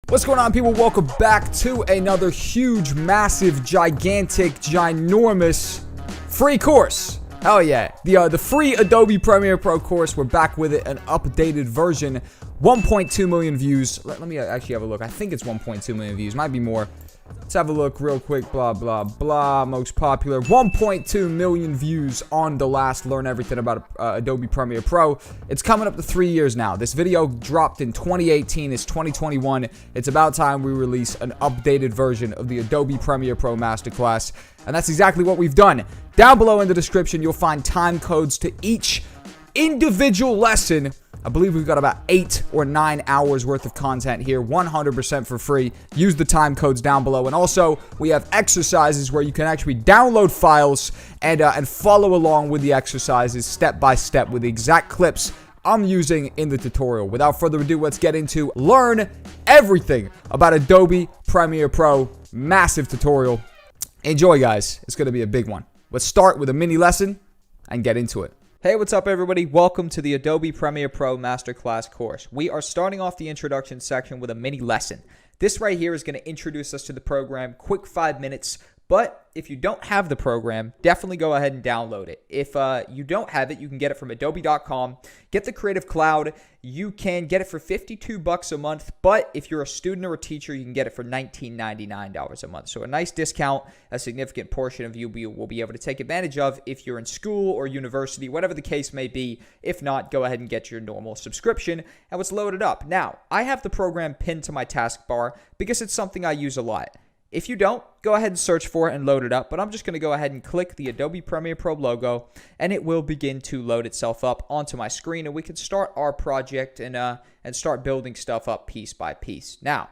What's going on, people? Welcome back to another huge, massive, gigantic, ginormous free course. Hell yeah. The free Adobe Premiere Pro course. We're back with it, an updated version. 1.2 million views. Let me actually have a look. I think it's 1.2 million views. Might be more. Let's have a look real quick. Blah, blah, blah. Most popular. 1.2 million views on the last Learn Everything About Adobe Premiere Pro. It's coming up to 3 years now. This video dropped in 2018. It's 2021. It's about time we release an updated version of the Adobe Premiere Pro Masterclass. And that's exactly what we've done. Down below in the description, you'll find time codes to each individual lesson. I believe we've got about 8 or 9 hours worth of content here, 100% for free. Use the time codes down below. And also, we have exercises where you can actually download files and follow along with the exercises step by step with the exact clips I'm using in the tutorial. Without further ado, let's get into Learn Everything About Adobe Premiere Pro. Massive tutorial. Enjoy, guys. It's going to be a big one. Let's start with a mini lesson and get into it. Hey, what's up, everybody? Welcome to the Adobe Premiere Pro Masterclass course. We are starting off the introduction section with a mini lesson. This right here is going to introduce us to the program, quick 5 minutes. But if you don't have the program, definitely go ahead and download it. If you don't have it, you can get it from adobe.com. Get the Creative Cloud. You can get it for $52 a month. But if you're a student or a teacher, you can get it for $19.99 a month. So a nice discount, a significant portion of you will be able to take advantage of if you're in school or university, whatever the case may be. If not, go ahead and get your normal subscription and let's load it up. Now, I have the program pinned to my taskbar because it's something I use a lot. If you don't, go ahead and search for it and load it up. But I'm just going to go ahead and click the Adobe Premiere Pro logo, and it will begin to load itself up onto my screen, and we can start our project and start building stuff up piece by piece. Now,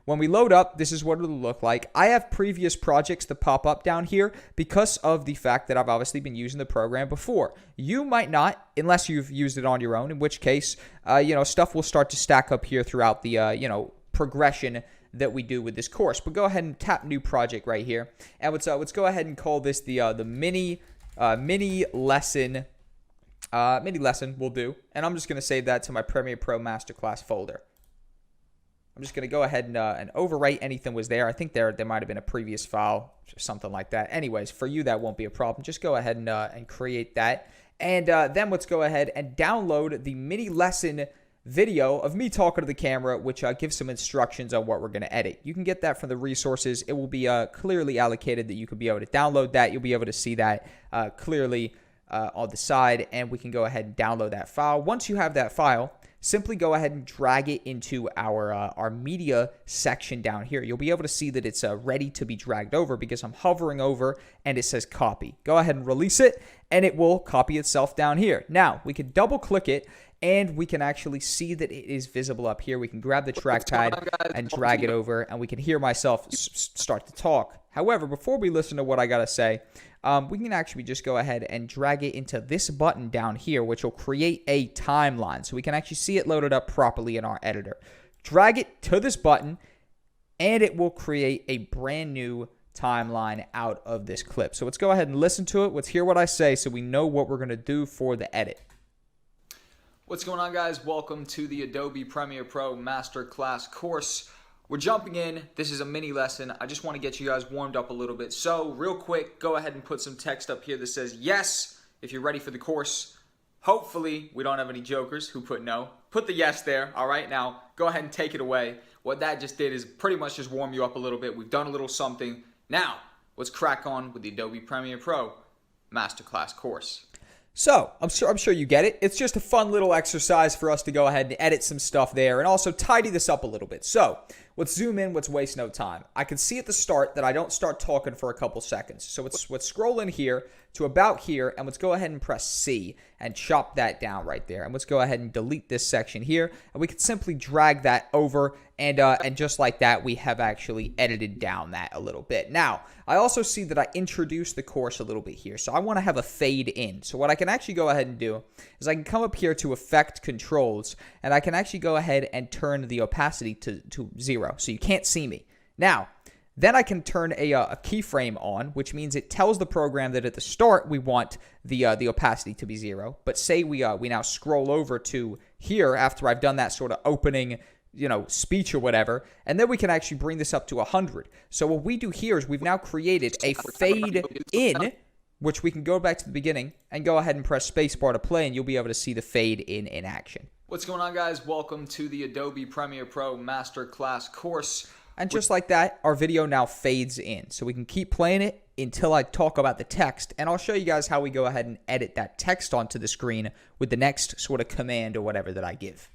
when we load up, this is what it'll look like. I have previous projects that pop up down here because of the fact that I've obviously been using the program before. You might not, unless you've used it on your own, in which case, stuff will start to stack up here throughout the, progression that we do with this course. But go ahead and tap new project right here, and let's go ahead and call this the mini lesson. Mini lesson will do, and I'm just going to save that to my Premiere Pro Masterclass folder. I'm just going to go ahead and overwrite anything was there. I think there might have been a previous file or something like that. Anyways, for you that won't be a problem. Just go ahead and create that, and then let's go ahead and download the mini lesson video of me talking to the camera, which gives some instructions on what we're going to edit. You can get that from the resources. It will be clearly allocated that you can be able to download that. You'll be able to see that clearly on the side, and we can go ahead and download that file. Once you have that file, simply go ahead and drag it into our media section down here. You'll be able to see that it's ready to be dragged over because I'm hovering over and it says copy. Go ahead and release it, and it will copy itself down here. Now, we can double click it, and we can actually see that it is visible up here. We can grab the trackpad and drag it over, and we can hear myself start to talk. However, before we listen to what I got to say, we can actually just go ahead and drag it into this button down here, which will create a timeline. So we can actually see it loaded up properly in our editor. Drag it to this button, and it will create a brand new timeline out of this clip. So let's go ahead and listen to it. Let's hear what I say so we know what we're going to do for the edit. What's going on, guys? Welcome to the Adobe Premiere Pro Masterclass course. We're jumping in. This is a mini lesson. I just want to get you guys warmed up a little bit. So real quick, go ahead and put some text up here that says yes if you're ready for the course. Hopefully we don't have any jokers who put no. Put the yes there. All right, now go ahead and take it away. What that just did is pretty much just warm you up a little bit. We've done a little something. Now let's crack on with the Adobe Premiere Pro Masterclass course. So, I'm sure you get it. It's just a fun little exercise for us to go ahead and edit some stuff there and also tidy this up a little bit. So, let's zoom in. Let's waste no time. I can see at the start that I don't start talking for a couple seconds. So, let's scroll in here to about here, and let's go ahead and press C and chop that down right there. And let's go ahead and delete this section here, and we can simply drag that over, and just like that, we have actually edited down that a little bit. Now, I also see that I introduced the course a little bit here, so I want to have a fade in. So what I can actually go ahead and do is I can come up here to Effect Controls, and I can actually go ahead and turn the opacity to 0, so you can't see me. Now, then I can turn a keyframe on, which means it tells the program that at the start we want the opacity to be 0. But say we now scroll over to here after I've done that sort of opening speech or whatever, and then we can actually bring this up to 100. So what we do here is we've now created a fade in, which we can go back to the beginning and go ahead and press spacebar to play, and you'll be able to see the fade in action. What's going on, guys? Welcome to the Adobe Premiere Pro Masterclass course. And just like that, our video now fades in. So we can keep playing it until I talk about the text, and I'll show you guys how we go ahead and edit that text onto the screen with the next sort of command or whatever that I give.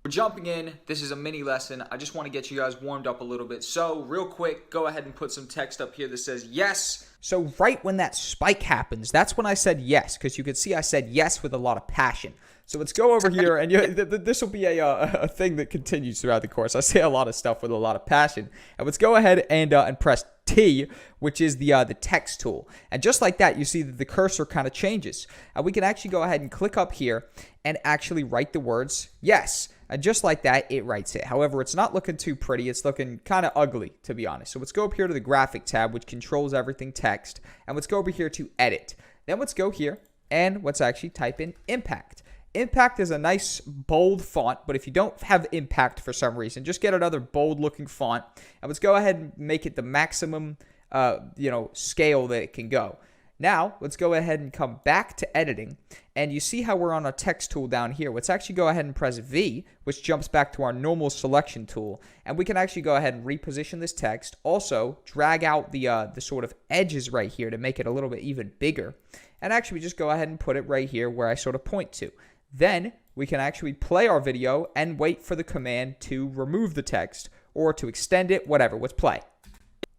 We're jumping in. This is a mini lesson. I just want to get you guys warmed up a little bit. So real quick, go ahead and put some text up here that says yes. So right when that spike happens, that's when I said yes, because you can see I said yes with a lot of passion. So let's go over here, and this will be a thing that continues throughout the course. I say a lot of stuff with a lot of passion. And let's go ahead and press T, which is the text tool. And just like that, you see that the cursor kind of changes. And we can actually go ahead and click up here and actually write the words yes. And just like that, it writes it. However, it's not looking too pretty. It's looking kind of ugly, to be honest. So let's go up here to the graphic tab, which controls everything text. And let's go over here to edit. Then let's go here and let's actually type in impact. Impact is a nice bold font, but if you don't have impact for some reason, just get another bold looking font. And let's go ahead and make it the maximum scale that it can go. Now, let's go ahead and come back to editing, and you see how we're on our text tool down here. Let's actually go ahead and press V, which jumps back to our normal selection tool, and we can actually go ahead and reposition this text. Also, drag out the sort of edges right here to make it a little bit even bigger, and actually just go ahead and put it right here where I sort of point to. Then, we can actually play our video and wait for the command to remove the text, or to extend it, whatever. Let's play.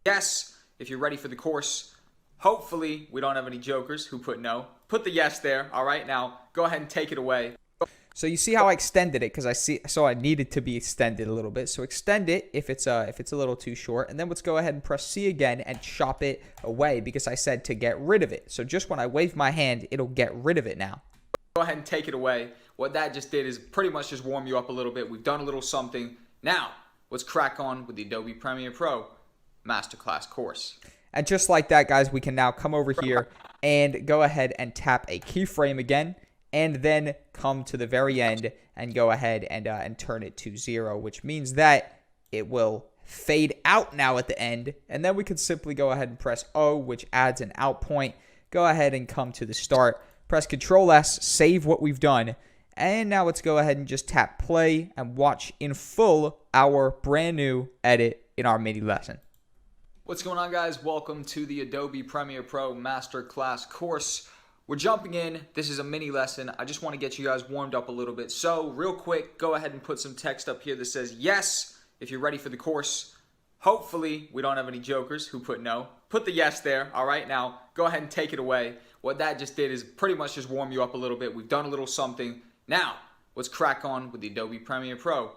Yes, if you're ready for the course. Hopefully, we don't have any jokers who put no. Put the yes there. All right, now go ahead and take it away. So you see how I extended it because I needed to be extended a little bit. So extend it if it's a little too short, and then let's go ahead and press C again and chop it away because I said to get rid of it. So just when I wave my hand, it'll get rid of it now. Go ahead and take it away. What that just did is pretty much just warm you up a little bit. We've done a little something. Now let's crack on with the Adobe Premiere Pro Masterclass course. And just like that, guys, we can now come over here and go ahead and tap a keyframe again, and then come to the very end and go ahead and turn it to 0, which means that it will fade out now at the end. And then we can simply go ahead and press O, which adds an out point. Go ahead and come to the start. Press Control S, save what we've done. And now let's go ahead and just tap play and watch in full our brand new edit in our mini lesson. What's going on, guys? Welcome to the Adobe Premiere Pro Masterclass course. We're jumping in. This is a mini lesson. I just want to get you guys warmed up a little bit. So real quick, go ahead and put some text up here that says yes if you're ready for the course. Hopefully, we don't have any jokers who put no. Put the yes there. All right, now go ahead and take it away. What that just did is pretty much just warm you up a little bit. We've done a little something. Now, let's crack on with the Adobe Premiere Pro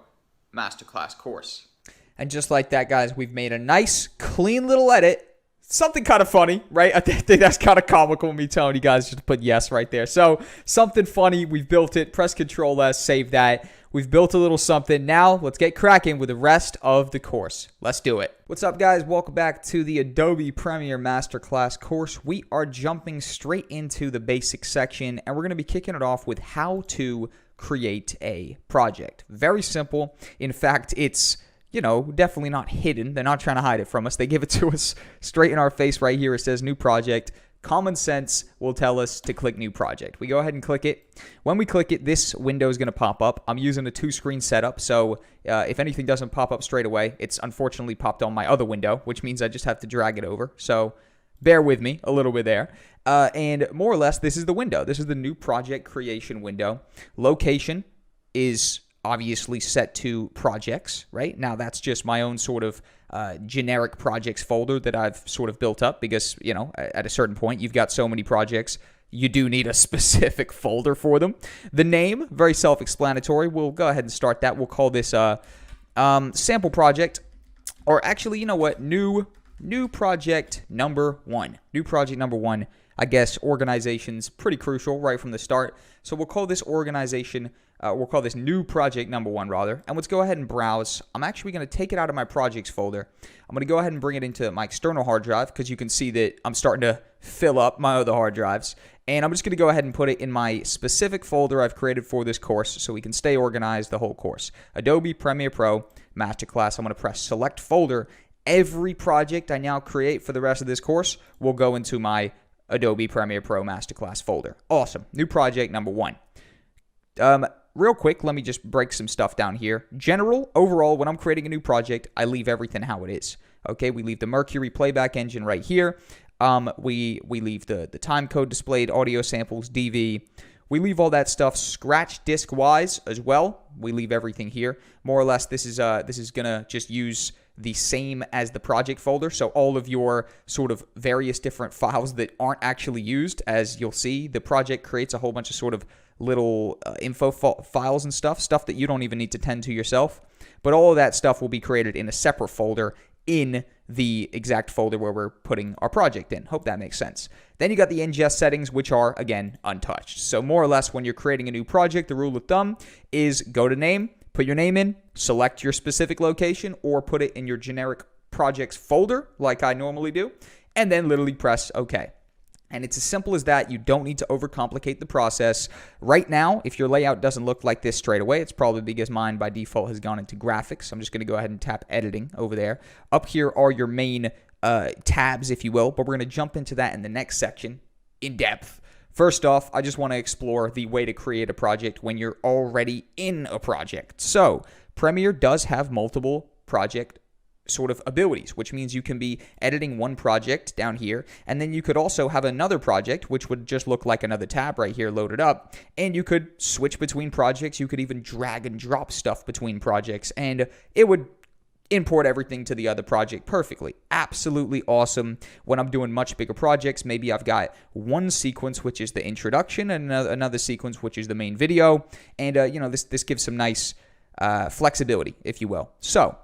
Masterclass course. And just like that, guys, we've made a nice, clean little edit. Something kind of funny, right? I think that's kind of comical, me telling you guys just to put yes right there. So, something funny. We've built it. Press Control S, save that. We've built a little something. Now, let's get cracking with the rest of the course. Let's do it. What's up, guys? Welcome back to the Adobe Premiere Masterclass course. We are jumping straight into the basics section, and we're going to be kicking it off with how to create a project. Very simple. In fact, it's definitely not hidden. They're not trying to hide it from us. They give it to us straight in our face right here. It says new project. Common sense will tell us to click new project. We go ahead and click it. When we click it, this window is going to pop up. I'm using a 2-screen setup, so if anything doesn't pop up straight away, it's unfortunately popped on my other window, which means I just have to drag it over. So bear with me a little bit there. And more or less, this is the window. This is the new project creation window. Location is obviously set to projects, right? Now that's just my own sort of generic projects folder that I've sort of built up because, at a certain point, you've got so many projects, you do need a specific folder for them. The name, very self-explanatory. We'll go ahead and start that. We'll call this sample project, or actually, you know what? New project number 1. New project number 1. I guess organization's pretty crucial right from the start. So we'll call this organization, we'll call this new project number 1 rather. And let's go ahead and browse. I'm actually going to take it out of my projects folder. I'm going to go ahead and bring it into my external hard drive because you can see that I'm starting to fill up my other hard drives. And I'm just going to go ahead and put it in my specific folder I've created for this course so we can stay organized the whole course. Adobe Premiere Pro Masterclass. I'm going to press select folder. Every project I now create for the rest of this course will go into my Adobe Premiere Pro Masterclass folder. Awesome. New project number 1. Real quick, let me just break some stuff down here. General, overall, when I'm creating a new project, I leave everything how it is. Okay, we leave the Mercury playback engine right here. We leave the time code displayed, audio samples, DV. We leave all that stuff scratch disk wise as well. We leave everything here. More or less, this is gonna just use the same as the project folder. So all of your sort of various different files that aren't actually used, as you'll see, the project creates a whole bunch of sort of little info files and stuff that you don't even need to tend to yourself. But all of that stuff will be created in a separate folder in the exact folder where we're putting our project in. Hope that makes sense. Then you got the ingest settings, which are, again, untouched. So more or less, when you're creating a new project, the rule of thumb is go to name, put your name in, select your specific location, or put it in your generic projects folder like I normally do, and then literally press OK. And it's as simple as that. You don't need to overcomplicate the process. Right now, if your layout doesn't look like this straight away, it's probably because mine by default has gone into graphics. I'm just going to go ahead and tap editing over there. Up here are your main tabs, if you will, but we're going to jump into that in the next section in depth. First off, I just want to explore the way to create a project when you're already in a project. So Premiere does have multiple project sort of abilities, which means you can be editing one project down here, and then you could also have another project, which would just look like another tab right here loaded up, and you could switch between projects. You could even drag and drop stuff between projects, and it would import everything to the other project perfectly. Absolutely awesome. When I'm doing much bigger projects, maybe I've got one sequence, which is the introduction, and another sequence, which is the main video, and this gives some nice flexibility, if you will. So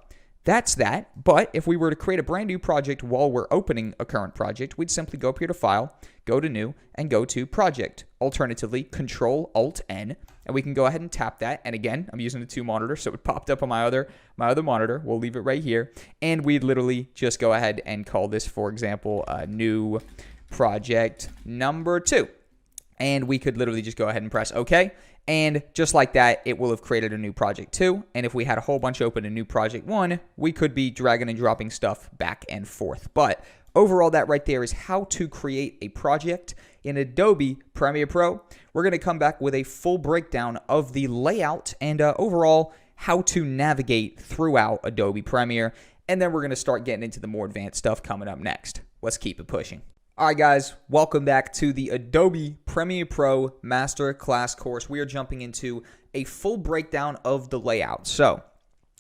that's that. But if we were to create a brand new project while we're opening a current project, we'd simply go up here to File, go to New, and go to Project. Alternatively, Control-Alt-N, and we can go ahead and tap that. And again, I'm using the 2 monitor, so it popped up on my other monitor. We'll leave it right here. And we'd literally just go ahead and call this, for example, New Project number 2. And we could literally just go ahead and press OK. And just like that, it will have created a new project 2. And if we had a whole bunch open in new project 1, we could be dragging and dropping stuff back and forth. But overall, that right there is how to create a project in Adobe Premiere Pro. We're going to come back with a full breakdown of the layout and overall how to navigate throughout Adobe Premiere. And then we're going to start getting into the more advanced stuff coming up next. Let's keep it pushing. All right, guys, welcome back to the Adobe Premiere Pro Master Class course. We are jumping into a full breakdown of the layout. So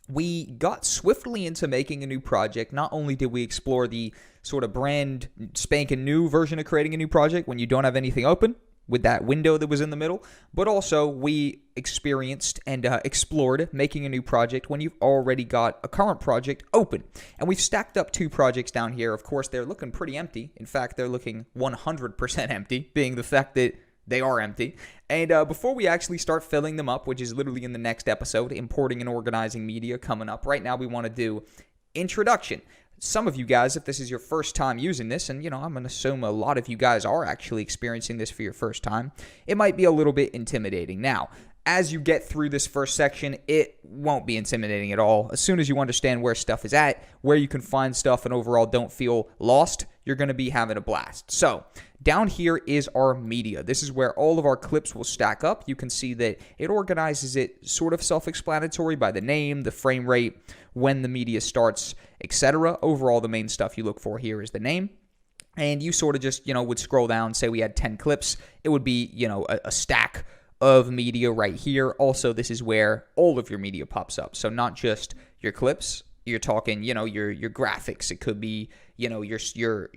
we got swiftly into making a new project. Not only did we explore the sort of brand spanking new version of creating a new project when you don't have anything open with that window that was in the middle, but also we experienced and explored making a new project when you've already got a current project open. And we've stacked up 2 projects down here. Of course, they're looking pretty empty. In fact, they're looking 100% empty, being the fact that they are empty. And before we actually start filling them up, which is literally in the next episode, importing and organizing media coming up, right now we want to do introduction. Some of you guys, if this is your first time using this, and I'm going to assume a lot of you guys are actually experiencing this for your first time, it might be a little bit intimidating. Now, as you get through this first section, it won't be intimidating at all. As soon as you understand where stuff is at, where you can find stuff, and overall don't feel lost, you're going to be having a blast. So down here is our media. This is where all of our clips will stack up. You can see that it organizes it sort of self-explanatory by the name, the frame rate, when the media starts, etc. Overall, the main stuff you look for here is the name. And you sort of just, would scroll down, say we had 10 clips. It would be, a stack of media right here. Also, this is where all of your media pops up. So not just your clips. You're talking, your graphics. It could be, your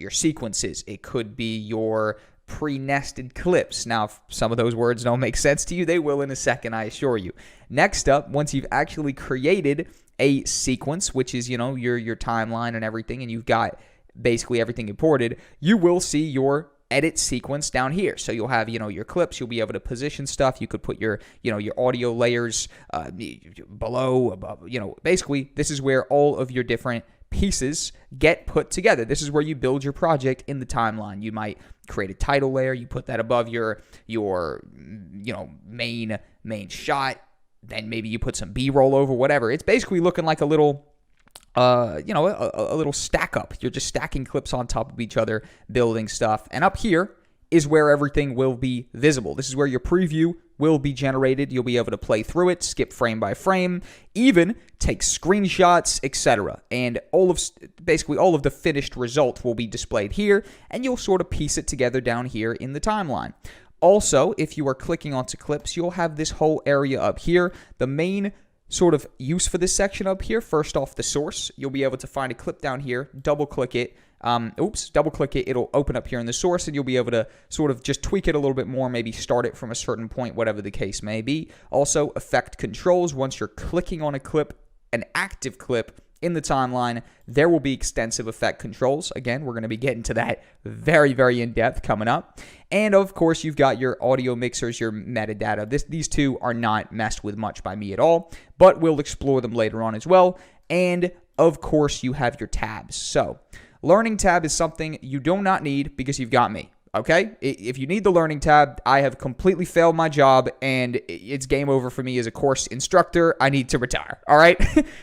sequences. It could be your pre-nested clips. Now, if some of those words don't make sense to you, they will in a second, I assure you. Next up, once you've actually created a sequence, which is, your timeline and everything, and you've got basically everything imported, you will see your edit sequence down here. So you'll have, your clips. You'll be able to position stuff. You could put your audio layers below, above. Basically, this is where all of your different pieces get put together. This is where you build your project in the timeline. You might create a title layer. You put that above your main shot. Then maybe you put some B-roll over, whatever. It's basically looking like a little a little stack up. You're just stacking clips on top of each other, building stuff. And up here is where everything will be visible. This is where your preview will be generated. You'll be able to play through it, skip frame by frame, even take screenshots, etc. And basically all of the finished result will be displayed here, and you'll sort of piece it together down here in the timeline. Also, if you are clicking onto clips, you'll have this whole area up here. The main sort of use for this section up here, first off, the source. You'll be able to find a clip down here, double-click it. Double-click it, it'll open up here in the source, and you'll be able to sort of just tweak it a little bit more, maybe start it from a certain point, whatever the case may be. Also, effect controls. Once you're clicking on a clip, an active clip in the timeline, there will be extensive effect controls. Again, we're going to be getting to that very, very in-depth coming up. And of course, you've got your audio mixers, your metadata. These two are not messed with much by me at all, but we'll explore them later on as well. And of course, you have your tabs. So, Learning tab is something you do not need because you've got me, okay? If you need the Learning tab, I have completely failed my job, and it's game over for me as a course instructor. I need to retire, all right?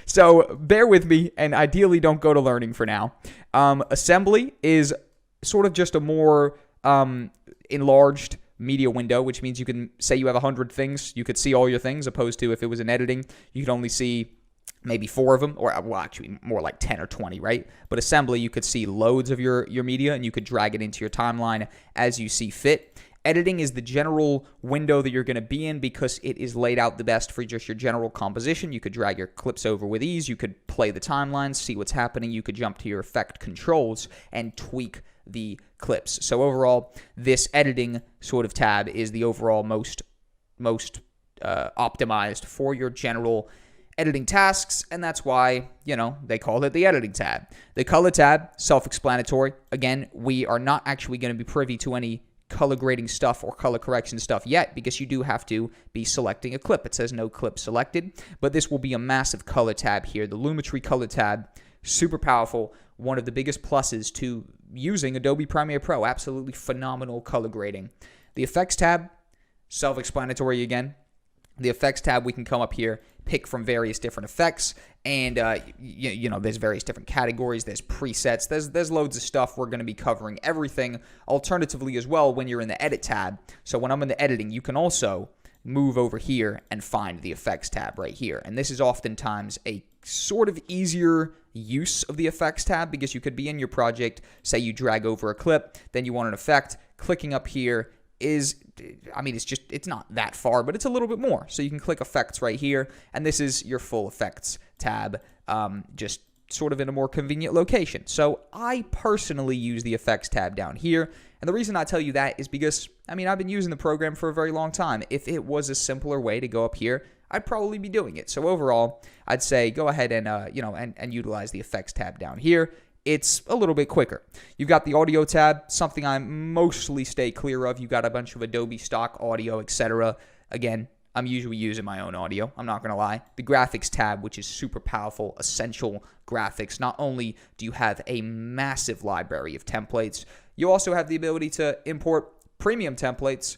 So bear with me, and ideally don't go to Learning for now. Assembly is sort of just a more enlarged media window, which means you can say you have 100 things. You could see all your things, opposed to if it was in editing, you could only see maybe 4 of them, or well, actually more like 10 or 20, right? But assembly, you could see loads of your media, and you could drag it into your timeline as you see fit. Editing is the general window that you're going to be in because it is laid out the best for just your general composition. You could drag your clips over with ease. You could play the timeline, see what's happening. You could jump to your effect controls and tweak the clips. So overall, this editing sort of tab is the overall most optimized for your general editing tasks, and that's why, they called it the editing tab. The color tab, self-explanatory. Again, we are not actually going to be privy to any color grading stuff or color correction stuff yet because you do have to be selecting a clip. It says no clip selected, but this will be a massive color tab here. The Lumetri color tab, super powerful. One of the biggest pluses to using Adobe Premiere Pro. Absolutely phenomenal color grading. The effects tab, self-explanatory again. The effects tab, we can come up here, pick from various different effects, and there's various different categories, there's presets, there's loads of stuff. We're going to be covering everything. Alternatively as well, when you're in the edit tab, so when I'm in the editing, you can also move over here and find the effects tab right here. And this is oftentimes a sort of easier use of the effects tab because you could be in your project, say you drag over a clip, then you want an effect, clicking up here it's not that far, but it's a little bit more. So you can click effects right here, and this is your full effects tab, just sort of in a more convenient location. So I personally use the effects tab down here, and the reason I tell you that is because, I've been using the program for a very long time. If it was a simpler way to go up here, I'd probably be doing it. So overall, I'd say go ahead and, and utilize the effects tab down here. It's a little bit quicker. You've got the audio tab, something I mostly stay clear of. You've got a bunch of Adobe stock audio, etc. Again, I'm usually using my own audio. I'm not going to lie. The graphics tab, which is super powerful, essential graphics. Not only do you have a massive library of templates, you also have the ability to import premium templates,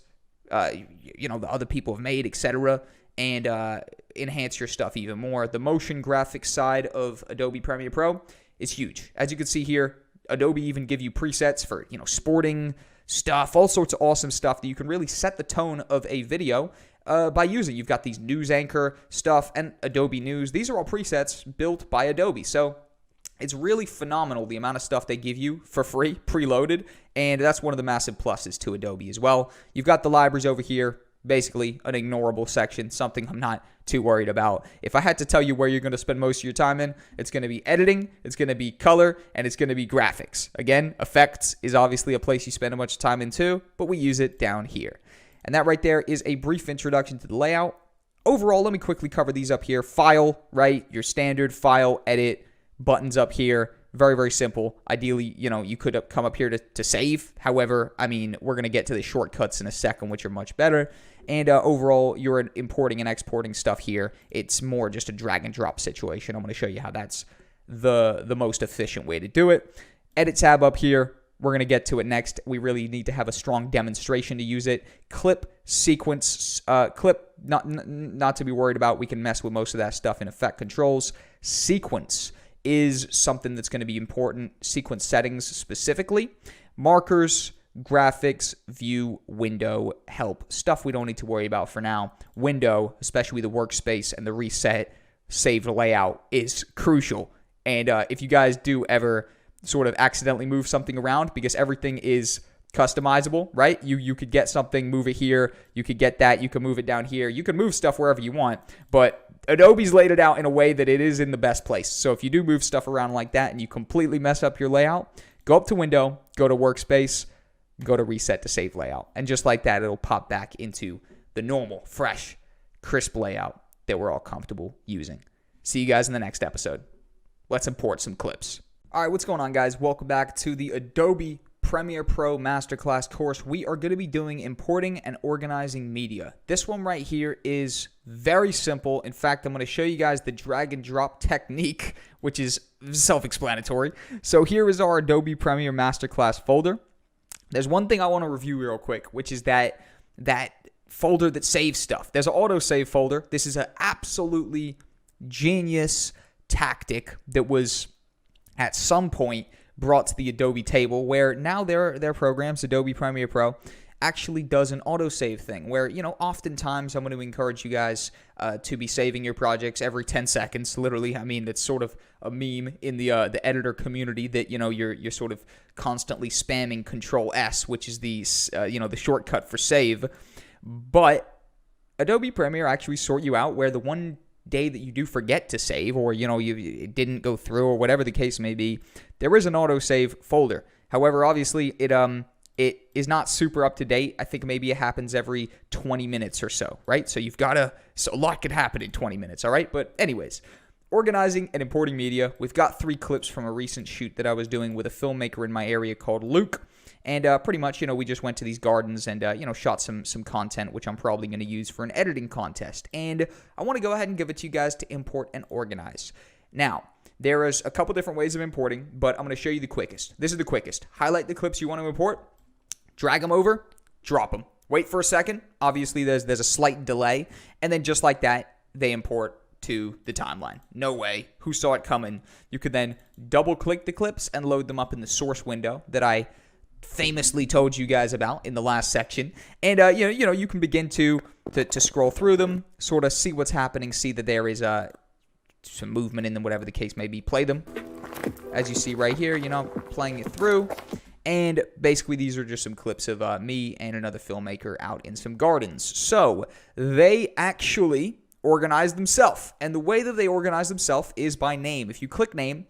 that other people have made, etc., and enhance your stuff even more. The motion graphics side of Adobe Premiere Pro is huge. As you can see here, Adobe even give you presets for, sporting stuff, all sorts of awesome stuff that you can really set the tone of a video by using. You've got these news anchor stuff and Adobe News. These are all presets built by Adobe. So it's really phenomenal the amount of stuff they give you for free, preloaded, and that's one of the massive pluses to Adobe as well. You've got the libraries over here. Basically an ignorable section, something I'm not too worried about. If I had to tell you where you're going to spend most of your time in, it's going to be editing, it's going to be color, and it's going to be graphics. Again, effects is obviously a place you spend a bunch of time in too, but we use it down here. And that right there is a brief introduction to the layout. Overall, let me quickly cover these up here. File, right? Your standard file, edit, buttons up here. Very, very simple. Ideally, you could come up here to save. However, we're going to get to the shortcuts in a second, which are much better. And overall, you're importing and exporting stuff here. It's more just a drag and drop situation. I'm going to show you how that's the most efficient way to do it. Edit tab up here. We're going to get to it next. We really need to have a strong demonstration to use it. Clip, sequence, clip, not to be worried about. We can mess with most of that stuff in effect controls. Sequence is something that's going to be important. Sequence settings specifically. Markers, graphics, view, window, help. Stuff we don't need to worry about for now. Window, especially the workspace and the reset, saved layout is crucial. And if you guys do ever sort of accidentally move something around, because everything is customizable, right? You could get something, move it here. You could get that. You can move it down here. You can move stuff wherever you want. But Adobe's laid it out in a way that it is in the best place. So if you do move stuff around like that and you completely mess up your layout, go up to Window, go to Workspace, go to Reset to save layout. And just like that, it'll pop back into the normal, fresh, crisp layout that we're all comfortable using. See you guys in the next episode. Let's import some clips. All right, what's going on, guys? Welcome back to the Adobe Premiere Pro Masterclass course. We are going to be doing importing and organizing media. This one right here is very simple. In fact, I'm going to show you guys the drag and drop technique, which is self-explanatory. So here is our Adobe Premiere Masterclass folder. There's one thing I want to review real quick, which is that folder that saves stuff. There's an autosave folder. This is an absolutely genius tactic that was at some point brought to the Adobe table, where now their programs, Adobe Premiere Pro, actually does an autosave thing where, oftentimes I'm going to encourage you guys to be saving your projects every 10 seconds. Literally, I mean, that's sort of a meme in the editor community that, you're sort of constantly spamming Control S, which is the shortcut for save. But Adobe Premiere actually sort you out where the one day that you do forget to save, or it didn't go through, or whatever the case may be, there is an autosave folder. However, obviously it is not super up to date. I think maybe it happens every 20 minutes or so, right? So a lot could happen in 20 minutes, all right? But anyways, organizing and importing media. We've got 3 clips from a recent shoot that I was doing with a filmmaker in my area called Luke. And pretty much, we just went to these gardens and, shot some content, which I'm probably going to use for an editing contest. And I want to go ahead and give it to you guys to import and organize. Now, there is a couple different ways of importing, but I'm going to show you the quickest. This is the quickest. Highlight the clips you want to import, drag them over, drop them. Wait for a second. Obviously, there's a slight delay. And then just like that, they import to the timeline. No way. Who saw it coming? You could then double-click the clips and load them up in the source window that I famously told you guys about in the last section. And you can begin to scroll through them, sort of see what's happening, see that there is some movement in them, whatever the case may be. Play them. As you see right here, playing it through. And basically these are just some clips of me and another filmmaker out in some gardens. So they actually organize themselves. And the way that they organize themselves is by name. If you click name,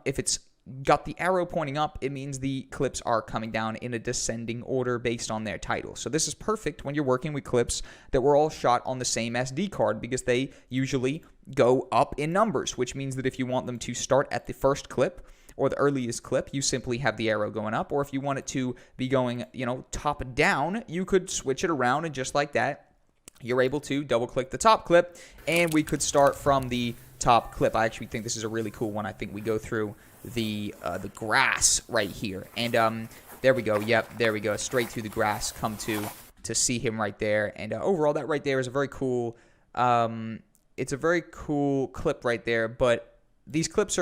if it's got the arrow pointing up, it means the clips are coming down in a descending order based on their title. So this is perfect when you're working with clips that were all shot on the same SD card, because they usually go up in numbers, which means that if you want them to start at the first clip or the earliest clip, you simply have the arrow going up. Or if you want it to be going, top down, you could switch it around, and just like that, you're able to double click the top clip, and we could start from the top clip. I actually think this is a really cool one. I think we go through the grass right here, and there we go. Yep, there we go. Straight through the grass, come to see him right there. And overall, that right there is a very cool. It's a very cool clip right there. But these clips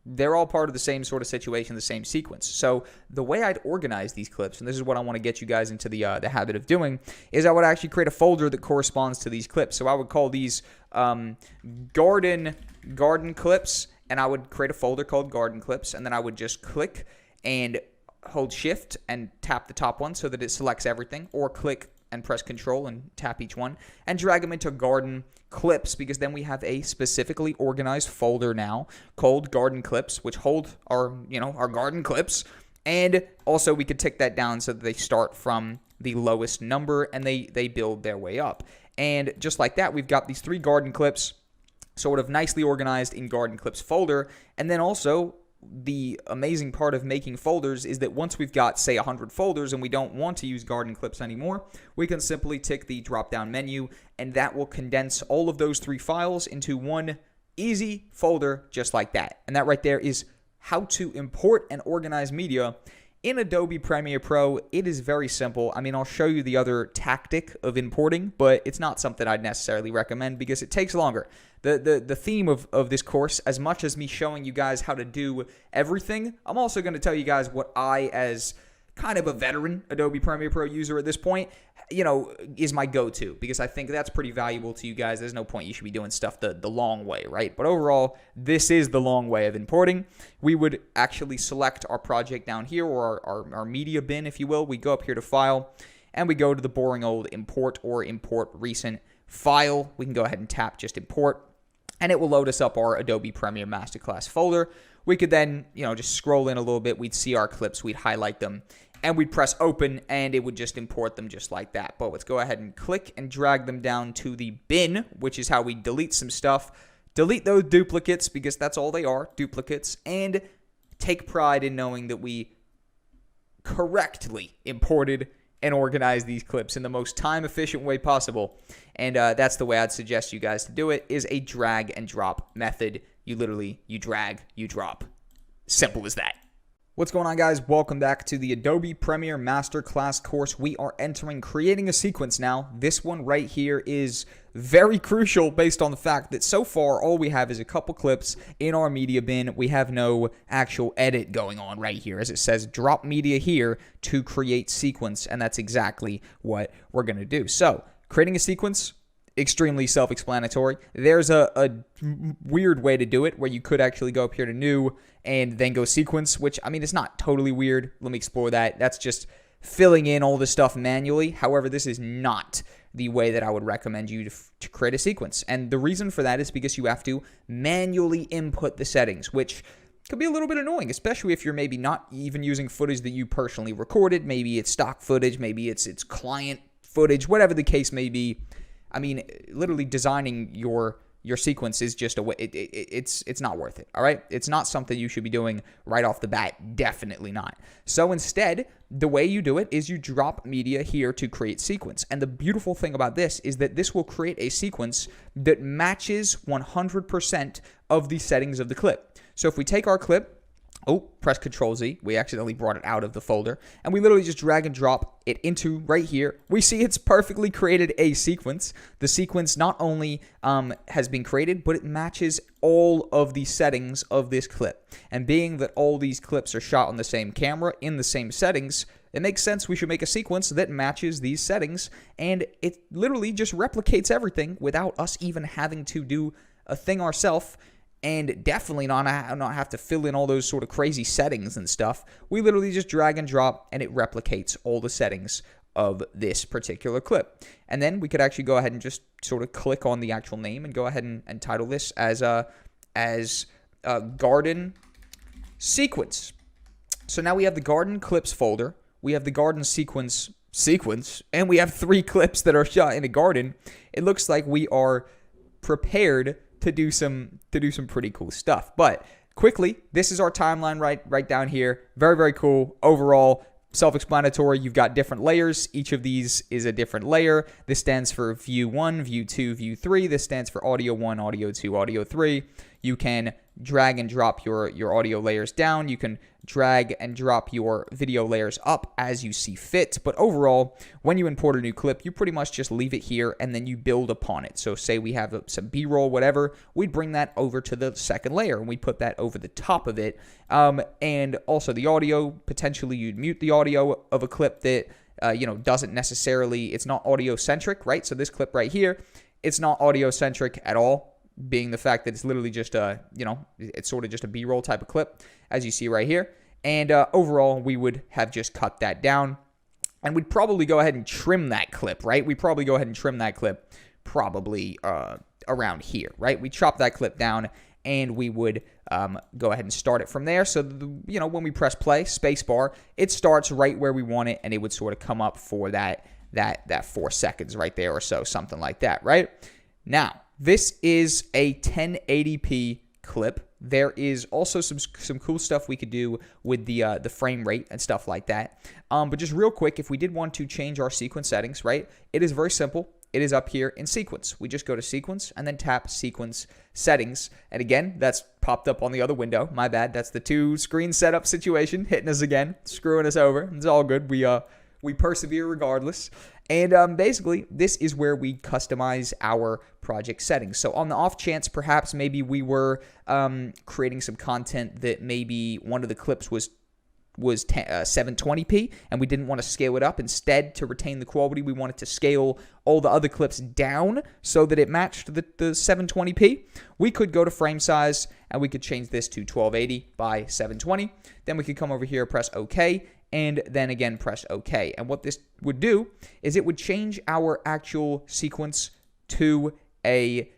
they're all part of the same sort of situation, the same sequence. So the way I'd organize these clips, and this is what I want to get you guys into the habit of doing, is I would actually create a folder that corresponds to these clips. So I would call these garden clips, and I would create a folder called garden clips, and then I would just click and hold shift and tap the top one so that it selects everything, or click and press control and tap each one and drag them into garden clips, because then we have a specifically organized folder now called garden clips, which hold our garden clips. And also we could tick that down so that they start from the lowest number and they build their way up. And just like that, we've got these 3 garden clips sort of nicely organized in garden clips folder. And then also the amazing part of making folders is that once we've got, say, 100 folders and we don't want to use garden clips anymore, we can simply tick the drop down menu, and that will condense all of those 3 files into one Easy folder just like that. And that right there is how to import and organize media in Adobe Premiere Pro. It is very simple. I mean, I'll show you the other tactic of importing, but it's not something I'd necessarily recommend because it takes longer. The theme of this course, as much as me showing you guys how to do everything, I'm also going to tell you guys what I, as kind of a veteran Adobe Premiere Pro user at this point, is my go-to, because I think that's pretty valuable to you guys. There's no point you should be doing stuff the long way, right? But overall, this is the long way of importing. We would actually select our project down here, or our media bin, if you will. We go up here to File, and we go to the boring old Import or Import Recent File. We can go ahead and tap just Import, and it will load us up our Adobe Premiere Masterclass folder. We could then, just scroll in a little bit. We'd see our clips. We'd highlight them, and we'd press open, and it would just import them just like that. But let's go ahead and click and drag them down to the bin, which is how we delete some stuff. Delete those duplicates, because that's all they are, duplicates, and take pride in knowing that we correctly imported and organized these clips in the most time-efficient way possible. And that's the way I'd suggest you guys to do it, is a drag and drop method. You drag, you drop. Simple as that. What's going on, guys? Welcome back to the Adobe Premiere Masterclass course. We are entering creating a sequence now. This one right here is very crucial based on the fact that so far all we have is a couple clips in our media bin. We have no actual edit going on right here, as it says drop media here to create sequence, and that's exactly what we're going to do. So creating a sequence, extremely self-explanatory. There's a weird way to do it where you could actually go up here to New and then go Sequence, which, I mean, it's not totally weird. Let me explore that. That's just filling in all the stuff manually. However, this is not the way that I would recommend you to create a sequence. And the reason for that is because you have to manually input the settings, which could be a little bit annoying, especially if you're maybe not even using footage that you personally recorded. Maybe it's stock footage, maybe it's client footage, whatever the case may be. I mean, literally designing your sequence is just a way. It's not worth it. All right, it's not something you should be doing right off the bat. Definitely not. So instead, the way you do it is you drop media here to create sequence. And the beautiful thing about this is that this will create a sequence that matches 100% of the settings of the clip. So if we take our clip. Oh, press Control Z. We accidentally brought it out of the folder. And we literally just drag and drop it into right here. We see it's perfectly created a sequence. The sequence not only has been created, but it matches all of the settings of this clip. And being that all these clips are shot on the same camera in the same settings, it makes sense we should make a sequence that matches these settings. And it literally just replicates everything without us even having to do a thing ourselves. And definitely not have to fill in all those sort of crazy settings and stuff. We literally just drag and drop, and it replicates all the settings of this particular clip. And then we could actually go ahead and just sort of click on the actual name and go ahead and title this as Garden Sequence. So now we have the Garden Clips folder. We have the Garden Sequence, and we have 3 clips that are shot in a garden. It looks like we are prepared to do some pretty cool stuff. But quickly, this is our timeline right down here. Very, very cool. Overall, self-explanatory. You've got different layers. Each of these is a different layer. This stands for View 1, View 2, View 3. This stands for Audio 1, Audio 2, Audio 3. You can drag and drop your audio layers down. You can drag and drop your video layers up as you see fit. But overall, when you import a new clip, you pretty much just leave it here and then you build upon it. So say we have some B-roll, whatever, we'd bring that over to the second layer and we put that over the top of it. And also the audio, potentially you'd mute the audio of a clip that doesn't necessarily, it's not audio centric, right? So this clip right here, it's not audio centric at all, being the fact that it's literally just it's sort of just a B-roll type of clip, as you see right here. And overall, we would have just cut that down. And we'd probably go ahead and trim that clip, right? We'd probably go ahead and trim that clip probably around here, right? We chop that clip down, and we would go ahead and start it from there. So, when we press play, space bar, it starts right where we want it, and it would sort of come up for that 4 seconds right there or so, something like that, right? Now, this is a 1080p clip. There is also some cool stuff we could do with the frame rate and stuff like that. But just real quick, if we did want to change our sequence settings, right, it is very simple. it is up here in sequence. We just go to sequence and then tap sequence settings. And again, that's popped up on the other window. My bad. That's the 2-screen setup situation hitting us again, screwing us over. It's all good. We persevere regardless. And basically, this is where we customize our project settings. So on the off chance, perhaps maybe we were creating some content that maybe one of the clips was 720p and we didn't want to scale it up. Instead, to retain the quality, we wanted to scale all the other clips down so that it matched the 720p. We could go to frame size and we could change this to 1280 by 720. Then we could come over here, press OK, and then again press OK. And what this would do is it would change our actual sequence to a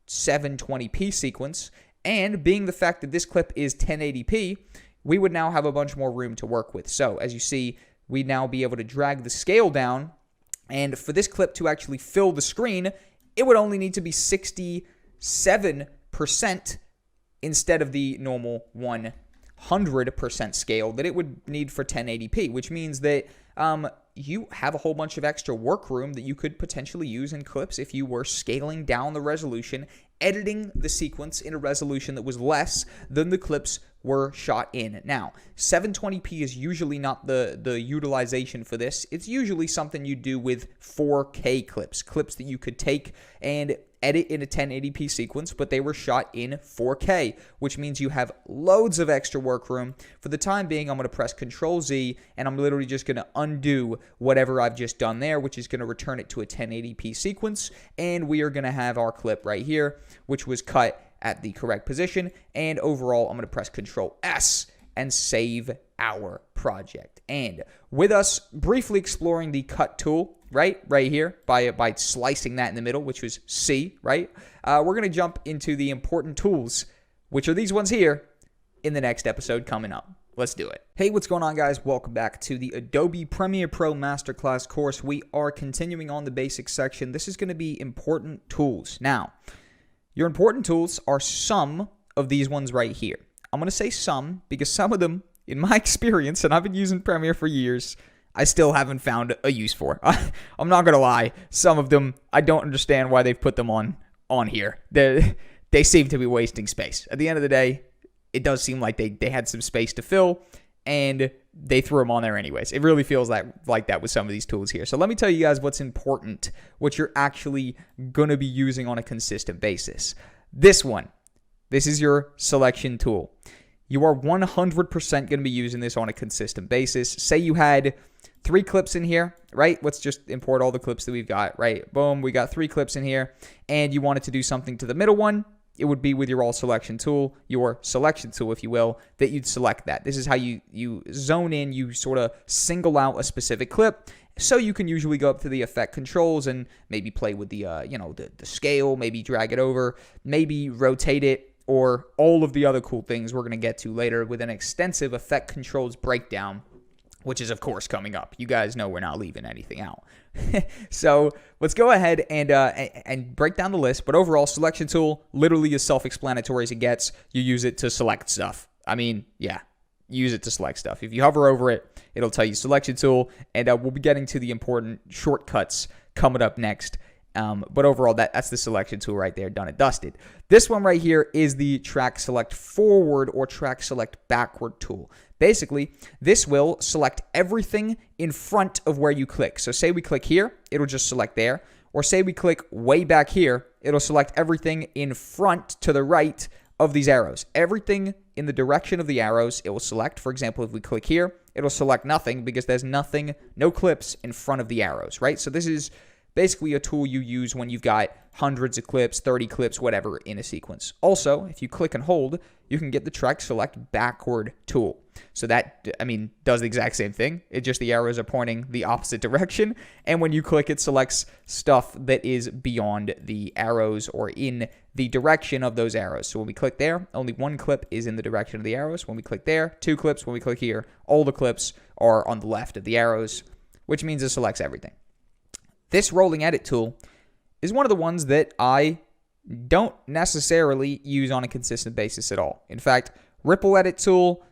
720p sequence. And being the fact that this clip is 1080p, we would now have a bunch more room to work with. So as you see, we'd now be able to drag the scale down. And for this clip to actually fill the screen, it would only need to be 67% instead of the normal 100% scale that it would need for 1080p, which means that you have a whole bunch of extra work room that you could potentially use in clips if you were scaling down the resolution, editing the sequence in a resolution that was less than the clips were shot in. Now, 720p is usually not the utilization for this. It's usually something you do with 4K clips that you could take and edit in a 1080p sequence, but they were shot in 4K, which means you have loads of extra work room. For the time being, I'm going to press Control Z, and I'm literally just going to undo whatever I've just done there, which is going to return it to a 1080p sequence, and we are going to have our clip right here, which was cut at the correct position. And overall, I'm going to press Control S and save our project. And with us briefly exploring the cut tool, right here, by slicing that in the middle, which was C, right? We're going to jump into the important tools, which are these ones here, in the next episode coming up. Let's do it. Hey, what's going on, guys? Welcome back to the Adobe Premiere Pro Masterclass course. We are continuing on the basics section. This is going to be important tools. Now, your important tools are some of these ones right here. I'm going to say some because some of them, in my experience, and I've been using Premiere for years, I still haven't found a use for. I'm not going to lie. Some of them, I don't understand why they've put them on here. They seem to be wasting space. At the end of the day, it does seem like they had some space to fill, and they threw them on there anyways. It really feels like that with some of these tools here. So let me tell you guys what's important, what you're actually going to be using on a consistent basis. This is your selection tool. You are 100% going to be using this on a consistent basis. Say you had 3 clips in here, right? Let's just import all the clips that we've got, right? Boom, we got 3 clips in here, and you wanted to do something to the middle one. It would be with your all selection tool, your selection tool, if you will, that you'd select that. This is how you zone in, you sort of single out a specific clip. So you can usually go up to the effect controls and maybe play with the the scale, maybe drag it over, maybe rotate it, or all of the other cool things we're going to get to later with an extensive effect controls breakdown, which is, of course, coming up. You guys know we're not leaving anything out. So let's go ahead and break down the list. But overall, selection tool, literally as self-explanatory as it gets. You use it to select stuff. I mean, yeah, use it to select stuff. If you hover over it, it'll tell you selection tool. And we'll be getting to the important shortcuts coming up next. But overall, that's the selection tool right there, done and dusted. This one right here is the track select forward or track select backward tool. Basically, this will select everything in front of where you click. So say we click here, it'll just select there. Or say we click way back here, it'll select everything in front to the right of these arrows. Everything in the direction of the arrows, it will select. For example, if we click here, it'll select nothing because there's no clips in front of the arrows, right? So this is basically a tool you use when you've got hundreds of clips, 30 clips, whatever in a sequence. Also, if you click and hold, you can get the track select backward tool. So that, does the exact same thing. It just the arrows are pointing the opposite direction. And when you click, it selects stuff that is beyond the arrows or in the direction of those arrows. So when we click there, only one clip is in the direction of the arrows. When we click there, 2 clips. When we click here, all the clips are on the left of the arrows, which means it selects everything. This rolling edit tool is one of the ones that I don't necessarily use on a consistent basis at all. In fact, ripple edit tool,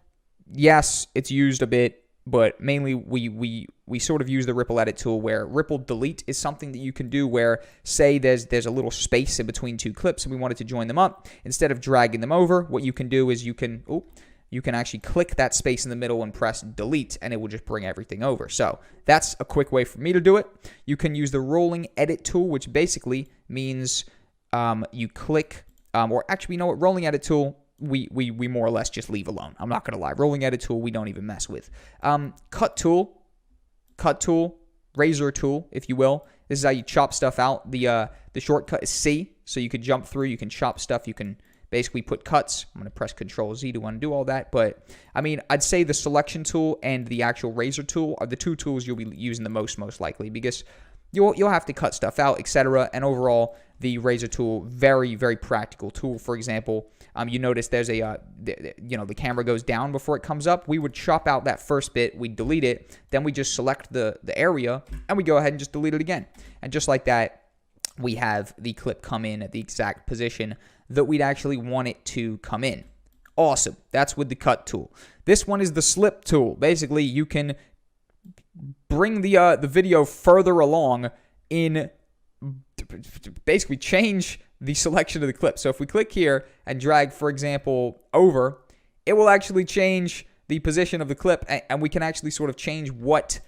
yes, it's used a bit but mainly we sort of use the ripple edit tool, where ripple delete is something that you can do where, say there's a little space in between two clips and we wanted to join them up. Instead of dragging them over, what you can do is you can actually click that space in the middle and press delete, and it will just bring everything over. So that's a quick way for me to do it. You can use the rolling edit tool, which basically means you click, or actually, you know what, rolling edit tool, we more or less just leave alone. I'm not going to lie. Rolling edit tool, we don't even mess with. Cut tool, razor tool, if you will. This is how you chop stuff out. The shortcut is C, so you can jump through, you can chop stuff, you can basically put cuts. I'm going to press Control Z to undo all that. But, I mean, I'd say the selection tool and the actual razor tool are the two tools you'll be using the most likely, because you'll have to cut stuff out, etc. And overall, the razor tool, very, very practical tool. For example, you notice there's the camera goes down before it comes up. We would chop out that first bit, we delete it, then we just select the area, and we go ahead and just delete it again. And just like that, we have the clip come in at the exact position that we'd actually want it to come in. Awesome. That's with the cut tool. This one is the slip tool. Basically, you can bring the video further along in, basically change the selection of the clip. So if we click here and drag, for example, over, it will actually change the position of the clip, and we can actually sort of change what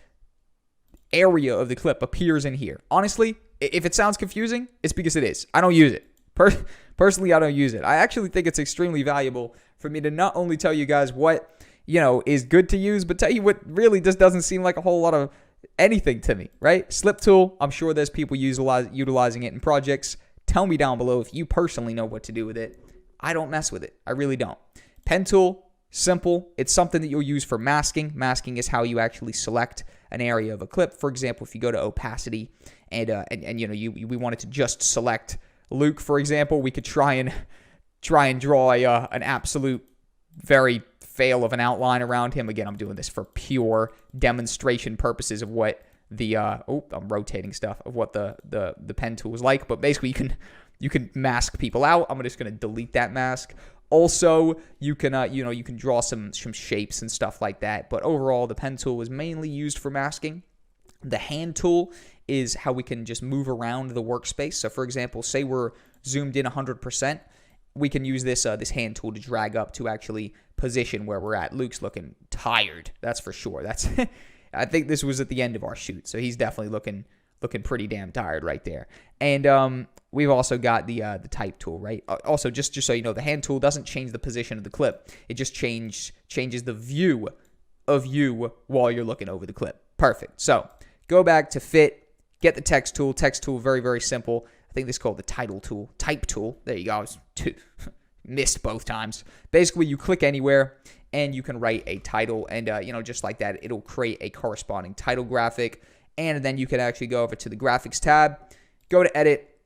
area of the clip appears in here. Honestly, if it sounds confusing, it's because it is. I don't use it. Personally, I don't use it. I actually think it's extremely valuable for me to not only tell you guys what, is good to use, but tell you what really just doesn't seem like a whole lot of anything to me, right? Slip tool, I'm sure there's people utilizing it in projects. Tell me down below if you personally know what to do with it. I don't mess with it. I really don't. Pen tool, simple. It's something that you'll use for masking. Masking is how you actually select an area of a clip. For example, if you go to opacity and we wanted to just select Luke, for example, we could try and draw an absolute very fail of an outline around him. Again, I'm doing this for pure demonstration purposes of what the I'm rotating stuff, of what the pen tool is like. But basically, you can mask people out. I'm just going to delete that mask. Also, you can you can draw some shapes and stuff like that. But overall, the pen tool is mainly used for masking. The hand tool is how we can just move around the workspace. So, for example, say we're zoomed in 100%, we can use this hand tool to drag up to actually position where we're at. Luke's looking tired, that's for sure. That's I think this was at the end of our shoot, so he's definitely looking pretty damn tired right there. And we've also got the type tool, right? Also, just so you know, the hand tool doesn't change the position of the clip. It just changes the view of you while you're looking over the clip. Perfect. So go back to fit. Get the text tool. Text tool, very, very simple. I think this is called the title tool. Type tool. There you go. I was missed both times. Basically, you click anywhere, and you can write a title. And, just like that, it'll create a corresponding title graphic. And then you can actually go over to the graphics tab, go to edit,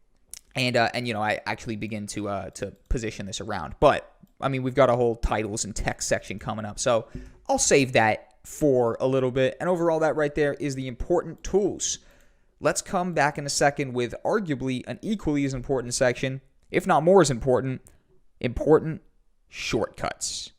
and I actually begin to position this around. But, I mean, we've got a whole titles and text section coming up. So I'll save that for a little bit. And overall, that right there is the important tools. Let's come back in a second with arguably an equally as important section, if not more as important shortcuts.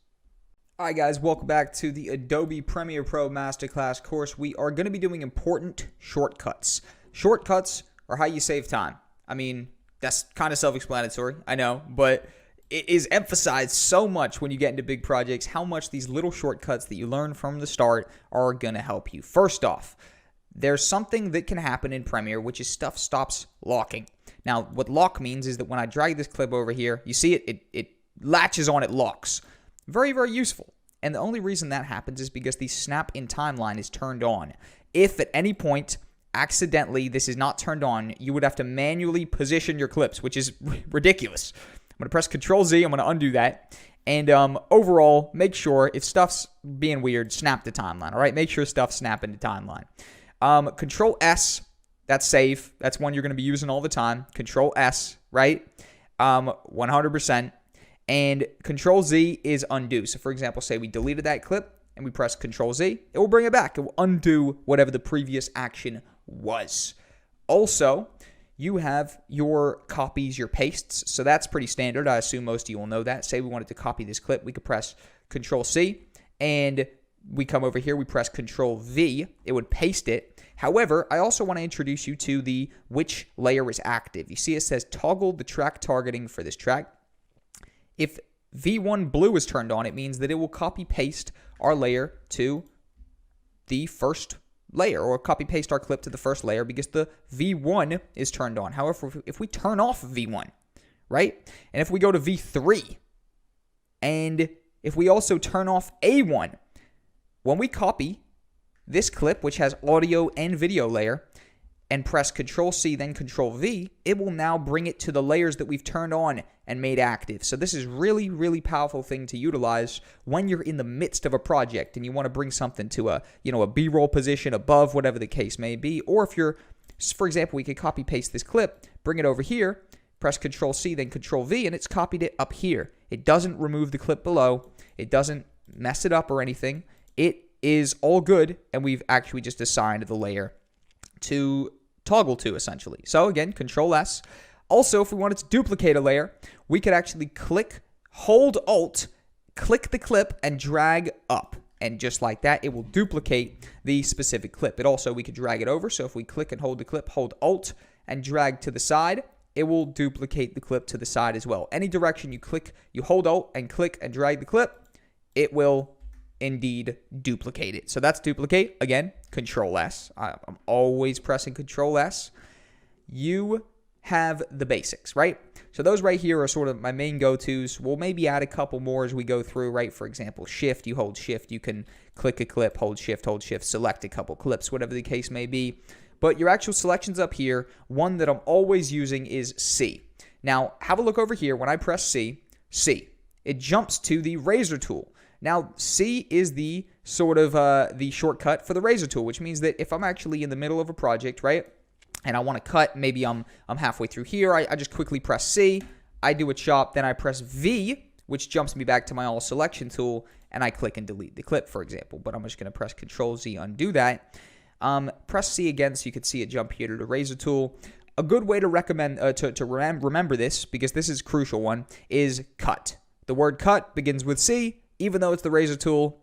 All right, guys, welcome back to the Adobe Premiere Pro Masterclass course. We are going to be doing important shortcuts. Shortcuts are how you save time. I mean, that's kind of self-explanatory, I know, but it is emphasized so much when you get into big projects how much these little shortcuts that you learn from the start are going to help you. First off, there's something that can happen in Premiere, which is stuff stops locking. Now, what lock means is that when I drag this clip over here, you see it latches on, it locks. Very, very useful. And the only reason that happens is because the snap in timeline is turned on. If at any point, accidentally, this is not turned on, you would have to manually position your clips, which is ridiculous. I'm going to press Control Z. I'm going to undo that. And overall, make sure if stuff's being weird, snap to timeline. All right, make sure stuff's snapping to timeline. Control S, that's save. That's one you're going to be using all the time. Control S, right? 100%. And Control Z is undo. So for example, say we deleted that clip and we press Control Z, it will bring it back. It will undo whatever the previous action was. Also, you have your copies, your pastes. So that's pretty standard. I assume most of you will know that. Say we wanted to copy this clip, we could press Control C and we come over here, we press Control V, it would paste it. However, I also want to introduce you to the which layer is active. You see it says toggle the track targeting for this track. If V1 blue is turned on, it means that it will copy paste our layer to the first layer, or copy paste our clip to the first layer because the V1 is turned on. However, if we turn off V1, right? And if we go to V3, and if we also turn off A1, when we copy this clip, which has audio and video layer, and press Control C, then Control V, it will now bring it to the layers that we've turned on and made active. So this is really, really powerful thing to utilize when you're in the midst of a project and you want to bring something to a B-roll position above, whatever the case may be. Or if you're, for example, we could copy paste this clip, bring it over here, press Control C, then Control V, and it's copied it up here. It doesn't remove the clip below. It doesn't mess it up or anything. It is all good, and we've actually just assigned the layer to toggle to, essentially. So again, Control S. Also, if we wanted to duplicate a layer, we could actually hold Alt, click the clip, and drag up. And just like that, it will duplicate the specific clip. We could drag it over. So if we click and hold the clip, hold Alt, and drag to the side, it will duplicate the clip to the side as well. Any direction you click, you hold Alt and click and drag the clip, it will indeed duplicate it. So that's duplicate. Again, Control S. I'm always pressing Control S. You have the basics, right? So those right here are sort of my main go-tos. We'll maybe add a couple more as we go through, right? For example, Shift. You hold Shift. You can click a clip, hold Shift, select a couple clips, whatever the case may be. But your actual selections up here, one that I'm always using is C. Now, have a look over here. When I press C, it jumps to the razor tool. Now, C is the sort of the shortcut for the razor tool, which means that if I'm actually in the middle of a project, right, and I want to cut, maybe I'm halfway through here, I just quickly press C, I do a chop, then I press V, which jumps me back to my all selection tool, and I click and delete the clip, for example. But I'm just going to press Control Z, undo that. Press C again so you can see it jump here to the razor tool. A good way to recommend to remember this, because this is a crucial one, is cut. The word cut begins with C. Even though it's the razor tool,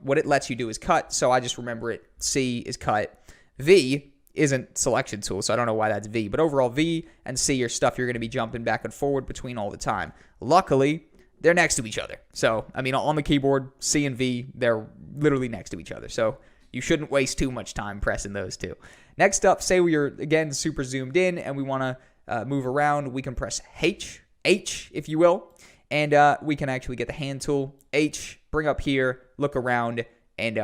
what it lets you do is cut. So I just remember it. C is cut. V isn't selection tool, so I don't know why that's V. But overall, V and C are stuff you're going to be jumping back and forward between all the time. Luckily, they're next to each other. So, on the keyboard, C and V, they're literally next to each other. So you shouldn't waste too much time pressing those two. Next up, say we are, again, super zoomed in and we want to move around. We can press H, if you will. And we can actually get the hand tool, H, bring up here, look around, and,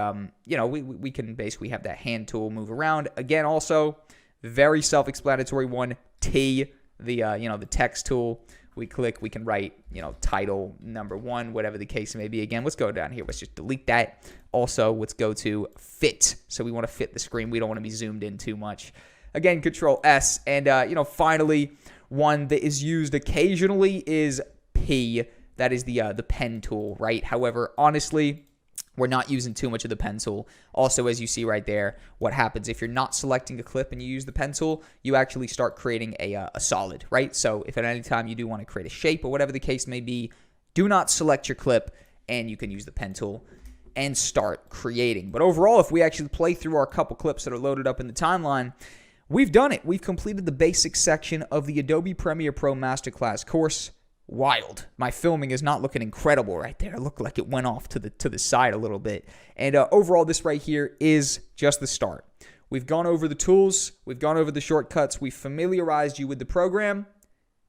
we can basically have that hand tool move around. Again, also, very self-explanatory one, T, the text tool. We click, we can write, title number 1, whatever the case may be. Again, let's go down here. Let's just delete that. Also, let's go to fit. So we want to fit the screen. We don't want to be zoomed in too much. Again, Control S. And, finally, one that is used occasionally is P. That is the pen tool, right? However, honestly, we're not using too much of the pen tool. Also, as you see right there, what happens if you're not selecting a clip and you use the pen tool, you actually start creating a solid, right? So if at any time you do want to create a shape or whatever the case may be, do not select your clip and you can use the pen tool and start creating. But overall, if we actually play through our couple clips that are loaded up in the timeline, we've done it. We've completed the basic section of the Adobe Premiere Pro Masterclass course. Wild. My filming is not looking incredible right there. It looked like it went off to the side a little bit. And overall, this right here is just the start. We've gone over the tools. We've gone over the shortcuts. We've familiarized you with the program.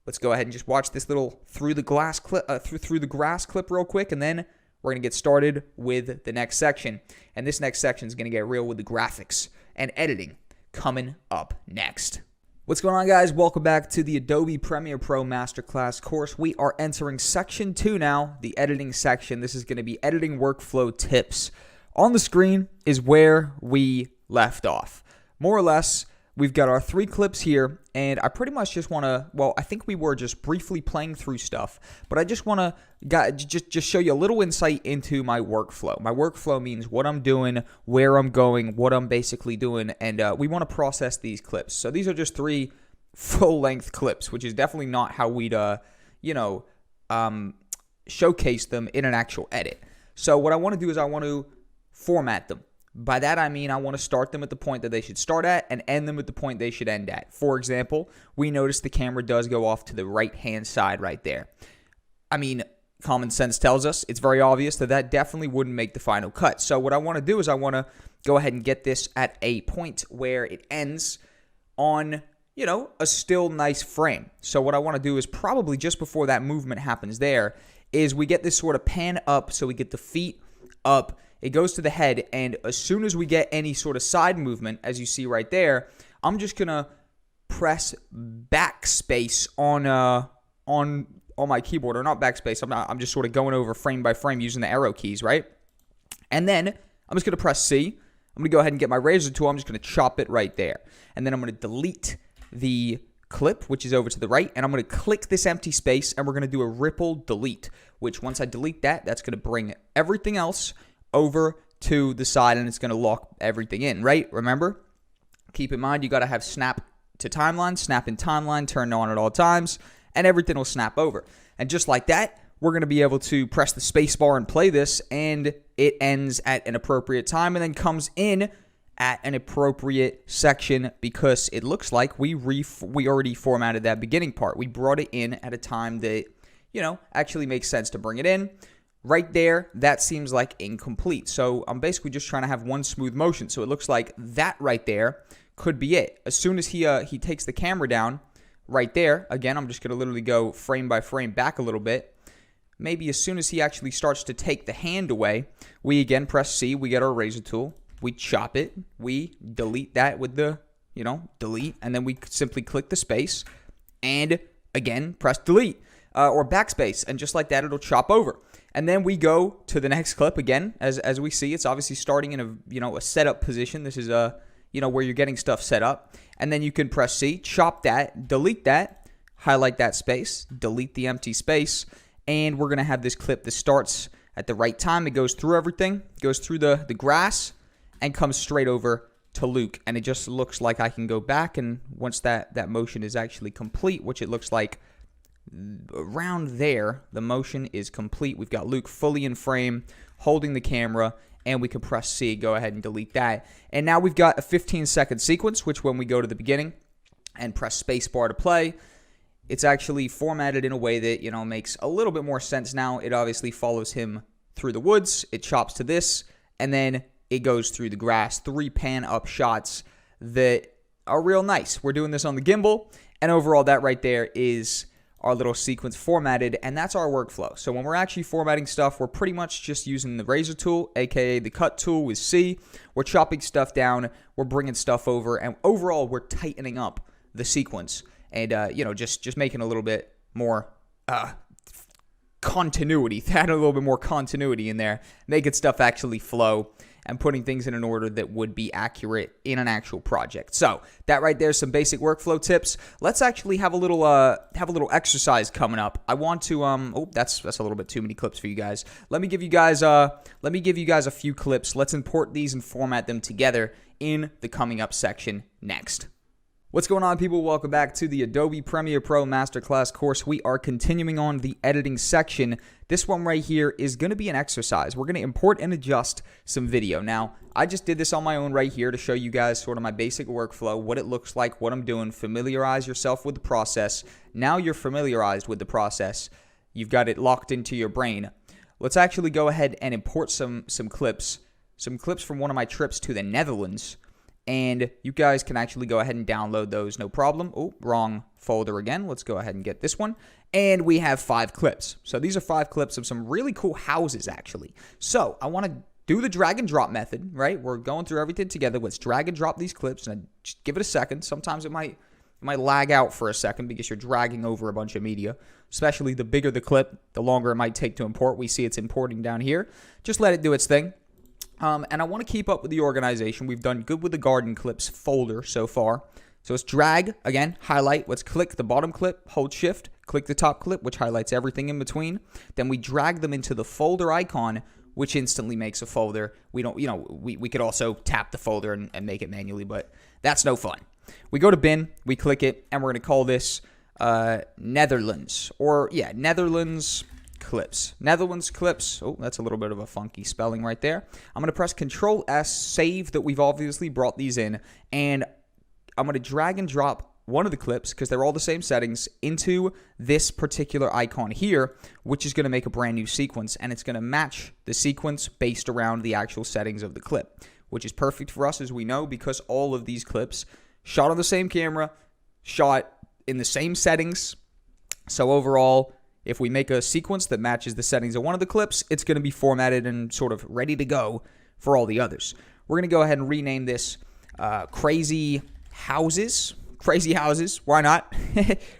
Let's go ahead and just watch this little through the grass clip real quick, and then we're going to get started with the next section. And this next section is going to get real with the graphics and editing coming up next. What's going on, guys? Welcome back to the Adobe Premiere Pro Masterclass course. We are entering section 2 now, the editing section. This is going to be editing workflow tips. On the screen is where we left off. More or less, we've got our 3 clips here, and I pretty much just want to, I think we were just briefly playing through stuff, but I just want to just show you a little insight into my workflow. My workflow means what I'm doing, where I'm going, what I'm basically doing, and we want to process these clips. So these are just 3 full-length clips, which is definitely not how we'd, showcase them in an actual edit. So what I want to do is I want to format them. By that I mean I want to start them at the point that they should start at and end them at the point they should end at. For example, we notice the camera does go off to the right-hand side right there. I mean, common sense tells us it's very obvious that that definitely wouldn't make the final cut. So what I want to do is I want to go ahead and get this at a point where it ends on, you know, a still nice frame. So what I want to do is probably just before that movement happens there is we get this sort of pan up, so we get the feet up. It goes to the head, and as soon as we get any sort of side movement, as you see right there, I'm just gonna press backspace on my keyboard, or not backspace. I'm just sort of going over frame by frame using the arrow keys, right? And then I'm just gonna press C. I'm gonna go ahead and get my razor tool. I'm just gonna chop it right there, and then I'm gonna delete the clip, which is over to the right, and I'm going to click this empty space, and we're going to do a ripple delete, which once I delete that, that's going to bring everything else over to the side, and it's going to lock everything in, right? Remember, keep in mind, you got to have snap to timeline, snap in timeline, turned on at all times, and everything will snap over. And just like that, we're going to be able to press the space bar and play this, and it ends at an appropriate time and then comes in at an appropriate section, because it looks like we already formatted that beginning part. We brought it in at a time that, you know, actually makes sense to bring it in. Right there, that seems like incomplete. So I'm basically just trying to have one smooth motion. So it looks like that right there could be it. As soon as he takes the camera down right there, again, I'm just going to literally go frame by frame back a little bit. Maybe as soon as he actually starts to take the hand away, we again press C, we get our razor tool. We chop it, we delete that with the, you know, delete, and then we simply click the space, and again, press delete, or backspace, and just like that, it'll chop over. And then we go to the next clip again, as we see, it's obviously starting in a, you know, a setup position. This is you know, where you're getting stuff set up, and then you can press C, chop that, delete that, highlight that space, delete the empty space, and we're going to have this clip that starts at the right time. It goes through everything, goes through the grass, and comes straight over to Luke. And it just looks like I can go back, and once that motion is actually complete, which it looks like around there, the motion is complete. We've got Luke fully in frame, holding the camera, and we can press C, go ahead and delete that. And now we've got a 15-second sequence, which when we go to the beginning and press spacebar to play, it's actually formatted in a way that, you know, makes a little bit more sense now. It obviously follows him through the woods. It chops to this, and then it goes through the grass. 3 pan-up shots that are real nice. We're doing this on the gimbal, and overall, that right there is our little sequence formatted, and that's our workflow. So when we're actually formatting stuff, we're pretty much just using the razor tool, aka the cut tool with C. We're chopping stuff down, we're bringing stuff over, and overall, we're tightening up the sequence, and you know, just making a little bit more continuity, add a little bit more continuity in there, making stuff actually flow, and putting things in an order that would be accurate in an actual project. So that right there is some basic workflow tips. Let's actually have a little exercise coming up. I want to that's a little bit too many clips for you guys. Let me give you guys a few clips. Let's import these and format them together in the coming up section next. What's going on, people? Welcome back to the Adobe Premiere Pro Masterclass course. We are continuing on the editing section. This one right here is going to be an exercise. We're going to import and adjust some video. Now, I just did this on my own right here to show you guys sort of my basic workflow, what it looks like, what I'm doing. Familiarize yourself with the process. Now you're familiarized with the process. You've got it locked into your brain. Let's actually go ahead and import some clips from one of my trips to the Netherlands. And you guys can actually go ahead and download those, no problem. Oh, wrong folder again. Let's go ahead and get this one. And we have 5 clips. So these are 5 clips of some really cool houses, actually. So I want to do the drag and drop method, right? We're going through everything together. Let's drag and drop these clips, and just give it a second. Sometimes it might lag out for a second because you're dragging over a bunch of media. Especially the bigger the clip, the longer it might take to import. We see it's importing down here. Just let it do its thing. And I want to keep up with the organization. We've done good with the garden clips folder so far. So let's drag, again, highlight. Let's click the bottom clip, hold shift, click the top clip, which highlights everything in between. Then we drag them into the folder icon, which instantly makes a folder. We don't, we could also tap the folder and make it manually, but that's no fun. We go to bin, we click it, and we're going to call this Netherlands. Or, yeah, Netherlands clips. Netherlands clips. Oh, that's a little bit of a funky spelling right there. I'm going to press Control S, save that we've obviously brought these in, and I'm going to drag and drop one of the clips, because they're all the same settings, into this particular icon here, which is going to make a brand new sequence, and it's going to match the sequence based around the actual settings of the clip, which is perfect for us, as we know, because all of these clips shot on the same camera, shot in the same settings. So overall, if we make a sequence that matches the settings of one of the clips, it's going to be formatted and sort of ready to go for all the others. We're going to go ahead and rename this Crazy Houses. Crazy Houses. Why not?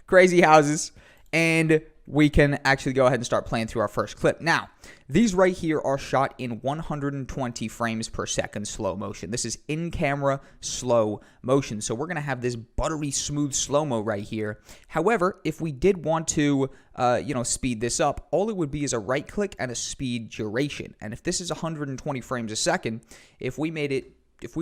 Crazy Houses. And we can actually go ahead and start playing through our first clip. Now, these right here are shot in 120 frames per second slow motion. This is in-camera slow motion. So we're going to have this buttery smooth slow-mo right here. However, if we did want to, speed this up, all it would be is a right-click and a speed duration. And if this is 120 frames a second, if we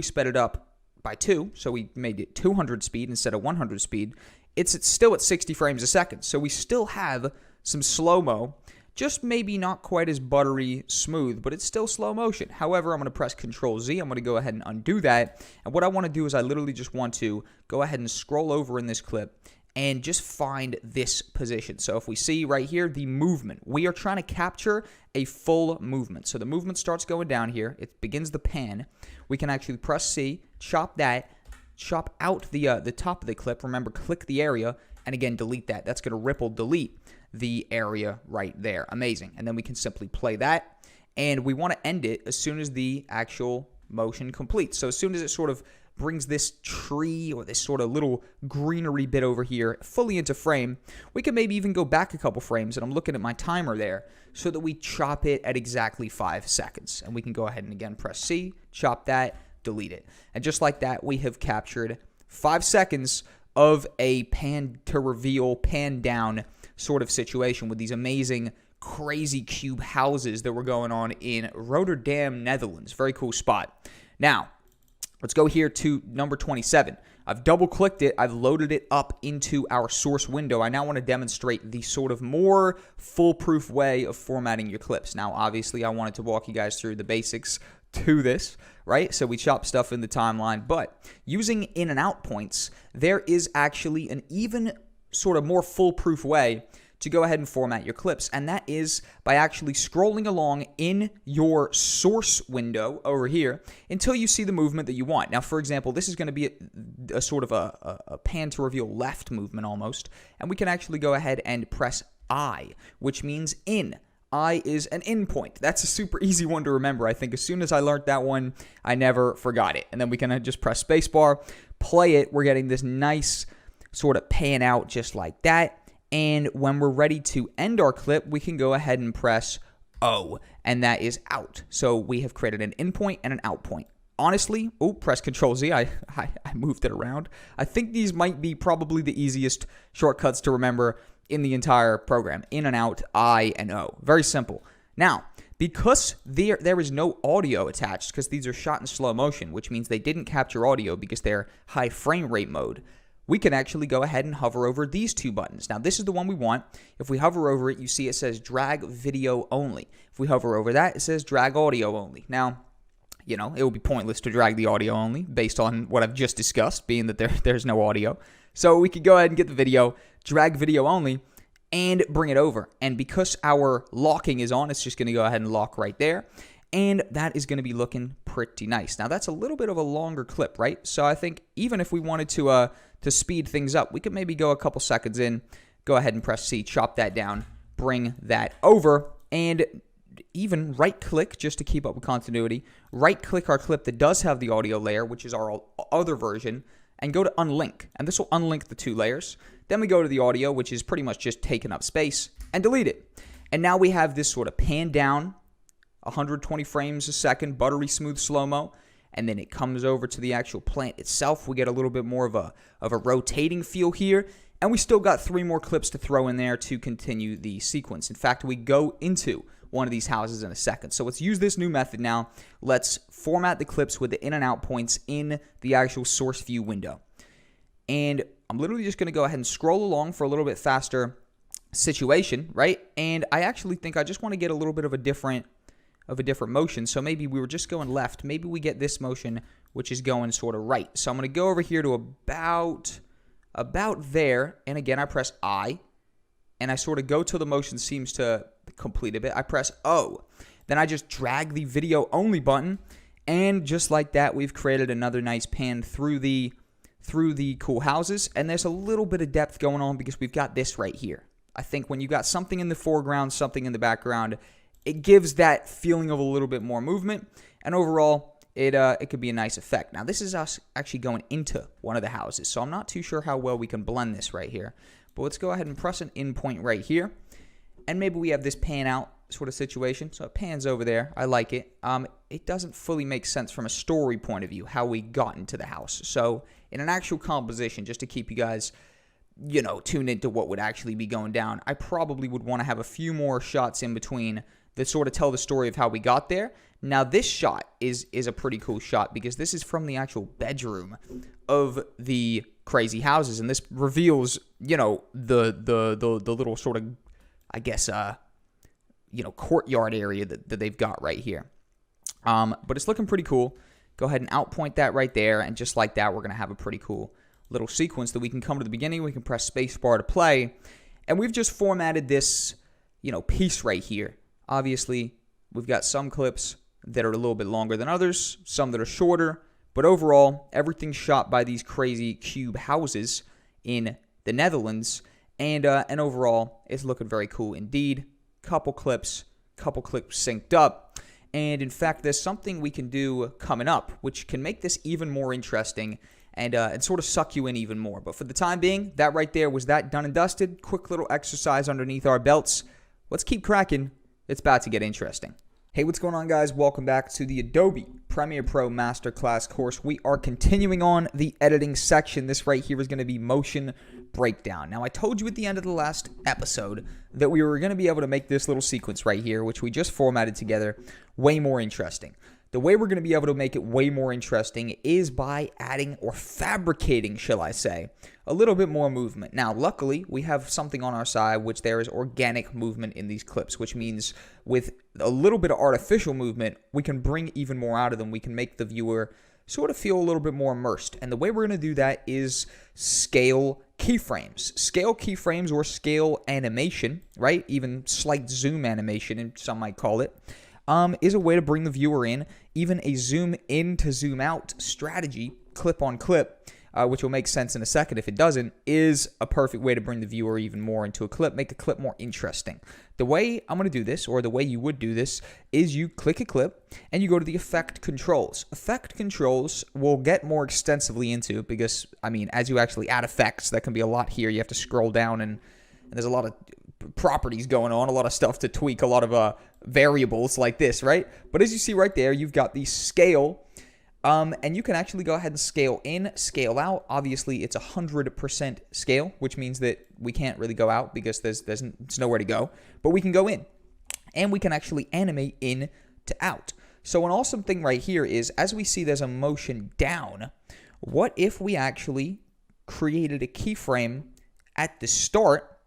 sped it up by 2, so we made it 200 speed instead of 100 speed, it's still at 60 frames a second. So we still have some slow-mo, just maybe not quite as buttery smooth, but it's still slow motion. However, I'm going to press Control Z. I'm going to go ahead and undo that. And what I want to do is I literally just want to go ahead and scroll over in this clip and just find this position. So if we see right here, the movement, we are trying to capture a full movement. So the movement starts going down here. It begins the pan. We can actually press C, chop that, chop out the top of the clip. Remember, click the area, and again, delete that. That's going to ripple delete the area right there. Amazing. And then we can simply play that, and we want to end it as soon as the actual motion completes. So as soon as it sort of brings this tree or this sort of little greenery bit over here fully into frame, we can maybe even go back a couple frames, and I'm looking at my timer there, so that we chop it at exactly 5 seconds. And we can go ahead and again press C, chop that, delete it. And just like that, we have captured 5 seconds of a pan to reveal, pan down sort of situation with these amazing crazy cube houses that were going on in Rotterdam, Netherlands. Very cool spot. Now, let's go here to number 27. I've double-clicked it. I've loaded it up into our source window. I now want to demonstrate the sort of more foolproof way of formatting your clips. Now, obviously, I wanted to walk you guys through the basics to this, right? So we chop stuff in the timeline, but using in and out points, there is actually an even sort of more foolproof way to go ahead and format your clips, and that is by actually scrolling along in your source window over here until you see the movement that you want. Now, for example, this is going to be a sort of a pan to reveal left movement almost, and we can actually go ahead and press I, which means in. I is an in point. That's a super easy one to remember. I think as soon as I learned that one, I never forgot it. And then we can just press spacebar, play it. We're getting this nice sort of pan out just like that. And when we're ready to end our clip, we can go ahead and press O, and that is out. So we have created an in point and an out point. Honestly, press Control Z. I moved it around. I think these might be probably the easiest shortcuts to remember in the entire program. In and out, I and O. Very simple. Now, because there is no audio attached, because these are shot in slow motion, which means they didn't capture audio because they're high frame rate mode, we can actually go ahead and hover over these two buttons. Now, this is the one we want. If we hover over it, you see it says drag video only. If we hover over that, it says drag audio only. Now, you know, it would be pointless to drag the audio only based on what I've just discussed, being that there's no audio. So we could go ahead and get the video, drag video only, and bring it over. And because our locking is on, it's just going to go ahead and lock right there. And that is going to be looking pretty nice. Now, that's a little bit of a longer clip, right? So I think even if we wanted to speed things up, we could maybe go a couple seconds in, go ahead and press C, chop that down, bring that over, and even right-click, just to keep up with continuity, right-click our clip that does have the audio layer, which is our other version, and go to unlink. And this will unlink the two layers. Then we go to the audio, which is pretty much just taking up space, and delete it. And now we have this sort of pan down, 120 frames a second, buttery smooth slow-mo, and then it comes over to the actual plant itself. We get a little bit more of a rotating feel here, and we still got 3 more clips to throw in there to continue the sequence. In fact, we go into one of these houses in a second. So let's use this new method now. Let's format the clips with the in and out points in the actual source view window. And I'm literally just going to go ahead and scroll along for a little bit faster situation, right? And I actually think I just want to get a little bit of a different motion. So maybe we were just going left. Maybe we get this motion, which is going sort of right. So I'm going to go over here to about there. And again, I press I, and I sort of go till the motion seems to complete a bit. I press O. Then I just drag the video only button. And just like that, we've created another nice pan through the cool houses. And there's a little bit of depth going on because we've got this right here. I think when you got something in the foreground, something in the background, it gives that feeling of a little bit more movement. And overall, it could be a nice effect. Now, this is us actually going into one of the houses. So I'm not too sure how well we can blend this right here. But let's go ahead and press an in point right here. And maybe we have this pan out sort of situation. So it pans over there. I like it. It doesn't fully make sense from a story point of view how we got into the house. So in an actual composition, just to keep you guys, tuned into what would actually be going down, I probably would want to have a few more shots in between that sort of tell the story of how we got there. Now, this shot is a pretty cool shot because this is from the actual bedroom of the crazy houses, and this reveals, the little sort of, I guess, courtyard area that they've got right here. But it's looking pretty cool. Go ahead and outpoint that right there, and just like that, we're going to have a pretty cool little sequence that we can come to the beginning. We can press spacebar to play, and we've just formatted this, piece right here. Obviously, we've got some clips that are a little bit longer than others, some that are shorter, but overall, everything's shot by these crazy cube houses in the Netherlands, and overall, it's looking very cool indeed. Couple clips synced up. And in fact, there's something we can do coming up, which can make this even more interesting and sort of suck you in even more. But for the time being, that right there was that done and dusted. Quick little exercise underneath our belts. Let's keep cracking. It's about to get interesting. Hey, what's going on, guys? Welcome back to the Adobe Premiere Pro Masterclass course. We are continuing on the editing section. This right here is going to be motion breakdown. Now, I told you at the end of the last episode that we were going to be able to make this little sequence right here, which we just formatted together, way more interesting. The way we're going to be able to make it way more interesting is by adding or fabricating, shall I say, a little bit more movement. Now, luckily, we have something on our side, which there is organic movement in these clips, which means with a little bit of artificial movement, we can bring even more out of them. We can make the viewer sort of feel a little bit more immersed. And the way we're going to do that is scale keyframes. Scale keyframes or scale animation, right? Even slight zoom animation, and some might call it. Is a way to bring the viewer in. Even a zoom in to zoom out strategy, clip on clip, which will make sense in a second if it doesn't, is a perfect way to bring the viewer even more into a clip, make a clip more interesting. The way I'm going to do this, or the way you would do this, is you click a clip and you go to the effect controls. Effect controls we'll get more extensively into because, as you actually add effects, that can be a lot here. You have to scroll down and there's a lot of properties going on, a lot of stuff to tweak, a lot of variables like this, right? But as you see right there, you've got the scale, and you can actually go ahead and scale in, scale out. Obviously, it's 100% scale, which means that we can't really go out because there's nowhere to go. But we can go in, and we can actually animate in to out. So an awesome thing right here is, as we see there's a motion down, what if we actually created a keyframe at the start,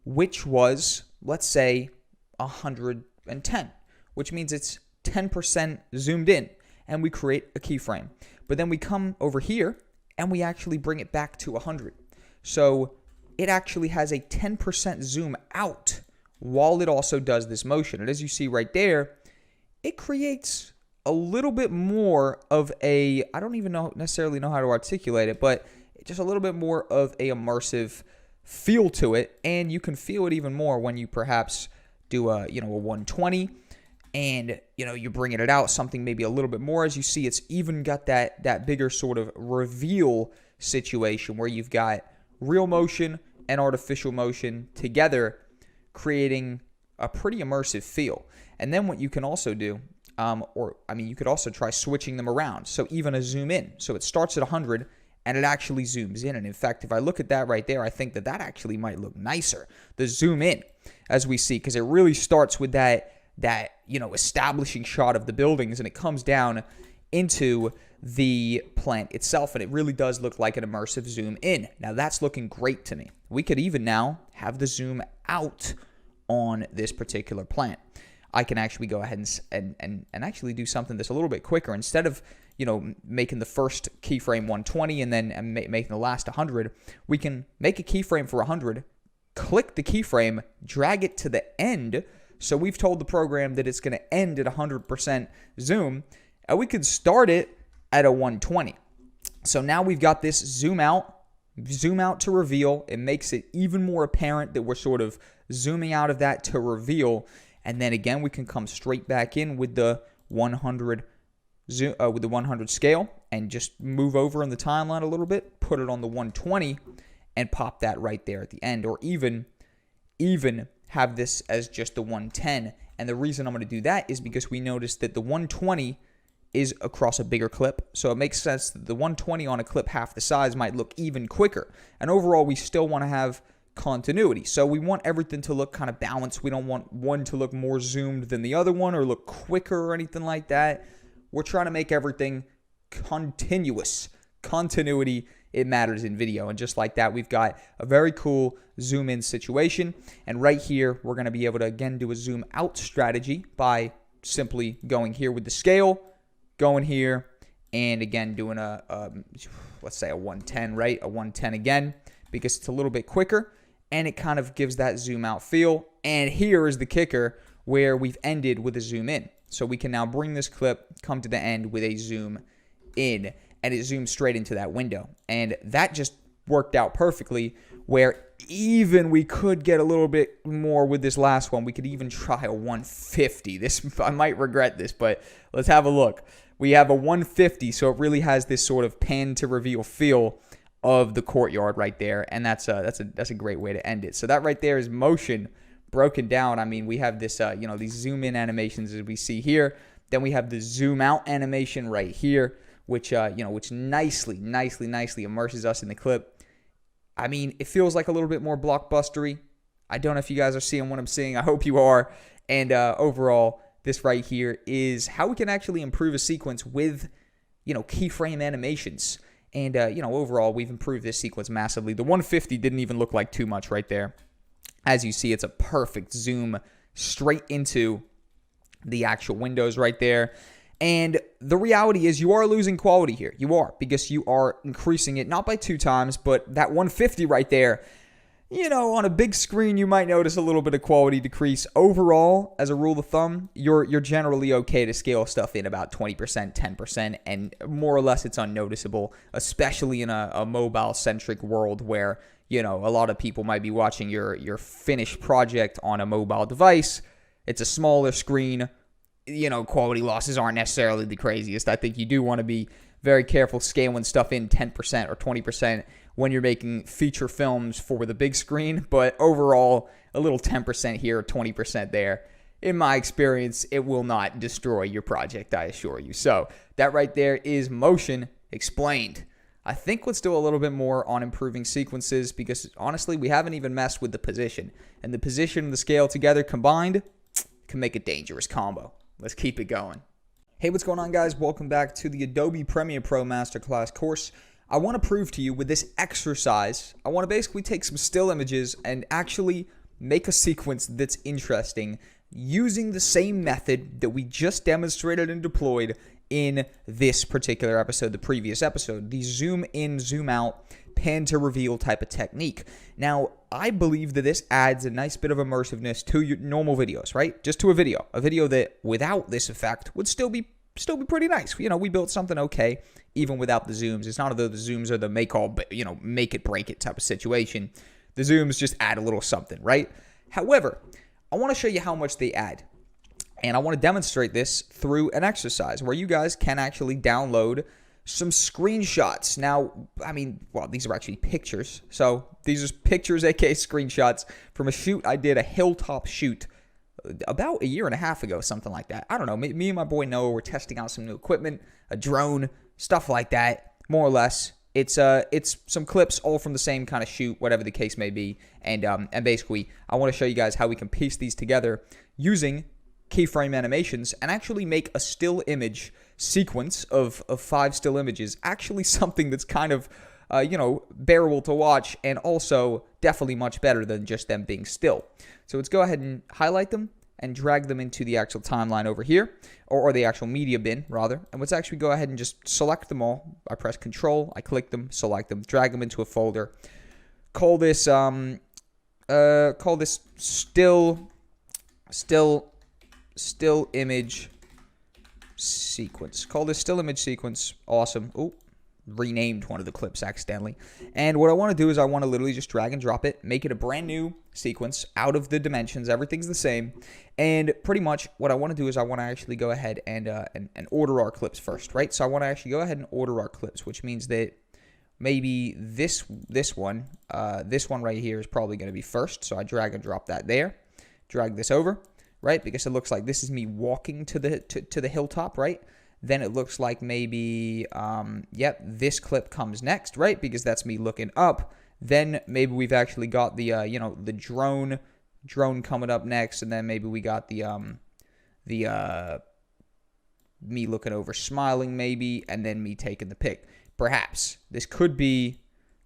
which was, let's say, 110, which means it's 10% zoomed in, and we create a keyframe. But then we come over here, and we actually bring it back to 100. So it actually has a 10% zoom out while it also does this motion. And as you see right there, it creates a little bit more of a, I don't even necessarily know how to articulate it, but just a little bit more of a immersive feel to it, and you can feel it even more when you perhaps do a 120 and you're bringing it out something maybe a little bit more. As you see, it's even got that bigger sort of reveal situation where you've got real motion and artificial motion together, creating a pretty immersive feel. And then what you can also do, you could also try switching them around. So even a zoom in, so it starts at 100 and it actually zooms in. And in fact, if I look at that right there, I think that actually might look nicer, the zoom in, as we see, because it really starts with that establishing shot of the buildings, and it comes down into the plant itself, and it really does look like an immersive zoom in. Now, that's looking great to me. we could even now have the zoom out on this particular plant. I can actually go ahead and actually do something that's a little bit quicker. Instead of, making the first keyframe 120 and then making the last 100, we can make a keyframe for 100, click the keyframe, drag it to the end. So we've told the program that it's going to end at 100% zoom, and we could start it at a 120. So now we've got this zoom out to reveal. It makes it even more apparent that we're sort of zooming out of that to reveal. And then again, we can come straight back in with the 100 scale and just move over in the timeline a little bit, put it on the 120 and pop that right there at the end, or even have this as just the 110. And the reason I'm going to do that is because we noticed that the 120 is across a bigger clip. So it makes sense that the 120 on a clip half the size might look even quicker. And overall, we still want to have continuity. So we want everything to look kind of balanced. We don't want one to look more zoomed than the other one or look quicker or anything like that. We're trying to make everything continuous. Continuity, it matters in video. And just like that, we've got a very cool zoom in situation. And right here, we're going to be able to, again, do a zoom out strategy by simply going here with the scale, going here, and again, doing let's say a 110, right? A 110 again, because it's a little bit quicker. And it kind of gives that zoom out feel. And here is the kicker where we've ended with a zoom in. So we can now bring this clip, come to the end with a zoom in, and it zooms straight into that window. And that just worked out perfectly, where even we could get a little bit more with this last one. We could even try a 150. I might regret this, but let's have a look. We have a 150, so it really has this sort of pan to reveal feel of the courtyard right there, and that's a great way to end it. So that right there is motion broken down. I mean, we have this these zoom in animations as we see here. Then we have the zoom out animation right here, which nicely immerses us in the clip. I mean, it feels like a little bit more blockbustery. I don't know if you guys are seeing what I'm seeing. I hope you are. And overall, this right here is how we can actually improve a sequence with keyframe animations. And, overall, we've improved this sequence massively. The 150 didn't even look like too much right there. As you see, it's a perfect zoom straight into the actual windows right there. And the reality is you are losing quality here. You are, because you are increasing it not by 2 times, but that 150 right there. On a big screen, you might notice a little bit of quality decrease. Overall, as a rule of thumb, you're generally okay to scale stuff in about 20%, 10%, and more or less it's unnoticeable, especially in a mobile-centric world where, a lot of people might be watching your finished project on a mobile device. It's a smaller screen. Quality losses aren't necessarily the craziest. I think you do want to be very careful scaling stuff in 10% or 20% when you're making feature films for the big screen. But overall, a little 10% here, 20% there. In my experience, it will not destroy your project, I assure you. So that right there is motion explained. I think let's do a little bit more on improving sequences, because honestly, we haven't even messed with the position. And the position and the scale together combined can make a dangerous combo. Let's keep it going. Hey, what's going on, guys? Welcome back to the Adobe Premiere Pro Masterclass course. I want to prove to you with this exercise, I want to basically take some still images and actually make a sequence that's interesting using the same method that we just demonstrated and deployed in this particular episode, the previous episode, the zoom in, zoom out, pan to reveal type of technique. Now, I believe that this adds a nice bit of immersiveness to your normal videos, right? Just to a video that without this effect would still be pretty nice. We built something okay, even without the zooms. It's not as though the zooms are the make it break it type of situation. The zooms just add a little something, right? However, I want to show you how much they add. And I want to demonstrate this through an exercise where you guys can actually download some screenshots. Now, these are actually pictures. So these are pictures, aka screenshots, from a shoot I did, a hilltop shoot, about a year and a half ago, something like that. I don't know. Me and my boy Noah were testing out some new equipment, a drone, stuff like that, more or less. It's some clips all from the same kind of shoot, whatever the case may be. And basically, I want to show you guys how we can piece these together using keyframe animations and actually make a still image sequence of 5 still images actually something that's kind of bearable to watch, and also definitely much better than just them being still. So let's go ahead and highlight them and drag them into the actual timeline over here, or the actual media bin, rather. And let's actually go ahead and just select them all. I press Control, I click them, select them, drag them into a folder. Call this still image sequence. Call this still image sequence. Awesome. Oh, renamed one of the clips accidentally. And what I want to do is I want to literally just drag and drop it, make it a brand new sequence out of the dimensions. Everything's the same. And pretty much what I want to do is I want to actually go ahead and order our clips first, right? So I want to actually go ahead and order our clips, which means that maybe this one right here is probably going to be first. So I drag and drop that there. Drag this over, right? Because it looks like this is me walking to the hilltop, right? Then it looks like maybe, this clip comes next, right? Because that's me looking up. Then maybe we've actually got the, the drone coming up next. And then maybe we got the me looking over smiling maybe, and then me taking the pic. Perhaps this could be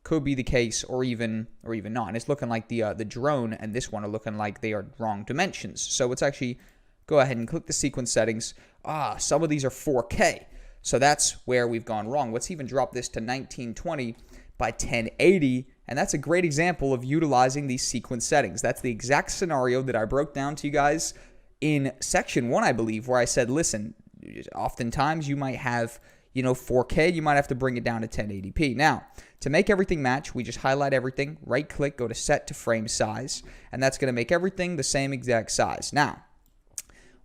the case, or even not. And it's looking like the drone and this one are looking like they are wrong dimensions. So let's actually go ahead and click the sequence settings. Some of these are 4K. So that's where we've gone wrong. Let's even drop this to 1920 by 1080. And that's a great example of utilizing these sequence settings. That's the exact scenario that I broke down to you guys in section 1, I believe, where I said, listen, oftentimes you might have 4K, you might have to bring it down to 1080p. Now, to make everything match, we just highlight everything, right click, go to set to frame size, and that's going to make everything the same exact size. Now,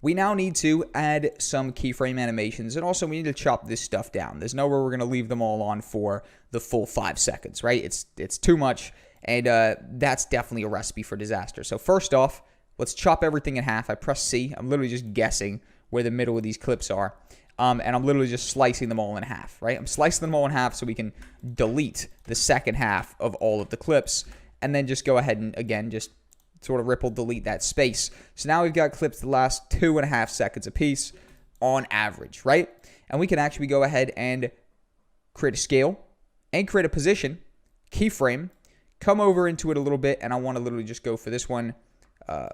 we now need to add some keyframe animations, and also we need to chop this stuff down. There's nowhere we're going to leave them all on for the full 5 seconds, right? It's too much, and that's definitely a recipe for disaster. So first off, let's chop everything in half. I press C. I'm literally just guessing where the middle of these clips are. And I'm literally just slicing them all in half, right? I'm slicing them all in half so we can delete the second half of all of the clips, and then just go ahead and, again, just sort of ripple delete that space. So now we've got clips that last 2.5 seconds apiece on average, right? And we can actually go ahead and create a scale and create a position, keyframe, come over into it a little bit, and I want to literally just go for this one,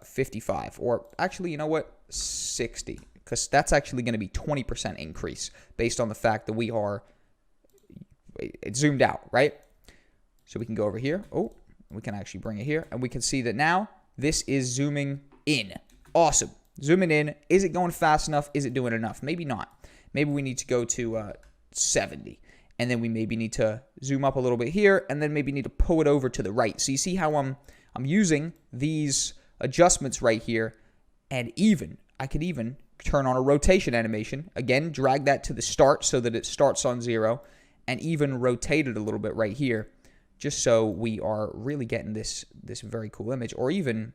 55, or actually, you know what, 60. Because that's actually going to be 20% increase based on the fact that it's zoomed out, right? So we can go over here. Oh, we can actually bring it here. And we can see that now this is zooming in. Awesome. Zooming in. Is it going fast enough? Is it doing enough? Maybe not. Maybe we need to go to 70. And then we maybe need to zoom up a little bit here. And then maybe need to pull it over to the right. So you see how I'm using these adjustments right here. And I could even turn on a rotation animation. Again, drag that to the start so that it starts on 0, and even rotate it a little bit right here, just so we are really getting this very cool image, or even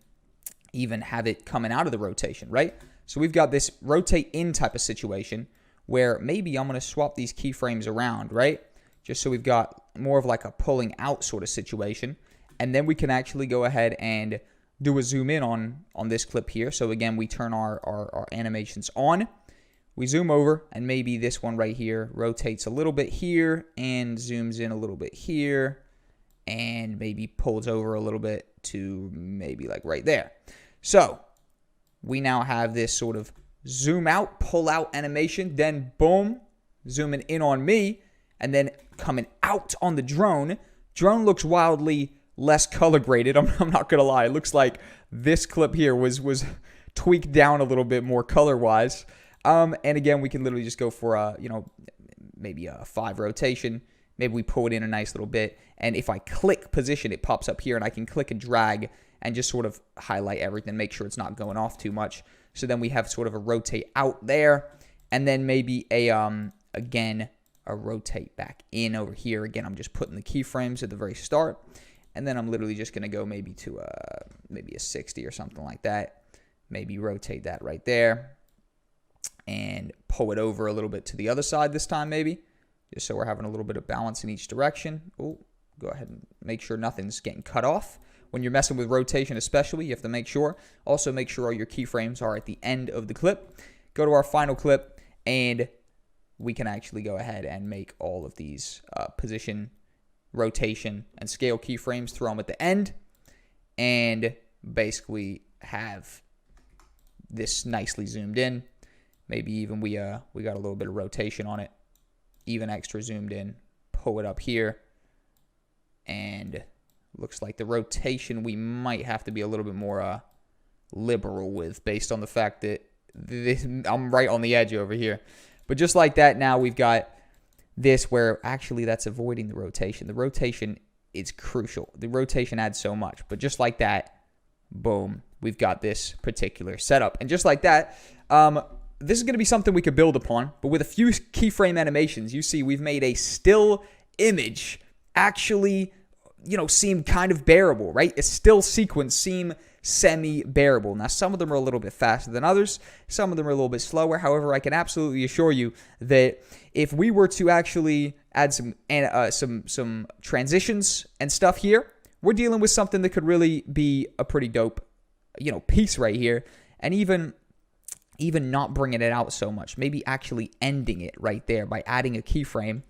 have it coming out of the rotation, right? So we've got this rotate in type of situation where maybe I'm going to swap these keyframes around, right? Just so we've got more of like a pulling out sort of situation. And then we can actually go ahead and do a zoom in on this clip here. So again, we turn our animations on. We zoom over, and maybe this one right here rotates a little bit here and zooms in a little bit here, and maybe pulls over a little bit to maybe like right there. So we now have this sort of zoom out, pull out animation, then boom, zooming in on me, and then coming out on the drone. Drone looks wildly less color graded. I'm not gonna lie. It looks like this clip here was tweaked down a little bit more color wise. And again, we can literally just go for maybe a 5 rotation. Maybe we pull it in a nice little bit. And if I click position, it pops up here, and I can click and drag and just sort of highlight everything, make sure it's not going off too much. So then we have sort of a rotate out there, and then maybe again a rotate back in over here. Again, I'm just putting the keyframes at the very start. And then I'm literally just going to go maybe to maybe a 60 or something like that. Maybe rotate that right there. And pull it over a little bit to the other side this time maybe. Just so we're having a little bit of balance in each direction. Oh, go ahead and make sure nothing's getting cut off. When you're messing with rotation especially, you have to make sure. Also make sure all your keyframes are at the end of the clip. Go to our final clip, and we can actually go ahead and make all of these position rotation, and scale keyframes, throw them at the end, and basically have this nicely zoomed in. Maybe even we got a little bit of rotation on it, even extra zoomed in. Pull it up here, and looks like the rotation we might have to be a little bit more liberal with, based on the fact that I'm right on the edge over here. But just like that, now we've got this where actually that's avoiding the rotation. The rotation is crucial. The rotation adds so much. But just like that, boom, we've got this particular setup. And just like that, this is going to be something we could build upon. But with a few keyframe animations, you see we've made a still image actually, seem kind of bearable, right? A still sequence seem semi-bearable. Now, some of them are a little bit faster than others. Some of them are a little bit slower. However, I can absolutely assure you that if we were to actually add some transitions and stuff here, we're dealing with something that could really be a pretty dope, piece right here. And even not bringing it out so much, maybe actually ending it right there by adding a keyframe,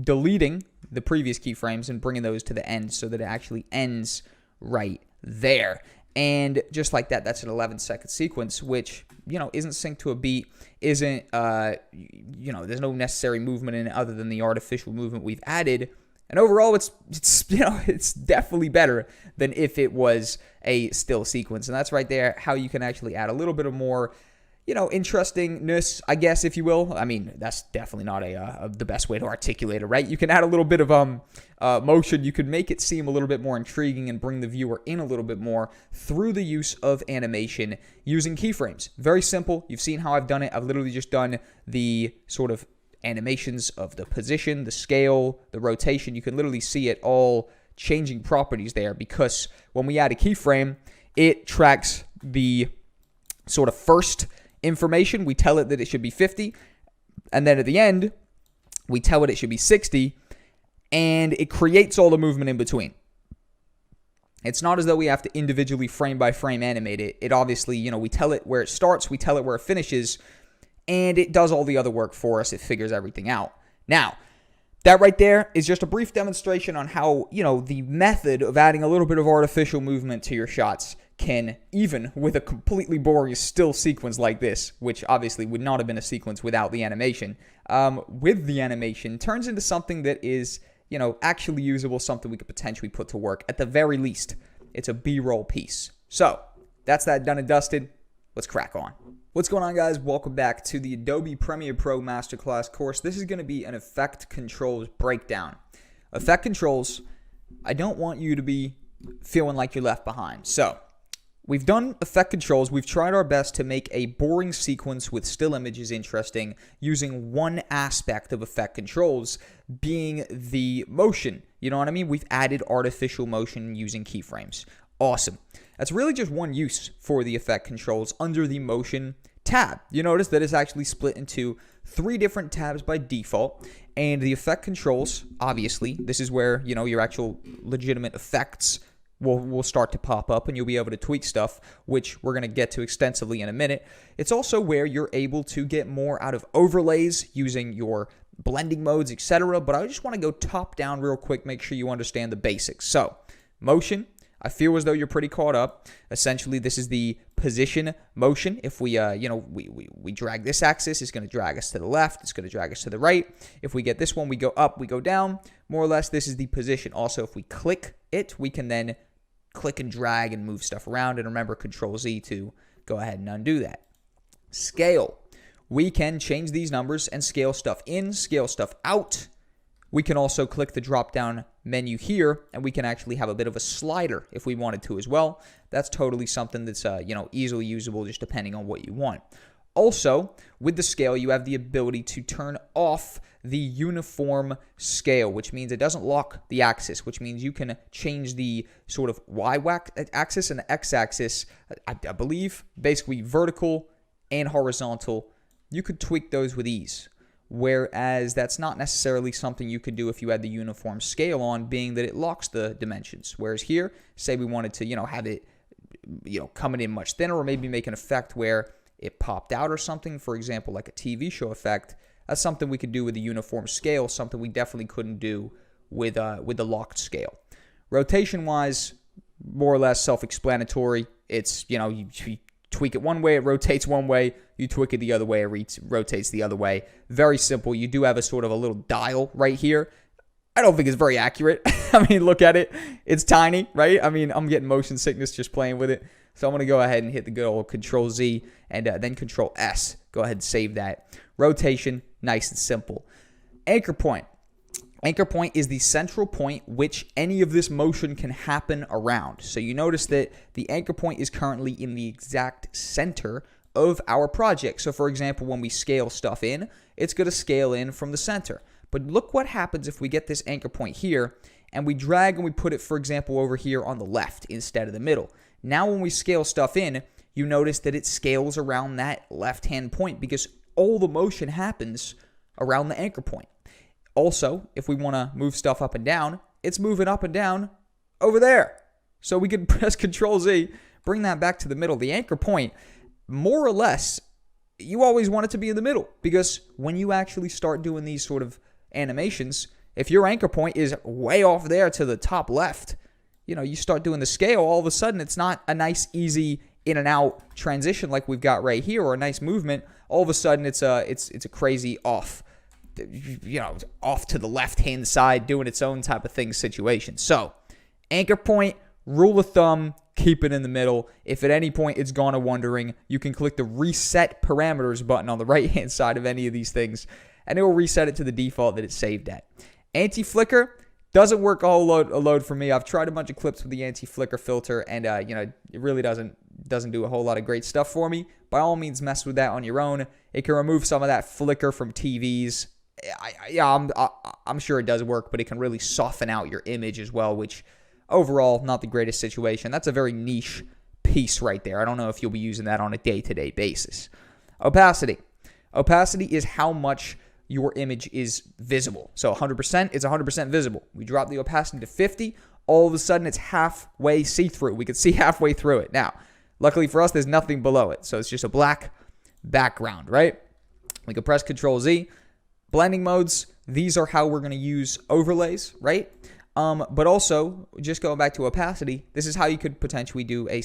deleting the previous keyframes and bringing those to the end so that it actually ends right there. And just like that, that's an 11-second sequence, which, isn't synced to a beat, isn't, there's no necessary movement in it other than the artificial movement we've added. And overall, it's definitely better than if it was a still sequence. And that's right there how you can actually add a little bit of more, interestingness, I guess, if you will. I mean, that's definitely not the best way to articulate it, right? You can add a little bit of motion. You could make it seem a little bit more intriguing and bring the viewer in a little bit more through the use of animation using keyframes. Very simple. You've seen how I've done it. I've literally just done the sort of animations of the position, the scale, the rotation. You can literally see it all changing properties there, because when we add a keyframe, it tracks the sort of first information. We tell it that it should be 50, and then at the end we tell it should be 60, and it creates all the movement in between. It's not as though we have to individually frame by frame animate it. It obviously, we tell it where it starts, we tell it where it finishes, and it does all the other work for us. It figures everything out. Now, that right there is just a brief demonstration on how, the method of adding a little bit of artificial movement to your shots can, even with a completely boring still sequence like this, which obviously would not have been a sequence without the animation, with the animation, turns into something that is, actually usable, something we could potentially put to work. At the very least, it's a B-roll piece. So, that's that done and dusted. Let's crack on. What's going on, guys? Welcome back to the Adobe Premiere Pro Masterclass course. This is going to be an effect controls breakdown. Effect controls, I don't want you to be feeling like you're left behind. So, we've done effect controls. We've tried our best to make a boring sequence with still images interesting using one aspect of effect controls being the motion. You know what I mean? We've added artificial motion using keyframes. Awesome. That's really just one use for the effect controls under the motion tab. You notice that it's actually split into 3 different tabs by default, and the effect controls, obviously, this is where, your actual legitimate effects will start to pop up and you'll be able to tweak stuff, which we're going to get to extensively in a minute. It's also where you're able to get more out of overlays using your blending modes, etc. But I just want to go top down real quick, make sure you understand the basics. So, motion, I feel as though you're pretty caught up. Essentially, this is the position motion. If we, we drag this axis, it's going to drag us to the left. It's going to drag us to the right. If we get this one, we go up, we go down. More or less, this is the position. Also, if we click it, we can then click and drag and move stuff around. And remember, Control-Z to go ahead and undo that. Scale. We can change these numbers and scale stuff in, scale stuff out. We can also click the drop-down menu here, and we can actually have a bit of a slider if we wanted to as well. That's totally something that's easily usable just depending on what you want. Also, with the scale, you have the ability to turn off the uniform scale, which means it doesn't lock the axis, which means you can change the sort of y-axis and x-axis, I believe, basically vertical and horizontal. You could tweak those with ease. Whereas that's not necessarily something you could do if you had the uniform scale on, being that it locks the dimensions. Whereas here, say we wanted to, have it, coming in much thinner, or maybe make an effect where it popped out or something, for example, like a TV show effect, that's something we could do with the uniform scale, something we definitely couldn't do with the locked scale. Rotation-wise, more or less self-explanatory. It's, you tweak it one way, it rotates one way. You tweak it the other way, it rotates the other way. Very simple. You do have a sort of a little dial right here. I don't think it's very accurate. I mean, look at it. It's tiny, right? I mean, I'm getting motion sickness just playing with it. So I'm going to go ahead and hit the good old Control Z and then Control S. Go ahead and save that. Rotation, nice and simple. Anchor point. Anchor point is the central point which any of this motion can happen around. So you notice that the anchor point is currently in the exact center of our project. So for example, when we scale stuff in, it's going to scale in from the center. But look what happens if we get this anchor point here and we drag and we put it, for example, over here on the left instead of the middle. Now when we scale stuff in, you notice that it scales around that left-hand point because all the motion happens around the anchor point. Also, if we want to move stuff up and down, it's moving up and down over there. So we can press Control Z, bring that back to the middle. The anchor point, more or less, you always want it to be in the middle because when you actually start doing these sort of animations, if your anchor point is way off there to the top left, you start doing the scale, all of a sudden it's not a nice, easy in and out transition like we've got right here or a nice movement. All of a sudden it's a crazy off to the left-hand side doing its own type of thing situation. So, anchor point, rule of thumb, keep it in the middle. If at any point it's gone wandering, you can click the reset parameters button on the right-hand side of any of these things, and it will reset it to the default that it's saved at. Anti-flicker doesn't work a whole load for me. I've tried a bunch of clips with the anti-flicker filter, and it really doesn't do a whole lot of great stuff for me. By all means, mess with that on your own. It can remove some of that flicker from TVs. I'm sure it does work, but it can really soften out your image as well, which overall, not the greatest situation. That's a very niche piece right there. I don't know if you'll be using that on a day-to-day basis. Opacity. Opacity is how much your image is visible. So 100%, it's 100% visible. We drop the opacity to 50, all of a sudden it's halfway see-through. We could see halfway through it. Now, luckily for us, there's nothing below it, so it's just a black background, right? We can press Control Z. Blending modes, these are how we're going to use overlays, right? But also, just going back to opacity, this is how you could potentially do a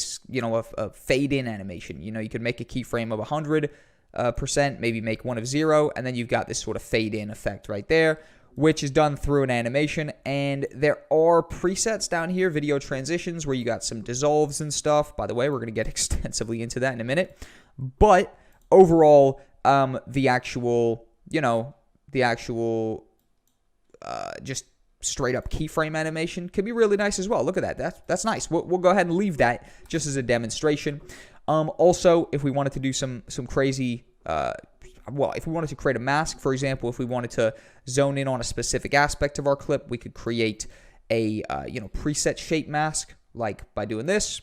fade-in animation. You could make a keyframe of 100%, maybe make one of 0, and then you've got this sort of fade-in effect right there, which is done through an animation. And there are presets down here, video transitions, where you got some dissolves and stuff. By the way, we're going to get extensively into that in a minute. But overall, the actual just straight up keyframe animation can be really nice as well. Look at that. That's nice. We'll go ahead and leave that just as a demonstration. Also, if we wanted to do some crazy, if we wanted to create a mask, for example, if we wanted to zone in on a specific aspect of our clip, we could create a preset shape mask, like by doing this,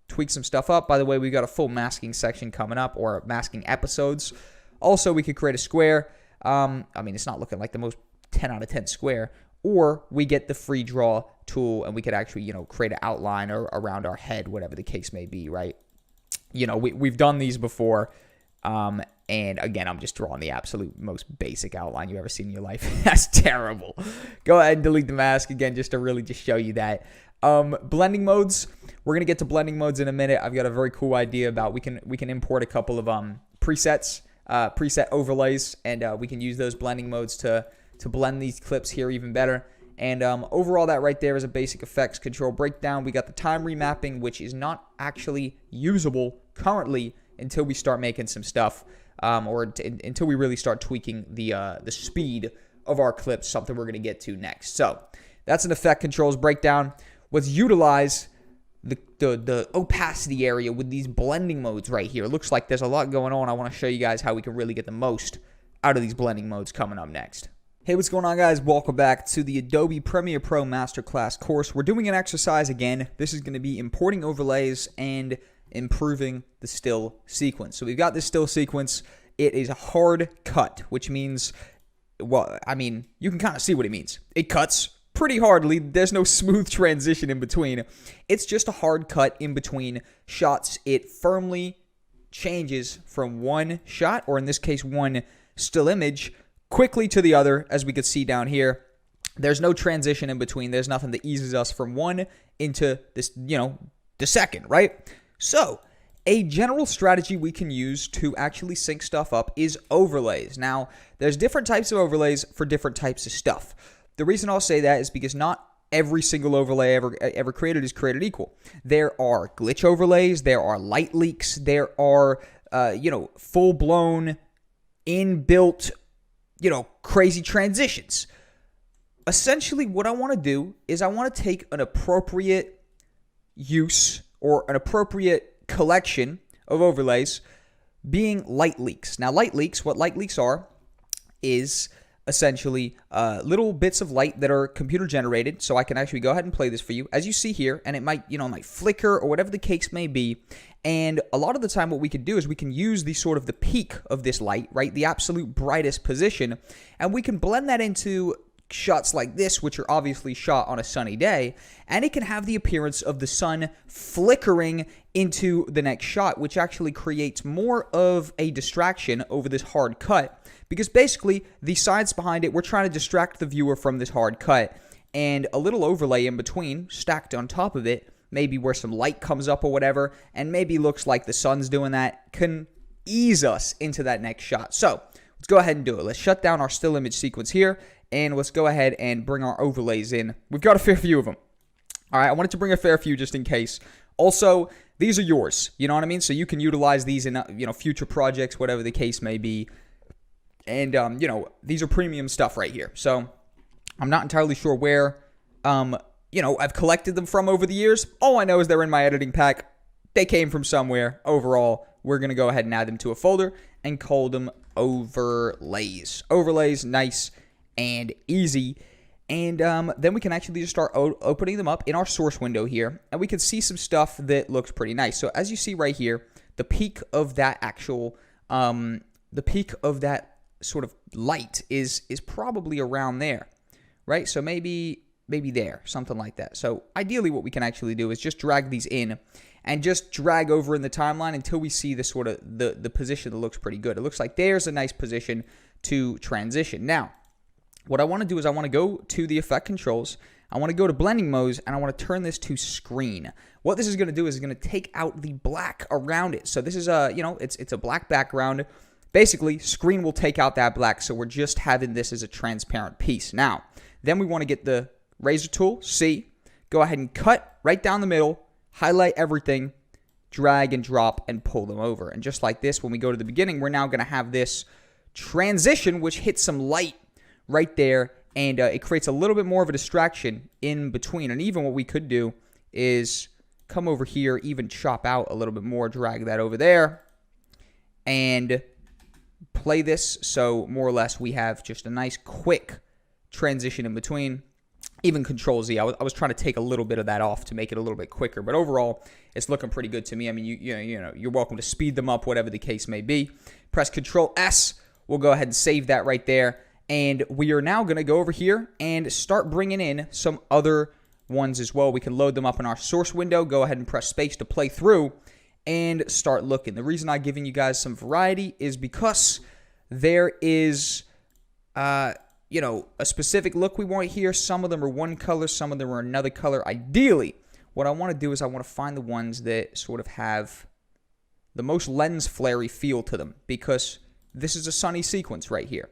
tweak some stuff up. By the way, we've got a full masking section coming up, or masking episodes. Also, we could create a square. It's not looking like the most 10 out of 10 square, or we get the free draw tool and we could actually, create an outline or around our head, whatever the case may be, right? We've done these before. And again, I'm just drawing the absolute most basic outline you've ever seen in your life. That's terrible. Go ahead and delete the mask again, just to really just show you that. Blending modes. We're going to get to blending modes in a minute. I've got a very cool idea about we can import a couple of presets. Preset overlays, and we can use those blending modes to blend these clips here even better. And overall, that right there is a basic effects control breakdown. We got the time remapping, which is not actually usable currently until we start making some stuff, until we really start tweaking the speed of our clips, something we're going to get to next. So that's an effect controls breakdown. Let's utilize the opacity area with these blending modes right here. It looks like there's a lot going on. I want to show you guys how we can really get the most out of these blending modes coming up next. Hey, what's going on, guys? Welcome back to the Adobe Premiere Pro Masterclass course. We're doing an exercise again. This is going to be importing overlays and improving the still sequence. So we've got this still sequence. It is a hard cut, which means, you can kind of see what it means. It cuts pretty hardly. There's no smooth transition in between. It's just a hard cut in between shots. It firmly changes from one shot, or in this case, one still image, quickly to the other, as we could see down here. There's no transition in between. There's nothing that eases us from one into this, the second, right? So a general strategy we can use to actually sync stuff up is overlays. Now, there's different types of overlays for different types of stuff. The reason I'll say that is because not every single overlay ever created is created equal. There are glitch overlays, there are light leaks, there are full-blown inbuilt, crazy transitions. Essentially, what I want to do is I want to take an appropriate use or an appropriate collection of overlays being light leaks. Now, what light leaks are is essentially little bits of light that are computer generated. So I can actually go ahead and play this for you, as you see here, and it might flicker or whatever the case may be. And a lot of the time what we can do is we can use the peak of this light, right? The absolute brightest position, and we can blend that into shots like this, which are obviously shot on a sunny day, and it can have the appearance of the sun flickering into the next shot, which actually creates more of a distraction over this hard cut, because basically the science behind it, we're trying to distract the viewer from this hard cut, and a little overlay in between stacked on top of it, maybe where some light comes up or whatever, and maybe looks like the sun's doing that, can ease us into that next shot. So let's go ahead and do it. Let's shut down our still image sequence here, and let's go ahead and bring our overlays in. We've got a fair few of them. All right, I wanted to bring a fair few just in case. Also, these are yours, you know what I mean? So you can utilize these in future projects, whatever the case may be. And these are premium stuff right here. So I'm not entirely sure where I've collected them from over the years. All I know is they're in my editing pack. They came from somewhere. Overall, we're going to go ahead and add them to a folder and call them overlays. Overlays, nice and easy. And then we can actually just start opening them up in our source window here, and we can see some stuff that looks pretty nice. So as you see right here, the peak of that sort of light is probably around there, right? So maybe there, something like that. So ideally what we can actually do is just drag these in and just drag over in the timeline until we see the sort of the position that looks pretty good. It looks like there's a nice position to transition. Now, what I want to do is I want to go to the effect controls. I want to go to blending modes, and I want to turn this to screen. What this is going to do is it's going to take out the black around it. So this is it's a black background. Basically, screen will take out that black, so we're just having this as a transparent piece. Now, then we want to get the razor tool, C, go ahead and cut right down the middle, highlight everything, drag and drop, and pull them over. And just like this, when we go to the beginning, we're now going to have this transition, which hits some light right there, and it creates a little bit more of a distraction in between. And even what we could do is come over here, even chop out a little bit more, drag that over there, and play this. So more or less we have just a nice quick transition in between. Even Control Z, I was trying to take a little bit of that off to make it a little bit quicker, but overall it's looking pretty good to me. I mean, you're welcome to speed them up, whatever the case may be. Press Control S. We'll go ahead and save that right there. And we are now going to go over here and start bringing in some other ones as well. We can load them up in our source window. Go ahead and press space to play through and start looking. The reason I'm giving you guys some variety is because there is, a specific look we want here. Some of them are one color, some of them are another color. Ideally, what I want to do is I want to find the ones that sort of have the most lens flare-y feel to them, because this is a sunny sequence right here,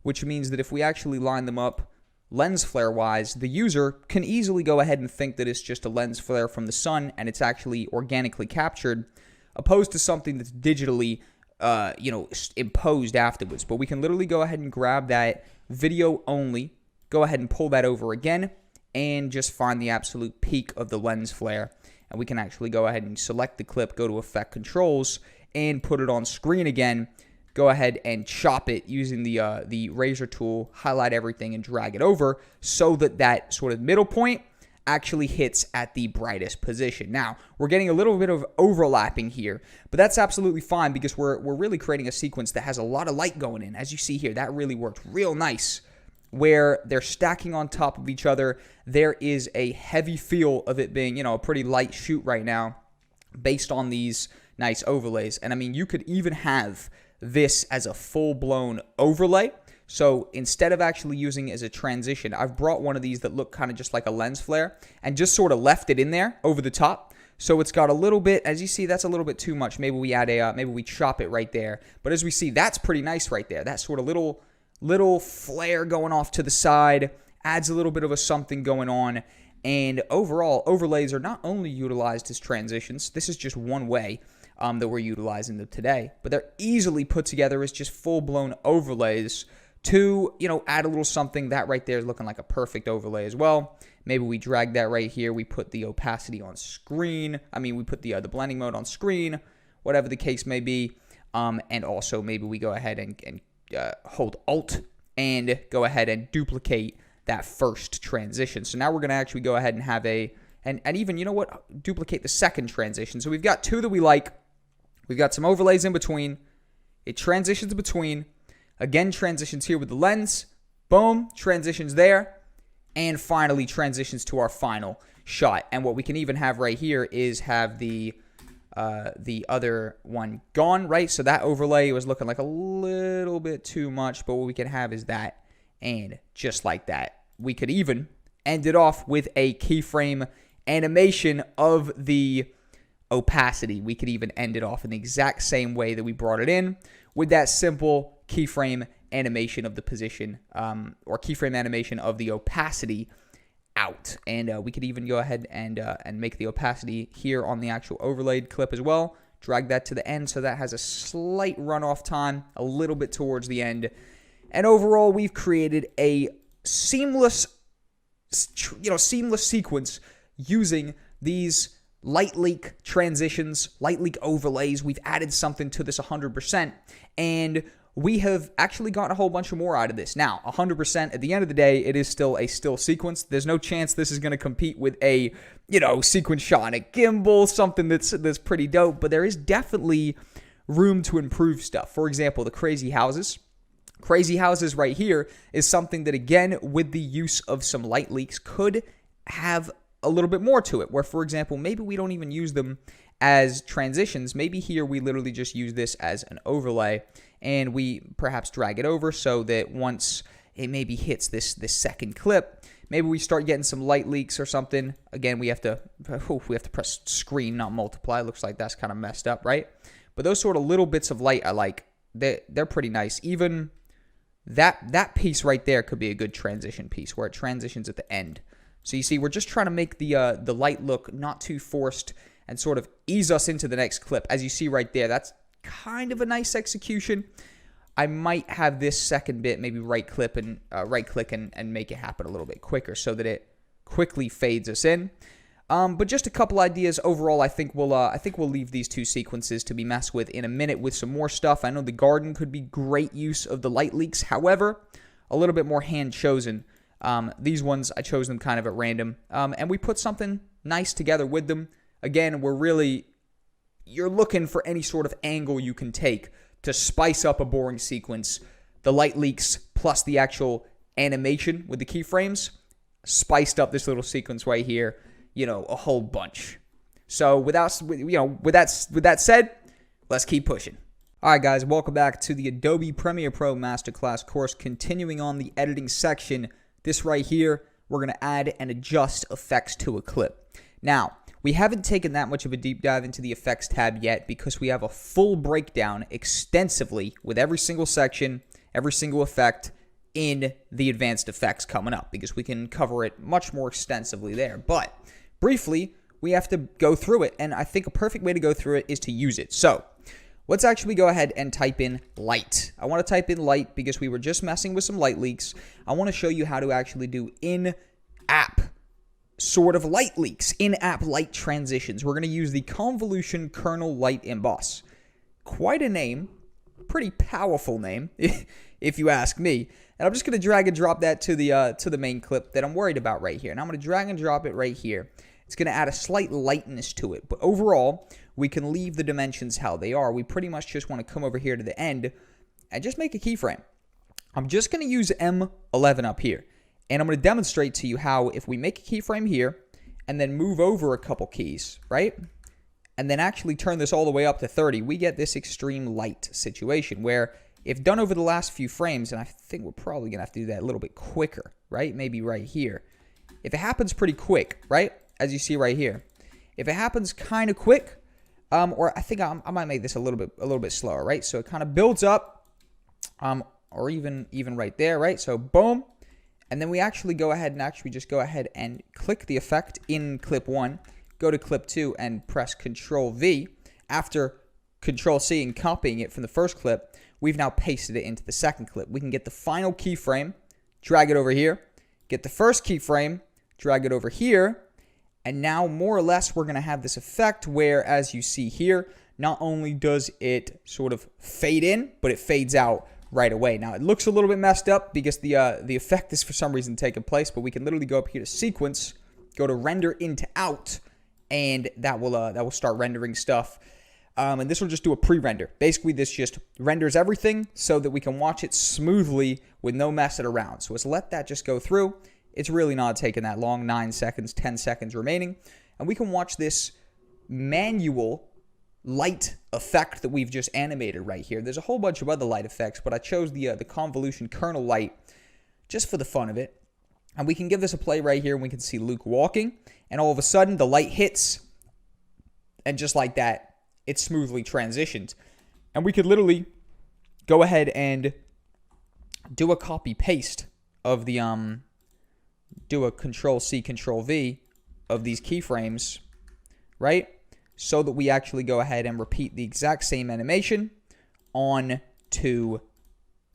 which means that if we actually line them up lens flare-wise, the user can easily go ahead and think that it's just a lens flare from the sun and it's actually organically captured, opposed to something that's digitally, imposed afterwards. But we can literally go ahead and grab that video only, go ahead and pull that over again, and just find the absolute peak of the lens flare. And we can actually go ahead and select the clip, go to Effect Controls, and put it on screen again. Go ahead and chop it using the razor tool, highlight everything, and drag it over so that sort of middle point actually hits at the brightest position. Now, we're getting a little bit of overlapping here, but that's absolutely fine because we're really creating a sequence that has a lot of light going in. As you see here, that really worked real nice where they're stacking on top of each other. There is a heavy feel of it being, a pretty light shoot right now based on these nice overlays. And I mean, you could even have this as a full-blown overlay. So instead of actually using it as a transition, I've brought one of these that look kind of just like a lens flare and just sort of left it in there over the top. So it's got a little bit, as you see, that's a little bit too much. Maybe we add maybe we chop it right there. But as we see, that's pretty nice right there. That sort of little flare going off to the side adds a little bit of a something going on. And overall, overlays are not only utilized as transitions. This is just one way that we're utilizing them today. But they're easily put together as just full-blown overlays to, add a little something. That right there is looking like a perfect overlay as well. Maybe we drag that right here. We put the opacity on screen. We put the blending mode on screen, whatever the case may be. And also maybe we go ahead and hold Alt and go ahead and duplicate that first transition. So now we're going to actually go ahead and have and even, duplicate the second transition. So we've got two that we like. We've got some overlays in between. It transitions between. Again, transitions here with the lens. Boom, transitions there. And finally, transitions to our final shot. And what we can even have right here is have the other one gone, right? So that overlay was looking like a little bit too much, but what we can have is that. And just like that, we could even end it off with a keyframe animation of the opacity. We could even end it off in the exact same way that we brought it in with that simple keyframe animation of the position or keyframe animation of the opacity out. And we could even go ahead and make the opacity here on the actual overlaid clip as well. Drag that to the end so that has a slight runoff time a little bit towards the end. And overall, we've created a seamless sequence using these light leak transitions, light leak overlays. We've added something to this 100%, and we have actually gotten a whole bunch of more out of this. Now, 100%, at the end of the day, it is still a still sequence. There's no chance this is going to compete with a, sequence shot on a gimbal, something that's pretty dope, but there is definitely room to improve stuff. For example, the crazy houses. Crazy houses right here is something that, again, with the use of some light leaks, could have a little bit more to it. Where, for example, maybe we don't even use them as transitions. Maybe here we literally just use this as an overlay, and we perhaps drag it over so that once it maybe hits this second clip, maybe we start getting some light leaks or something. Again, we have to press screen, not multiply. Looks like that's kind of messed up, right? But those sort of little bits of light I like. They're pretty nice. Even that piece right there could be a good transition piece where it transitions at the end. So you see, we're just trying to make the light look not too forced and sort of ease us into the next clip. As you see right there, that's kind of a nice execution. I might have this second bit maybe right-click and make it happen a little bit quicker so that it quickly fades us in. But just a couple ideas overall. I think we'll leave these two sequences to be messed with in a minute with some more stuff. I know the garden could be great use of the light leaks. However, a little bit more hand chosen. These ones I chose them kind of at random, and we put something nice together with them. Again, you're looking for any sort of angle you can take to spice up a boring sequence. The light leaks plus the actual animation with the keyframes spiced up this little sequence right here. A whole bunch. So with that said, let's keep pushing. All right, guys, welcome back to the Adobe Premiere Pro Masterclass course. Continuing on the editing section, this right here, we're going to add and adjust effects to a clip. Now, we haven't taken that much of a deep dive into the effects tab yet because we have a full breakdown extensively with every single section, every single effect in the advanced effects coming up because we can cover it much more extensively there. But briefly, we have to go through it, and I think a perfect way to go through it is to use it. So let's actually go ahead and type in light. I want to type in light because we were just messing with some light leaks. I want to show you how to actually do in-app sort of light leaks, in-app light transitions. We're going to use the Convolution Kernel Light Emboss. Quite a name, pretty powerful name, if you ask me. And I'm just going to drag and drop that to the main clip that I'm worried about right here. And I'm going to drag and drop it right here. It's going to add a slight lightness to it. But overall, we can leave the dimensions how they are. We pretty much just want to come over here to the end and just make a keyframe. I'm just going to use M11 up here. And I'm going to demonstrate to you how if we make a keyframe here and then move over a couple keys, right? And then actually turn this all the way up to 30, we get this extreme light situation where if done over the last few frames, and I think we're probably going to have to do that a little bit quicker, right? Maybe right here. If it happens pretty quick, right? As you see right here. If it happens kind of quick, or I think I might make this a little bit slower, right? So it kind of builds up, or even right there, right? So boom. And then we actually go ahead and click the effect in clip 1, go to clip 2 and press Control V. After Control C and copying it from the first clip, we've now pasted it into the second clip. We can get the final keyframe, drag it over here, get the first keyframe, drag it over here, and now more or less we're going to have this effect where, as you see here, not only does it sort of fade in, but it fades out right away. Now it looks a little bit messed up because the effect is for some reason taking place, but we can literally go up here to sequence, go to render into out, and that will start rendering stuff. And this will just do a pre-render. Basically, this just renders everything so that we can watch it smoothly with no messing around. So let's let that just go through. It's really not taking that long, 9 seconds, 10 seconds remaining. And we can watch this manual light effect that we've just animated right here. There's a whole bunch of other light effects, but I chose the convolution kernel light just for the fun of it. And we can give this a play right here, and we can see Luke walking. And all of a sudden, the light hits, and just like that, it smoothly transitions. And we could literally go ahead and do a copy-paste of the, do a Control-C, Control-V of these keyframes, right? So that we actually go ahead and repeat the exact same animation on to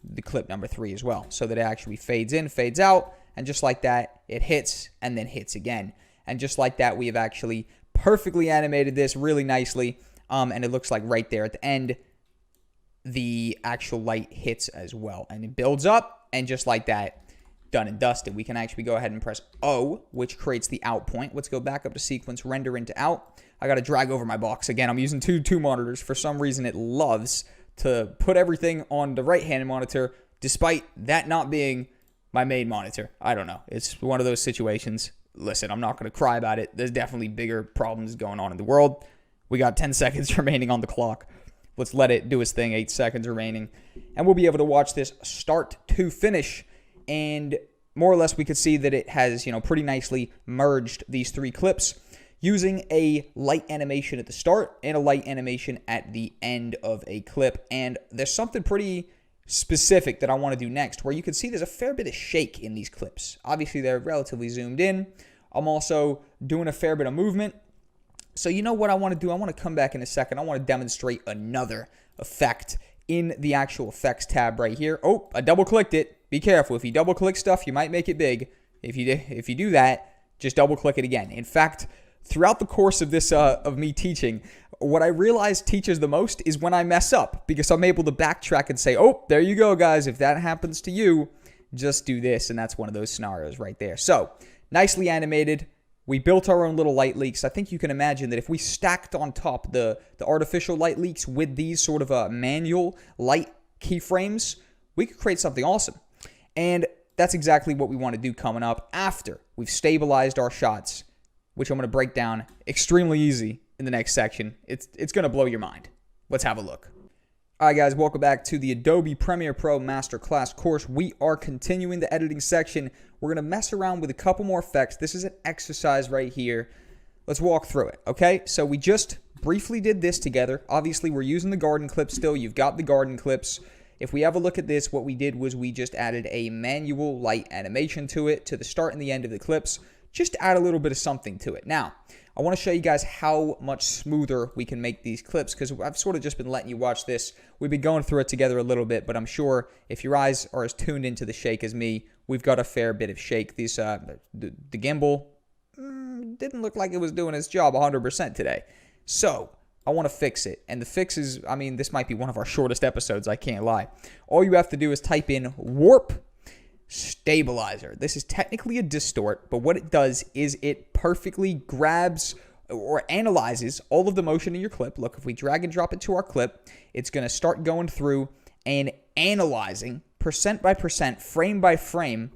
the clip number 3 as well. So that it actually fades in, fades out, and just like that, it hits and then hits again. And just like that, we have actually perfectly animated this really nicely. And it looks like right there at the end, the actual light hits as well. And it builds up, and just like that, done and dusted. We can actually go ahead and press O, which creates the out point. Let's go back up to sequence, render into out. I got to drag over my box. Again, I'm using two monitors. For some reason, it loves to put everything on the right-hand monitor, despite that not being my main monitor. I don't know. It's one of those situations. Listen, I'm not going to cry about it. There's definitely bigger problems going on in the world. We got 10 seconds remaining on the clock. Let's let it do its thing. 8 seconds remaining. And we'll be able to watch this start to finish. And more or less, we could see that it has, pretty nicely merged these 3 clips using a light animation at the start and a light animation at the end of a clip. And there's something pretty specific that I want to do next, where you can see there's a fair bit of shake in these clips. Obviously, they're relatively zoomed in. I'm also doing a fair bit of movement. So you know what I want to do? I want to come back in a second. I want to demonstrate another effect in the actual effects tab right here. Oh, I double-clicked it. Be careful. If you double-click stuff, you might make it big. If you do that, just double-click it again. In fact, throughout the course of this of me teaching, what I realize teaches the most is when I mess up, because I'm able to backtrack and say, oh, there you go, guys. If that happens to you, just do this. And that's one of those scenarios right there. So nicely animated. We built our own little light leaks. I think you can imagine that if we stacked on top the artificial light leaks with these sort of manual light keyframes, we could create something awesome. And that's exactly what we want to do coming up after we've stabilized our shots, which I'm going to break down extremely easy in the next section. It's going to blow your mind. Let's have a look. All right, guys, welcome back to the Adobe Premiere Pro Masterclass course. We are continuing the editing section. We're going to mess around with a couple more effects. This is an exercise right here. Let's walk through it, okay? So we just briefly did this together. Obviously, we're using the garden clips still. You've got the garden clips. If we have a look at this, what we did was we just added a manual light animation to it, to the start and the end of the clips, just to add a little bit of something to it. Now, I want to show you guys how much smoother we can make these clips, because I've sort of just been letting you watch this. We've been going through it together a little bit, but I'm sure if your eyes are as tuned into the shake as me, we've got a fair bit of shake. These the gimbal didn't look like it was doing its job 100% today. So I want to fix it. And the fix is, this might be one of our shortest episodes, I can't lie. All you have to do is type in warp stabilizer. This is technically a distort, but what it does is it perfectly grabs or analyzes all of the motion in your clip. Look, if we drag and drop it to our clip, it's going to start going through and analyzing percent by percent, frame by frame,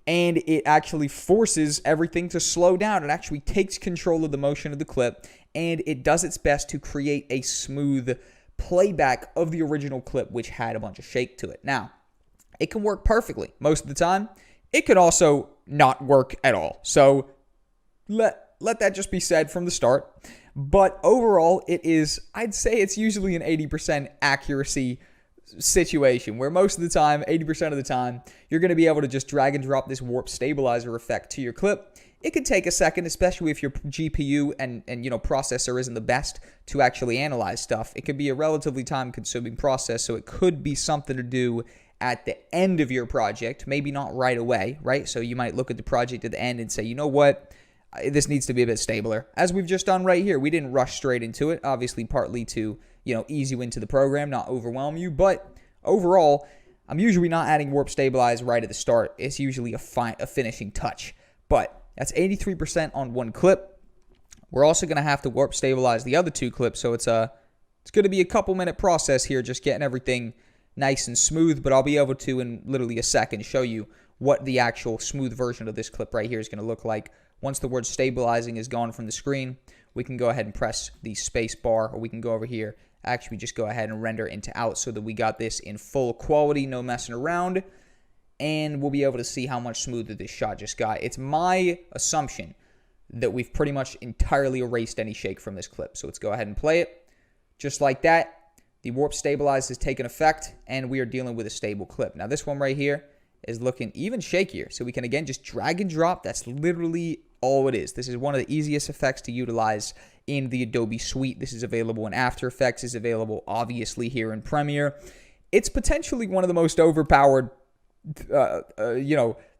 and it actually forces everything to slow down. It actually takes control of the motion of the clip, and it does its best to create a smooth playback of the original clip, which had a bunch of shake to it. Now, it can work perfectly most of the time. It could also not work at all. So let that just be said from the start. But overall, I'd say it's usually an 80% accuracy situation where most of the time, 80% of the time, you're going to be able to just drag and drop this warp stabilizer effect to your clip. It could take a second, especially if your GPU and processor isn't the best to actually analyze stuff. It could be a relatively time-consuming process, so it could be something to do at the end of your project, maybe not right away, right? So you might look at the project at the end and say, you know what? This needs to be a bit stabler. As we've just done right here, we didn't rush straight into it, obviously partly to, ease you into the program, not overwhelm you. But overall, I'm usually not adding warp stabilize right at the start. It's usually a finishing touch. But that's 83% on one clip. We're also going to have to warp stabilize the other two clips, so it's going to be a couple-minute process here, just getting everything nice and smooth. But I'll be able to, in literally a second, show you what the actual smooth version of this clip right here is going to look like. Once the word stabilizing is gone from the screen, we can go ahead and press the space bar, or we can go over here, actually just go ahead and render into out so that we got this in full quality, no messing around, and we'll be able to see how much smoother this shot just got. It's my assumption that we've pretty much entirely erased any shake from this clip. So let's go ahead and play it. Just like that, the warp stabilize has taken effect, and we are dealing with a stable clip. Now this one right here is looking even shakier. So we can, again, just drag and drop. That's literally all it is. This is one of the easiest effects to utilize in the Adobe Suite. This is available in After Effects. It's available, obviously, here in Premiere. It's potentially one of the most overpowered,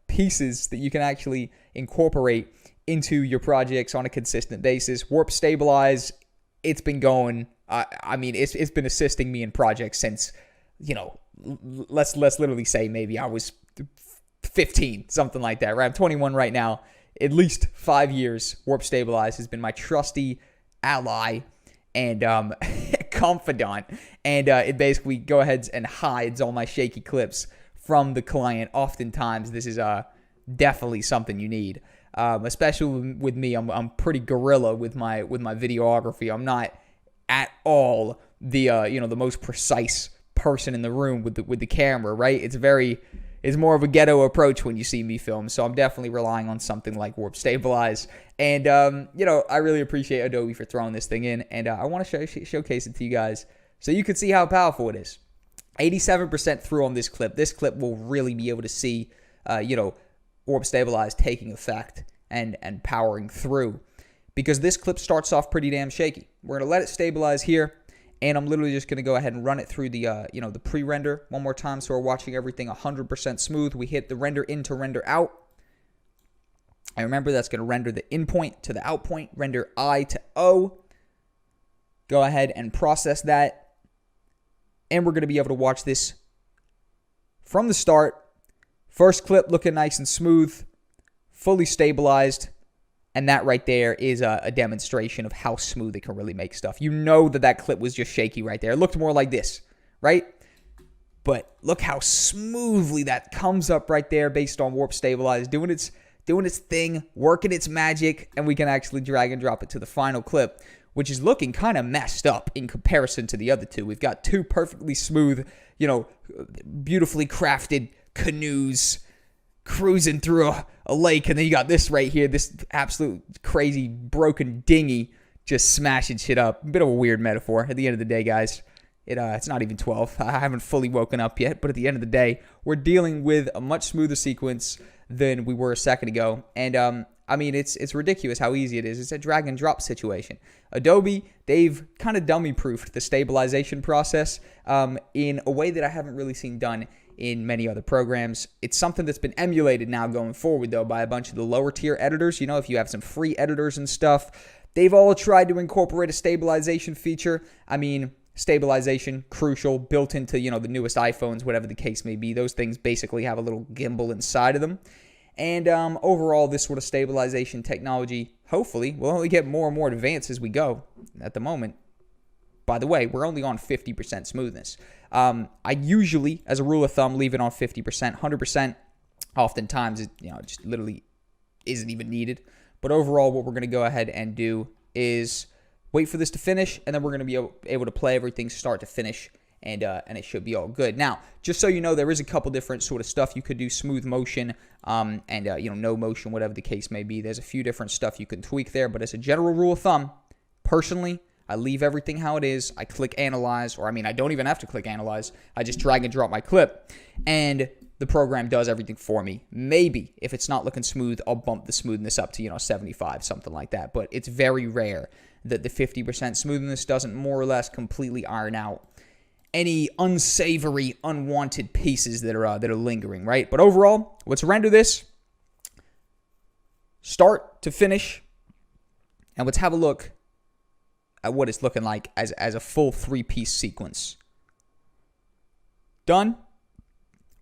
pieces that you can actually incorporate into your projects on a consistent basis. Warp Stabilize, it's been going, it's been assisting me in projects since, let's literally say maybe I was 15, something like that, right? I'm 21 right now. At least 5 years, Warp Stabilize has been my trusty ally and confidant. And it basically go ahead and hides all my shaky clips from the client. Oftentimes, this is definitely something you need. Especially with me, I'm pretty guerrilla with my videography. I'm not at all the the most precise person in the room with the camera, right? It's more of a ghetto approach when you see me film, so I'm definitely relying on something like Warp Stabilize. And I really appreciate Adobe for throwing this thing in, and I want to showcase it to you guys so you can see how powerful it is. 87% through on this clip. This clip will really be able to see Warp Stabilize taking effect and powering through, because this clip starts off pretty damn shaky. We're going to let it stabilize here, and I'm literally just going to go ahead and run it through the the pre-render one more time, so we're watching everything 100% smooth. We hit the render in to render out. And remember, that's going to render the in point to the out point, render I to O. Go ahead and process that, and we're going to be able to watch this from the start. First clip looking nice and smooth, fully stabilized, and that right there is a demonstration of how smooth it can really make stuff. You know that clip was just shaky right there. It looked more like this, right? But look how smoothly that comes up right there based on Warp Stabilize, doing its thing, working its magic, and we can actually drag and drop it to the final clip, which is looking kind of messed up in comparison to the other two. We've got two perfectly smooth, beautifully crafted canoes cruising through a lake, and then you got this right here, this absolute crazy broken dinghy just smashing shit up. A bit of a weird metaphor. At the end of the day, guys, it's not even 12. I haven't fully woken up yet, but at the end of the day, we're dealing with a much smoother sequence than we were a second ago. And it's ridiculous how easy it is. It's a drag and drop situation. Adobe, they've kind of dummy-proofed the stabilization process in a way that I haven't really seen done in many other programs. It's something that's been emulated now going forward, though, by a bunch of the lower tier editors. If you have some free editors and stuff, they've all tried to incorporate a stabilization feature. Stabilization, crucial, built into, the newest iPhones, whatever the case may be. Those things basically have a little gimbal inside of them. And overall, this sort of stabilization technology, hopefully, will only get more and more advanced as we go. At the moment, by the way, we're only on 50% smoothness. I usually, as a rule of thumb, leave it on 50%. 100%, oftentimes, it just literally isn't even needed. But overall, what we're going to go ahead and do is wait for this to finish, and then we're going to be able to play everything start to finish, and it should be all good. Now, just so you know, there is a couple different sort of stuff you could do: smooth motion, and no motion, whatever the case may be. There's a few different stuff you can tweak there, but as a general rule of thumb, personally, I leave everything how it is. I click analyze, or I don't even have to click analyze. I just drag and drop my clip, and the program does everything for me. Maybe if it's not looking smooth, I'll bump the smoothness up to 75, something like that. But it's very rare that the 50% smoothness doesn't more or less completely iron out any unsavory, unwanted pieces that are lingering, right? But overall, let's render this start to finish, and let's have a look at what it's looking like as a full 3-piece sequence. Done.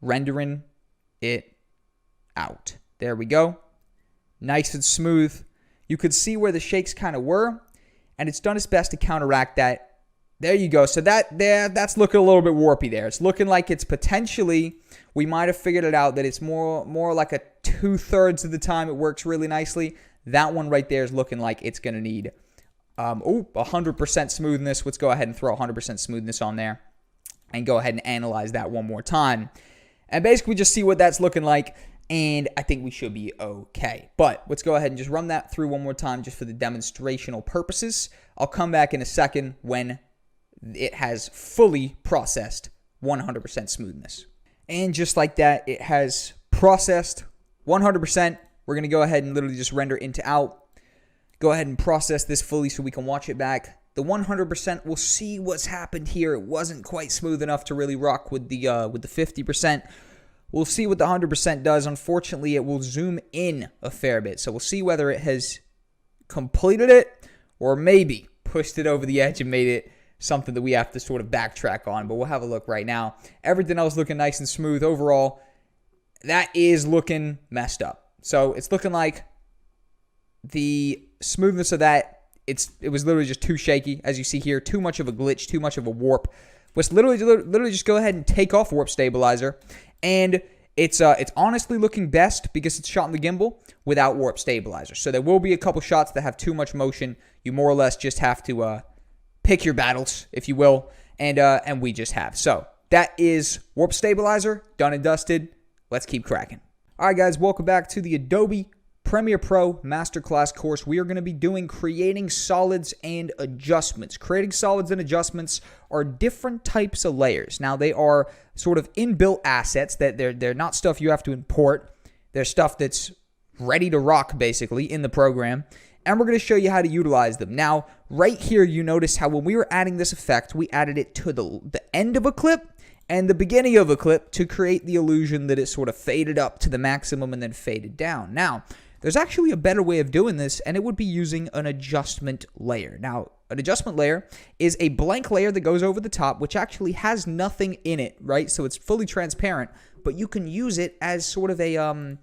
Rendering it out. There we go. Nice and smooth. You could see where the shakes kind of were, and it's done its best to counteract that. There you go. So that's looking a little bit warpy there. It's looking like it's potentially, we might have figured it out that it's more like a 2/3 of the time it works really nicely. That one right there is looking like it's going to need 100% smoothness. Let's go ahead and throw 100% smoothness on there and go ahead and analyze that one more time. And basically just see what that's looking like, and I think we should be okay. But let's go ahead and just run that through one more time just for the demonstrational purposes. I'll come back in a second when it has fully processed 100% smoothness. And just like that, it has processed 100%. We're going to go ahead and literally just render into out. Go ahead and process this fully so we can watch it back. The 100%, we'll see what's happened here. It wasn't quite smooth enough to really rock with the 50%. We'll see what the 100% does. Unfortunately, it will zoom in a fair bit. So we'll see whether it has completed it or maybe pushed it over the edge and made it something that we have to sort of backtrack on. But we'll have a look right now. Everything else looking nice and smooth. Overall, that is looking messed up. So it's looking like the smoothness of that, it was literally just too shaky, as you see here. Too much of a glitch, too much of a warp. Let's literally just go ahead and take off warp stabilizer, and it's honestly looking best because it's shot in the gimbal without warp stabilizer. So there will be a couple shots that have too much motion. You more or less just have to pick your battles, if you will, and we just have. So that is warp stabilizer done and dusted. Let's keep cracking. All right, guys, welcome back to the Adobe Premiere Pro Masterclass course. We are going to be doing creating solids and adjustments. Creating solids and adjustments are different types of layers. Now, they are sort of inbuilt assets that they're not stuff you have to import. They're stuff that's ready to rock, basically, in the program. And we're going to show you how to utilize them. Now, right here, you notice how when we were adding this effect, we added it to the end of a clip and the beginning of a clip to create the illusion that it sort of faded up to the maximum and then faded down. Now, there's actually a better way of doing this, and it would be using an adjustment layer. Now, an adjustment layer is a blank layer that goes over the top, which actually has nothing in it, right? So it's fully transparent, but you can use it as sort of a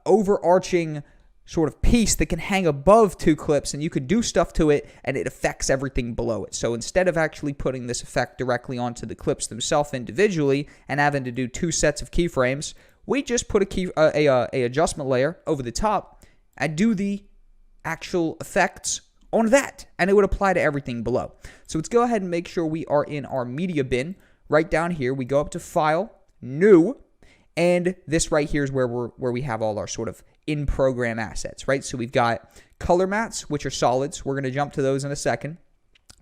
overarching sort of piece that can hang above two clips, and you could do stuff to it, and it affects everything below it. So instead of actually putting this effect directly onto the clips themselves individually and having to do two sets of keyframes, we just put a adjustment layer over the top and do the actual effects on that, and it would apply to everything below. So let's go ahead and make sure we are in our media bin. Right down here, we go up to File, New, and this right here is where we have all our sort of in-program assets, right? So we've got color mats, which are solids. We're going to jump to those in a second.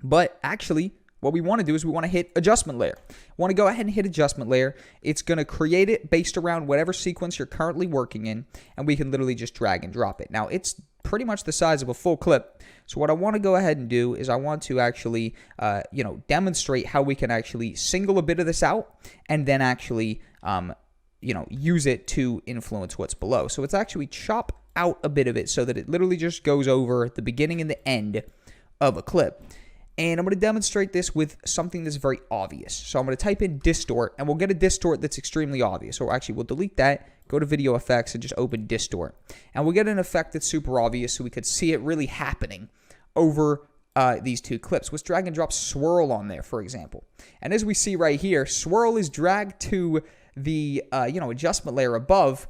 But actually, what we want to do is we want to hit adjustment layer. Want to go ahead and hit adjustment layer. It's going to create it based around whatever sequence you're currently working in, and we can literally just drag and drop it. Now, it's pretty much the size of a full clip. So what I want to go ahead and do is I want to actually, demonstrate how we can actually single a bit of this out and then actually, use it to influence what's below. So it's actually chop out a bit of it so that it literally just goes over the beginning and the end of a clip. And I'm going to demonstrate this with something that's very obvious. So I'm going to type in distort, and we'll get a distort that's extremely obvious. Or actually, we'll delete that, go to video effects, and just open distort. And we'll get an effect that's super obvious so we could see it really happening over these two clips. Let's drag and drop swirl on there, for example. And as we see right here, swirl is dragged to the adjustment layer above.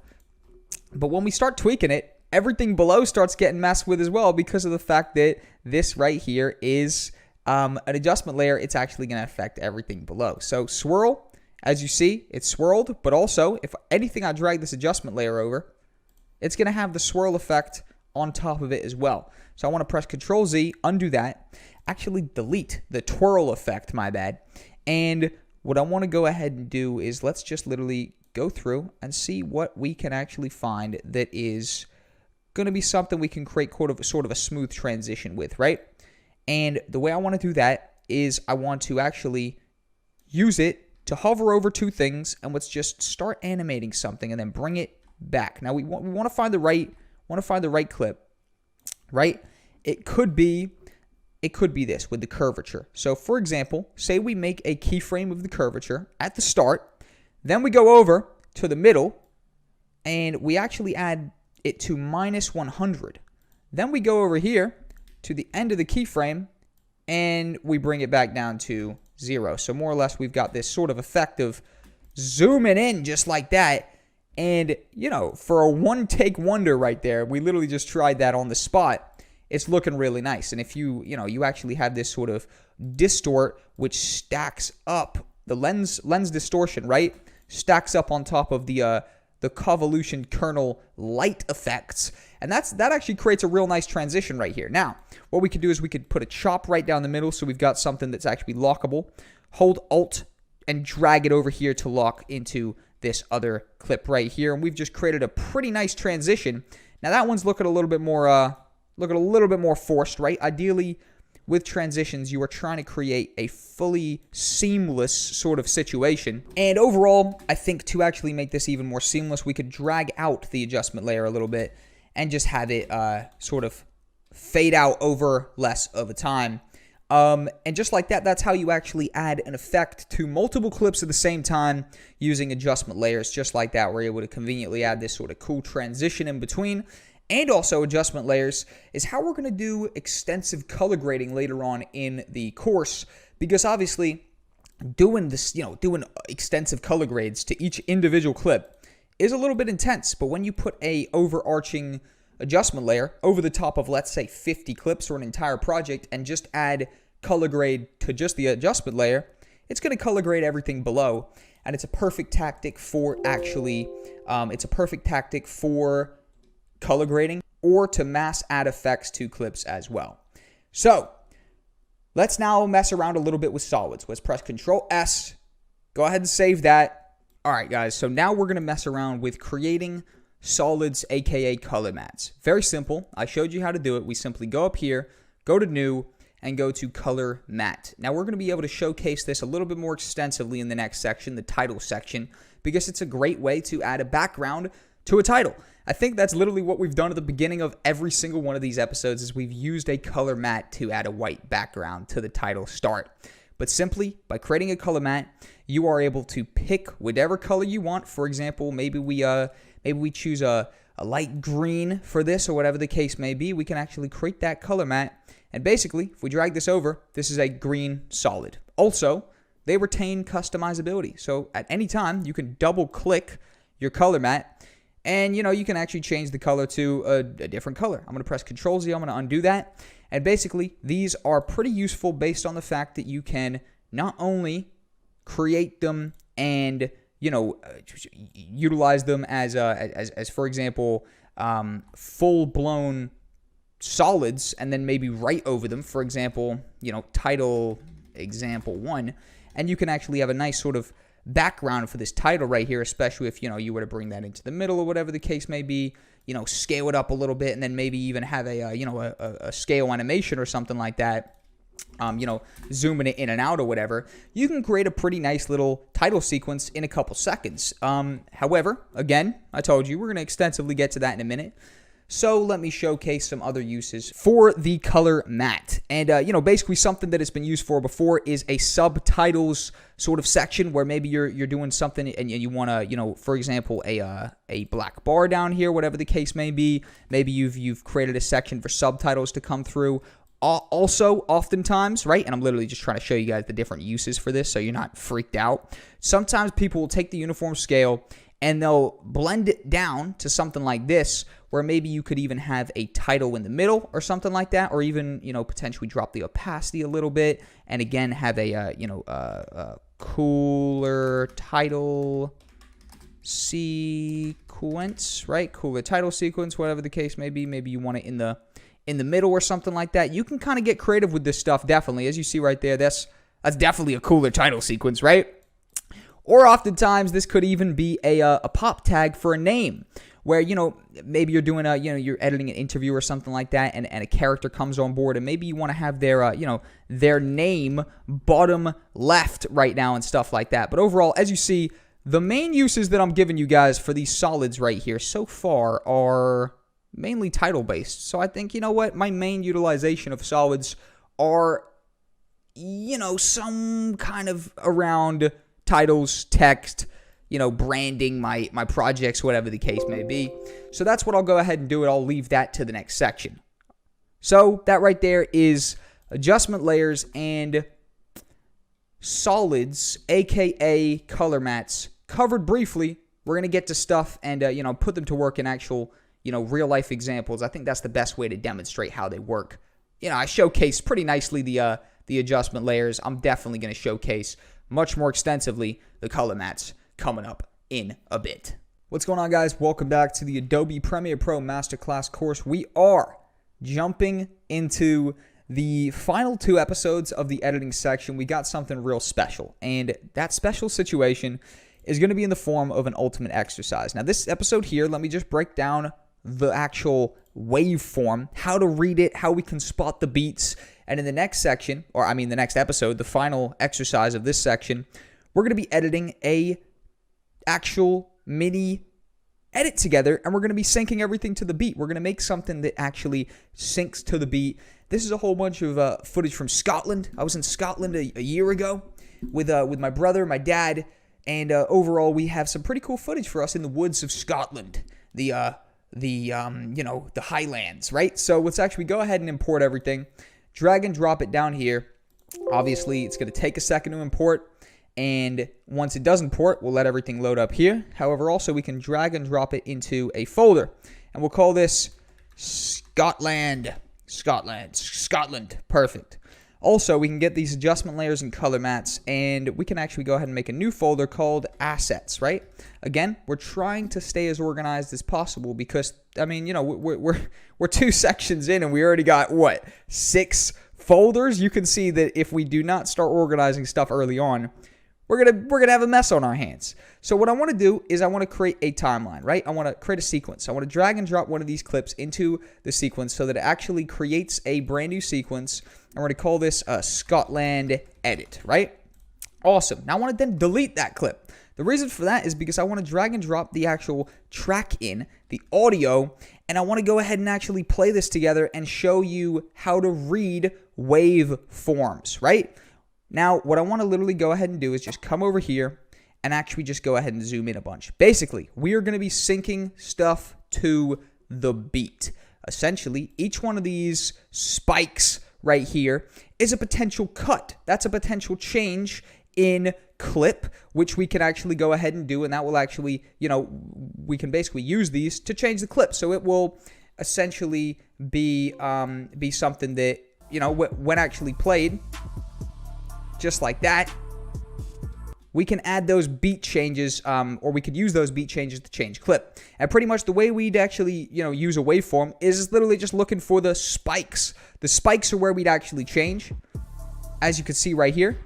But when we start tweaking it, everything below starts getting messed with as well because of the fact that this right here is an adjustment layer. It's actually going to affect everything below. So swirl, as you see, it's swirled, but also if anything I drag this adjustment layer over, it's going to have the swirl effect on top of it as well. So I want to press Control Z, undo that, actually delete the twirl effect, my bad. And what I want to go ahead and do is let's just literally go through and see what we can actually find that is going to be something we can create sort of a smooth transition with, right? And the way I want to do that is I want to actually use it to hover over two things, and let's just start animating something and then bring it back. Now we want to find the right clip, right? It could be this with the curvature. So for example, say we make a keyframe of the curvature at the start, then we go over to the middle and we actually add it to -100. Then we go over here to the end of the keyframe and we bring it back down to 0. So more or less we've got this sort of effect of zooming in just like that. And, you know, for a one-take wonder right there, we literally just tried that on the spot. It's looking really nice. And if you actually have this sort of distort, which stacks up the lens distortion, right? Stacks up on top of the convolution kernel light effects. And that actually creates a real nice transition right here. Now, what we could do is we could put a chop right down the middle so we've got something that's actually lockable. Hold Alt and drag it over here to lock into this other clip right here. And we've just created a pretty nice transition. Now that one's looking a little bit more forced, right? Ideally, with transitions, you are trying to create a fully seamless sort of situation. And overall, I think to actually make this even more seamless, we could drag out the adjustment layer a little bit and just have it sort of fade out over less of a time. And just like that, that's how you actually add an effect to multiple clips at the same time using adjustment layers. Just like that, we're able to conveniently add this sort of cool transition in between. And also adjustment layers is how we're going to do extensive color grading later on in the course, because obviously doing extensive color grades to each individual clip is a little bit intense. But when you put a overarching adjustment layer over the top of, let's say, 50 clips or an entire project and just add color grade to just the adjustment layer, it's going to color grade everything below. And it's a perfect tactic for color grading or to mass add effects to clips as well. So let's now mess around a little bit with solids. Let's press Control S, go ahead and save that. All right, guys, so now we're going to mess around with creating solids, aka color mats. Very simple. I showed you how to do it. We simply go up here, go to New, and go to Color Matte. Now we're going to be able to showcase this a little bit more extensively in the next section, the title section, because it's a great way to add a background to a title. I think that's literally what we've done at the beginning of every single one of these episodes is we've used a color matte to add a white background to the title start. But simply by creating a color matte, you are able to pick whatever color you want. For example, maybe we choose a light green for this or whatever the case may be. We can actually create that color matte. And basically, if we drag this over, this is a green solid. Also, they retain customizability. So at any time, you can double click your color matte and, you can actually change the color to a different color. I'm going to press Control Z. I'm going to undo that. And basically, these are pretty useful based on the fact that you can not only create them and, utilize them as for example, full-blown solids and then maybe write over them. For example, title example 1. And you can actually have a nice sort of background for this title right here, especially if you were to bring that into the middle or whatever the case may be, scale it up a little bit and then maybe even have a scale animation or something like that, zooming it in and out or whatever. You can create a pretty nice little title sequence in a couple seconds. However, again, I told you we're going to extensively get to that in a minute. So let me showcase some other uses for the color matte. And, basically something that it's been used for before is a subtitles sort of section where maybe you're doing something and you want to, for example, a black bar down here, whatever the case may be. Maybe you've created a section for subtitles to come through. Also, oftentimes, right, and I'm literally just trying to show you guys the different uses for this so you're not freaked out. Sometimes people will take the uniform scale and they'll blend it down to something like this, where maybe you could even have a title in the middle or something like that, or even, potentially drop the opacity a little bit, and again, have a cooler title sequence, right? Cooler title sequence, whatever the case may be. Maybe you want it in the middle or something like that. You can kind of get creative with this stuff, definitely. As you see right there, that's definitely a cooler title sequence, right? Or oftentimes, this could even be a pop tag for a name, where, maybe you're doing you're editing an interview or something like that, and a character comes on board, and maybe you want to have their, their name bottom left right now and stuff like that. But overall, as you see, the main uses that I'm giving you guys for these solids right here so far are mainly title-based. So I think, my main utilization of solids are, some kind of around titles, text, branding my projects, whatever the case may be. So that's what I'll go ahead and do, and I'll leave that to the next section. So that right there is adjustment layers and solids, aka color mats, covered briefly. We're going to get to stuff and, put them to work in actual, real life examples. I think that's the best way to demonstrate how they work. I showcased pretty nicely the adjustment layers. I'm definitely going to showcase much more extensively the color mats coming up in a bit. What's going on, guys? Welcome back to the Adobe Premiere Pro Masterclass course. We are jumping into the final 2 episodes of the editing section. We got something real special, and that special situation is going to be in the form of an ultimate exercise. Now, this episode here, let me just break down the actual waveform, how to read it, how we can spot the beats. And in the next section, the next episode, the final exercise of this section, we're going to be editing a actual mini edit together, and we're going to be syncing everything to the beat. We're going to make something that actually syncs to the beat. This is a whole bunch of footage from Scotland. I was in Scotland a year ago with my brother, my dad, and overall we have some pretty cool footage for us in the woods of Scotland. The highlands, right? So let's actually go ahead and import everything. Drag and drop it down here. Obviously, it's going to take a second to import, and once it does import, we'll let everything load up here. However, also we can drag and drop it into a folder, and we'll call this Scotland. Perfect. Also, we can get these adjustment layers and color mats, and we can actually go ahead and make a new folder called assets, right? Again, we're trying to stay as organized as possible because, we're 2 sections in and we already got, 6 folders? You can see that if we do not start organizing stuff early on, we're gonna have a mess on our hands. So what I want to do is I want to create a timeline, right? I want to create a sequence. I want to drag and drop one of these clips into the sequence so that it actually creates a brand new sequence. And we're going to call this a Scotland edit, right? Awesome. Now I want to then delete that clip. The reason for that is because I want to drag and drop the actual track in, the audio, and I want to go ahead and actually play this together and show you how to read waveforms, right? Now, what I want to literally go ahead and do is just come over here and actually just go ahead and zoom in a bunch. Basically, we are going to be syncing stuff to the beat. Essentially, each one of these spikes right here is a potential cut. That's a potential change in clip, which we can actually go ahead and do, and that will actually, we can basically use these to change the clip. So it will essentially be something that, when actually played, just like that, we can add those beat changes, or we could use those beat changes to change clip. And pretty much the way we'd actually, use a waveform is literally just looking for the spikes. The spikes are where we'd actually change, as you can see right here.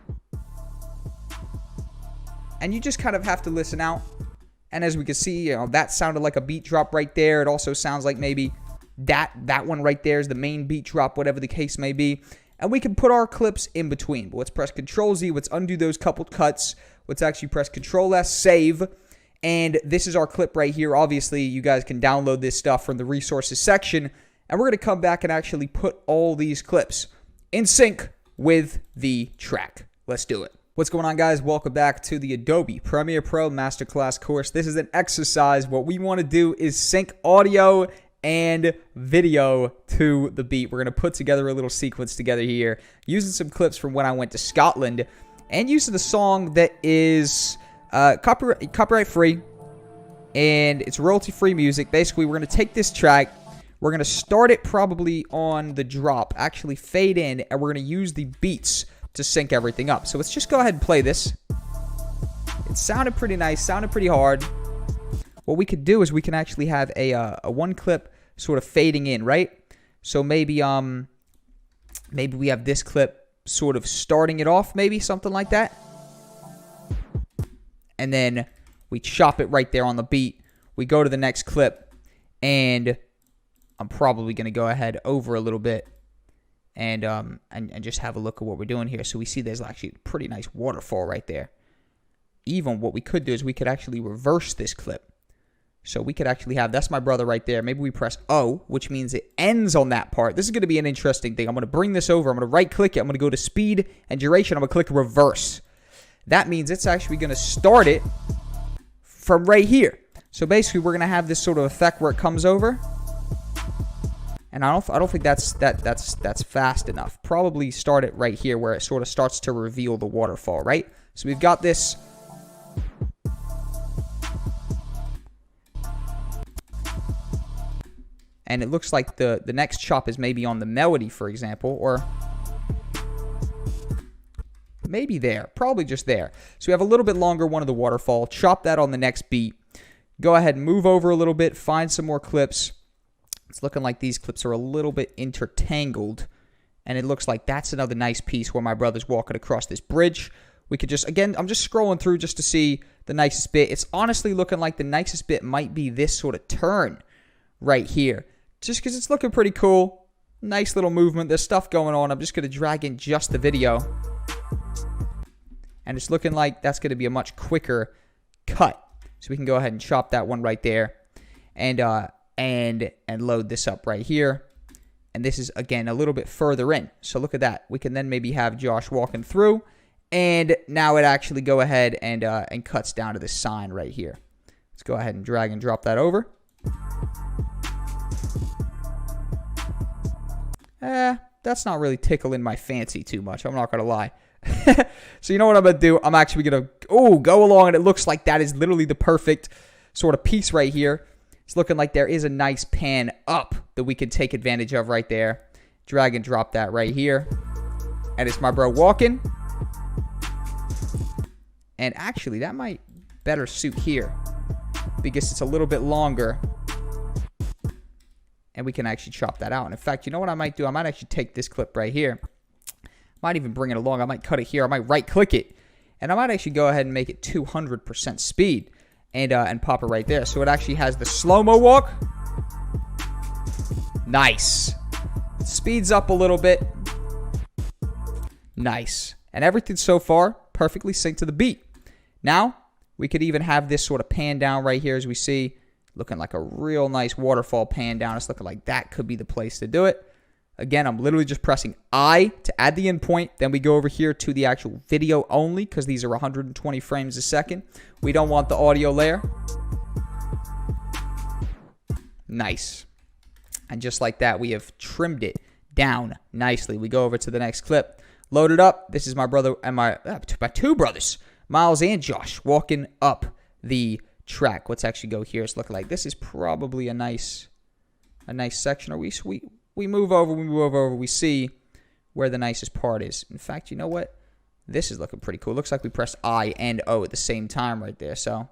And you just kind of have to listen out. And as we can see, that sounded like a beat drop right there. It also sounds like maybe that one right there is the main beat drop, whatever the case may be. And we can put our clips in between. But let's press Control-Z. Let's undo those coupled cuts. Let's actually press Control-S, save. And this is our clip right here. Obviously, you guys can download this stuff from the resources section. And we're going to come back and actually put all these clips in sync with the track. Let's do it. What's going on, guys? Welcome back to the Adobe Premiere Pro Masterclass course. This is an exercise. What we want to do is sync audio and video to the beat. We're going to put together a little sequence together here using some clips from when I went to Scotland and using the song that is copyright free. and it's royalty-free music. Basically, we're going to take this track, we're going to start it probably on the drop, actually fade in, and we're going to use the beats to sync everything up. So let's just go ahead and play this. It sounded pretty nice, sounded pretty hard. What we could do is we can actually have a one clip sort of fading in, right? So maybe we have this clip sort of starting it off, maybe something like that. And then we chop it right there on the beat. We go to the next clip, and I'm probably going to go ahead over a little bit and just have a look at what we're doing here. So we see there's actually a pretty nice waterfall right there. Even what we could do is we could actually reverse this clip. So we could actually have, that's my brother right there. Maybe we press O, which means it ends on that part. This is going to be an interesting thing. I'm going to bring this over. I'm going to right-click it. I'm going to go to speed and duration. I'm going to click reverse. That means it's actually going to start it from right here. So basically, we're going to have this sort of effect where it comes over. And I don't think that's fast enough. Probably start it right here where it sort of starts to reveal the waterfall, right? So we've got this. And it looks like the next chop is maybe on the melody, for example, or maybe there. Probably just there. So we have a little bit longer one of the waterfall. Chop that on the next beat. Go ahead and move over a little bit. Find some more clips. It's looking like these clips are a little bit intertangled. And it looks like that's another nice piece where my brother's walking across this bridge. We could just, again, I'm just scrolling through just to see the nicest bit. It's honestly looking like the nicest bit might be this sort of turn right here. Just because it's looking pretty cool. Nice little movement. There's stuff going on. I'm just going to drag in just the video. And it's looking like that's going to be a much quicker cut. So we can go ahead and chop that one right there. And load this up right here. And this is, again, a little bit further in. So look at that. We can then maybe have Josh walking through. And now it actually go ahead and cuts down to this sign right here. Let's go ahead and drag and drop that over. That's not really tickling my fancy too much. I'm not going to lie. So you know what I'm going to do? I'm actually going to go along, and it looks like that is literally the perfect sort of piece right here. It's looking like there is a nice pan up that we can take advantage of right there. Drag and drop that right here. And it's my bro walking. And actually, that might better suit here because it's a little bit longer. And we can actually chop that out. And in fact, you know what I might do? I might actually take this clip right here. Might even bring it along. I might cut it here. I might right-click it. And I might actually go ahead and make it 200% speed. And pop it right there. So it actually has the slow-mo walk. Nice. Speeds up a little bit. Nice. And everything so far perfectly synced to the beat. Now, we could even have this sort of pan down right here as we see. Looking like a real nice waterfall pan down. It's looking like that could be the place to do it. Again, I'm literally just pressing I to add the endpoint. Then we go over here to the actual video only because these are 120 frames a second. We don't want the audio layer. Nice. And just like that, we have trimmed it down nicely. We go over to the next clip. Load it up. This is my brother and my two brothers, Miles and Josh, walking up the track. Let's actually go here. It's looking like this is probably a nice section. Or we move over, we see where the nicest part is. In fact, you know what? This is looking pretty cool. Looks like we pressed I and O at the same time right there. So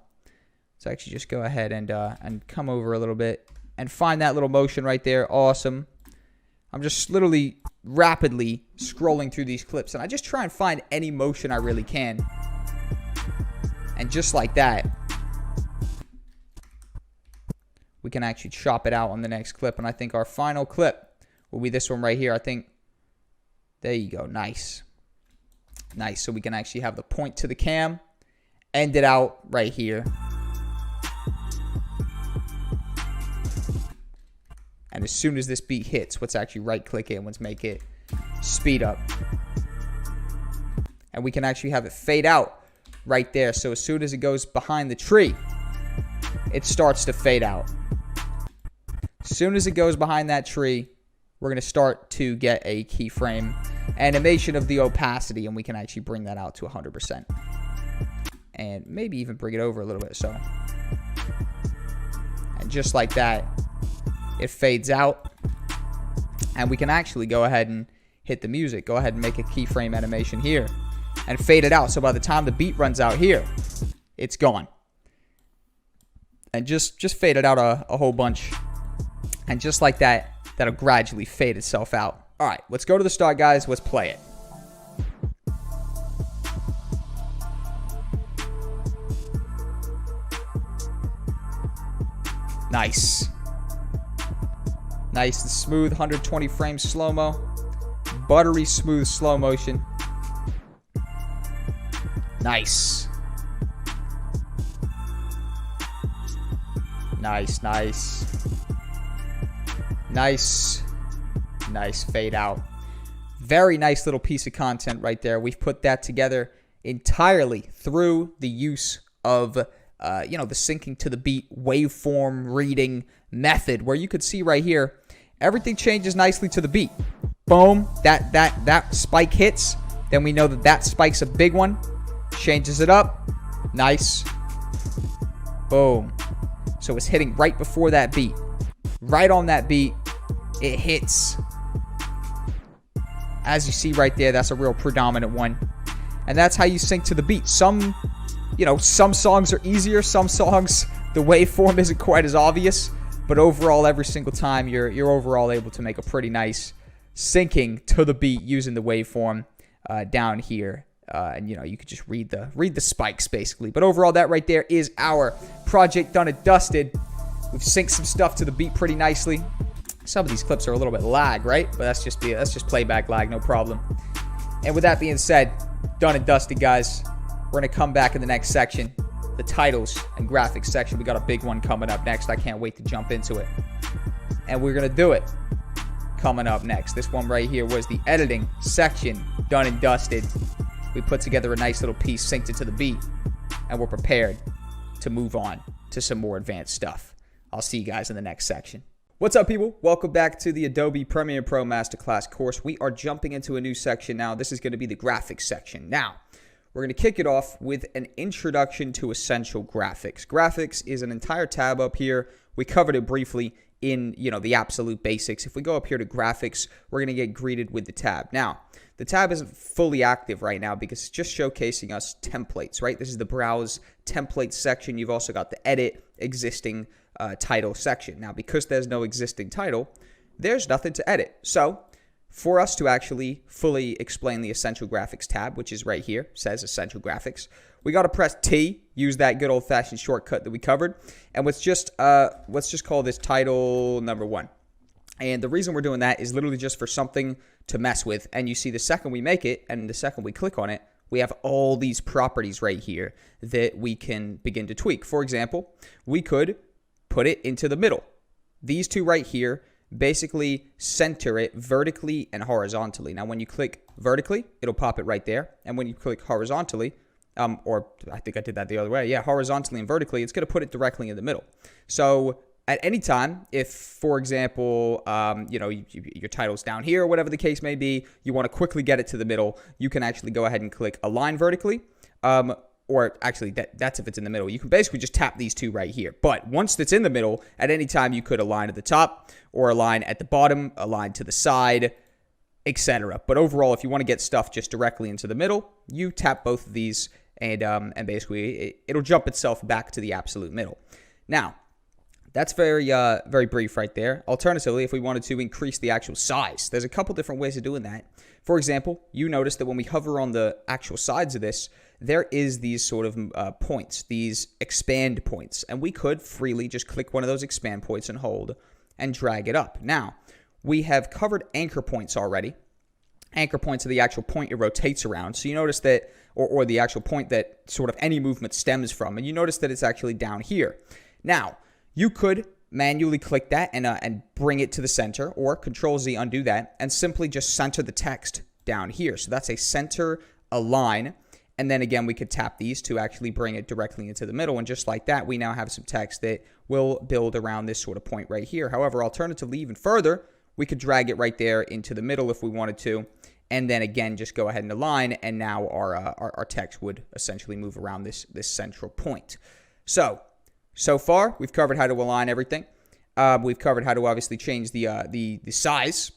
let's actually just go ahead and come over a little bit and find that little motion right there. Awesome. I'm just literally rapidly scrolling through these clips, and I just try and find any motion I really can. And just like that, we can actually chop it out on the next clip. And I think our final clip will be this one right here. I think, there you go. Nice. Nice. So we can actually have the point to the cam, end it out right here. And as soon as this beat hits, let's actually right-click it and let's make it speed up. And we can actually have it fade out right there. So as soon as it goes behind the tree, it starts to fade out. As soon as it goes behind that tree, we're going to start to get a keyframe animation of the opacity, and we can actually bring that out to 100%. And maybe even bring it over a little bit. So And just like that, it fades out. And we can actually go ahead and hit the music. Go ahead and make a keyframe animation here and fade it out. So by the time the beat runs out here, it's gone. And just fade it out a whole bunch. And just like that, that'll gradually fade itself out. All right, let's go to the start, guys. Let's play it. Nice. Nice and smooth, 120 frames slow-mo. Buttery smooth slow motion. Nice. Nice, nice. Nice. Nice fade out. Very nice little piece of content right there. We've put that together entirely through the use of the syncing to the beat waveform reading method, where you could see right here, everything changes nicely to the beat. Boom, that spike hits. Then we know that spike's a big one. Changes it up. Nice. Boom. So it's hitting right before that beat. Right on that beat, it hits. As you see right there, that's a real predominant one. And that's how you sync to the beat. Some songs are easier. Some songs, the waveform isn't quite as obvious. But overall, every single time, you're overall able to make a pretty nice syncing to the beat using the waveform down here. And you could just read the spikes basically. But overall, that right there is our project done and dusted. We've synced some stuff to the beat pretty nicely. Some of these clips are a little bit lag, right? But that's just playback lag, no problem. And with that being said, done and dusted, guys. We're gonna come back in the next section, the titles and graphics section. We got a big one coming up next. I can't wait to jump into it. And we're gonna do it coming up next. This one right here was the editing section, done and dusted. We put together a nice little piece, synced it to the beat, and we're prepared to move on to some more advanced stuff. I'll see you guys in the next section. What's up, people? Welcome back to the Adobe Premiere Pro Masterclass course. We are jumping into a new section now. This is going to be the graphics section. Now, we're going to kick it off with an introduction to essential graphics. Graphics is an entire tab up here. We covered it briefly in, the absolute basics. If we go up here to graphics, we're going to get greeted with the tab. Now, the tab isn't fully active right now because it's just showcasing us templates, right? This is the browse template section. You've also got the edit existing title section. Now, because there's no existing title, there's nothing to edit. So for us to actually fully explain the essential graphics tab, which is right here, says essential graphics, we got to press T, use that good old-fashioned shortcut that we covered, and let's just call this title number 1. And the reason we're doing that is literally just for something to mess with. And you see, the second we make it and the second we click on it, we have all these properties right here that we can begin to tweak. For example, we could put it into the middle. These two right here basically center it vertically and horizontally. Now, when you click vertically, it'll pop it right there. And when you click horizontally, or I think I did that the other way. Yeah, horizontally and vertically, it's going to put it directly in the middle. So at any time, if, for example, your title's down here or whatever the case may be, you want to quickly get it to the middle, you can actually go ahead and click align vertically. Or actually, that's if it's in the middle. You can basically just tap these two right here. But once it's in the middle, at any time, you could align at the top or align at the bottom, align to the side, etc. But overall, if you want to get stuff just directly into the middle, you tap both of these, and basically, it'll jump itself back to the absolute middle. Now, that's very brief right there. Alternatively, if we wanted to increase the actual size, there's a couple different ways of doing that. For example, you notice that when we hover on the actual sides of this, there is these sort of points, these expand points. And we could freely just click one of those expand points and hold and drag it up. Now, we have covered anchor points already. Anchor points are the actual point it rotates around. So you notice that, or the actual point that sort of any movement stems from. And you notice that it's actually down here. Now, you could manually click that and bring it to the center, or Control-Z undo that, and simply just center the text down here. So that's a center align. And then again, we could tap these to actually bring it directly into the middle. And just like that, we now have some text that will build around this sort of point right here. However, alternatively, even further, we could drag it right there into the middle if we wanted to. And then again, just go ahead and align. And now our text would essentially move around this central point. So So far, we've covered how to align everything. We've covered how to obviously change the size,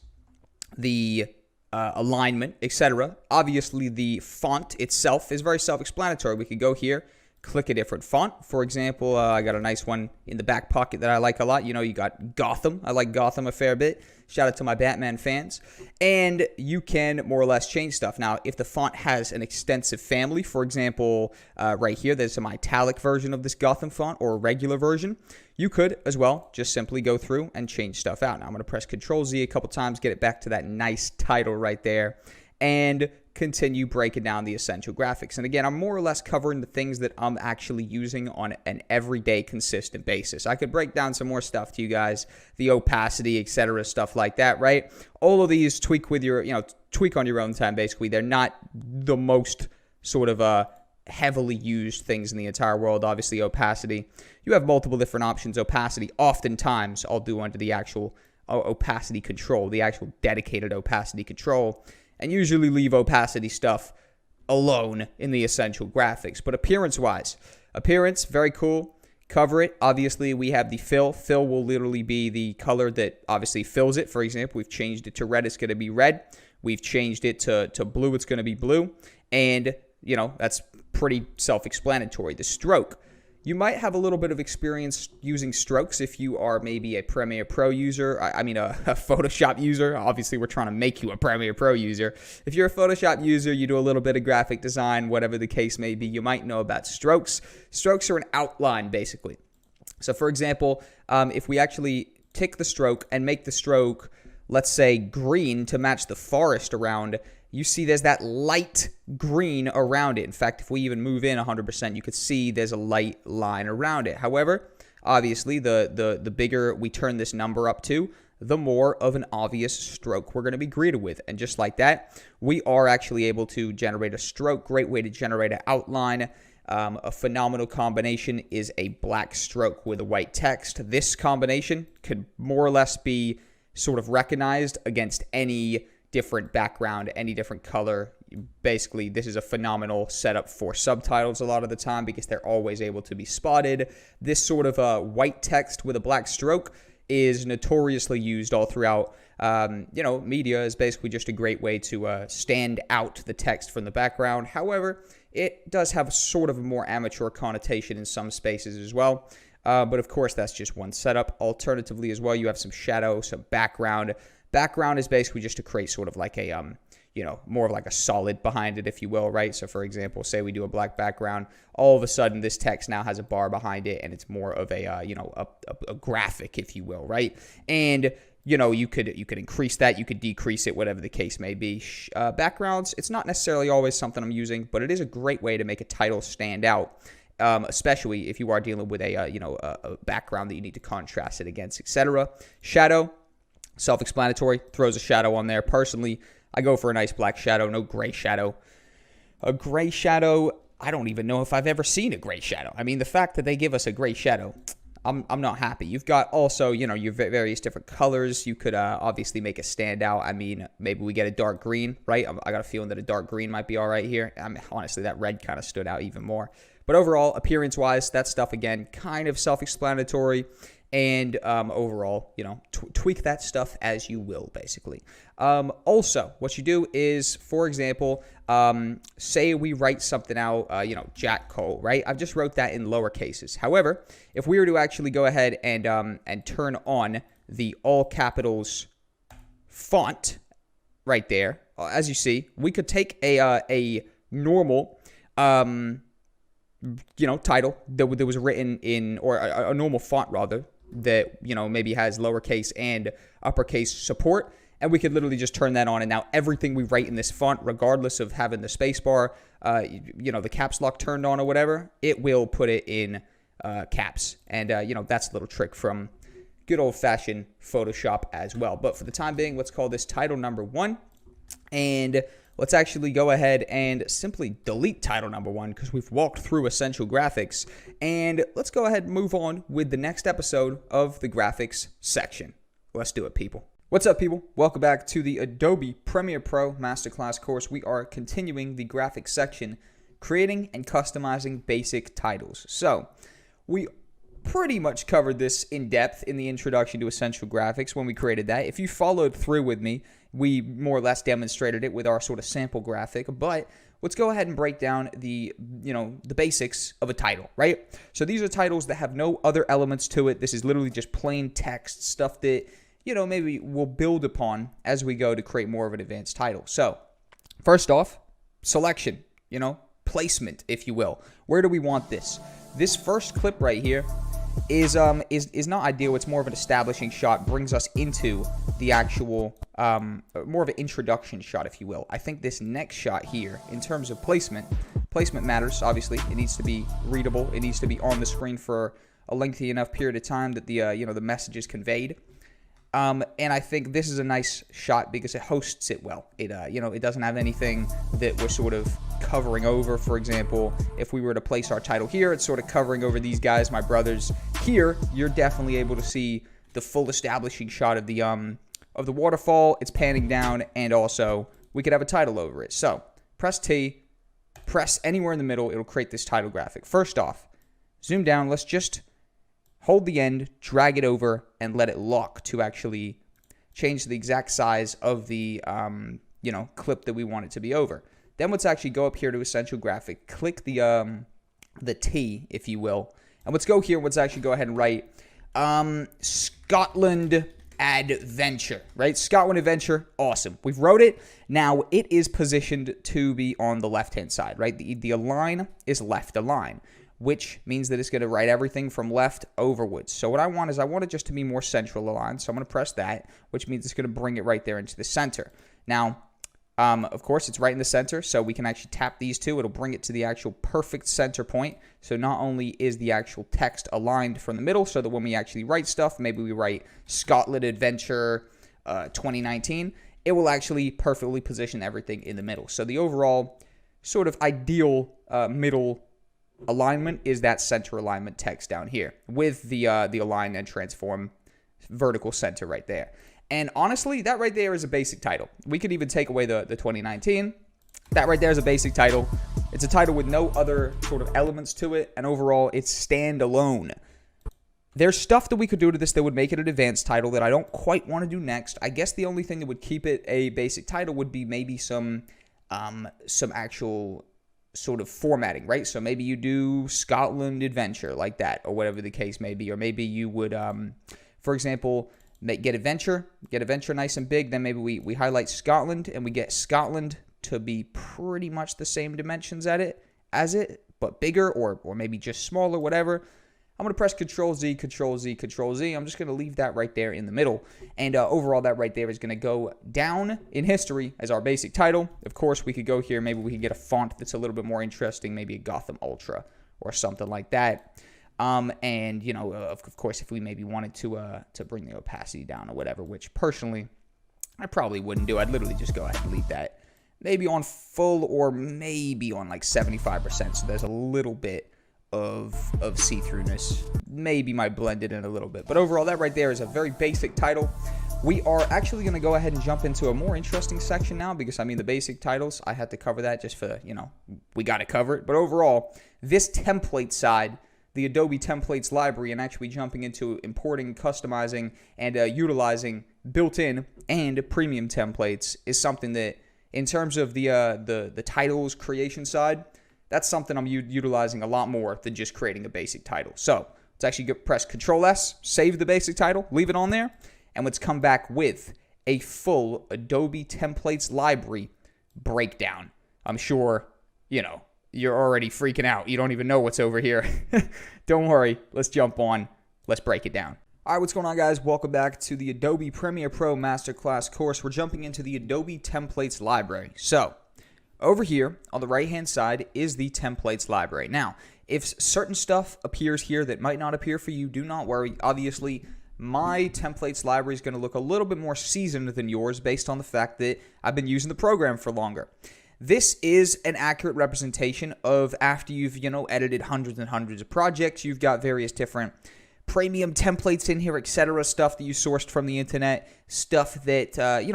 the alignment, etc. Obviously, the font itself is very self-explanatory. We could go here, click a different font. For example, I got a nice one in the back pocket that I like a lot. You know, you got Gotham. I like Gotham a fair bit. Shout out to my Batman fans. And you can more or less change stuff. Now, if the font has an extensive family, for example, right here, there's some italic version of this Gotham font or a regular version. You could, as well, just simply go through and change stuff out. Now, I'm going to press Control-Z a couple times, get it back to that nice title right there, and continue breaking down the essential graphics. And again, I'm more or less covering the things that I'm actually using on an everyday consistent basis. I could break down some more stuff to you guys, the opacity, etc., stuff like that, right? All of these tweak with your, tweak on your own time, basically. They're not the most sort of heavily used things in the entire world. Obviously, opacity. You have multiple different options. Opacity, oftentimes, I'll do under the actual opacity control, the actual dedicated opacity control, and usually leave opacity stuff alone in the essential graphics. But appearance-wise, appearance, very cool. Cover it. Obviously, we have the fill. Fill will literally be the color that obviously fills it. For example, we've changed it to red. It's going to be red. We've changed it to blue. It's going to be blue. And, that's pretty self-explanatory. The stroke. You might have a little bit of experience using strokes if you are maybe a Premiere Pro user. a Photoshop user. Obviously, we're trying to make you a Premiere Pro user. If you're a Photoshop user, you do a little bit of graphic design, whatever the case may be, you might know about strokes. Strokes are an outline, basically. So, for example, if we actually take the stroke and make the stroke, let's say, green to match the forest around, you see there's that light green around it. In fact, if we even move in 100%, you could see there's a light line around it. However, obviously, the bigger we turn this number up to, the more of an obvious stroke we're going to be greeted with. And just like that, we are actually able to generate a stroke. Great way to generate an outline. A phenomenal combination is a black stroke with a white text. This combination could more or less be sort of recognized against any different background, any different color. Basically, this is a phenomenal setup for subtitles a lot of the time because they're always able to be spotted. This sort of white text with a black stroke is notoriously used all throughout, media. Is basically just a great way to stand out the text from the background. However, it does have sort of a more amateur connotation in some spaces as well. But of course, that's just one setup. Alternatively as well, you have some shadow, some background. Background is basically just to create sort of like a, more of like a solid behind it, if you will, right? So for example, say we do a black background, all of a sudden this text now has a bar behind it and it's more of a, a graphic, if you will, right? And, you could increase that, you could decrease it, whatever the case may be. Backgrounds, it's not necessarily always something I'm using, but it is a great way to make a title stand out. Especially if you are dealing with a background that you need to contrast it against, etc. Shadow, self-explanatory, throws a shadow on there. Personally, I go for a nice black shadow, no gray shadow. A gray shadow, I don't even know if I've ever seen a gray shadow. I mean, the fact that they give us a gray shadow, I'm not happy. You've got also, your various different colors. You could obviously make it stand out. I mean, maybe we get a dark green, right? I got a feeling that a dark green might be all right here. I mean, honestly, that red kind of stood out even more. But overall, appearance-wise, that stuff, again, kind of self-explanatory. And overall, tweak that stuff as you will, basically. Also, what you do is, for example, say we write something out, Jack Cole, right? I've just wrote that in lower cases. However, if we were to actually go ahead and turn on the all capitals font right there, as you see, we could take a normal title that was written in, or a normal font rather, that, maybe has lowercase and uppercase support, and we could literally just turn that on, and now everything we write in this font, regardless of having the space bar, the caps lock turned on or whatever, it will put it in caps. And, that's a little trick from good old-fashioned Photoshop as well. But for the time being, let's call this title number 1, and let's actually go ahead and simply delete title number 1 because we've walked through essential graphics. And let's go ahead and move on with the next episode of the graphics section. Let's do it, people. What's up, people? Welcome back to the Adobe Premiere Pro Masterclass course. We are continuing the graphics section, creating and customizing basic titles. So we pretty much covered this in depth in the introduction to Essential Graphics when we created that. If you followed through with me, we more or less demonstrated it with our sort of sample graphic, but let's go ahead and break down the basics of a title, right? So these are titles that have no other elements to it. This is literally just plain text, stuff that, maybe we'll build upon as we go to create more of an advanced title. So first off, selection, placement, if you will. Where do we want this? This first clip right here is not ideal. It's more of an establishing shot, brings us into the actual more of an introduction shot, if you will. I think this next shot here, in terms of placement matters. Obviously, it needs to be readable. It needs to be on the screen for a lengthy enough period of time that the the message is conveyed. And I think this is a nice shot because it hosts it well. It it doesn't have anything that we're sort of covering over. For example, if we were to place our title here, it's sort of covering over these guys, my brothers. Here, you're definitely able to see the full establishing shot of the waterfall. It's panning down, and also we could have a title over it. So press T, press anywhere in the middle, it'll create this title graphic. First off, zoom down. Let's just hold the end, drag it over, and let it lock to actually change the exact size of the clip that we want it to be over. Then let's actually go up here to Essential Graphic, click the T, if you will, and let's go here. Let's actually go ahead and write Scotland Adventure, right? Scotland Adventure, awesome. We've wrote it. Now it is positioned to be on the left-hand side, right? The align is left align, which means that it's going to write everything from left overwards. So what I want it just to be more central aligned. So I'm going to press that, which means it's going to bring it right there into the center. Now, of course, it's right in the center, so we can actually tap these two. It'll bring it to the actual perfect center point. So not only is the actual text aligned from the middle, so that when we actually write stuff, maybe we write Scotland Adventure 2019, it will actually perfectly position everything in the middle. So the overall sort of ideal middle alignment is that center alignment text down here with the align and transform vertical center right there. And honestly, that right there is a basic title. We could even take away the 2019. That right there is a basic title. It's a title with no other sort of elements to it, and overall, it's standalone. There's stuff that we could do to this that would make it an advanced title that I don't quite want to do next. I guess the only thing that would keep it a basic title would be maybe some actual sort of formatting, right? So maybe you do Scotland Adventure like that, or whatever the case may be. Or maybe you would, for example, get adventure nice and big. Then maybe we highlight Scotland and we get Scotland to be pretty much the same dimensions as it, but bigger or maybe just smaller, whatever. I'm going to press Control Z, Control Z, Control Z. I'm just going to leave that right there in the middle. And overall, that right there is going to go down in history as our basic title. Of course, we could go here. Maybe we could get a font that's a little bit more interesting, maybe a Gotham Ultra or something like that. And, of course, if we maybe wanted to bring the opacity down or whatever, which personally I probably wouldn't do. I'd literally just go ahead and leave that maybe on full or maybe on like 75%. So there's a little bit of see-throughness. Maybe might blend it in a little bit. But overall, that right there is a very basic title. We are actually going to go ahead and jump into a more interesting section now because, the basic titles, I had to cover that just for, we got to cover it. But overall, this template side, the Adobe Templates library, and actually jumping into importing, customizing, and utilizing built-in and premium templates is something that, in terms of the titles creation side, that's something I'm utilizing a lot more than just creating a basic title. So let's actually press Control S, save the basic title, leave it on there, and let's come back with a full Adobe Templates library breakdown. I'm sure, you're already freaking out. You don't even know what's over here. Don't worry. Let's jump on. Let's break it down. All right, what's going on, guys? Welcome back to the Adobe Premiere Pro Masterclass course. We're jumping into the Adobe Templates library. So over here on the right-hand side is the Templates library. Now, if certain stuff appears here that might not appear for you, do not worry. Obviously, my Templates library is going to look a little bit more seasoned than yours based on the fact that I've been using the program for longer. This is an accurate representation of after you've, edited hundreds and hundreds of projects. You've got various different premium templates in here, etc. Stuff that you sourced from the internet, stuff that,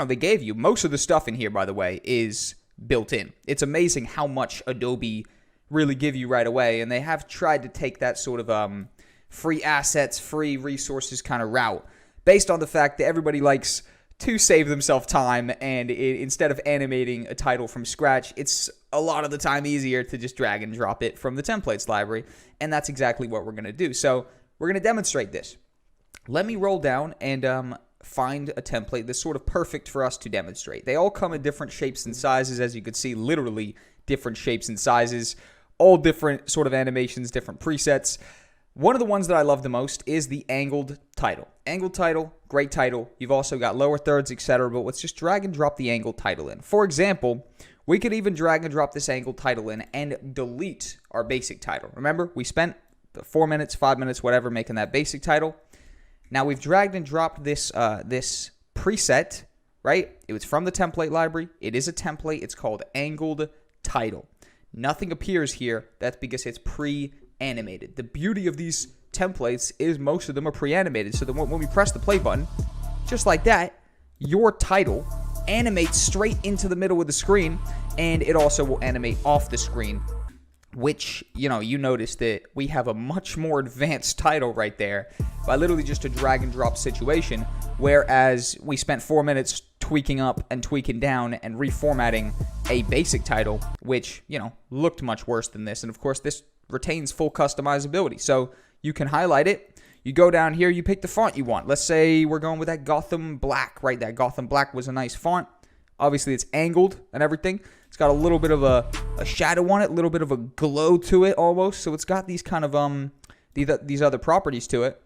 they gave you. Most of the stuff in here, by the way, is built in. It's amazing how much Adobe really give you right away, and they have tried to take that sort of free assets, free resources kind of route, based on the fact that everybody likes to save themselves time, and instead of animating a title from scratch, it's a lot of the time easier to just drag and drop it from the templates library, and that's exactly what we're going to do. So we're going to demonstrate this. Let me roll down and find a template that's sort of perfect for us to demonstrate. They all come in different shapes and sizes, as you can see, literally different shapes and sizes, all different sort of animations, different presets. One of the ones that I love the most is the angled title. Angled title, great title. You've also got lower thirds, etc. But let's just drag and drop the angled title in. For example, we could even drag and drop this angled title in and delete our basic title. Remember, we spent 4 minutes, 5 minutes, whatever, making that basic title. Now we've dragged and dropped this this preset, right? It was from the template library. It is a template. It's called angled title. Nothing appears here. That's because it's pre-animated. The beauty of these templates is most of them are pre-animated. So that when we press the play button, just like that, your title animates straight into the middle of the screen, and it also will animate off the screen, which, you notice that we have a much more advanced title right there by literally just a drag and drop situation, whereas we spent 4 minutes tweaking up and tweaking down and reformatting a basic title, which, looked much worse than this. And of course, this retains full customizability. So you can highlight it. You go down here, you pick the font you want. Let's say we're going with that Gotham Black, right? That Gotham Black was a nice font. Obviously, it's angled and everything. It's got a little bit of a shadow on it, a little bit of a glow to it almost. So it's got these kind of these other properties to it.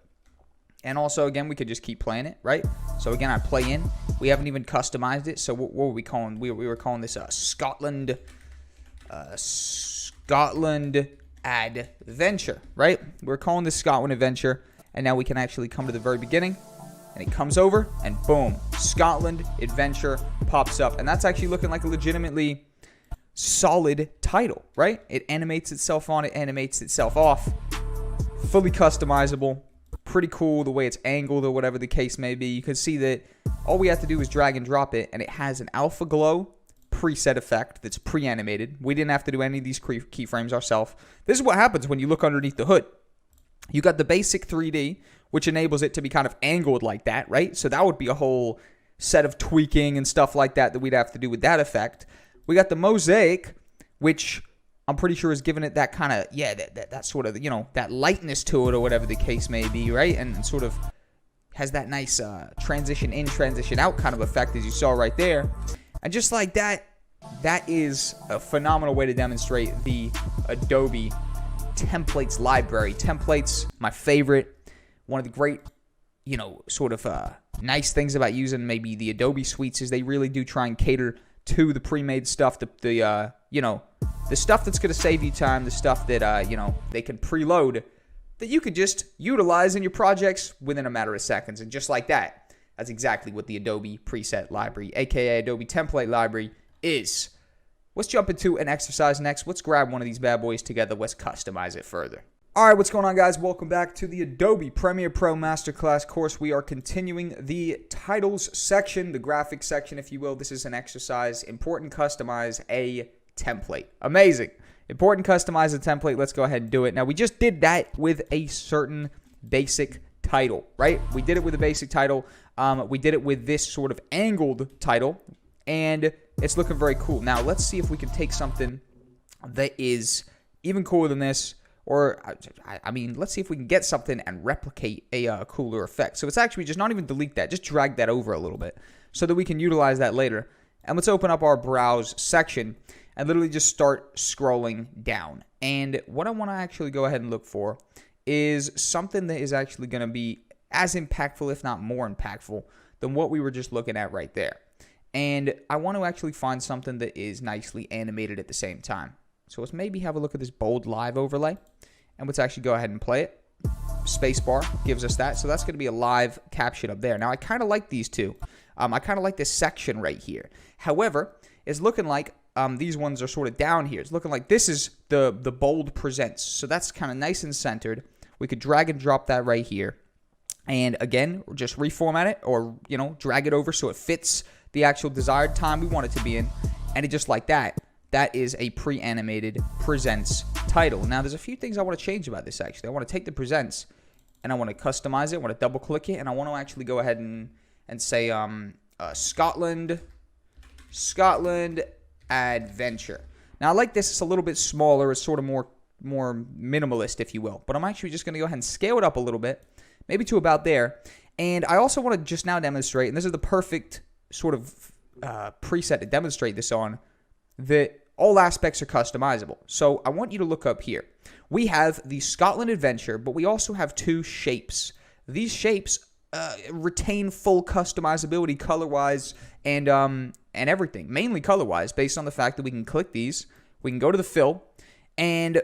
And also, again, we could just keep playing it, right? So again, I play in. We haven't even customized it. So what were we calling? We were calling this Scotland Adventure, right? We're calling this Scotland Adventure. And now we can actually come to the very beginning. And it comes over, and boom, Scotland Adventure pops up. And that's actually looking like a legitimately solid title, right? It animates itself on, it animates itself off. Fully customizable. Pretty cool the way it's angled or whatever the case may be. You can see that all we have to do is drag and drop it, and it has an alpha glow preset effect that's pre-animated. We didn't have to do any of these keyframes ourselves. This is what happens when you look underneath the hood. You got the basic 3D, which enables it to be kind of angled like that, right? So that would be a whole set of tweaking and stuff like that we'd have to do with that effect. We got the mosaic, which I'm pretty sure is giving it that kind of, that sort of, that lightness to it or whatever the case may be, right? And sort of has that nice transition in, transition out kind of effect as you saw right there. And just like that, that is a phenomenal way to demonstrate the Adobe templates library. Templates, my favorite. One of the great, nice things about using maybe the Adobe suites is they really do try and cater to the pre-made stuff, the stuff that's going to save you time, the stuff that, they can preload that you could just utilize in your projects within a matter of seconds. And just like that, that's exactly what the Adobe preset library, aka Adobe template library, is. Let's jump into an exercise next. Let's grab one of these bad boys together. Let's customize it further. All right, what's going on, guys? Welcome back to the Adobe Premiere Pro Masterclass course. We are continuing the titles section, the graphics section, if you will. This is an exercise. Important customize a template. Amazing. Important customize a template. Let's go ahead and do it. Now, we just did that with a certain basic title, right? We did it with a basic title. We did it with this sort of angled title, and it's looking very cool. Now, let's see if we can take something that is even cooler than this. Or, let's see if we can get something and replicate a cooler effect. So it's actually just not even delete that. Just drag that over a little bit so that we can utilize that later. And let's open up our browse section and literally just start scrolling down. And what I want to actually go ahead and look for is something that is actually going to be as impactful, if not more impactful, than what we were just looking at right there. And I want to actually find something that is nicely animated at the same time. So let's maybe have a look at this bold live overlay, and let's actually go ahead and play it. Spacebar gives us that, so that's going to be a live caption up there. Now, I kind of like these two. I kind of like this section right here. However, it's looking like these ones are sort of down here. It's looking like this is the bold presents, so that's kind of nice and centered. We could drag and drop that right here, and again, just reformat it or drag it over so it fits the actual desired time we want it to be in, and it just like that. That is a pre-animated presents title. Now, there's a few things I want to change about this, actually. I want to take the presents and I want to customize it. I want to double click it, and I want to actually go ahead and say Scotland Adventure. Now I like this. It's a little bit smaller. It's sort of more minimalist, if you will. But I'm actually just going to go ahead and scale it up a little bit, maybe to about there. And I also want to just now demonstrate, and this is the perfect sort of preset to demonstrate this on, that all aspects are customizable. So I want you to look up here. We have the Scotland Adventure, but we also have two shapes. These shapes retain full customizability color-wise and everything, mainly color-wise, based on the fact that we can click these, we can go to the fill, and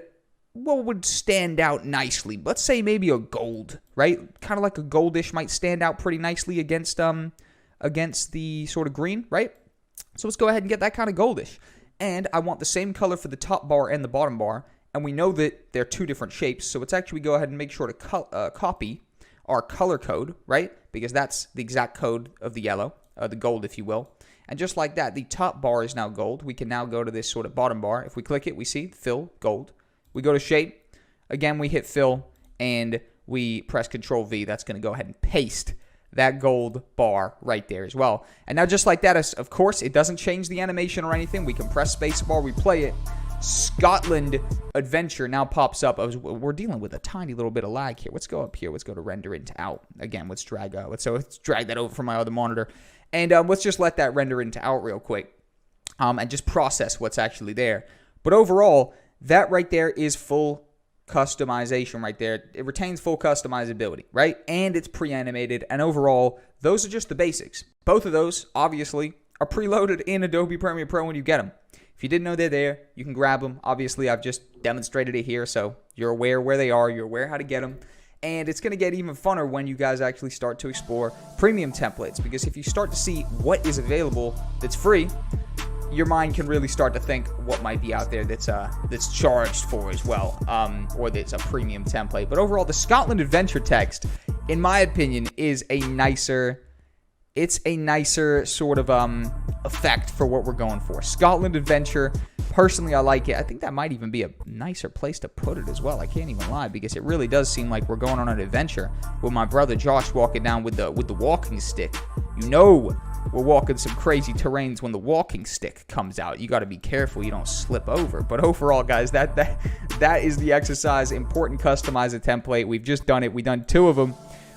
what would stand out nicely? Let's say maybe a gold, right? Kind of like a goldish might stand out pretty nicely against the sort of green, right? So let's go ahead and get that kind of goldish. And I want the same color for the top bar and the bottom bar, and we know that they're two different shapes, so let's actually go ahead and make sure to copy our color code, right? Because that's the exact code of the yellow, the gold, if you will. And just like that, the top bar is now gold. We can now go to this sort of bottom bar. If we click it, we see fill, gold. We go to shape. Again, we hit fill, and we press Control V. That's going to go ahead and paste that gold bar right there as well. And now just like that, of course, it doesn't change the animation or anything. We can press spacebar, we play it. Scotland Adventure now pops up. We're dealing with a tiny little bit of lag here. Let's go up here. Let's go to render into out. Again, let's drag that over from my other monitor. And let's just let that render into out real quick and just process what's actually there. But overall, that right there is full customization right there. It retains full customizability, right? And it's pre-animated. And overall, those are just the basics. Both of those, obviously, are preloaded in Adobe Premiere Pro when you get them. If you didn't know they're there, you can grab them. Obviously, I've just demonstrated it here, so you're aware where they are. You're aware how to get them. And it's going to get even funner when you guys actually start to explore premium templates, because if you start to see what is available that's free, your mind can really start to think what might be out there that's charged for as well, or that's a premium template. But overall, the Scotland Adventure text, in my opinion, is a nicer sort of effect for what we're going for. Scotland Adventure, personally, I like it. I think that might even be a nicer place to put it as well. I can't even lie, because it really does seem like we're going on an adventure with my brother Josh walking down with the walking stick. You know, we're walking some crazy terrains when the walking stick comes out. You got to be careful you don't slip over. But overall, guys, that is the exercise. Important customize a template. We've just done it. We've done two of them.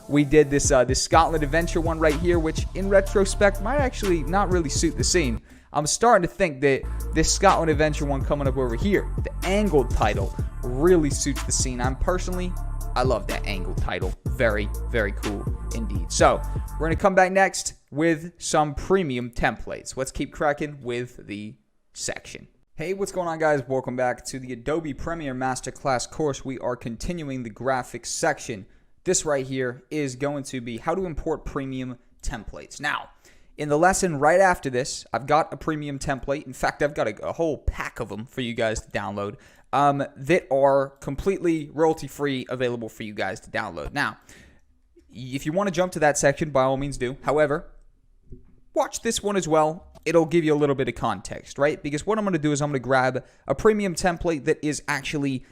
We did this Scotland Adventure one right here, which in retrospect might actually not really suit the scene. I'm starting to think that this Scotland Adventure one coming up over here, the angled title, really suits the scene. I love that angled title. Very, very cool indeed. So we're going to come back next with some premium templates. Let's keep cracking with the section. Hey, what's going on, guys? Welcome back to the Adobe Premiere Masterclass course. We are continuing the graphics section. This right here is going to be how to import premium templates. Now, in the lesson right after this, I've got a premium template. In fact, I've got a whole pack of them for you guys to download that are completely royalty-free, available for you guys to download. Now, if you want to jump to that section, by all means do. However, watch this one as well. It'll give you a little bit of context, right? Because what I'm going to do is I'm going to grab a premium template that is actually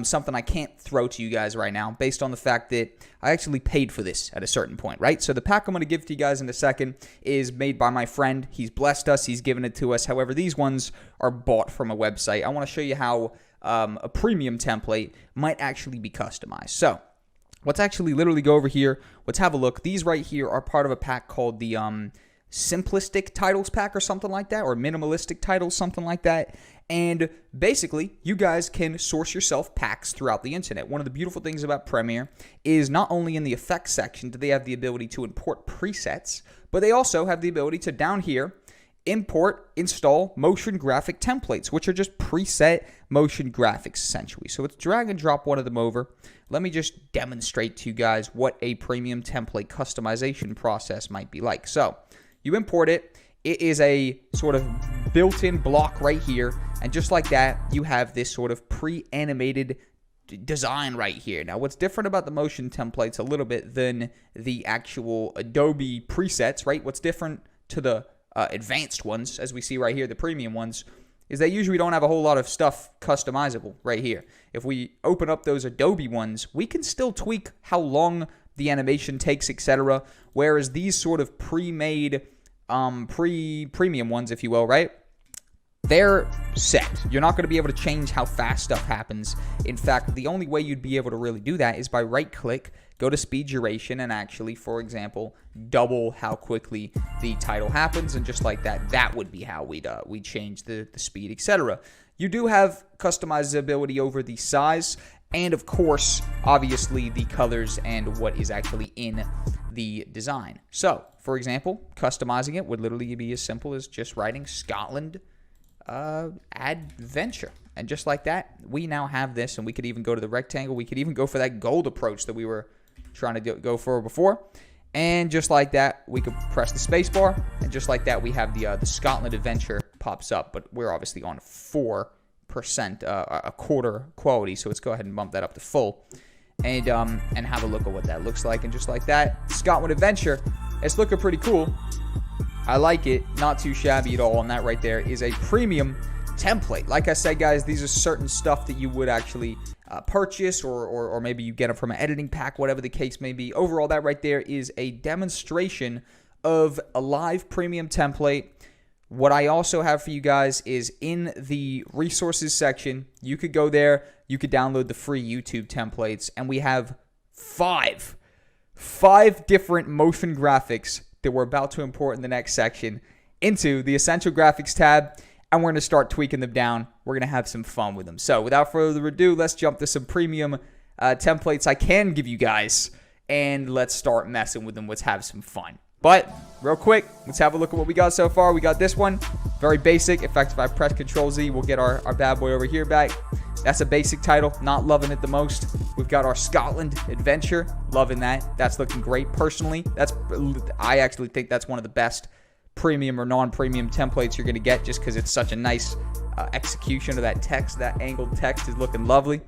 something I can't throw to you guys right now, based on the fact that I actually paid for this at a certain point, right? So the pack I'm going to give to you guys in a second is made by my friend. He's blessed us. He's given it to us. However, these ones are bought from a website. I want to show you how a premium template might actually be customized. So let's actually literally go over here. Let's have a look. These right here are part of a pack called the simplistic titles pack or something like that, or minimalistic titles, something like that. And basically, you guys can source yourself packs throughout the internet. One of the beautiful things about Premiere is not only in the effects section do they have the ability to import presets, but they also have the ability to, down here, import, install motion graphic templates, which are just preset motion graphics, essentially. So let's drag and drop one of them over. Let me just demonstrate to you guys what a premium template customization process might be like. So you import it. It is a sort of built-in block right here. And just like that, you have this sort of pre-animated design right here. Now, what's different about the motion templates a little bit than the actual Adobe presets, right? What's different to the advanced ones, as we see right here, the premium ones, is they usually don't have a whole lot of stuff customizable right here. If we open up those Adobe ones, we can still tweak how long the animation takes, etc. Whereas these sort of pre-made, premium ones, if you will, right? They're set. You're not going to be able to change how fast stuff happens. In fact, the only way you'd be able to really do that is by right-click, go to speed duration, and actually, for example, double how quickly the title happens, and just like that, that would be how we'd change the speed, etc. You do have customizability over the size, and of course, obviously, the colors and what is actually in the design. So, for example, customizing it would literally be as simple as just writing Scotland Adventure, and just like that, we now have this. And we could even go to the rectangle. We could even go for that gold approach that we were trying to go for before, and just like that, we could press the space bar, and just like that, we have the Scotland Adventure pops up. But we're obviously on 4%, a quarter quality, so let's go ahead and bump that up to full, and have a look at what that looks like. And just like that, Scotland Adventure, it's looking pretty cool. I like it, not too shabby at all, and that right there is a premium template. Like I said, guys, these are certain stuff that you would actually purchase, or maybe you get them from an editing pack, whatever the case may be. Overall, that right there is a demonstration of a live premium template. What I also have for you guys is in the resources section, you could go there, you could download the free YouTube templates, and we have five different motion graphics that we're about to import in the next section into the Essential Graphics tab, and we're going to start tweaking them down. We're going to have some fun with them. So without further ado, let's jump to some premium templates I can give you guys, and let's start messing with them. Let's have some fun. But real quick, let's have a look at what we got so far. We got this one, very basic. In fact, if I press Control-Z, we'll get our bad boy over here back. That's a basic title, not loving it the most. We've got our Scotland Adventure, loving that. That's looking great. Personally, I actually think that's one of the best premium or non-premium templates you're going to get, just because it's such a nice execution of that text. That angled text is looking lovely.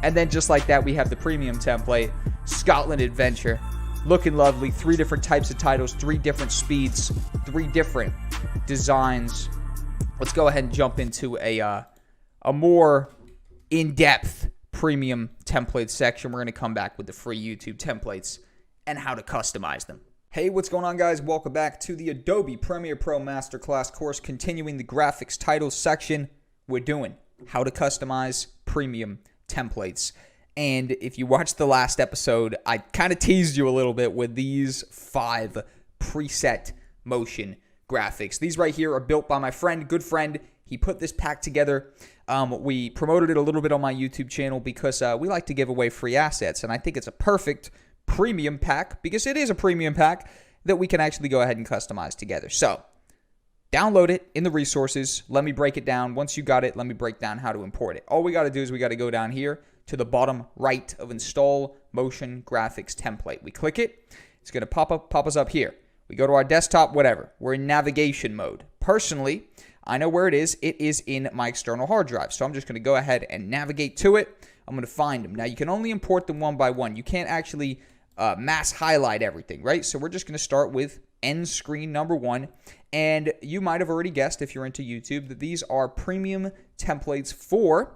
And then just like that, we have the premium template, Scotland Adventure, looking lovely. 3 different types of titles, 3 different speeds, 3 different designs. Let's go ahead and jump into a more in-depth premium template section. We're going to come back with the free YouTube templates and how to customize them. Hey, what's going on, guys? Welcome back to the Adobe Premiere Pro Masterclass course. Continuing the graphics titles section, we're doing how to customize premium templates. And if you watched the last episode, I kind of teased you a little bit with these 5 preset motion graphics. These right here are built by my friend, good friend. He put this pack together. We promoted it a little bit on my YouTube channel because we like to give away free assets. And I think it's a perfect premium pack, because it is a premium pack that we can actually go ahead and customize together. So download it in the resources. Let me break it down. Once you got it, let me break down how to import it. All we got to do is we got to go down here to the bottom right of Install Motion Graphics Template. We click it. It's going to pop us up here. We go to our desktop, whatever. We're in navigation mode. Personally, I know where it is. It is in my external hard drive. So I'm just going to go ahead and navigate to it. I'm going to find them. Now, you can only import them one by one. You can't actually mass highlight everything, right? So we're just going to start with end screen number 1. And you might have already guessed, if you're into YouTube, that these are premium templates for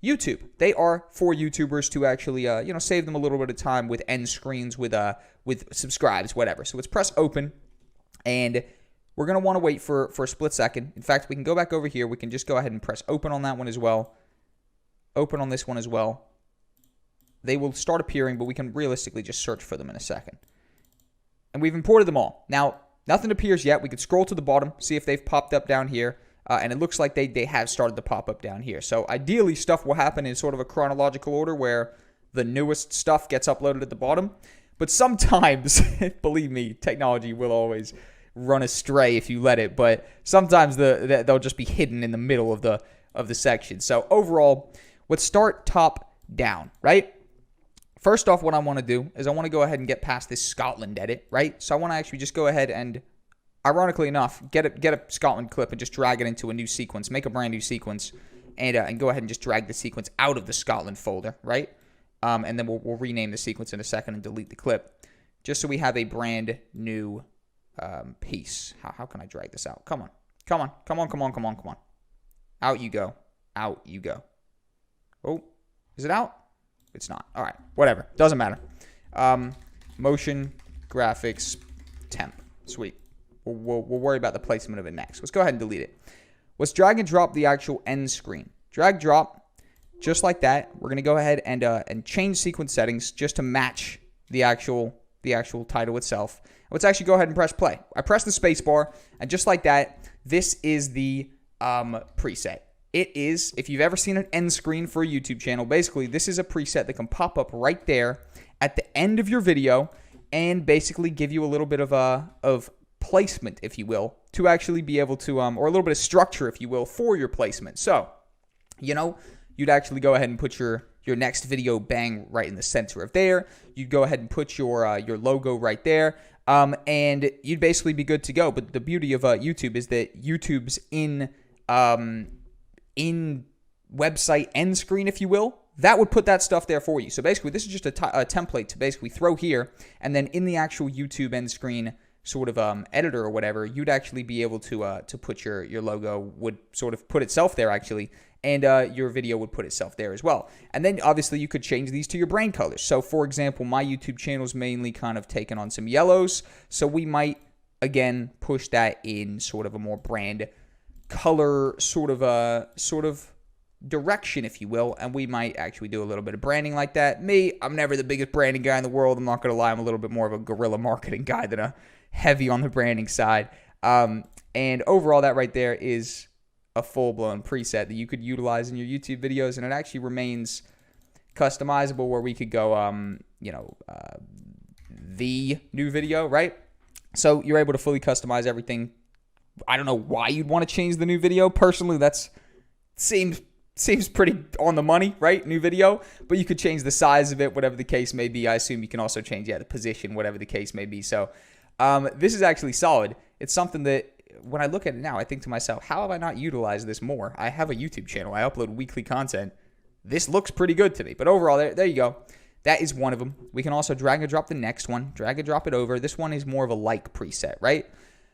YouTube. They are for YouTubers to actually, save them a little bit of time with end screens, with subscribes, whatever. So let's press open, and we're going to want to wait for a split second. In fact, we can go back over here. We can just go ahead and press open on that one as well. Open on this one as well. They will start appearing, but we can realistically just search for them in a second. And we've imported them all. Now, nothing appears yet. We could scroll to the bottom, see if they've popped up down here. And it looks like they have started to pop up down here. So ideally, stuff will happen in sort of a chronological order where the newest stuff gets uploaded at the bottom. But sometimes, believe me, technology will always run astray if you let it. But sometimes they'll just be hidden in the middle of the section. So overall, let's start top down, right? First off, what I want to do is I want to go ahead and get past this Scotland edit, right? So I want to actually just go ahead and, ironically enough, get a Scotland clip and just drag it into a new sequence, make a brand new sequence, and go ahead and just drag the sequence out of the Scotland folder, right? And then we'll rename the sequence in a second and delete the clip, just so we have a brand new piece. How can I drag this out? Come on. Out you go. Out you go. Oh, is it out? It's not. All right, whatever. Doesn't matter. Motion graphics temp. Sweet. We'll worry about the placement of it next. Let's go ahead and delete it. Let's drag and drop the actual end screen. Drag, drop, just like that. We're gonna go ahead and change sequence settings just to match the actual title itself. Let's actually go ahead and press play. I press the space bar, and just like that, this is the preset. It is, if you've ever seen an end screen for a YouTube channel, basically this is a preset that can pop up right there at the end of your video and basically give you a little bit of placement, if you will, to actually be able to, or a little bit of structure, if you will, for your placement. So, you know, you'd actually go ahead and put your next video bang right in the center of there. You'd go ahead and put your logo right there, and you'd basically be good to go. But the beauty of YouTube is that YouTube's in website end screen, if you will, that would put that stuff there for you. So basically, this is just a template to basically throw here, and then in the actual YouTube end screen sort of editor or whatever, you'd actually be able to put your logo would sort of put itself there actually, and your video would put itself there as well. And then obviously you could change these to your brand colors. So for example, my YouTube channel is mainly kind of taken on some yellows, so we might again push that in sort of a more brand color sort of direction, if you will, and we might actually do a little bit of branding like that. I'm never the biggest branding guy in the world. I'm not going to lie. I'm a little bit more of a guerrilla marketing guy than a heavy on the branding side. And overall, that right there is a full-blown preset that you could utilize in your YouTube videos, and it actually remains customizable where we could go, the new video, right? So you're able to fully customize everything. I don't know why you'd want to change the new video. Personally, that's seems pretty on the money, right? New video, but you could change the size of it, whatever the case may be. I assume you can also change, the position, whatever the case may be. So this is actually solid. It's something that when I look at it now, I think to myself, how have I not utilized this more? I have a YouTube channel. I upload weekly content. This looks pretty good to me. But overall, there you go. That is one of them. We can also drag and drop the next one. Drag and drop it over. This one is more of a like preset, right?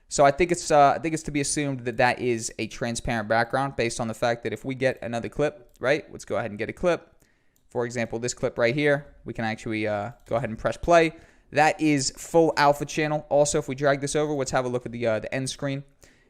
So I think it's to be assumed that that is a transparent background based on the fact that if we get another clip, right? Let's go ahead and get a clip. For example, this clip right here, we can actually go ahead and press play. That is full alpha channel. Also, if we drag this over, let's have a look at the end screen.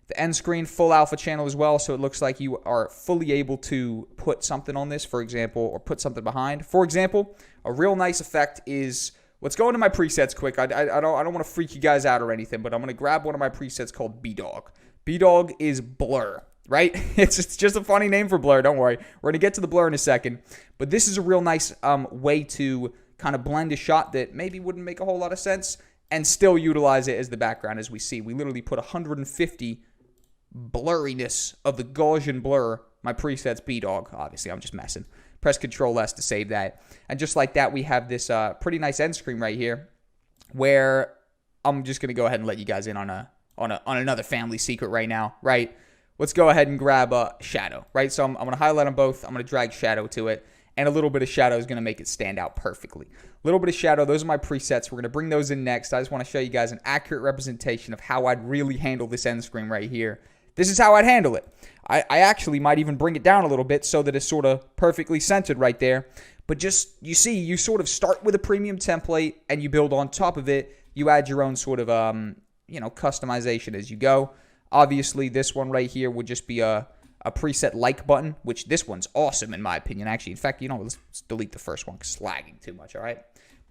The end screen, full alpha channel as well, so it looks like you are fully able to put something on this, for example, or put something behind. For example, a real nice effect is, let's go into my presets quick. I don't want to freak you guys out or anything, but I'm going to grab one of my presets called B-Dog. B-Dog is blur, right? It's just a funny name for blur, don't worry. We're going to get to the blur in a second, but this is a real nice way to kind of blend a shot that maybe wouldn't make a whole lot of sense and still utilize it as the background. As we see, we literally put 150 blurriness of the Gaussian blur. My preset's B-Dog. Obviously, I'm just messing. Press Control-S to save that. And just like that, we have this pretty nice end screen right here where I'm just going to go ahead and let you guys in on another family secret right now, right? Let's go ahead and grab a shadow, right? So I'm going to highlight them both. I'm going to drag shadow to it, and a little bit of shadow is going to make it stand out perfectly. A little bit of shadow, those are my presets. We're going to bring those in next. I just want to show you guys an accurate representation of how I'd really handle this end screen right here. This is how I'd handle it. I actually might even bring it down a little bit so that it's sort of perfectly centered right there. But just, you see, you sort of start with a premium template and you build on top of it. You add your own sort of, customization as you go. Obviously, this one right here would just be a preset like button, which this one's awesome in my opinion. Actually, in fact, let's delete the first one because it's lagging too much, all right?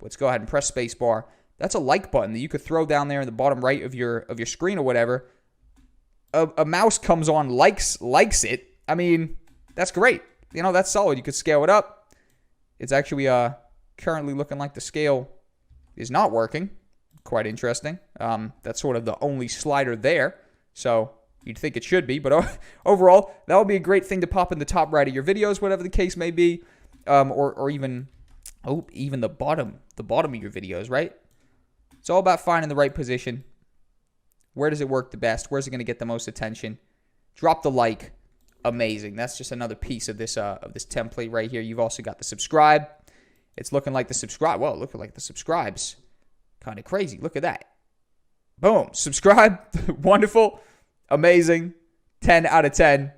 Let's go ahead and press spacebar. That's a like button that you could throw down there in the bottom right of your screen or whatever. A mouse comes on, likes it. I mean, that's great. That's solid. You could scale it up. It's actually currently looking like the scale is not working. Quite interesting. That's sort of the only slider there. So you'd think it should be. But overall, that would be a great thing to pop in the top right of your videos, whatever the case may be. Or even the bottom of your videos, right? It's all about finding the right position. Where does it work the best? Where's it going to get the most attention? Drop the like. Amazing. That's just another piece of this template right here. You've also got the subscribe. It's looking like the subscribe. Well, looking like the subscribes. Kind of crazy. Look at that. Boom. Subscribe. Wonderful. Amazing. 10 out of 10.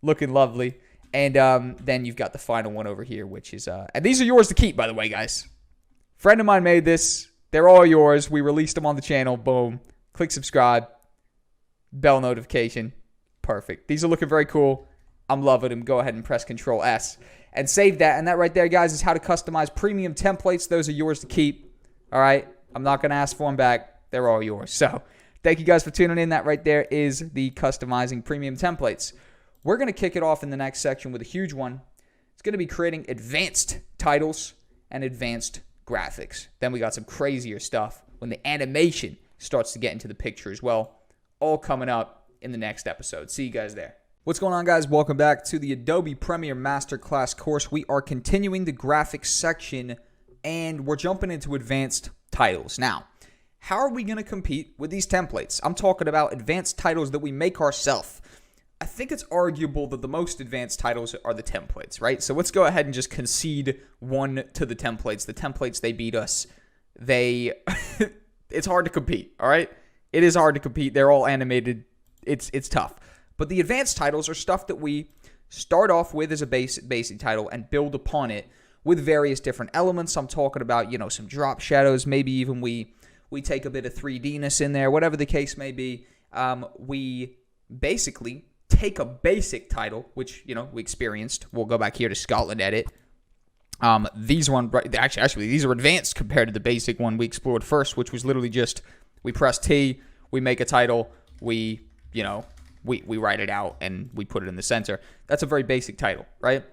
looking lovely. And then you've got the final one over here, which is, and these are yours to keep, by the way, guys. Friend of mine made this. They're all yours. We released them on the channel. Boom. Click subscribe. Bell notification. Perfect. These are looking very cool. I'm loving them. Go ahead and press Control S and save that. And that right there, guys, is how to customize premium templates. Those are yours to keep. All right. I'm not going to ask for them back. They're all yours. So thank you guys for tuning in. That right there is the customizing premium templates. We're going to kick it off in the next section with a huge one. It's going to be creating advanced titles and advanced graphics. Then we got some crazier stuff when the animation starts to get into the picture as well. All coming up in the next episode. See you guys there. What's going on, guys? Welcome back to the Adobe Premiere Masterclass course. We are continuing the graphics section, and we're jumping into advanced titles. Now, how are we going to compete with these templates? I'm talking about advanced titles that we make ourselves. I think it's arguable that the most advanced titles are the templates, right? So let's go ahead and just concede one to the templates. The templates, they beat us. It's hard to compete, all right? It is hard to compete. They're all animated. It's tough. But the advanced titles are stuff that we start off with as a basic title and build upon it with various different elements. I'm talking about, some drop shadows. Maybe even we take a bit of 3D-ness in there, whatever the case may be. We basically take a basic title, which, we experienced. We'll go back here to Scotland Edit. These are advanced compared to the basic one we explored first, which was literally just we press T, we make a title, we write it out, and we put it in the center. That's a very basic title, right?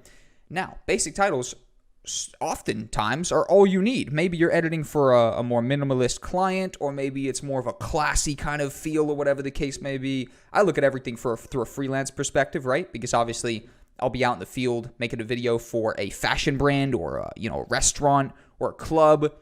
Now, basic titles oftentimes are all you need. Maybe you're editing for a more minimalist client, or maybe it's more of a classy kind of feel, or whatever the case may be. I look at everything through a freelance perspective, right? Because obviously I'll be out in the field making a video for a fashion brand, or a restaurant, or a club.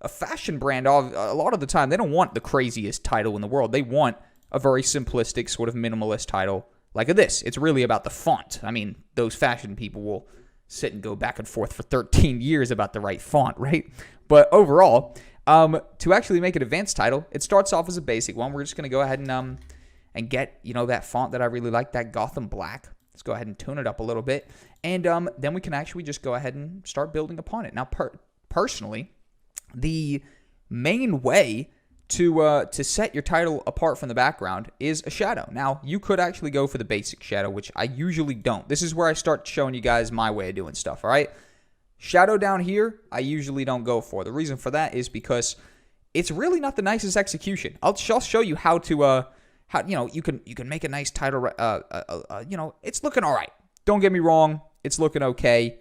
A fashion brand, a lot of the time, they don't want the craziest title in the world. They want a very simplistic, sort of minimalist title like this. It's really about the font. I mean, those fashion people will sit and go back and forth for 13 years about the right font, right? But overall, to actually make an advanced title, it starts off as a basic one. We're just going to go ahead and get, that font that I really like, that Gotham Black. Let's go ahead and tune it up a little bit. And then we can actually just go ahead and start building upon it. Now, personally, the main way to set your title apart from the background is a shadow. Now, you could actually go for the basic shadow, which I usually don't. This is where I start showing you guys my way of doing stuff, all right? Shadow down here, I usually don't go for. The reason for that is because it's really not the nicest execution. I'll show you how to, you can make a nice title, it's looking all right. Don't get me wrong, it's looking okay.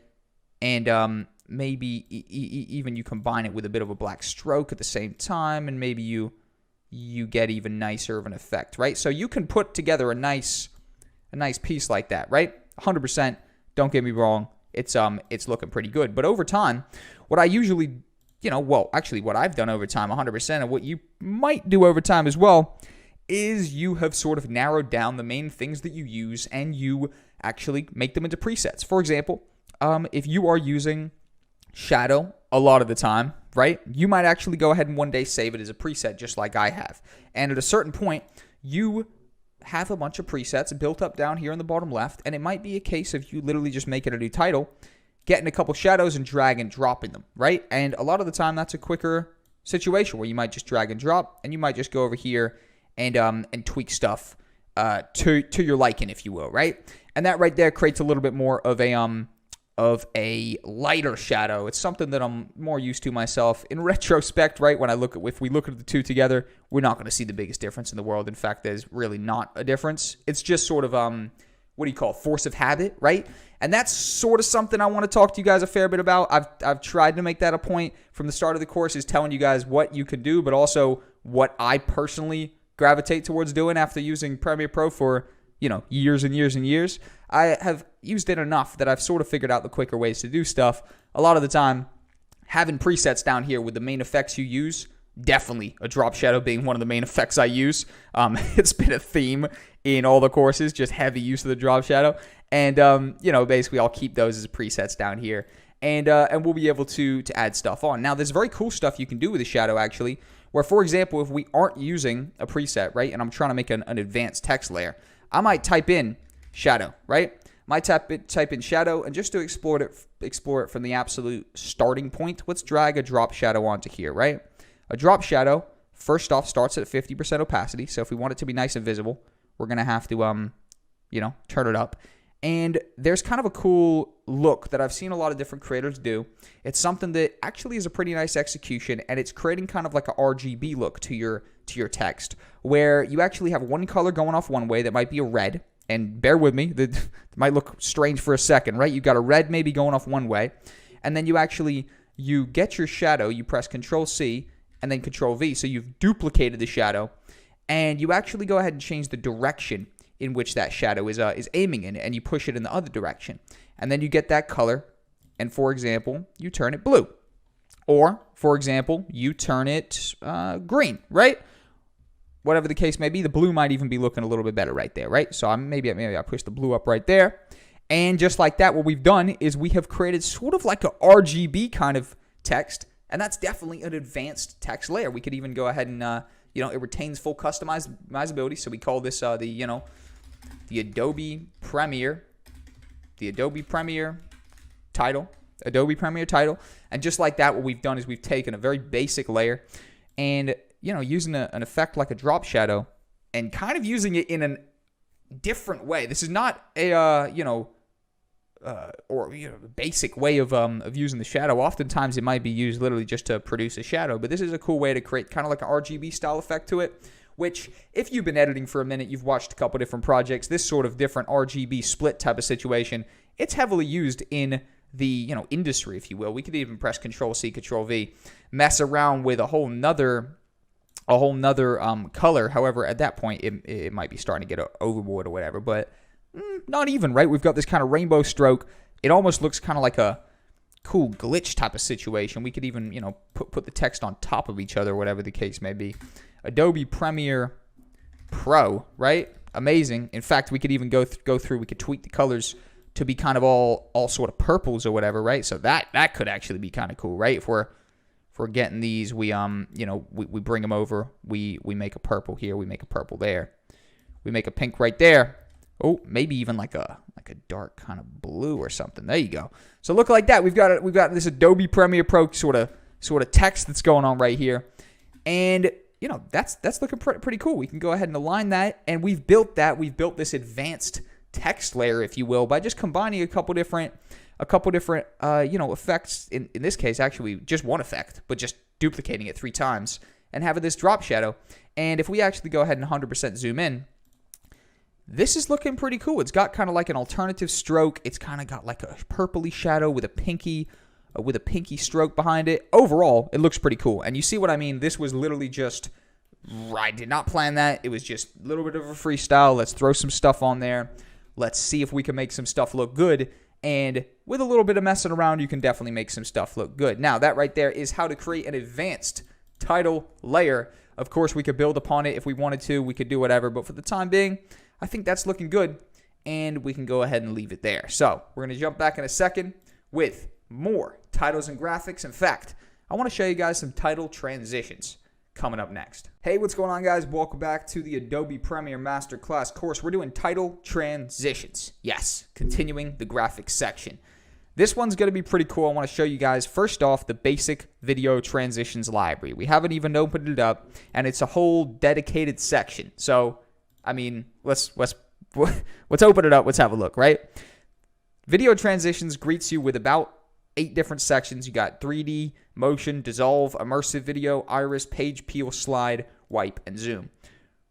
And maybe even you combine it with a bit of a black stroke at the same time, and maybe you get even nicer of an effect, right? So you can put together a nice piece like that, right? 100%. Don't get me wrong, it's looking pretty good. But over time, what I usually, what I've done over time, 100%, and what you might do over time as well, is you have sort of narrowed down the main things that you use, and you actually make them into presets. For example, if you are using shadow a lot of the time, right? You might actually go ahead and one day save it as a preset, just like I have. And at a certain point, you have a bunch of presets built up down here in the bottom left, and it might be a case of you literally just making a new title, getting a couple shadows and drag and dropping them, right? And a lot of the time, that's a quicker situation where you might just drag and drop, and you might just go over here and tweak stuff to your liking, if you will, right? And that right there creates a little bit more of a lighter shadow. It's something that I'm more used to myself. In retrospect, right, if we look at the two together, we're not going to see the biggest difference in the world. In fact, there's really not a difference. It's just sort of, force of habit, right? And that's sort of something I want to talk to you guys a fair bit about. I've tried to make that a point from the start of the course, is telling you guys what you can do, but also what I personally gravitate towards doing after using Premiere Pro for, years and years and years. I have used it enough that I've sort of figured out the quicker ways to do stuff. A lot of the time, having presets down here with the main effects you use, definitely a drop shadow being one of the main effects I use. It's been a theme in all the courses, just heavy use of the drop shadow. And, basically I'll keep those as presets down here. And we'll be able to add stuff on. Now, there's very cool stuff you can do with the shadow, actually, where, for example, if we aren't using a preset, right, and I'm trying to make an advanced text layer, I might type in shadow, right? might type in shadow, and just to explore it from the absolute starting point, let's drag a drop shadow onto here, right? A drop shadow, first off, starts at 50% opacity. So if we want it to be nice and visible, we're going to have to, turn it up. And there's kind of a cool look that I've seen a lot of different creators do. It's something that actually is a pretty nice execution, and it's creating kind of like a RGB look to your text, where you actually have one color going off one way that might be a red. And bear with me, that might look strange for a second, right? You got a red maybe going off one way, and then you get your shadow, you press Control-C, and then Control-V, so you've duplicated the shadow, and you actually go ahead and change the direction in which that shadow is aiming in, and you push it in the other direction. And then you get that color, and for example, you turn it blue. Or, for example, you turn it green, right? Whatever the case may be, the blue might even be looking a little bit better right there, right? So maybe I push the blue up right there. And just like that, what we've done is we have created sort of like a RGB kind of text, and that's definitely an advanced text layer. We could even go ahead and, it retains full customizability. So we call this the Adobe Premiere title. Adobe Premiere title. And just like that, what we've done is we've taken a very basic layer and, using an effect like a drop shadow and kind of using it in a different way. This is not a, basic way of using the shadow. Oftentimes it might be used literally just to produce a shadow, but this is a cool way to create kind of like an RGB style effect to it, which if you've been editing for a minute, you've watched a couple different projects, this sort of different RGB split type of situation, it's heavily used in the industry, if you will. We could even press Control-C, Control-V, mess around with a whole nother color. However, at that point, it might be starting to get overboard or whatever, but not even, right? We've got this kind of rainbow stroke. It almost looks kind of like a cool glitch type of situation. We could even, put the text on top of each other, whatever the case may be. Adobe Premiere Pro, right? Amazing. In fact, we could even go through, we could tweak the colors to be kind of all sort of purples or whatever, right? So that could actually be kind of cool, right? If we're getting these, we bring them over, we make a purple here, we make a purple there, we make a pink right there. Oh, maybe even like a dark kind of blue or something. There you go. So look like that. We've got this Adobe Premiere Pro sort of text that's going on right here, and that's looking pretty cool. We can go ahead and align that, and we've built this advanced text layer, if you will, by just combining a couple different effects. In this case, actually just one effect, but just duplicating it 3 times and having this drop shadow. And if we actually go ahead and 100% zoom in, this is looking pretty cool. It's got kind of like an alternative stroke. It's kind of got like a purpley shadow with a pinky stroke behind it. Overall, it looks pretty cool. And you see what I mean? This was literally just, I did not plan that. It was just a little bit of a freestyle. Let's throw some stuff on there. Let's see if we can make some stuff look good. And with a little bit of messing around, you can definitely make some stuff look good. Now, that right there is how to create an advanced title layer. Of course, we could build upon it if we wanted to. We could do whatever. But for the time being, I think that's looking good, and we can go ahead and leave it there. So we're going to jump back in a second with more titles and graphics. In fact, I want to show you guys some title transitions coming up next. Hey, what's going on, guys? Welcome back to the Adobe Premiere Masterclass course. We're doing title transitions. Yes, continuing the graphics section. This one's going to be pretty cool. I want to show you guys, first off, the basic video transitions library. We haven't even opened it up, and it's a whole dedicated section. So I mean, let's open it up. Let's have a look, right? Video transitions greets you with about 8 different sections. You got 3D, motion, dissolve, immersive video, iris, page peel, slide, wipe, and zoom.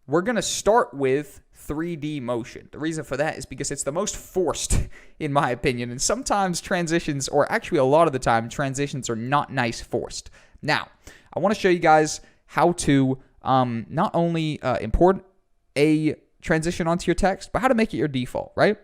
We're going to start with 3D motion. The reason for that is because it's the most forced, in my opinion. And sometimes transitions, or actually a lot of the time, transitions are not nice forced. Now, I want to show you guys how to not only import a transition onto your text, but how to make it your default, right?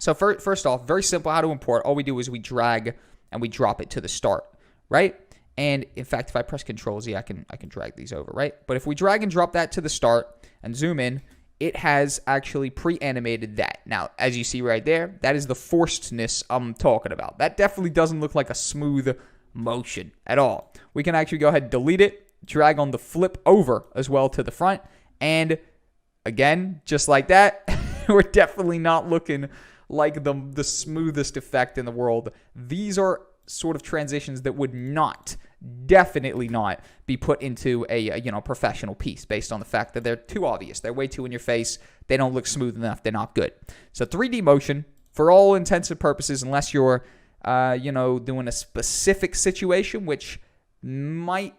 So first off, very simple how to import. All we do is we drag and we drop it to the start, right? And in fact, if I press Control-Z, I can drag these over, right? But if we drag and drop that to the start and zoom in, it has actually pre-animated that. Now, as you see right there, that is the forcedness I'm talking about. That definitely doesn't look like a smooth motion at all. We can actually go ahead and delete it, drag on the flip over as well to the front, and again, just like that, we're definitely not looking like the smoothest effect in the world. These are sort of transitions that would not, definitely not, be put into a professional piece based on the fact that they're too obvious. They're way too in your face. They don't look smooth enough. They're not good. So 3D motion, for all intents and purposes, unless you're doing a specific situation, which might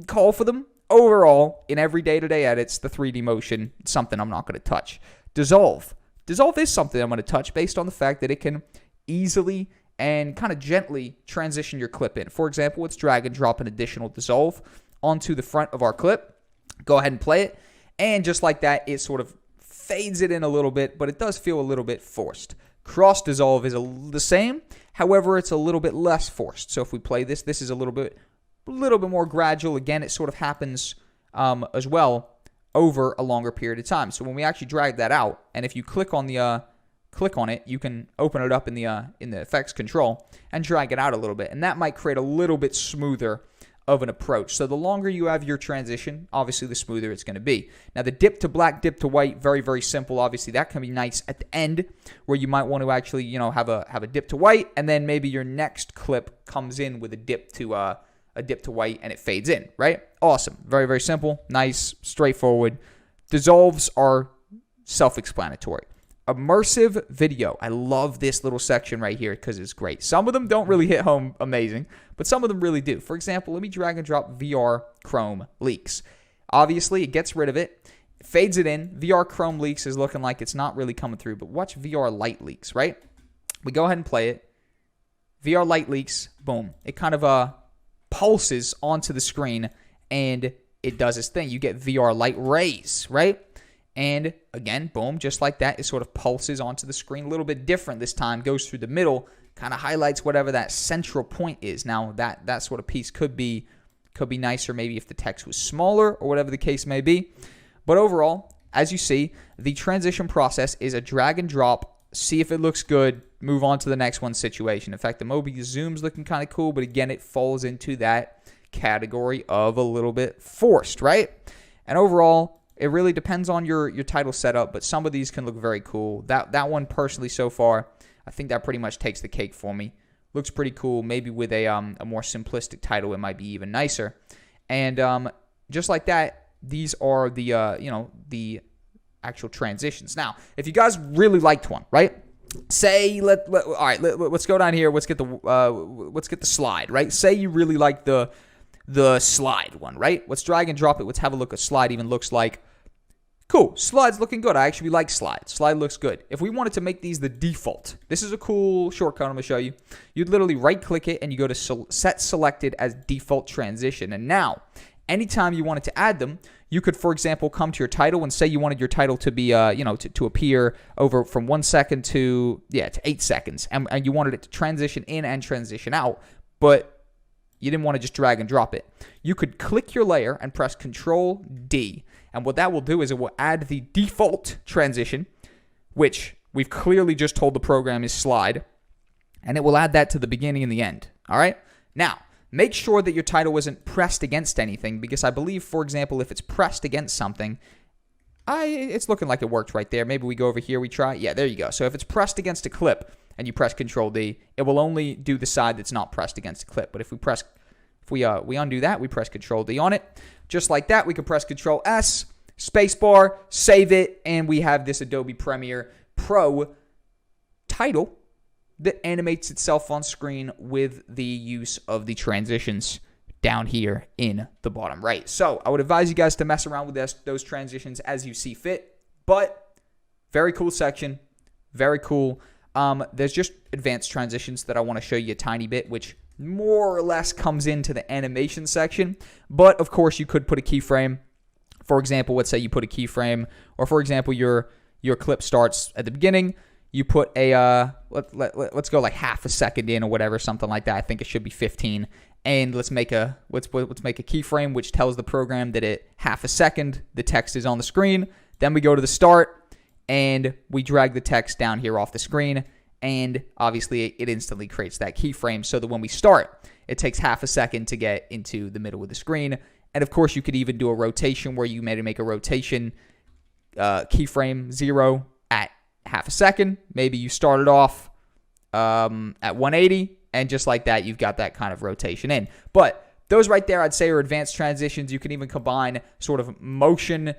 call for them. Overall, in every day-to-day edits, the 3D motion is something I'm not going to touch. Dissolve. Dissolve is something I'm going to touch based on the fact that it can easily and kind of gently transition your clip in. For example, let's drag and drop an additional dissolve onto the front of our clip. Go ahead and play it. And just like that, it sort of fades it in a little bit, but it does feel a little bit forced. Cross dissolve is the same. However, it's a little bit less forced. So if we play this, this is a little bit more gradual. Again, it sort of happens as well over a longer period of time. So when we actually drag that out, and if you click on it, you can open it up in the effects control and drag it out a little bit, and that might create a little bit smoother of an approach. So the longer you have your transition, obviously the smoother it's going to be. Now the dip to black, dip to white, very, very simple. Obviously that can be nice at the end where you might want to actually, have a dip to white, and then maybe your next clip comes in with a dip to white and it fades in, right? Awesome. Very, very simple, nice, straightforward. Dissolves are self-explanatory. Immersive video. I love this little section right here because it's great. Some of them don't really hit home amazing, but some of them really do. For example, let me drag and drop VR Chrome leaks. Obviously, it gets rid of it, fades it in. VR Chrome leaks is looking like it's not really coming through, but watch VR light leaks, right? We go ahead and play it. VR light leaks, boom. It kind of pulses onto the screen and it does its thing. You get VR light rays, right? And again, boom, just like that, it sort of pulses onto the screen. A little bit different this time, goes through the middle, kind of highlights whatever that central point is. Now, that sort of piece could be nicer maybe if the text was smaller or whatever the case may be. But overall, as you see, the transition process is a drag and drop, see if it looks good, move on to the next one situation. In fact, the Mobius Zoom's looking kind of cool, but again, it falls into that category of a little bit forced, right? And overall, it really depends on your title setup, but some of these can look very cool. That one personally so far, I think that pretty much takes the cake for me. Looks pretty cool. Maybe with a more simplistic title, it might be even nicer. And just like that, these are the actual transitions. Now, if you guys really liked one, right? Say let's go down here. Let's get the slide, right? Say you really like the slide one, right? Let's drag and drop it. Let's have a look at slide even looks like. Cool, slide's looking good. I actually like slide. Slide looks good. If we wanted to make these the default, this is a cool shortcut I'm going to show you. You'd literally right-click it and you go to set selected as default transition. And now, anytime you wanted to add them, you could, for example, come to your title and say you wanted your title to be, to appear over from 1 second to 8 seconds. And you wanted it to transition in and transition out, but you didn't want to just drag and drop it. You could click your layer and press Control D. And what that will do is it will add the default transition, which we've clearly just told the program is slide, and it will add that to the beginning and the end. All right? Now, make sure that your title isn't pressed against anything, because I believe, for example, if it's pressed against something, it's looking like it worked right there. Maybe we go over here, we try. Yeah, there you go. So if it's pressed against a clip and you press Control D, it will only do the side that's not pressed against a clip. But if we undo that, we press Control D on it. Just like that, we can press Control S, spacebar, save it, and we have this Adobe Premiere Pro title that animates itself on screen with the use of the transitions down here in the bottom right. So I would advise you guys to mess around with those transitions as you see fit, but very cool section, very cool. There's just advanced transitions that I want to show you a tiny bit, which more or less comes into the animation section, but of course you could put a keyframe. For example, let's say you put a keyframe, or for example, your clip starts at the beginning. You put a let's go like half a second in or whatever, something like that. I think it should be 15. And let's make a keyframe which tells the program that at half a second the text is on the screen. Then we go to the start and we drag the text down here off the screen, and obviously it instantly creates that keyframe so that when we start, it takes half a second to get into the middle of the screen. And of course, you could even do a rotation where you make a rotation keyframe 0 at half a second. Maybe you started off at 180, and just like that, you've got that kind of rotation in. But those right there, I'd say, are advanced transitions. You can even combine sort of motion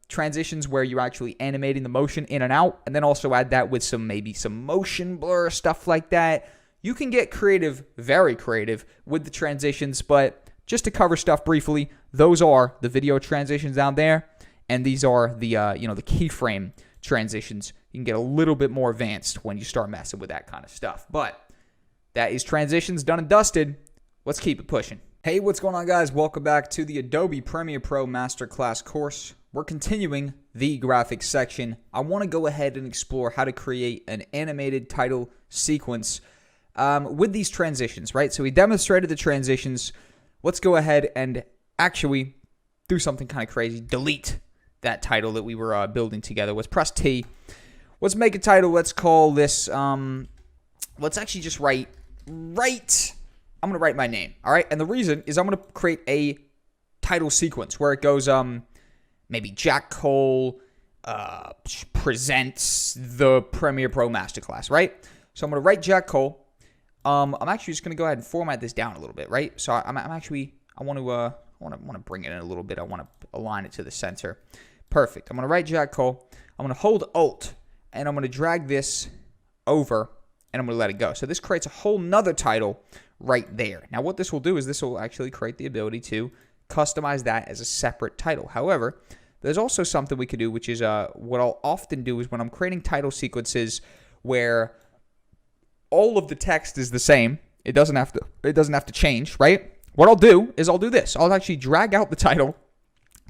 transitions where you're actually animating the motion in and out, and then also add that with maybe some motion blur, stuff like that. You can get creative, very creative with the transitions, but just to cover stuff briefly, those are the video transitions down there, and these are the the keyframe transitions. You can get a little bit more advanced when you start messing with that kind of stuff. But that is transitions done and dusted. Let's keep it pushing. Hey, what's going on, guys? Welcome back to the Adobe Premiere Pro Masterclass course. We're continuing the graphics section. I want to go ahead and explore how to create an animated title sequence with these transitions, right? So we demonstrated the transitions. Let's go ahead and actually do something kind of crazy. Delete that title that we were building together. Let's press T. Let's make a title. Let's call this, let's actually just write, I'm going to write my name, all right? And the reason is I'm going to create a title sequence where it goes, maybe Jack Cole presents the Premiere Pro Masterclass, right? So I'm going to write Jack Cole. I'm actually just going to go ahead and format this down a little bit, right? So I want to bring it in a little bit. I want to align it to the center. Perfect. I'm going to write Jack Cole. I'm going to hold Alt, and I'm going to drag this over, and I'm going to let it go. So this creates a whole nother title right there. Now what this will do is this will actually create the ability to customize that as a separate title. However, there's also something we could do, which is what I'll often do is when I'm creating title sequences where all of the text is the same, it doesn't have to change, right? What I'll do is I'll do this. I'll actually drag out the title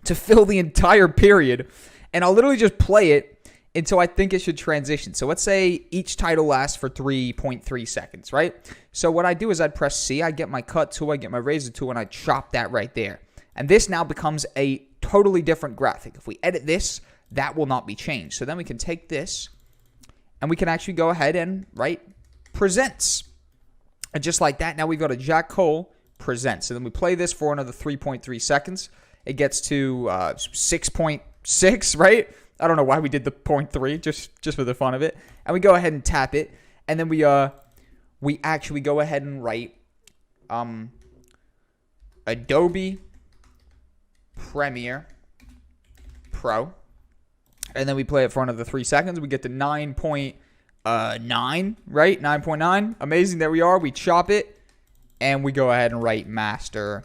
to fill the entire period, and I'll literally just play it until I think it should transition. So let's say each title lasts for 3.3 seconds, right? So what I do is I'd press C, I get my cut tool, I get my razor tool, and I chop that right there. And this now becomes a totally different graphic. If we edit this, that will not be changed. So then we can take this, and we can actually go ahead and write presents. And just like that, now we've got a Jack Cole presents. And then we play this for another 3.3 seconds. It gets to 6.6, right? I don't know why we did the 0.3, just for the fun of it. And we go ahead and tap it. And then we actually go ahead and write Adobe Premiere Pro. And then we play it for another 3 seconds. We get to 9.9, right? 9.9. Amazing, there we are. We chop it, and we go ahead and write Master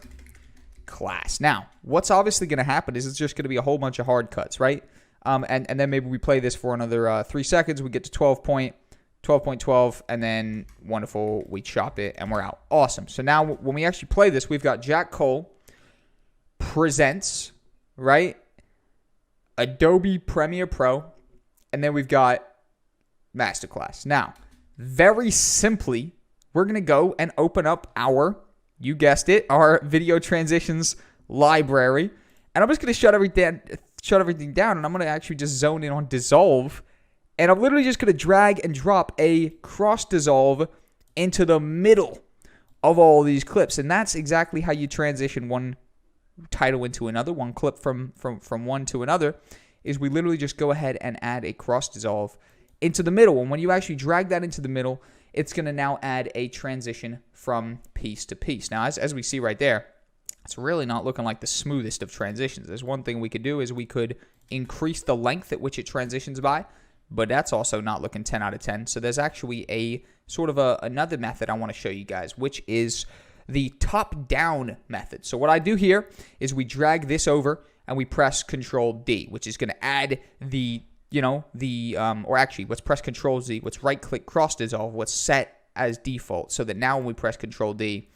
Class. Now, what's obviously going to happen is it's just going to be a whole bunch of hard cuts, right? And then maybe we play this for another 3 seconds. We get to 12.12, and then wonderful, we chop it, and we're out. Awesome. So now when we actually play this, we've got Jack Cole presents, right? Adobe Premiere Pro, and then we've got Masterclass. Now, very simply, we're going to go and open up our, you guessed it, our video transitions library, and I'm just going to shut everything down, and I'm going to actually just zone in on dissolve, and I'm literally just going to drag and drop a cross dissolve into the middle of all these clips, and that's exactly how you transition one title into another, one clip from one to another, is we literally just go ahead and add a cross dissolve into the middle. And when you actually drag that into the middle, it's going to now add a transition from piece to piece. Now, as we see right there, it's really not looking like the smoothest of transitions. There's one thing we could do is we could increase the length at which it transitions by, but that's also not looking 10 out of 10. So there's actually a sort of another method I want to show you guys, which is the top-down method. So what I do here is we drag this over and we press Control D, which is going to add the, or actually, let's press Control Z. Let's right-click cross dissolve. Let's set as default so that now when we press Control D,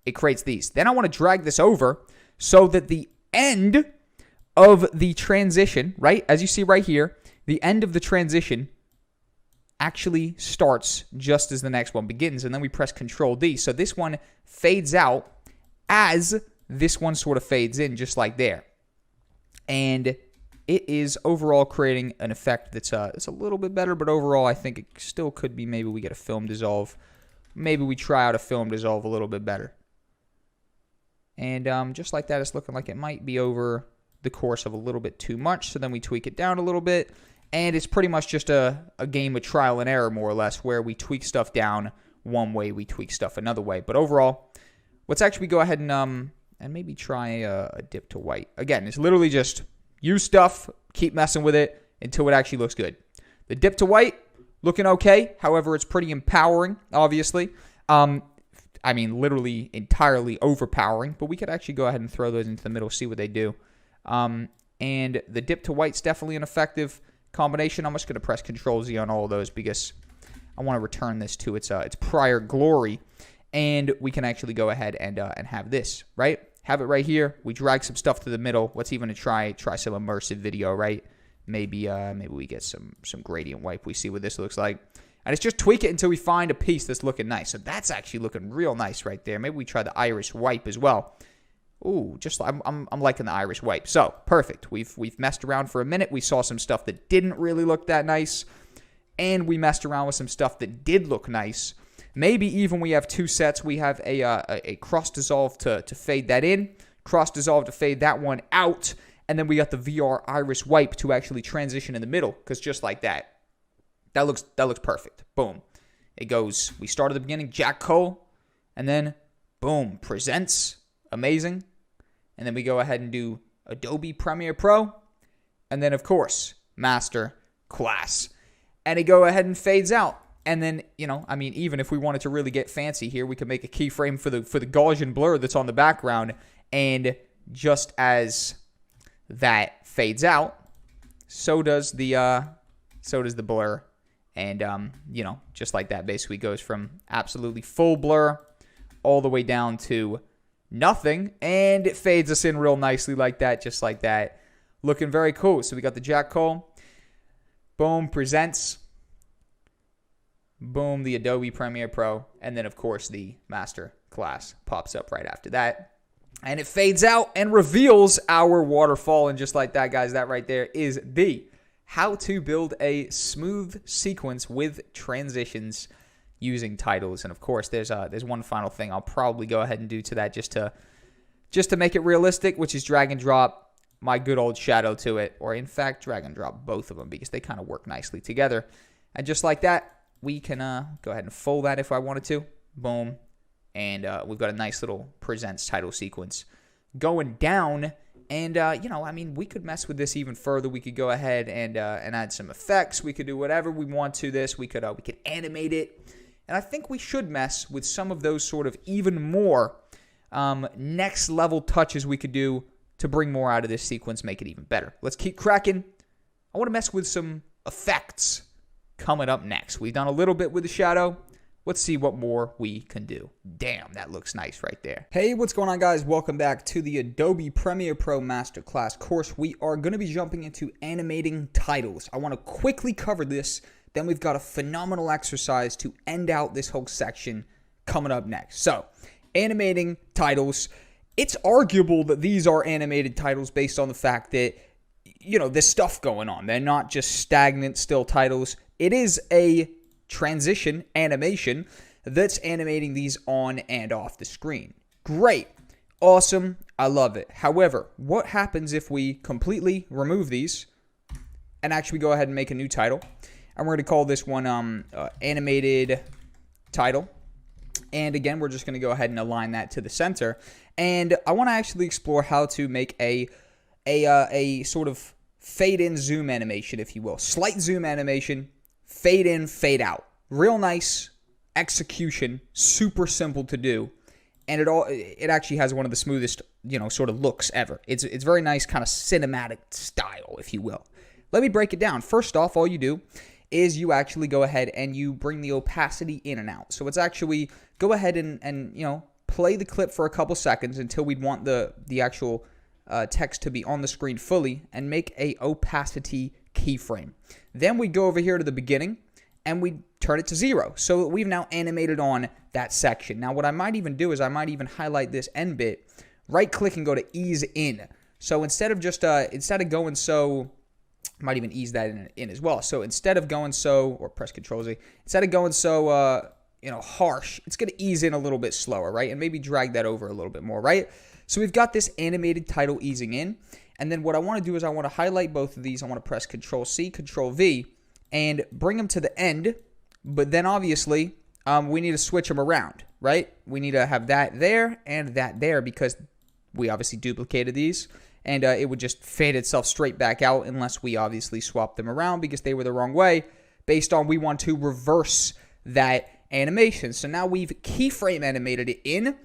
it creates these. Then I want to drag this over so that the end of the transition, right, as you see right here, the end of the transition actually starts just as the next one begins, and then we press Control D. So this one fades out as this one sort of fades in, just like there. And it is overall creating an effect that's it's a little bit better, but overall I think it still could be maybe we get a film dissolve. Maybe we try out a film dissolve a little bit better. And just like that, it's looking like it might be over the course of a little bit too much, so then we tweak it down a little bit. And it's pretty much just a game of trial and error, more or less, where we tweak stuff down one way, we tweak stuff another way. But overall, let's actually go ahead and maybe try a dip to white. Again, it's literally just use stuff, keep messing with it until it actually looks good. The dip to white, looking okay. However, it's pretty empowering, obviously. I mean, literally entirely overpowering. But we could actually go ahead and throw those into the middle, see what they do. And the dip to white's definitely an effective combination. I'm just going to press Control-Z on all of those because I want to return this to its prior glory. And we can actually go ahead and have this, right? Have it right here. We drag some stuff to the middle. Let's even try some immersive video, right? Maybe we get some gradient wipe. We see what this looks like. And it's just tweak it until we find a piece that's looking nice. So that's actually looking real nice right there. Maybe we try the iris wipe as well. Ooh, I'm liking the iris wipe. So perfect. We've messed around for a minute. We saw some stuff that didn't really look that nice, and we messed around with some stuff that did look nice. Maybe even we have two sets. We have a cross dissolve to fade that in, cross dissolve to fade that one out, and then we got the VR iris wipe to actually transition in the middle. Because just like that looks perfect. Boom. It goes. We start at the beginning, Jack Cole, and then boom, presents, amazing. And then we go ahead and do Adobe Premiere Pro. And then, of course, Master Class. And it go ahead and fades out. And then, I mean, even if we wanted to really get fancy here, we could make a keyframe for the Gaussian blur that's on the background. And just as that fades out, so does the blur. And, just like that, basically goes from absolutely full blur all the way down to nothing, and it fades us in real nicely like that, just like that. Looking very cool. So we got the Jack Cole. Boom, presents. Boom, the Adobe Premiere Pro. And then, of course, the Master Class pops up right after that. And it fades out and reveals our waterfall. And just like that, guys, that right there is the how to build a smooth sequence with transitions using titles. And of course, there's one final thing I'll probably go ahead and do to that just to make it realistic, which is drag and drop my good old shadow to it, or in fact drag and drop both of them because they kind of work nicely together. And just like that, we can go ahead and fold that if I wanted to. Boom. And we've got a nice little presents title sequence going down. And, I mean, we could mess with this even further. We could go ahead and add some effects. We could do whatever we want to this. We could animate it. And I think we should mess with some of those sort of even more next level touches we could do to bring more out of this sequence, make it even better. Let's keep cracking. I want to mess with some effects coming up next. We've done a little bit with the shadow. Let's see what more we can do. Damn, that looks nice right there. Hey, what's going on, guys? Welcome back to the Adobe Premiere Pro Masterclass course. We are going to be jumping into animating titles. I want to quickly cover this. Then we've got a phenomenal exercise to end out this whole section coming up next. So, animating titles. It's arguable that these are animated titles based on the fact that, there's stuff going on. They're not just stagnant, still titles. It is a transition animation that's animating these on and off the screen. Great. Awesome. I love it. However, what happens if we completely remove these and actually go ahead and make a new title? And we're going to call this one animated title. And again, we're just going to go ahead and align that to the center. And I want to actually explore how to make a sort of fade in zoom animation, if you will. Slight zoom animation. Fade in, fade out. Real nice execution. Super simple to do. And it actually has one of the smoothest, sort of looks ever. It's very nice, kind of cinematic style, if you will. Let me break it down. First off, all you do is you actually go ahead and you bring the opacity in and out. So it's actually go ahead and play the clip for a couple seconds until we'd want the actual text to be on the screen fully and make a opacity keyframe. Then we go over here to the beginning and we turn it to 0. So we've now animated on that section. Now what I might even do is I might even highlight this end bit, right click and go to ease in. So instead of going so, I might even ease that in as well. So instead of going so, or press Control-Z, instead of going so harsh, it's going to ease in a little bit slower, right? And maybe drag that over a little bit more, right? So we've got this animated title easing in. And then what I want to do is I want to highlight both of these. I want to press Control C, Control V, and bring them to the end. But then obviously, we need to switch them around, right? We need to have that there and that there because we obviously duplicated these. And it would just fade itself straight back out unless we obviously swap them around because they were the wrong way based on we want to reverse that animation. So now we've keyframe animated it in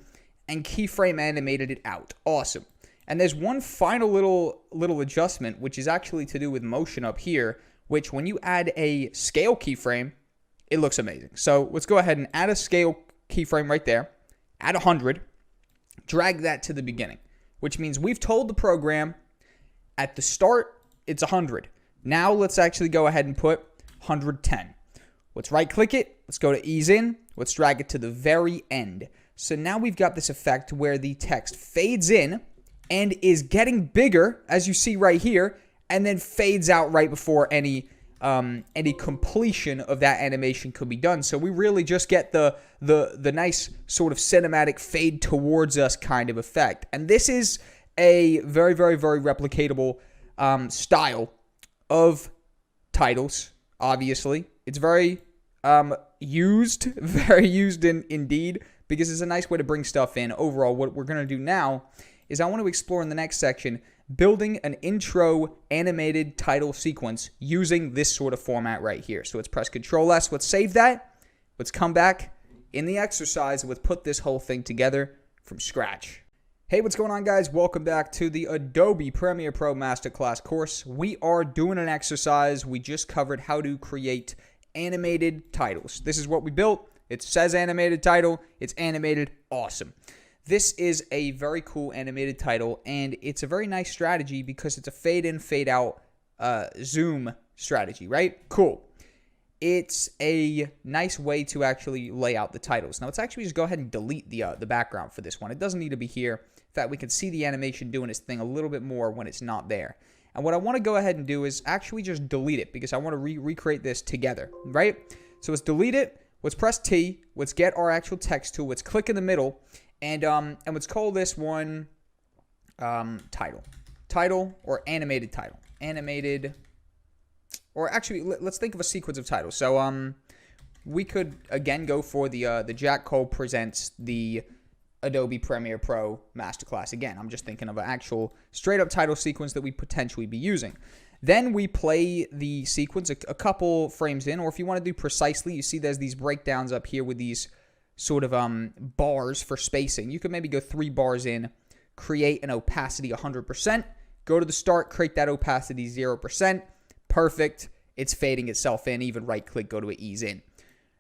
and keyframe animated it out. Awesome. And there's one final little adjustment, which is actually to do with motion up here, which when you add a scale keyframe, it looks amazing. So let's go ahead and add a scale keyframe right there. Add 100. Drag that to the beginning, which means we've told the program at the start, it's 100. Now let's actually go ahead and put 110. Let's right click it. Let's go to ease in. Let's drag it to the very end. So now we've got this effect where the text fades in and is getting bigger, as you see right here, and then fades out right before any completion of that animation could be done. So we really just get the nice sort of cinematic fade towards us kind of effect. And this is a very, very, very replicatable style of titles, obviously. It's very used indeed, because it's a nice way to bring stuff in. Overall, what we're going to do now is I want to explore in the next section building an intro animated title sequence using this sort of format right here. So let's press Control S. Let's save that. Let's come back in the exercise and let's put this whole thing together from scratch. Hey, what's going on, guys? Welcome back to the Adobe Premiere Pro Masterclass course. We are doing an exercise. We just covered how to create animated titles. This is what we built. It says animated title. It's animated. Awesome. This is a very cool animated title, and it's a very nice strategy because it's a fade in, fade out zoom strategy, right? Cool. It's a nice way to actually lay out the titles. Now, let's actually just go ahead and delete the background for this one. It doesn't need to be here. In fact, we can see the animation doing its thing a little bit more when it's not there. And what I want to go ahead and do is actually just delete it because I want to recreate this together, right? So let's delete it. Let's press T. Let's get our actual text tool. Let's click in the middle. And let's call this one title or animated title. Animated, or actually, let's think of a sequence of titles. So we could, again, go for the Jack Cole presents the Adobe Premiere Pro Masterclass. Again, I'm just thinking of an actual straight-up title sequence that we'd potentially be using. Then we play the sequence a couple frames in, or if you want to do precisely, you see there's these breakdowns up here with these sort of bars for spacing. You could maybe go 3 bars in, create an opacity 100%, go to the start, create that opacity 0%. Perfect. It's fading itself in. Even right click, go to an ease in.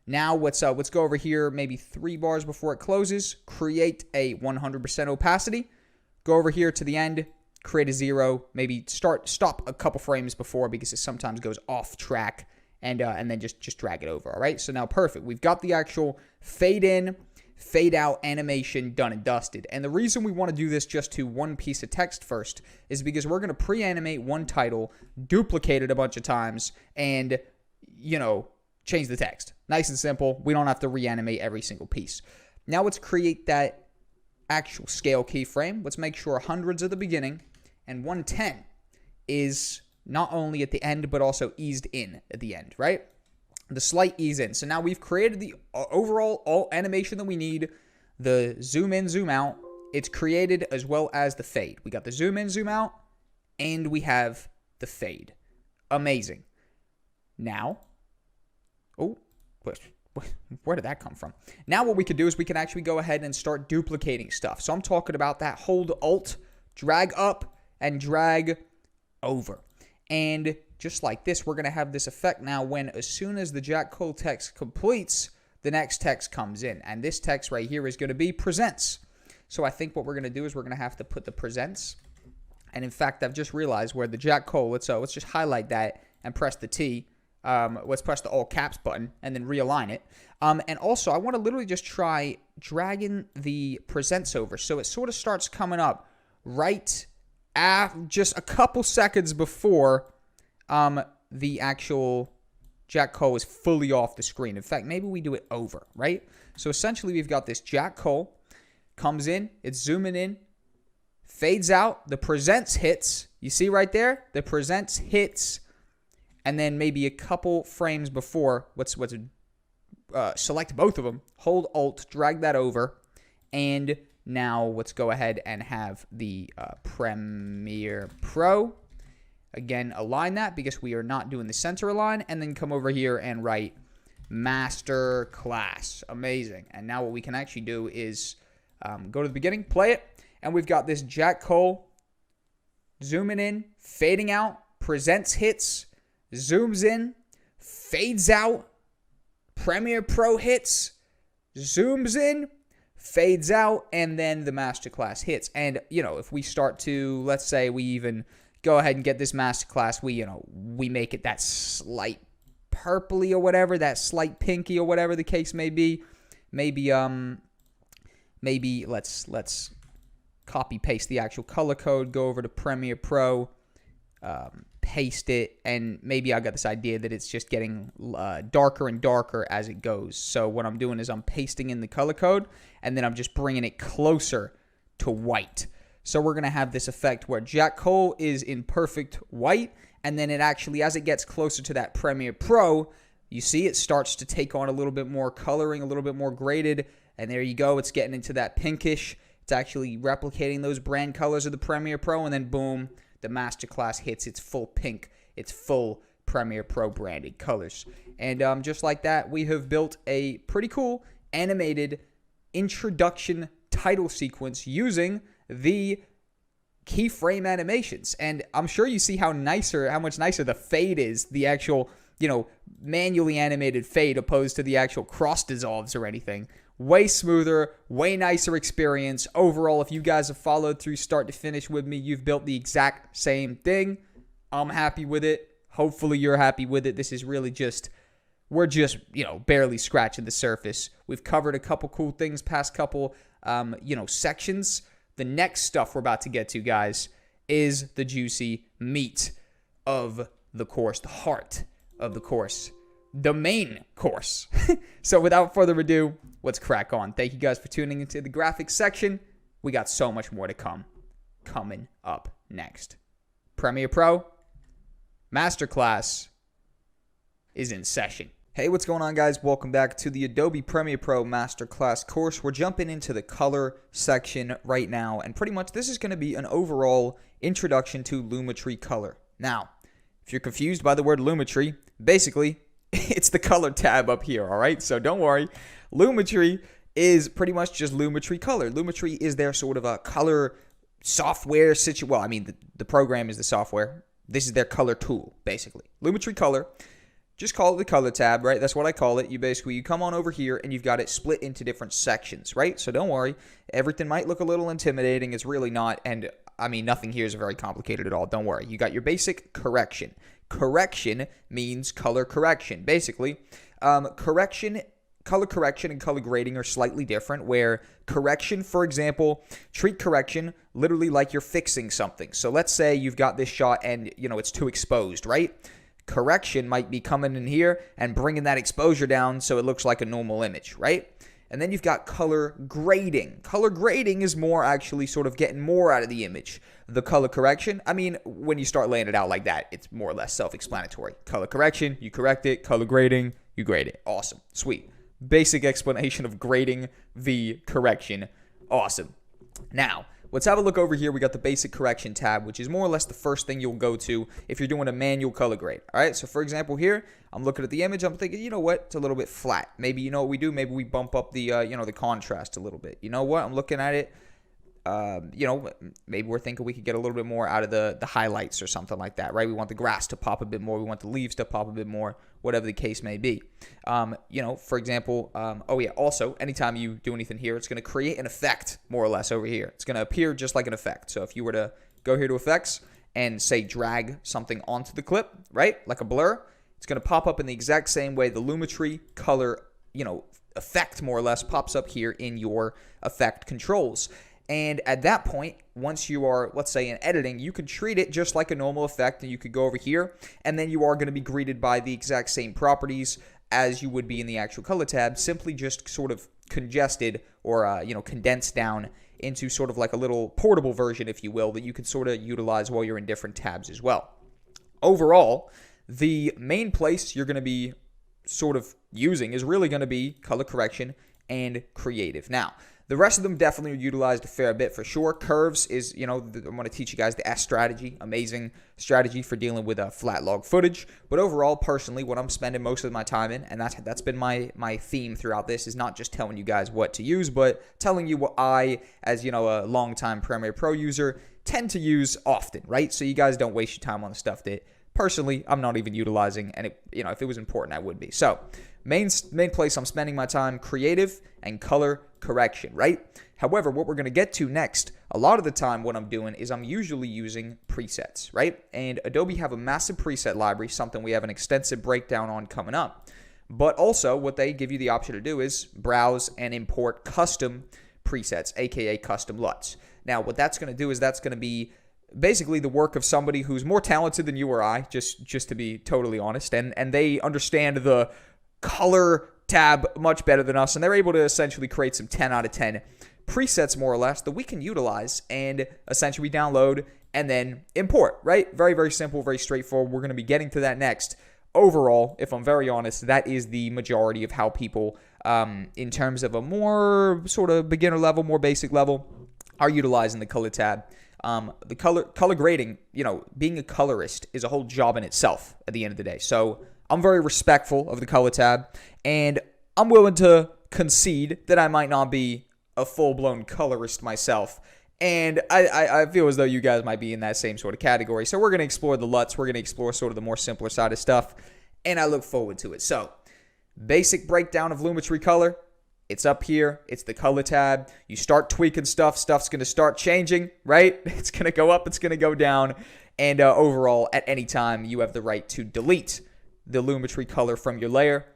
Now let's go over here, maybe 3 bars before it closes, create a 100% opacity. Go over here to the end, create a 0, maybe stop a couple frames before because it sometimes goes off track. And then just drag it over, all right? So now, perfect. We've got the actual fade in, fade out animation done and dusted. And the reason we want to do this just to one piece of text first is because we're going to pre-animate one title, duplicate it a bunch of times, and, change the text. Nice and simple. We don't have to reanimate every single piece. Now let's create that actual scale keyframe. Let's make sure 100's at the beginning and 110 is not only at the end, but also eased in at the end, right? The slight ease in. So now we've created the overall all animation that we need, the zoom in, zoom out. It's created as well as the fade. We got the zoom in, zoom out, and we have the fade. Amazing. Now, where did that come from? Now what we could do is we can actually go ahead and start duplicating stuff. So I'm talking about that hold Alt, drag up, and drag over. And just like this, we're going to have this effect now when as soon as the Jack Cole text completes, the next text comes in. And this text right here is going to be presents. So I think what we're going to do is we're going to have to put the presents. And in fact, I've just realized where the Jack Cole, let's just highlight that and press the T. Let's press the all caps button and then realign it. And also, I want to literally just try dragging the presents over. So it sort of starts coming up right just a couple seconds before the actual Jack Cole is fully off the screen. In fact, maybe we do it over, right? So essentially, we've got this Jack Cole comes in, it's zooming in, fades out, the presents hits. You see right there, the presents hits, and then maybe a couple frames before, select both of them, hold Alt, drag that over, and now let's go ahead and have the Premiere Pro. Again, align that because we are not doing the center align, and then come over here and write Master Class. Amazing. And now what we can actually do is go to the beginning, play it, and we've got this Jack Cole zooming in, fading out, presents hits, zooms in, fades out, Premiere Pro hits, zooms in, fades out, and then the Masterclass hits. And, if we start to, let's say we even go ahead and get this Masterclass, we make it that slight purpley or whatever, that slight pinky or whatever the case may be. Maybe let's copy paste the actual color code, go over to Premiere Pro, paste it, and maybe I got this idea that it's just getting darker and darker as it goes. So what I'm doing is I'm pasting in the color code, and then I'm just bringing it closer to white. So we're going to have this effect where Jack Cole is in perfect white, and then it actually, as it gets closer to that Premiere Pro, you see it starts to take on a little bit more coloring, a little bit more graded, and there you go. It's getting into that pinkish. It's actually replicating those brand colors of the Premiere Pro, and then boom, the Masterclass hits its full pink, its full Premiere Pro branded colors. And just like that, we have built a pretty cool animated introduction title sequence using the keyframe animations. And I'm sure you see how much nicer the fade is, the actual, manually animated fade opposed to the actual cross dissolves or anything. Way smoother, way nicer experience. Overall, if you guys have followed through start to finish with me, you've built the exact same thing. I'm happy with it. Hopefully you're happy with it. This is really we're just, barely scratching the surface. We've covered a couple cool things, past couple, sections. The next stuff we're about to get to, guys, is the juicy meat of the course, the heart of the course, the main course. So without further ado, let's crack on. Thank you guys for tuning into the graphics section. We got so much more to come. Coming up next. Premiere Pro Masterclass is in session. Hey, what's going on, guys? Welcome back to the Adobe Premiere Pro Masterclass course. We're jumping into the color section right now, and pretty much this is going to be an overall introduction to Lumetri Color. Now, if you're confused by the word Lumetri, basically, it's the color tab up here, all right? So don't worry. Lumetri is pretty much just Lumetri Color. Lumetri is their sort of a color software situation. Well, I mean, the program is the software. This is their color tool, basically. Lumetri Color. Just call it the color tab, right? That's what I call it. You come on over here and you've got it split into different sections, right? So don't worry. Everything might look a little intimidating. It's really not. And I mean, nothing here is very complicated at all. Don't worry. You got your basic correction. Correction means color correction. Basically, color correction and color grading are slightly different, where correction, for example, treat correction literally like you're fixing something. So let's say you've got this shot and, it's too exposed, right? Correction might be coming in here and bringing that exposure down so it looks like a normal image, right? And then you've got color grading. Color grading is more actually sort of getting more out of the image. The color correction, I mean, when you start laying it out like that, it's more or less self-explanatory. Color correction, you correct it. Color grading, you grade it. Awesome. Sweet. Basic explanation of grading v correction. Awesome. Now, let's have a look over here. We got the basic correction tab, which is more or less the first thing you'll go to if you're doing a manual color grade. All right, so for example here, I'm looking at the image. I'm thinking, you know what? It's a little bit flat. Maybe you know what we do? Maybe we bump up the, the contrast a little bit. You know what? I'm looking at it. Maybe we're thinking we could get a little bit more out of the highlights or something like that, right? We want the grass to pop a bit more. We want the leaves to pop a bit more, whatever the case may be. For example, also, anytime you do anything here, it's going to create an effect, more or less, over here. It's going to appear just like an effect. So if you were to go here to effects and, say, drag something onto the clip, right, like a blur, it's going to pop up in the exact same way the Lumetri Color, effect, more or less, pops up here in your effect controls. And at that point, once you are, let's say, in editing, you could treat it just like a normal effect, and you could go over here, and then you are going to be greeted by the exact same properties as you would be in the actual color tab, simply just sort of congested or, condensed down into sort of like a little portable version, if you will, that you can sort of utilize while you're in different tabs as well. Overall, the main place you're going to be sort of using is really going to be color correction and creative. Now, the rest of them definitely are utilized a fair bit for sure. Curves is, I'm going to teach you guys the S strategy. Amazing strategy for dealing with flat log footage. But overall, personally, what I'm spending most of my time in, and that's been my theme throughout this, is not just telling you guys what to use, but telling you what I, as, a longtime Premiere Pro user, tend to use often, right? So you guys don't waste your time on the stuff that, personally, I'm not even utilizing, and if it was important, I would be. So, main place I'm spending my time, creative and color correction, right? However, what we're going to get to next, a lot of the time what I'm doing is I'm usually using presets, right? And Adobe have a massive preset library, something we have an extensive breakdown on coming up. But also, what they give you the option to do is browse and import custom presets, aka custom LUTs. Now, what that's going to do is that's going to be basically the work of somebody who's more talented than you or I, just to be totally honest, and they understand the color tab much better than us, and they're able to essentially create some 10 out of 10 presets, more or less, that we can utilize and essentially download and then import, right? Very, very simple, very straightforward. We're going to be getting to that next. Overall, if I'm very honest, that is the majority of how people, in terms of a more sort of beginner level, more basic level, are utilizing the color tab. The color grading, being a colorist is a whole job in itself at the end of the day. So I'm very respectful of the color tab, and I'm willing to concede that I might not be a full-blown colorist myself. And I feel as though you guys might be in that same sort of category. So we're going to explore the LUTs. We're going to explore sort of the more simpler side of stuff, and I look forward to it. So basic breakdown of Lumetri Color. It's up here. It's the color tab. You start tweaking stuff. Stuff's going to start changing, right? It's going to go up. It's going to go down. And overall, at any time, you have the right to delete the Lumetri Color from your layer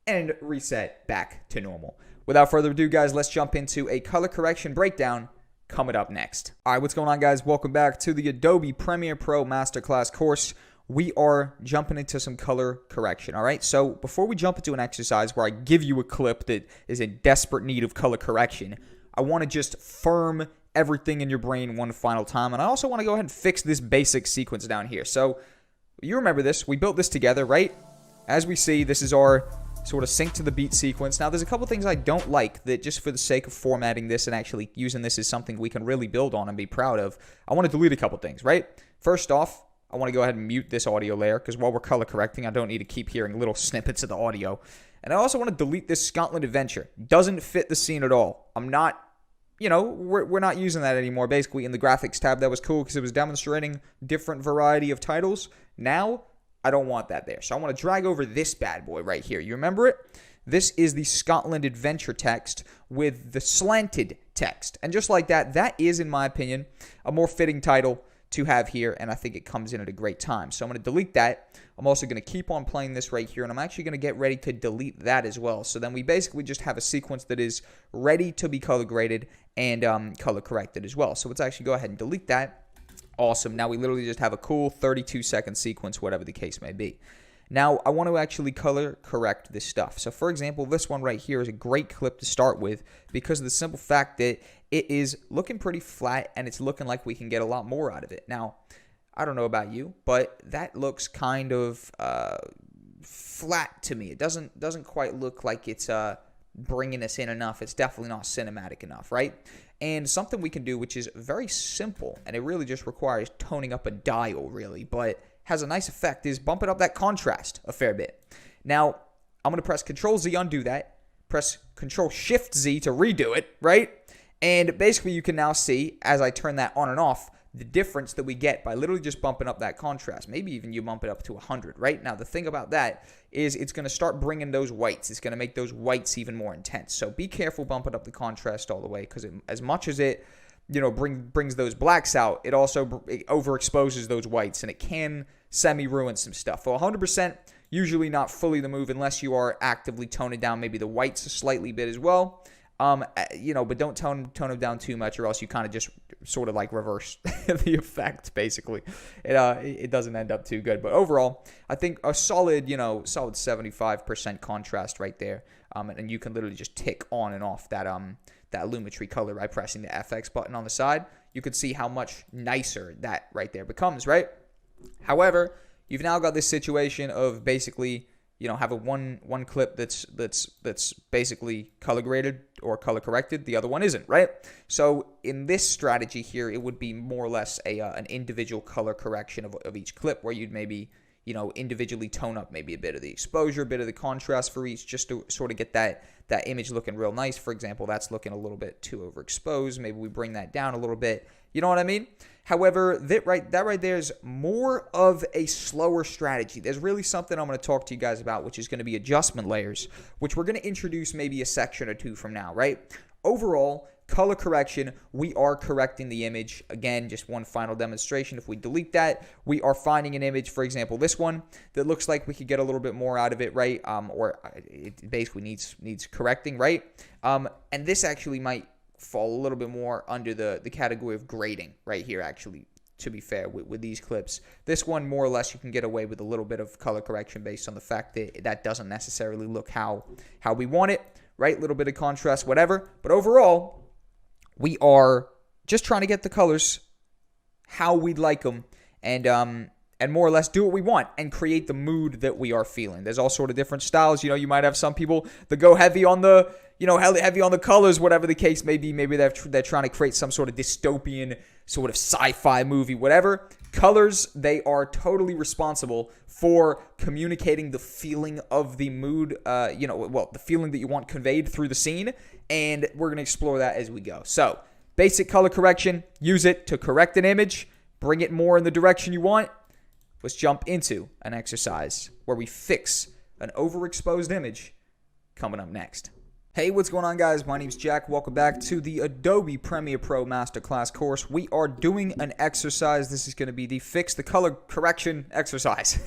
and reset back to normal. Without further ado, guys, let's jump into a color correction breakdown coming up next. All right, what's going on, guys? Welcome back to the Adobe Premiere Pro Masterclass course. We are jumping into some color correction, all right? So before we jump into an exercise where I give you a clip that is in desperate need of color correction, I want to just firm everything in your brain one final time, and I also want to go ahead and fix this basic sequence down here. So you remember this. We built this together, right? As we see, this is our sort of sync to the beat sequence. Now, there's a couple things I don't like that, just for the sake of formatting this and actually using this as something we can really build on and be proud of, I want to delete a couple things, right? First off, I want to go ahead and mute this audio layer, because while we're color correcting, I don't need to keep hearing little snippets of the audio. And I also want to delete this Scotland Adventure. Doesn't fit the scene at all. I'm not, we're not using that anymore. Basically, in the graphics tab, that was cool because it was demonstrating different variety of titles. Now, I don't want that there. So I want to drag over this bad boy right here. You remember it? This is the Scotland Adventure text with the slanted text. And just like that, that is, in my opinion, a more fitting title to have here, and I think it comes in at a great time. So I'm going to delete that. I'm also going to keep on playing this right here, and I'm actually going to get ready to delete that as well. So then we basically just have a sequence that is ready to be color graded and color corrected as well. So let's actually go ahead and delete that. Awesome. Now we literally just have a cool 32-second sequence, whatever the case may be. Now, I want to actually color correct this stuff. So, for example, this one right here is a great clip to start with because of the simple fact that it is looking pretty flat and it's looking like we can get a lot more out of it. Now, I don't know about you, but that looks kind of flat to me. It doesn't quite look like it's bringing us in enough. It's definitely not cinematic enough, right? And something we can do, which is very simple, and it really just requires toning up a dial, really, but has a nice effect, is bumping up that contrast a fair bit. Now, I'm going to press Control-Z, undo that. Press Control-Shift-Z to redo it, right? And basically, you can now see, as I turn that on and off, the difference that we get by literally just bumping up that contrast. Maybe even you bump it up to 100, right? Now, the thing about that is it's going to start bringing those whites. It's going to make those whites even more intense. So be careful bumping up the contrast all the way, because as much as it brings those blacks out, it also overexposes those whites, and it can semi-ruin some stuff. For 100%, usually not fully the move unless you are actively toning down maybe the whites a slightly bit as well. But don't tone them down too much, or else you kind of just sort of like reverse the effect, basically. It doesn't end up too good. But overall, I think a solid 75% contrast right there. And you can literally just tick on and off that that Lumetri color by pressing the FX button on the side, you could see how much nicer that right there becomes, right? However, you've now got this situation of basically, have a one clip that's basically color graded or color corrected, the other one isn't, right? So in this strategy here, it would be more or less an individual color correction of each clip, where you'd maybe individually tone up maybe a bit of the exposure, a bit of the contrast for each, just to sort of get that image looking real nice. For example, that's looking a little bit too overexposed. Maybe we bring that down a little bit. You know what I mean? However, that right there is more of a slower strategy. There's really something I'm going to talk to you guys about, which is going to be adjustment layers, which we're going to introduce maybe a section or two from now, right? Overall, color correction, we are correcting the image. Again, just one final demonstration. If we delete that, we are finding an image, for example, this one, that looks like we could get a little bit more out of it, right? Or it basically needs correcting, right? And this actually might fall a little bit more under the category of grading right here, actually, to be fair, with these clips. This one, more or less, you can get away with a little bit of color correction based on the fact that that doesn't necessarily look how we want it, right? A little bit of contrast, whatever. But overall, we are just trying to get the colors how we'd like them, and more or less do what we want and create the mood that we are feeling. There's all sort of different styles. You might have some people that go heavy on the, heavy on the colors, whatever the case may be. Maybe they're trying to create some sort of dystopian sort of sci-fi movie, whatever. Colors, they are totally responsible for communicating the feeling of the mood, the feeling that you want conveyed through the scene, and we're going to explore that as we go. So, basic color correction, use it to correct an image, bring it more in the direction you want. Let's jump into an exercise where we fix an overexposed image coming up next. Hey, what's going on, guys? My name's Jack. Welcome back to the Adobe Premiere Pro Masterclass course. We are doing an exercise. This is going to be the fix the color correction exercise.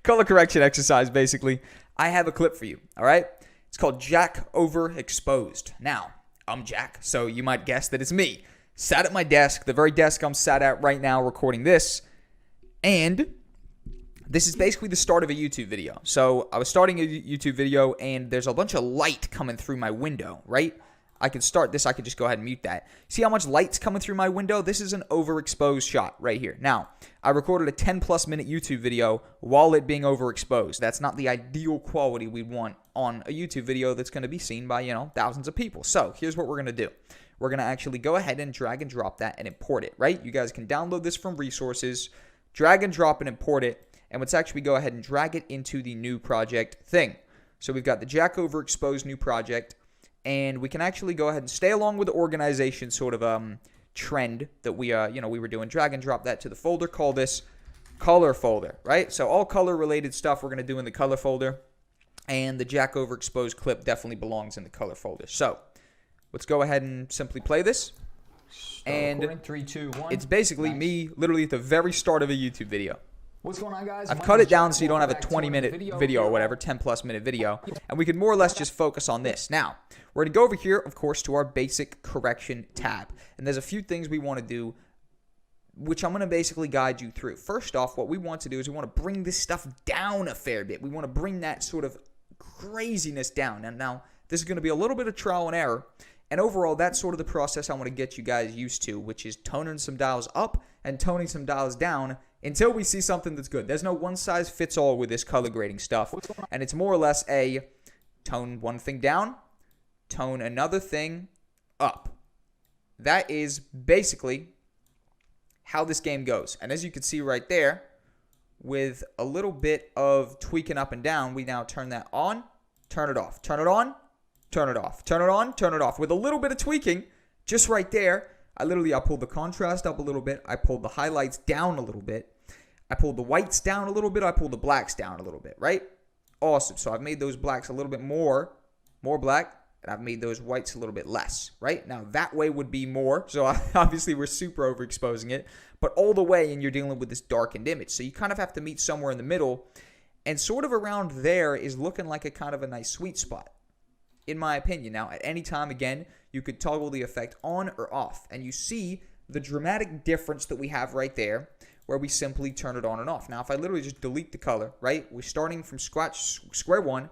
Color correction exercise, basically. I have a clip for you, all right? It's called Jack Overexposed. Now, I'm Jack, so you might guess that it's me. Sat at my desk, the very desk I'm sat at right now recording this, and this is basically the start of a YouTube video. So I was starting a YouTube video, and there's a bunch of light coming through my window, right? I can start this. I could just go ahead and mute that. See how much light's coming through my window? This is an overexposed shot right here. Now, I recorded a 10-plus minute YouTube video while it being overexposed. That's not the ideal quality we want on a YouTube video that's going to be seen by, thousands of people. So here's what we're going to do. We're going to actually go ahead and drag and drop that and import it, right? You guys can download this from resources, drag and drop and import it. And let's actually go ahead and drag it into the new project thing. So we've got the Jack Overexposed new project, and we can actually go ahead and stay along with the organization sort of trend that we were doing. Drag and drop that to the folder. Call this color folder, right? So all color related stuff we're going to do in the color folder, and the Jack Overexposed clip definitely belongs in the color folder. So let's go ahead and simply play this. And 3, 2, 1. It's basically me literally at the very start of a YouTube video. What's going on, guys? I've cut it down so you don't have a 20-minute video or whatever, 10-plus minute video, and we can more or less just focus on this. Now, we're going to go over here, of course, to our basic correction tab, and there's a few things we want to do, which I'm going to basically guide you through. First off, what we want to do is we want to bring this stuff down a fair bit. We want to bring that sort of craziness down, and now this is going to be a little bit of trial and error, and overall, that's sort of the process I want to get you guys used to, which is toning some dials up and toning some dials down until we see something that's good. There's no one-size-fits-all with this color grading stuff, and it's more or less a tone one thing down, tone another thing up. That is basically how this game goes. And as you can see right there, with a little bit of tweaking up and down, we now turn that on, turn it off, turn it on, turn it off, turn it on, turn it off. With a little bit of tweaking, just right there, I pulled the contrast up a little bit. I pulled the highlights down a little bit. I pulled the whites down a little bit. I pulled the blacks down a little bit, right? Awesome. So I've made those blacks a little bit more black, and I've made those whites a little bit less, right? Now, that way would be more. So obviously, we're super overexposing it, but all the way, and you're dealing with this darkened image. So you kind of have to meet somewhere in the middle, and sort of around there is looking like a kind of a nice sweet spot, in my opinion. Now, at any time, again, you could toggle the effect on or off, and you see the dramatic difference that we have right there, where we simply turn it on and off. Now, if I literally just delete the color, right, we're starting from square one,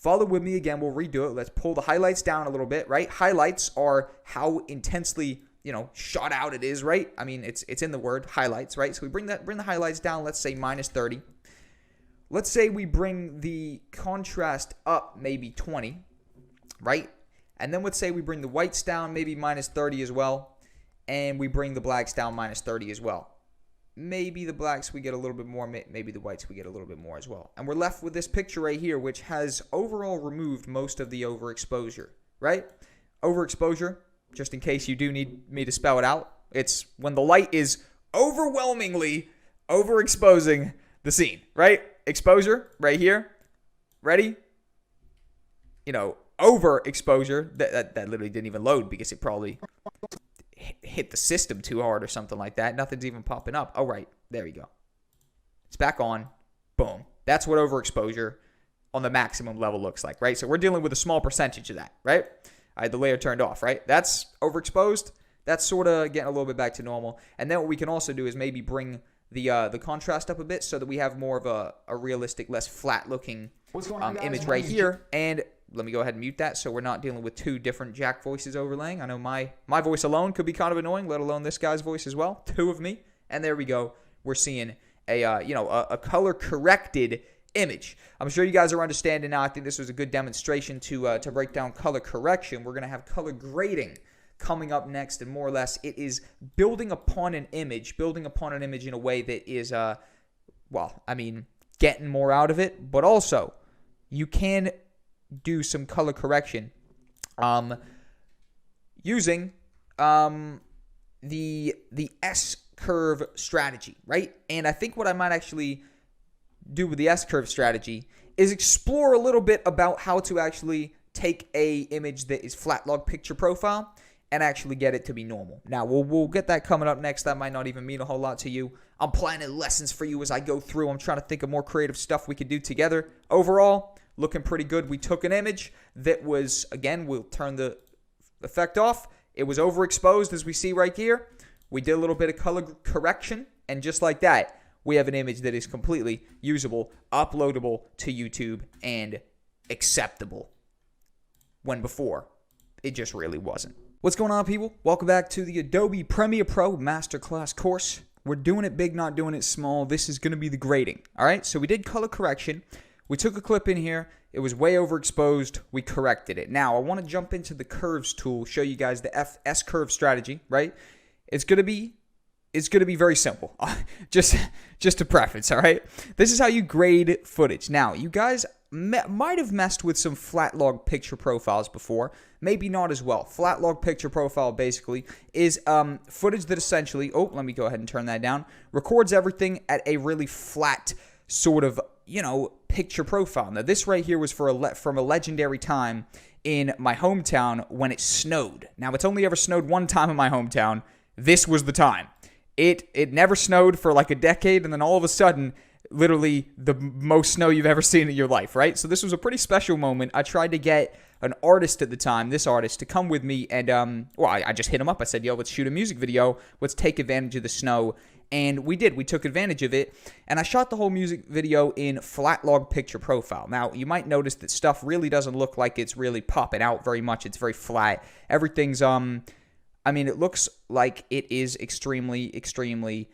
Follow with me again. We'll redo it. Let's pull the highlights down a little bit, right? Highlights are how intensely, shot out it is, right? I mean, it's in the word highlights, right? So we bring the highlights down, let's say minus 30. Let's say we bring the contrast up maybe 20, right? And then let's say we bring the whites down maybe minus 30 as well. And we bring the blacks down minus 30 as well. Maybe the blacks we get a little bit more, maybe the whites we get a little bit more as well. And we're left with this picture right here, which has overall removed most of the overexposure, right? Overexposure, just in case you do need me to spell it out, it's when the light is overwhelmingly overexposing the scene, right? Exposure right here. Ready? Overexposure. That literally didn't even load because it probably hit the system too hard or something like that. Nothing's even popping up. Oh, right. There you go. It's back on. Boom. That's what overexposure on the maximum level looks like, right? So we're dealing with a small percentage of that, right? I had the layer turned off, right? That's overexposed. That's sort of getting a little bit back to normal. And then what we can also do is maybe bring the contrast up a bit so that we have more of a realistic, less flat-looking image right here. And let me go ahead and mute that so we're not dealing with two different Jack voices overlaying. I know my voice alone could be kind of annoying, let alone this guy's voice as well. Two of me. And there we go. We're seeing a color-corrected image. I'm sure you guys are understanding now. I think this was a good demonstration to break down color correction. We're going to have color grading coming up next, and more or less it is building upon an image in a way that is, getting more out of it, but also you can do some color correction using the S-curve strategy, right? And I think what I might actually do with the S-curve strategy is explore a little bit about how to actually take a image that is flat log picture profile and actually get it to be normal. Now, we'll get that coming up next. That might not even mean a whole lot to you. I'm planning lessons for you as I go through. I'm trying to think of more creative stuff we could do together. Overall, looking pretty good. We took an image that was, again, we'll turn the effect off. It was overexposed, as we see right here. We did a little bit of color correction, and just like that, we have an image that is completely usable, uploadable to YouTube, and acceptable, when before it just really wasn't. What's going on, people? Welcome back to the Adobe Premiere Pro Masterclass course. We're doing it big, not doing it small. This is going to be the grading. All right, so we did color correction. We took a clip in here. It was way overexposed. We corrected it. Now, I want to jump into the curves tool, show you guys the S-curve strategy, right? It's going to be very simple. just to preface, all right? This is how you grade footage. Now, you guys might have messed with some flat log picture profiles before. Maybe not as well. Flat log picture profile basically is footage that essentially, let me go ahead and turn that down, records everything at a really flat sort of, picture profile. Now, this right here was from a legendary time in my hometown when it snowed. Now, it's only ever snowed one time in my hometown. This was the time. It never snowed for like a decade, and then all of a sudden, literally the most snow you've ever seen in your life, right? So this was a pretty special moment. I tried to get an artist at the time, this artist, to come with me, and I just hit him up. I said, let's shoot a music video. Let's take advantage of the snow. And we did. We took advantage of it, and I shot the whole music video in flat log picture profile. Now, you might notice that stuff really doesn't look like it's really popping out very much. It's very flat. Everything's, it looks like it is extremely, extremely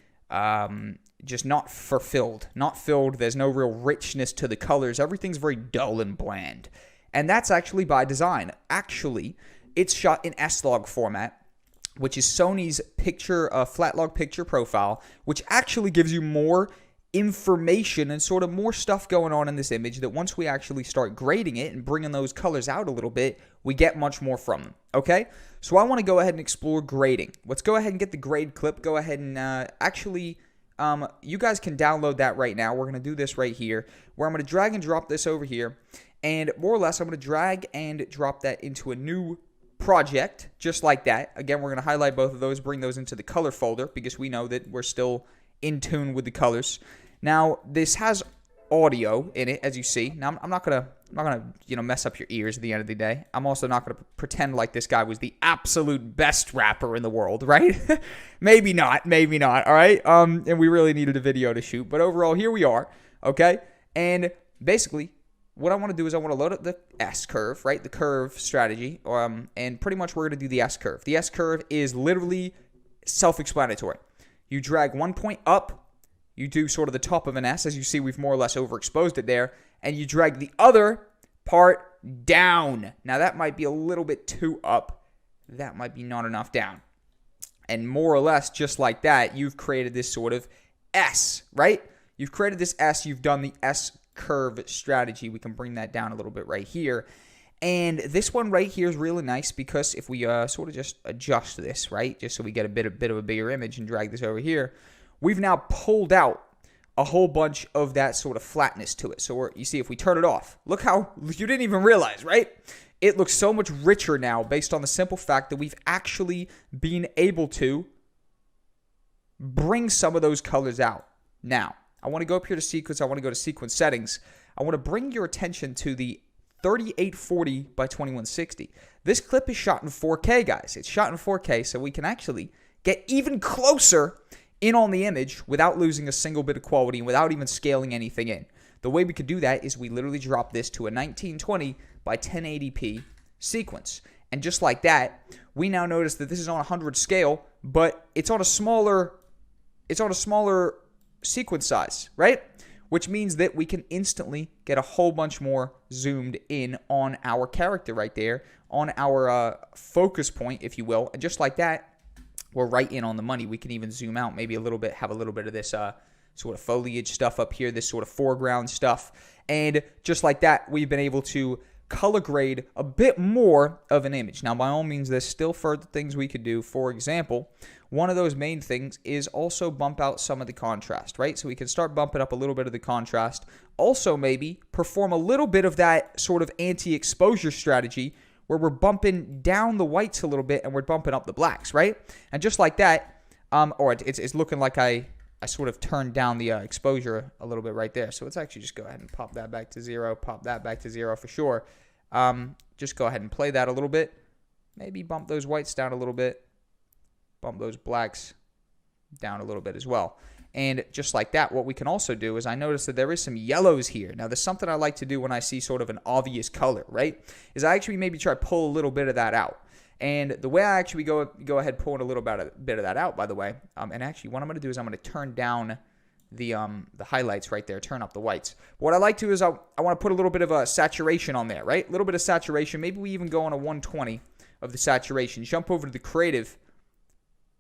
just not filled. Not filled. There's no real richness to the colors. Everything's very dull and bland. And that's actually by design. Actually, it's shot in S-Log format, which is Sony's flat log picture profile, which actually gives you more information and sort of more stuff going on in this image that once we actually start grading it and bringing those colors out a little bit, we get much more from them, okay? So I want to go ahead and explore grading. Let's go ahead and get the grade clip. Go ahead and you guys can download that right now. We're going to do this right here, where I'm going to drag and drop this over here, and more or less I'm going to drag and drop that into a new project, just like that. Again, we're going to highlight both of those, bring those into the color folder, because we know that we're still in tune with the colors. Now, this has audio in it, as you see. Now, I'm not gonna mess up your ears at the end of the day. I'm also not gonna pretend like this guy was the absolute best rapper in the world, right? maybe not. All right. And we really needed a video to shoot, but overall, here we are. Okay. And basically, what I want to do is I want to load up the S curve, right? The curve strategy, and pretty much we're going to do the S curve. The S curve is literally self-explanatory. You drag one point up, you do sort of the top of an S. As you see, we've more or less overexposed it there, and you drag the other part down. Now, that might be a little bit too up. That might be not enough down. And more or less, just like that, you've created this sort of S, right? You've created this S. You've done the S curve strategy. We can bring that down a little bit right here. And this one right here is really nice because if we sort of just adjust this, right, just so we get a bit of a bigger image and drag this over here, we've now pulled out a whole bunch of that sort of flatness to it. So you see, if we turn it off, look how you didn't even realize, right? It looks so much richer now based on the simple fact that we've actually been able to bring some of those colors out. Now, I want to go up here to sequence. I want to go to sequence settings. I want to bring your attention to the 3840 by 2160. This clip is shot in 4K, guys. It's shot in 4K, so we can actually get even closer in on the image without losing a single bit of quality and without even scaling anything in. The way we could do that is we literally drop this to a 1920 by 1080p sequence. And just like that, we now notice that this is on 100 scale, but it's on a smaller sequence size, right? Which means that we can instantly get a whole bunch more zoomed in on our character right there, on our focus point, if you will. And just like that, we're right in on the money. We can even zoom out maybe a little bit, have a little bit of this sort of foliage stuff up here, this sort of foreground stuff. And just like that, we've been able to color grade a bit more of an image. Now, by all means, there's still further things we could do. For example, one of those main things is also bump out some of the contrast, right? So we can start bumping up a little bit of the contrast. Also, maybe perform a little bit of that sort of anti-exposure strategy where we're bumping down the whites a little bit and we're bumping up the blacks, right? And just like that, it's looking like I sort of turned down the exposure a little bit right there. So let's actually just go ahead and pop that back to 0, pop that back to 0 for sure. Just go ahead and play that a little bit. Maybe bump those whites down a little bit. Bump those blacks down a little bit as well. And just like that, what we can also do is I notice that there is some yellows here. Now, there's something I like to do when I see sort of an obvious color, right? Is I actually maybe try to pull a little bit of that out. And the way I actually go ahead pulling a little bit of that out, by the way, and actually what I'm going to do is I'm going to turn down the highlights right there, turn up the whites. But what I like to do is I want to put a little bit of a saturation on there, right? A little bit of saturation. Maybe we even go on a 120 of the saturation. Jump over to the creative.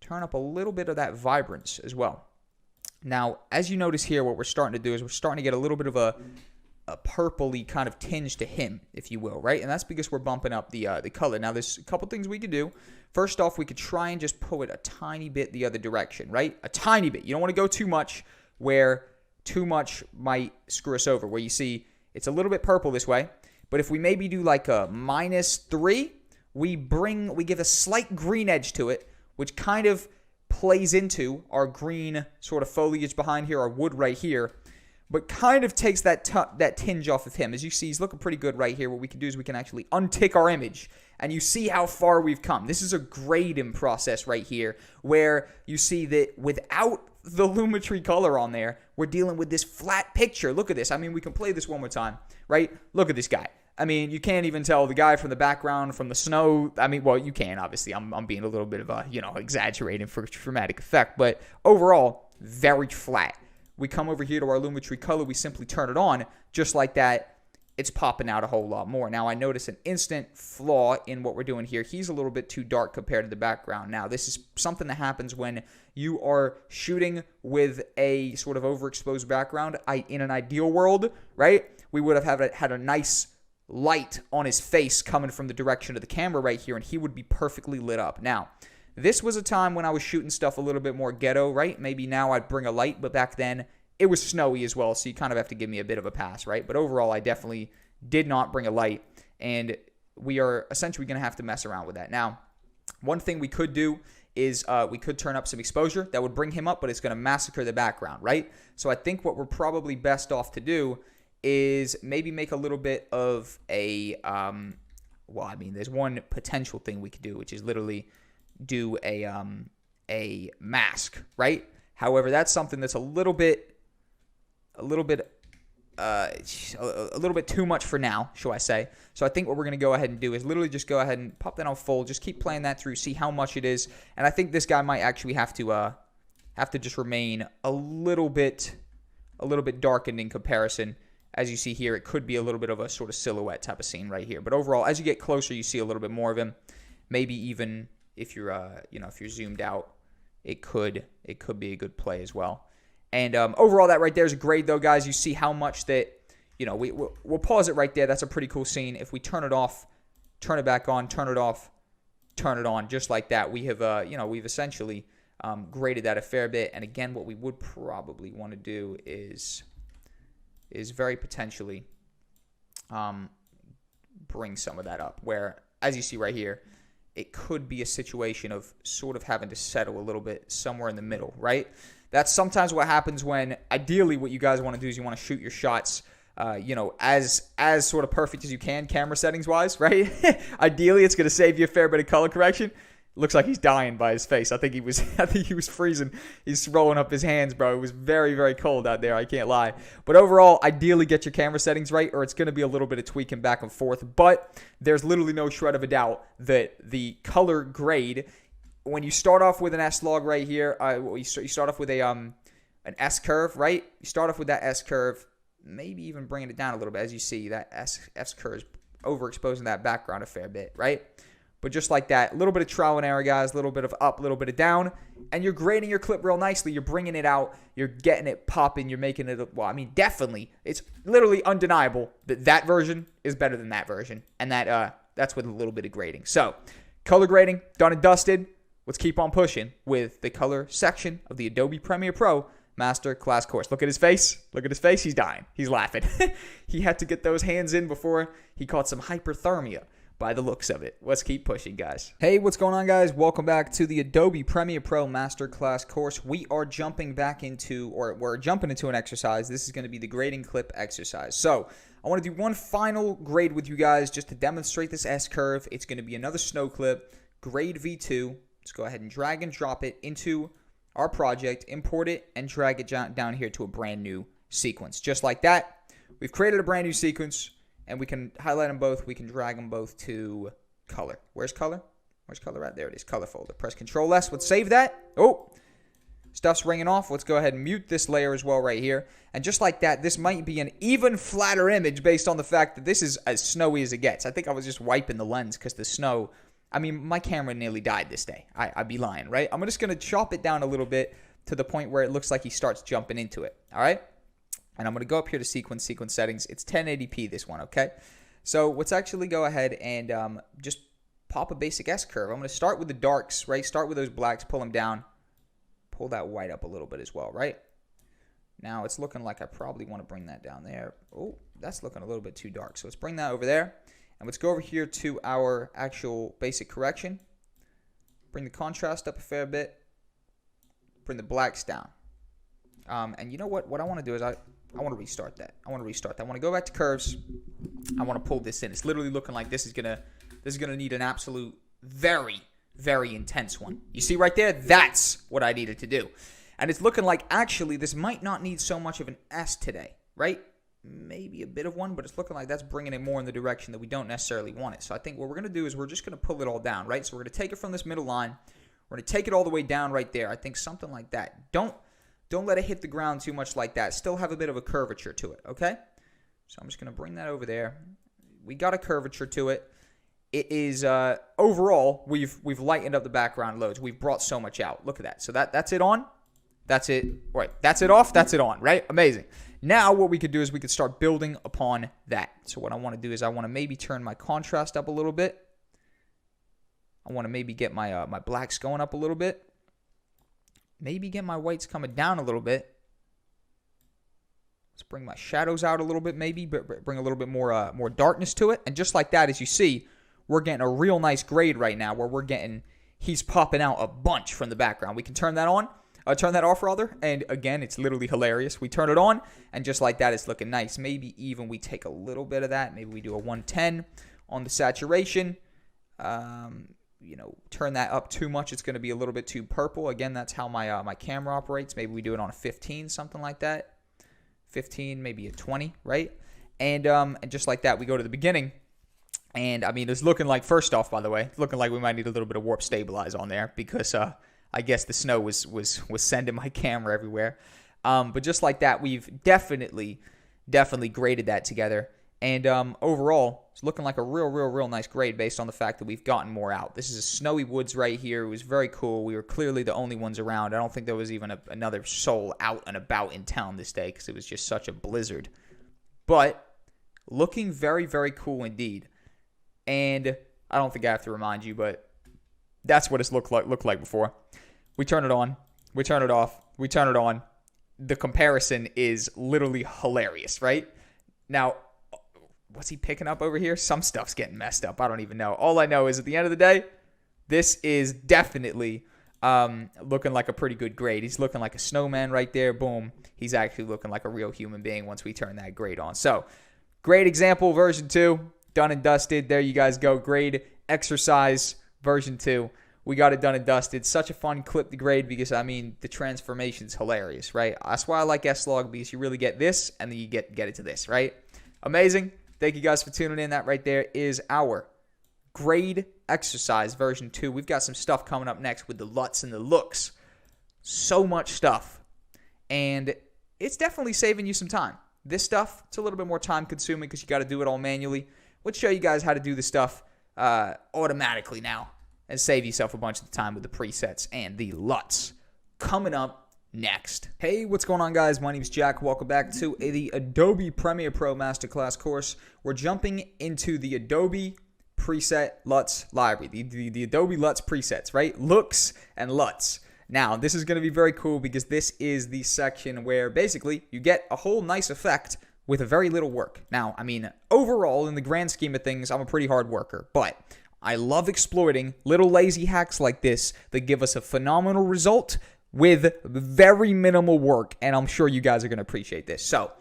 Turn up a little bit of that vibrance as well. Now, as you notice here, what we're starting to do is we're starting to get a little bit of a purpley kind of tinge to him, if you will, right? And that's because we're bumping up the color. Now, there's a couple things we could do. First off, we could try and just pull it a tiny bit the other direction, right? A tiny bit. You don't want to go too much where too much might screw us over, where you see it's a little bit purple this way. But if we maybe do like a -3, we give a slight green edge to it, which kind of plays into our green sort of foliage behind here, our wood right here, but kind of takes that tinge off of him. As you see, he's looking pretty good right here. What we can do is we can actually untick our image, and you see how far we've come. This is a grading process right here, where you see that without the Lumetri color on there, we're dealing with this flat picture. Look at this. I mean, we can play this one more time, right? Look at this guy. I mean, you can't even tell the guy from the background, from the snow. I mean, well, you can, obviously. I'm being a little bit of a, exaggerating for dramatic effect. But overall, very flat. We come over here to our Lumetri color. We simply turn it on. Just like that, it's popping out a whole lot more. Now, I notice an instant flaw in what we're doing here. He's a little bit too dark compared to the background. Now, this is something that happens when you are shooting with a sort of overexposed background. In an ideal world, right, we would have had a nice light on his face coming from the direction of the camera right here, and he would be perfectly lit up. Now, this was a time when I was shooting stuff a little bit more ghetto, right? Maybe now I'd bring a light, but back then it was snowy as well, so you kind of have to give me a bit of a pass, right? But overall, I definitely did not bring a light, and we are essentially going to have to mess around with that. Now, one thing we could do is we could turn up some exposure. That would bring him up, but it's going to massacre the background, right? So I think what we're probably best off to do is maybe make a little bit of a, there's one potential thing we could do, which is literally do a mask, right? However, that's something that's a little bit a little bit too much for now, shall I say. So I think what we're going to go ahead and do is literally just go ahead and pop that on full. Just keep playing that through, see how much it is. And I think this guy might actually have to just remain a little bit darkened in comparison. As you see here, it could be a little bit of a sort of silhouette type of scene right here. But overall, as you get closer, you see a little bit more of him. Maybe even if you're if you're zoomed out, it could be a good play as well. And overall, that right there is a grade, though, guys. You see how much that, we'll pause it right there. That's a pretty cool scene. If we turn it off, turn it back on, turn it off, turn it on, just like that, we have, we've essentially graded that a fair bit. And again, what we would probably want to do is very potentially bring some of that up, where, as you see right here, it could be a situation of sort of having to settle a little bit somewhere in the middle, right? That's sometimes what happens when, ideally, what you guys want to do is you want to shoot your shots, as sort of perfect as you can, camera settings wise, right? Ideally, it's going to save you a fair bit of color correction. Looks like he's dying by his face. I think he was freezing. He's rolling up his hands, bro. It was very, very cold out there. I can't lie. But overall, ideally, get your camera settings right, or it's going to be a little bit of tweaking back and forth. But there's literally no shred of a doubt that the color grade, when you start off with an S-log right here, you start off with an S-curve, right? You start off with that S-curve, maybe even bringing it down a little bit. As you see, that S-curve is overexposing that background a fair bit, right? But just like that, a little bit of trial and error, guys, a little bit of up, a little bit of down, and you're grading your clip real nicely. You're bringing it out. You're getting it popping. You're making it, definitely. It's literally undeniable that version is better than that version, and that's with a little bit of grading. So, color grading, done and dusted. Let's keep on pushing with the color section of the Adobe Premiere Pro Master Class course. Look at his face. Look at his face. He's dying. He's laughing. He had to get those hands in before he caught some hyperthermia by the looks of it. Let's keep pushing, guys. Hey, what's going on, guys? Welcome back to the Adobe Premiere Pro Masterclass course. We are jumping into an exercise. This is going to be the grading clip exercise. So I want to do one final grade with you guys just to demonstrate this S-curve. It's going to be another snow clip, grade V2. Let's go ahead and drag and drop it into our project, import it, and drag it down here to a brand new sequence. Just like that, we've created a brand new sequence. And we can highlight them both. We can drag them both to color. Where's color? Where's color at? There it is. Color folder. Press Control S. Let's save that. Oh, stuff's ringing off. Let's go ahead and mute this layer as well right here. And just like that, this might be an even flatter image based on the fact that this is as snowy as it gets. I think I was just wiping the lens because the snow, my camera nearly died this day. I'd be lying, right? I'm just going to chop it down a little bit to the point where it looks like he starts jumping into it. All right? And I'm going to go up here to sequence settings. It's 1080p, this one, okay? So let's actually go ahead and just pop a basic S-curve. I'm going to start with the darks, right? Start with those blacks, pull them down. Pull that white up a little bit as well, right? Now it's looking like I probably want to bring that down there. Oh, that's looking a little bit too dark. So let's bring that over there. And let's go over here to our actual basic correction. Bring the contrast up a fair bit. Bring the blacks down. And you know what? What I want to do is I want to restart that. I want to go back to curves. I want to pull this in. It's literally looking like this is gonna need an absolute very, very intense one. You see right there? That's what I needed to do. And it's looking like actually this might not need so much of an S today, right? Maybe a bit of one, but it's looking like that's bringing it more in the direction that we don't necessarily want it. So I think what we're going to do is we're just going to pull it all down, right? So we're going to take it from this middle line. We're going to take it all the way down right there. I think something like that. Don't let it hit the ground too much like that. Still have a bit of a curvature to it, okay? So I'm just going to bring that over there. We got a curvature to it. It is, overall, we've lightened up the background loads. We've brought so much out. Look at that. So that's it on. That's it. Right. That's it off. That's it on, right? Amazing. Now what we could do is we could start building upon that. So what I want to do is I want to maybe turn my contrast up a little bit. I want to maybe get my my blacks going up a little bit. Maybe get my whites coming down a little bit. Let's bring my shadows out a little bit maybe, but bring a little bit more more darkness to it. And just like that, as you see, we're getting a real nice grade right now where he's popping out a bunch from the background. We can turn that on. Turn that off, rather, and again, it's literally hilarious. We turn it on, and just like that, it's looking nice. Maybe even we take a little bit of that. Maybe we do a 110 on the saturation. Turn that up too much, it's going to be a little bit too purple. Again, that's how my my camera operates. Maybe we do it on a 15, something like that. 15, maybe a 20, right? And just like that, we go to the beginning. And, I mean, it's looking like, first off, by the way, it's looking like we might need a little bit of warp stabilize on there because I guess the snow was sending my camera everywhere. But just like that, we've definitely graded that together. And overall, it's looking like a real nice grade based on the fact that we've gotten more out. This is a snowy woods right here. It was very cool. We were clearly the only ones around. I don't think there was even another soul out and about in town this day because it was just such a blizzard. But looking very cool indeed. And I don't think I have to remind you, but that's what it's looked like before. We turn it on. We turn it off. We turn it on. The comparison is literally hilarious, right? Now, what's he picking up over here? Some stuff's getting messed up. I don't even know. All I know is at the end of the day, this is definitely looking like a pretty good grade. He's looking like a snowman right there. Boom. He's actually looking like a real human being once we turn that grade on. So, grade example version 2, done and dusted. There you guys go. Grade exercise version 2. We got it done and dusted. Such a fun clip to grade because, I mean, the transformation's hilarious, right? That's why I like S-Log because you really get this and then you get it to this, right? Amazing. Thank you guys for tuning in. That right there is our grade exercise version 2. We've got some stuff coming up next with the LUTs and the looks. So much stuff. And it's definitely saving you some time. This stuff, it's a little bit more time consuming because you got to do it all manually. Let's show you guys how to do the stuff automatically now and save yourself a bunch of the time with the presets and the LUTs. Coming up next. Hey, what's going on, guys? My name is Jack. Welcome back to the Adobe Premiere Pro Masterclass course. We're jumping into the Adobe Preset LUTs library, the Adobe LUTs presets, right? Looks and LUTs. Now, this is going to be very cool because this is the section where basically you get a whole nice effect with a very little work. Now, I mean, overall, in the grand scheme of things, I'm a pretty hard worker, but I love exploiting little lazy hacks like this that give us a phenomenal result with very minimal work, and I'm sure you guys are going to appreciate this. So,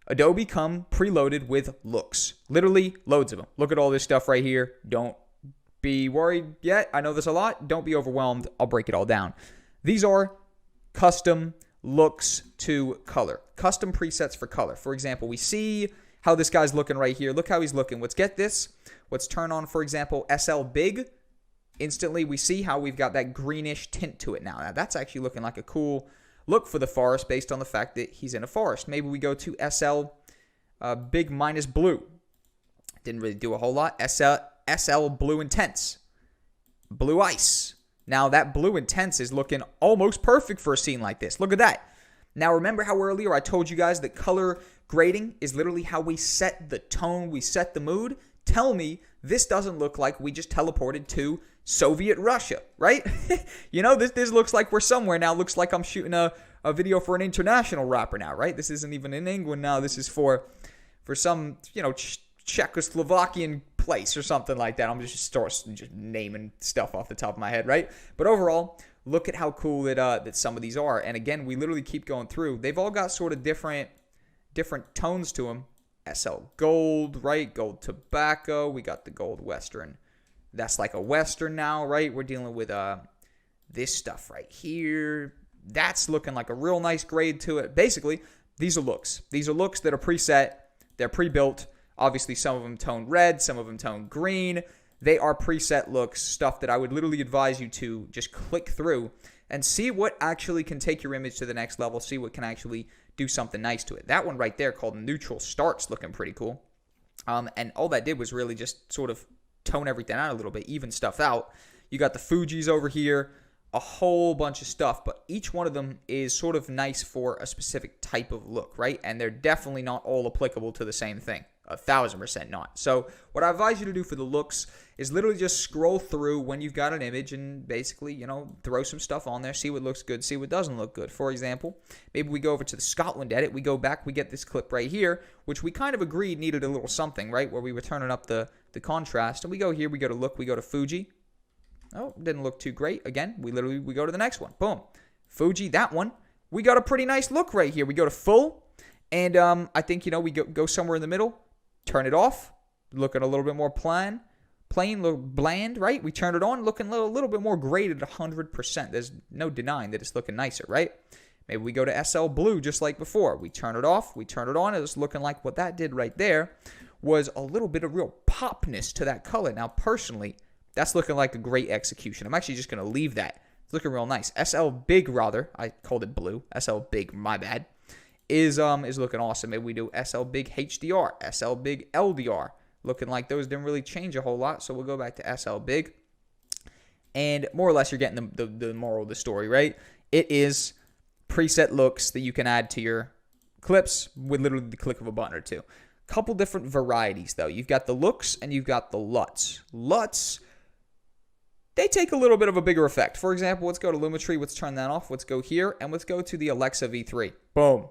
Adobe come preloaded with looks. Literally, loads of them. Look at all this stuff right here. Don't be worried yet. I know there's a lot. Don't be overwhelmed. I'll break it all down. These are custom looks to color. Custom presets for color. For example, we see how this guy's looking right here. Look how he's looking. Let's get this. Let's turn on, for example, SL Big. Instantly, we see how we've got that greenish tint to it now. Now, that's actually looking like a cool look for the forest based on the fact that he's in a forest. Maybe we go to SL Big minus blue. Didn't really do a whole lot. SL Blue Intense. Blue Ice. Now, that Blue Intense is looking almost perfect for a scene like this. Look at that. Now, remember how earlier I told you guys that color grading is literally how we set the tone, we set the mood? Tell me this doesn't look like we just teleported to Soviet Russia, right? You know, this looks like we're somewhere now. Looks like I'm shooting a video for an international rapper now, right? This isn't even in England now. This is for some, you know, Czechoslovakian place or something like that. I'm just naming stuff off the top of my head, right? But overall, look at how cool that some of these are. And again, we literally keep going through. They've all got sort of different tones to them. SL Gold, right? Gold Tobacco. We got the Gold Western. That's like a Western now, right? We're dealing with this stuff right here. That's looking like a real nice grade to it. Basically, these are looks. These are looks that are preset. They're pre-built. Obviously, some of them tone red. Some of them tone green. They are preset looks, stuff that I would literally advise you to just click through and see what actually can take your image to the next level, see what can actually do something nice to it. That one right there called Neutral Starts looking pretty cool. And all that did was really just sort of tone everything out a little bit, even stuff out. You got the Fujis over here, a whole bunch of stuff, but each one of them is sort of nice for a specific type of look, right? And they're definitely not all applicable to the same thing. 1,000% not. So what I advise you to do for the looks is literally just scroll through when you've got an image and basically, you know, throw some stuff on there, see what looks good, see what doesn't look good. For example, maybe we go over to the Scotland edit, we go back, we get this clip right here, which we kind of agreed needed a little something, right, where we were turning up the contrast. And we go here, we go to look, we go to Fuji. Oh, didn't look too great. Again, we go to the next one. Boom. Fuji, that one. We got a pretty nice look right here. We go to full, and I think, you know, we go somewhere in the middle. Turn it off, looking a little bit more plain, little bland, right? We turn it on, looking a little bit more graded at 100%. There's no denying that it's looking nicer, right? Maybe we go to SL Blue just like before. We turn it off, we turn it on. It was looking like what that did right there was a little bit of real popness to that color. Now, personally, that's looking like a great execution. I'm actually just going to leave that. It's looking real nice. SL Big, rather. I called it Blue. SL Big, my bad. Is looking awesome. Maybe we do SL Big HDR, SL Big LDR. Looking like those didn't really change a whole lot, so we'll go back to SL Big. And more or less, you're getting the moral of the story, right? It is preset looks that you can add to your clips with literally the click of a button or two. Couple different varieties, though. You've got the looks and you've got the LUTs. LUTs, they take a little bit of a bigger effect. For example, let's go to Lumetri. Let's turn that off. Let's go here, and let's go to the Alexa V3. Boom.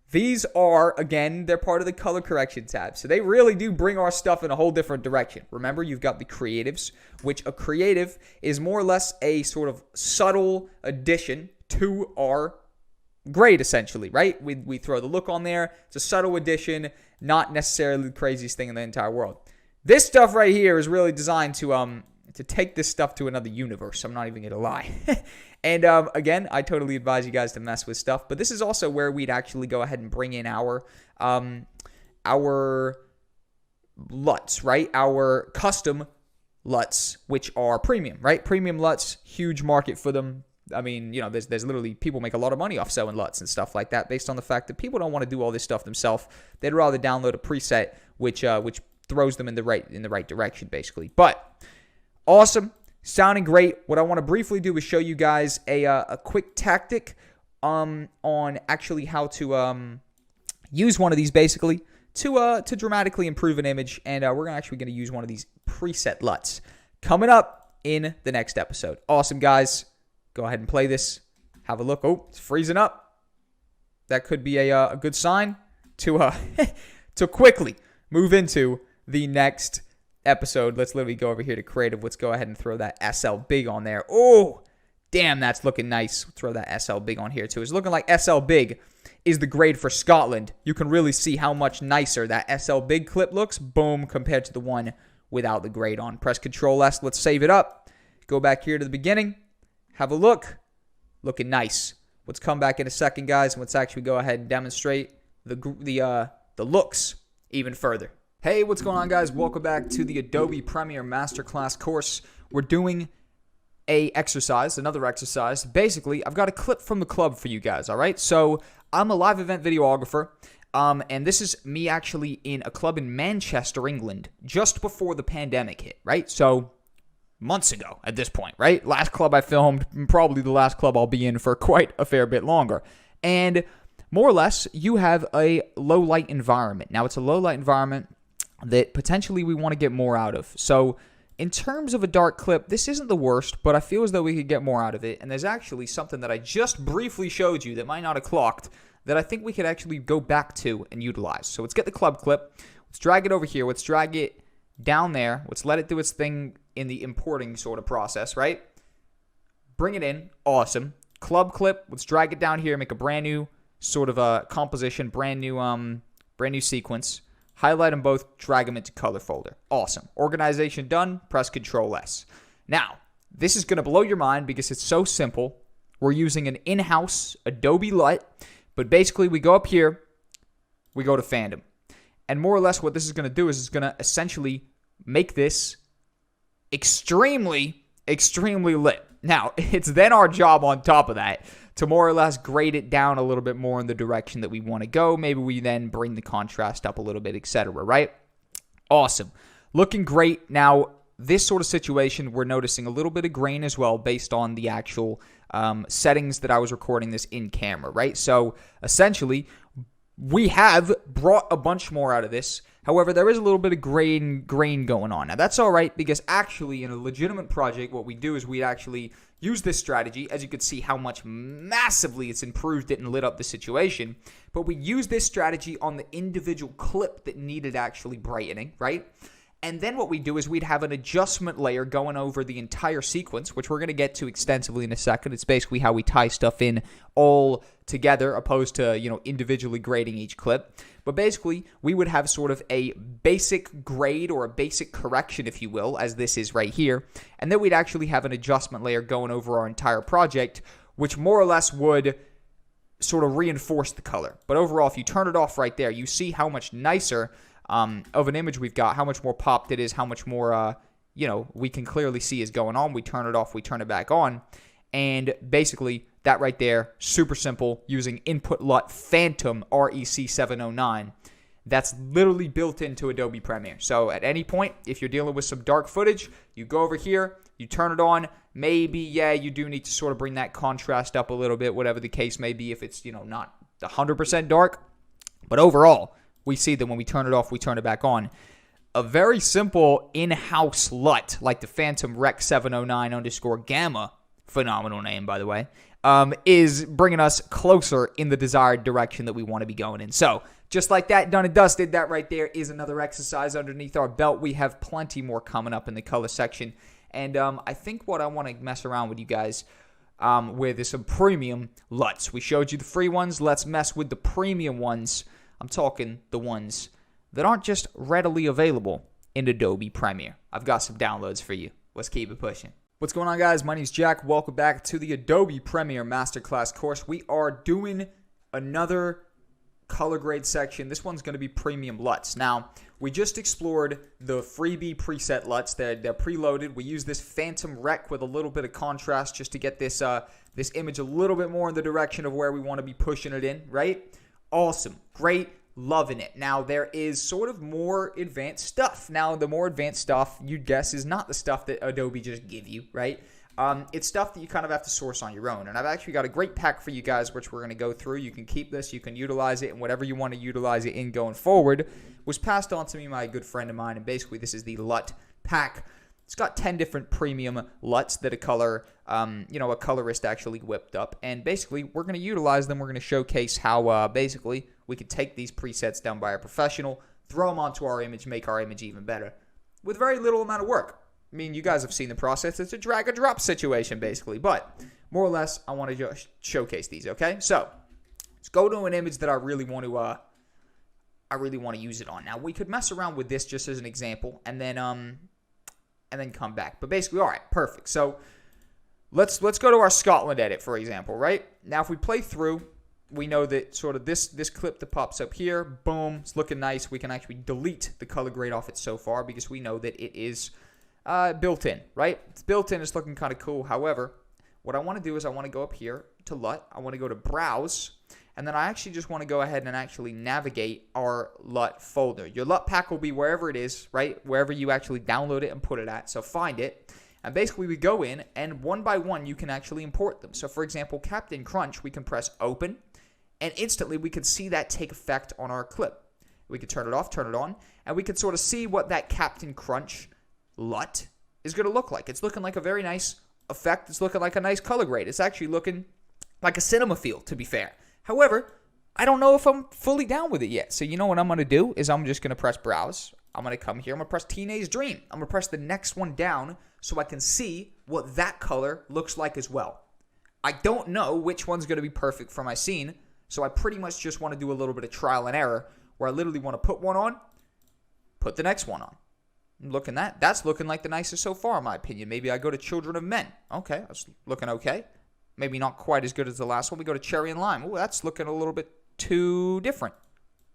These are, again, they're part of the color correction tab. So they really do bring our stuff in a whole different direction. Remember, you've got the creatives, which a creative is more or less a sort of subtle addition to our grade, essentially, right? We throw the look on there. It's a subtle addition, not necessarily the craziest thing in the entire world. This stuff right here is really designed to take this stuff to another universe. I'm not even going to lie. And again, I totally advise you guys to mess with stuff. But this is also where we'd actually go ahead and bring in our LUTs, right? Our custom LUTs, which are premium, right? Premium LUTs, huge market for them. I mean, you know, there's literally people make a lot of money off selling LUTs and stuff like that based on the fact that people don't want to do all this stuff themselves. They'd rather download a preset which throws them in the right direction, basically. But awesome, sounding great. What I want to briefly do is show you guys a quick tactic on actually how to use one of these basically to dramatically improve an image, and we're actually going to use one of these preset LUTs coming up in the next episode. Awesome, guys. Go ahead and play this. Have a look. Oh, it's freezing up. That could be a good sign to to quickly move into the next episode. Let's literally go over here to creative. Let's go ahead and throw that SL Big on there. Oh, damn, that's looking nice. Throw that SL Big on here too. It's looking like SL Big is the grade for Scotland. You can really see how much nicer that SL Big clip looks. Boom, compared to the one without the grade on. Press Control S. Let's save it up. Go back here to the beginning. Have a look. Looking nice. Let's come back in a second, guys, and let's actually go ahead and demonstrate the looks even further. Hey, what's going on, guys? Welcome back to the Adobe Premiere Masterclass course. We're doing another exercise. Basically, I've got a clip from the club for you guys, all right? So I'm a live event videographer, and this is me actually in a club in Manchester, England, just before the pandemic hit, right? So months ago at this point, right? Last club I filmed, probably the last club I'll be in for quite a fair bit longer. And more or less, you have a low light environment. Now, it's a low light environment that potentially we want to get more out of. So in terms of a dark clip, this isn't the worst, but I feel as though we could get more out of it. And there's actually something that I just briefly showed you that might not have clocked that I think we could actually go back to and utilize. So let's get the club clip. Let's drag it over here. Let's drag it down there. Let's let it do its thing in the importing sort of process, right? Bring it in. Awesome. Club clip. Let's drag it down here. Make a brand new sort of a composition. Brand new sequence. Highlight them both. Drag them into color folder. Awesome. Organization done. Press Control S. Now, this is going to blow your mind because it's so simple. We're using an in-house Adobe LUT, but basically we go up here. We go to fandom. And more or less what this is going to do is it's going to essentially make this extremely lit. Now, it's then our job on top of that to more or less grade it down a little bit more in the direction that we want to go. Maybe we then bring the contrast up a little bit, etc., right? Awesome. Looking great. Now, this sort of situation, we're noticing a little bit of grain as well based on the actual settings that I was recording this in camera, right? So, essentially, we have brought a bunch more out of this. However, there is a little bit of grain going on. Now, that's all right because actually in a legitimate project, what we do is we actually use this strategy. As you can see how much massively it's improved it and lit up the situation. But we use this strategy on the individual clip that needed actually brightening, right? And then what we do is we'd have an adjustment layer going over the entire sequence, which we're going to get to extensively in a second. It's basically how we tie stuff in all together opposed to, individually grading each clip. But basically, we would have sort of a basic grade or a basic correction, if you will, as this is right here. And then we'd actually have an adjustment layer going over our entire project, which more or less would sort of reinforce the color. But overall, if you turn it off right there, you see how much nicer of an image we've got, how much more popped it is, how much more, we can clearly see is going on. We turn it off, we turn it back on. And basically, that right there, super simple, using Input LUT Phantom REC709. That's literally built into Adobe Premiere. So at any point, if you're dealing with some dark footage, you go over here, you turn it on. Maybe, you do need to sort of bring that contrast up a little bit, whatever the case may be, if it's, not 100% dark. But overall, we see that when we turn it off, we turn it back on. A very simple in-house LUT, like the Phantom Rec 709_Gamma, phenomenal name, by the way, is bringing us closer in the desired direction that we want to be going in. So, just like that, done and dusted, that right there is another exercise underneath our belt. We have plenty more coming up in the color section. And I think what I want to mess around with you guys with is some premium LUTs. We showed you the free ones. Let's mess with the premium ones. I'm talking the ones that aren't just readily available in Adobe Premiere. I've got some downloads for you. Let's keep it pushing. What's going on, guys? My name's Jack. Welcome back to the Adobe Premiere Masterclass course. We are doing another color grade section. This one's going to be premium LUTs. Now, we just explored the freebie preset LUTs. They're preloaded. We use this Phantom Rec with a little bit of contrast just to get this this image a little bit more in the direction of where we want to be pushing it in, right? Awesome. Great. Loving it. Now, there is sort of more advanced stuff. Now, the more advanced stuff, you'd guess, is not the stuff that Adobe just give you, right? It's stuff that you kind of have to source on your own. And I've actually got a great pack for you guys, which we're going to go through. You can keep this. You can utilize it. And whatever you want to utilize it in going forward was passed on to me by a good friend of mine. And basically, this is the LUT pack. It's got 10 different premium LUTs that a colorist actually whipped up. And basically, we're going to utilize them. We're going to showcase how basically we could take these presets done by a professional, throw them onto our image, make our image even better with very little amount of work. I mean, you guys have seen the process. It's a drag and drop situation, basically. But more or less, I want to just showcase these, okay? So let's go to an image that I really want to use it on. Now, we could mess around with this just as an example, and then come back. But basically, all right, perfect. So let's go to our Scotland edit, for example, right? Now, if we play through, we know that sort of this clip that pops up here, boom, it's looking nice. We can actually delete the color grade off it so far because we know that it is built in, right? It's built in. It's looking kind of cool. However, what I want to do is I want to go up here to LUT. I want to go to Browse. And then I actually just want to go ahead and actually navigate our LUT folder. Your LUT pack will be wherever it is, right? Wherever you actually download it and put it at. So find it. And basically we go in and one by one you can actually import them. So for example, Captain Crunch, we can press open. And instantly we can see that take effect on our clip. We could turn it off, turn it on. And we could sort of see what that Captain Crunch LUT is going to look like. It's looking like a very nice effect. It's looking like a nice color grade. It's actually looking like a cinema feel, to be fair. However, I don't know if I'm fully down with it yet. So you know what I'm going to do is I'm just going to press Browse. I'm going to come here. I'm going to press Teenage Dream. I'm going to press the next one down so I can see what that color looks like as well. I don't know which one's going to be perfect for my scene, so I pretty much just want to do a little bit of trial and error where I literally want to put one on, put the next one on. Look at that. That's looking like the nicest so far, in my opinion. Maybe I go to Children of Men. Okay, that's looking okay. Maybe not quite as good as the last one. We go to Cherry and Lime. Oh, that's looking a little bit too different.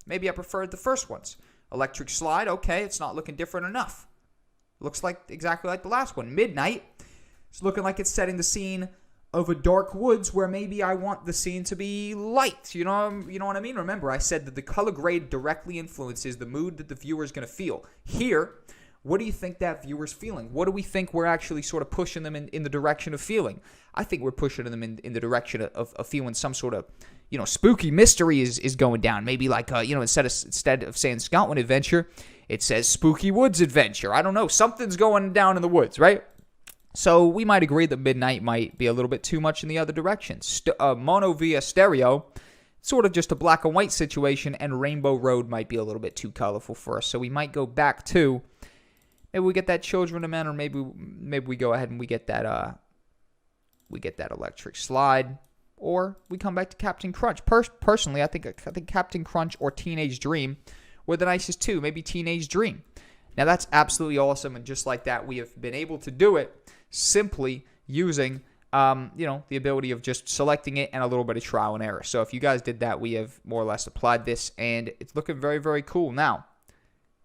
Maybe I preferred the first ones. Electric Slide. Okay, it's not looking different enough. Looks like exactly like the last one. Midnight. It's looking like it's setting the scene of a dark woods where maybe I want the scene to be light. You know what I mean? Remember, I said that the color grade directly influences the mood that the viewer is going to feel. Here, what do you think that viewer's feeling? What do we think we're actually sort of pushing them in the direction of feeling? I think we're pushing them in the direction of feeling some sort of, spooky mystery is going down. Maybe like, instead of saying Scotland Adventure, it says Spooky Woods Adventure. I don't know. Something's going down in the woods, right? So we might agree that Midnight might be a little bit too much in the other direction. Mono via stereo, sort of just a black and white situation, and Rainbow Road might be a little bit too colorful for us. So we might go back to, maybe we get that Children of Men, or maybe we go ahead and we get that Electric Slide, or we come back to Captain Crunch. Personally, I think Captain Crunch or Teenage Dream were the nicest two. Maybe Teenage Dream. Now that's absolutely awesome, and just like that, we have been able to do it simply using the ability of just selecting it and a little bit of trial and error. So if you guys did that, we have more or less applied this, and it's looking very, very cool. Now,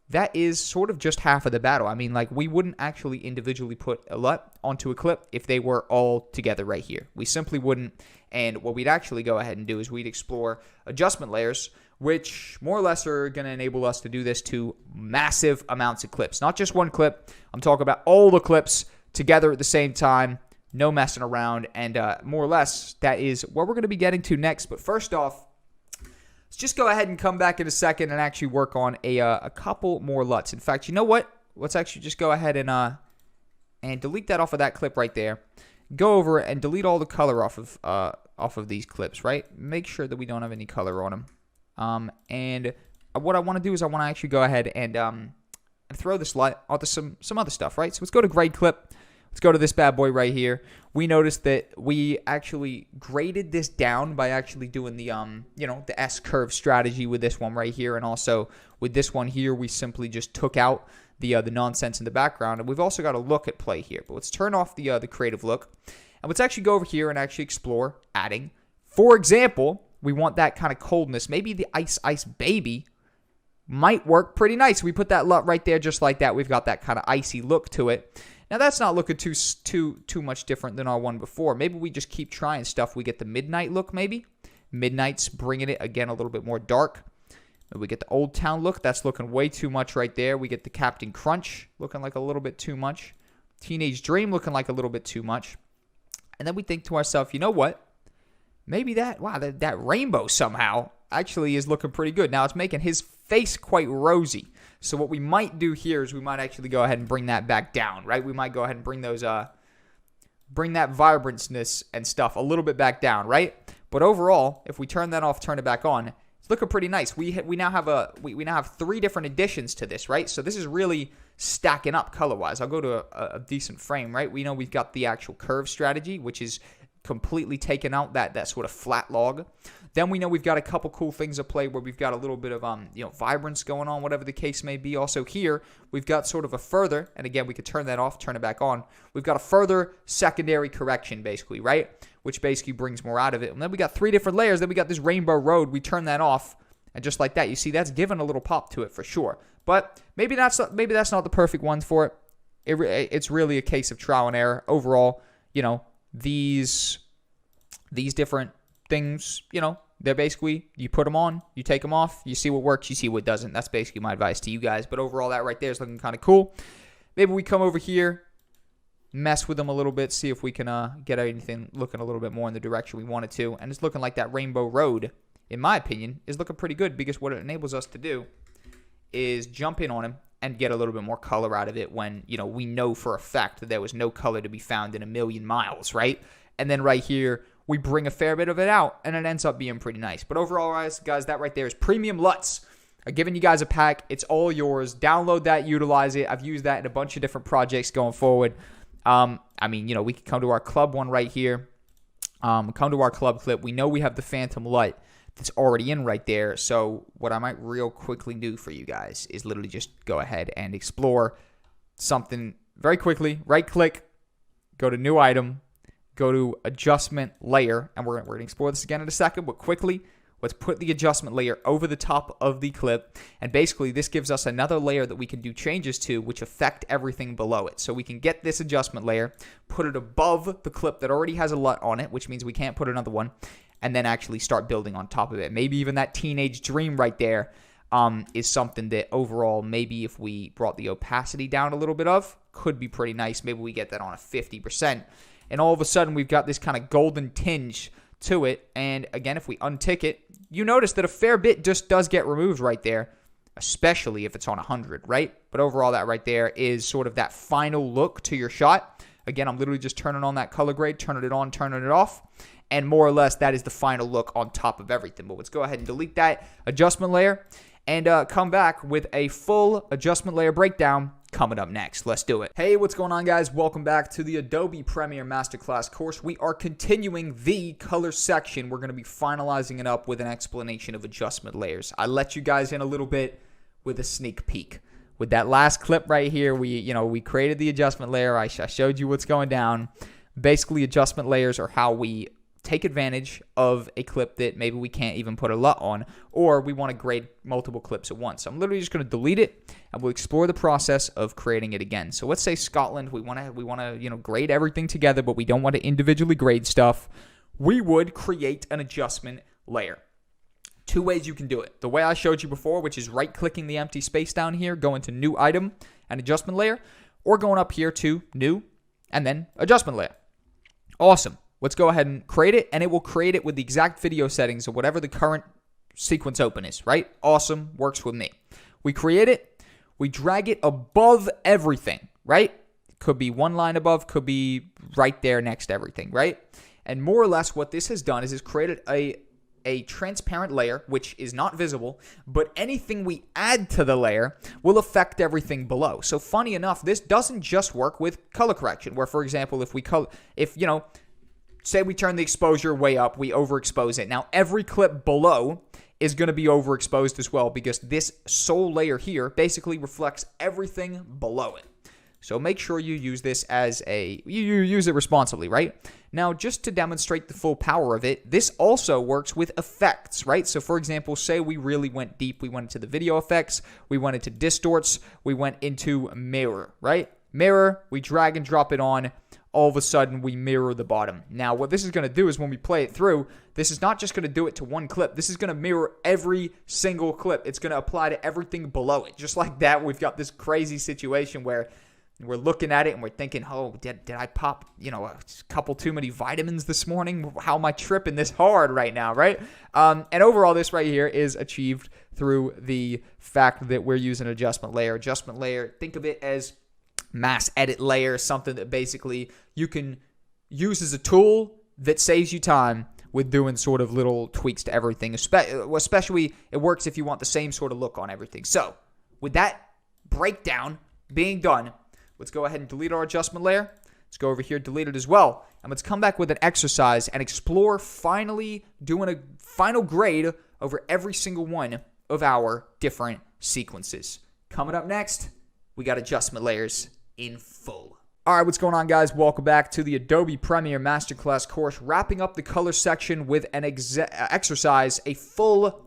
that is sort of just half of the battle. I mean, like, we wouldn't actually individually put a LUT onto a clip if they were all together right here. We simply wouldn't. And what we'd actually go ahead and do is we'd explore adjustment layers, which more or less are going to enable us to do this to massive amounts of clips. Not just one clip. I'm talking about all the clips together at the same time. No messing around. And more or less, that is what we're going to be getting to next. But first off, let's just go ahead and come back in a second and actually work on a couple more LUTs. In fact, you know what? Let's actually just go ahead and delete that off of that clip right there. Go over and delete all the color off of these clips, right? Make sure that we don't have any color on them. And what I want to do is I want to actually go ahead and throw this LUT onto some other stuff, right? So let's go to grade clip. Let's go to this bad boy right here. We noticed that we actually graded this down by actually doing the the S-curve strategy with this one right here, and also with this one here, we simply just took out the nonsense in the background, and we've also got a look at play here. But let's turn off the creative look, and let's actually go over here and actually explore adding. For example, we want that kind of coldness. Maybe the Ice Baby might work pretty nice. We put that LUT right there just like that. We've got that kind of icy look to it. Now, that's not looking too much different than our one before. Maybe we just keep trying stuff. We get the Midnight look, maybe. Midnight's bringing it, again, a little bit more dark. Maybe we get the Old Town look. That's looking way too much right there. We get the Captain Crunch looking like a little bit too much. Teenage Dream looking like a little bit too much. And then we think to ourselves, you know what? Maybe that rainbow somehow actually is looking pretty good. Now, it's making his face quite rosy. So what we might do here is we might actually go ahead and bring that back down, right? We might go ahead and bring those, bring that vibranceness and stuff a little bit back down, right? But overall, if we turn that off, turn it back on, it's looking pretty nice. We now have 3 different additions to this, right? So this is really stacking up color-wise. I'll go to a decent frame, right? We know we've got the actual curve strategy, which is completely taken out that sort of flat log. Then we know we've got a couple cool things at play where we've got a little bit of vibrance going on, whatever the case may be. Also here, we've got sort of a further, and again, we could turn that off, turn it back on. We've got a further secondary correction, basically, right? Which basically brings more out of it. And then we got 3 different layers. Then we got this rainbow road. We turn that off, and just like that, you see that's given a little pop to it for sure. But maybe that's not the perfect one for it. It's really a case of trial and error. Overall, these different things, they're basically, you put them on, you take them off, you see what works, you see what doesn't. That's basically my advice to you guys. But overall, that right there is looking kind of cool. Maybe we come over here, mess with them a little bit, see if we can get anything looking a little bit more in the direction we want it to. And it's looking like that rainbow road, in my opinion, is looking pretty good, because what it enables us to do is jump in on him and get a little bit more color out of it when, we know for a fact that there was no color to be found in a million miles, right? And then right here, we bring a fair bit of it out, and it ends up being pretty nice. But overall, guys, that right there is Premium LUTs. I've given you guys a pack. It's all yours. Download that, utilize it. I've used that in a bunch of different projects going forward. We could come to our club one right here. Come to our club clip. We know we have the Phantom LUT that's already in right there. So what I might real quickly do for you guys is literally just go ahead and explore something very quickly. Right-click, go to New Item, go to Adjustment Layer, and we're going to explore this again in a second, but quickly, let's put the adjustment layer over the top of the clip, and basically this gives us another layer that we can do changes to, which affect everything below it. So we can get this adjustment layer, put it above the clip that already has a LUT on it, which means we can't put another one, and then actually start building on top of it. Maybe even that Teenage Dream right there is something that overall, maybe if we brought the opacity down a little bit of, could be pretty nice. Maybe we get that on a 50%. And all of a sudden, we've got this kind of golden tinge to it. And again, if we untick it, you notice that a fair bit just does get removed right there, especially if it's on 100, right? But overall, that right there is sort of that final look to your shot. Again, I'm literally just turning on that color grade, turning it on, turning it off. And more or less, that is the final look on top of everything. But let's go ahead and delete that adjustment layer and come back with a full adjustment layer breakdown coming up next. Let's do it. Hey, what's going on, guys? Welcome back to the Adobe Premiere Masterclass course. We are continuing the color section. We're going to be finalizing it up with an explanation of adjustment layers. I let you guys in a little bit with a sneak peek. With that last clip right here, we created the adjustment layer. I showed you what's going down. Basically, adjustment layers are how we take advantage of a clip that maybe we can't even put a LUT on, or we want to grade multiple clips at once. So I'm literally just going to delete it, and we'll explore the process of creating it again. So let's say Scotland, we want to grade everything together, but we don't want to individually grade stuff. We would create an adjustment layer. Two ways you can do it. The way I showed you before, which is right-clicking the empty space down here, going to New Item and Adjustment Layer, or going up here to New and then Adjustment Layer. Awesome. Let's go ahead and create it, and it will create it with the exact video settings of whatever the current sequence open is, right? Awesome. Works with me. We create it. We drag it above everything, right? Could be one line above, could be right there next to everything, right? And more or less what this has done is it's created a transparent layer, which is not visible, but anything we add to the layer will affect everything below. So funny enough, this doesn't just work with color correction, where, for example, say we turn the exposure way up, we overexpose it. Now, every clip below is going to be overexposed as well, because this sole layer here basically reflects everything below it. So make sure you use this you use it responsibly, right? Now, just to demonstrate the full power of it, this also works with effects, right? So for example, say we really went deep, we went into the video effects, we went into distorts, we went into mirror, right? Mirror, we drag and drop it on, all of a sudden we mirror the bottom. Now, what this is going to do is when we play it through, this is not just going to do it to one clip. This is going to mirror every single clip. It's going to apply to everything below it. Just like that, we've got this crazy situation where we're looking at it and we're thinking, oh, did I pop, a couple too many vitamins this morning? How am I tripping this hard right now, right? And overall, this right here is achieved through the fact that we're using an adjustment layer. Adjustment layer, think of it as mass edit layer, something that basically you can use as a tool that saves you time with doing sort of little tweaks to everything. Especially, it works if you want the same sort of look on everything. So, with that breakdown being done, let's go ahead and delete our adjustment layer. Let's go over here, delete it as well. And let's come back with an exercise and explore finally doing a final grade over every single one of our different sequences. Coming up next, we got adjustment layers in full. All right, what's going on, guys? Welcome back to the Adobe Premiere Masterclass course. Wrapping up the color section with an exercise, a full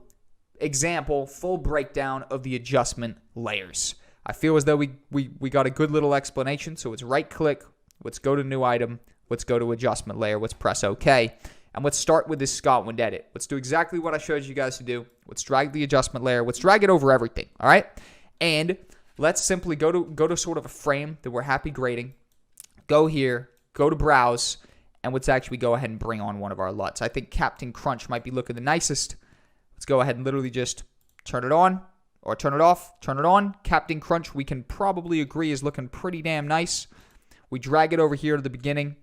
example, full breakdown of the adjustment layers. I feel as though we got a good little explanation. So it's right click. Let's go to new item. Let's go to adjustment layer. Let's press OK. And let's start with this Scotland edit. Let's do exactly what I showed you guys to do. Let's drag the adjustment layer. Let's drag it over everything. All right. And let's simply go to sort of a frame that we're happy grading. Go here. Go to browse. And let's actually go ahead and bring on one of our LUTs. I think Captain Crunch might be looking the nicest. Let's go ahead and literally just turn it on. Or turn it off, turn it on. Captain Crunch, we can probably agree, is looking pretty damn nice. We drag it over here to the beginning.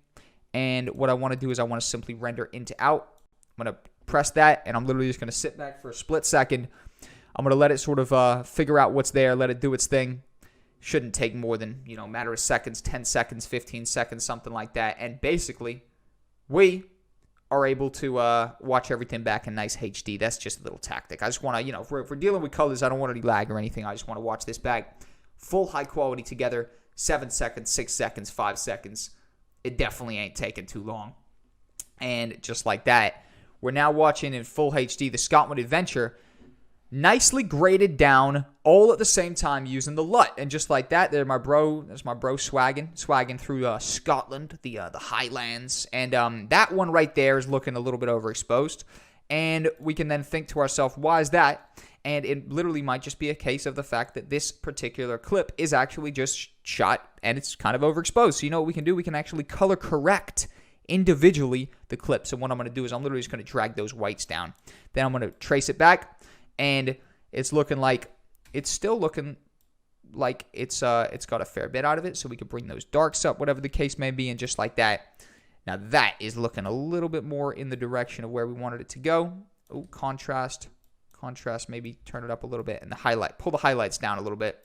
And what I want to do is I want to simply render into out. I'm going to press that, and I'm literally just going to sit back for a split second. I'm going to let it sort of figure out what's there, let it do its thing. Shouldn't take more than, a matter of seconds, 10 seconds, 15 seconds, something like that. And basically, we are able to watch everything back in nice HD. That's just a little tactic. I just want to, if we're dealing with colors, I don't want any lag or anything. I just want to watch this back full high quality together, 7 seconds, 6 seconds, 5 seconds. It definitely ain't taking too long. And just like that, we're now watching in full HD the Scotland Adventure, nicely graded down all at the same time using the LUT. And just like that, there's my bro swagging through Scotland, the Highlands. And that one right there is looking a little bit overexposed. And we can then think to ourselves, why is that? And it literally might just be a case of the fact that this particular clip is actually just shot and it's kind of overexposed. So you know what we can do? We can actually color correct individually the clips. And what I'm going to do is I'm literally just going to drag those whites down. Then I'm going to trace it back. And it's looking like it's still looking like it's got a fair bit out of it. So we could bring those darks up, whatever the case may be, and just like that. Now that is looking a little bit more in the direction of where we wanted it to go. Oh, contrast, maybe turn it up a little bit. And pull the highlights down a little bit.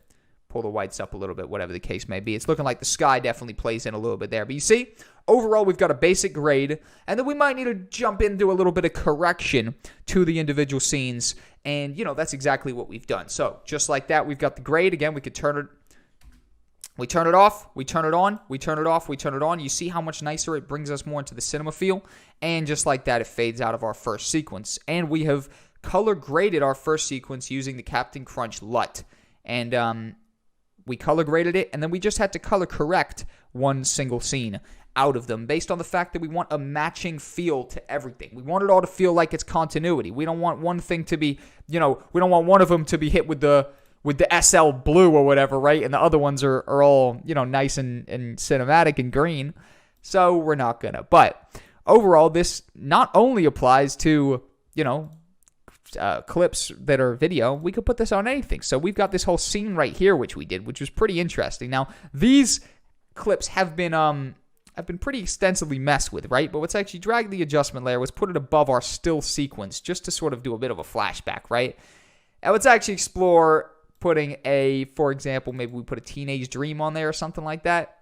Pull the whites up a little bit, whatever the case may be. It's looking like the sky definitely plays in a little bit there. But you see, overall, we've got a basic grade, and then we might need to jump into a little bit of correction to the individual scenes, and, that's exactly what we've done. So, just like that, we've got the grade. Again, we could turn We turn it off, we turn it on, we turn it off, we turn it on. You see how much nicer it brings us more into the cinema feel. And just like that, it fades out of our first sequence. And we have color graded our first sequence using the Captain Crunch LUT. And we color graded it, and then we just had to color correct one single scene out of them based on the fact that we want a matching feel to everything. We want it all to feel like it's continuity. We don't want one thing to be, we don't want one of them to be hit with the SL blue or whatever, right? And the other ones are all, nice and cinematic and green. So we're not gonna. But overall, this not only applies to, clips that are video, we could put this on anything. So we've got this whole scene right here, which we did, which was pretty interesting. Now, these clips have been pretty extensively messed with, right? But let's actually drag the adjustment layer, let's put it above our still sequence just to sort of do a bit of a flashback, right? And let's actually explore putting for example, maybe we put a Teenage Dream on there or something like that.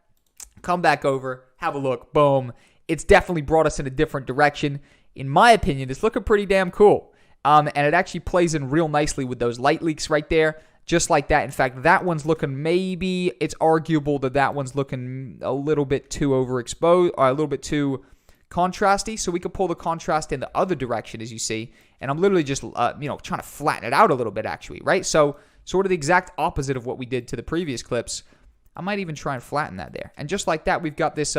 Come back over, have a look, boom. It's definitely brought us in a different direction. In my opinion, it's looking pretty damn cool. And it actually plays in real nicely with those light leaks right there, just like that. In fact, that one's looking, maybe it's arguable that one's looking a little bit too overexposed, or a little bit too contrasty. So we could pull the contrast in the other direction, as you see. And I'm literally just, trying to flatten it out a little bit, actually, right? So sort of the exact opposite of what we did to the previous clips. I might even try and flatten that there. And just like that, we've got this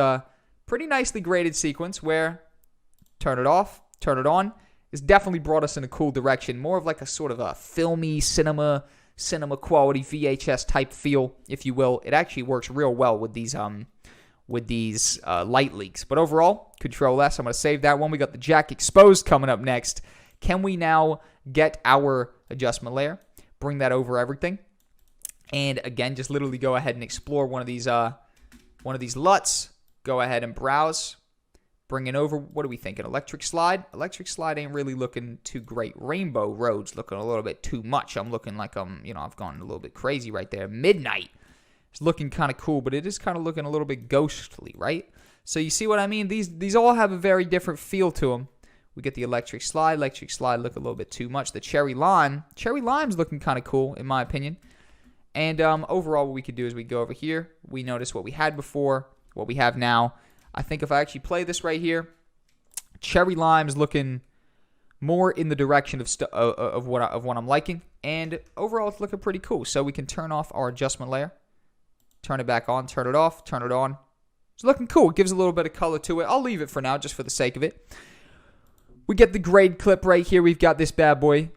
pretty nicely graded sequence where turn it off, turn it on. It's definitely brought us in a cool direction. More of like a sort of a filmy cinema quality VHS type feel, if you will. It actually works real well with these light leaks. But overall, Control S. I'm going to save that one. We got the jack exposed coming up next. Can we now get our adjustment layer, bring that over everything, and again, just literally go ahead and explore one of these LUTs. Go ahead and browse. Bring it over. What are we thinking? Electric Slide? Electric Slide ain't really looking too great. Rainbow Road's looking a little bit too much. I'm looking like I've gone a little bit crazy right there. Midnight. It's looking kind of cool, but it is kind of looking a little bit ghostly, right? So you see what I mean? These all have a very different feel to them. We get the Electric Slide. Electric Slide look a little bit too much. The Cherry Lime's looking kind of cool, in my opinion. And overall, what we could do is we go over here. We notice what we had before, what we have now. I think if I actually play this right here, Cherry Lime's looking more in the direction of what I'm liking. And overall, it's looking pretty cool. So we can turn off our adjustment layer. Turn it back on, turn it off, turn it on. It's looking cool. It gives a little bit of color to it. I'll leave it for now, just for the sake of it. We get the grade clip right here. We've got this bad boy.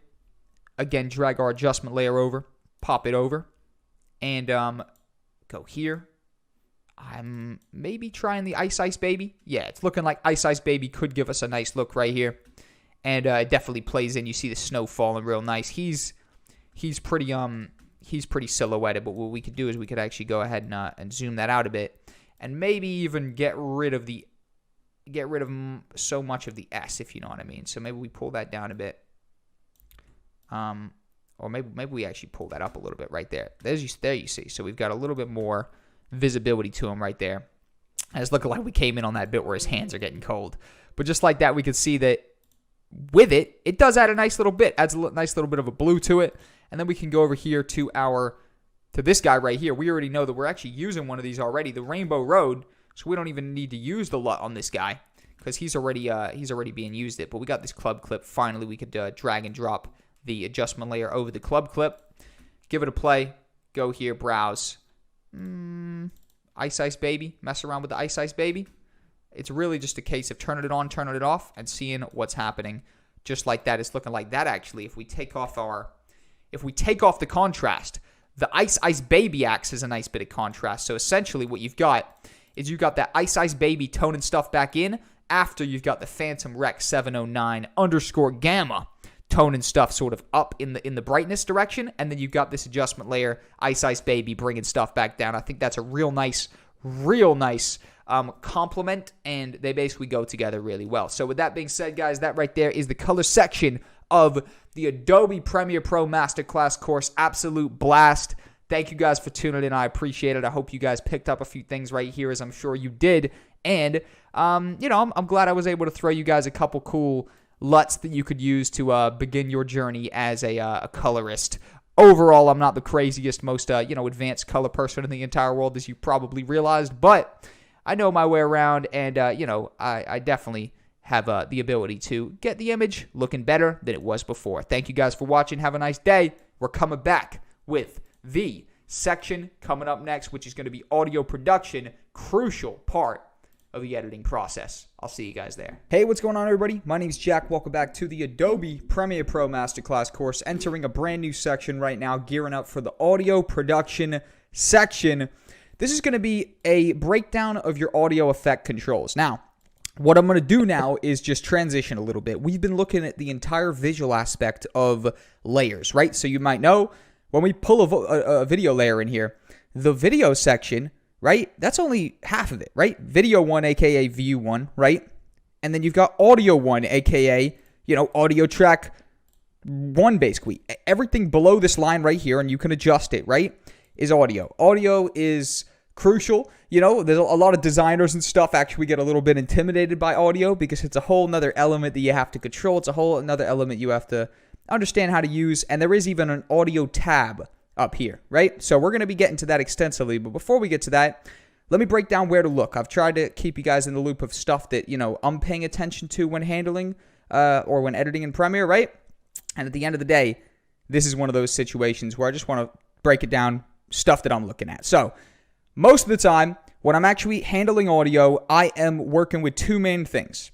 Again, drag our adjustment layer over. Pop it over. And go here. I'm maybe trying the Ice Ice Baby. Yeah, it's looking like Ice Ice Baby could give us a nice look right here. And it definitely plays in. You see the snow falling real nice. He's pretty silhouetted, but what we could do is we could actually go ahead and zoom that out a bit, and maybe even get rid of so much of the S, if you know what I mean. So maybe we pull that down a bit, or maybe we actually pull that up a little bit right there. There you see. So we've got a little bit more visibility to him right there. And it's looking like we came in on that bit where his hands are getting cold. But just like that, we could see that with it does add a nice little bit. Adds a nice little bit of a blue to it. And then we can go over here to this guy right here. We already know that we're actually using one of these already, the Rainbow Road. So we don't even need to use the LUT on this guy because he's already being used it. But we got this club clip. Finally, we could drag and drop the adjustment layer over the club clip. Give it a play. Go here, browse. Ice Ice Baby. Mess around with the Ice Ice Baby. It's really just a case of turning it on, turning it off, and seeing what's happening. Just like that. It's looking like that, actually. If we take off the contrast, the Ice Ice Baby acts as a nice bit of contrast. So essentially what you've got is you've got that Ice Ice Baby toning stuff back in after you've got the Phantom Rex 709_gamma toning stuff sort of up in the brightness direction, and then you've got this adjustment layer, Ice Ice Baby, bringing stuff back down. I think that's a real nice complement, and they basically go together really well. So with that being said, guys, that right there is the color section of the Adobe Premiere Pro Masterclass course. Absolute blast. Thank you guys for tuning in. I appreciate it. I hope you guys picked up a few things right here, as I'm sure you did. And, I'm glad I was able to throw you guys a couple cool LUTs that you could use to begin your journey as a colorist Overall, I'm not the craziest, most, advanced color person in the entire world, as you probably realized, but I know my way around, and, I definitely have the ability to get the image looking better than it was before. Thank you guys for watching. Have a nice day. We're coming back with the section coming up next, which is going to be audio production, crucial part of the editing process. I'll see you guys there. Hey, what's going on, everybody? My name's Jack. Welcome back to the Adobe Premiere Pro Masterclass course. Entering a brand new section right now, gearing up for the audio production section. This is going to be a breakdown of your audio effect controls. Now, what I'm going to do now is just transition a little bit. We've been looking at the entire visual aspect of layers, right? So you might know when we pull a video layer in here, the video section, right? That's only half of it, right? Video 1, aka view 1, right? And then you've got audio 1, aka, audio track 1, basically. Everything below this line right here, and you can adjust it, right, is audio. Audio is crucial. There's a lot of designers and stuff actually get a little bit intimidated by audio because it's a whole nother element that you have to control. It's a whole another element you have to understand how to use. And there is even an audio tab up here, right? So we're going to be getting to that extensively. But before we get to that, let me break down where to look. I've tried to keep you guys in the loop of stuff that, I'm paying attention to when handling or when editing in Premiere, right? And at the end of the day, this is one of those situations where I just want to break it down, stuff that I'm looking at. So most of the time, when I'm actually handling audio, I am working with two main things,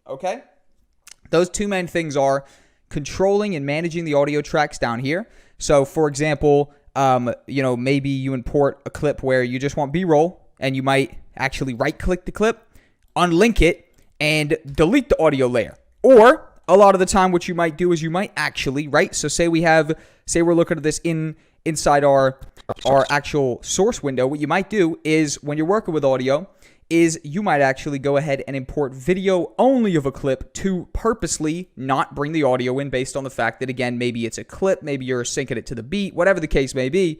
okay? Those two main things are controlling and managing the audio tracks down here. So, for example, maybe you import a clip where you just want B-roll, and you might actually right-click the clip, unlink it, and delete the audio layer. Or, a lot of the time, what you might do is you might actually, right? So, say we're looking at this inside our actual source window. What you might do is when you're working with audio is you might actually go ahead and import video only of a clip to purposely not bring the audio in based on the fact that, again, maybe it's a clip, maybe you're syncing it to the beat, whatever the case may be.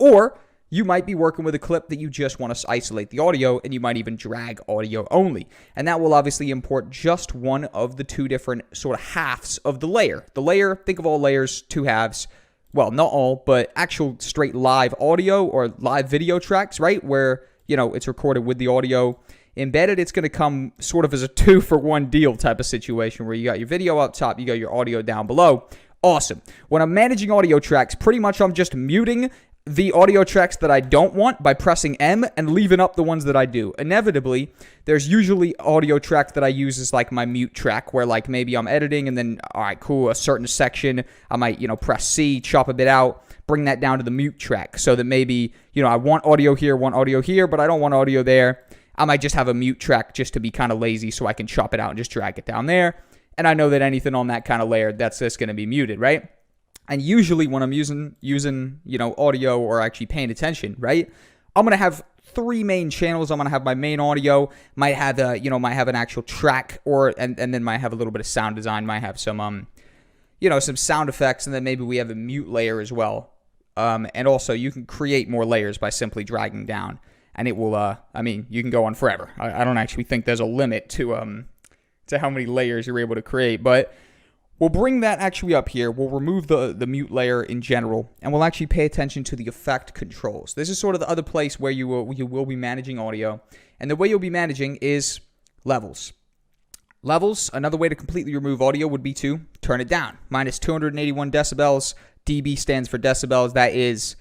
Or you might be working with a clip that you just want to isolate the audio, and you might even drag audio only. And that will obviously import just one of the two different sort of halves of the layer. The layer, think of all layers, two halves. Well, not all, but actual straight live audio or live video tracks, right? Where, it's recorded with the audio embedded. It's going to come sort of as a 2-for-1 deal type of situation where you got your video up top, you got your audio down below. Awesome. When I'm managing audio tracks, pretty much I'm just muting the audio tracks that I don't want by pressing M and leaving up the ones that I do. Inevitably, there's usually audio tracks that I use as like my mute track where like maybe I'm editing and then, all right, cool, a certain section, I might, press C, chop a bit out, bring that down to the mute track so that maybe, I want audio here, but I don't want audio there. I might just have a mute track just to be kind of lazy so I can chop it out and just drag it down there. And I know that anything on that kind of layer, that's just going to be muted, right? And usually when I'm using audio or actually paying attention, right, I'm going to have three main channels. I'm going to have my main audio, might have an actual track, and then might have a little bit of sound design, might have some some sound effects, and then maybe we have a mute layer as well. And also you can create more layers by simply dragging down, and it will you can go on forever. I don't actually think there's a limit to how many layers you're able to create, but we'll bring that actually up here. We'll remove the mute layer in general, and we'll actually pay attention to the effect controls. This is sort of the other place where you will be managing audio, and the way you'll be managing is levels. Levels, another way to completely remove audio would be to turn it down. Minus 281 decibels. dB stands for decibels. That is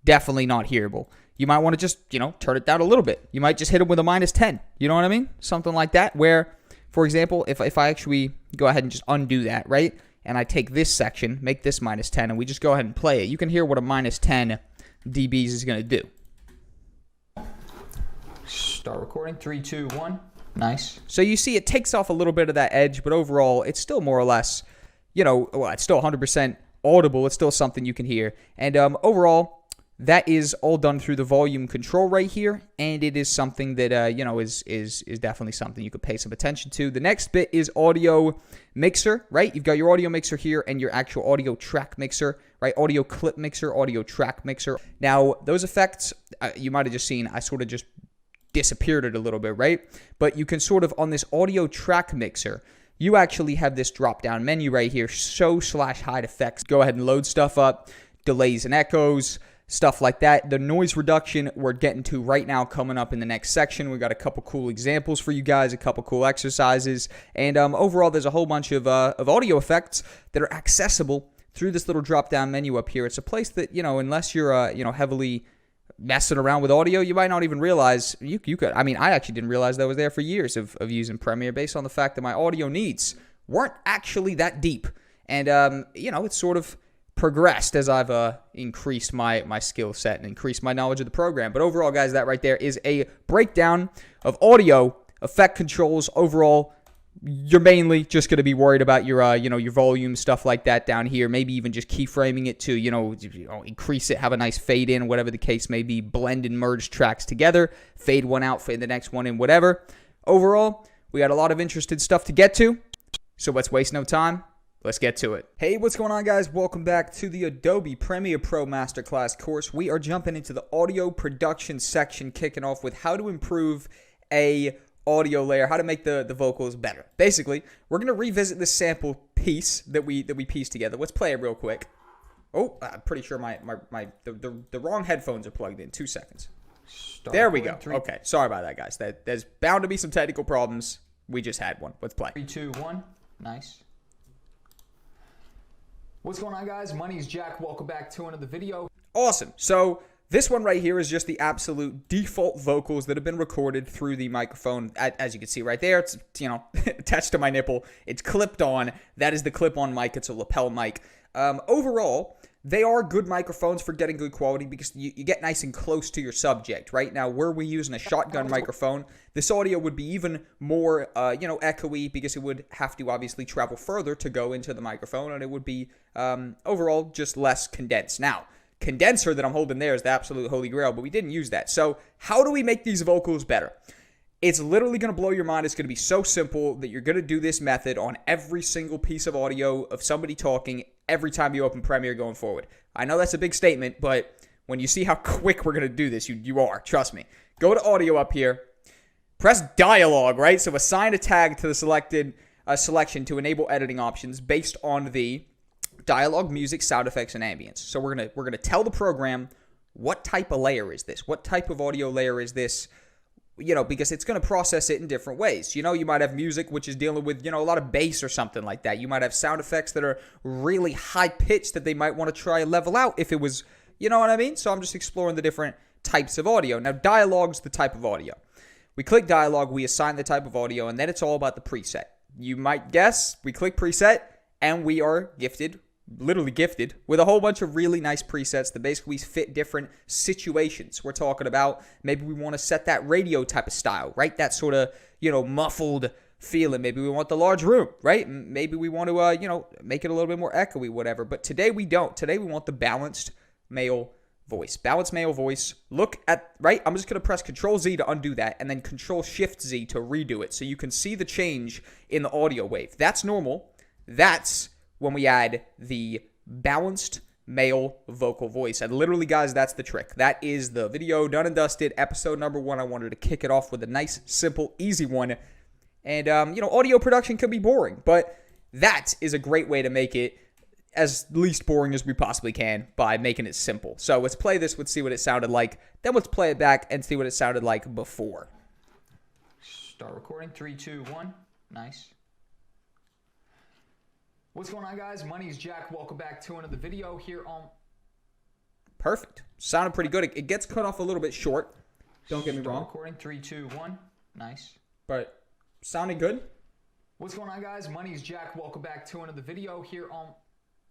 definitely not hearable. You might want to just, turn it down a little bit. You might just hit it with a minus 10. You know what I mean? Something like that, where, for example, if I actually go ahead and just undo that, right? And I take this section, make this minus 10, and we just go ahead and play it. You can hear what a minus 10 dBs is going to do. Start recording. 3, 2, 1. Nice. So you see it takes off a little bit of that edge, but overall it's still more or less, it's still 100% audible. It's still something you can hear. And overall, that is all done through the volume control right here, and it is something that is definitely something you could pay some attention to. The next bit is audio mixer, right? You've got your audio mixer here and your actual audio track mixer, right? Audio clip mixer, audio track mixer. Now, those effects, you might have just seen, I sort of just disappeared it a little bit, right? But you can sort of, on this audio track mixer, you actually have this drop-down menu right here, show/hide effects. Go ahead and load stuff up. delays and echoes, stuff like that. The noise reduction we're getting to right now coming up in the next section. We got a couple cool examples for you guys, a couple cool exercises, and overall there's a whole bunch of audio effects that are accessible through this little drop-down menu up here. It's a place that, unless you're heavily messing around with audio, you might not even realize you could. I mean, I actually didn't realize that was there for years of using Premiere, based on the fact that my audio needs weren't actually that deep. And it's sort of progressed as I've increased my skill set and increased my knowledge of the program. But overall, guys, that right there is a breakdown of audio effect controls. Overall, you're mainly just going to be worried about your your volume, stuff like that down here. Maybe even just keyframing it to increase it, have a nice fade in, whatever the case may be. Blend and merge tracks together, fade one out, fade the next one in, whatever. Overall, we got a lot of interesting stuff to get to, so let's waste no time. Let's get to it. Hey, what's going on, guys? Welcome back to the Adobe Premiere Pro Masterclass course. We are jumping into the audio production section, kicking off with how to improve a audio layer, how to make the vocals better. Basically, we're going to revisit this sample piece that we pieced together. Let's play it real quick. Oh, I'm pretty sure the wrong headphones are plugged in. 2 seconds. There we go. Okay, sorry about that, guys. There's bound to be some technical problems. We just had one. Let's play. 3, 2, 1. Nice. What's going on, guys? My name's Jack. Welcome back to another video. Awesome. So this one right here is just the absolute default vocals that have been recorded through the microphone. As you can see right there, it's attached to my nipple. It's clipped on. That is the clip-on mic. It's a lapel mic. Overall, they are good microphones for getting good quality because you get nice and close to your subject. Right now, were we using a shotgun microphone, this audio would be even more, echoey, because it would have to obviously travel further to go into the microphone, and it would be overall just less condensed. Now, condenser that I'm holding there is the absolute holy grail, but we didn't use that. So how do we make these vocals better? It's literally going to blow your mind. It's going to be so simple that you're going to do this method on every single piece of audio of somebody talking every time you open Premiere going forward. I know that's a big statement, but when you see how quick we're going to do this, you are. Trust me. Go to audio up here. Press dialogue, right? So assign a tag to the selected selection to enable editing options based on the dialogue, music, sound effects, and ambience. So we're gonna tell the program what type of layer is this? What type of audio layer is this? Because it's going to process it in different ways. You might have music which is dealing with, a lot of bass or something like that. You might have sound effects that are really high pitched that they might want to try and level out if it was, you know what I mean? So I'm just exploring the different types of audio. Now, dialogue's the type of audio. We click dialogue, we assign the type of audio, and then it's all about the preset. You might guess, we click preset, and we are literally gifted with a whole bunch of really nice presets that basically fit different situations. We're talking about maybe we want to set that radio type of style, right? That sort of, muffled feeling. Maybe we want the large room, right? Maybe we want to, make it a little bit more echoey, whatever. But today we don't. Today we want the balanced male voice. Balanced male voice. Look at, right? I'm just going to press Control-Z to undo that and then Control-Shift-Z to redo it so you can see the change in the audio wave. That's normal. That's when we add the balanced male vocal voice. And literally, guys, that's the trick. That is the video done and dusted. Episode number 1. I wanted to kick it off with a nice, simple, easy one. And, audio production can be boring, but that is a great way to make it as least boring as we possibly can by making it simple. So let's play this. Let's see what it sounded like. Then let's play it back and see what it sounded like before. Start recording. 3, 2, 1. Nice. What's going on, guys? My name's Jack. Welcome back to another video here on... Perfect. Sounded pretty good. It gets cut off a little bit short. Don't get me wrong. Recording. 3, 2, 1. Nice. But sounding good. What's going on, guys? My name's Jack. Welcome back to another video here on...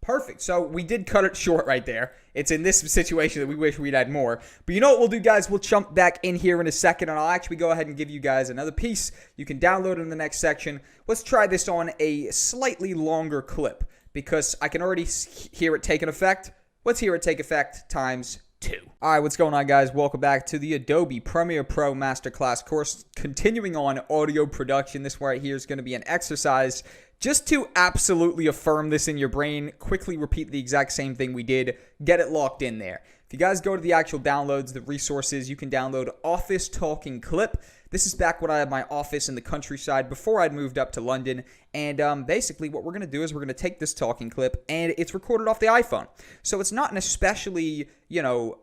Perfect. So we did cut it short right there. It's in this situation that we wish we'd had more. But you know what we'll do, guys? We'll jump back in here in a second, and I'll actually go ahead and give you guys another piece. You can download it in the next section. Let's try this on a slightly longer clip because I can already hear it take an effect. Let's hear it take effect times 2. All right, what's going on, guys? Welcome back to the Adobe Premiere Pro Masterclass course. Continuing on audio production. This right here is going to be an exercise Just to absolutely affirm this in your brain, quickly repeat the exact same thing we did. Get it locked in there. If you guys go to the actual downloads, the resources, you can download Office Talking Clip. This is back when I had my office in the countryside before I'd moved up to London. And basically what we're going to do is we're going to take this talking clip and it's recorded off the iPhone. So it's not an especially,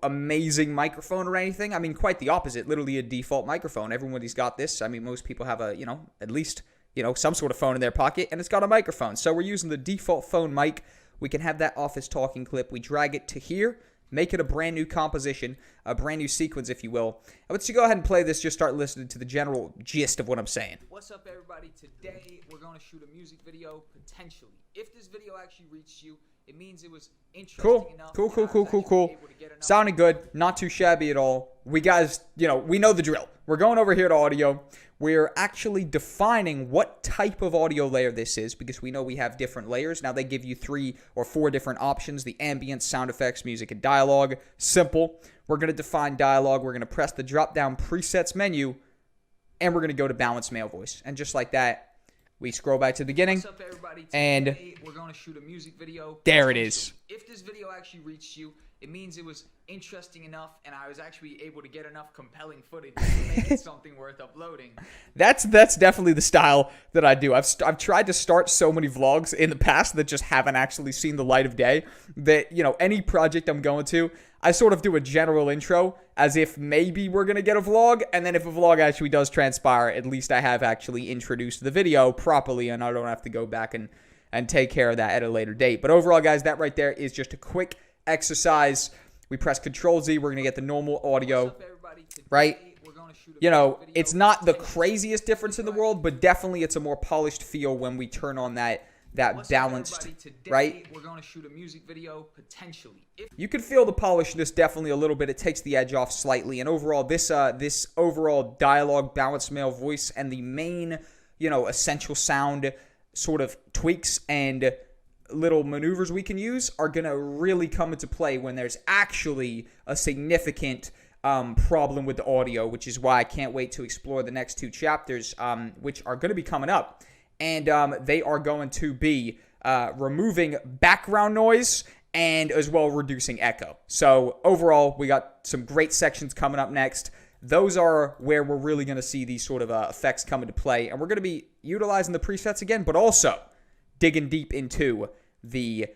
amazing microphone or anything. I mean, quite the opposite. Literally a default microphone. Everybody's got this. I mean, most people have at least some sort of phone in their pocket, and it's got a microphone. So we're using the default phone mic. We can have that Office Talking clip. We drag it to here, make it a brand new composition, a brand new sequence, if you will. And once you go ahead and play this, just start listening to the general gist of what I'm saying. What's up, everybody? Today, we're going to shoot a music video, potentially. If this video actually reached you, it means it was interesting enough. Cool. Sounding good. Not too shabby at all. We guys, we know the drill. We're going over here to audio. We're actually defining what type of audio layer this is because we know we have different layers. Now, they give you 3 or 4 different options: the ambient, sound effects, music, and dialogue. Simple. We're going to define dialogue. We're going to press the drop-down presets menu, and we're going to go to balanced male voice. And just like that, we scroll back to the beginning. What's up, everybody? And today, we're going to shoot a music video. There it is. If this video actually reached you, it means it was interesting enough, and I was actually able to get enough compelling footage to make it something worth uploading. That's definitely the style that I do. I've tried to start so many vlogs in the past that just haven't actually seen the light of day that, any project I'm going to, I sort of do a general intro as if maybe we're going to get a vlog, and then if a vlog actually does transpire, at least I have actually introduced the video properly, and I don't have to go back and take care of that at a later date. But overall, guys, that right there is just a quick exercise. We press Control-Z. We're going to get the normal audio, right? It's not the craziest difference in the world, but definitely it's a more polished feel when we turn on that balanced, right? We're going to shoot a music video, potentially. You can feel the polishness definitely a little bit. It takes the edge off slightly. And overall, this overall dialogue, balanced male voice, and the main, essential sound sort of tweaks and little maneuvers we can use are going to really come into play when there's actually a significant problem with the audio, which is why I can't wait to explore the next 2 chapters, which are going to be coming up. And they are going to be removing background noise and as well reducing echo. So overall, we got some great sections coming up next. Those are where we're really going to see these sort of effects come into play. And we're going to be utilizing the presets again, but also digging deep into the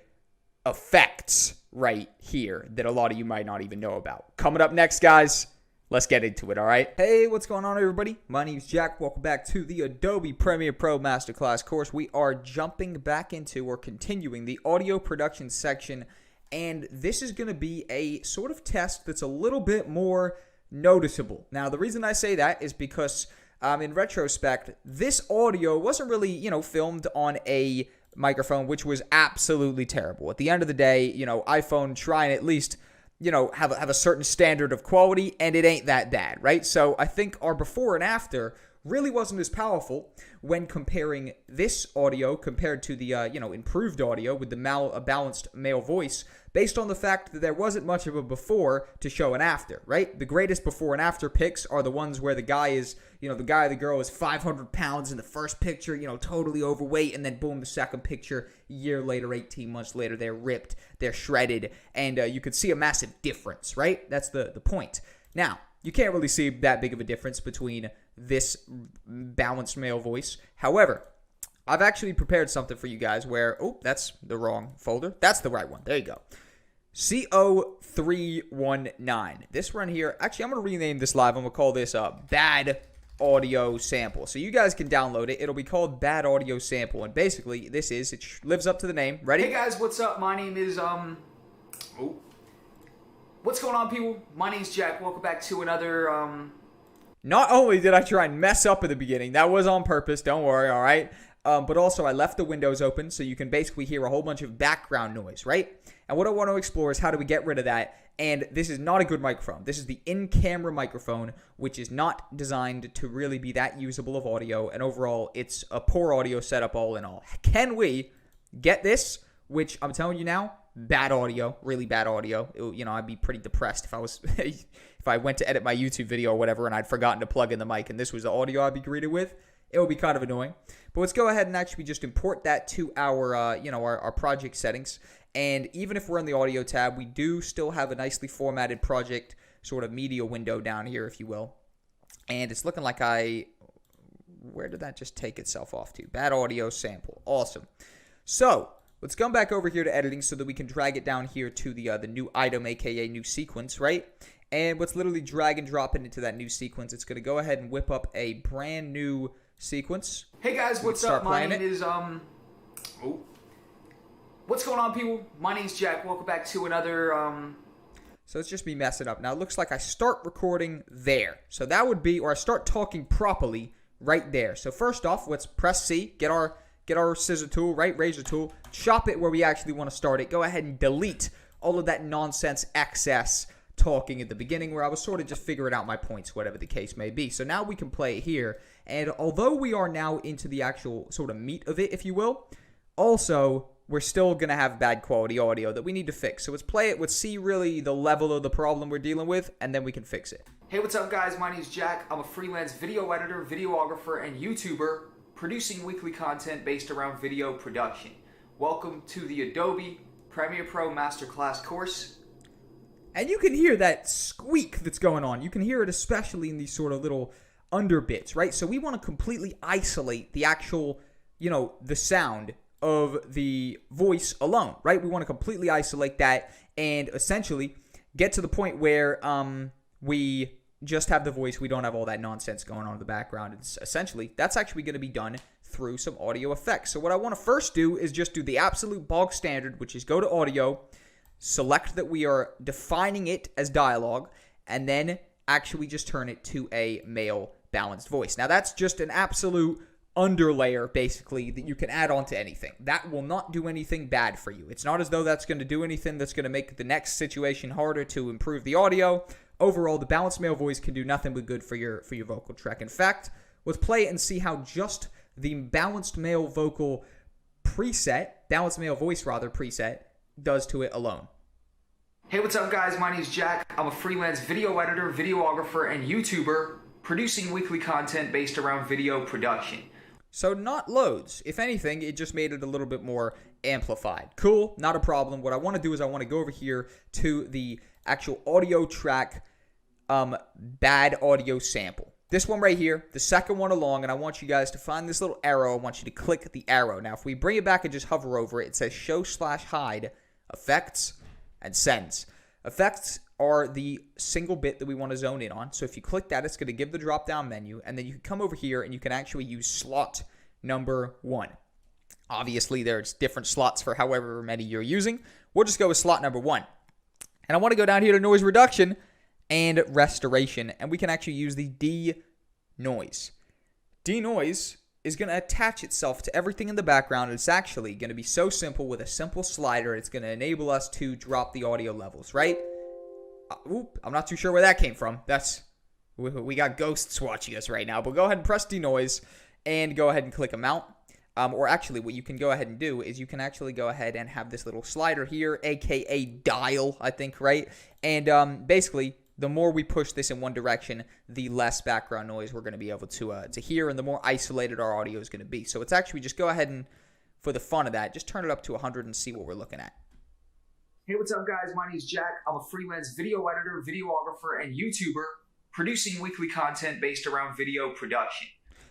effects right here that a lot of you might not even know about. Coming up next, guys, let's get into it, all right? Hey, what's going on, everybody? My name is Jack. Welcome back to the Adobe Premiere Pro Masterclass course. We are jumping back into or continuing the audio production section, and this is going to be a sort of test that's a little bit more noticeable. Now, the reason I say that is because in retrospect, this audio wasn't really, filmed on a microphone, which was absolutely terrible. At the end of the day, iPhone try and at least, have a certain standard of quality, and it ain't that bad, right? So I think our before and after really wasn't as powerful when comparing this audio compared to the, improved audio with the balanced male voice, based on the fact that there wasn't much of a before to show an after, right? The greatest before and after pics are the ones where the guy is, the guy or the girl is 500 pounds in the first picture, totally overweight, and then boom, the second picture, a year later, 18 months later, they're ripped, they're shredded, and you could see a massive difference, right? That's the point. Now, you can't really see that big of a difference between this balanced male voice. However, I've actually prepared something for you guys where, that's the wrong folder. That's the right one. There you go. CO319. This one here, actually, I'm going to rename this live. I'm going to call this a Bad Audio Sample. So you guys can download it. It'll be called Bad Audio Sample. And basically, it lives up to the name. Ready? Hey guys, what's up? My name is, what's going on, people? My name's Jack. Welcome back to another, Not only did I try and mess up at the beginning, that was on purpose. Don't worry, all right? But also, I left the windows open so you can basically hear a whole bunch of background noise, right? And what I want to explore is how do we get rid of that. And this is not a good microphone. This is the in-camera microphone, which is not designed to really be that usable of audio. And overall, it's a poor audio setup all in all. Can we get this, which I'm telling you now, bad audio, really bad audio. I'd be pretty depressed if I was if I went to edit my YouTube video or whatever and I'd forgotten to plug in the mic and this was the audio I'd be greeted with. it will be kind of annoying. But let's go ahead and actually just import that to our, our project settings. And even if we're in the audio tab, we do still have a nicely formatted project sort of media window down here, if you will. And it's looking like where did that just take itself off to? Bad audio sample. Awesome. So let's come back over here to editing so that we can drag it down here to the new item, aka new sequence, right? And let's literally drag and drop it into that new sequence. It's going to go ahead and whip up a brand new sequence. Hey guys, what's up? My name is what's going on, people? My name's Jack. Welcome back to another So it's just me messing up. Now it looks like I start recording there. So that would be, or I start talking properly right there. So first off, let's press C, get our scissor tool, right, razor tool, chop it where we actually want to start it. Go ahead and delete all of that nonsense excess talking at the beginning where I was sort of just figuring out my points, whatever the case may be. So now we can play it here. And although we are now into the actual sort of meat of it, if you will, also we're still going to have bad quality audio that we need to fix. So let's play it. Let's see really the level of the problem we're dealing with, and then we can fix it. Hey, what's up, guys? My name's Jack. I'm a freelance video editor, videographer, and YouTuber producing weekly content based around video production. Welcome to the Adobe Premiere Pro Masterclass course. And you can hear that squeak that's going on. You can hear it especially in these sort of little under bits, right? So we want to completely isolate the actual, the sound of the voice alone, right? We want to completely isolate that and essentially get to the point where we just have the voice. We don't have all that nonsense going on in the background. It's essentially, that's actually going to be done through some audio effects. So what I want to first do is just do the absolute bog standard, which is go to audio, select that we are defining it as dialogue, and then actually just turn it to a male balanced voice. Now that's just an absolute underlayer basically that you can add on to anything. That will not do anything bad for you. It's not as though that's going to do anything that's going to make the next situation harder to improve the audio. Overall, the balanced male voice can do nothing but good for your vocal track. In fact, let's play it and see how just the balanced male vocal preset, balanced male voice rather preset, does to it alone. Hey, what's up, guys? My name's Jack. I'm a freelance video editor, videographer, and YouTuber producing weekly content based around video production. So not loads. If anything, it just made it a little bit more amplified. Cool, not a problem. What I want to do is I want to go over here to the actual audio track bad audio sample. This one right here, the second one along, and I want you guys to find this little arrow. I want you to click the arrow. Now, if we bring it back and just hover over it, it says show/hide effects and sends. Effects are the single bit that we want to zone in on. So if you click that, it's going to give the drop-down menu, and then you can come over here and you can actually use slot number 1. Obviously, there's different slots for however many you're using. We'll just go with slot number 1. And I want to go down here to noise reduction and restoration, and we can actually use the denoise. Denoise is going to attach itself to everything in the background. It's actually going to be so simple with a simple slider. It's going to enable us to drop the audio levels, right? I'm not too sure where that came from. We got ghosts watching us right now. But go ahead and press denoise and go ahead and click amount. Or actually, what you can go ahead and do is you can actually go ahead and have this little slider here, aka dial, I think, right? And basically, the more we push this in one direction, the less background noise we're going to be able to hear, and the more isolated our audio is going to be. So it's actually just go ahead and, for the fun of that, just turn it up to 100 and see what we're looking at. Hey, what's up, guys? My name's Jack. I'm a freelance video editor, videographer, and YouTuber producing weekly content based around video production.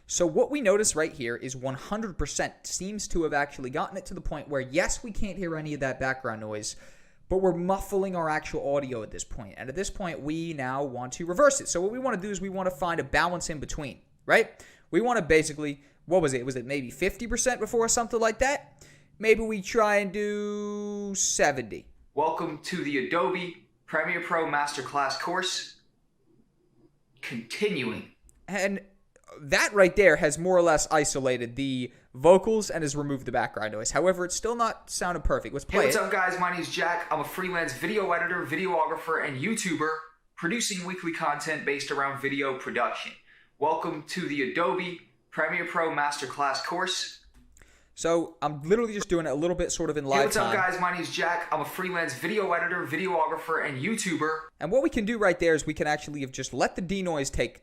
So what we notice right here is 100% seems to have actually gotten it to the point where, yes, we can't hear any of that background noise, but we're muffling our actual audio at this point. And at this point, we now want to reverse it. So what we want to do is we want to find a balance in between, right? We want to basically, what was it? Was it maybe 50% before or something like that? Maybe we try and do 70. Welcome to the Adobe Premiere Pro Masterclass course. Continuing. And that right there has more or less isolated the vocals and has removed the background noise. However, it's still not sounding perfect. Let's play it. Hey, what's up, guys? My name's Jack. I'm a freelance video editor, videographer, and YouTuber producing weekly content based around video production. Welcome to the Adobe Premiere Pro Masterclass course. So I'm literally just doing it a little bit sort of in live time. Hey, what's up, guys? My name's Jack. I'm a freelance video editor, videographer, and YouTuber. And what we can do right there is we can actually have just let the denoise take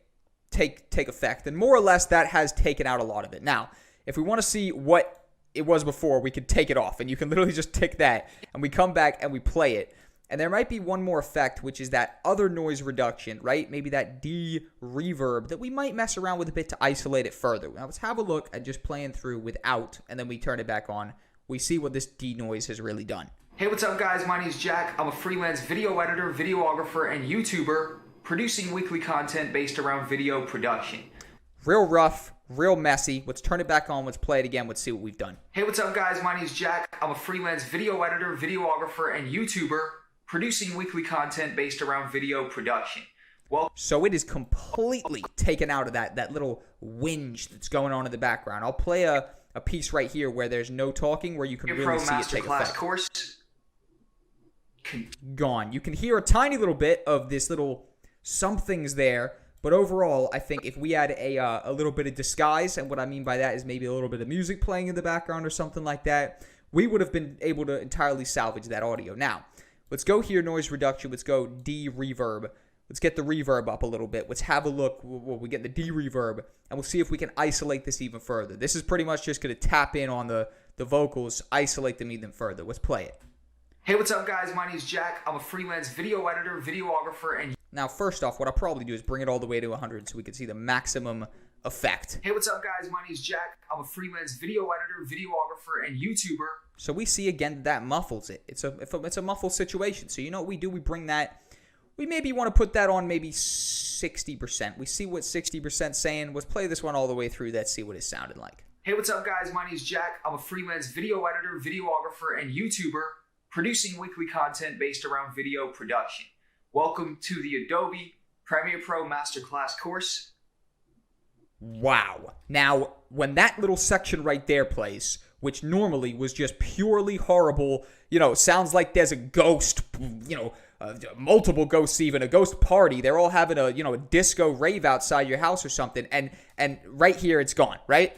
take effect. And more or less, that has taken out a lot of it. Now, if we want to see what it was before, we could take it off. And you can literally just tick that. And we come back and we play it. And there might be one more effect, which is that other noise reduction, right? Maybe that de-reverb that we might mess around with a bit to isolate it further. Now, let's have a look at just playing through without, and then we turn it back on. We see what this de-noise has really done. Hey, what's up, guys? My name's Jack. I'm a freelance video editor, videographer, and YouTuber producing weekly content based around video production. Real rough, real messy. Let's turn it back on. Let's play it again. Let's see what we've done. Hey, what's up, guys? My name's Jack. I'm a freelance video editor, videographer, and YouTuber producing weekly content based around video production. Well, so it is completely taken out of that little whinge that's going on in the background. I'll play a piece right here where there's no talking, where you can really see it take effect. Course. Gone. You can hear a tiny little bit of this little something's there, but overall, I think if we had a little bit of disguise, and what I mean by that is maybe a little bit of music playing in the background or something like that, we would have been able to entirely salvage that audio. Now, let's go here, noise reduction. Let's go de-reverb. Let's get the reverb up a little bit. Let's have a look. We get the de-reverb, and we'll see if we can isolate this even further. This is pretty much just going to tap in on the vocals, isolate them even further. Let's play it. Hey, what's up, guys? My name's Jack. I'm a freelance video editor, videographer, and... Now, first off, what I'll probably do is bring it all the way to 100 so we can see the maximum effect. Hey, what's up, guys? My name's Jack. I'm a freelance video editor, videographer, and YouTuber. So we see again that muffles it. It's a muffled situation. So you know what we do? We bring that. We maybe want to put that on maybe 60%. We see what 60% saying. Let's play this one all the way through. Let's see what it sounded like. Hey, what's up, guys? My name's Jack. I'm a freelance video editor, videographer, and YouTuber producing weekly content based around video production. Welcome to the Adobe Premiere Pro Masterclass course. Wow. Now, when that little section right there plays, which normally was just purely horrible, sounds like there's a ghost, multiple ghosts even, a ghost party. They're all having a disco rave outside your house or something. And right here, it's gone, right?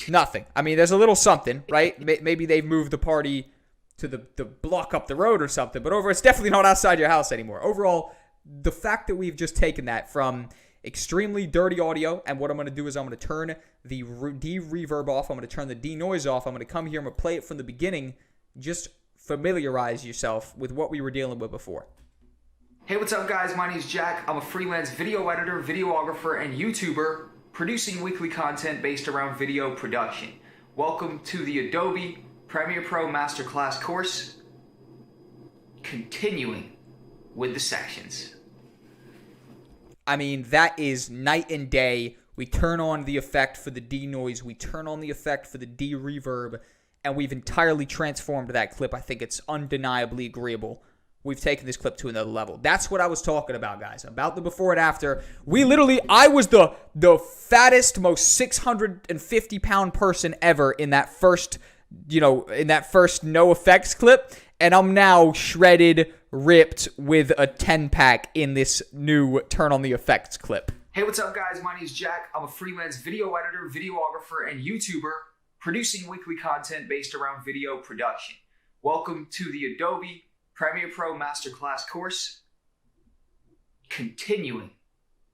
Nothing. I mean, there's a little something, right? Maybe they've moved the party to the block up the road or something, but it's definitely not outside your house anymore. Overall, the fact that we've just taken that from extremely dirty audio, and what I'm going to do is I'm going to turn the de-reverb off, I'm going to turn the de-noise off, I'm going to come here, I'm going to play it from the beginning, just familiarize yourself with what we were dealing with before. Hey, what's up, guys? My name's Jack. I'm a freelance video editor, videographer, and YouTuber producing weekly content based around video production. Welcome to the Adobe Premiere Pro Masterclass course. Continuing with the sections. I mean, that is night and day. We turn on the effect for the de-noise. We turn on the effect for the de-reverb. And we've entirely transformed that clip. I think it's undeniably agreeable. We've taken this clip to another level. That's what I was talking about, guys. About the before and after. I was the fattest, most 650-pound person ever in that first, no effects clip. And I'm now shredded, ripped with a 10-pack in this new turn on the effects clip. Hey, what's up, guys? My name's Jack. I'm a freelance video editor, videographer, and YouTuber producing weekly content based around video production. Welcome to the Adobe Premiere Pro Masterclass course. Continuing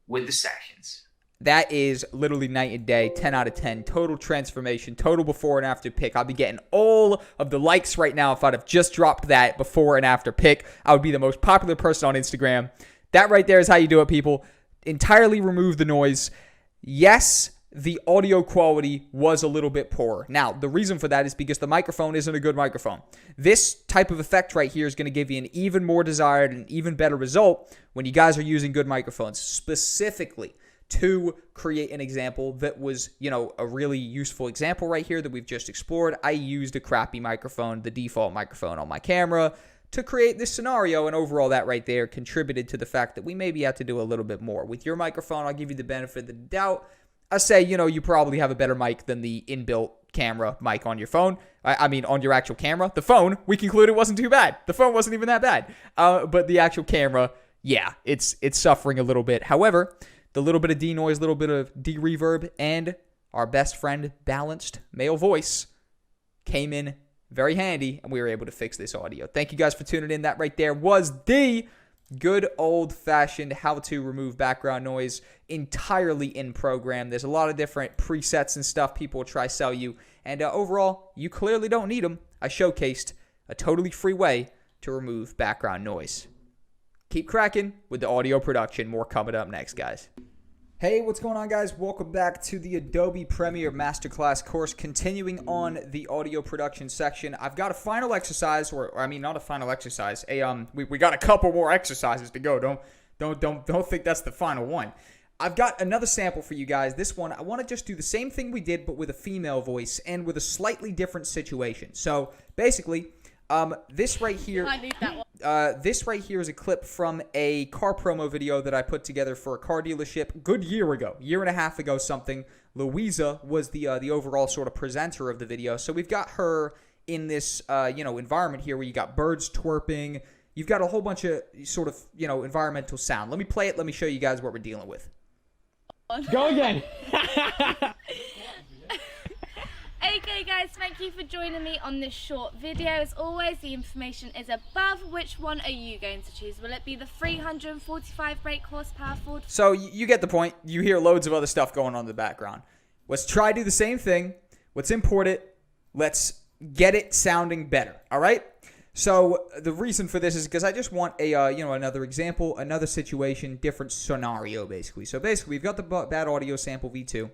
with the sections. That is literally night and day, 10 out of 10, total transformation, total before and after pic. I'll be getting all of the likes right now if I'd have just dropped that before and after pic. I would be the most popular person on Instagram. That right there is how you do it, people. Entirely remove the noise. Yes, the audio quality was a little bit poorer. Now, the reason for that is because the microphone isn't a good microphone. This type of effect right here is going to give you an even more desired and even better result when you guys are using good microphones, specifically to create an example that was, a really useful example right here that we've just explored. I used a crappy microphone, the default microphone on my camera, to create this scenario, and overall that right there contributed to the fact that we maybe have to do a little bit more. With your microphone, I'll give you the benefit of the doubt. I say, you probably have a better mic than the inbuilt camera mic on your phone. I mean, on your actual camera. The phone, we concluded wasn't too bad. The phone wasn't even that bad. But the actual camera, yeah, it's suffering a little bit. However, the little bit of de-noise, little bit of de-reverb, and our best friend, balanced male voice, came in very handy, and we were able to fix this audio. Thank you guys for tuning in. That right there was the Good old-fashioned how to remove background noise entirely in program. There's a lot of different presets and stuff people will try sell you. And overall, you clearly don't need them. I showcased a totally free way to remove background noise. Keep cracking with the audio production. More coming up next, guys. Hey, what's going on, guys? Welcome back to the Adobe Premiere Masterclass course. Continuing on the audio production section, I've got a final exercise, or I mean, not a final exercise. We got a couple more exercises to go. Don't think that's the final one. I've got another sample for you guys. This one, I want to just do the same thing we did, but with a female voice and with a slightly different situation. So basically, this right here. I need that one. This right here is a clip from a car promo video that I put together for a car dealership good year and a half ago something. Louisa was the overall sort of presenter of the video. So we've got her in this environment here where you got birds twerping. You've got a whole bunch of sort of environmental sound. Let me play it. Let me show you guys what we're dealing with. Go again. Okay guys, thank you for joining me on this short video. As always, the information is above. Which one are you going to choose? Will it be the 345 brake horsepower Ford? So you get the point. You hear loads of other stuff going on in the background. Let's try to do the same thing. Let's import it. Let's get it sounding better. All right? So the reason for this is because I just want a another example, another situation, different scenario basically. So basically, we've got the bad audio sample V2.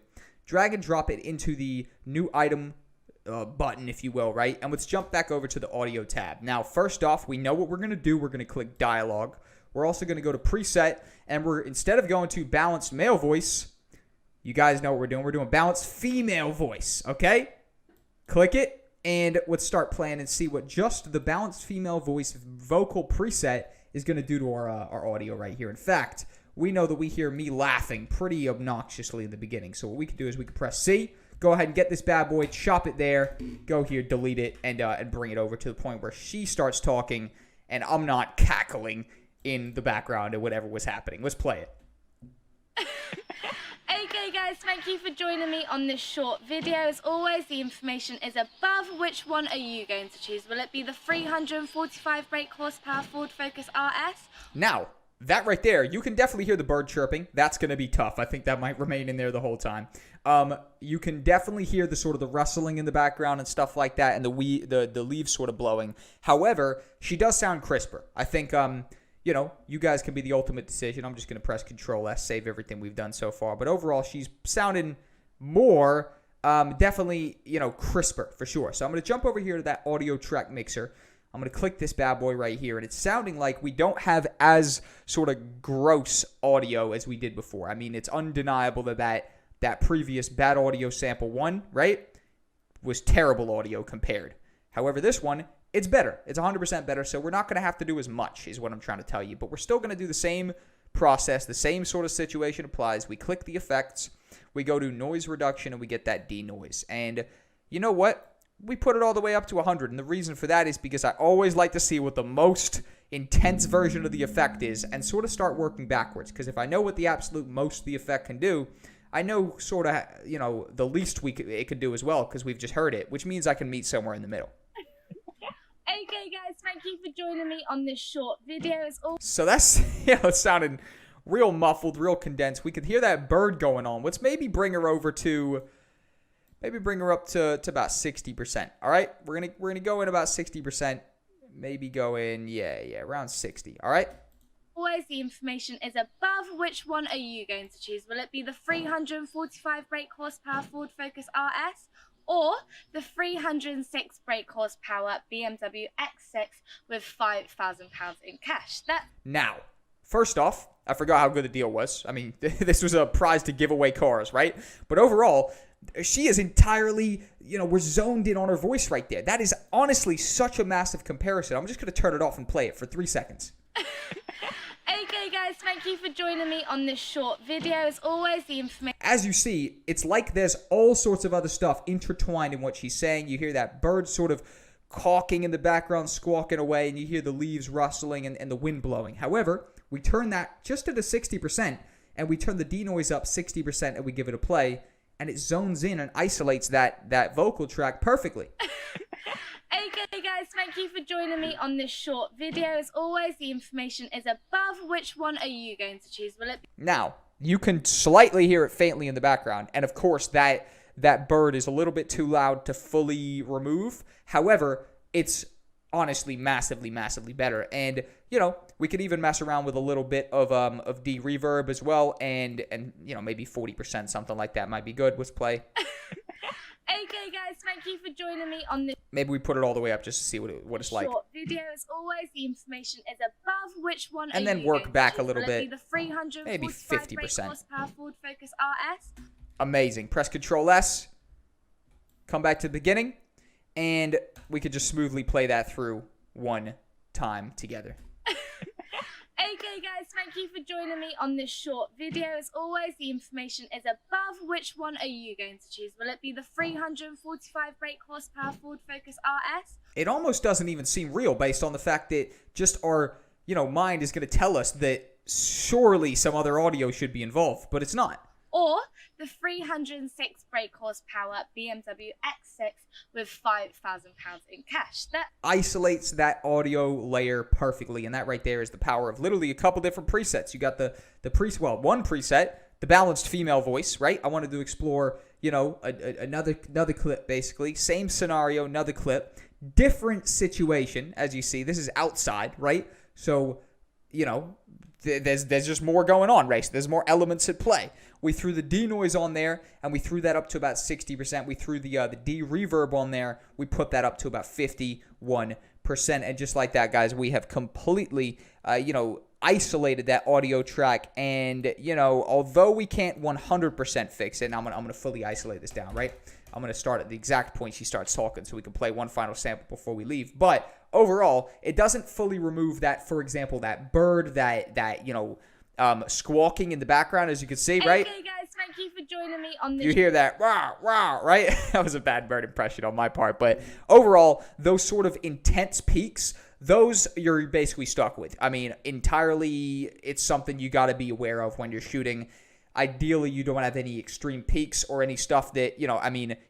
Drag and drop it into the new item button, if you will, right? And let's jump back over to the audio tab. Now, first off, we know what we're going to do. We're going to click dialogue. We're also going to go to preset, and instead of going to balanced male voice, you guys know what we're doing. We're doing balanced female voice, okay? Click it, and let's start playing and see what just the balanced female voice vocal preset is going to do to our audio right here. In fact, we know that we hear me laughing pretty obnoxiously in the beginning. So what we can do is we can press C, go ahead and get this bad boy, chop it there, go here, delete it, and bring it over to the point where she starts talking and I'm not cackling in the background or whatever was happening. Let's play it. Okay guys, thank you for joining me on this short video. As always, the information is above. Which one are you going to choose? Will it be the 345 brake horsepower Ford Focus RS? Now, that right there, you can definitely hear the bird chirping. That's going to be tough. I think that might remain in there the whole time. You can definitely hear the sort of the rustling in the background and stuff like that, and the leaves sort of blowing. However, she does sound crisper. I think, you guys can be the ultimate decision. I'm just going to press Control S, save everything we've done so far. But overall, she's sounding more, definitely, crisper for sure. So I'm going to jump over here to that audio track mixer. I'm going to click this bad boy right here, and it's sounding like we don't have as sort of gross audio as we did before. I mean, it's undeniable that previous bad audio sample 1, right, was terrible audio compared. However, this one, it's better. It's 100% better, so we're not going to have to do as much is what I'm trying to tell you. But we're still going to do the same process. The same sort of situation applies. We click the effects. We go to noise reduction, and we get that denoise. And you know what? We put it all the way up to 100, and the reason for that is because I always like to see what the most intense version of the effect is and sort of start working backwards, because if I know what the absolute most the effect can do, I know sort of, the least it can do as well, because we've just heard it, which means I can meet somewhere in the middle. Okay guys, thank you for joining me on this short video. So that's, it sounded real muffled, real condensed. We could hear that bird going on. Let's maybe bring her over to... Maybe bring her up to about 60%. All right, we're gonna go in about 60%. Maybe go in around 60. All right. Always, the information is above. Which one are you going to choose? Will it be the 345 brake horsepower Ford Focus RS or the 306 brake horsepower BMW X6 with £5,000 in cash? Now, first off, I forgot how good the deal was. I mean, this was a prize to give away cars, right? But overall, she is entirely, we're zoned in on her voice right there. That is honestly such a massive comparison. I'm just going to turn it off and play it for 3 seconds. Okay guys, thank you for joining me on this short video. As always, the information... As you see, it's like there's all sorts of other stuff intertwined in what she's saying. You hear that bird sort of caulking in the background, squawking away, and you hear the leaves rustling and the wind blowing. However, we turn that just to the 60%, and we turn the denoise up 60%, and we give it a play, and it zones in and isolates that vocal track perfectly. Okay guys, thank you for joining me on this short video. As always, the information is above. Which one are you going to choose? Will it be Now, you can slightly hear it faintly in the background, and of course that bird is a little bit too loud to fully remove. However, it's honestly massively better, and we could even mess around with a little bit of de-reverb as well, and maybe 40%, something like that might be good. Let's play. Okay, guys, thank you for joining me on this Maybe we put it all the way up just to see what it's like. short video. As always, the information is above. Which one And are then you work going to back a choose? little Will it be bit. the 345 Maybe brake 50%. horsepower Ford Focus RS? Amazing. Press Control S. Come back to the beginning, and we could just smoothly play that through one time together. Okay, guys, thank you for joining me on this short video. As always, the information is above. Which one are you going to choose? Will it be the 345 brake horsepower Ford Focus RS? It almost doesn't even seem real based on the fact that just our, mind is going to tell us that surely some other audio should be involved, but it's not. Or the 306 brake horsepower BMW X6 with £5,000 in cash? That Isolates that audio layer perfectly, and that right there is the power of literally a couple different presets. You got one preset, the balanced female voice, right? I wanted to explore, another clip basically, same scenario, another clip, different situation. As you see, this is outside, right? So, there's just more going on, right? So there's more elements at play. We threw the denoise on there, and we threw that up to about 60%. We threw the de-reverb on there. We put that up to about 51%. And just like that, guys, we have completely, isolated that audio track. And, although we can't 100% fix it, and I'm gonna fully isolate this down, right? I'm going to start at the exact point she starts talking so we can play one final sample before we leave. But overall, it doesn't fully remove that, for example, that bird, that squawking in the background, as you can see, right? Okay, guys, thank you for joining me on this. You hear that, rah, rah, right? That was a bad bird impression on my part. But overall, those sort of intense peaks, those you're basically stuck with. I mean, entirely, it's something you got to be aware of when you're shooting. Ideally, you don't have any extreme peaks or any stuff that,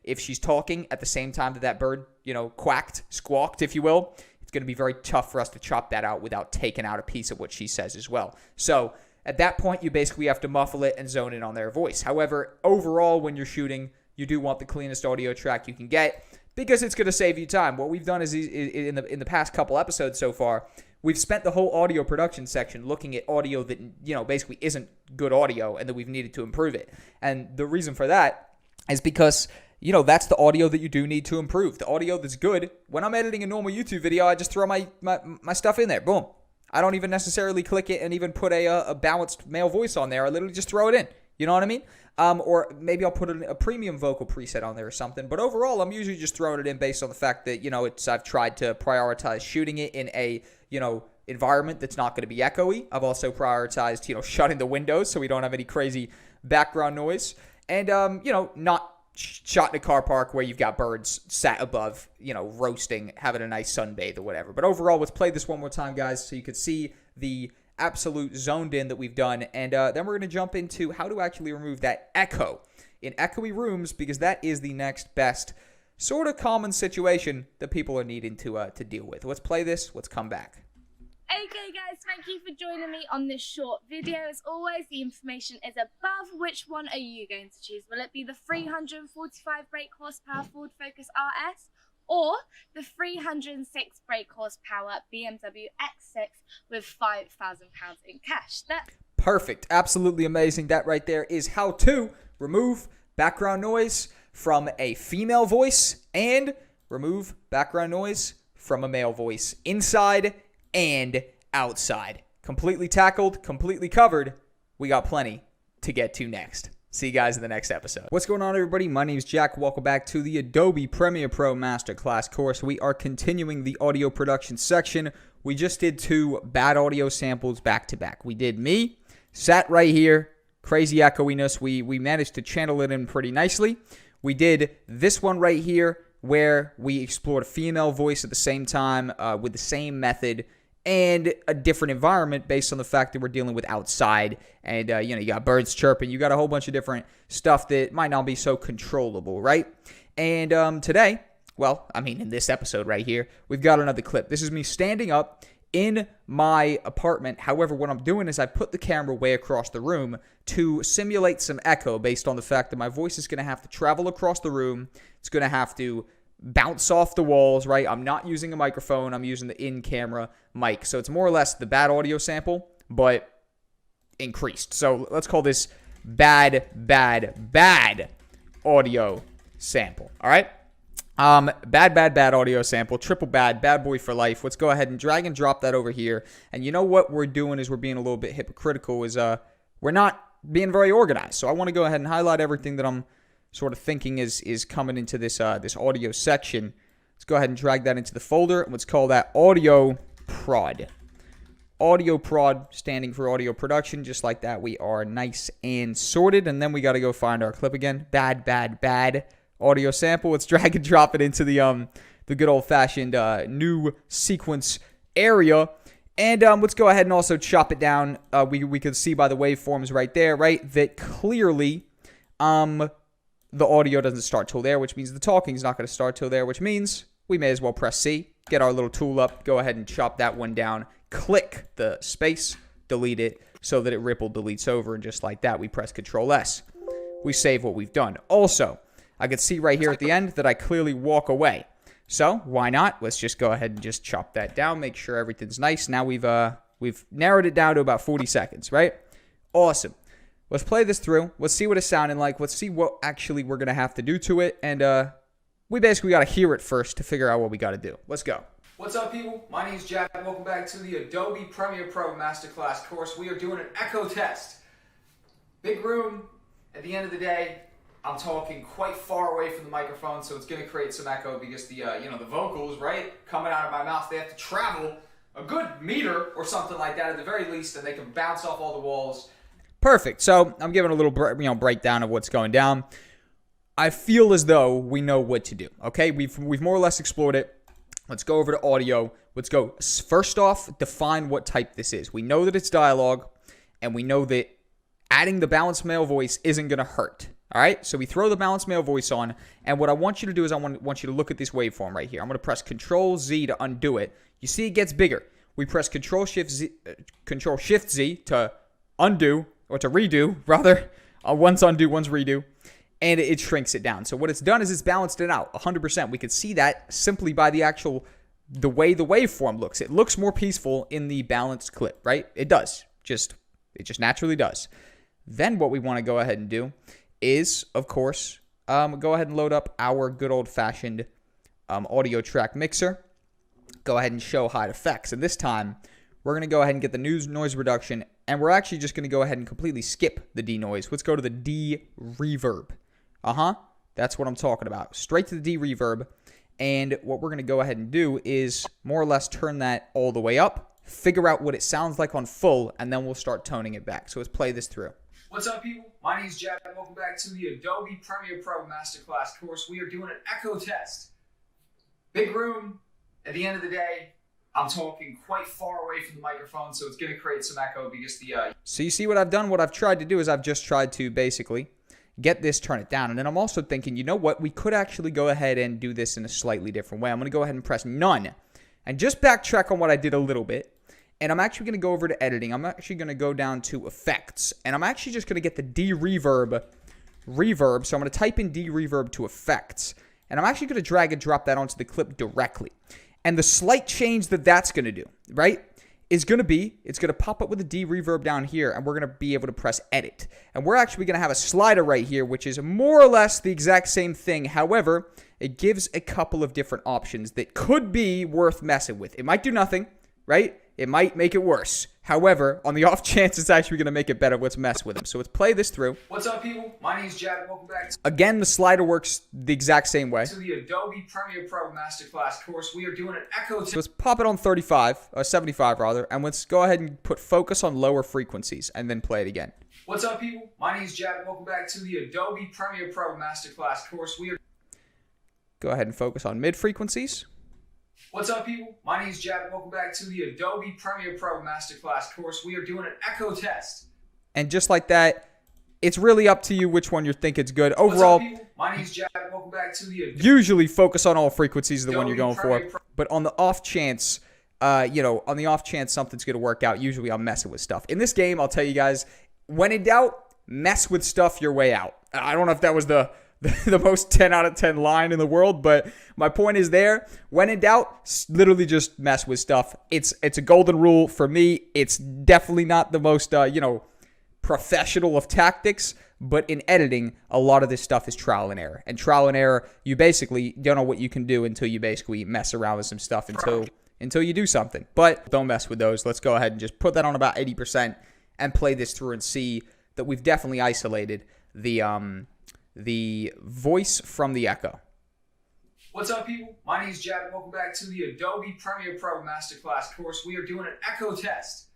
if she's talking at the same time that bird, squawked, if you will, it's going to be very tough for us to chop that out without taking out a piece of what she says as well. So at that point, you basically have to muffle it and zone in on their voice. However, overall, when you're shooting, you do want the cleanest audio track you can get because it's going to save you time. What we've done is in the past couple episodes so far, we've spent the whole audio production section looking at audio that, basically isn't good audio and that we've needed to improve it. And the reason for that is because, that's the audio that you do need to improve. The audio that's good, when I'm editing a normal YouTube video, I just throw my stuff in there. Boom. I don't even necessarily click it and even put a balanced male voice on there. I literally just throw it in. You know what I mean? Or maybe I'll put a premium vocal preset on there or something. But overall, I'm usually just throwing it in based on the fact that, I've tried to prioritize shooting it in a, environment that's not going to be echoey. I've also prioritized, shutting the windows so we don't have any crazy background noise. And, not shot in a car park where you've got birds sat above, roasting, having a nice sunbathe or whatever. But overall, let's play this one more time, guys, so you can see the absolute zoned in that we've done. And then we're going to jump into how to actually remove that echo in echoey rooms, because that is the next best sort of common situation that people are needing to deal with. Let's play this. Let's come back. Okay, guys, thank you for joining me on this short video. As always, the information is above. Which one are you going to choose? Will it be the 345 brake horsepower Ford Focus RS or the 306 brake horsepower BMW X6 with £5,000 in cash? Perfect. Absolutely amazing. That right there is how to remove background noise from a female voice and remove background noise from a male voice inside and outside. Completely tackled, completely covered. We got plenty to get to next. See you guys in the next episode. What's going on, everybody? My name is Jack. Welcome back to the Adobe Premiere Pro Masterclass course. We are continuing the audio production section. We just did 2 bad audio samples back to back. We did me, sat right here, crazy echoiness. We managed to channel it in pretty nicely. We did this one right here where we explored a female voice at the same time with the same method and a different environment based on the fact that we're dealing with outside and, you got birds chirping. You got a whole bunch of different stuff that might not be so controllable, right? And today, well, I mean, in this episode right here, we've got another clip. This is me standing up in my apartment. However, what I'm doing is I put the camera way across the room to simulate some echo based on the fact that my voice is going to have to travel across the room. It's going to have to bounce off the walls, right? I'm not using a microphone. I'm using the in-camera mic. So it's more or less the bad audio sample, but increased. So let's call this bad audio sample. All right? Bad audio sample, triple bad boy for life. Let's go ahead and drag and drop that over here. And you know what we're doing is we're being a little bit hypocritical is we're not being very organized. So I want to go ahead and highlight everything that I'm sort of thinking is coming into this this audio section. Let's go ahead and drag that into the folder. And let's call that audio prod. Audio prod standing for audio production. Just like that, we are nice and sorted. And then we got to go find our clip again. Bad audio sample. Let's drag and drop it into the good old-fashioned new sequence area. And let's go ahead and also chop it down. We could see by the waveforms right there, right, that clearly the audio doesn't start till there, which means the talking's not going to start till there, which means we may as well press C, get our little tool up, go ahead and chop that one down, click the space, delete it so that it ripple deletes over, and just like that, we press Control S. We save what we've done. Also, I can see right here at the end that I clearly walk away. So why not? Let's just go ahead and just chop that down, make sure everything's nice. Now we've narrowed it down to about 40 seconds, right? Awesome. Let's play this through. Let's see what it's sounding like. Let's see what actually we're going to have to do to it. And we basically got to hear it first to figure out what we got to do. Let's go. What's up, people? My name is Jack, and welcome back to the Adobe Premiere Pro Masterclass course. We are doing an echo test. Big room. At the end of the day, I'm talking quite far away from the microphone, so it's going to create some echo because the the vocals, right, coming out of my mouth, they have to travel a good meter or something like that at the very least, and they can bounce off all the walls. Perfect. So I'm giving a little breakdown of what's going down. I feel as though we know what to do. Okay, we've more or less explored it. Let's go over to audio. Let's go first off, define what type this is. We know that it's dialogue, and we know that adding the balanced male voice isn't going to hurt. All right, so we throw the balanced male voice on, and what I want you to do is I want you to look at this waveform right here. I'm going to press Control Z to undo it. You see it gets bigger. We press Control Shift Z to undo, or to redo, rather. One's undo, one's redo, and it shrinks it down. So what it's done is it's balanced it out 100%. We could see that simply by the way the waveform looks. It looks more peaceful in the balanced clip, right? It does. It just naturally does. Then what we want to go ahead and do is, of course, go ahead and load up our good old-fashioned audio track mixer. Go ahead and show hide effects. And this time, we're going to go ahead and get the noise reduction, and we're actually just going to go ahead and completely skip the denoise. Let's go to the de-reverb. That's what I'm talking about. Straight to the de-reverb. And what we're going to go ahead and do is more or less turn that all the way up, figure out what it sounds like on full, and then we'll start toning it back. So let's play this through. What's up, people? My name is Jack, and welcome back to the Adobe Premiere Pro Masterclass course. We are doing an echo test. Big room. At the end of the day, I'm talking quite far away from the microphone, so it's going to create some echo because So you see what I've done? What I've tried to do is I've just tried to basically get this, turn it down. And then I'm also thinking, you know what? We could actually go ahead and do this in a slightly different way. I'm going to go ahead and press none and just backtrack on what I did a little bit. And I'm actually going to go over to editing. I'm actually going to go down to effects. And I'm actually just going to get the de-reverb. So I'm going to type in de-reverb to effects. And I'm actually going to drag and drop that onto the clip directly. And the slight change that that's going to do, right, is going to be, it's going to pop up with a de-reverb down here. And we're going to be able to press edit. And we're actually going to have a slider right here, which is more or less the exact same thing. However, it gives a couple of different options that could be worth messing with. It might do nothing, right? It might make it worse. However, on the off chance it's actually going to make it better, let's mess with them. So let's play this through. What's up, people? My name is Jack. Welcome back Again, the slider works the exact same way. to the Adobe Premiere Pro Masterclass course. We are doing an echo test. So let's pop it on 75 rather, and let's go ahead and put focus on lower frequencies, and then play it again. What's up, people? My name is Jack. Welcome back to the Adobe Premiere Pro Masterclass course. We are Go ahead and focus on mid frequencies. What's up, people? My name is Jack. Welcome back to the Adobe Premiere Pro Masterclass course. We are doing an echo test. And just like that, it's really up to you which one you think is good. Overall, My name's Jack. Welcome back to the Usually focus on all frequencies is the one you're going Adobe for. But on the off chance, on the off chance something's going to work out, usually I'm messing with stuff. In this game, I'll tell you guys, when in doubt, mess with stuff your way out. I don't know if that was the most 10 out of 10 line in the world, but my point is there. When in doubt, literally just mess with stuff. It's a golden rule for me. It's definitely not the most, professional of tactics, but in editing, a lot of this stuff is trial and error. And trial and error, you basically don't know what you can do until you basically mess around with some stuff until you do something. But don't mess with those. Let's go ahead and just put that on about 80% and play this through and see that we've definitely isolated the voice from the echo. What's up, people? My name's Jack. Welcome back to the Adobe Premiere Pro Masterclass course. We are doing an echo test.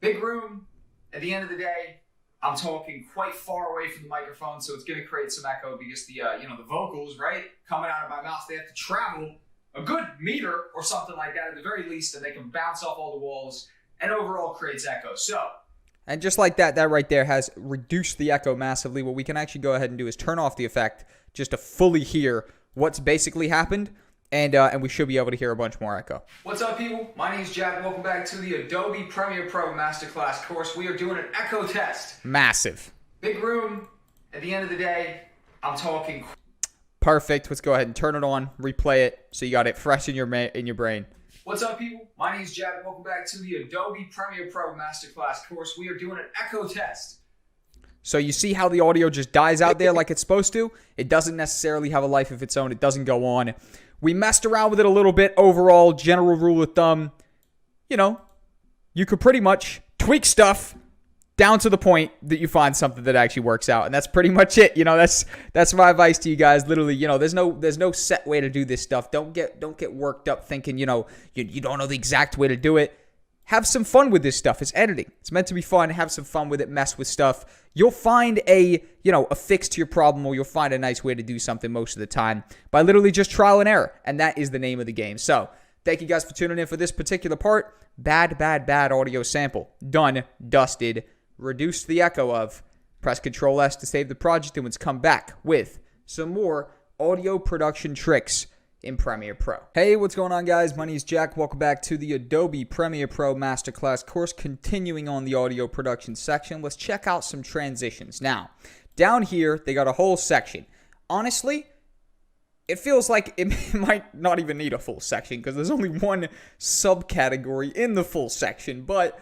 Big room. At the end of the day, I'm talking quite far away from the microphone, so it's going to create some echo because the vocals, right, coming out of my mouth, they have to travel a good meter or something like that at the very least, and they can bounce off all the walls and overall creates echo. So, and just like that right there has reduced the echo massively. What we can actually go ahead and do is turn off the effect just to fully hear what's basically happened, and we should be able to hear a bunch more echo. What's up, people? My name's Jack. Welcome back to the Adobe Premiere Pro Masterclass course. We are doing an echo test. Massive. Big room. At the end of the day, I'm talking. Perfect. Let's go ahead and turn it on, replay it, so you got it fresh in your brain. What's up, people? My name's Jack. Welcome back to the Adobe Premiere Pro Masterclass course. We are doing an echo test. So you see how the audio just dies out there like it's supposed to? It doesn't necessarily have a life of its own. It doesn't go on. We messed around with it a little bit. Overall, general rule of thumb, you could pretty much tweak stuff down to the point that you find something that actually works out. And that's pretty much it. That's my advice to you guys. Literally, there's no set way to do this stuff. Don't get worked up thinking, you don't know the exact way to do it. Have some fun with this stuff. It's editing. It's meant to be fun. Have some fun with it. Mess with stuff. You'll find a fix to your problem, or you'll find a nice way to do something most of the time by literally just trial and error. And that is the name of the game. So thank you guys for tuning in for this particular part. Bad audio sample. Done. Dusted. Reduced the echo of. Press Control S to save the project, and let's come back with some more audio production tricks in Premiere Pro. Hey, what's going on, guys? My name is Jack. Welcome back to the Adobe Premiere Pro Masterclass course. Continuing on the audio production section, let's check out some transitions. Now, down here, they got a whole section. Honestly, it feels like it might not even need a full section because there's only one subcategory in the full section. But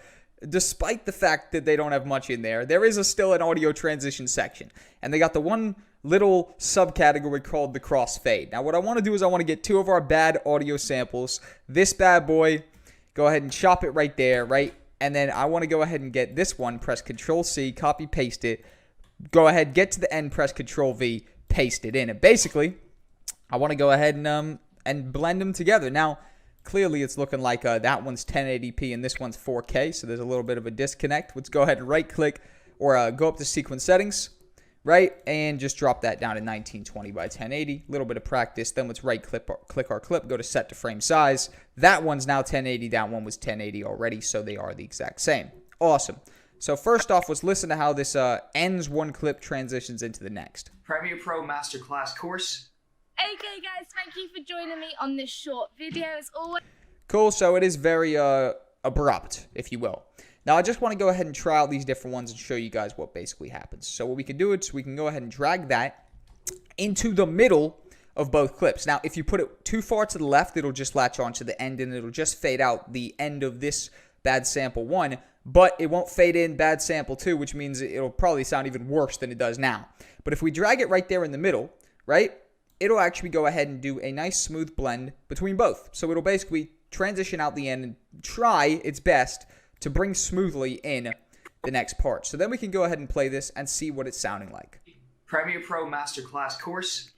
despite the fact that they don't have much in there, there is still an audio transition section. And they got the one little subcategory called the crossfade. Now what I want to do is I want to get two of our bad audio samples. This bad boy, go ahead and chop it right there, right? And then I want to go ahead and get this one, press Control C, copy paste it. Go ahead, get to the end, press Control V, paste it in. And basically, I want to go ahead and blend them together. Now, clearly it's looking like that one's 1080p and this one's 4K, so there's a little bit of a disconnect. Let's go ahead and right click or go up to sequence settings. Right, and just drop that down to 1920 by 1080. A little bit of practice. Then let's click our clip, go to set to frame size. That one's now 1080. That one was 1080 already, so they are the exact same. Awesome. So first off, let's listen to how this ends one clip, transitions into the next. Premiere Pro Masterclass course. Okay, guys, thank you for joining me on this short video. As always, Cool. So it is very abrupt, if you will. Now, I just want to go ahead and try out these different ones and show you guys what basically happens. So what we can do is we can go ahead and drag that into the middle of both clips. Now, if you put it too far to the left, it'll just latch on to the end, and it'll just fade out the end of this bad sample 1, but it won't fade in bad sample 2, which means it'll probably sound even worse than it does now. But if we drag it right there in the middle, right, it'll actually go ahead and do a nice smooth blend between both. So it'll basically transition out the end and try its best to bring smoothly in the next part. So then we can go ahead and play this and see what it's sounding like. Premiere Pro Masterclass course.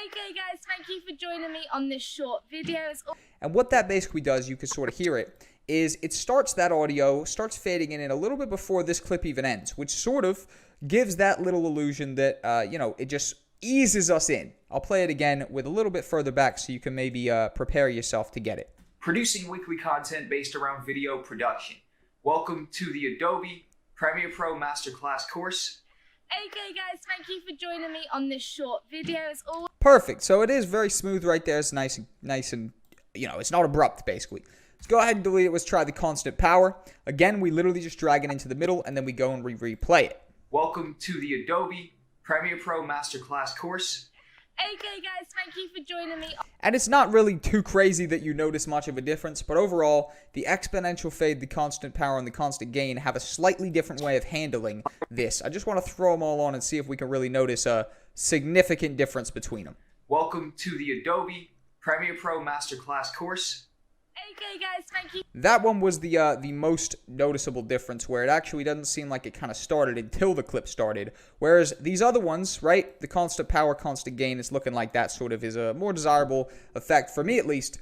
okay, guys, thank you for joining me on this short video. As always, And what that basically does, you can sort of hear it, is it starts that audio, starts fading in a little bit before this clip even ends, which sort of gives that little illusion that, it just eases us in. I'll play it again with a little bit further back so you can maybe prepare yourself to get it. Producing weekly content based around video production. Welcome to the Adobe Premiere Pro Masterclass course. Okay guys, thank you for joining me on this short video. As always, Perfect. So it is very smooth right there. It's nice and, you know, it's not abrupt, basically. Let's go ahead and delete it. Let's try the constant power. Again, we literally just drag it into the middle, and then we go and replay it. Welcome to the Adobe Premiere Pro Masterclass course. okay guys, thank you for joining me. And it's not really too crazy that you notice much of a difference, but overall, the exponential fade, the constant power, and the constant gain have a slightly different way of handling this. I just want to throw them all on and see if we can really notice a significant difference between them. Welcome to the Adobe Premiere Pro Masterclass course. Okay guys, thank you. That one was the most noticeable difference, where it actually doesn't seem like it kind of started until the clip started. Whereas these other ones, right, the constant power, constant gain, is looking like that sort of is a more desirable effect, for me at least,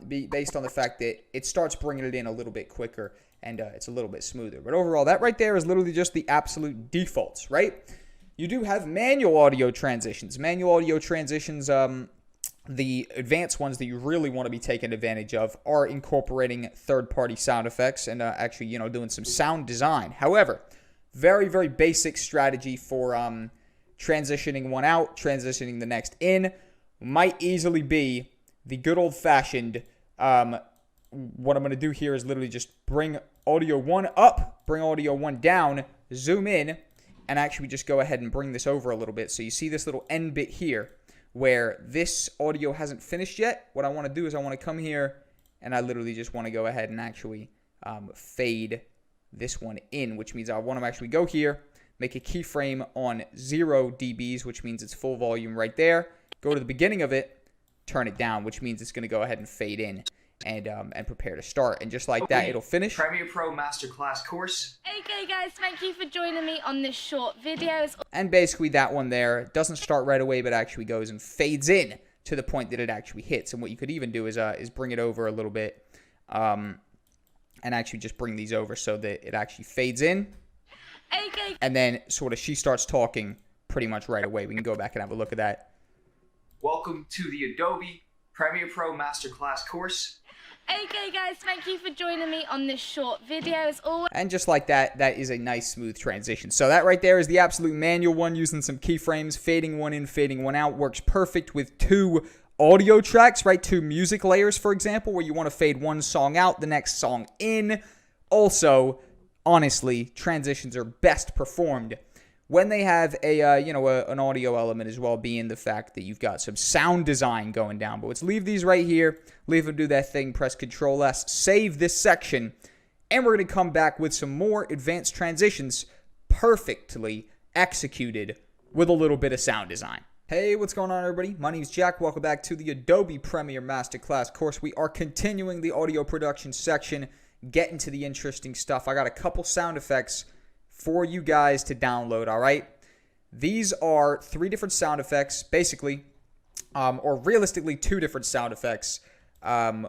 based on the fact that it starts bringing it in a little bit quicker and it's a little bit smoother. But overall, that right there is literally just the absolute defaults, right? You do have manual audio transitions. Manual audio transitions, the advanced ones that you really want to be taking advantage of are incorporating third-party sound effects and actually, you know, doing some sound design. However, very, very basic strategy for transitioning one out, transitioning the next in, might easily be the good old-fashioned, what I'm going to do here is literally just bring audio 1 up, bring audio 1 down, zoom in, and actually just go ahead and bring this over a little bit. So you see this little end bit here, where this audio hasn't finished yet. What I want to do is I want to come here and I literally just want to go ahead and actually fade this one in, which means I want to actually go here, make a keyframe on 0 dBs, which means it's full volume right there, go to the beginning of it, turn it down, which means it's going to go ahead and fade in and prepare to start. And just like that, it'll finish. Premiere Pro Masterclass course. Okay guys, thank you for joining me on this short video. And basically that one there doesn't start right away, but actually goes and fades in to the point that it actually hits. And what you could even do is bring it over a little bit and actually just bring these over so that it actually fades in. Okay. And then sort of she starts talking pretty much right away. We can go back and have a look at that. Welcome to the Adobe Premiere Pro Masterclass course. Okay guys, thank you for joining me on this short video. As always, And just like that, that is a nice smooth transition. So that right there is the absolute manual one, using some keyframes, fading one in, fading one out. Works perfect with 2 audio tracks, right? 2 music layers, for example, where you want to fade one song out, the next song in. Also, honestly, transitions are best performed when they have an audio element as well, being the fact that you've got some sound design going down. But let's leave these right here, leave them do that thing, press Control S, save this section, and we're going to come back with some more advanced transitions perfectly executed with a little bit of sound design. Hey, what's going on, everybody? My name is Jack. Welcome back to the Adobe Premiere Masterclass course. We are continuing the audio production section, getting to the interesting stuff. I got a couple sound effects for you guys to download, all right? These are 3 different sound effects, basically, or realistically 2 different sound effects. I'm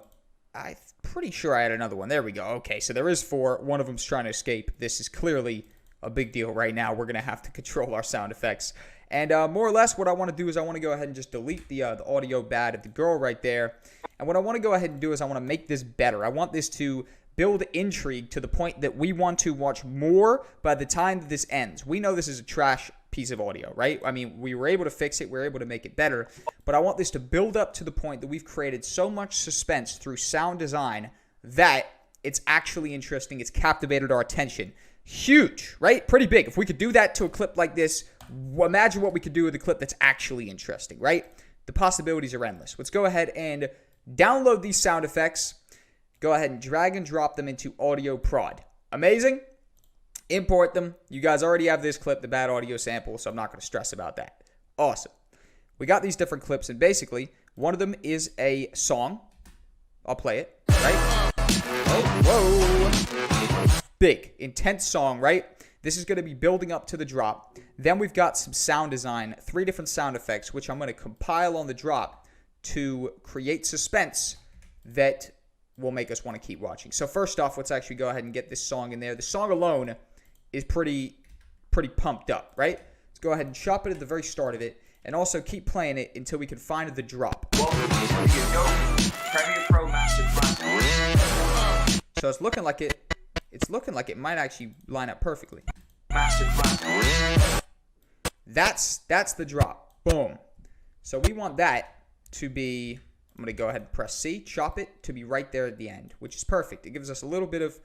pretty sure I had another one. There we go. Okay, so there is 4. One of them's trying to escape. This is clearly a big deal right now. We're going to have to control our sound effects. And more or less what I want to do is I want to go ahead and just delete the audio bad of the girl right there. And what I want to go ahead and do is I want to make this better. I want this to build intrigue to the point that we want to watch more by the time that this ends. We know this is a trash piece of audio, right? I mean, we were able to fix it. We were able to make it better. But I want this to build up to the point that we've created so much suspense through sound design that it's actually interesting. It's captivated our attention. Huge, right? Pretty big. If we could do that to a clip like this, imagine what we could do with a clip that's actually interesting, right? The possibilities are endless. Let's go ahead and download these sound effects. Go ahead and drag and drop them into Audio Prod. Amazing. Import them. You guys already have this clip, the bad audio sample, so I'm not going to stress about that. Awesome. We got these different clips, and basically, one of them is a song. I'll play it, right? Oh, whoa. Big, intense song, right? This is going to be building up to the drop. Then we've got some sound design, 3 different sound effects, which I'm going to compile on the drop to create suspense that will make us want to keep watching. So first off, let's actually go ahead and get this song in there. The song alone is pretty pumped up, right? Let's go ahead and chop it at the very start of it, and also keep playing it until we can find the drop. Welcome to the Adobe Premiere Pro Masterclass. So it's looking like it might actually line up perfectly. Masterclass. That's the drop. Boom. So we want that to be, I'm going to go ahead and press C, chop it to be right there at the end, which is perfect. It gives us a little bit of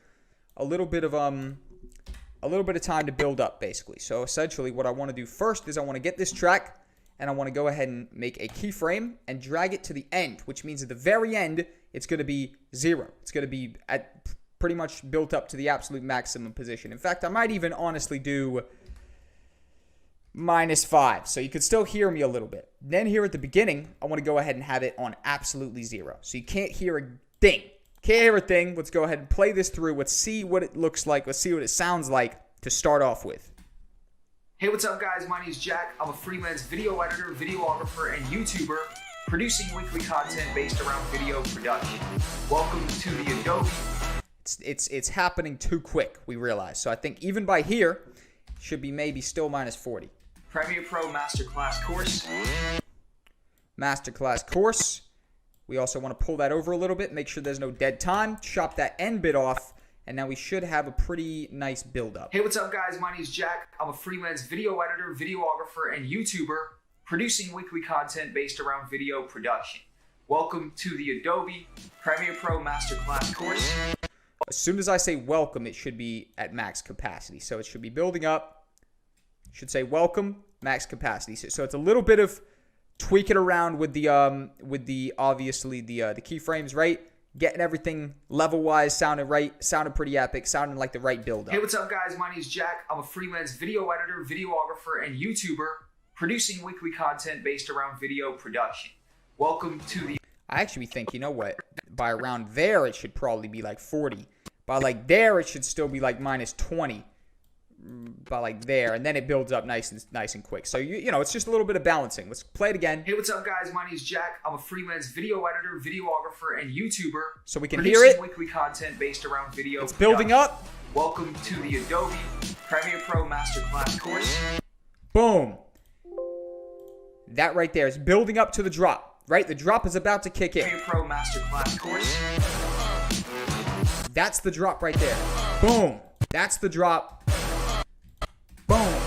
time to build up, basically. So essentially what I want to do first is I want to get this track and I want to go ahead and make a keyframe and drag it to the end, which means at the very end, it's going to be 0. It's going to be at pretty much built up to the absolute maximum position. In fact, I might even honestly do -5, so you could still hear me a little bit. Then here at the beginning, I want to go ahead and have it on absolutely 0. So you can't hear a thing. Can't hear a thing. Let's go ahead and play this through. Let's see what it looks like. Let's see what it sounds like to start off with. Hey, what's up guys? My name is Jack. I'm a freelance video editor, videographer, and YouTuber producing weekly content based around video production. Welcome to the Adobe. It's happening too quick, we realize. So I think even by here, it should be maybe still -40. Premiere Pro Masterclass course. Masterclass course. We also want to pull that over a little bit, make sure there's no dead time, chop that end bit off, and now we should have a pretty nice build up. Hey, what's up guys? My name is Jack. I'm a freelance video editor, videographer, and YouTuber producing weekly content based around video production. Welcome to the Adobe Premiere Pro Masterclass course. As soon as I say welcome, it should be at max capacity. So it should be building up. It should say welcome, max capacity. So it's a little bit of tweaking around with the obviously the keyframes, right? Getting everything level-wise sounded right, sounded pretty epic, sounded like the right build-up. Hey, what's up guys? My name is Jack. I'm a freelance video editor, videographer, and YouTuber producing weekly content based around video production. Welcome to the... I actually think, you know what? By around there, it should probably be like 40. By like there, it should still be like -20. By like there, and then it builds up nice and quick. So you know, it's just a little bit of balancing. Let's play it again. Hey, what's up guys? My name is Jack. I'm a freelance video editor, videographer, and YouTuber. So we can hear it. Weekly content based around video. It's building up. Welcome to the Adobe Premiere Pro Masterclass course. Boom. That right there is building up to the drop. Right, the drop is about to kick in. Premiere Pro Masterclass course. That's the drop right there. Boom. That's the drop. Boom.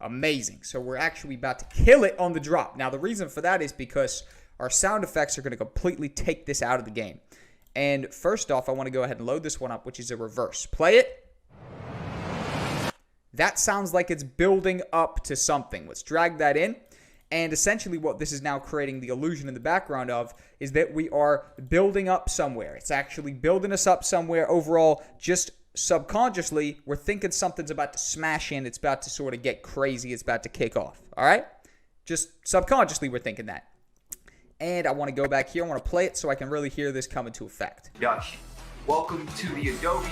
Amazing. So we're actually about to kill it on the drop. Now, the reason for that is because our sound effects are going to completely take this out of the game. And first off, I want to go ahead and load this one up, which is a reverse. Play it. That sounds like it's building up to something. Let's drag that in. And essentially what this is now creating the illusion in the background of is that we are building up somewhere. It's actually building us up somewhere overall. Just subconsciously, we're thinking something's about to smash in. It's about to sort of get crazy. It's about to kick off. All right? Just subconsciously, we're thinking that. And I want to go back here. I want to play it so I can really hear this come into effect. Production. Welcome to the Adobe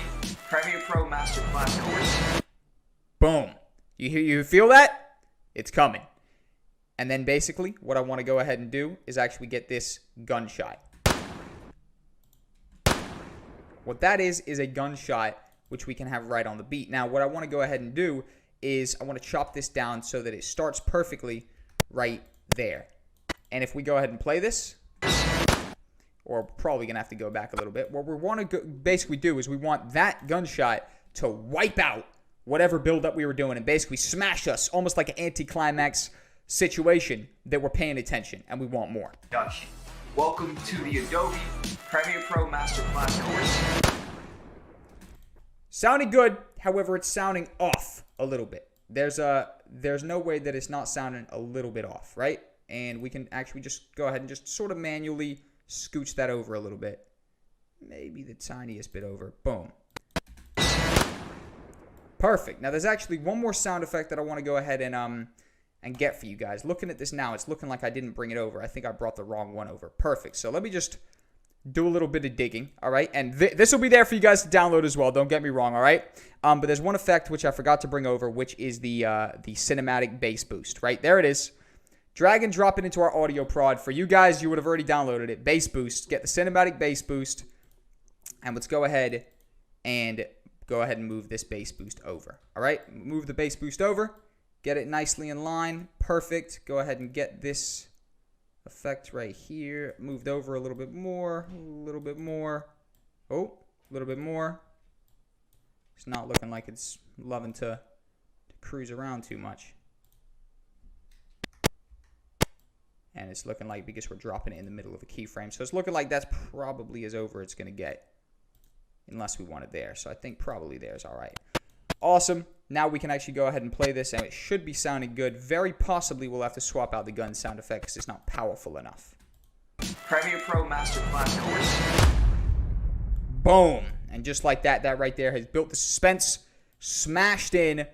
Premiere Pro Masterclass course. Boom. You feel that? It's coming. And then basically, what I want to go ahead and do is actually get this gunshot. What that is a gunshot, which we can have right on the beat. Now, what I want to go ahead and do is I want to chop this down so that it starts perfectly right there. And if we go ahead and play this, or probably going to have to go back a little bit, what we want to basically do is we want that gunshot to wipe out whatever buildup we were doing and basically smash us, almost like an anticlimax situation that we're paying attention and we want more. Production. Welcome to the Adobe Premiere Pro Masterclass course. Sounding good, however, it's sounding off a little bit. There's no way that it's not sounding a little bit off, right? And we can actually just go ahead and just sort of manually scooch that over a little bit. Maybe the tiniest bit over. Boom. Perfect. Now, there's actually one more sound effect that I want to go ahead and get for you guys. Looking at this now, it's looking like I didn't bring it over. I think I brought the wrong one over. Perfect. So let me just do a little bit of digging, all right? And this will be there for you guys to download as well. Don't get me wrong, all right? But there's one effect which I forgot to bring over, which is the cinematic bass boost, right? There it is. Drag and drop it into our audio prod. For you guys, you would have already downloaded it. Bass boost. Get the cinematic bass boost. And let's go ahead and move this bass boost over, all right? Move the bass boost over. Get it nicely in line. Perfect. Go ahead and get this effect right here. Moved over a little bit more. A little bit more. Oh, a little bit more. It's not looking like it's loving to cruise around too much. And it's looking like, because we're dropping it in the middle of a keyframe, so it's looking like that's probably as over it's going to get. Unless we want it there. So I think probably there's all right. Awesome. Now we can actually go ahead and play this, and it should be sounding good. Very possibly we'll have to swap out the gun sound effect because it's not powerful enough. Premiere Pro Masterclass course. Boom. And just like that, that right there has built the suspense, smashed in,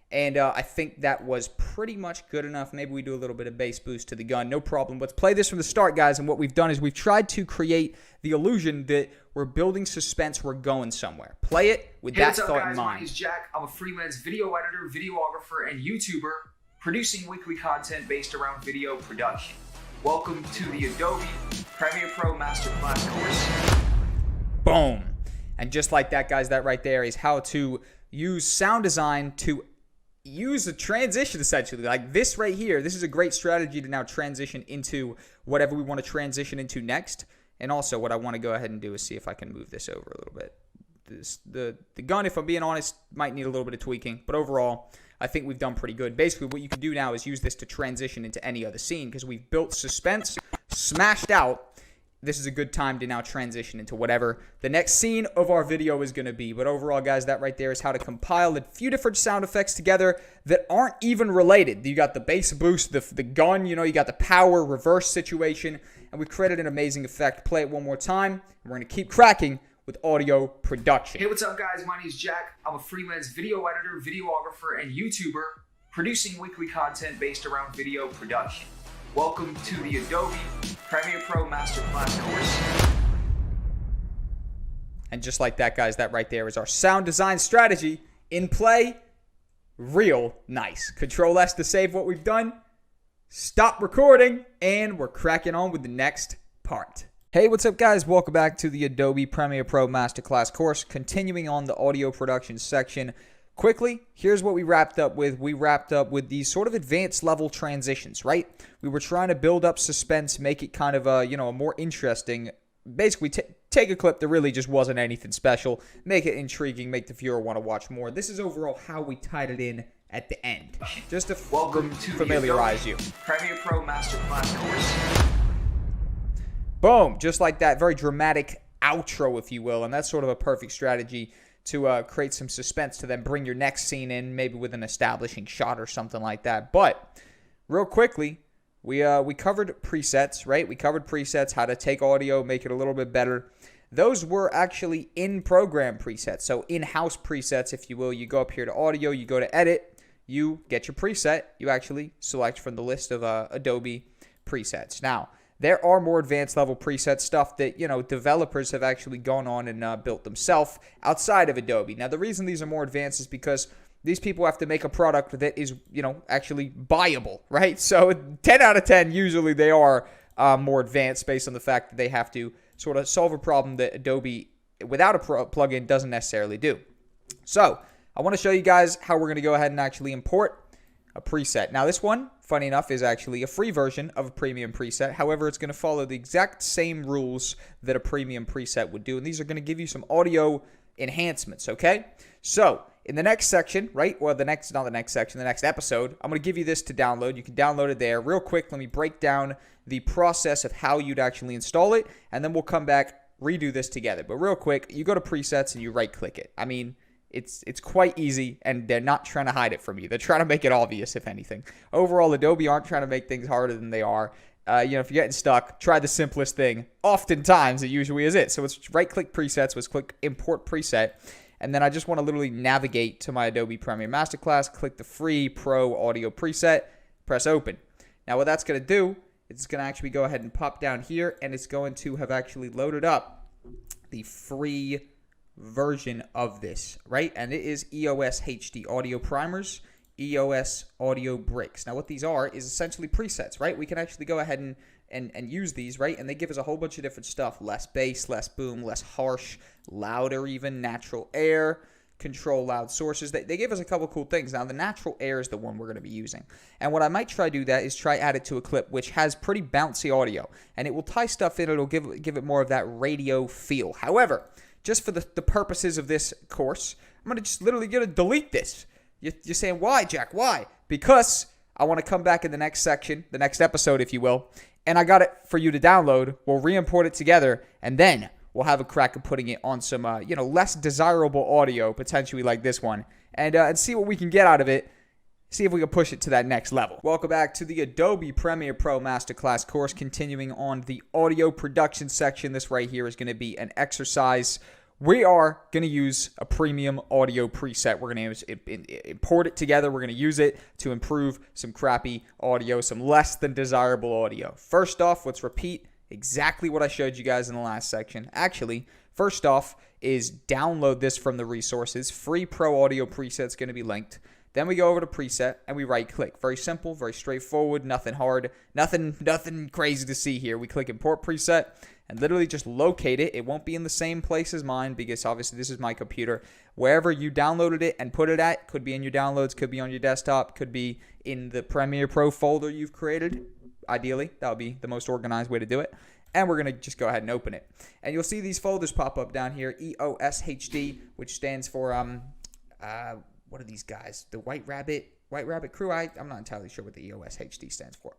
and I think that was pretty much good enough. Maybe we do a little bit of bass boost to the gun. No problem. Let's play this from the start, guys, and what we've done is we've tried to create the illusion that we're building suspense, we're going somewhere. Play it with Hey, that what's up, thought guys? in My mind. name is Jack. I'm a freelance video editor, videographer, and YouTuber, producing weekly content based around video production. Welcome to the Adobe Premiere Pro Masterclass course. Boom. And just like that, guys, that right there is how to use sound design to use a transition, essentially. Like this right here, this is a great strategy to now transition into whatever we want to transition into next. And also what I want to go ahead and do is see if I can move this over a little bit. The gun, if I'm being honest, might need a little bit of tweaking, but overall, I think we've done pretty good. Basically, what you can do now is use this to transition into any other scene because we've built suspense, smashed out. This is a good time to now transition into whatever the next scene of our video is going to be. But overall, guys, that right there is how to compile a few different sound effects together that aren't even related. You got the bass boost, the gun, you got the power reverse situation, and we created an amazing effect. Play it one more time, and we're going to keep cracking with audio production. Hey, what's up, guys? My name is Jack. I'm a freelance video editor, videographer, and YouTuber, producing weekly content based around video production. Welcome to the Adobe Premiere Pro Masterclass course. And just like that, guys, that right there is our sound design strategy in play. Real nice. Control S to save what we've done. Stop recording, and we're cracking on with the next part. Hey, what's up, guys? Welcome back to the Adobe Premiere Pro Masterclass course. Continuing on the audio production section. Quickly, here's what we wrapped up with. We wrapped up with these sort of advanced level transitions, right? We were trying to build up suspense, make it kind of a more interesting. Basically, take a clip that really just wasn't anything special, make it intriguing, make the viewer want to watch more. This is overall how we tied it in at the end, just to familiarize you. Premiere Pro Masterclass course. Boom, just like that, very dramatic outro, if you will, and that's sort of a perfect strategy to create some suspense to then bring your next scene in, maybe with an establishing shot or something like that. But real quickly, we covered presets, right? We covered presets, how to take audio, make it a little bit better. Those were actually in-program presets, so in-house presets, if you will. You go up here to audio, you go to edit, you get your preset, you actually select from the list of Adobe presets. Now, there are more advanced level preset stuff that, developers have actually gone on and built themselves outside of Adobe. Now, the reason these are more advanced is because these people have to make a product that is, actually buyable, right? So 10 out of 10, usually they are more advanced based on the fact that they have to sort of solve a problem that Adobe, without a plugin, doesn't necessarily do. So I want to show you guys how we're going to go ahead and actually import a preset. Now, this one, funny enough, is actually a free version of a premium preset. However, it's going to follow the exact same rules that a premium preset would do, and these are going to give you some audio enhancements, okay? So, in the next section, right, well, the next episode, I'm going to give you this to download. You can download it there. Real quick, let me break down the process of how you'd actually install it, and then we'll come back, redo this together. But real quick, you go to presets and you right-click it. I mean, it's quite easy, and they're not trying to hide it from you. They're trying to make it obvious, if anything. Overall, Adobe aren't trying to make things harder than they are. If you're getting stuck, try the simplest thing. Oftentimes, it usually is it. So it's right-click presets, let's click import preset, and then I just want to literally navigate to my Adobe Premiere Masterclass, click the free Pro audio preset, press open. Now, what that's going to do is it's going to actually go ahead and pop down here, and it's going to have actually loaded up the free version of this, right? And it is EOS HD audio primers, EOS audio bricks. Now, what these are is essentially presets, right? We can actually go ahead and use these, right? And they give us a whole bunch of different stuff: less bass, less boom, less harsh, louder even, natural air, control loud sources. They give us a couple cool things. Now, the natural air is the one we're going to be using. And what I might try to do that is try add it to a clip which has pretty bouncy audio, and it will tie stuff in. It'll give it more of that radio feel. However, just for the purposes of this course, I'm going to just literally delete this. You're saying, why, Jack? Why? Because I want to come back in the next section, the next episode, if you will, and I got it for you to download. We'll re-import it together, and then we'll have a crack at putting it on some, less desirable audio, potentially like this one, and see what we can get out of it. See if we can push it to that next level. Welcome back to the Adobe Premiere Pro Masterclass course. Continuing on the audio production section, this right here is going to be an exercise. We are going to use a premium audio preset. We're going to import it together. We're going to use it to improve some crappy audio, some less than desirable audio. First off, let's repeat exactly what I showed you guys in the last section. Actually, first off is download this from the resources. Free Pro Audio preset is going to be linked. Then we go over to preset and we right click. Very simple, very straightforward, nothing hard, nothing crazy to see here. We click import preset and literally just locate it. It won't be in the same place as mine because obviously this is my computer. Wherever you downloaded it and put it at, could be in your downloads, could be on your desktop, could be in the Premiere Pro folder you've created. Ideally, that would be the most organized way to do it. And we're going to just go ahead and open it. And you'll see these folders pop up down here, EOSHD, which stands for, what are these guys? The White Rabbit Crew? I'm not entirely sure what the EOSHD stands for.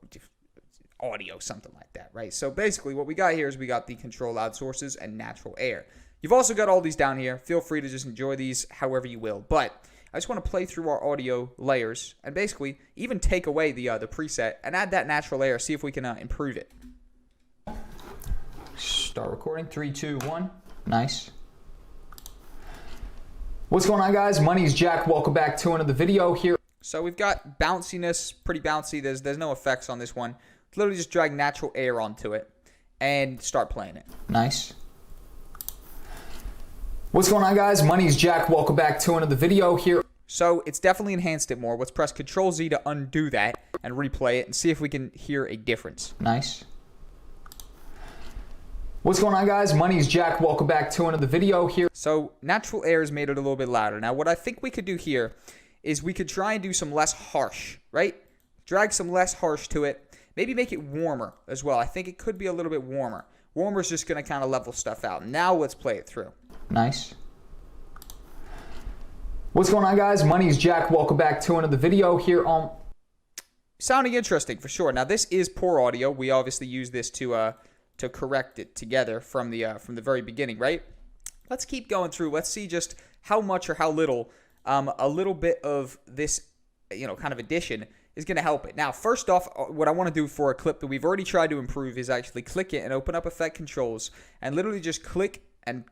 Audio, something like that, right? So basically what we got here is we got the control loud sources and natural air. You've also got all these down here. Feel free to just enjoy these however you will. But I just want to play through our audio layers and basically even take away the preset and add that natural air. See if we can improve it. Start recording. 3, 2, 1. Nice. What's going on, guys? My name is Jack. Welcome back to another video here. So we've got bounciness, pretty bouncy. There's no effects on this one. Literally just drag natural air onto it and start playing it. Nice. What's going on, guys? My name is Jack. Welcome back to another video here. So it's definitely enhanced it more. Let's press Control Z to undo that and replay it and see if we can hear a difference. Nice. What's going on, guys? My name is Jack. Welcome back to another video here. So natural air has made it a little bit louder. Now what I think we could do here is we could try and do some less harsh, right? Drag some less harsh to it. Maybe make it warmer as well. I think it could be a little bit warmer. Warmer is just going to kind of level stuff out. Now let's play it through. Nice. What's going on, guys? My name is Jack. Welcome back to another video here on... Sounding interesting for sure. Now this is poor audio. We obviously use this to correct it together from the very beginning, right? Let's keep going through. Let's see just how much or how little a little bit of this, kind of addition is going to help it. Now, first off, what I want to do for a clip that we've already tried to improve is actually click it and open up Effect Controls and literally just click and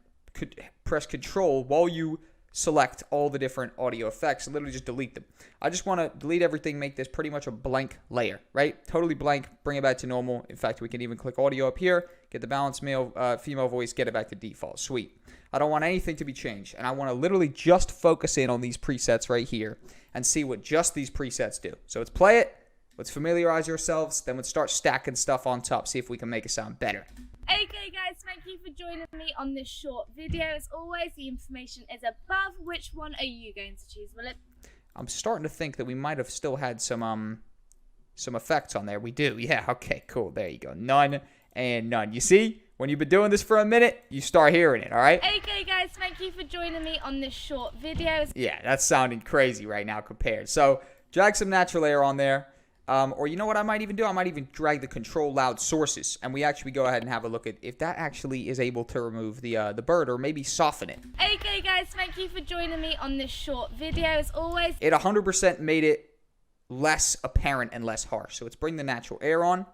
press Control while you select all the different audio effects and literally just delete them. I just want to delete everything, make this pretty much a blank layer, right? Totally blank, bring it back to normal. In fact, we can even click audio up here, get the balanced female voice, get it back to default. Sweet. I don't want anything to be changed, and I want to literally just focus in on these presets right here and see what just these presets do. So let's play it, let's familiarize ourselves, then let's start stacking stuff on top, see if we can make it sound better. Okay guys, thank you for joining me on this short video. As always, the information is above. Which one are you going to choose? Will it... I'm starting to think that we might have still had some effects on there. We do, yeah, okay, cool, there you go. None and none. You see? When you've been doing this for a minute, you start hearing it, all right? Okay guys, thank you for joining me on this short video. Yeah, that's sounding crazy right now compared. So, drag some natural air on there. Or you know what I might even do? I might even drag the control loud sources, and we actually go ahead and have a look at if that actually is able to remove the bird or maybe soften it. Okay guys, thank you for joining me on this short video. As always, it 100% made it less apparent and less harsh. So let's bring the natural air on.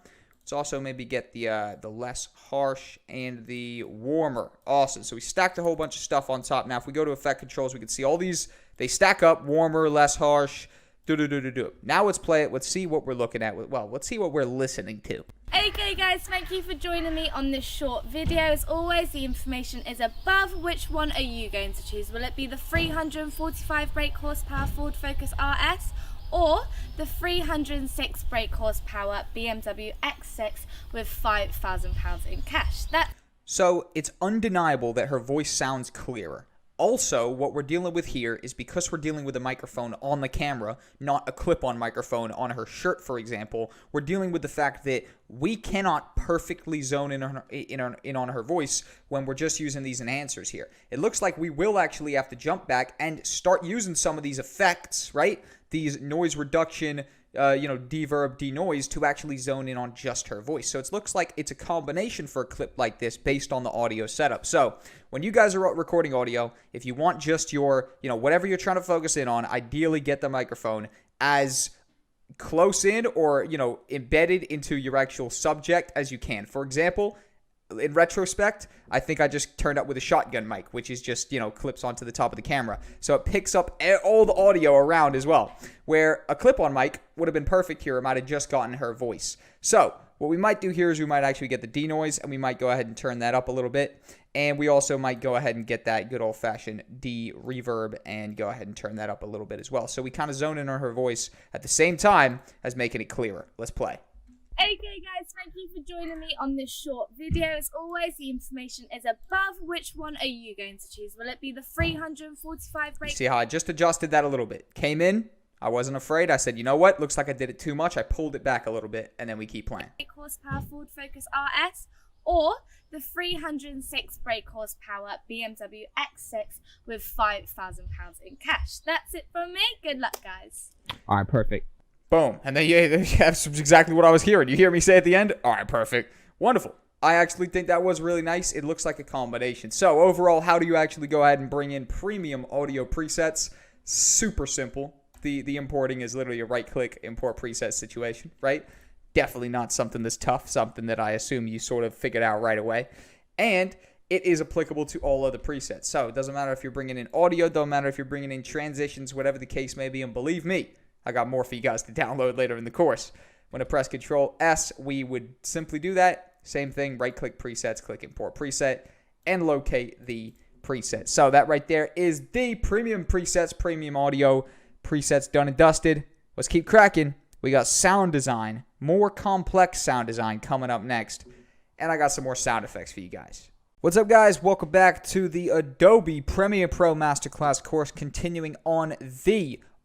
Let's also maybe get the less harsh and the warmer. Awesome. So we stacked a whole bunch of stuff on top. Now if we go to Effect Controls, we can see all these. They stack up: warmer, less harsh. Now let's play it. Let's see what we're looking at. Well, let's see what we're listening to. Okay guys, thank you for joining me on this short video. As always, the information is above. Which one are you going to choose? Will it be the 345 brake horsepower Ford Focus RS or the 306 brake horsepower BMW X6 with £5,000 in cash? So it's undeniable that her voice sounds clearer. Also, what we're dealing with here is because we're dealing with a microphone on the camera, not a clip-on microphone on her shirt, for example, we're dealing with the fact that we cannot perfectly zone in on her voice when we're just using these enhancers here. It looks like we will actually have to jump back and start using some of these effects, right? These noise reduction, deverb, denoise to actually zone in on just her voice. So it looks like it's a combination for a clip like this based on the audio setup. So when you guys are recording audio, if you want just your, whatever you're trying to focus in on, ideally get the microphone as close in or, embedded into your actual subject as you can. For example, in retrospect, I think I just turned up with a shotgun mic, which is just, clips onto the top of the camera. So it picks up all the audio around as well. Where a clip-on mic would have been perfect here. It might have just gotten her voice. So what we might do here is we might actually get the denoise, and we might go ahead and turn that up a little bit. And we also might go ahead and get that good old-fashioned de-reverb and go ahead and turn that up a little bit as well. So we kind of zone in on her voice at the same time as making it clearer. Let's play. Okay guys, thank you for joining me on this short video. As always, the information is above. Which one are you going to choose? Will it be the 345 brake? See how I just adjusted that a little bit. Came in, I wasn't afraid. I said, you know what? Looks like I did it too much. I pulled it back a little bit, and then we keep playing. Brake horsepower Ford Focus RS, or the 306 brake horsepower BMW X6 with £5,000 in cash. That's it from me. Good luck, guys. All right, perfect. Boom. And then that's exactly what I was hearing. You hear me say at the end? All right, perfect. Wonderful. I actually think that was really nice. It looks like a combination. So overall, how do you actually go ahead and bring in premium audio presets? Super simple. The importing is literally a right-click import preset situation, right? Definitely not something that's tough, something that I assume you sort of figured out right away. And it is applicable to all other presets. So it doesn't matter if you're bringing in audio, don't matter if you're bringing in transitions, whatever the case may be. And believe me, I got more for you guys to download later in the course. When I press Control S, we would simply do that. Same thing, right-click presets, click import preset, and locate the preset. So that right there is the premium presets, premium audio presets done and dusted. Let's keep cracking. We got sound design, more complex sound design coming up next. And I got some more sound effects for you guys. What's up, guys? Welcome back to the Adobe Premiere Pro Masterclass course, continuing on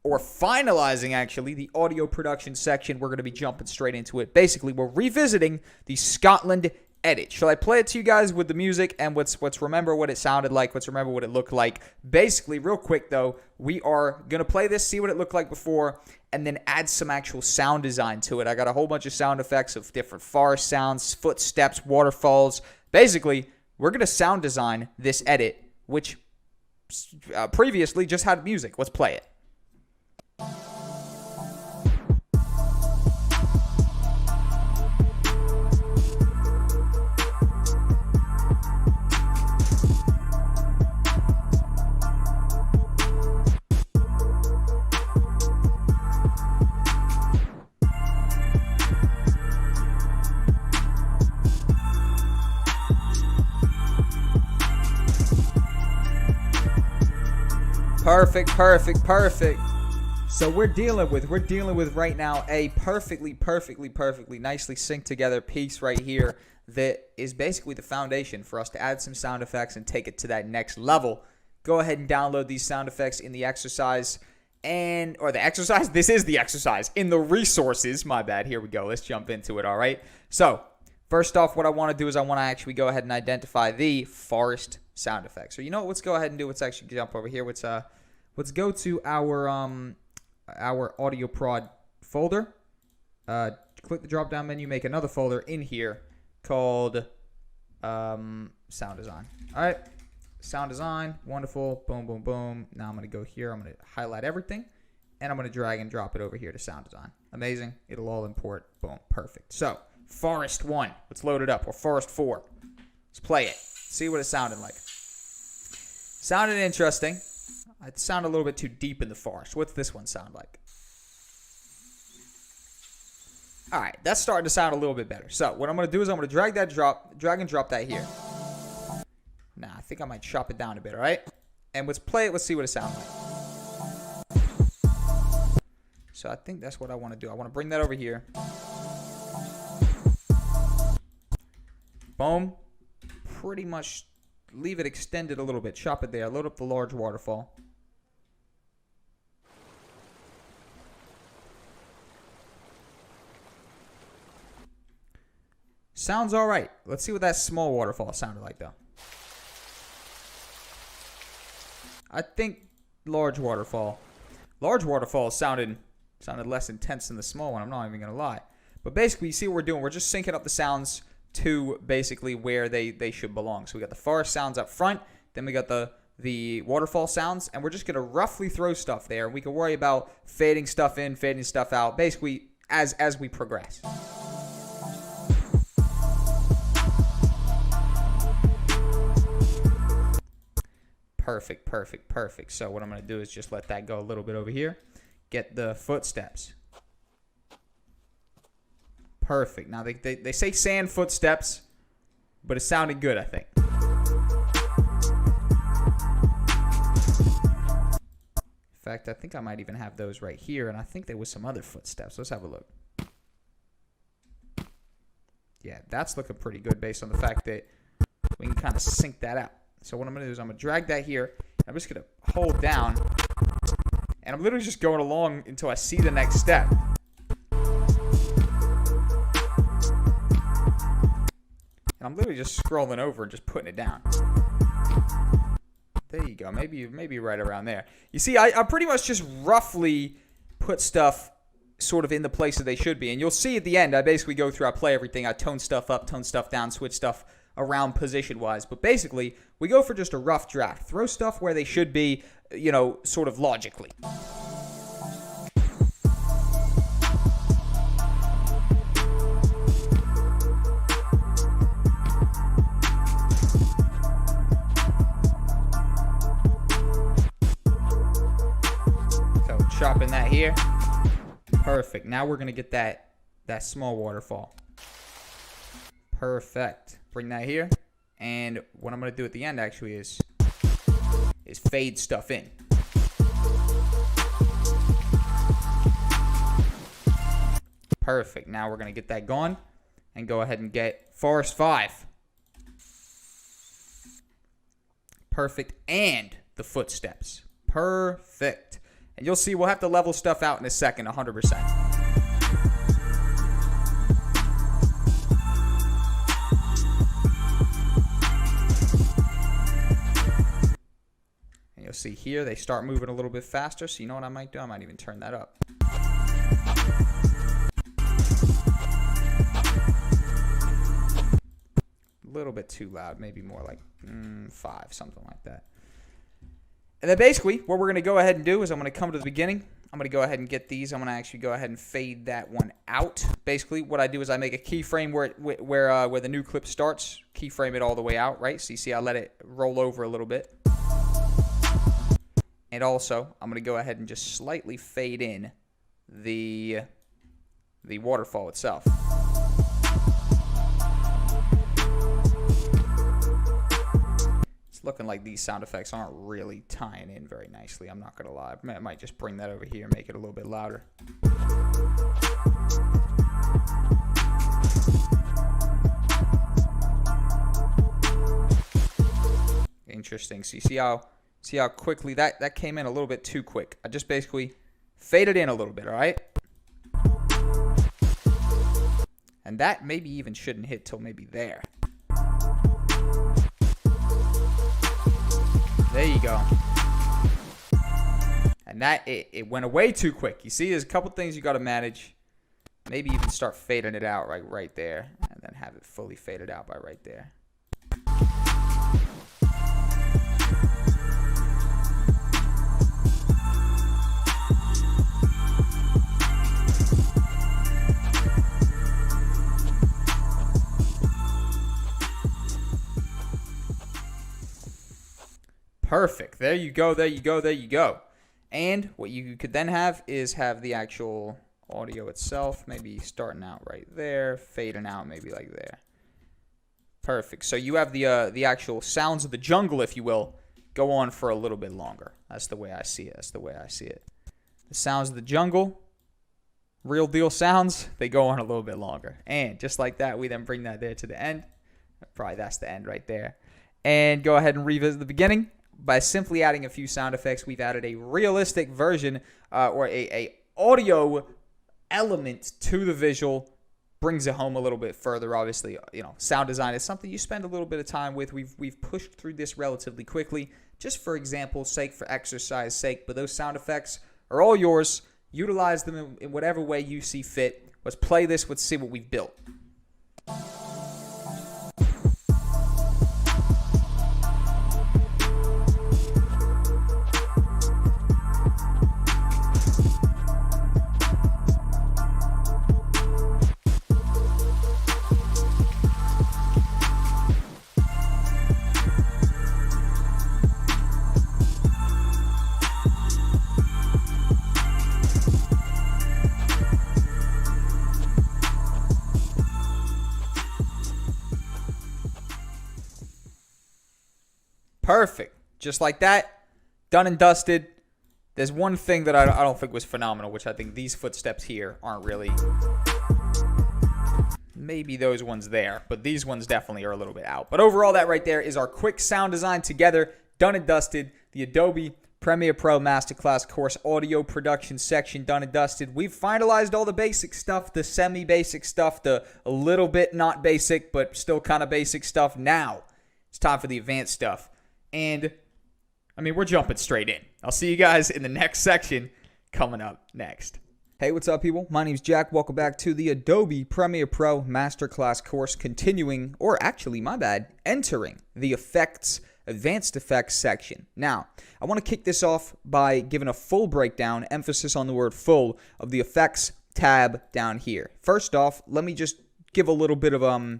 finalizing, actually, the audio production section. We're going to be jumping straight into it. Basically, we're revisiting the Scotland edit. Shall I play it to you guys with the music and let's remember what it sounded like? Let's remember what it looked like. Basically, real quick, though, we are going to play this, see what it looked like before, and then add some actual sound design to it. I got a whole bunch of sound effects of different forest sounds, footsteps, waterfalls. Basically, we're going to sound design this edit, which previously just had music. Let's play it. Perfect. So we're dealing with right now a perfectly nicely synced together piece right here that is basically the foundation for us to add some sound effects and take it to that next level. Go ahead and download these sound effects in the exercise this is the exercise in the resources. My bad. Here we go. Let's jump into it. All right. So first off, what I want to do is I want to actually go ahead and identify the forest sound effects. So you know what? Let's go ahead and do. Let's actually jump over here. Let's go to our audio prod folder. Click the drop down menu. Make another folder in here called sound design. All right. Sound design, wonderful, boom, boom, boom. Now I'm going to go here, I'm going to highlight everything, and I'm going to drag and drop it over here to sound design. Amazing, it'll all import, boom, perfect. So, Forest 1, let's load it up, or Forest 4. Let's play it, see what it sounded like. Sounded interesting. It sounded a little bit too deep in the forest. What's this one sound like? All right, that's starting to sound a little bit better. So, what I'm going to do is I'm going to drag and drop that here. Nah, I think I might chop it down a bit, all right? And let's play it. Let's see what it sounds like. So I think that's what I want to do. I want to bring that over here. Boom. Pretty much leave it extended a little bit. Chop it there. Load up the large waterfall. Sounds all right. Let's see what that small waterfall sounded like, though. I think large waterfall. Large waterfall sounded Sounded less intense than the small one, I'm not even going to lie. But basically, you see what we're doing. We're just syncing up the sounds to basically where they should belong. So we got the forest sounds up front, then we got the waterfall sounds, and we're just going to roughly throw stuff there. We can worry about fading stuff in, fading stuff out, basically as we progress. Perfect, perfect, perfect. So what I'm going to do is just let that go a little bit over here. Get the footsteps. Perfect. Now, they say sand footsteps, but it sounded good, I think. In fact, I think I might even have those right here, and I think there was some other footsteps. Let's have a look. Yeah, that's looking pretty good based on the fact that we can kind of sync that out. So what I'm going to do is I'm going to drag that here. I'm just going to hold down, and I'm literally just going along until I see the next step. And I'm literally just scrolling over and just putting it down. There you go. Maybe right around there. You see, I pretty much just roughly put stuff sort of in the place that they should be. And you'll see at the end, I basically go through, I play everything. I tone stuff up, tone stuff down, switch stuff around position-wise. But basically, we go for just a rough draft. Throw stuff where they should be, you know, sort of logically. Chopping that here. Perfect. Now we're going to get that small waterfall. Perfect. Bring that here. And what I'm going to do at the end actually is fade stuff in. Perfect. Now we're going to get that going and go ahead and get Forest 5. Perfect. And the footsteps. Perfect. And you'll see we'll have to level stuff out in a second, 100%. And you'll see here they start moving a little bit faster. So you know what I might do? I might even turn that up. A little bit too loud. Maybe more like 5, something like that. And then basically, what we're going to go ahead and do is I'm going to come to the beginning. I'm going to go ahead and get these. I'm going to actually go ahead and fade that one out. Basically, what I do is I make a keyframe where the new clip starts. Keyframe it all the way out, right? So you see I let it roll over a little bit. And also, I'm going to go ahead and just slightly fade in the waterfall itself. Looking like these sound effects aren't really tying in very nicely. I'm not going to lie. I might just bring that over here and make it a little bit louder. Interesting. So you see how quickly that came in a little bit too quick. I just basically faded in a little bit, all right? And that maybe even shouldn't hit till maybe there. There you go. And that, it went away too quick. You see, there's a couple things you got to manage. Maybe even start fading it out right there. And then have it fully faded out by right there. Perfect. There you go, there you go, there you go. And what you could then have is have the actual audio itself, maybe starting out right there, fading out maybe like there. Perfect. So you have the actual sounds of the jungle, if you will, go on for a little bit longer. That's the way I see it. That's the way I see it. The sounds of the jungle, real deal sounds, they go on a little bit longer. And just like that, we then bring that there to the end. Probably that's the end right there. And go ahead and revisit the beginning. By simply adding a few sound effects, we've added a realistic version or a audio element to the visual. Brings it home a little bit further. Obviously, you know, sound design is something you spend a little bit of time with. We've pushed through this relatively quickly, just for example's sake, for exercise sake. But those sound effects are all yours. Utilize them in whatever way you see fit. Let's play this. Let's see what we've built. Perfect. Just like that. Done and dusted. There's one thing that I don't think was phenomenal, which I think these footsteps here aren't really. Maybe those ones there, but these ones definitely are a little bit out. But overall, that right there is our quick sound design together. Done and dusted. The Adobe Premiere Pro Masterclass course audio production section done and dusted. We've finalized all the basic stuff, the semi-basic stuff, the a little bit not basic, but still kind of basic stuff. Now, it's time for the advanced stuff. And, I mean, we're jumping straight in. I'll see you guys in the next section coming up next. Hey, what's up, people? My name's Jack. Welcome back to the Adobe Premiere Pro Masterclass course, continuing, or actually, my bad, entering the effects, advanced effects section. Now, I want to kick this off by giving a full breakdown, emphasis on the word full, of the effects tab down here. First off, let me just give a little bit of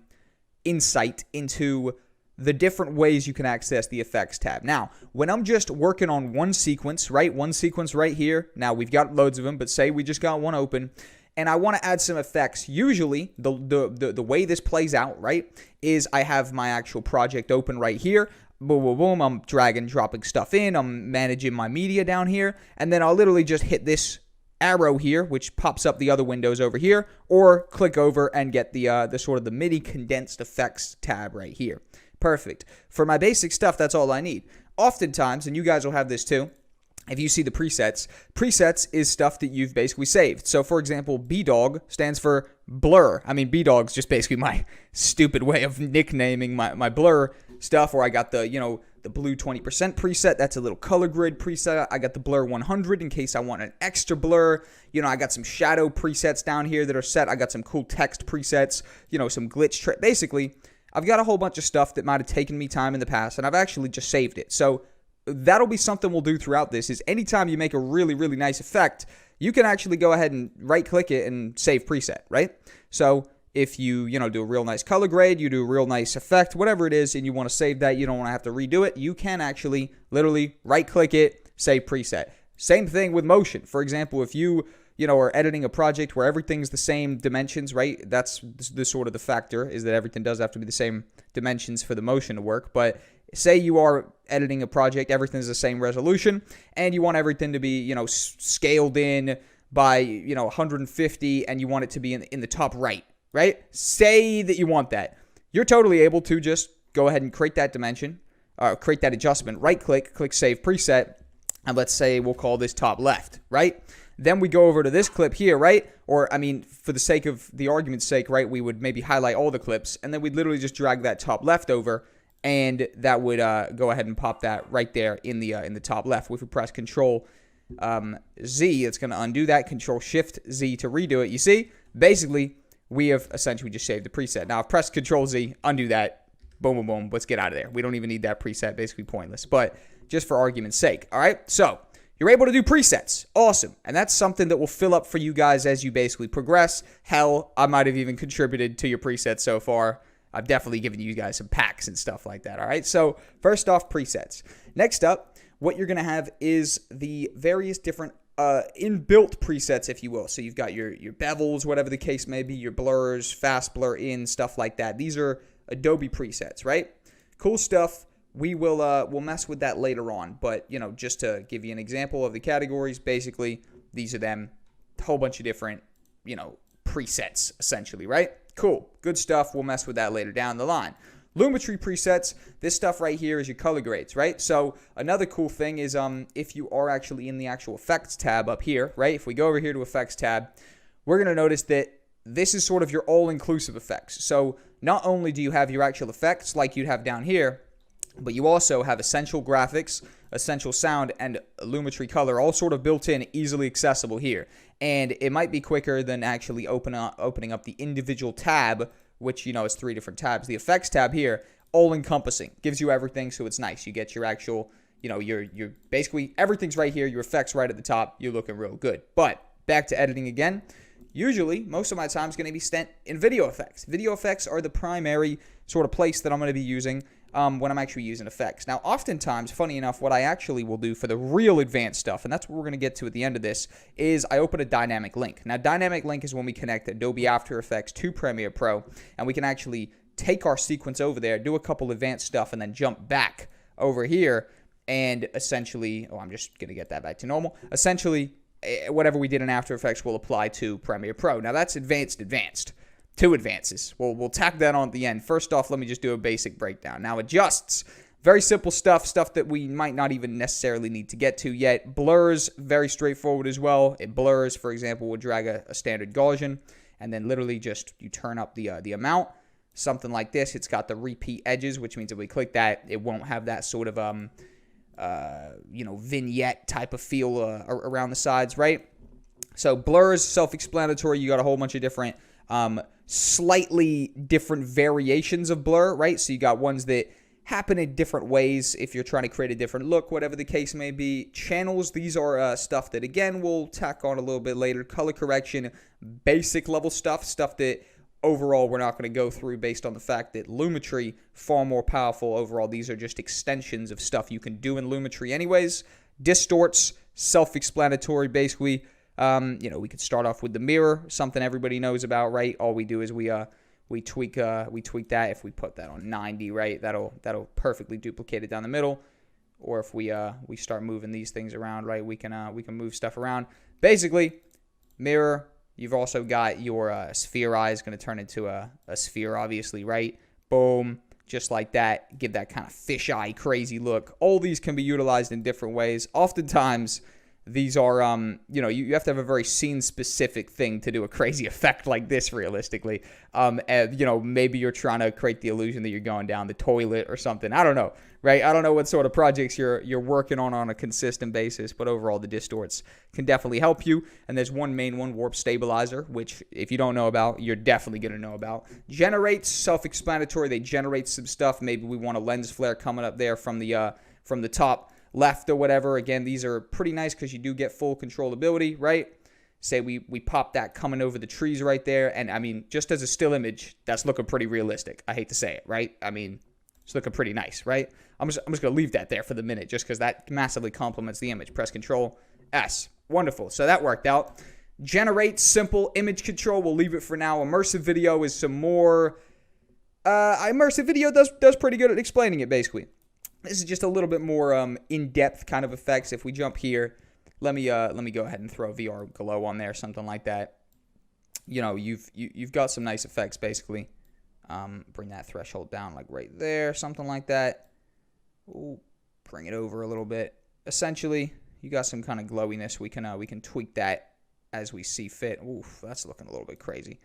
insight into the different ways you can access the effects tab. Now, when I'm just working on one sequence, right? One sequence right here. Now, we've got loads of them, but say we just got one open, and I want to add some effects. Usually, the way this plays out, right, is I have my actual project open right here. Boom, boom, boom. I'm dragging, dropping stuff in. I'm managing my media down here, and then I'll literally just hit this arrow here, which pops up the other windows over here, or click over and get the sort of the MIDI condensed effects tab right here. Perfect. For my basic stuff, that's all I need. Oftentimes, and you guys will have this too, if you see the presets is stuff that you've basically saved. So, for example, BDOG stands for blur. I mean, BDOG's just basically my stupid way of nicknaming my blur stuff, or I got the, the blue 20% preset. That's a little color grid preset. I got the blur 100 in case I want an extra blur. I got some shadow presets down here that are set. I got some cool text presets, some glitch. Basically, I've got a whole bunch of stuff that might have taken me time in the past, and I've actually just saved it. So that'll be something we'll do throughout this, is anytime you make a really, really nice effect, you can actually go ahead and right-click it and save preset, right? So if you, do a real nice color grade, you do a real nice effect, whatever it is, and you want to save that, you don't want to have to redo it, you can actually literally right-click it, save preset. Same thing with motion. For example, if you are editing a project where everything's the same dimensions, right? That's the sort of the factor, is that everything does have to be the same dimensions for the motion to work. But say you are editing a project, everything's the same resolution, and you want everything to be, scaled in by, 150, and you want it to be in the top right? Say that you want that. You're totally able to just go ahead and create that dimension, create that adjustment, right-click, click Save Preset, and let's say we'll call this top left, right? Then we go over to this clip here, right? Or, for the sake of the argument's sake, right, we would maybe highlight all the clips, and then we'd literally just drag that top left over, and that would go ahead and pop that right there in the top left. If we press Control Z, it's going to undo that. Control Shift Z to redo it. You see, basically, we have essentially just saved the preset. Now, I've pressed Control Z, undo that, boom, boom, boom. Let's get out of there. We don't even need that preset. Basically pointless, but just for argument's sake. All right, so you're able to do presets. Awesome. And that's something that will fill up for you guys as you basically progress. Hell, I might have even contributed to your presets so far. I've definitely given you guys some packs and stuff like that. All right. So first off, presets. Next up, what you're going to have is the various different inbuilt presets, if you will. So you've got your bevels, whatever the case may be, your blurs, fast blur in, stuff like that. These are Adobe presets, right? Cool stuff. We will we'll mess with that later on, but just to give you an example of the categories, basically these are them, a whole bunch of different presets essentially, right? Cool, good stuff. We'll mess with that later down the line. Lumetri presets, this stuff right here is your color grades, right? So another cool thing is if you are actually in the actual effects tab up here, right? If we go over here to effects tab, we're gonna notice that this is sort of your all-inclusive effects. So not only do you have your actual effects like you'd have down here, But you also have Essential Graphics, Essential Sound, and Lumetri Color all sort of built in, easily accessible here. And it might be quicker than actually opening up the individual tab, which, you know, is 3 different tabs. The Effects tab here, all-encompassing, gives you everything, so it's nice. You get your actual, you know, your basically everything's right here, your effects right at the top, you're looking real good. But back to editing again. Usually, most of my time is going to be spent in video effects. Video effects are the primary sort of place that I'm going to be using when I'm actually using effects. Now, oftentimes, funny enough, what I actually will do for the real advanced stuff, and that's what we're going to get to at the end of this, is I open a dynamic link. Now, dynamic link is when we connect Adobe After Effects to Premiere Pro, and we can actually take our sequence over there, do a couple advanced stuff, and then jump back over here, and essentially, oh, I'm just going to get that back to normal. Essentially, whatever we did in After Effects will apply to Premiere Pro. Now, that's advanced. 2 advances. We'll tack that on at the end. First off, let me just do a basic breakdown. Now, adjusts. Very simple stuff that we might not even necessarily need to get to yet. Blurs, very straightforward as well. It blurs, for example, we'll drag a standard Gaussian, and then literally just you turn up the amount. Something like this. It's got the repeat edges, which means if we click that, it won't have that sort of you know, vignette type of feel around the sides, right? So blurs, self-explanatory. You got a whole bunch of different slightly different variations of blur, right? So you got ones that happen in different ways if you're trying to create a different look, whatever the case may be. Channels, these are stuff that, again, we'll tack on a little bit later. Color correction, basic level stuff that overall we're not going to go through based on the fact that Lumetri, far more powerful overall. These are just extensions of stuff you can do in Lumetri anyways. Distorts, self-explanatory, basically. You know, we could start off with the mirror, something everybody knows about, right? All we do is we tweak that. If we put that on 90, right, that'll perfectly duplicate it down the middle. Or if we start moving these things around, right, we can move stuff around. Basically, mirror. You've also got your sphere eye is going to turn into a sphere, obviously, right? Boom, just like that. Give that kind of fisheye crazy look. All these can be utilized in different ways. Oftentimes, these are, you know, you have to have a very scene-specific thing to do a crazy effect like this, realistically. You know, maybe you're trying to create the illusion that you're going down the toilet or something. I don't know, right? I don't know what sort of projects you're working on a consistent basis, but overall, the distorts can definitely help you. And there's one main one, Warp Stabilizer, which if you don't know about, you're definitely going to know about. Generates, self-explanatory. They generate some stuff. Maybe we want a lens flare coming up there from the top left or whatever. Again, these are pretty nice because you do get full controllability, right? Say we pop that coming over the trees right there, and I mean, just as a still image, that's looking pretty realistic. I hate to say it, right? I mean, it's looking pretty nice, right? I'm just gonna leave that there for the minute, just because that massively complements the image. Press Control S, wonderful. So that worked out. Generate, simple image control. We'll leave it for now. Immersive video is some more. Immersive video does pretty good at explaining it, basically. This is just a little bit more in-depth kind of effects. If we jump here, let me go ahead and throw VR glow on there, something like that. You know, you've got some nice effects basically. Bring that threshold down like right there, something like that. Ooh, bring it over a little bit. Essentially, you got some kind of glowiness. We can tweak that as we see fit. Oof, that's looking a little bit crazy.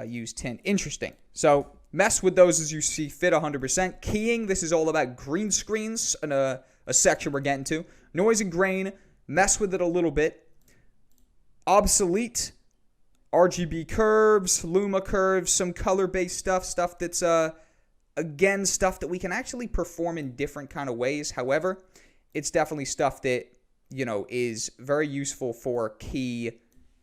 Use tint. Interesting. So mess with those as you see fit 100%. Keying, this is all about green screens and a section we're getting to. Noise and grain, mess with it a little bit. Obsolete, RGB curves, Luma curves, some color-based stuff that's, again, stuff that we can actually perform in different kind of ways. However, it's definitely stuff that, you know, is very useful for key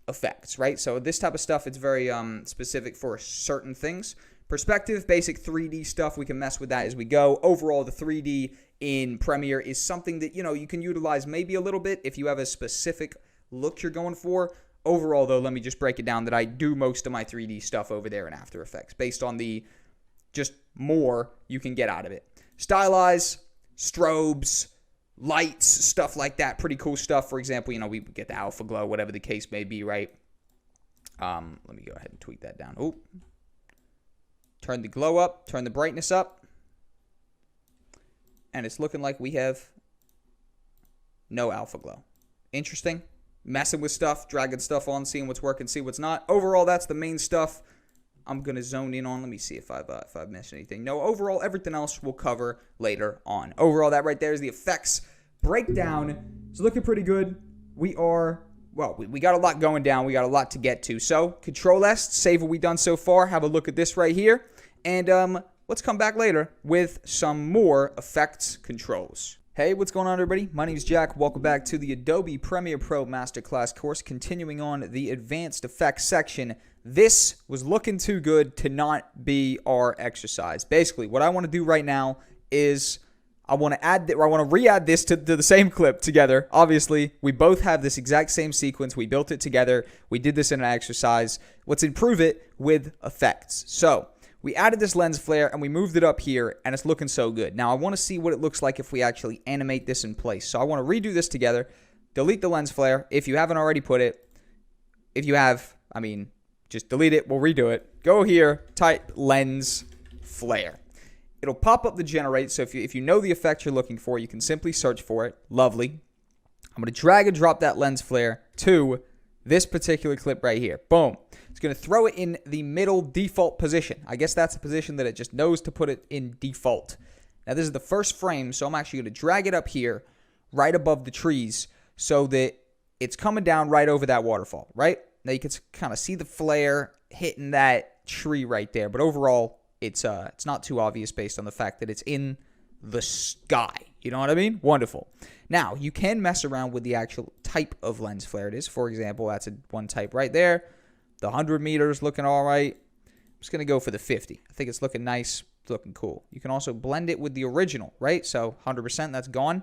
effects, right? So this type of stuff, it's very specific for certain things. Perspective, basic 3D stuff, we can mess with that as we go. Overall, the 3D in Premiere is something that, you know, you can utilize maybe a little bit if you have a specific look you're going for. Overall, though, let me just break it down that I do most of my 3D stuff over there in After Effects based on the just more you can get out of it. Stylize, strobes, lights, stuff like that. Pretty cool stuff. For example, you know, we get the alpha glow, whatever the case may be, right? Let me go ahead and tweak that down. Oh, turn the glow up, turn the brightness up. And it's looking like we have no alpha glow. Interesting. Messing with stuff, dragging stuff on, seeing what's working, see what's not. Overall, that's the main stuff. I'm going to zone in on. Let me see if I've missed anything. No, overall, everything else we'll cover later on. Overall, that right there is the effects breakdown. It's looking pretty good. We are, well, we got a lot going down. We got a lot to get to. So, Control S, save what we've done so far. Have a look at this right here. And let's come back later with some more effects controls. Hey, what's going on, everybody? My name is Jack. Welcome back to the Adobe Premiere Pro Masterclass course, continuing on the Advanced Effects section. This was looking too good to not be our exercise. Basically, what I want to do right now is I want to re-add this to the same clip together. Obviously, we both have this exact same sequence. We built it together. We did this in an exercise. Let's improve it with effects. So, we added this lens flare and we moved it up here and it's looking so good. Now I want to see what it looks like if we actually animate this in place. So I want to redo this together, delete the lens flare if you haven't already put it. If you have, just delete it, we'll redo it. Go here, type lens flare. It'll pop up the generate, so if you know the effect you're looking for, you can simply search for it. Lovely. I'm going to drag and drop that lens flare to this particular clip right here. Boom. It's going to throw it in the middle default position. I guess that's a position that it just knows to put it in default. Now, this is the first frame, so I'm actually going to drag it up here right above the trees so that it's coming down right over that waterfall, right? Now, you can kind of see the flare hitting that tree right there, but overall, it's not too obvious based on the fact that it's in the sky. You know what I mean? Wonderful. Now, you can mess around with the actual type of lens flare it is. For example, that's one type right there. The 100 meters looking all right. I'm just going to go for the 50. I think it's looking nice. It's looking cool. You can also blend it with the original, right? So 100%, that's gone.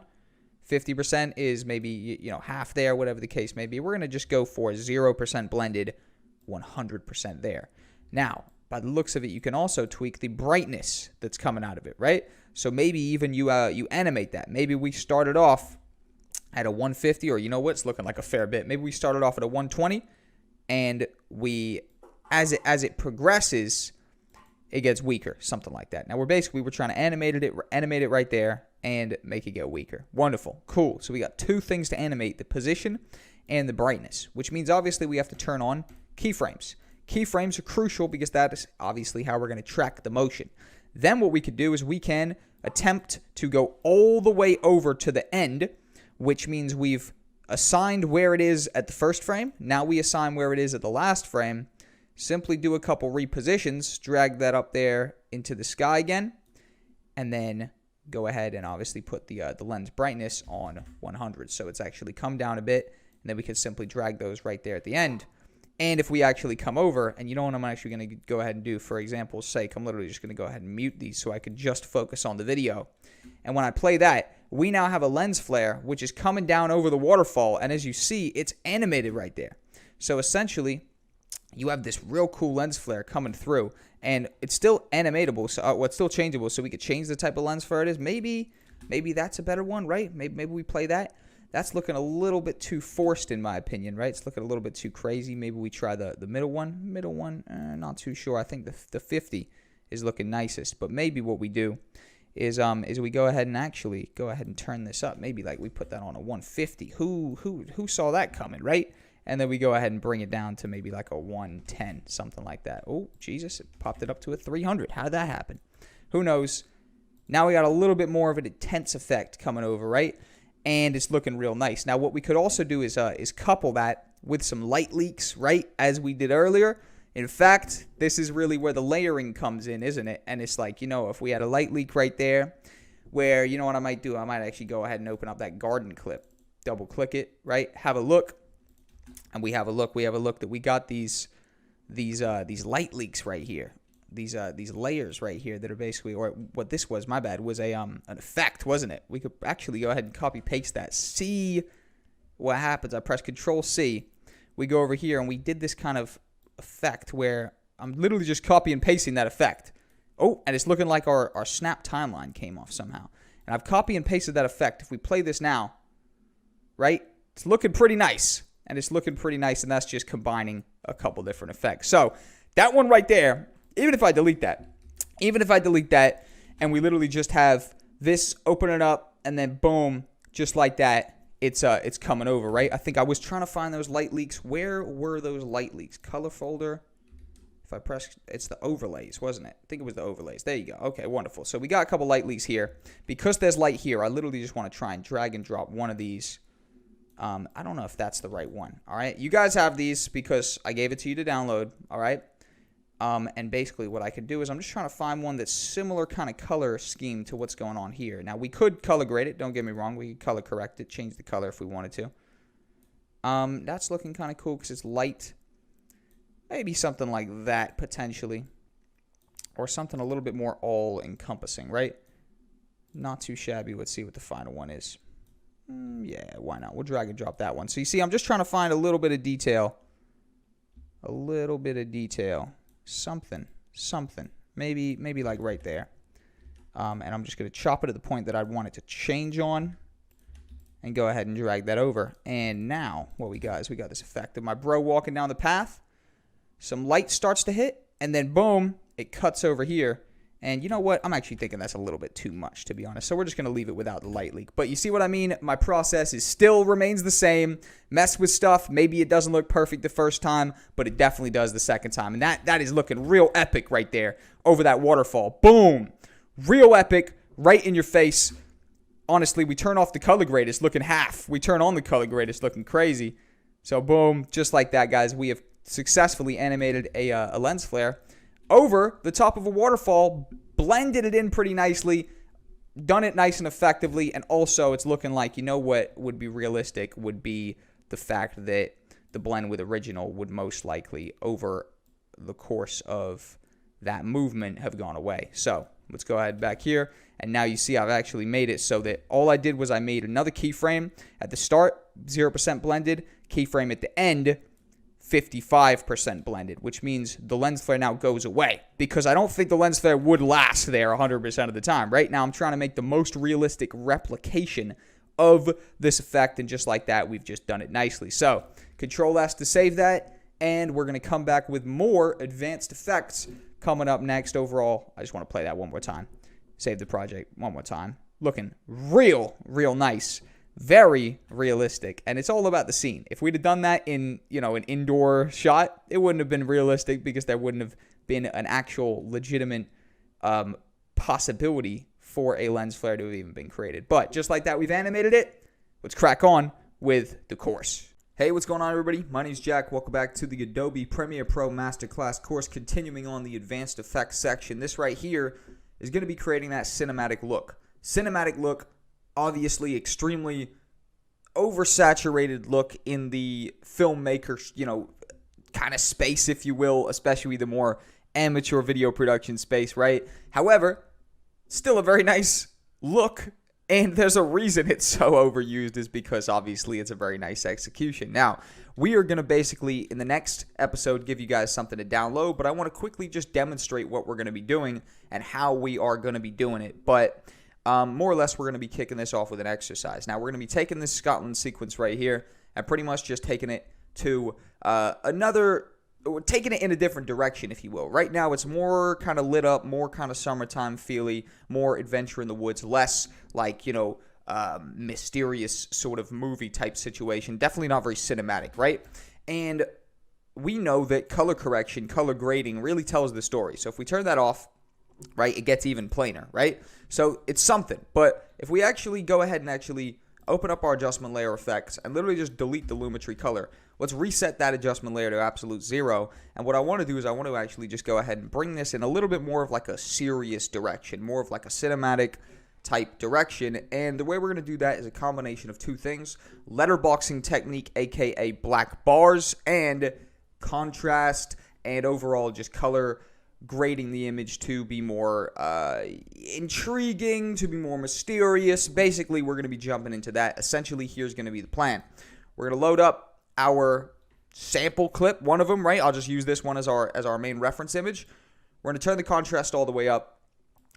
50% is maybe, half there, whatever the case may be. We're going to just go for 0% blended, 100% there. Now, by the looks of it, you can also tweak the brightness that's coming out of it, right? So maybe even you animate that. Maybe we started off at a 150, or you know what? It's looking like a fair bit. Maybe we started off at a 120, and we, as it progresses, it gets weaker, something like that. Now we're trying to animate it right there and make it get weaker. Wonderful, cool. So we got two things to animate: the position and the brightness, which means obviously we have to turn on keyframes. Keyframes are crucial because that is obviously how we're going to track the motion. Then what we could do is we can attempt to go all the way over to the end, which means we've assigned where it is at the first frame. Now we assign where it is at the last frame. Simply do a couple repositions, drag that up there into the sky again, and then go ahead and obviously put the lens brightness on 100. So it's actually come down a bit, and then we can simply drag those right there at the end. And if we actually come over, and you know what I'm actually going to go ahead and do, for example's sake, I'm literally just going to go ahead and mute these so I could just focus on the video. And when I play that, we now have a lens flare, which is coming down over the waterfall. And as you see, it's animated right there. So essentially, you have this real cool lens flare coming through. And it's still animatable, so it's still changeable. So we could change the type of lens flare it is. Maybe that's a better one, right? Maybe we play that. That's looking a little bit too forced, in my opinion, right? It's looking a little bit too crazy. Maybe we try the middle one. Middle one, not too sure. I think the 50 is looking nicest. But maybe what we do is we go ahead and actually go ahead and turn this up. Maybe like we put that on a 150. Who saw that coming, right? And then we go ahead and bring it down to maybe like a 110, something like that. Oh, Jesus, it popped it up to a 300. How did that happen? Who knows? Now we got a little bit more of an intense effect coming over, right? And it's looking real nice. Now, what we could also do is couple that with some light leaks, right, as we did earlier. In fact, this is really where the layering comes in, isn't it? And it's like, if we had a light leak right there, where, you know what I might do? I might actually go ahead and open up that garden clip, double-click it, right, have a look, and we have a look that we got these light leaks right here. These layers right here that are basically, or what this was, my bad, was an effect, wasn't it? We could actually go ahead and copy paste that. See what happens. I press Control C. We go over here and we did this kind of effect where I'm literally just copy and pasting that effect. Oh, and it's looking like our snap timeline came off somehow. And I've copy and pasted that effect. If we play this now, right, it's looking pretty nice. And it's looking pretty nice, and that's just combining a couple different effects. So that one right there, even if I delete that, and we literally just have this open it up, and then boom, just like that, it's coming over, right? I think I was trying to find those light leaks. Where were those light leaks? Color folder, If I press, it's the overlays, wasn't it? I think it was the overlays. There you go. Okay, wonderful. So we got a couple light leaks here. Because there's light here, I literally just want to try and drag and drop one of these. I don't know if that's the right one. All right, you guys have these because I gave it to you to download. All right, and basically what I could do is I'm just trying to find one that's similar kind of color scheme to what's going on here. Now we could color grade it. Don't get me wrong. We could color correct it, change the color if we wanted to. That's looking kind of cool because it's light. Maybe something like that, potentially. Or something a little bit more all-encompassing, right? Not too shabby. Let's see what the final one is. Yeah, why not? We'll drag and drop that one. So you see, I'm just trying to find a little bit of detail. A little bit of detail. Something. Maybe like right there. And I'm just going to chop it to the point that I want it to change on. And go ahead and drag that over. And now, what we got is we got this effect of my bro walking down the path. Some light starts to hit, and then boom, it cuts over here. And you know what? I'm actually thinking that's a little bit too much, to be honest. So we're just going to leave it without the light leak. But you see what I mean? My process still remains the same. Mess with stuff. Maybe it doesn't look perfect the first time, but it definitely does the second time. And that is looking real epic right there over that waterfall. Boom. Real epic, right in your face. Honestly, we turn off the color grade. It's looking half. We turn on the color grade. It's looking crazy. So boom, just like that, guys, we have successfully animated a lens flare over the top of a waterfall, blended it in pretty nicely, done it nice and effectively, and also it's looking like, you know what would be realistic would be the fact that the blend with original would most likely, over the course of that movement, have gone away. So let's go ahead back here, and now you see I've actually made it so that all I did was I made another keyframe at the start, 0% blended, keyframe at the end, 55% blended, which means the lens flare now goes away, because I don't think the lens flare would last there 100% of the time. Right now I'm trying to make the most realistic replication of this effect, and just like that, we've just done it nicely. So Control S to save that, and we're going to come back with more advanced effects coming up next. Overall, I just want to play that one more time. Save the project one more time. Looking real nice. Very realistic, and it's all about the scene. If we'd have done that in, an indoor shot, it wouldn't have been realistic because there wouldn't have been an actual legitimate possibility for a lens flare to have even been created. But just like that, we've animated it. Let's crack on with the course. Hey, what's going on, everybody? My name's Jack. Welcome back to the Adobe Premiere Pro Masterclass course, continuing on the advanced effects section. This right here is going to be creating that cinematic look. Cinematic look, obviously extremely oversaturated look in the filmmaker, kind of space, if you will, especially the more amateur video production space, right? However, still a very nice look, and there's a reason it's so overused, is because obviously it's a very nice execution. Now, we are going to basically, in the next episode, give you guys something to download, but I want to quickly just demonstrate what we're going to be doing and how we are going to be doing it. But more or less, we're going to be kicking this off with an exercise. Now, we're going to be taking this Scotland sequence right here and pretty much just taking it to taking it in a different direction, if you will. Right now, it's more kind of lit up, more kind of summertime feely, more adventure in the woods, less like, mysterious sort of movie type situation. Definitely not very cinematic, right? And we know that color correction, color grading really tells the story. So if we turn that off, right, it gets even plainer, right? So it's something. But if we actually go ahead and actually open up our adjustment layer effects and literally just delete the Lumetri color, let's reset that adjustment layer to absolute 0. And what I want to do is I want to actually just go ahead and bring this in a little bit more of like a serious direction, more of like a cinematic type direction. And the way we're going to do that is a combination of two things: letterboxing technique, aka black bars, and contrast, and overall just color grading the image to be more intriguing, to be more mysterious. Basically, we're going to be jumping into that. Essentially, here's going to be the plan. We're going to load up our sample clip, one of them, right? I'll just use this one as our main reference image. We're going to turn the contrast all the way up.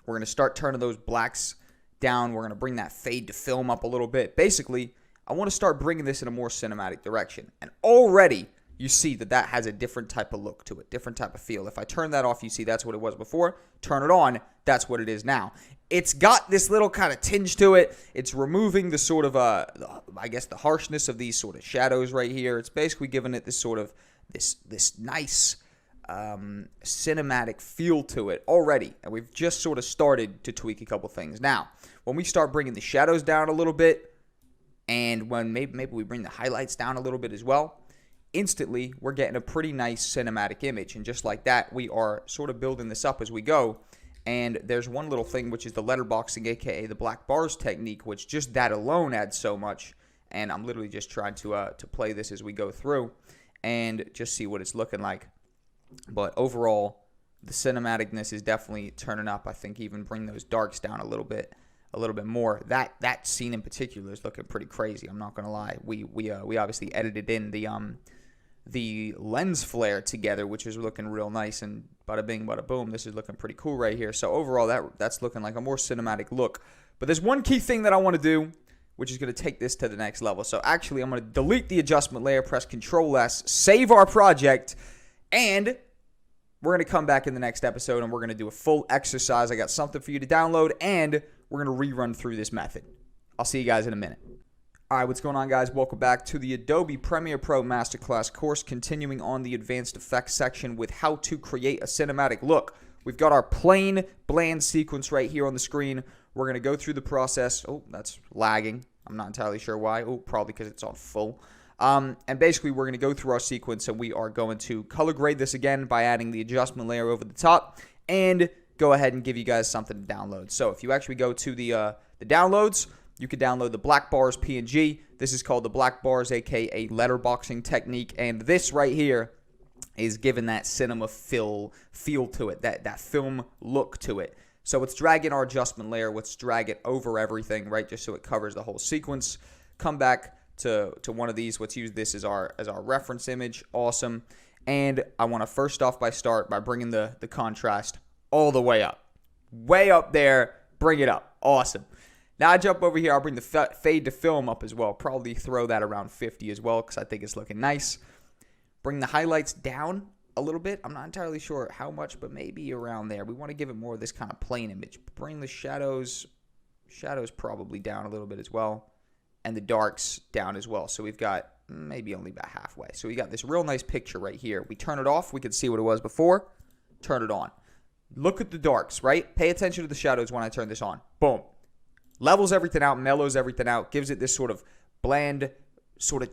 We're going to start turning those blacks down. We're going to bring that fade to film up a little bit. Basically, I want to start bringing this in a more cinematic direction. And already, you see that has a different type of look to it, different type of feel. If I turn that off, you see that's what it was before. Turn it on, that's what it is now. It's got this little kind of tinge to it. It's removing the sort of, I guess, the harshness of these sort of shadows right here. It's basically giving it this sort of, this nice cinematic feel to it already, and we've just sort of started to tweak a couple things. Now, when we start bringing the shadows down a little bit, and when maybe we bring the highlights down a little bit as well, instantly we're getting a pretty nice cinematic image. And just like that, we are sort of building this up as we go. And there's one little thing, which is the letterboxing, aka the black bars technique, which just that alone adds so much. And I'm literally just trying to play this as we go through and just see what it's looking like. But overall, the cinematicness is definitely turning up. I think even bring those darks down a little bit more. That scene in particular is looking pretty crazy. I'm not gonna lie. We obviously edited in the lens flare together, which is looking real nice, and bada bing, bada boom, this is looking pretty cool right here. So overall, that's looking like a more cinematic look. But there's one key thing that I want to do, which is going to take this to the next level. So actually, I'm going to delete the adjustment layer, press Control-S, save our project, and we're going to come back in the next episode, and we're going to do a full exercise. I got something for you to download, and we're going to rerun through this method. I'll see you guys in a minute. All right, what's going on, guys? Welcome back to the Adobe Premiere Pro Masterclass course, continuing on the advanced effects section with how to create a cinematic look. We've got our plain, bland sequence right here on the screen. We're going to go through the process. Oh, that's lagging. I'm not entirely sure why. Oh, probably because it's on full. And basically, we're going to go through our sequence, and we are going to color grade this again by adding the adjustment layer over the top, and go ahead and give you guys something to download. So if you actually go to the downloads, you can download the Black Bars PNG. This is called the Black Bars, aka letterboxing technique, and this right here is giving that cinema feel to it, that film look to it. So let's drag in our adjustment layer. Let's drag it over everything, right, just so it covers the whole sequence. Come back to one of these. Let's use this as our reference image. Awesome. And I want to first off start by bringing the contrast all the way up. Way up there. Bring it up. Awesome. Now I jump over here. I'll bring the fade to film up as well. Probably throw that around 50 as well because I think it's looking nice. Bring the highlights down a little bit. I'm not entirely sure how much, but maybe around there. We want to give it more of this kind of plain image. Bring the shadows probably down a little bit as well, and the darks down as well. So we've got maybe only about halfway. So we got this real nice picture right here. We turn it off. We can see what it was before. Turn it on. Look at the darks, right? Pay attention to the shadows when I turn this on. Boom. Levels everything out, mellows everything out, gives it this sort of bland, sort of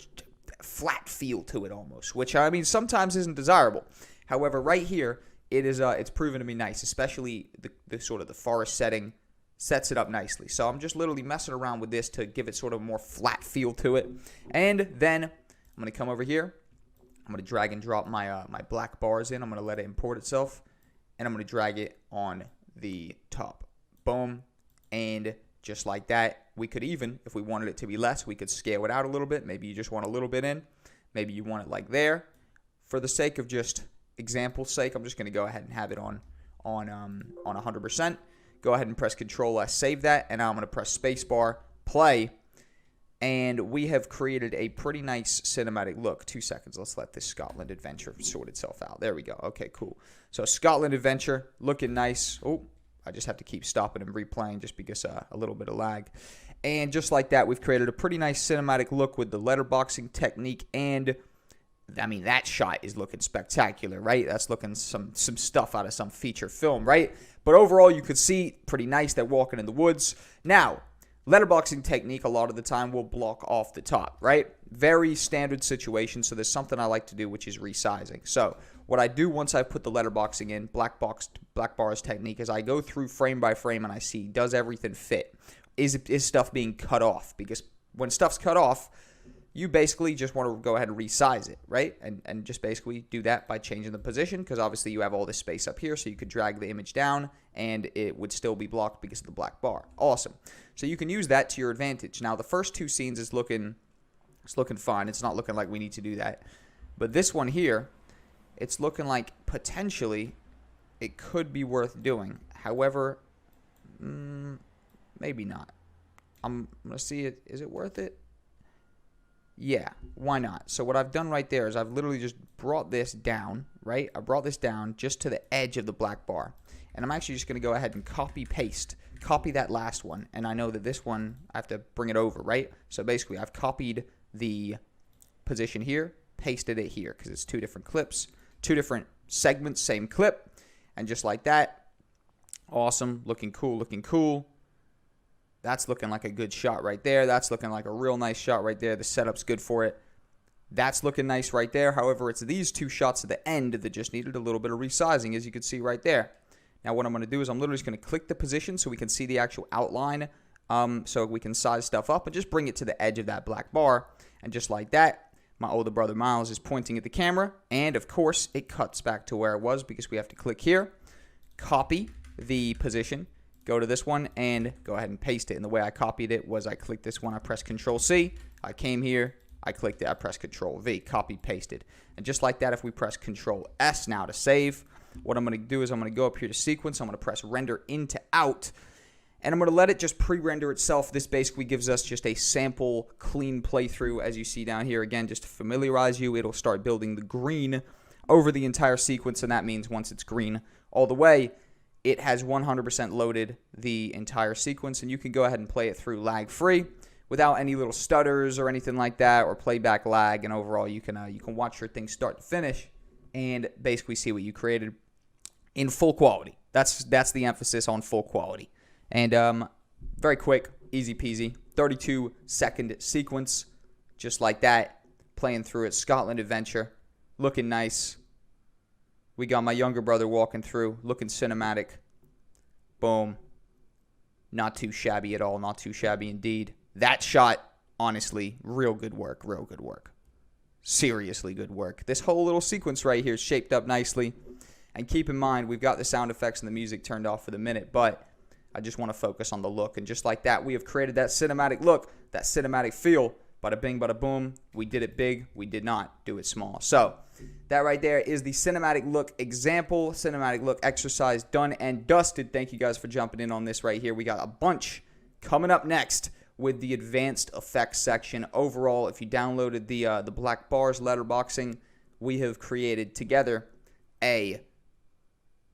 flat feel to it almost, which, I mean, sometimes isn't desirable. However, right here, it's proven to be nice, especially the sort of the forest setting sets it up nicely. So I'm just literally messing around with this to give it sort of more flat feel to it. And then I'm going to come over here. I'm going to drag and drop my black bars in. I'm going to let it import itself, and I'm going to drag it on the top. Boom. And just like that, we could even, if we wanted it to be less, we could scale it out a little bit. Maybe you just want a little bit in. Maybe you want it like there. For the sake of just example's sake, I'm just going to go ahead and have it on 100%. Go ahead and press Control-S, save that, and now I'm going to press Spacebar, play, and we have created a pretty nice cinematic look. 2 seconds. Let's let this Scotland adventure sort itself out. There we go. Okay, cool. So Scotland adventure, looking nice. Oh, I just have to keep stopping and replaying just because a little bit of lag. And just like that, we've created a pretty nice cinematic look with the letterboxing technique. And, I mean, that shot is looking spectacular, right? That's looking some stuff out of some feature film, right? But overall, you could see pretty nice that walking in the woods. Now, letterboxing technique a lot of the time will block off the top, right? Very standard situation. So there's something I like to do, which is resizing. So what I do once I put the letterboxing in, black bars technique, is I go through frame by frame and I see, does everything fit? Is stuff being cut off? Because when stuff's cut off, you basically just want to go ahead and resize it, right? And just basically do that by changing the position, because obviously you have all this space up here, so you could drag the image down and it would still be blocked because of the black bar. Awesome. So you can use that to your advantage. Now the first two scenes is looking fine. It's not looking like we need to do that. But this one here, it's looking like potentially it could be worth doing. However, maybe not. I'm going to see it. Is it worth it? Yeah, why not? So what I've done right there is I've literally just brought this down, right? I brought this down just to the edge of the black bar. And I'm actually just going to go ahead and copy that last one. And I know that this one, I have to bring it over, right? So basically, I've copied the position here, pasted it here, because it's two different clips, two different segment, same clip. And just like that. Awesome. Looking cool, looking cool. That's looking like a good shot right there. That's looking like a real nice shot right there. The setup's good for it. That's looking nice right there. However, it's these two shots at the end that just needed a little bit of resizing, as you can see right there. Now, what I'm going to do is I'm literally just going to click the position so we can see the actual outline, so we can size stuff up and just bring it to the edge of that black bar. And just like that, my older brother Miles is pointing at the camera. And, of course, it cuts back to where it was because we have to click here, copy the position, go to this one, and go ahead and paste it. And the way I copied it was I clicked this one, I pressed Control-C, I came here, I clicked it, I pressed Control-V, copied, pasted. And just like that, if we press Control-S now to save, what I'm going to do is I'm going to go up here to Sequence, I'm going to press Render Into Out, and I'm going to let it just pre-render itself. This basically gives us just a sample, clean playthrough, as you see down here. Again, just to familiarize you, it'll start building the green over the entire sequence, and that means once it's green all the way, it has 100% loaded the entire sequence, and you can go ahead and play it through lag-free without any little stutters or anything like that, or playback lag, and overall you can watch your thing start to finish and basically see what you created in full quality. That's the emphasis on full quality. And very quick, easy peasy, 32-second sequence, just like that, playing through it. Scotland Adventure, looking nice. We got my younger brother walking through, looking cinematic. Boom. Not too shabby at all, not too shabby indeed. That shot, honestly, real good work, real good work. Seriously good work. This whole little sequence right here is shaped up nicely. And keep in mind, we've got the sound effects and the music turned off for the minute, but I just want to focus on the look. And just like that, we have created that cinematic look, that cinematic feel. Bada bing, bada boom. We did it big. We did not do it small. So that right there is the cinematic look example, cinematic look exercise done and dusted. Thank you guys for jumping in on this right here. We got a bunch coming up next with the advanced effects section. Overall, if you downloaded the Black Bars letterboxing, we have created together a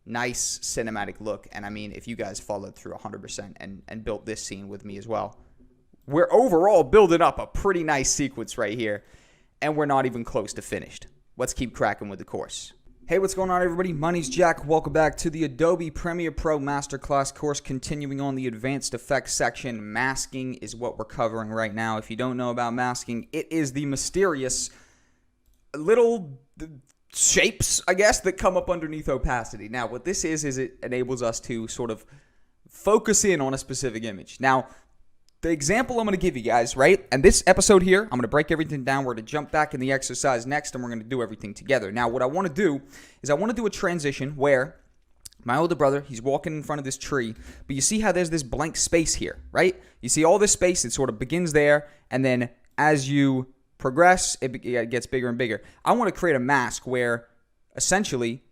nice cinematic look. And I mean, if you guys followed through 100% and built this scene with me as well, we're overall building up a pretty nice sequence right here, and we're not even close to finished. Let's keep cracking with the course. Hey, what's going on, everybody? My name's Jack. Welcome back to the Adobe Premiere Pro Masterclass course, continuing on the advanced effects section. Masking is what we're covering right now. If you don't know about masking, it is the mysterious little shapes, I guess, that come up underneath opacity. Now, what this is it enables us to sort of focus in on a specific image. Now, the example I'm going to give you guys, right? And this episode here, I'm going to break everything down. We're going to jump back in the exercise next, and we're going to do everything together. Now, what I want to do is I want to do a transition where my older brother, he's walking in front of this tree, but you see how there's this blank space here, right? You see all this space, it sort of begins there, and then as you progress, it gets bigger and bigger. I want to create a mask where essentially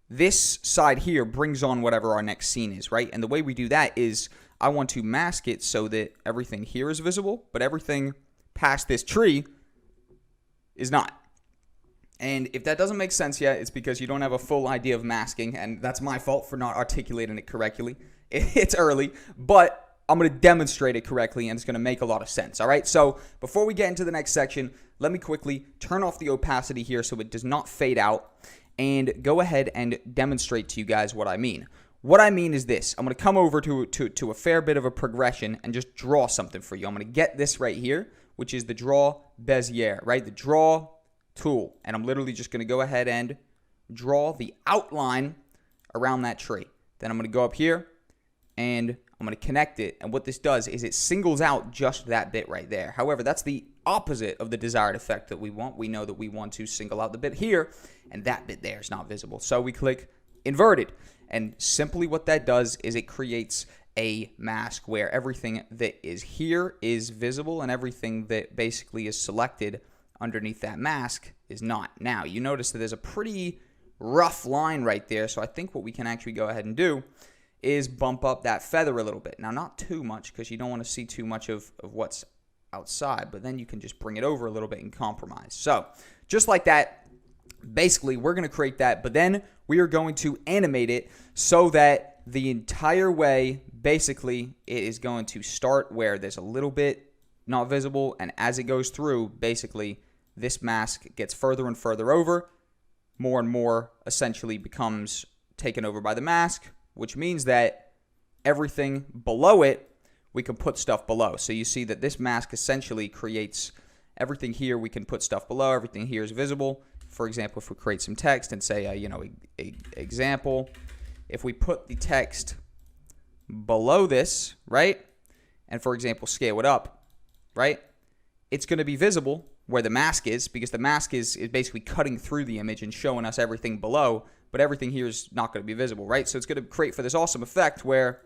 this side here brings on whatever our next scene is, right? And the way we do that is I want to mask it so that everything here is visible, but everything past this tree is not. And if that doesn't make sense yet, it's because you don't have a full idea of masking, and that's my fault for not articulating it correctly. It's early, but I'm going to demonstrate it correctly, and it's going to make a lot of sense, all right? So before we get into the next section, let me quickly turn off the opacity here so it does not fade out, and go ahead and demonstrate to you guys what I mean. What I mean is this. I'm going to come over to a fair bit of a progression and just draw something for you. I'm going to get this right here, which is the Draw Bezier, right? The Draw tool. And I'm literally just going to go ahead and draw the outline around that tree. Then I'm going to go up here and I'm going to connect it. And what this does is it singles out just that bit right there. However, that's the opposite of the desired effect that we want. We know that we want to single out the bit here, and that bit there is not visible. So we click Inverted. And simply what that does is it creates a mask where everything that is here is visible and everything that basically is selected underneath that mask is not. Now, you notice that there's a pretty rough line right there, so I think what we can actually go ahead and do is bump up that feather a little bit. Now, not too much because you don't want to see too much of what's outside, but then you can just bring it over a little bit and compromise. So, just like that, basically, we're going to create that, but then we are going to animate it so that the entire way, basically, it is going to start where there's a little bit not visible, and as it goes through, basically, this mask gets further and further over, more and more essentially becomes taken over by the mask, which means that everything below it, we can put stuff below. So you see that this mask essentially creates everything here. We can put stuff below. Everything here is visible. For example, if we create some text and say, example, if we put the text below this, right? And for example, scale it up, right? It's going to be visible where the mask is, because the mask is basically cutting through the image and showing us everything below, but everything here is not going to be visible, right? So it's going to create for this awesome effect where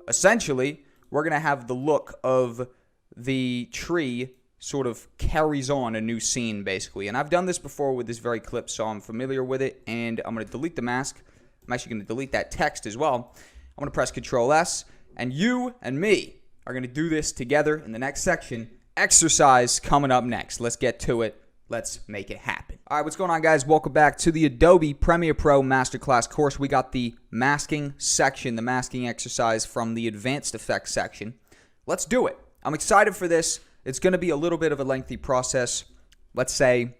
essentially we're going to have the look of the tree sort of carries on a new scene, basically. And I've done this before with this very clip, so I'm familiar with it, and I'm going to delete the mask. I'm actually going to delete that text as well. I'm going to press Control S, and you and me are going to do this together in the next section. Exercise coming up next. Let's get to it. Let's make it happen. All right, what's going on, guys? Welcome back to the Adobe Premiere Pro Masterclass course. We got the masking section, the masking exercise from the advanced effects section. Let's do it. I'm excited for this. It's going to be a little bit of a lengthy process. Let's say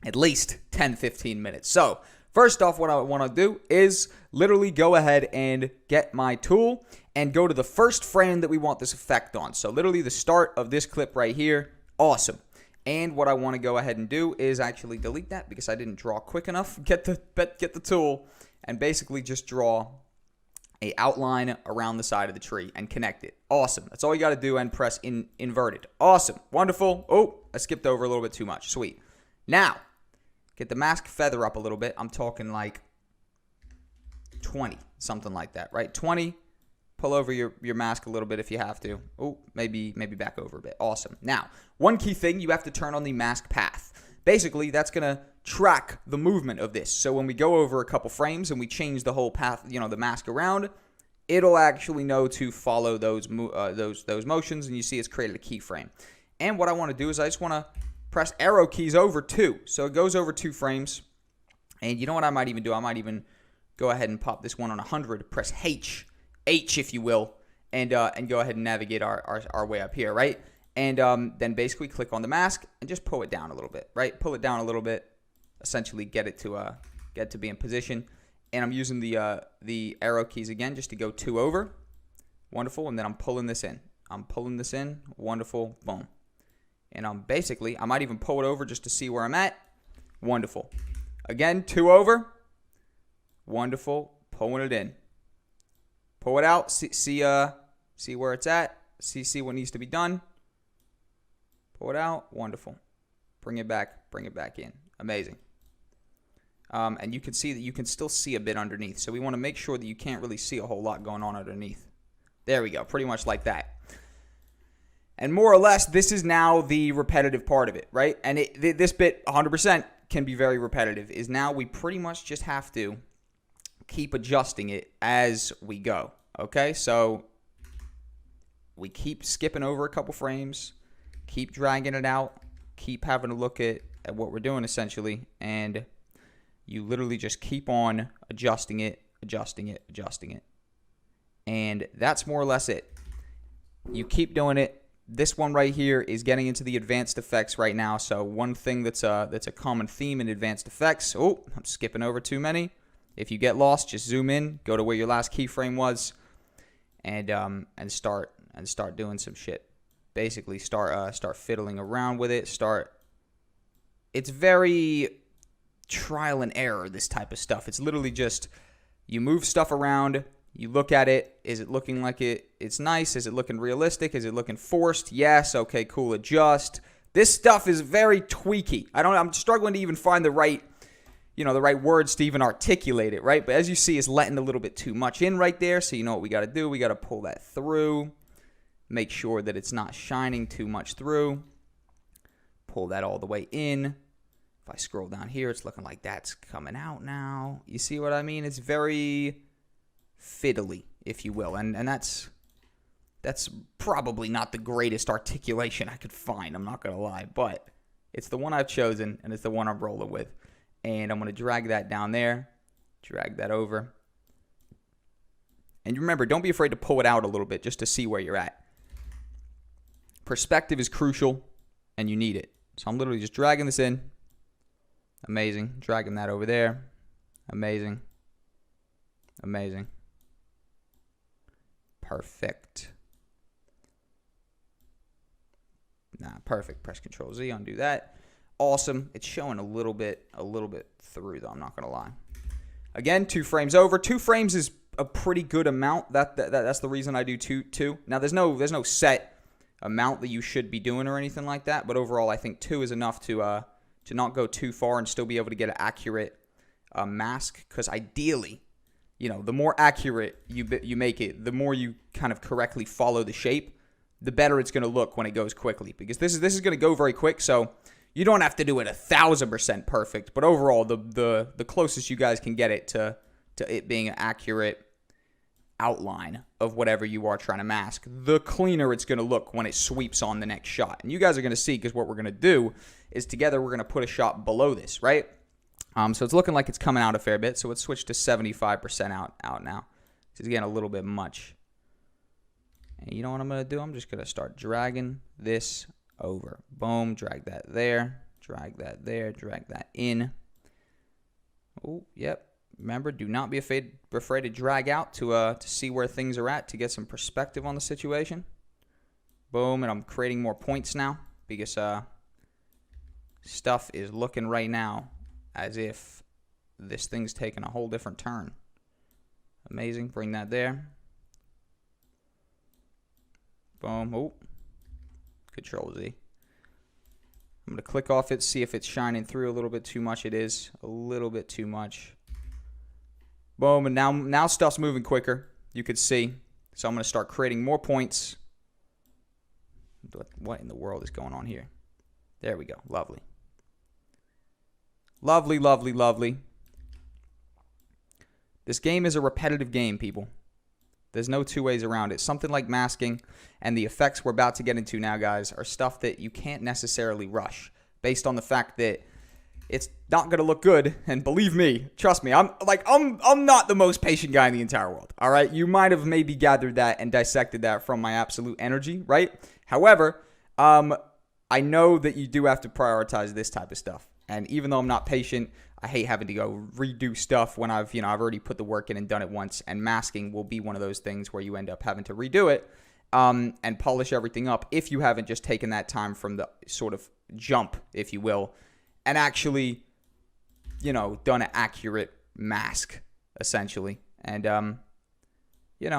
at least 10-15 minutes. So first off, what I want to do is literally go ahead and get my tool and go to the first frame that we want this effect on. So literally the start of this clip right here. Awesome. And what I want to go ahead and do is actually delete that because I didn't draw quick enough. Get the tool and basically just draw a outline around the side of the tree and connect it. Awesome. That's all you got to do, and press inverted. Awesome. Wonderful. Oh, I skipped over a little bit too much. Sweet. Now, get the mask feather up a little bit. I'm talking like 20, something like that, right? 20. Pull over your mask a little bit if you have to. Oh, maybe back over a bit. Awesome. Now, one key thing, you have to turn on the mask path. Basically, that's going to track the movement of this. So when we go over a couple frames and we change the whole path, the mask around, it'll actually know to follow those motions, and you see it's created a keyframe. And what I want to do is I just want to press arrow keys over 2. So it goes over 2 frames. And you know what I might even do? I might even go ahead and pop this one on 100, press H if you will, and go ahead and navigate our way up here, right? And then basically click on the mask and just pull it down a little bit, right? Pull it down a little bit, essentially get it to be in position. And I'm using the arrow keys again just to go 2 over. Wonderful. And then I'm pulling this in. Wonderful. Boom. And I might even pull it over just to see where I'm at. Wonderful. Again, 2 over. Wonderful. Pulling it in. Pull it out. See where it's at. See what needs to be done. Pull it out. Wonderful. Bring it back in. Amazing. And you can see that you can still see a bit underneath. So we want to make sure that you can't really see a whole lot going on underneath. There we go. Pretty much like that. And more or less, this is now the repetitive part of it, right? And this bit, 100%, can be very repetitive. Is now we pretty much just have to keep adjusting it as we go. Okay? So we keep skipping over a couple frames. Keep dragging it out. Keep having a look at what we're doing, essentially. And you literally just keep on adjusting it. And that's more or less it. You keep doing it. This one right here is getting into the advanced effects right now. So one thing that's a common theme in advanced effects. Oh, I'm skipping over too many. If you get lost, just zoom in, go to where your last keyframe was, and start doing some shit. Basically, start fiddling around with it. It's very trial and error, this type of stuff. It's literally just you move stuff around, you look at it. Is it looking like it's nice? Is it looking realistic? Is it looking forced? Yes. Okay, cool. Adjust. This stuff is very tweaky. I'm struggling to even find the right words to even articulate it, right? But as you see, it's letting a little bit too much in right there. So you know what we got to do? We got to pull that through. Make sure that it's not shining too much through. Pull that all the way in. If I scroll down here, it's looking like that's coming out now. You see what I mean? It's very fiddly, if you will. And that's probably not the greatest articulation I could find. I'm not going to lie. But it's the one I've chosen, and it's the one I'm rolling with. And I'm going to drag that down there. Drag that over. And remember, don't be afraid to pull it out a little bit just to see where you're at. Perspective is crucial, and you need it. So I'm literally just dragging this in. Amazing. Dragging that over there. Amazing. Amazing. Perfect. Nah, perfect. Press Control Z, undo that. Awesome. It's showing a little bit through though, I'm not gonna lie. Again, 2 frames over. 2 frames is a pretty good amount. That's the reason I do two. Now there's no set amount that you should be doing or anything like that, but overall I think 2 is enough to not go too far and still be able to get an accurate mask, because ideally, you know, the more accurate you make it, the more you kind of correctly follow the shape, the better it's going to look when it goes quickly, because this is going to go very quick, so you don't have to do it 1,000% perfect, but overall the closest you guys can get it to it being an accurate outline of whatever you are trying to mask, the cleaner it's going to look when it sweeps on the next shot. And you guys are going to see, because what we're going to do is together we're going to put a shot below this, right? So it's looking like it's coming out a fair bit, so let's switch to 75% out now. This is getting a little bit much. And you know what I'm going to do? I'm just going to start dragging this over. Boom, drag that there, drag that there, drag that in. Oh, yep. Remember, do not be afraid to drag out to see where things are at, to get some perspective on the situation. Boom, and I'm creating more points now, because stuff is looking right now as if this thing's taking a whole different turn. Amazing, bring that there. Boom, oh, Control Z. I'm going to click off it, see if it's shining through a little bit too much. It is a little bit too much. Boom, and now stuff's moving quicker, you could see. So I'm going to start creating more points. What in the world is going on here? There we go, lovely. Lovely, lovely, lovely. This game is a repetitive game, people. There's no two ways around it. Something like masking and the effects we're about to get into now, guys, are stuff that you can't necessarily rush, based on the fact that it's not going to look good. And believe me, trust me, I'm not the most patient guy in the entire world. All right, you might have maybe gathered that and dissected that from my absolute energy, right? However, I know that you do have to prioritize this type of stuff. And even though I'm not patient, I hate having to go redo stuff when I've already put the work in and done it once. And masking will be one of those things where you end up having to redo it and polish everything up if you haven't just taken that time from the sort of jump, if you will, and actually, done an accurate mask, essentially. And, you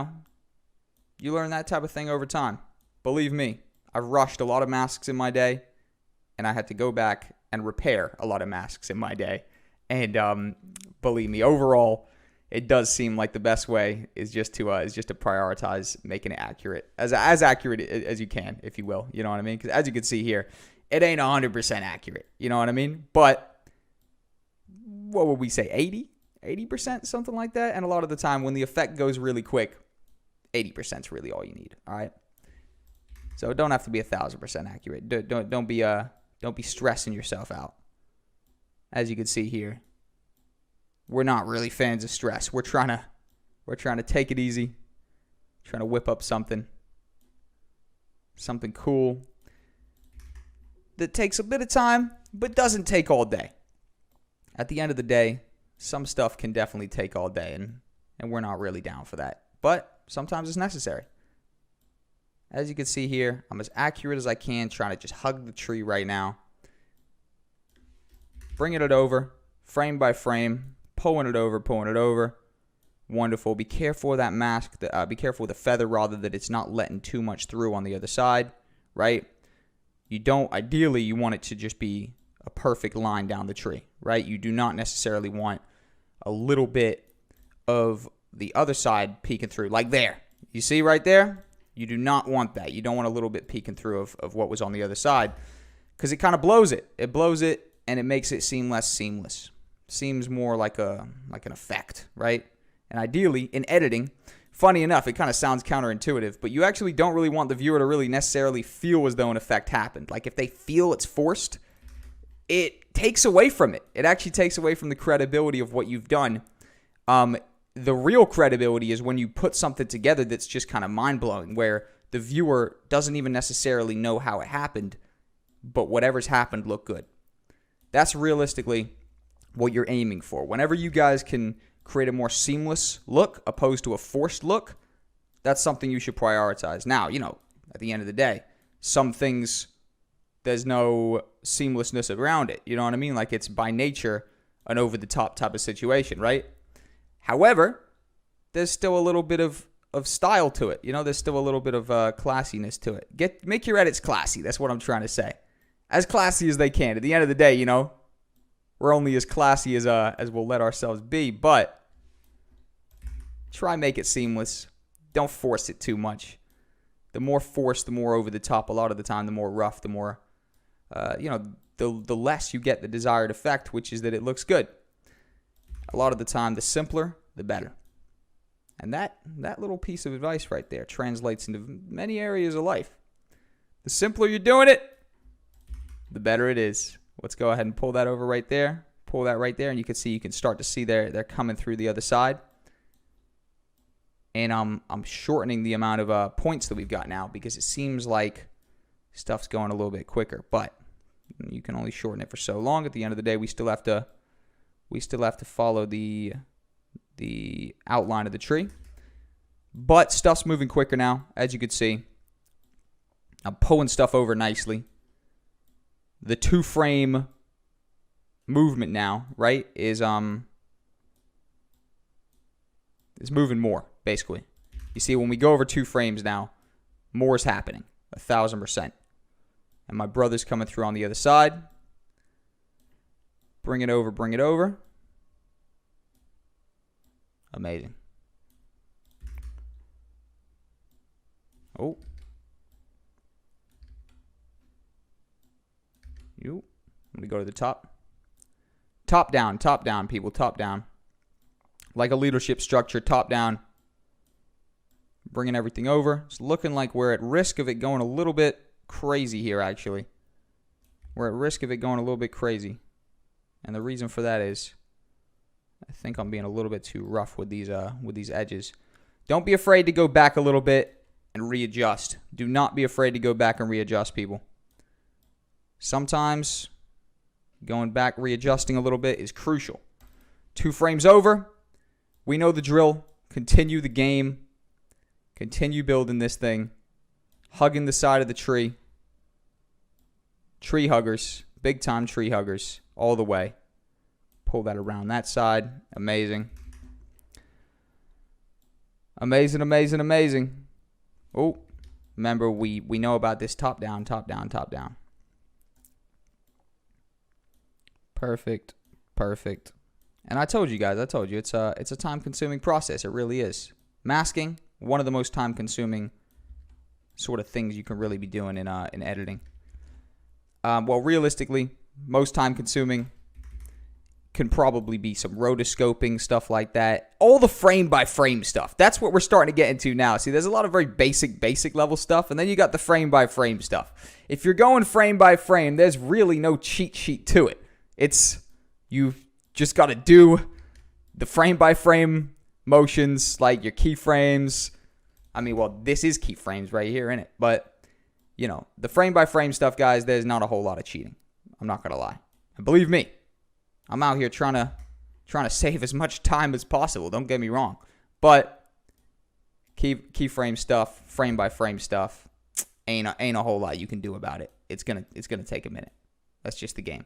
learn that type of thing over time. Believe me, I've rushed a lot of masks in my day, and I had to go back and repair a lot of masks in my day. And believe me, overall, it does seem like the best way is just to prioritize making it accurate, as accurate as you can, if you will. You know what I mean? Because as you can see here, it ain't 100% accurate. You know what I mean? But what would we say? 80%, something like that. And a lot of the time, when the effect goes really quick, 80% is really all you need. All right. So it don't have to be 1,000% accurate. Don't be stressing yourself out. As you can see here, we're not really fans of stress. We're trying to take it easy, trying to whip up something cool that takes a bit of time, but doesn't take all day. At the end of the day, some stuff can definitely take all day, and we're not really down for that. But sometimes it's necessary. As you can see here, I'm as accurate as I can, trying to just hug the tree right now. Bringing it over, frame by frame, pulling it over. Wonderful. Be careful of that mask. Be careful with the feather, rather, that it's not letting too much through on the other side, right? Ideally, you want it to just be a perfect line down the tree, right? You do not necessarily want a little bit of the other side peeking through, like there. You see right there? You do not want that. You don't want a little bit peeking through of what was on the other side, because it kind of blows it. It blows it, and it makes it seem less seamless. Seems more like an effect, right? And ideally, in editing, funny enough, it kind of sounds counterintuitive, but you actually don't really want the viewer to really necessarily feel as though an effect happened. Like, if they feel it's forced, it takes away from it. It actually takes away from the credibility of what you've done. The real credibility is when you put something together that's just kind of mind-blowing, where the viewer doesn't even necessarily know how it happened, but whatever's happened looked good. That's realistically what you're aiming for. Whenever you guys can create a more seamless look opposed to a forced look, that's something you should prioritize. Now, at the end of the day, some things, there's no seamlessness around it. You know what I mean? Like, it's by nature an over-the-top type of situation, right? However, there's still a little bit of style to it. There's still a little bit of classiness to it. Make your edits classy. That's what I'm trying to say. As classy as they can. At the end of the day, we're only as classy as we'll let ourselves be, but try make it seamless. Don't force it too much. The more forced, the more over the top. A lot of the time, the more rough, the more, the less you get the desired effect, which is that it looks good. A lot of the time, the simpler, the better. And that little piece of advice right there translates into many areas of life. The simpler you're doing it, the better it is. Let's go ahead and pull that over right there. Pull that right there, and you can start to see they're coming through the other side. And I'm shortening the amount of points that we've got now because it seems like stuff's going a little bit quicker. But you can only shorten it for so long. At the end of the day, we still have to follow the outline of the tree. But stuff's moving quicker now, as you can see. I'm pulling stuff over nicely. The 2-frame movement now, right, is moving more, basically. You see, when we go over 2 frames now, more is happening, 1,000%. And my brother's coming through on the other side. Bring it over, bring it over. Amazing. Oh. I'm going to go to the top. Top down, people, top down. Like a leadership structure, top down. Bringing everything over. It's looking like we're at risk of it going a little bit crazy here, actually. We're at risk of it going a little bit crazy. And the reason for that is I think I'm being a little bit too rough with these edges. Don't be afraid to go back a little bit and readjust. Do not be afraid to go back and readjust, people. Sometimes going back, readjusting a little bit is crucial. 2 frames over. We know the drill. Continue the game. Continue building this thing. Hugging the side of the tree. Tree huggers. Big time tree huggers. All the way. Pull that around that side. Amazing. Amazing, amazing, amazing. Oh, remember we know about this top down, top down, top down. Perfect, perfect. And I told you guys, it's a time-consuming process. It really is. Masking, one of the most time-consuming sort of things you can really be doing in editing. Well, realistically, most time-consuming can probably be some rotoscoping, stuff like that. All the frame-by-frame stuff. That's what we're starting to get into now. See, there's a lot of very basic level stuff, and then you got the frame-by-frame stuff. If you're going frame-by-frame, there's really no cheat sheet to it. You've just got to do the frame-by-frame motions, like your keyframes. I mean, well, this is keyframes right here, innit? But, the frame-by-frame stuff, guys, there's not a whole lot of cheating. I'm not going to lie. And believe me, I'm out here trying to save as much time as possible. Don't get me wrong. But keyframe stuff, frame-by-frame stuff, ain't a whole lot you can do about it. It's gonna take a minute. That's just the game.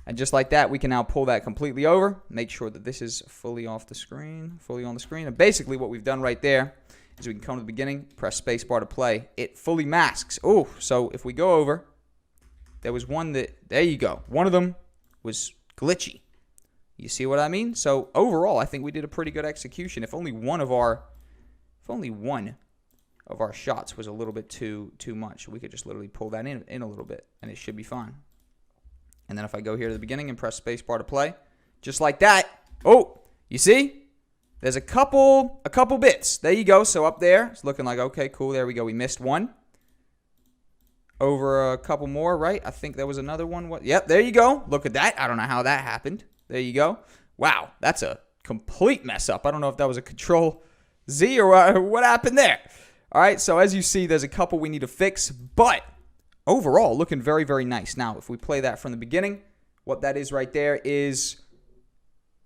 And just like that, we can now pull that completely over. Make sure that this is fully off the screen, fully on the screen. And basically what we've done right there is we can come to the beginning, press spacebar to play. It fully masks. Oh, so if we go over, there was one there you go. One of them was glitchy. You see what I mean? So overall, I think we did a pretty good execution. If only one of our shots was a little bit too much, we could just literally pull that in a little bit, and it should be fine. And then if I go here to the beginning and press spacebar to play, just like that. Oh, you see? There's a couple bits. There you go. So up there, it's looking like, okay, cool. There we go. We missed one. Over a couple more, right? I think there was another one. Yep, there you go. Look at that. I don't know how that happened. There you go. Wow, that's a complete mess up. I don't know if that was a Control Z or what happened there. All right, so as you see, there's a couple we need to fix, but overall, looking very, very nice. Now, if we play that from the beginning, what that is right there is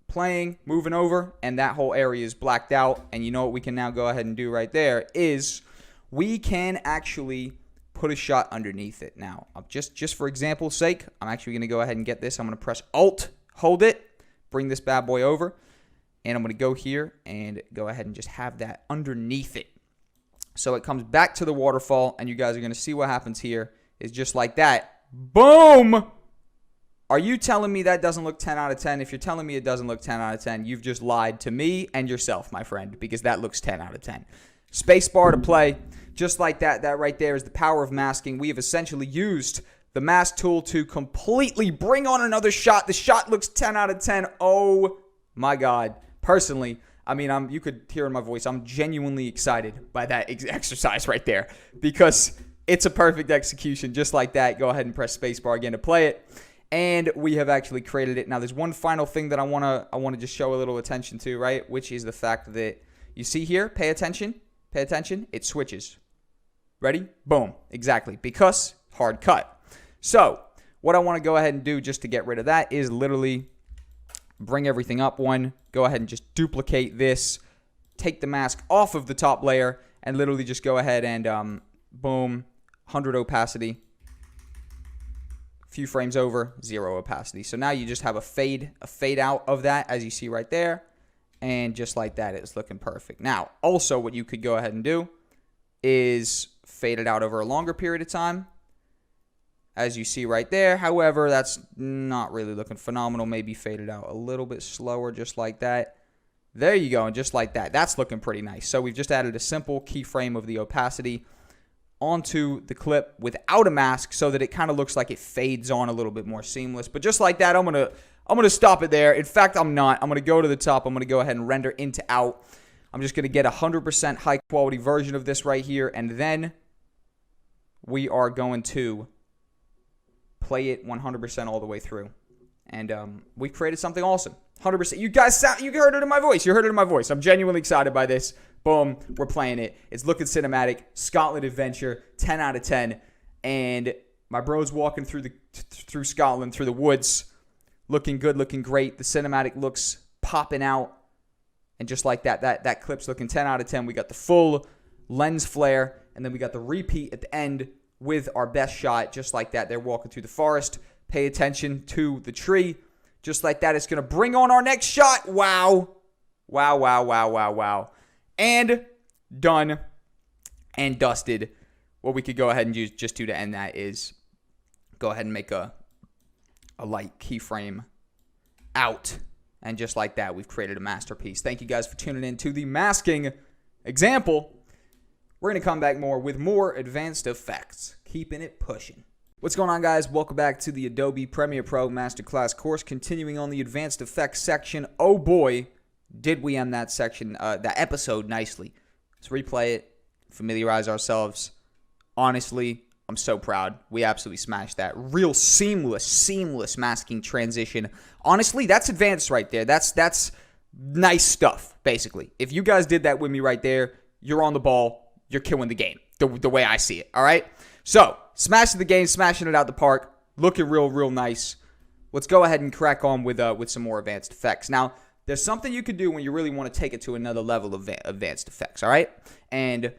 playing, moving over, and that whole area is blacked out. And you know what we can now go ahead and do right there is we can actually put a shot underneath it. Now, just for example's sake, I'm actually going to go ahead and get this. I'm going to press Alt, hold it, bring this bad boy over, and I'm going to go here and go ahead and just have that underneath it. So it comes back to the waterfall, and you guys are going to see what happens here is just like that. Boom! Are you telling me that doesn't look 10 out of 10? If you're telling me it doesn't look 10 out of 10, you've just lied to me and yourself, my friend, because that looks 10 out of 10. Spacebar to play. Just like that. That right there is the power of masking. We have essentially used the mask tool to completely bring on another shot. The shot looks 10 out of 10. Oh my God. Personally, I mean, you could hear in my voice, I'm genuinely excited by that exercise right there because it's a perfect execution. Just like that. Go ahead and press spacebar again to play it. And we have actually created it. Now, there's one final thing that I want to just show a little attention to, right? Which is the fact that you see here, pay attention, it switches. Ready? Boom. Exactly. Because hard cut. So, what I want to go ahead and do just to get rid of that is literally bring everything up one, go ahead and just duplicate this, take the mask off of the top layer, and literally just go ahead and boom, 100 opacity. Few frames over, 0 opacity. So now you just have a fade out of that, as you see right there. And just like that, it's looking perfect. Now, also what you could go ahead and do is fade it out over a longer period of time, as you see right there. However, that's not really looking phenomenal. Maybe fade it out a little bit slower, just like that. There you go, and just like that. That's looking pretty nice. So we've just added a simple keyframe of the opacity onto the clip without a mask so that it kind of looks like it fades on a little bit more seamless. But just like that, I'm gonna stop it there. In fact, I'm not. I'm gonna go to the top. I'm gonna go ahead and render into out. I'm just gonna get a 100% high quality version of this right here, and then we are going to play it 100% all the way through. And we've created something awesome. 100%. You guys you heard it in my voice. You heard it in my voice. I'm genuinely excited by this. Boom, we're playing it. It's looking cinematic. Scotland adventure, 10 out of 10. And my bro's walking through Scotland, through the woods, looking good, looking great. The cinematic looks popping out. And just like that clip's looking 10 out of 10. We got the full lens flare, and then we got the repeat at the end with our best shot. Just like that, they're walking through the forest. Pay attention to the tree. Just like that, it's going to bring on our next shot. Wow. Wow, wow, wow, wow, wow. And done and dusted. What we could go ahead and use just to end that is go ahead and make a light keyframe out. And just like that, we've created a masterpiece. Thank you guys for tuning in to the masking example. We're going to come back more with more advanced effects. Keeping it pushing. What's going on, guys? Welcome back to the Adobe Premiere Pro Masterclass course. Continuing on the advanced effects section. Oh boy, did we end that section, that episode nicely. Let's replay it, familiarize ourselves. Honestly, I'm so proud. We absolutely smashed that. Real seamless masking transition. Honestly, that's advanced right there. That's nice stuff, basically. If you guys did that with me right there, you're on the ball. You're killing the game, the way I see it, all right? So, smashing the game, smashing it out the park, looking real nice. Let's go ahead and crack on with some more advanced effects. Now, there's something you could do when you really want to take it to another level of advanced effects, all right? And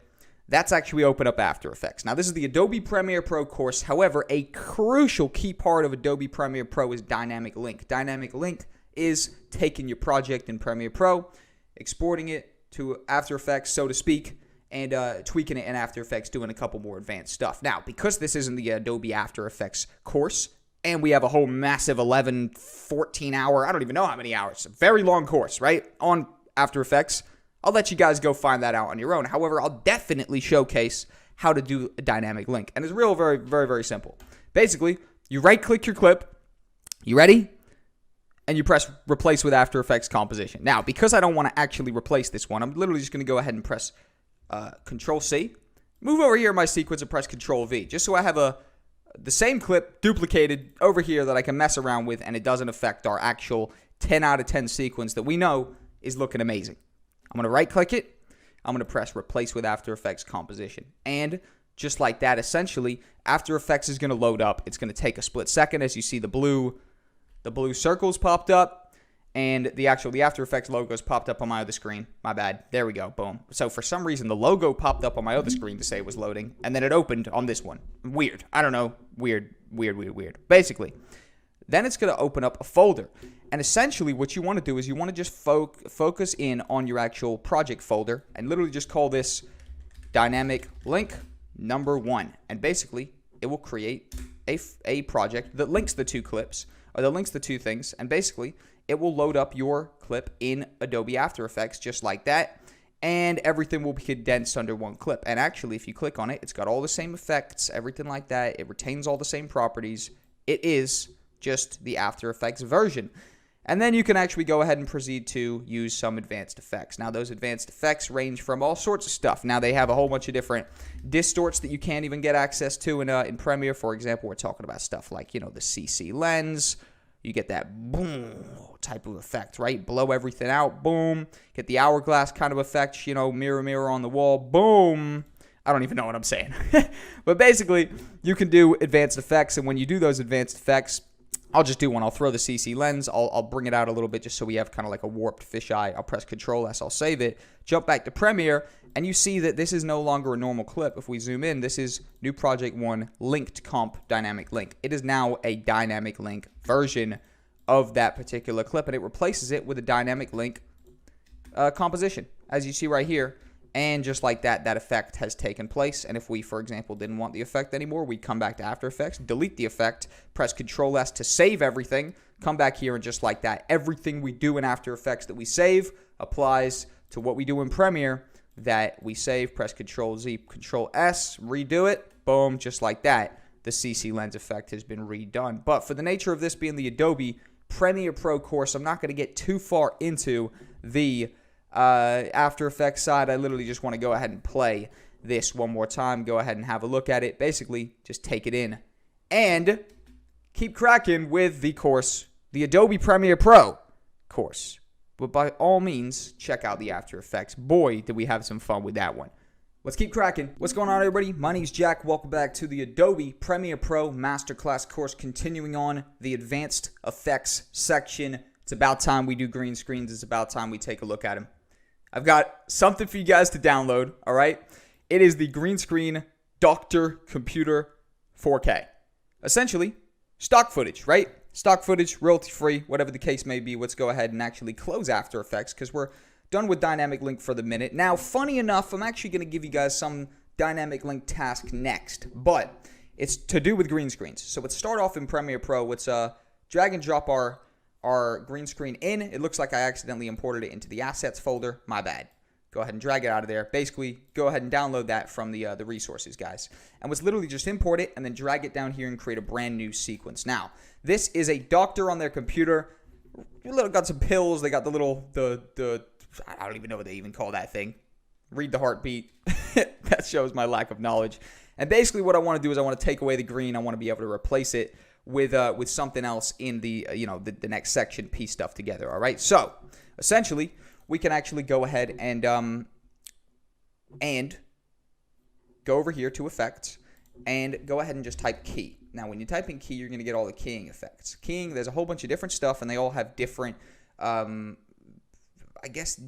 that's actually open up After Effects. Now, this is the Adobe Premiere Pro course. However, a crucial key part of Adobe Premiere Pro is Dynamic Link. Dynamic Link is taking your project in Premiere Pro, exporting it to After Effects, so to speak, and tweaking it in After Effects, doing a couple more advanced stuff. Now, because this isn't the Adobe After Effects course, and we have a whole massive 11, 14-hour, I don't even know how many hours, a very long course, right, on After Effects, I'll let you guys go find that out on your own. However, I'll definitely showcase how to do a dynamic link. And it's very simple. Basically, you right-click your clip, you ready? And you press Replace with After Effects Composition. Now, because I don't want to actually replace this one, I'm literally just going to go ahead and press Control-C. Move over here in my sequence and press Control-V, just so I have the same clip duplicated over here that I can mess around with, and it doesn't affect our actual 10 out of 10 sequence that we know is looking amazing. I'm going to right-click it. I'm going to press Replace with After Effects Composition. And just like that, essentially, After Effects is going to load up. It's going to take a split second as you see the blue The blue circles popped up, and the After Effects logos popped up on my other screen. My bad. There we go. Boom. So for some reason, the logo popped up on my other screen to say it was loading, and then it opened on this one. Weird. I don't know. Weird. Basically, then it's going to open up a folder. And essentially, what you want to do is you want to just focus in on your actual project folder and literally just call this dynamic link number 1. And basically, it will create a project that links the two clips, or that links the two things, and basically it will load up your clip in Adobe After Effects just like that, and everything will be condensed under one clip. And actually, if you click on it, it's got all the same effects, everything like that. It retains all the same properties. It is just the After Effects version. And then you can actually go ahead and proceed to use some advanced effects. Now, those advanced effects range from all sorts of stuff. Now, they have a whole bunch of different distorts that you can't even get access to in Premiere. For example, we're talking about stuff like, the CC lens. You get that boom type of effect, right? Blow everything out, boom. Get the hourglass kind of effect, mirror on the wall, boom. I don't even know what I'm saying. But basically, you can do advanced effects, and when you do those advanced effects, I'll just do one. I'll throw the CC lens. I'll bring it out a little bit just so we have kind of like a warped fisheye. I'll press Control S. I'll save it. Jump back to Premiere, and you see that this is no longer a normal clip. If we zoom in, this is New Project 1 Linked Comp Dynamic Link. It is now a dynamic link version of that particular clip, and it replaces it with a dynamic link composition, as you see right here. And just like that, that effect has taken place. And if we, for example, didn't want the effect anymore, we'd come back to After Effects, delete the effect, press Control S to save everything, come back here, and just like that, everything we do in After Effects that we save applies to what we do in Premiere that we save. Press Control Z, Control S, redo it, boom, just like that. The CC lens effect has been redone. But for the nature of this being the Adobe Premiere Pro course, I'm not going to get too far into the After Effects side. I literally just want to go ahead and play this one more time. Go ahead and have a look at it. Basically, just take it in and keep cracking with the course, the Adobe Premiere Pro course. But by all means, check out the After Effects. Boy, did we have some fun with that one. Let's keep cracking. What's going on, everybody? My name's Jack. Welcome back to the Adobe Premiere Pro Masterclass course, continuing on the Advanced Effects section. It's about time we do green screens. It's about time we take a look at them. I've got something for you guys to download, all right? It is the Green Screen Doctor Computer 4K. Essentially, stock footage, right? Stock footage, royalty-free, whatever the case may be. Let's go ahead and actually close After Effects because we're done with Dynamic Link for the minute. Now, funny enough, I'm actually going to give you guys some Dynamic Link task next, but it's to do with green screens. So let's start off in Premiere Pro. Let's drag and drop our green screen in. It looks like I accidentally imported it into the assets folder. My bad. Go ahead and drag it out of there. Basically, go ahead and download that from the resources, guys. And let's literally just import it and then drag it down here and create a brand new sequence. Now, this is a doctor on their computer. Got some pills. They got the I don't even know what they even call that thing. Read the heartbeat. That shows my lack of knowledge. And basically, what I want to do is I want to take away the green. I want to be able to replace it with something else in the the next section, piece stuff together. All right. So essentially, we can actually go ahead and go over here to effects and go ahead and just type key. Now, when you type in key, you're going to get all the keying effects. Keying, there's a whole bunch of different stuff, and they all have different,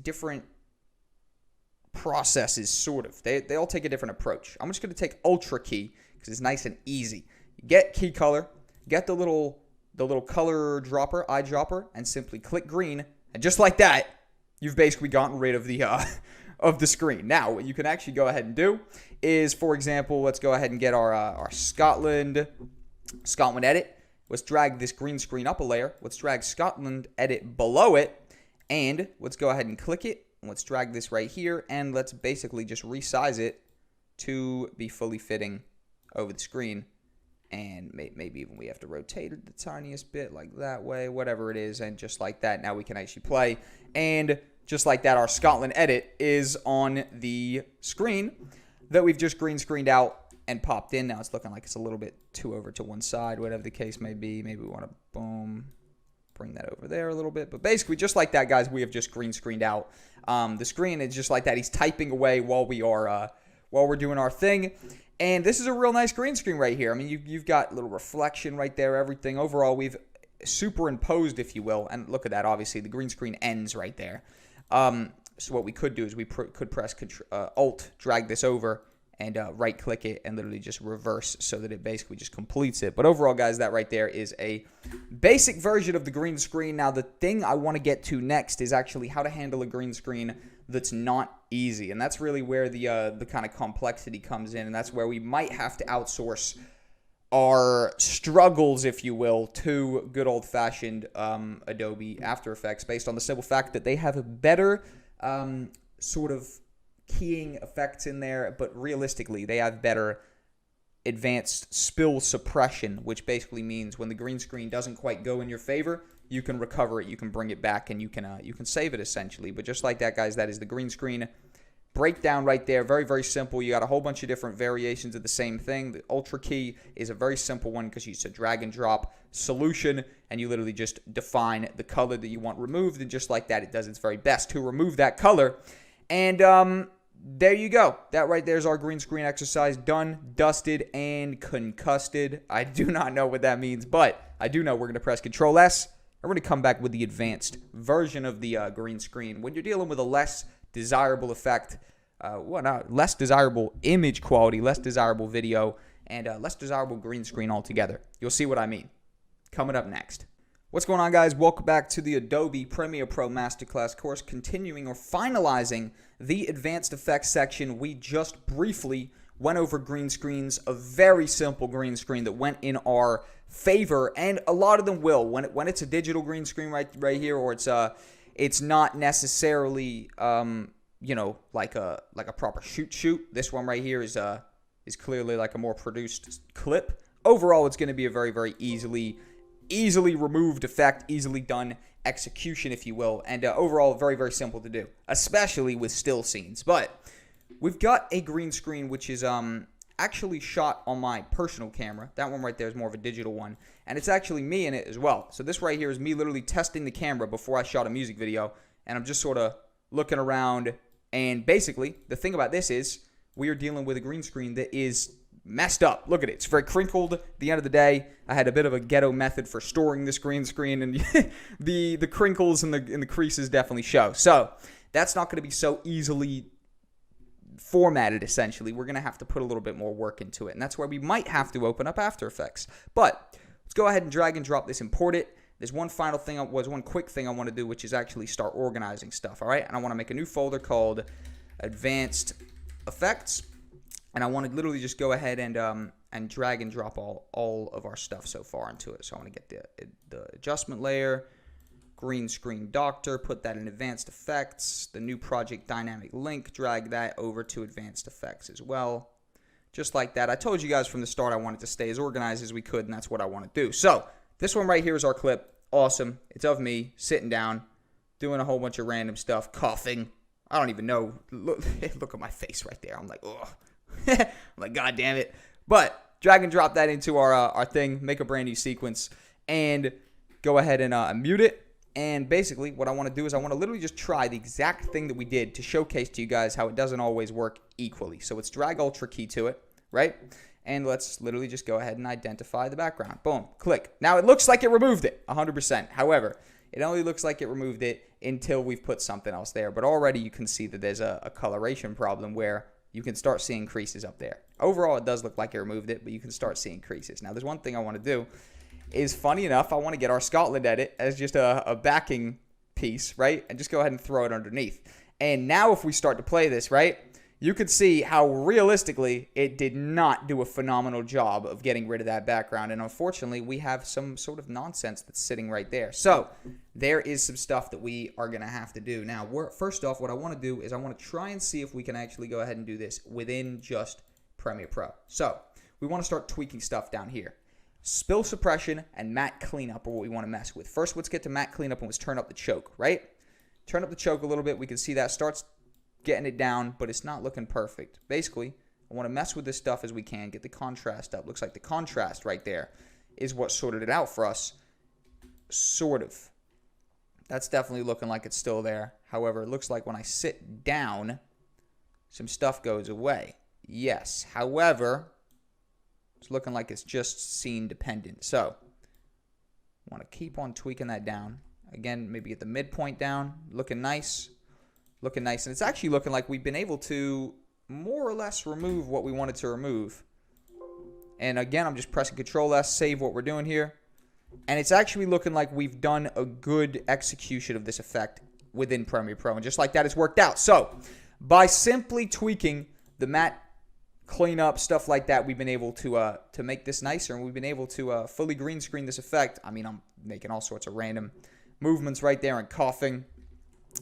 different processes, sort of. They all take a different approach. I'm just going to take Ultra Key because it's nice and easy. Get key color. Get the little color dropper, eyedropper, and simply click green. And just like that, you've basically gotten rid of the screen. Now, what you can actually go ahead and do is, for example, let's go ahead and get our Scotland edit. Let's drag this green screen up a layer. Let's drag Scotland edit below it. And let's go ahead and click it. Let's drag this right here. And let's basically just resize it to be fully fitting over the screen. And maybe even we have to rotate it the tiniest bit, like that way, whatever it is. And just like that, now we can actually play. And just like that, our Scotland edit is on the screen that we've just green screened out and popped in. Now it's looking like it's a little bit too over to one side, whatever the case may be. Maybe we want to, boom, bring that over there a little bit. But basically, just like that, guys, we have just green screened out the screen. It's just like that. He's typing away while we're doing our thing. And this is a real nice green screen right here. I mean, you've got a little reflection right there, everything. Overall, we've superimposed, if you will. And look at that. Obviously, the green screen ends right there. So what we could do is we could press Alt, drag this over, and right-click it and literally just reverse so that it basically just completes it. But overall, guys, that right there is a basic version of the green screen. Now, the thing I want to get to next is actually how to handle a green screen that's not easy. And that's really where the kind of complexity comes in, and that's where we might have to outsource our struggles, if you will, to good old-fashioned Adobe After Effects, based on the simple fact that they have a better sort of keying effects in there, but realistically, they have better advanced spill suppression, which basically means when the green screen doesn't quite go in your favor, you can recover it, you can bring it back, and you can save it essentially. But just like that, guys, that is the green screen breakdown right there. Very, very simple. You got a whole bunch of different variations of the same thing. The Ultra Key is a very simple one because you use a drag and drop solution, and you literally just define the color that you want removed, and just like that, it does its very best to remove that color. And there you go. That right there is our green screen exercise done, dusted, and concussed. I do not know what that means, but I do know we're going to press Control S. I'm going to come back with the advanced version of the green screen. When you're dealing with a less desirable effect, less desirable image quality, less desirable video, and less desirable green screen altogether. You'll see what I mean. Coming up next. What's going on, guys? Welcome back to the Adobe Premiere Pro Masterclass course, continuing or finalizing the advanced effects section. We just briefly went over green screens, a very simple green screen that went in our favor, and a lot of them will. When it's a digital green screen right here, or it's not necessarily like a proper shoot. This one right here is clearly like a more produced clip. Overall, it's going to be a very, very easily removed effect, easily done execution, if you will, and overall very, very simple to do, especially with still scenes. But we've got a green screen which is actually shot on my personal camera. That one right there is more of a digital one, and it's actually me in it as well. So this right here is me literally testing the camera before I shot a music video, and I'm just sort of looking around. And basically, the thing about this is we are dealing with a green screen that is messed up. Look at it. It's very crinkled. At the end of the day, I had a bit of a ghetto method for storing this green screen, and the crinkles and the creases definitely show. So that's not going to be so easily formatted, essentially. We're going to have to put a little bit more work into it, and that's where we might have to open up After Effects. But let's go ahead and drag and drop this, import it. There's one quick thing I want to do, which is actually start organizing stuff, all right? And I want to make a new folder called Advanced Effects, and I want to literally just go ahead and drag and drop all of our stuff so far into it. So I want to get the adjustment layer, green screen doctor, put that in Advanced Effects, the new project dynamic link, drag that over to Advanced Effects as well. Just like that. I told you guys from the start I wanted to stay as organized as we could, and that's what I want to do. So this one right here is our clip. Awesome. It's of me sitting down, doing a whole bunch of random stuff, coughing. I don't even know. Look at my face right there. I'm like, ugh. I'm like, God damn it. But drag and drop that into our thing, make a brand new sequence, and go ahead and mute it. And basically what I want to do is I want to literally just try the exact thing that we did to showcase to you guys how it doesn't always work equally. So it's drag Ultra Key to it, right? And let's literally just go ahead and identify the background. Boom, click. Now it looks like it removed it 100%. However, it only looks like it removed it until we've put something else there. But already you can see that there's a coloration problem where you can start seeing creases up there. Overall, it does look like it removed it, but you can start seeing creases. Now, there's one thing I want to do is, funny enough, I want to get our Scotland edit as just a backing piece, right? And just go ahead and throw it underneath. And now if we start to play this, right, you could see how realistically it did not do a phenomenal job of getting rid of that background. And unfortunately, we have some sort of nonsense that's sitting right there. So there is some stuff that we are going to have to do. Now, first off, what I want to do is I want to try and see if we can actually go ahead and do this within just Premiere Pro. So we want to start tweaking stuff down here. Spill suppression and matte cleanup are what we want to mess with. First, let's get to matte cleanup and let's turn up the choke, right? Turn up the choke a little bit. We can see that starts getting it down, but it's not looking perfect. Basically, I want to mess with this stuff as we can, get the contrast up. Looks like the contrast right there is what sorted it out for us. Sort of. That's definitely looking like it's still there. However, it looks like when I sit down, some stuff goes away. Yes. However, it's looking like it's just scene dependent. So Want to keep on tweaking that down. Again, maybe get the midpoint down. Looking nice. Looking nice. And it's actually looking like we've been able to more or less remove what we wanted to remove. And again, I'm just pressing Control S, save what we're doing here. And it's actually looking like we've done a good execution of this effect within Premiere Pro. And just like that, it's worked out. So, by simply tweaking the matte cleanup, stuff like that, we've been able to make this nicer. And we've been able to fully green screen this effect. I mean, I'm making all sorts of random movements right there and coughing.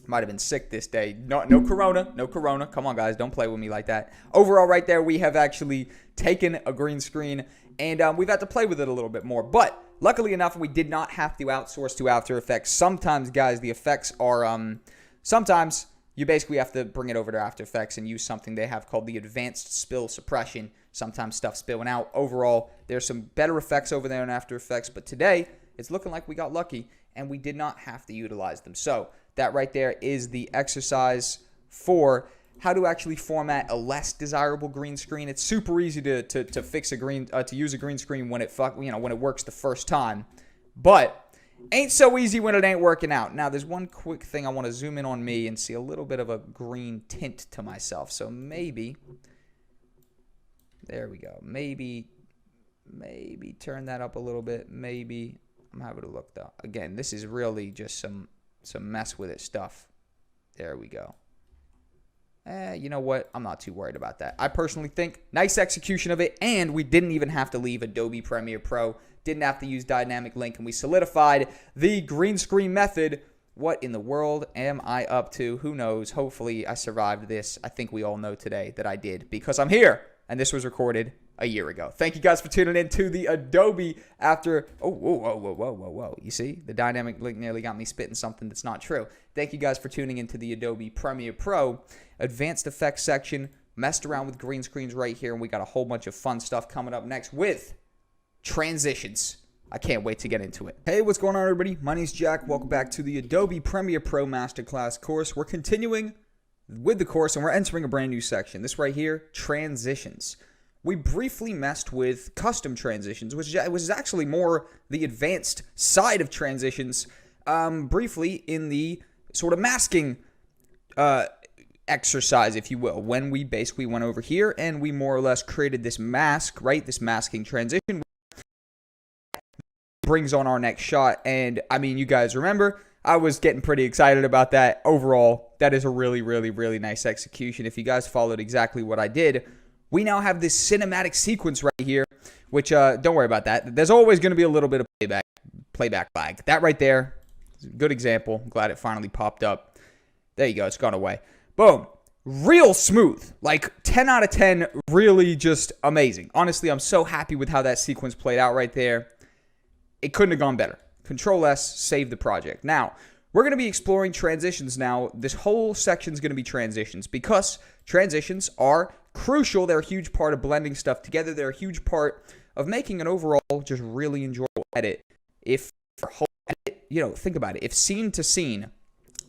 Might have been sick this day. No corona. No corona. Come on, guys. Don't play with me like that. Overall, right there, we have actually taken a green screen. And we've had to play with it a little bit more. But luckily enough, we did not have to outsource to After Effects. Sometimes, guys, the effects are... sometimes you basically have to bring it over to After Effects and use something they have called the Advanced Spill Suppression. Sometimes stuff spilling out. Overall, there's some better effects over there in After Effects. But today, it's looking like we got lucky and we did not have to utilize them. So that right there is the exercise for how to actually format a less desirable green screen. It's super easy to fix a green to use a green screen when it when it works the first time, but ain't so easy when it ain't working out. Now there's one quick thing I want to zoom in on me and see a little bit of a green tint to myself. So maybe there we go. Maybe turn that up a little bit. Maybe I'm having a look though. Again, this is really just some mess with it stuff. There we go. You know what? I'm not too worried about that. I personally think nice execution of it, and we didn't even have to leave Adobe Premiere Pro. Didn't have to use Dynamic Link, and we solidified the green screen method. What in the world am I up to? Who knows? Hopefully I survived this. I think we all know today that I did because I'm here, and this was recorded a year ago. Thank you guys for tuning in to the Adobe After... Oh, whoa. You see? The Dynamic Link nearly got me spitting something that's not true. Thank you guys for tuning into the Adobe Premiere Pro Advanced Effects section. Messed around with green screens right here, and we got a whole bunch of fun stuff coming up next with transitions. I can't wait to get into it. Hey, what's going on, everybody? My name's Jack. Welcome back to the Adobe Premiere Pro Masterclass course. We're continuing with the course, and we're entering a brand new section. This right here, transitions. We briefly messed with custom transitions, which was actually more the advanced side of transitions, briefly in the sort of masking exercise, if you will, when we basically went over here and we more or less created this mask, right? This masking transition brings on our next shot. And I mean, you guys remember, I was getting pretty excited about that. Overall, that is a really, really, really nice execution. If you guys followed exactly what I did, we now have this cinematic sequence right here, which, don't worry about that. There's always going to be a little bit of playback lag. That right there is a good example. I'm glad it finally popped up. There you go. It's gone away. Boom. Real smooth. Like 10 out of 10. Really just amazing. Honestly, I'm so happy with how that sequence played out right there. It couldn't have gone better. Control S, save the project. Now, we're going to be exploring transitions now. This whole section is going to be transitions because transitions are crucial. They're a huge part of blending stuff together. They're a huge part of making an overall just really enjoyable edit. If for whole edit, think about it. If scene to scene,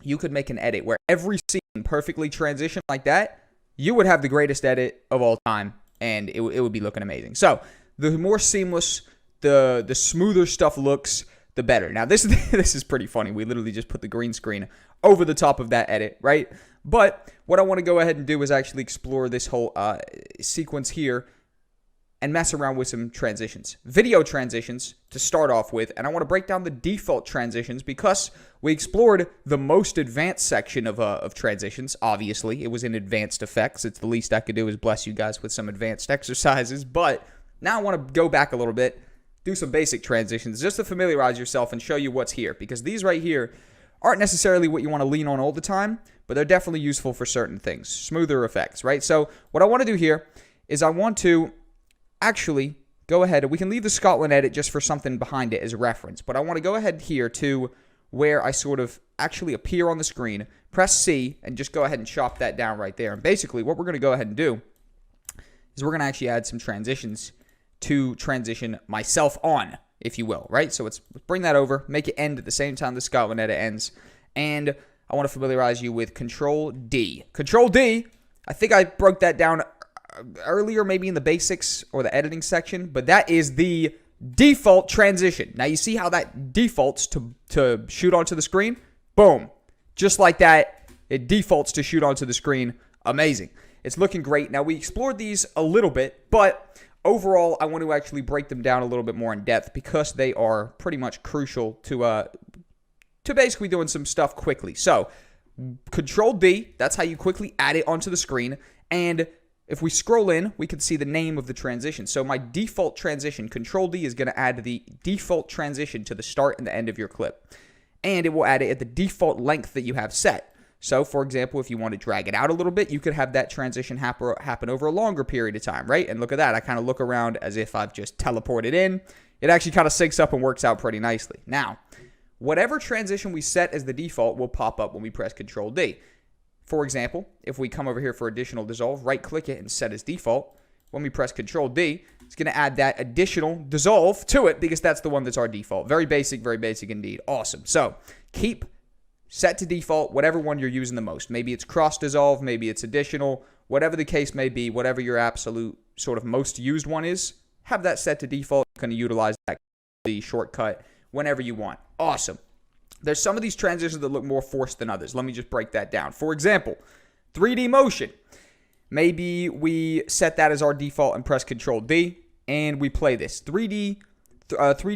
you could make an edit where every scene perfectly transitioned like that, you would have the greatest edit of all time, and it would be looking amazing. So the more seamless, the smoother stuff looks, the better. Now, this is pretty funny. We literally just put the green screen over the top of that edit, right? But what I want to go ahead and do is actually explore this whole sequence here and mess around with some transitions. Video transitions to start off with, and I want to break down the default transitions because we explored the most advanced section of transitions. Obviously, it was in advanced effects. It's the least I could do is bless you guys with some advanced exercises, but now I want to go back a little bit, do some basic transitions just to familiarize yourself and show you what's here, because these right here aren't necessarily what you want to lean on all the time, but they're definitely useful for certain things. Smoother effects, right? So what I want to do here is I want to actually go ahead, and we can leave the Scotland edit just for something behind it as a reference, but I want to go ahead here to where I sort of actually appear on the screen, press C, and just go ahead and chop that down right there. And basically what we're going to go ahead and do is we're going to actually add some transitions to transition myself on, if you will, right? So let's bring that over, make it end at the same time the Scotland edit ends, and I want to familiarize you with Control D. Control D, I think I broke that down earlier, maybe in the basics or the editing section, but that is the default transition. Now you see how that defaults to shoot onto the screen? Boom. Just like that, it defaults to shoot onto the screen. Amazing. It's looking great. Now we explored these a little bit, but overall I want to actually break them down a little bit more in depth because they are pretty much crucial to basically doing some stuff quickly. So Control D, that's how you quickly add it onto the screen. And if we scroll in, we can see the name of the transition. So my default transition, Control D, is going to add the default transition to the start and the end of your clip. And it will add it at the default length that you have set. So, for example, if you want to drag it out a little bit, you could have that transition happen over a longer period of time, right? And look at that. I kind of look around as if I've just teleported in. It actually kind of syncs up and works out pretty nicely. Now, whatever transition we set as the default will pop up when we press Control D. For example, if we come over here for additional dissolve, right-click it and set as default, when we press Control D, it's going to add that additional dissolve to it because that's the one that's our default. Very basic indeed. Awesome. So keep set to default whatever one you're using the most. Maybe it's cross dissolve, maybe it's additional, whatever the case may be, whatever your absolute sort of most used one is, have that set to default. You're going to utilize that shortcut whenever you want. Awesome. There's some of these transitions that look more forced than others. Let me just break that down. For example, 3D motion. Maybe we set that as our default and press Control D, and we play this. 3D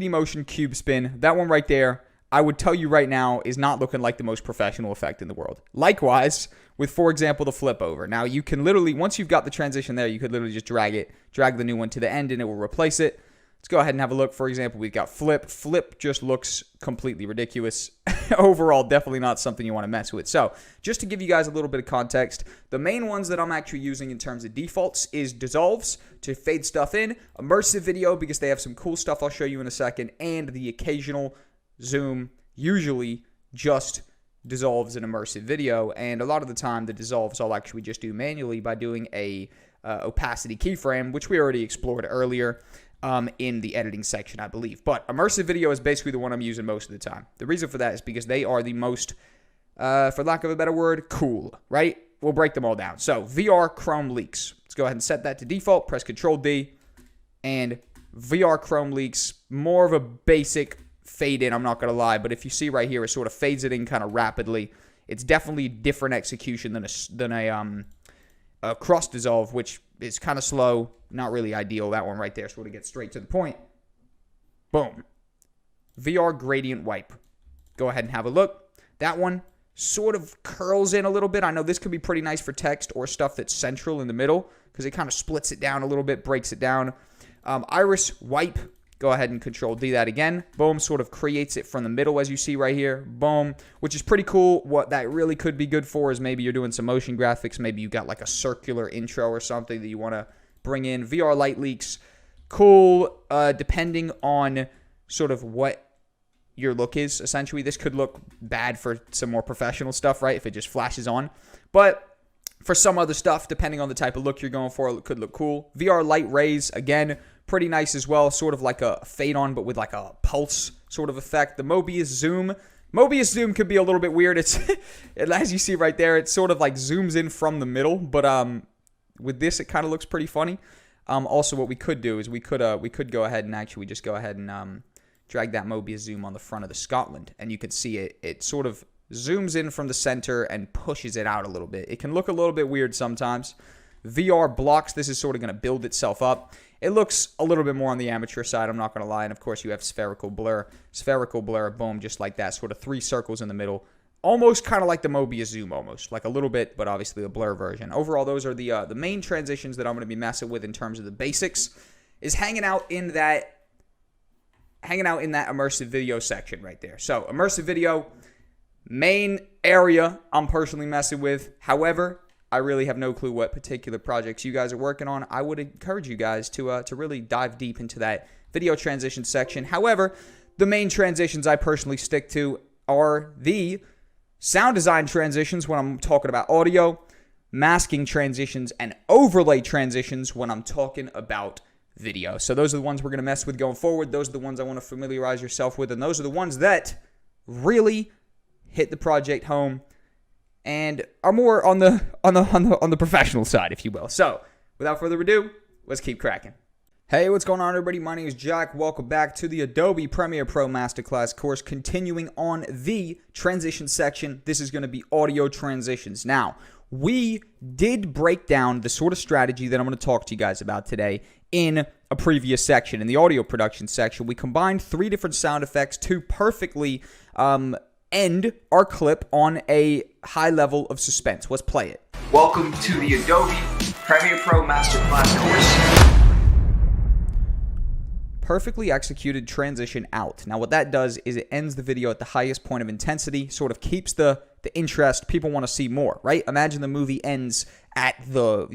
motion cube spin. That one right there, I would tell you right now, is not looking like the most professional effect in the world. Likewise, with, for example, the flip over. Now, you can literally, once you've got the transition there, you could literally just drag the new one to the end, and it will replace it. Let's go ahead and have a look. For example, we've got flip. Flip just looks completely ridiculous. Overall, definitely not something you want to mess with. So, just to give you guys a little bit of context, the main ones that I'm actually using in terms of defaults is dissolves to fade stuff in, immersive video because they have some cool stuff I'll show you in a second, and the occasional zoom, usually just dissolves an immersive video. And a lot of the time, the dissolves I'll actually just do manually by doing a opacity keyframe, which we already explored earlier. In the editing section, I believe. But immersive video is basically the one I'm using most of the time. The reason for that is because they are the most, for lack of a better word, cool, right? We'll break them all down. So, VR Chrome Leaks. Let's go ahead and set that to default. Press Control D. And VR Chrome Leaks, more of a basic fade in, I'm not going to lie. But if you see right here, it sort of fades it in kind of rapidly. It's definitely a different execution than a cross dissolve, which is kind of slow. Not really ideal. That one right there sort of gets straight to the point. Boom. VR Gradient Wipe. Go ahead and have a look. That one sort of curls in a little bit. I know this could be pretty nice for text or stuff that's central in the middle because it kind of splits it down a little bit, breaks it down. Iris Wipe. Go ahead and Control D that again. Boom. Sort of creates it from the middle as you see right here. Boom. Which is pretty cool. What that really could be good for is maybe you're doing some motion graphics. Maybe you got like a circular intro or something that you want to bring in. VR Light Leaks. Cool. Depending on sort of what your look is, essentially. This could look bad for some more professional stuff, right? If it just flashes on. But for some other stuff, depending on the type of look you're going for, it could look cool. VR Light Rays, again, pretty nice as well. Sort of like a fade on, but with like a pulse sort of effect. The Mobius Zoom. Mobius Zoom could be a little bit weird. It's as you see right there, it sort of like zooms in from the middle. But with this, it kind of looks pretty funny. Also, what we could do is we could go ahead and actually just go ahead and drag that Mobius Zoom on the front of the Scotland. And you can see it sort of zooms in from the center and pushes it out a little bit. It can look a little bit weird sometimes. VR Blocks, this is sort of going to build itself up. It looks a little bit more on the amateur side, I'm not going to lie. And of course, you have Spherical Blur. Spherical Blur, boom, just like that. Sort of 3 circles in the middle. Almost kind of like the Mobius Zoom, almost. Like a little bit, but obviously a blur version. Overall, those are the main transitions that I'm going to be messing with in terms of the basics. Is hanging out in that immersive video section right there. So, immersive video, main area I'm personally messing with. However, I really have no clue what particular projects you guys are working on. I would encourage you guys to really dive deep into that video transition section. However, the main transitions I personally stick to are the sound design transitions when I'm talking about audio, masking transitions, and overlay transitions when I'm talking about video. So those are the ones we're going to mess with going forward. Those are the ones I want to familiarize yourself with, and those are the ones that really hit the project home and are more on the professional side, if you will. So, without further ado, let's keep cracking. Hey, what's going on, everybody? My name is Jack. Welcome back to the Adobe Premiere Pro Masterclass course. Continuing on the transition section, this is going to be audio transitions. Now, we did break down the sort of strategy that I'm going to talk to you guys about today in a previous section. In the audio production section, we combined 3 different sound effects to perfectly end our clip on a high level of suspense. Let's play it. Welcome to the Adobe Premiere Pro Masterclass course. Perfectly executed transition out. Now what that does is it ends the video at the highest point of intensity, sort of keeps the interest. People want to see more, right? Imagine the movie ends at the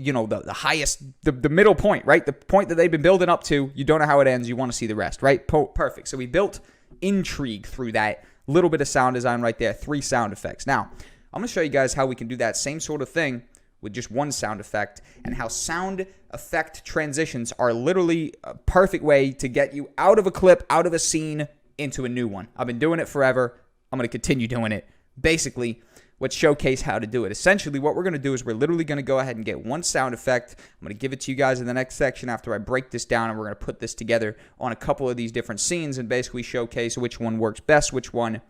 highest, the middle point, right? The point that they've been building up to. You don't know how it ends. You want to see the rest, right? Perfect. So we built intrigue through that little bit of sound design right there. 3 sound effects. Now, I'm going to show you guys how we can do that same sort of thing with just 1 sound effect, and how sound effect transitions are literally a perfect way to get you out of a clip, out of a scene, into a new one. I've been doing it forever. I'm going to continue doing it. Basically, let's showcase how to do it. Essentially, what we're going to do is we're literally going to go ahead and get 1 sound effect. I'm going to give it to you guys in the next section after I break this down, and we're going to put this together on a couple of these different scenes and basically showcase which one works best, which one,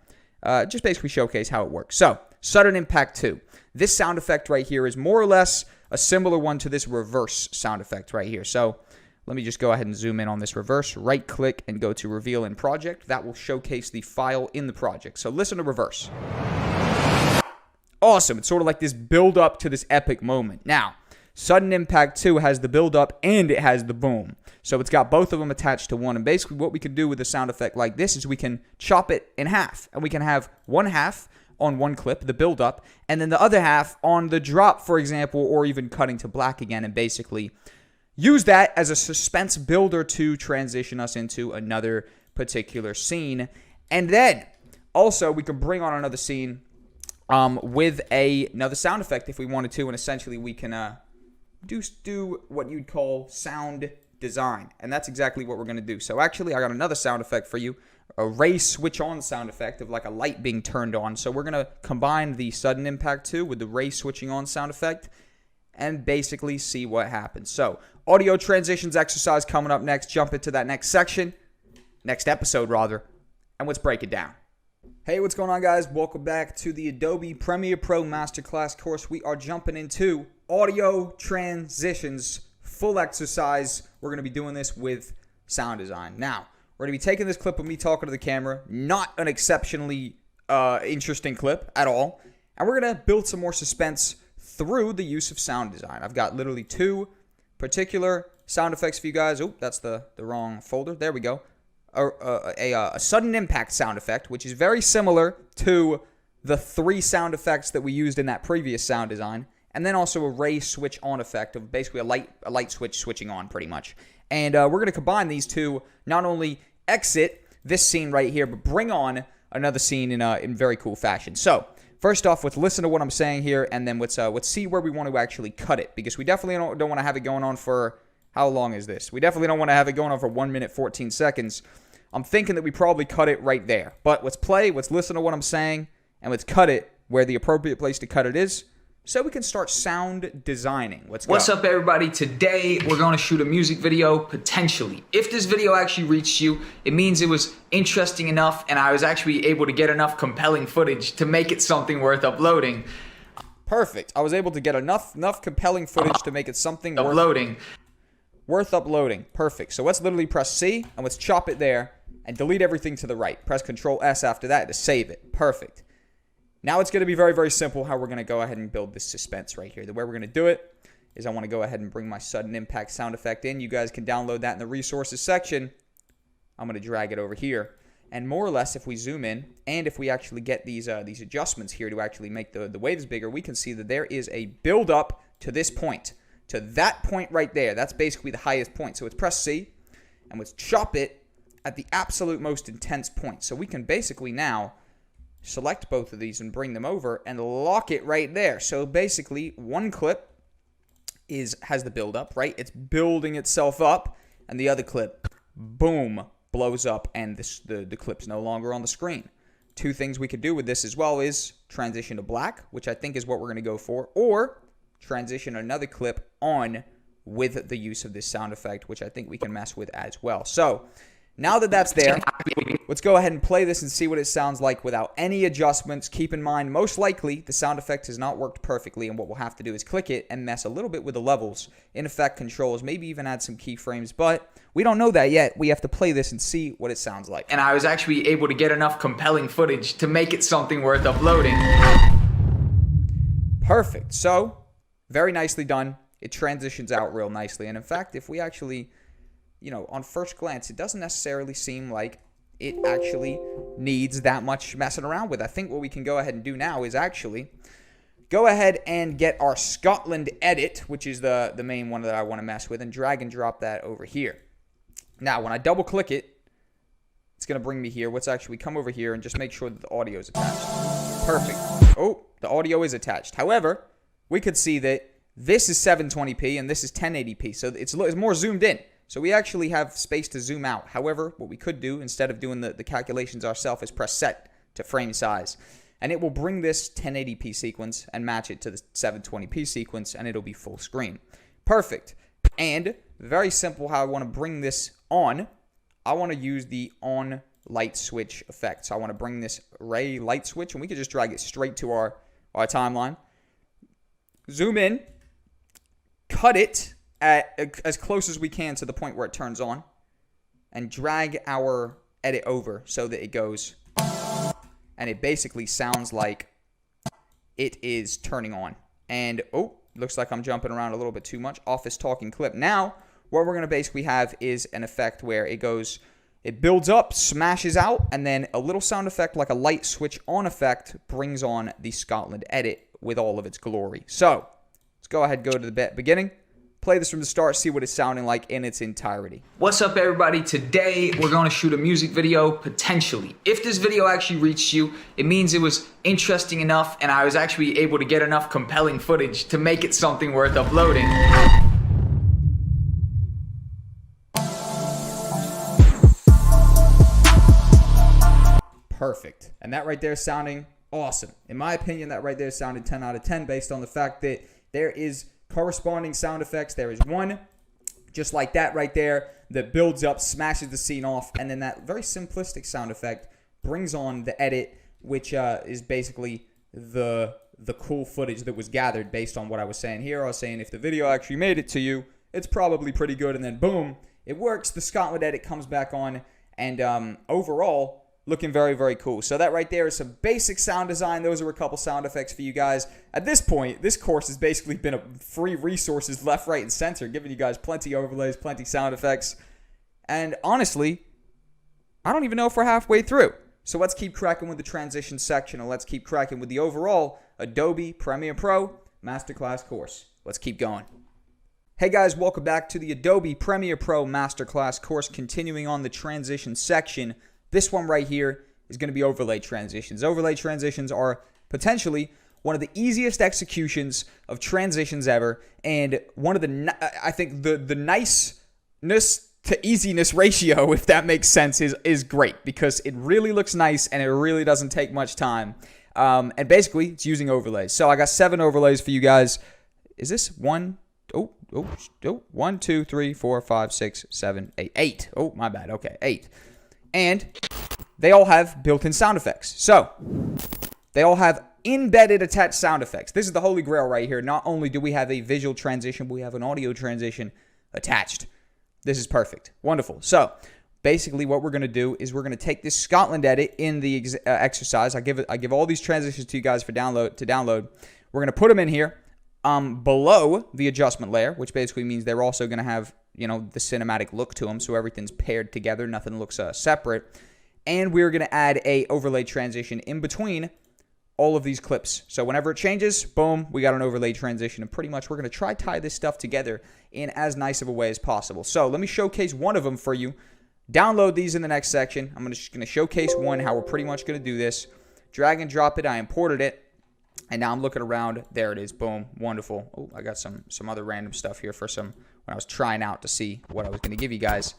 just basically showcase how it works. So, Sudden Impact 2. This sound effect right here is more or less a similar one to this reverse sound effect right here. So let me just go ahead and zoom in on this reverse, right click and go to reveal in project. That will showcase the file in the project. So listen to reverse. Awesome. It's sort of like this build up to this epic moment. Now, Sudden Impact 2 has the build up and it has the boom. So it's got both of them attached to one. And basically what we can do with a sound effect like this is we can chop it in half, and we can have one half on one clip, the build up, and then the other half on the drop, for example, or even cutting to black again, and basically use that as a suspense builder to transition us into another particular scene. And then also we can bring on another scene with another sound effect if we wanted to, and essentially we can do what you'd call sound design, and that's exactly what we're going to do. So actually I got another sound effect for you, a ray switch on sound effect of like a light being turned on. So we're going to combine the Sudden Impact 2 with the ray switching on sound effect and basically see what happens. So audio transitions exercise coming up next. Jump into that next section, next episode rather, and let's break it down. Hey, what's going on, guys? Welcome back to the Adobe Premiere Pro Masterclass course. We are jumping into audio transitions, full exercise. We're going to be doing this with sound design. Now, we're going to be taking this clip of me talking to the camera, not an exceptionally interesting clip at all, and we're going to build some more suspense through the use of sound design. I've got literally 2 particular sound effects for you guys. Oh, that's the wrong folder. There we go. A sudden impact sound effect, which is very similar to the 3 sound effects that we used in that previous sound design, and then also a ray switch on effect of basically a light switch switching on pretty much. And we're going to combine these 2, not only exit this scene right here, but bring on another scene in very cool fashion. So first off, let's listen to what I'm saying here, and then let's see where we want to actually cut it, because we definitely don't want to have it going on for, how long is this? We definitely don't want to have it going on for 1 minute, 14 seconds. I'm thinking that we probably cut it right there. But let's play, let's listen to what I'm saying, and let's cut it where the appropriate place to cut it is, so we can start sound designing. Let's go. What's up, everybody? Today we're going to shoot a music video, potentially. If this video actually reached you, it means it was interesting enough and I was actually able to get enough compelling footage to make it something worth uploading. Perfect. I was able to get enough compelling footage to make it something worth uploading. Perfect. So let's literally press C and let's chop it there and delete everything to the right. Press Control S after that to save it. Perfect. Now it's going to be very, very simple how we're going to go ahead and build this suspense right here. The way we're going to do it is I want to go ahead and bring my Sudden Impact sound effect in. You guys can download that in the resources section. I'm going to drag it over here. And more or less, if we zoom in, and if we actually get these adjustments here to actually make the waves bigger, we can see that there is a build up to this point. To that point right there. That's basically the highest point. So let's press C, and let's chop it at the absolute most intense point. So we can basically now select both of these and bring them over and lock it right there. So basically, one clip has the build up, right? It's building itself up, and the other clip, boom, blows up, and the clip's no longer on the screen. 2 things we could do with this as well is transition to black, which I think is what we're going to go for, or transition another clip on with the use of this sound effect, which I think we can mess with as well. So now that that's there, let's go ahead and play this and see what it sounds like without any adjustments. Keep in mind, most likely, the sound effect has not worked perfectly, and what we'll have to do is click it and mess a little bit with the levels, in effect controls, maybe even add some keyframes, but we don't know that yet. We have to play this and see what it sounds like. And I was actually able to get enough compelling footage to make it something worth uploading. Perfect. So, very nicely done. It transitions out real nicely, and in fact, if we actually... on first glance, it doesn't necessarily seem like it actually needs that much messing around with. I think what we can go ahead and do now is actually go ahead and get our Scotland edit, which is the main one that I want to mess with, and drag and drop that over here. Now, when I double click it, it's going to bring me here. Let's actually come over here and just make sure that the audio is attached. Perfect. Oh, the audio is attached. However, we could see that this is 720p and this is 1080p, so it's more zoomed in. So we actually have space to zoom out. However, what we could do, instead of doing the calculations ourselves, is press set to frame size. And it will bring this 1080p sequence and match it to the 720p sequence, and it'll be full screen. Perfect. And very simple how I want to bring this on. I want to use the on light switch effect. So I want to bring this ray light switch, and we can just drag it straight to our timeline. Zoom in. Cut it at as close as we can to the point where it turns on, and drag our edit over so that it goes, and it basically sounds like it is turning on. And oh, looks like I'm jumping around a little bit too much. Office talking clip. Now what we're going to basically have is an effect where it goes, it builds up, smashes out, and then a little sound effect like a light switch on effect brings on the Scotland edit with all of its glory. So let's go ahead and go to the beginning. Play this from the start, see what it's sounding like in its entirety. What's up, everybody? Today we're going to shoot a music video, potentially. If this video actually reached you, it means it was interesting enough and I was actually able to get enough compelling footage to make it something worth uploading. Perfect. And that right there is sounding awesome. In my opinion, that right there sounded 10 out of 10 based on the fact that there is corresponding sound effects. There is one just like that right there that builds up, smashes the scene off, and then that very simplistic sound effect brings on the edit, which is basically the cool footage that was gathered based on what I was saying here. I was saying if the video actually made it to you, it's probably pretty good, and then boom, it works. The Scotland edit comes back on, and overall, looking very, very cool. So that right there is some basic sound design. Those are a couple sound effects for you guys. At this point, this course has basically been a free resources left, right, and center, giving you guys plenty overlays, plenty sound effects. And honestly, I don't even know if we're halfway through. So let's keep cracking with the transition section, and let's keep cracking with the overall Adobe Premiere Pro Masterclass course. Let's keep going. Hey guys, welcome back to the Adobe Premiere Pro Masterclass course, continuing on the transition section. This one right here is going to be overlay transitions. Overlay transitions are potentially one of the easiest executions of transitions ever, and one of the, I think the niceness to easiness ratio, if that makes sense, is great because it really looks nice and it really doesn't take much time. And basically, it's using overlays. So I got 7 overlays for you guys. Is this one? Oh, 1, 2, 3, 4, 5, 6, 7, 8. 8. Oh, my bad. Okay, 8. And they all have built-in sound effects. So they all have embedded attached sound effects. This is the holy grail right here. Not only do we have a visual transition, but we have an audio transition attached. This is perfect. Wonderful. So basically what we're going to do is we're going to take this Scotland edit in the exercise. I give all these transitions to you guys to download. We're going to put them in here below the adjustment layer, which basically means they're also going to have, the cinematic look to them, so everything's paired together, nothing looks separate. And we're going to add a overlay transition in between all of these clips. So whenever it changes, boom, we got an overlay transition, and pretty much we're going to try tie this stuff together in as nice of a way as possible. So let me showcase one of them for you. Download these in the next section. I'm just going to showcase one, how we're pretty much going to do this. Drag and drop it. I imported it. And now I'm looking around. There it is. Boom. Wonderful. Oh, I got some other random stuff here for when I was trying out to see what I was going to give you guys.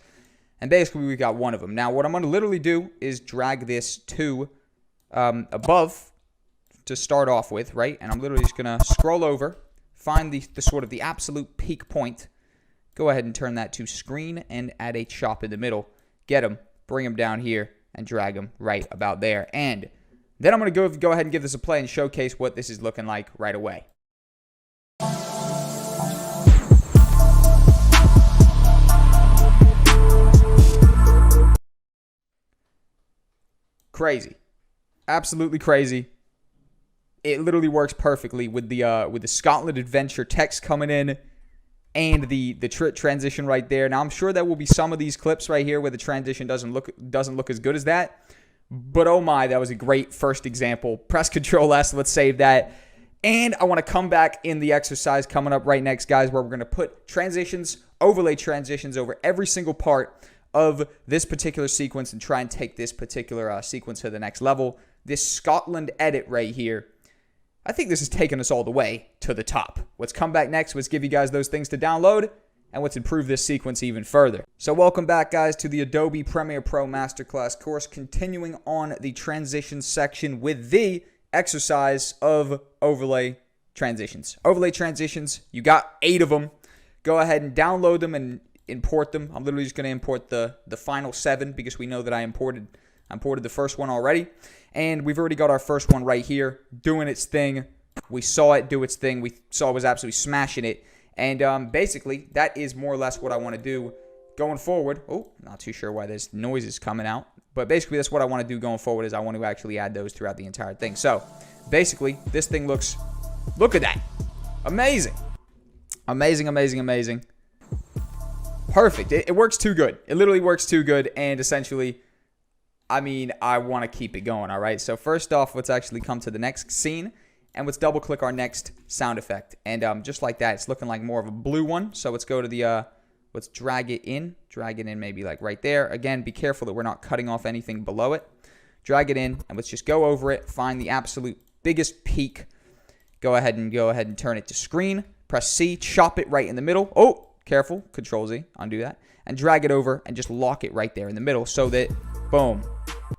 And basically, we got one of them. Now, what I'm going to literally do is drag this to above to start off with, right? And I'm literally just going to scroll over, find the sort of the absolute peak point, Go ahead and turn that to screen and add a chop in the middle. Get them, bring them down here, and drag them right about there. And then I'm going to go ahead and give this a play and showcase what this is looking like right away. Crazy. Absolutely crazy. It literally works perfectly with the Scotland Adventure text coming in and the transition right there. Now I'm sure there will be some of these clips right here where the transition doesn't look as good as that. But oh my, that was a great first example. Press Control S, let's save that. And I want to come back in the exercise coming up right next, guys, where we're going to put transitions, overlay transitions over every single part of this particular sequence and try and take this particular sequence to the next level. This Scotland edit right here, I think this is taking us all the way to the top. Let's come back next. Let's give you guys those things to download, and let's improve this sequence even further. So welcome back, guys, to the Adobe Premiere Pro Masterclass course, continuing on the transition section with the exercise of overlay transitions. Overlay transitions, you got 8 of them. Go ahead and download them and import them. I'm literally just going to import the final 7 because we know that I imported the first one already. And we've already got our first one right here doing its thing. We saw it do its thing. We saw it was absolutely smashing it. And basically, that is more or less what I want to do going forward. Oh, not too sure why there's noises coming out. But basically, that's what I want to do going forward is I want to actually add those throughout the entire thing. So, basically, this thing looks... Look at that. Amazing. Amazing, amazing, amazing. Perfect. It works too good. It literally works too good. And essentially... I mean, I want to keep it going, all right? So first off, let's actually come to the next scene, and let's double-click our next sound effect. And just like that, it's looking like more of a blue one. So let's go to the, let's drag it in maybe like right there. Again, be careful that we're not cutting off anything below it. Drag it in, and let's just go over it, find the absolute biggest peak. Go ahead and turn it to screen. Press C, chop it right in the middle. Oh, careful, Control Z, undo that. And drag it over and just lock it right there in the middle so that, boom,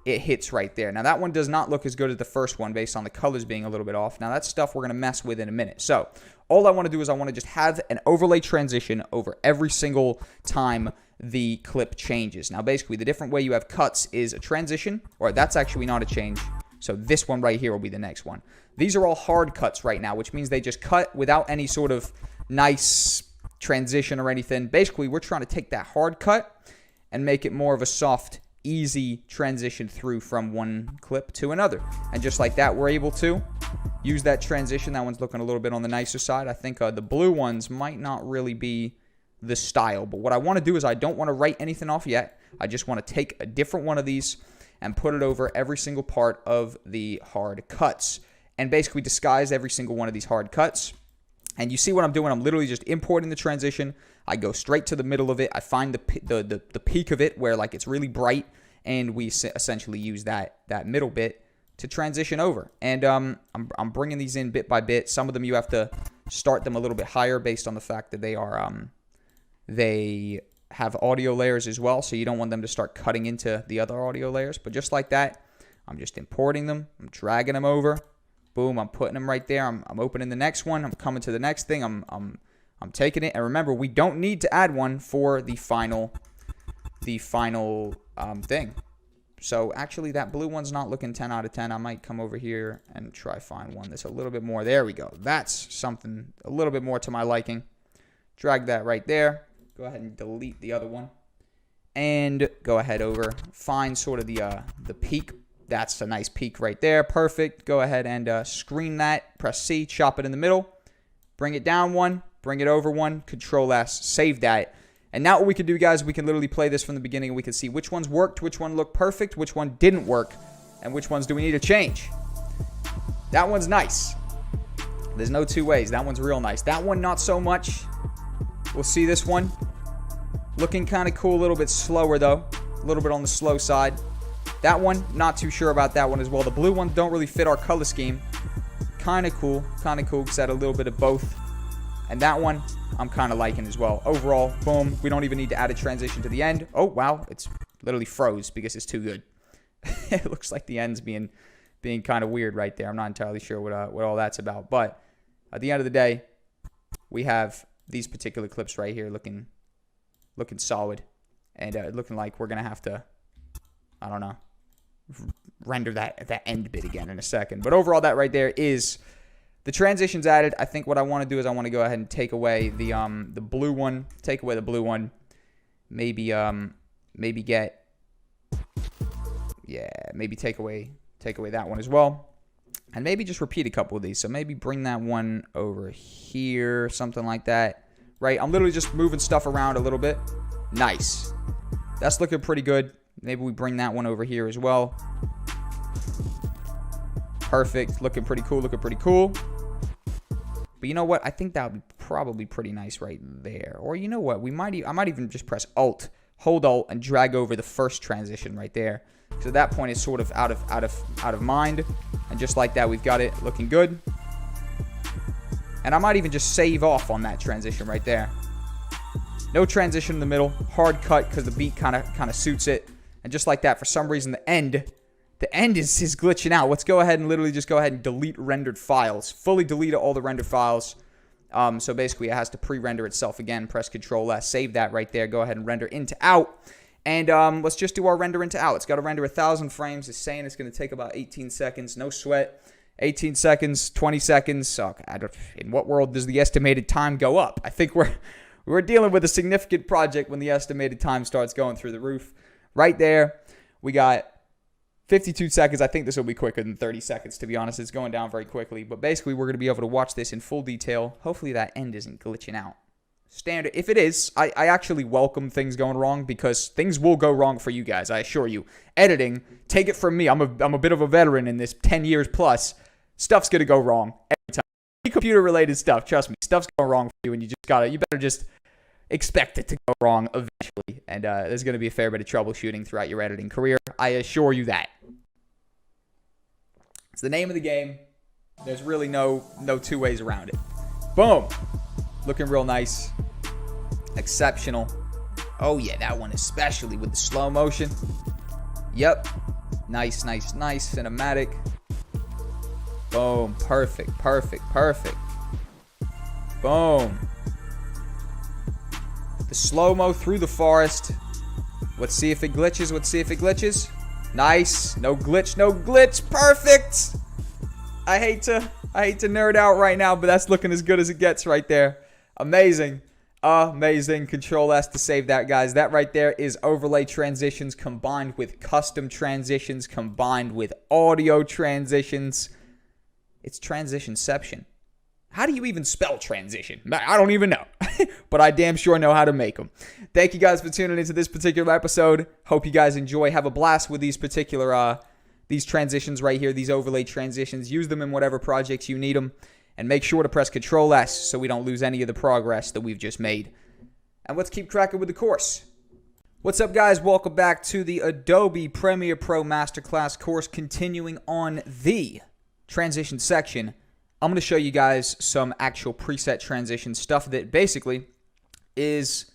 it hits right there. Now, that one does not look as good as the first one based on the colors being a little bit off. Now, that's stuff we're going to mess with in a minute. So, all I want to do is I want to just have an overlay transition over every single time the clip changes. Now, basically, the different way you have cuts is a transition, or that's actually not a change. So, this one right here will be the next one. These are all hard cuts right now, which means they just cut without any sort of nice transition or anything. Basically, we're trying to take that hard cut and make it more of a soft, easy transition through from one clip to another. And just like that, we're able to use that transition. That one's looking a little bit on the nicer side. I think the blue ones might not really be the style. But what I want to do is I don't want to write anything off yet. I just want to take a different one of these and put it over every single part of the hard cuts. And basically disguise every single one of these hard cuts. And you see what I'm doing? I'm literally just importing the transition. I go straight to the middle of it. I find the peak of it where like it's really bright, and we essentially use that middle bit to transition over. And I'm bringing these in bit by bit. Some of them you have to start them a little bit higher based on the fact that they have audio layers as well, so you don't want them to start cutting into the other audio layers. But just like that, I'm just importing them. I'm dragging them over. Boom, I'm putting them right there. I'm opening the next one. I'm coming to the next thing. I'm taking it. And remember, we don't need to add one for the final thing. So actually, that blue one's not looking 10 out of 10. I might come over here and try find one that's a little bit more. There we go. That's something a little bit more to my liking. Drag that right there. Go ahead and delete the other one. And go ahead over. Find sort of the peak. That's a nice peak right there. Perfect. Go ahead and screen that. Press C. Chop it in the middle. Bring it down one. Bring it over one. Control S. Save that. And now what we can do, guys, we can literally play this from the beginning and we can see which ones worked, which one looked perfect, which one didn't work, and which ones do we need to change. That one's nice. There's no two ways. That one's real nice. That one, not so much. We'll see this one. Looking kind of cool. A little bit slower, though. A little bit on the slow side. That one, not too sure about that one as well. The blue ones don't really fit our color scheme. Kind of cool. Kind of cool because I had a little bit of both. And that one, I'm kind of liking as well. Overall, boom. We don't even need to add a transition to the end. Oh, wow. It's literally froze because it's too good. It looks like the end's being kind of weird right there. I'm not entirely sure what all that's about. But at the end of the day, we have these particular clips right here looking looking solid. And looking like we're going to have to, I don't know, render that end bit again in a second. But overall, that right there is the transitions added. I think what I want to do is I want to go ahead and take away the blue one. Take away the blue one. Maybe get, yeah, maybe take away that one as well. And maybe just repeat a couple of these. So maybe bring that one over here, something like that. Right? I'm literally just moving stuff around a little bit. Nice. That's looking pretty good. Maybe we bring that one over here as well. Perfect. Looking pretty cool. Looking pretty cool. But you know what? I think that would be probably pretty nice right there. Or you know what? I might even just press Alt, hold Alt, and drag over the first transition right there. So at that point, it's sort of out of mind. And just like that, we've got it looking good. And I might even just save off on that transition right there. No transition in the middle. Hard cut because the beat kind of suits it. And just like that, for some reason, the end is glitching out. Let's go ahead and literally just go ahead and delete rendered files. Fully delete all the rendered files. So basically, it has to pre-render itself again. Press Control S. Save that right there. Go ahead and render into out. And let's just do our render into out. It's got to render 1,000 frames. It's saying it's going to take about 18 seconds. No sweat. 18 seconds, 20 seconds. Oh, in what world does the estimated time go up? I think we're dealing with a significant project when the estimated time starts going through the roof. Right there, we got 52 seconds. I think this will be quicker than 30 seconds, to be honest. It's going down very quickly. But basically, we're going to be able to watch this in full detail. Hopefully, that end isn't glitching out. Standard. If it is, I actually welcome things going wrong because things will go wrong for you guys, I assure you. Editing, take it from me. I'm a bit of a veteran in this 10 years plus. Stuff's going to go wrong every time. Computer-related stuff, trust me. Stuff's going wrong for you, and you better just expect it to go wrong eventually. And there's going to be a fair bit of troubleshooting throughout your editing career. I assure you that. It's the name of the game. There's really no two ways around it. Boom. Looking real nice. Exceptional. Oh, yeah, that one especially with the slow motion. Yep. Nice, nice, nice. Cinematic. Boom. Perfect, perfect, perfect. Boom. The slow-mo through the forest. Let's see if it glitches. Let's see if it glitches. Nice. No glitch, no glitch. Perfect. I hate to nerd out right now, but that's looking as good as it gets right there. Amazing. Amazing. Control S to save that, guys. That right there is overlay transitions combined with custom transitions combined with audio transitions. It's transitionception. How do you even spell transition? I don't even know. But I damn sure know how to make them. Thank you guys for tuning into this particular episode. Hope you guys enjoy. Have a blast with these particular these transitions right here, these overlay transitions. Use them in whatever projects you need them. And make sure to press Control S so we don't lose any of the progress that we've just made. And let's keep cracking with the course. What's up, guys? Welcome back to the Adobe Premiere Pro Masterclass course, continuing on the transition section. I'm going to show you guys some actual preset transition stuff that basically is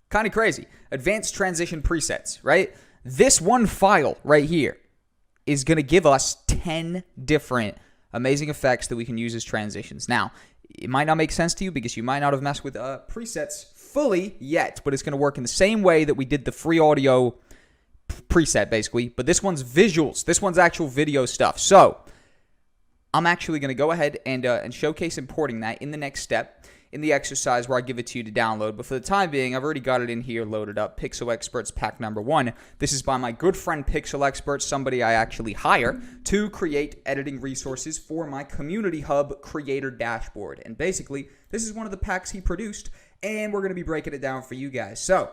kind of crazy. Advanced transition presets, right? This one file right here is going to give us 10 different amazing effects that we can use as transitions. Now, it might not make sense to you because you might not have messed with presets fully yet, but it's going to work in the same way that we did the free audio preset, basically. But this one's visuals. This one's actual video stuff. So I'm actually going to go ahead and showcase importing that in the next step in the exercise where I give it to you to download. But for the time being, I've already got it in here loaded up. Pixel Experts pack number 1. This is by my good friend Pixel Experts, somebody I actually hire to create editing resources for my Community Hub creator dashboard. And basically, this is one of the packs he produced, and we're going to be breaking it down for you guys. So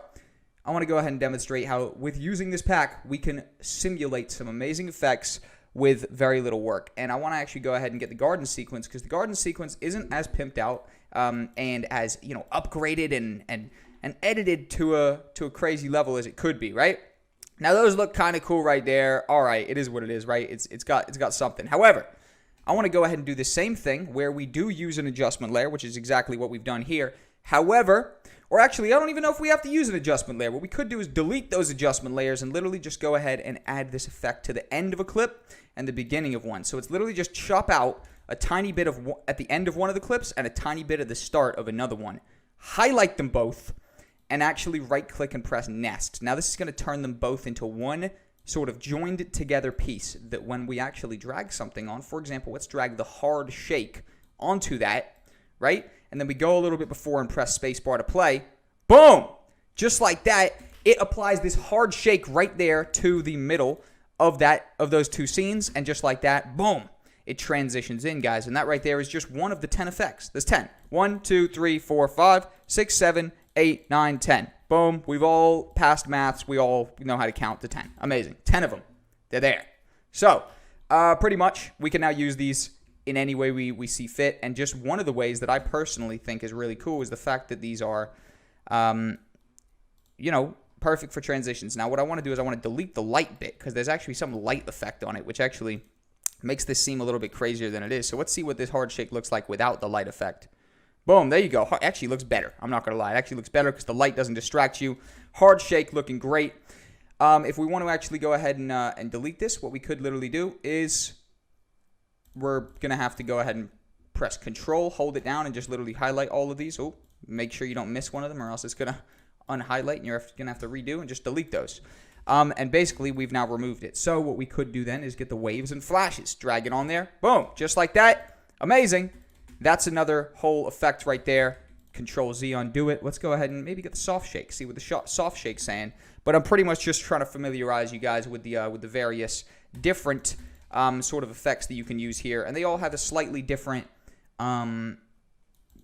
I want to go ahead and demonstrate how, with using this pack, we can simulate some amazing effects with very little work. And I want to actually go ahead and get the garden sequence, because the garden sequence isn't as pimped out and as, you know, upgraded and edited to a crazy level as it could be, right? Now those look kind of cool right there. All right, it is what it is, right? It's got something. However, I want to go ahead and do the same thing where we do use an adjustment layer, which is exactly what we've done here. However, or actually, I don't even know if we have to use an adjustment layer. What we could do is delete those adjustment layers and literally just go ahead and add this effect to the end of a clip and the beginning of one. So it's literally just chop out a tiny bit at the end of one of the clips and a tiny bit at the start of another one. Highlight them both and actually right-click and press Nest. Now, this is going to turn them both into one sort of joined together piece that when we actually drag something on, for example, let's drag the hard shake onto that, right? And then we go a little bit before and press spacebar to play. Boom! Just like that, it applies this hard shake right there to the middle of those two scenes, and just like that, boom, it transitions in, guys. And that right there is just one of the 10 effects. There's 10. 1, 2, 3, 4, 5, 6, 7, 8, 9, 10. Boom. We've all passed maths. We all know how to count to 10. Amazing. 10 of them. They're there. So, pretty much, we can now use these in any way we see fit. And just one of the ways that I personally think is really cool is the fact that these are, perfect for transitions. Now, what I want to do is I want to delete the light bit because there's actually some light effect on it, which actually makes this seem a little bit crazier than it is. So let's see what this hard shake looks like without the light effect. Boom, there you go. Actually looks better. I'm not going to lie. It actually looks better because the light doesn't distract you. Hard shake looking great. If we want to actually go ahead and delete this, what we could literally do is we're going to have to go ahead and press Control, hold it down, and just literally highlight all of these. Oh, make sure you don't miss one of them or else it's going to unhighlight and you're going to have to redo and just delete those. And basically, we've now removed it. So what we could do then is get the waves and flashes. Drag it on there. Boom, just like that. Amazing. That's another whole effect right there. Control Z, undo it. Let's go ahead and maybe get the soft shake. See what the soft shake's saying. But I'm pretty much just trying to familiarize you guys with the various different sort of effects that you can use here, and they all have a slightly different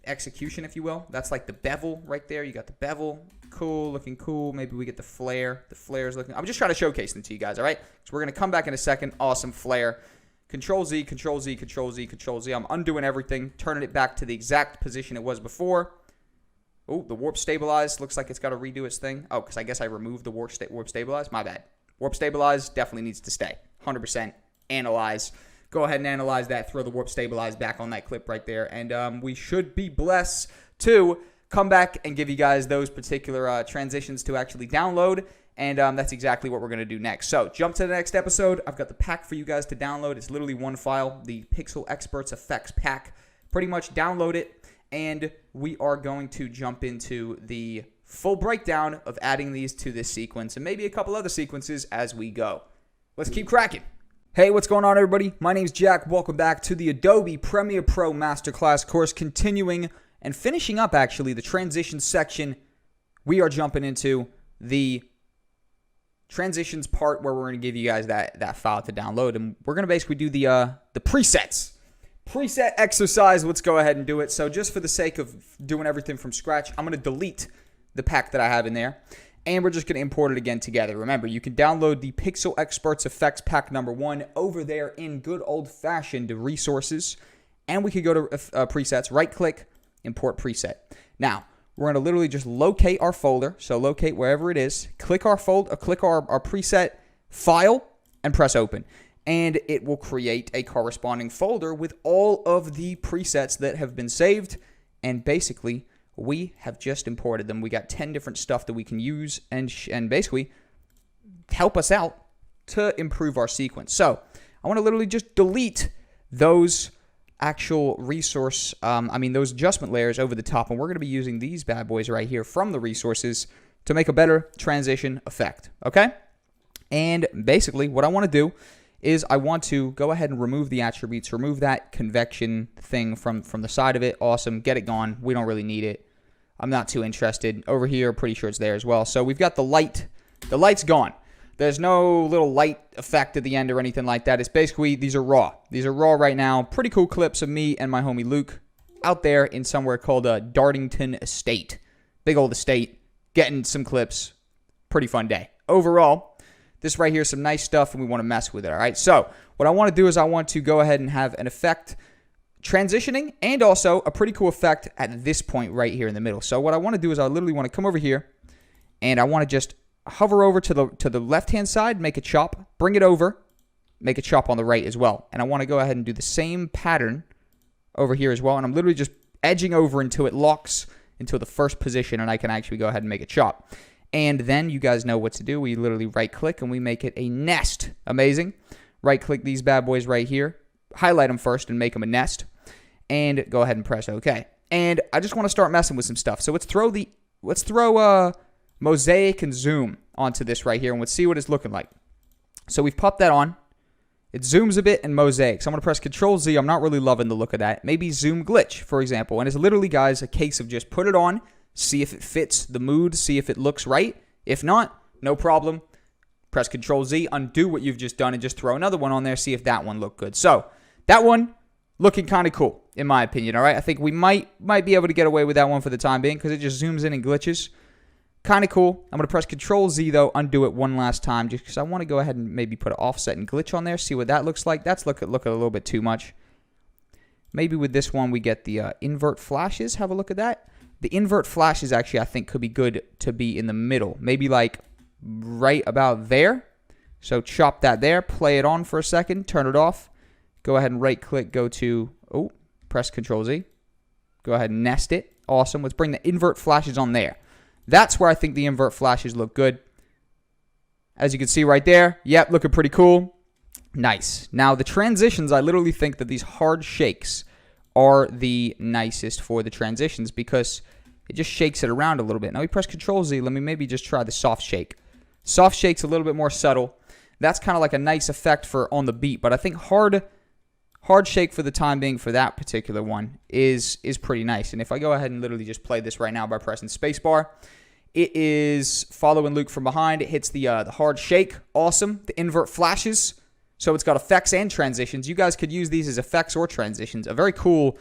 execution, if you will. That's like the bevel right there. You got the bevel. Cool, looking cool. Maybe we get the flare. The flare is looking. I'm just trying to showcase them to you guys. All right. So we're gonna come back in a second. Awesome flare. Control Z, Control Z, Control Z, Control Z. I'm undoing everything, turning it back to the exact position it was before. Oh, the warp stabilize. Looks like it's got to redo its thing. Oh, because I guess I removed the warp stabilize. My bad. Warp stabilize definitely needs to stay. 100%. Analyze. Go ahead and analyze that. Throw the warp stabilize back on that clip right there. And we should be blessed to come back and give you guys those particular transitions to actually download. And that's exactly what we're going to do next. So jump to the next episode. I've got the pack for you guys to download. It's literally one file, the Pixel Experts Effects pack. Pretty much download it, and we are going to jump into the full breakdown of adding these to this sequence and maybe a couple other sequences as we go. Let's keep cracking. Hey, what's going on, everybody? My name's Jack. Welcome back to the Adobe Premiere Pro Masterclass course, continuing and finishing up, actually, the transitions section. We are jumping into the transitions part where we're going to give you guys that file to download, and we're going to basically do the presets. Preset exercise. Let's go ahead and do it. So just for the sake of doing everything from scratch, I'm going to delete the pack that I have in there, and we're just going to import it again together. Remember, you can download the Pixel Experts Effects Pack number 1 over there in good old-fashioned resources, and we could go to presets, right-click, import preset. Now, we're going to literally just locate our folder. So locate wherever it is. Click our folder, click our preset file, and press open. And it will create a corresponding folder with all of the presets that have been saved. And basically, we have just imported them. We got 10 different stuff that we can use and basically help us out to improve our sequence. So I want to literally just delete those actual resource, those adjustment layers over the top, and we're going to be using these bad boys right here from the resources to make a better transition effect, okay? And basically, what I want to do is I want to go ahead and remove the attributes, remove that convection thing from the side of it. Awesome, get it gone. We don't really need it. I'm not too interested. Over here, pretty sure it's there as well. So we've got the light. The light's gone. There's no little light effect at the end or anything like that. It's basically, these are raw. These are raw right now. Pretty cool clips of me and my homie Luke out there in somewhere called Dartington Estate. Big old estate. Getting some clips. Pretty fun day. Overall, this right here is some nice stuff and we want to mess with it, all right? So what I want to do is I want to go ahead and have an effect transitioning and also a pretty cool effect at this point right here in the middle. So what I want to do is I literally want to come over here and I want to just hover over to the left-hand side, make a chop, bring it over, make a chop on the right as well. And I want to go ahead and do the same pattern over here as well. And I'm literally just edging over until it locks into the first position and I can actually go ahead and make a chop. And then you guys know what to do. We literally right-click and we make it a nest. Amazing. Right-click these bad boys right here. Highlight them first and make them a nest. And go ahead and press OK. And I just want to start messing with some stuff. So let's throw the mosaic and zoom onto this right here, and let's see what it's looking like. So we've popped that on. It zooms a bit and mosaic. So I'm going to press Control Z. I'm not really loving the look of that. Maybe zoom glitch, for example. And it's literally, guys, a case of just put it on, see if it fits the mood, see if it looks right. If not, no problem. Press Control Z, undo what you've just done, and just throw another one on there, see if that one looked good. So that one looking kind of cool, in my opinion, all right? I think we might be able to get away with that one for the time being because it just zooms in and glitches. Kind of cool. I'm going to press Control Z, though, undo it one last time just because I want to go ahead and maybe put an offset and glitch on there, see what that looks like. That's looking a little bit too much. Maybe with this one we get the invert flashes. Have a look at that. The invert flashes actually I think could be good to be in the middle. Maybe like right about there. So chop that there, play it on for a second, turn it off. Go ahead and right-click, go to, press Control Z. Go ahead and nest it. Awesome. Let's bring the invert flashes on there. That's where I think the invert flashes look good. As you can see right there, yep, looking pretty cool. Nice. Now, the transitions, I literally think that these hard shakes are the nicest for the transitions because it just shakes it around a little bit. Now, we press Control Z. Let me maybe just try the soft shake. Soft shake's a little bit more subtle. That's kind of like a nice effect for on the beat, but I think hard shake for the time being for that particular one is pretty nice. And if I go ahead and literally just play this right now by pressing spacebar, it is following Luke from behind. It hits the hard shake. Awesome. The invert flashes. So it's got effects and transitions. You guys could use these as effects or transitions. A very cool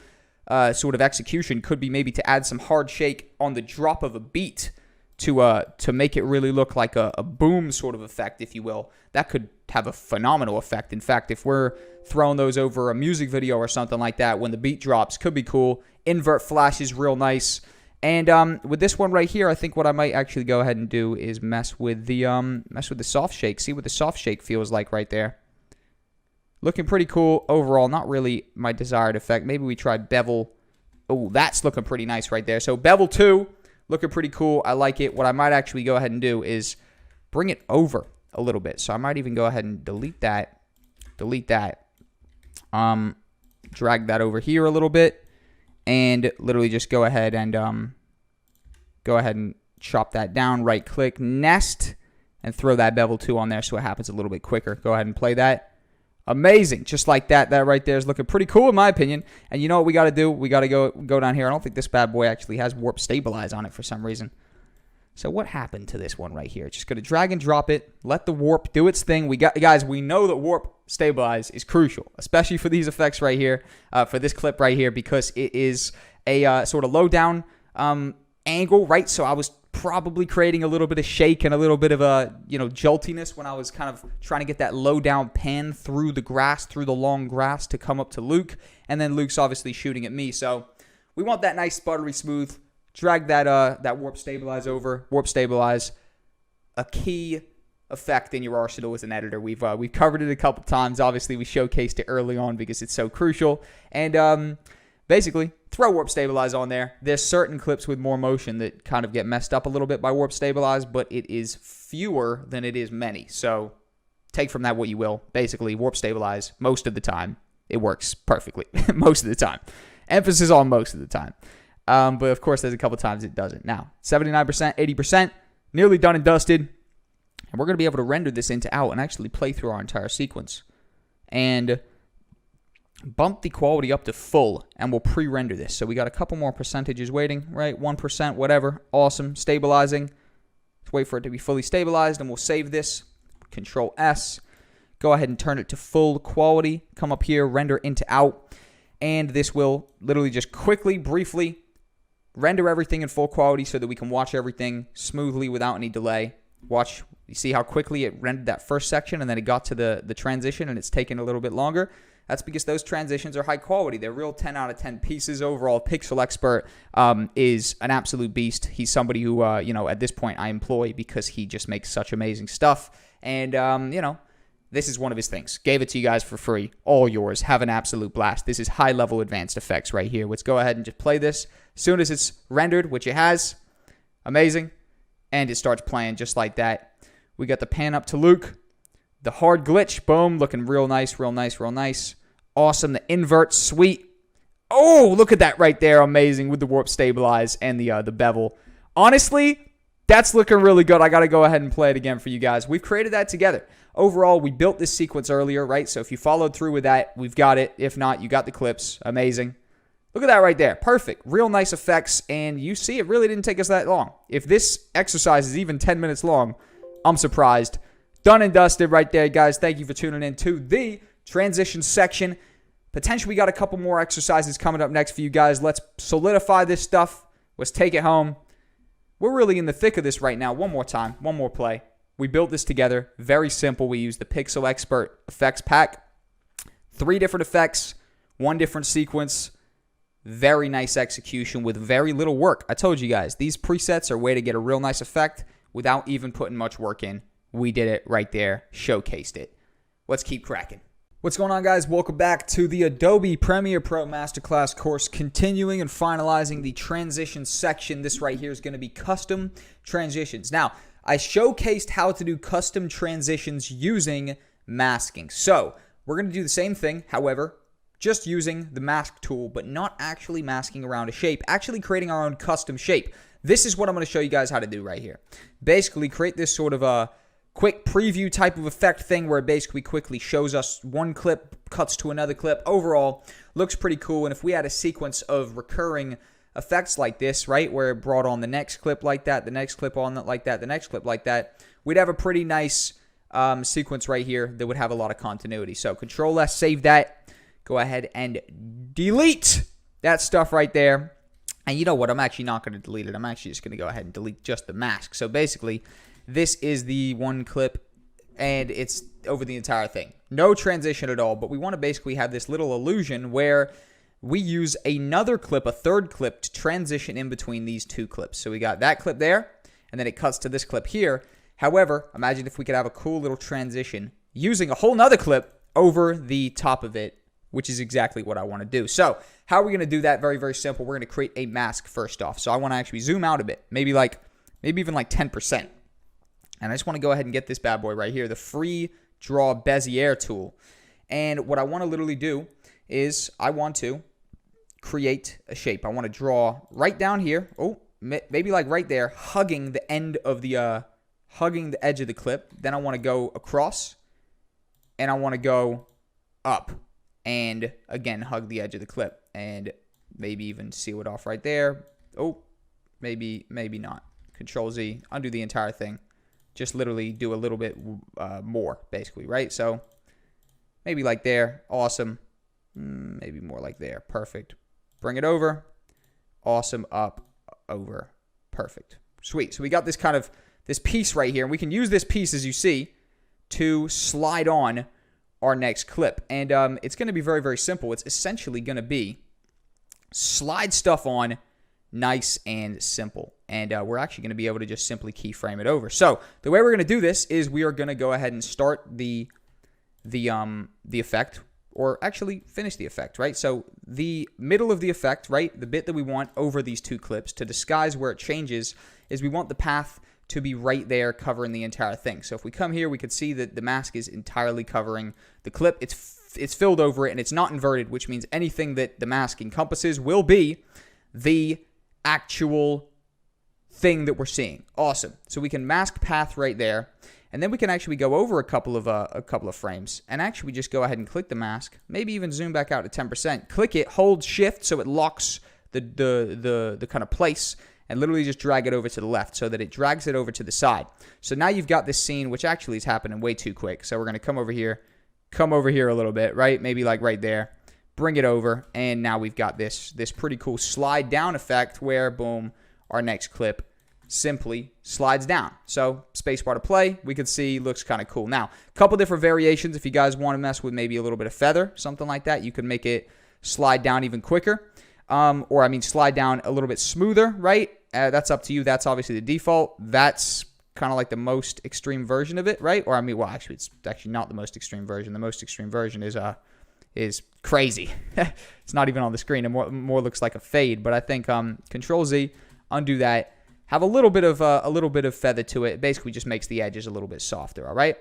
sort of execution could be maybe to add some hard shake on the drop of a beat to make it really look like a boom sort of effect, if you will. That could have a phenomenal effect. In fact, if we're throwing those over a music video or something like that, when the beat drops, could be cool. Invert flash is real nice. And with this one right here, I think what I might actually go ahead and do is mess with the soft shake. See what the soft shake feels like right there. Looking pretty cool overall. Not really my desired effect. Maybe we try bevel. Oh, that's looking pretty nice right there. So bevel 2. Looking pretty cool. I like it. What I might actually go ahead and do is bring it over a little bit. So I might even go ahead and delete that. Drag that over here a little bit. And literally just go ahead and chop that down. Right click, nest, and throw that bevel 2 on there so it happens a little bit quicker. Go ahead and play that. Amazing. Just like that. That right there is looking pretty cool in my opinion. And you know what we got to do? We got to go down here. I don't think this bad boy actually has warp stabilize on it for some reason. So what happened to this one right here? Just going to drag and drop it. Let the warp do its thing. Guys, we know that warp stabilize is crucial, especially for these effects right here, for this clip right here, because it is a sort of low down angle, right? So I was probably creating a little bit of shake and a little bit of a, joltiness when I was kind of trying to get that low down pan through the grass, through the long grass to come up to Luke. And then Luke's obviously shooting at me. So we want that nice buttery smooth. Drag that warp stabilize over. Warp stabilize, a key effect in your arsenal as an editor. We've covered it a couple times. Obviously, we showcased it early on because it's so crucial. And basically, throw warp stabilize on there. There's certain clips with more motion that kind of get messed up a little bit by warp stabilize, but it is fewer than it is many. So take from that what you will. Basically, warp stabilize most of the time. It works perfectly most of the time. Emphasis on most of the time. But of course, there's a couple times it doesn't. Now, 79%, 80%, nearly done and dusted. And we're going to be able to render this into out and actually play through our entire sequence. And bump the quality up to full, and we'll pre-render this. So we got a couple more percentages waiting, right? 1%, whatever. Awesome. Stabilizing. Let's wait for it to be fully stabilized, and we'll save this. Control S. Go ahead and turn it to full quality. Come up here, render into out. And this will literally just quickly, briefly render everything in full quality so that we can watch everything smoothly without any delay. Watch, you see how quickly it rendered that first section and then it got to the transition and it's taken a little bit longer. That's because those transitions are high quality. They're real 10 out of 10 pieces overall. Pixel Expert is an absolute beast. He's somebody who, at this point I employ because he just makes such amazing stuff. And, this is one of his things. Gave it to you guys for free. All yours. Have an absolute blast. This is high-level advanced effects right here. Let's go ahead and just play this. As soon as it's rendered, which it has, amazing. And it starts playing just like that. We got the pan up to Luke. The hard glitch. Boom. Looking real nice, real nice, real nice. Awesome. The invert. Sweet. Oh, look at that right there. Amazing with the warp stabilize and the bevel. Honestly, that's looking really good. I got to go ahead and play it again for you guys. We've created that together. Overall, we built this sequence earlier, right? So if you followed through with that, we've got it. If not, you got the clips. Amazing. Look at that right there. Perfect. Real nice effects. And you see, it really didn't take us that long. If this exercise is even 10 minutes long, I'm surprised. Done and dusted right there, guys. Thank you for tuning in to the transition section. Potentially, we got a couple more exercises coming up next for you guys. Let's solidify this stuff. Let's take it home. We're really in the thick of this right now. One more time. One more play. We built this together. Very simple. We use the Pixel Expert effects pack. 3 different effects. 1 different sequence. Very nice execution with very little work. I told you guys, these presets are a way to get a real nice effect without even putting much work in. We did it right there. Showcased it. Let's keep cracking. What's going on, guys? Welcome back to the Adobe Premiere Pro Masterclass course, continuing and finalizing the transition section. This right here is going to be custom transitions. Now, I showcased how to do custom transitions using masking. So, we're going to do the same thing, however, just using the mask tool, but not actually masking around a shape, actually creating our own custom shape. This is what I'm going to show you guys how to do right here. Basically, create this sort of a quick preview type of effect thing where it basically quickly shows us one clip, cuts to another clip. Overall, looks pretty cool. And if we had a sequence of recurring effects like this, right, where it brought on the next clip like that, the next clip on that like that, the next clip like that, we'd have a pretty nice sequence right here that would have a lot of continuity. So Control S, save that. Go ahead and delete that stuff right there. And you know what? I'm actually not going to delete it. I'm actually just going to go ahead and delete just the mask. So basically, this is the one clip, and it's over the entire thing. No transition at all, but we want to basically have this little illusion where we use another clip, a third clip, to transition in between these 2 clips. So we got that clip there, and then it cuts to this clip here. However, imagine if we could have a cool little transition using a whole nother clip over the top of it, which is exactly what I want to do. So how are we going to do that? Very, very simple. We're going to create a mask first off. So I want to actually zoom out a bit, maybe even like 10%. And I just want to go ahead and get this bad boy right here, the free draw Bezier tool. And what I want to literally do is I want to create a shape. I want to draw right down here. Oh, maybe like right there, hugging the end of the, hugging the edge of the clip. Then I want to go across, and I want to go up. And again, hug the edge of the clip, and maybe even seal it off right there. Oh, maybe not. Control Z, undo the entire thing. Just literally do a little bit more, basically, right? So maybe like there. Awesome. Maybe more like there. Perfect. Bring it over. Awesome. Up, over. Perfect. Sweet. So we got this kind of, this piece right here, and we can use this piece, as you see, to slide on our next clip. And it's going to be very, very simple. It's essentially going to be slide stuff on, nice and simple. And we're actually going to be able to just simply keyframe it over. So the way we're going to do this is we are going to go ahead and start the effect, or actually finish the effect, right? So the middle of the effect, right, the bit that we want over these 2 clips to disguise where it changes, is we want the path to be right there covering the entire thing. So if we come here, we could see that the mask is entirely covering the clip. It's filled over it, and it's not inverted, which means anything that the mask encompasses will be the actual thing that we're seeing. Awesome. So we can mask path right there, and then we can actually go over a couple of frames, and actually just go ahead and click the mask, maybe even zoom back out to 10%. Click it, hold shift so it locks the kind of place, and literally just drag it over to the left so that it drags it over to the side. So now you've got this scene, which actually is happening way too quick. So we're going to come over here a little bit, right? Maybe like right there. Bring it over, and now we've got this pretty cool slide down effect where, boom, our next clip simply slides down. So spacebar to play, we can see looks kind of cool. Now, a couple different variations. If you guys want to mess with maybe a little bit of feather, something like that, you can make it slide down even quicker. Slide down a little bit smoother, right? That's up to you. That's obviously the default. That's kind of like the most extreme version of it, right? Or actually, it's actually not the most extreme version. The most extreme version is crazy. It's not even on the screen. It more looks like a fade. But I think Control Z, undo that. Have a little bit of feather to it. It basically just makes the edges a little bit softer. All right.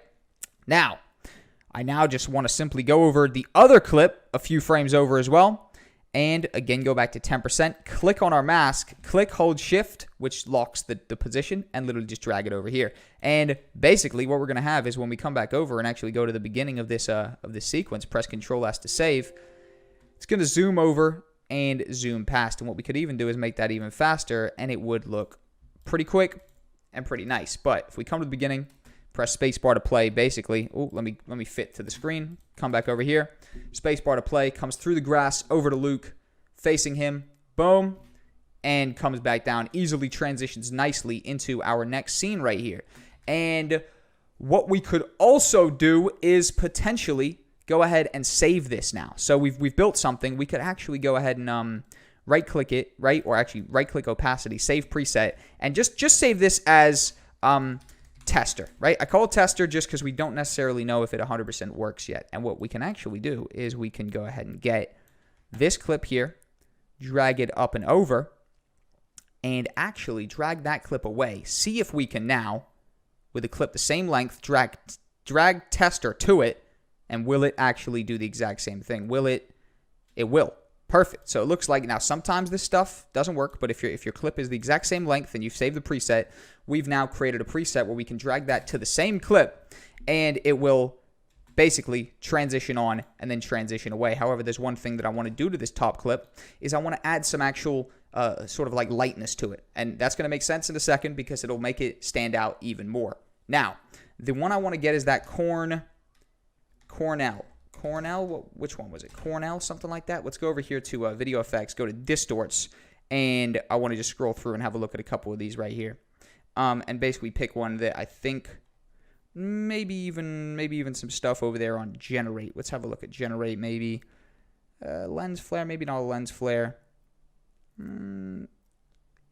I now just want to simply go over the other clip a few frames over as well. And again, go back to 10%, click on our mask, click hold shift, which locks the position, and literally just drag it over here. And basically what we're going to have is when we come back over and actually go to the beginning of this sequence, press Control S to save, it's going to zoom over and zoom past. And what we could even do is make that even faster, and it would look pretty quick and pretty nice. But if we come to the beginning, press spacebar to play, basically. Oh, let me fit to the screen. Come back over here. Spacebar to play, comes through the grass, over to Luke, facing him, boom, and comes back down. Easily transitions nicely into our next scene right here. And what we could also do is potentially go ahead and save this now. So we've built something. We could actually go ahead and right-click it, right? Or actually right-click opacity, save preset, and just save this as tester, right? I call it tester just because we don't necessarily know if it 100% works yet. And what we can actually do is we can go ahead and get this clip here, drag it up and over, and actually drag that clip away. See if we can now, with a clip the same length, drag tester to it, and will it actually do the exact same thing? Will it? It will. Perfect. So it looks like now sometimes this stuff doesn't work, but if your clip is the exact same length and you've saved the preset, we've now created a preset where we can drag that to the same clip and it will basically transition on and then transition away. However, there's one thing that I want to do to this top clip is I want to add some actual sort of like lightness to it. And that's going to make sense in a second because it'll make it stand out even more. Now, the one I want to get is that Cornell, which one was it? Cornell, something like that. Let's go over here to video effects, go to distorts, and I want to just scroll through and have a look at a couple of these right here. And basically pick one that I think maybe even some stuff over there on generate. Let's have a look at generate, maybe. Lens flare, maybe not a lens flare. I'm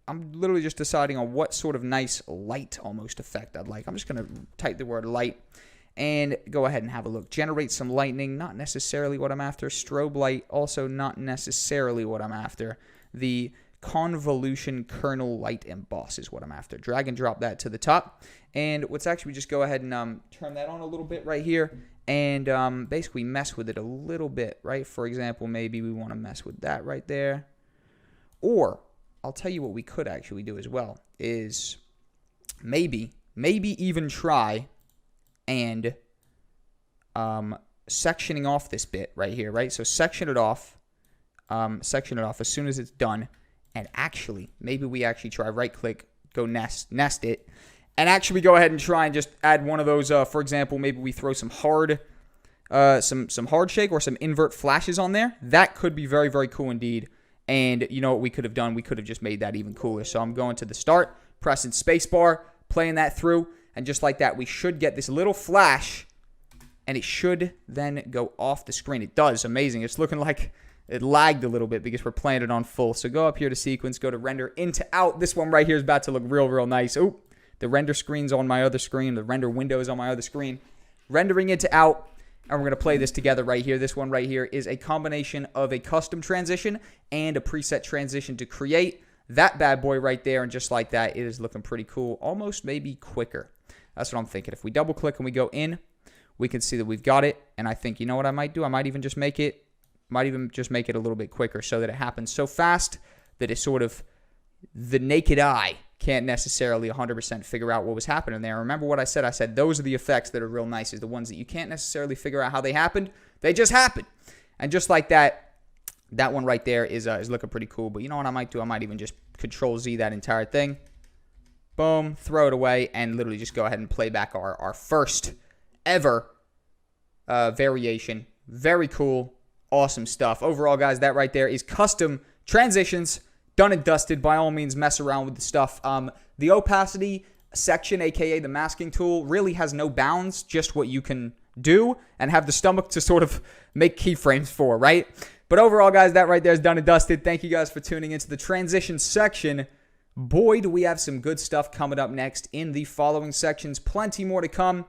literally just deciding on what sort of nice light almost effect I'd like. I'm just going to type the word light and go ahead and have a look. Generate some lightning, not necessarily what I'm after. Strobe light, also not necessarily what I'm after. The convolution kernel light emboss is what I'm after. Drag and drop that to the top. And let's actually just go ahead and turn that on a little bit right here and basically mess with it a little bit, right? For example, maybe we want to mess with that right there. Or I'll tell you what we could actually do as well is maybe even try and sectioning off this bit right here, right? So section it off as soon as it's done, and actually, maybe we actually try right-click, go nest it, and actually go ahead and try and just add one of those, for example, maybe we throw some hard shake or some invert flashes on there. That could be very, very cool indeed. And you know what we could have done? We could have just made that even cooler. So I'm going to the start, pressing spacebar, playing that through, and just like that, we should get this little flash, and it should then go off the screen. It does. Amazing. It's looking like it lagged a little bit because we're playing it on full. So go up here to sequence, go to render into out. This one right here is about to look real, real nice. Oh, the render screen's on my other screen. The render window is on my other screen. Rendering into out, and we're going to play this together right here. This one right here is a combination of a custom transition and a preset transition to create that bad boy right there. And just like that, it is looking pretty cool. Almost maybe quicker. That's what I'm thinking. If we double click and we go in, we can see that we've got it. And I think, you know what I might do? I might even just make it a little bit quicker so that it happens so fast that it's sort of the naked eye can't necessarily 100% figure out what was happening there. Remember what I said? I said those are the effects that are real nice, is the ones that you can't necessarily figure out how they happened. They just happen. And just like that, that one right there is looking pretty cool. But you know what I might do? I might even just Control Z that entire thing. Boom, throw it away, and literally just go ahead and play back our first ever variation. Very cool, awesome stuff. Overall, guys, that right there is custom transitions, done and dusted. By all means, mess around with the stuff. The opacity section, aka the masking tool, really has no bounds, just what you can do and have the stomach to sort of make keyframes for, right? But overall, guys, that right there is done and dusted. Thank you guys for tuning into the transition section. Boy, do we have some good stuff coming up next in the following sections. Plenty more to come.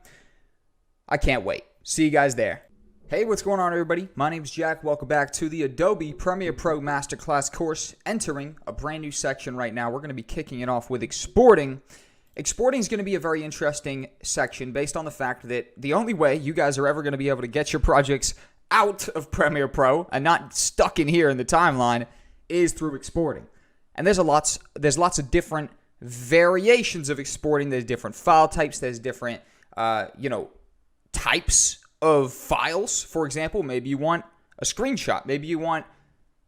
I can't wait. See you guys there. Hey, what's going on, everybody? My name's Jack. Welcome back to the Adobe Premiere Pro Masterclass course. Entering a brand new section right now. We're going to be kicking it off with exporting. Exporting is going to be a very interesting section based on the fact that the only way you guys are ever going to be able to get your projects out of Premiere Pro and not stuck in here in the timeline is through exporting. And there's lots of different variations of exporting. There's different file types. There's different, types of files. For example, maybe you want a screenshot. Maybe you want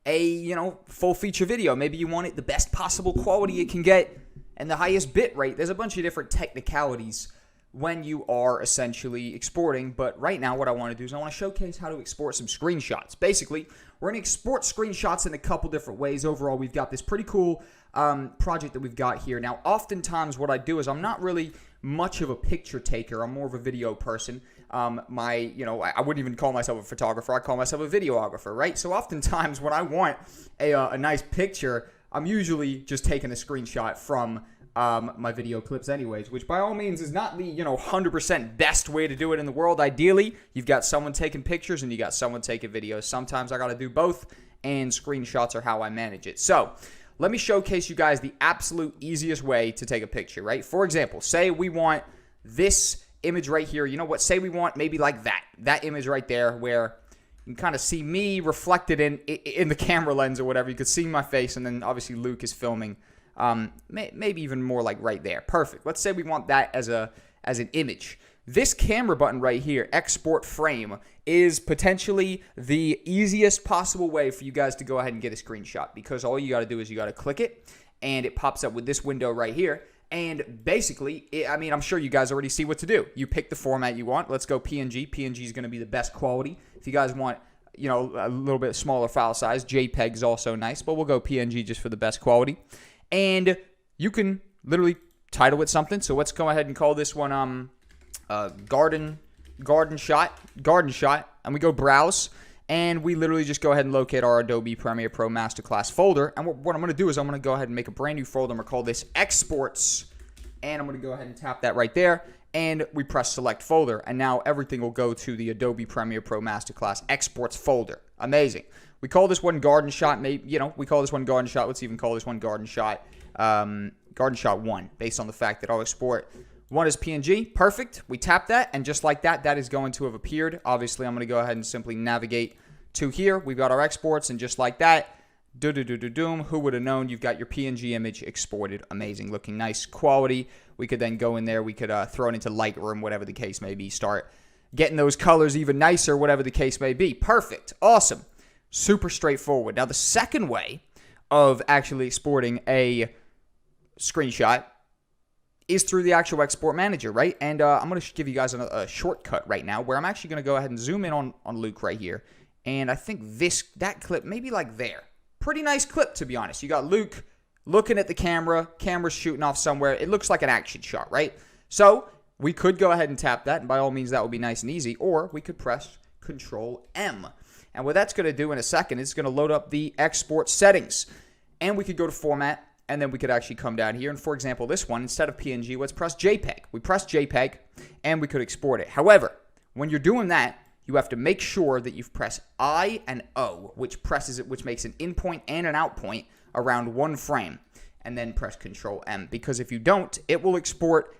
a, full feature video. Maybe you want it the best possible quality it can get and the highest bit rate. There's a bunch of different technicalities when you are essentially exporting. But right now what I want to do is I want to showcase how to export some screenshots. Basically, we're going to export screenshots in a couple different ways. Overall, we've got this pretty cool project that we've got here. Now, oftentimes what I do is I'm not really much of a picture taker. I'm more of a video person. I wouldn't even call myself a photographer. I call myself a videographer, right? So oftentimes when I want a nice picture, I'm usually just taking a screenshot from my video clips anyways, which by all means is not the 100% best way to do it in the world. Ideally, you've got someone taking pictures and you got someone taking videos. Sometimes I got to do both, and screenshots are how I manage it. So let me showcase you guys the absolute easiest way to take a picture, right? For example, say we want this image right here. You know what? Say we want maybe like that image right there where you can kind of see me reflected in the camera lens or whatever. You could see my face, and then obviously Luke is filming. Maybe even more like right there. Perfect. Let's say we want that as an image. This camera button right here, export frame, is potentially the easiest possible way for you guys to go ahead and get a screenshot, because all you got to do is you got to click it and it pops up with this window right here. And basically, I'm sure you guys already see what to do. You pick the format you want. Let's go PNG. PNG is going to be the best quality. If you guys want, a little bit smaller file size, JPEG is also nice, but we'll go PNG just for the best quality. And you can literally title it something. So let's go ahead and call this one garden shot, and we go browse, and we literally just go ahead and locate our Adobe Premiere Pro Masterclass folder. And what I'm going to do is I'm going to go ahead and make a brand new folder. I'm going to call this exports, and I'm going to go ahead and tap that right there, and we press select folder, and now everything will go to the Adobe Premiere Pro Masterclass exports folder. Amazing. We call this one garden shot. Maybe we call this one garden shot. Let's even call this one garden shot 1, based on the fact that I'll export one as PNG. Perfect. We tap that, and just like that, that is going to have appeared. Obviously, I'm going to go ahead and simply navigate to here. We've got our exports, and just like that, doom. Who would have known? You've got your PNG image exported. Amazing, looking nice quality. We could then go in there. We could throw it into Lightroom, whatever the case may be. Start getting those colors even nicer, whatever the case may be. Perfect. Awesome. Super straightforward. Now, the second way of actually exporting a screenshot is through the actual export manager, right? And I'm going to give you guys a shortcut right now where I'm actually going to go ahead and zoom in on Luke right here. And I think that clip, maybe like there. Pretty nice clip, to be honest. You got Luke looking at the camera's shooting off somewhere. It looks like an action shot, right? So we could go ahead and tap that, and by all means, that would be nice and easy. Or we could press Control M. And what that's going to do in a second is going to load up the export settings. And we could go to Format, and then we could actually come down here. And for example, this one, instead of PNG, let's press JPEG. We press JPEG, and we could export it. However, when you're doing that, you have to make sure that you've pressed I and O, which makes an in point and an out point around one frame. And then press Control M. Because if you don't, it will export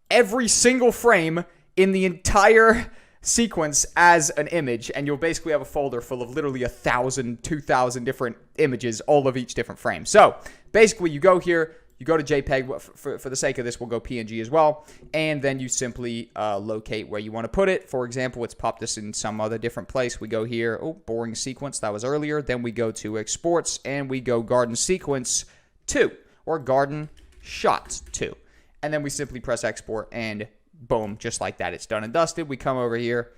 every single frame in the entire sequence as an image, and you'll basically have a folder full of literally 1,000, 2,000 different images, all of each different frame. So basically, you go here, you go to JPEG. For the sake of this, we'll go PNG as well, and then you simply locate where you want to put it. For example, let's pop this in some other different place. We go here, boring sequence, that was earlier. Then we go to exports, and we go garden sequence 2, or garden shot 2. And then we simply press export, and boom, just like that, it's done and dusted. We come over here,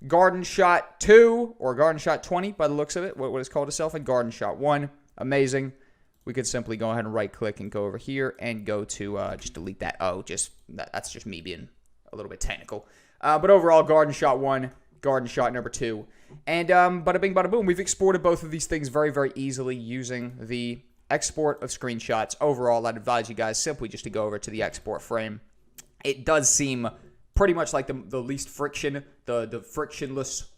garden shot 2, or garden shot 20 by the looks of it, what it's called itself, and garden shot 1. Amazing. We could simply go ahead and right click and go over here and go to just delete that. That's just me being a little bit technical. But overall, garden shot 1, garden shot number 2. And bada bing, bada boom, we've exported both of these things very, very easily using the export of screenshots. Overall, I'd advise you guys simply just to go over to the export frame. It does seem pretty much like the least friction, the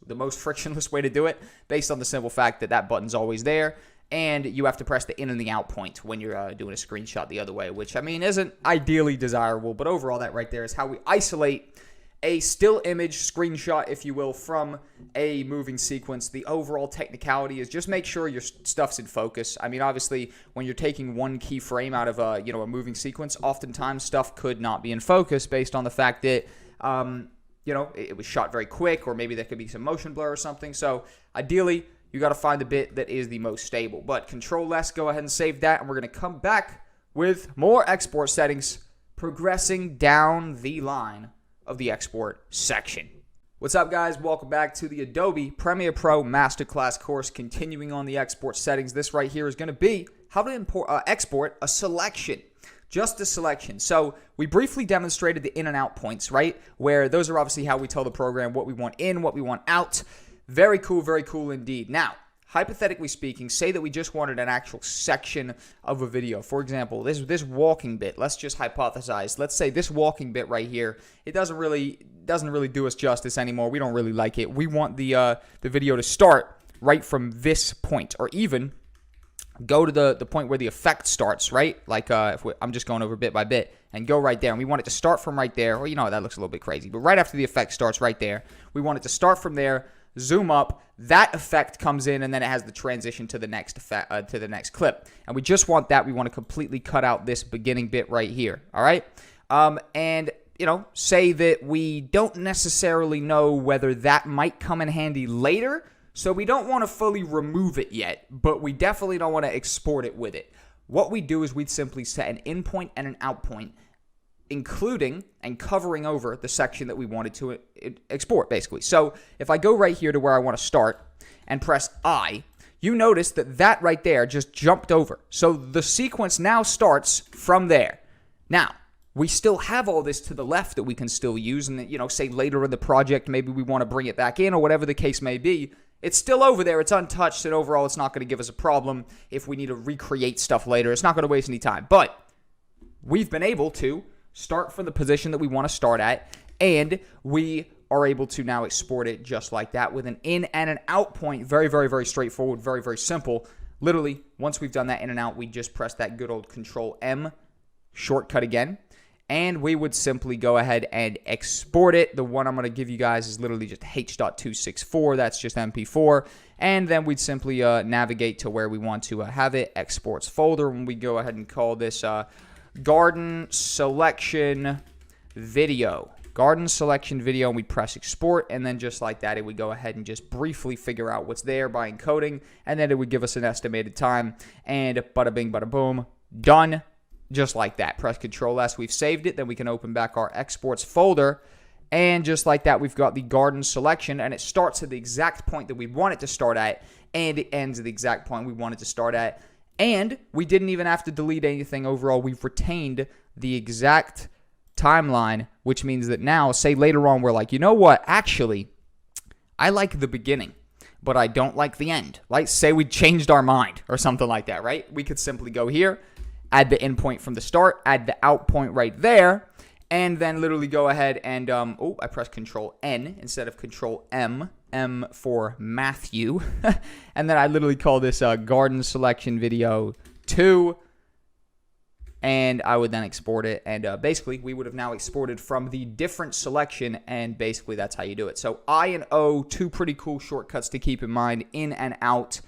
most frictionless way to do it, based on the simple fact that button's always there, and you have to press the in and the out point when you're doing a screenshot the other way, which, isn't ideally desirable, but overall, that right there is how we isolate a still image screenshot, if you will, from a moving sequence. The overall technicality is just make sure your stuff's in focus. I mean, obviously, when you're taking one keyframe out of a moving sequence, oftentimes stuff could not be in focus based on the fact that it was shot very quick, or maybe there could be some motion blur or something. So ideally, you got to find the bit that is the most stable. But Control-S, go ahead and save that, and we're going to come back with more export settings, progressing down the line of the export section. What's up, guys? Welcome back to the Adobe Premiere Pro Masterclass course. Continuing on the export settings, this right here is going to be how to export a selection. Just a selection. So we briefly demonstrated the in and out points, right? Where those are obviously how we tell the program what we want in, what we want out. Very cool indeed. Now, hypothetically speaking, say that we just wanted an actual section of a video. For example, this walking bit. Let's just hypothesize. Let's say this walking bit right here, it doesn't really do us justice anymore. We don't really like it. We want the video to start right from this point, or even go to the point where the effect starts, right? Like I'm just going over bit by bit, and go right there. And we want it to start from right there. Well, that looks a little bit crazy, but right after the effect starts right there, we want it to start from there, zoom up, that effect comes in, and then it has the transition to the next effect, to the next clip. And we just want that. We want to completely cut out this beginning bit right here, all right? And say that we don't necessarily know whether that might come in handy later, so we don't want to fully remove it yet, but we definitely don't want to export it with it. What we do is we'd simply set an in point and an out point, including and covering over the section that we wanted to export, basically. So if I go right here to where I want to start and press I, you notice that right there just jumped over. So the sequence now starts from there. Now, we still have all this to the left that we can still use, and say later in the project, maybe we want to bring it back in, or whatever the case may be. It's still over there. It's untouched, and overall, it's not going to give us a problem if we need to recreate stuff later. It's not going to waste any time. But we've been able to start from the position that we want to start at, and we are able to now export it just like that with an in and an out point. Very, very, very straightforward. Very, very simple. Literally, once we've done that in and out, we just press that good old Control-M shortcut again, and we would simply go ahead and export it. The one I'm going to give you guys is literally just H.264. That's just MP4. And then we'd simply navigate to where we want to have it, exports folder, and we go ahead and call this Garden Selection Video. Garden Selection Video, and we press export, and then just like that, it would go ahead and just briefly figure out what's there by encoding, and then it would give us an estimated time, and bada bing, bada boom, done. Just like that. Press Control-S. We've saved it. Then we can open back our exports folder. And just like that, we've got the garden selection. And it starts at the exact point that we want it to start at. And it ends at the exact point we want it to start at. And we didn't even have to delete anything overall. We've retained the exact timeline, which means that now, say later on, we're like, you know what? Actually, I like the beginning, but I don't like the end. Like, say we changed our mind or something like that, right? We could simply go here, add the in point from the start, add the out point right there, and then literally go ahead and, I pressed Control-N instead of Control-M, M for Matthew, and then I literally call this Garden Selection Video 2, and I would then export it, and basically we would have now exported from the different selection, and basically that's how you do it. So I and O, two pretty cool shortcuts to keep in mind, in and out.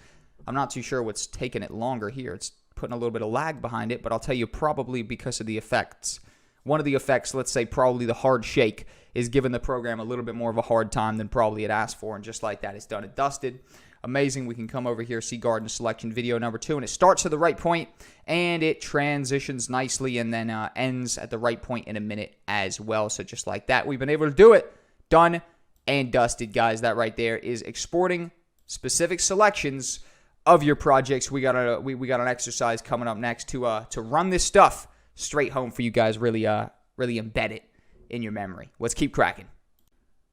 I'm not too sure what's taking it longer here. It's putting a little bit of lag behind it, but I'll tell you probably because of the effects. One of the effects, let's say probably the hard shake, is giving the program a little bit more of a hard time than probably it asked for, and just like that, it's done and dusted. Amazing. We can come over here, see Garden Selection Video number 2, and it starts at the right point, and it transitions nicely, and then ends at the right point in a minute as well. So just like that, we've been able to do it. Done and dusted, guys. That right there is exporting specific selections of your projects. We got an exercise coming up next to run this stuff straight home for you guys. Really embed it in your memory. Let's keep cracking.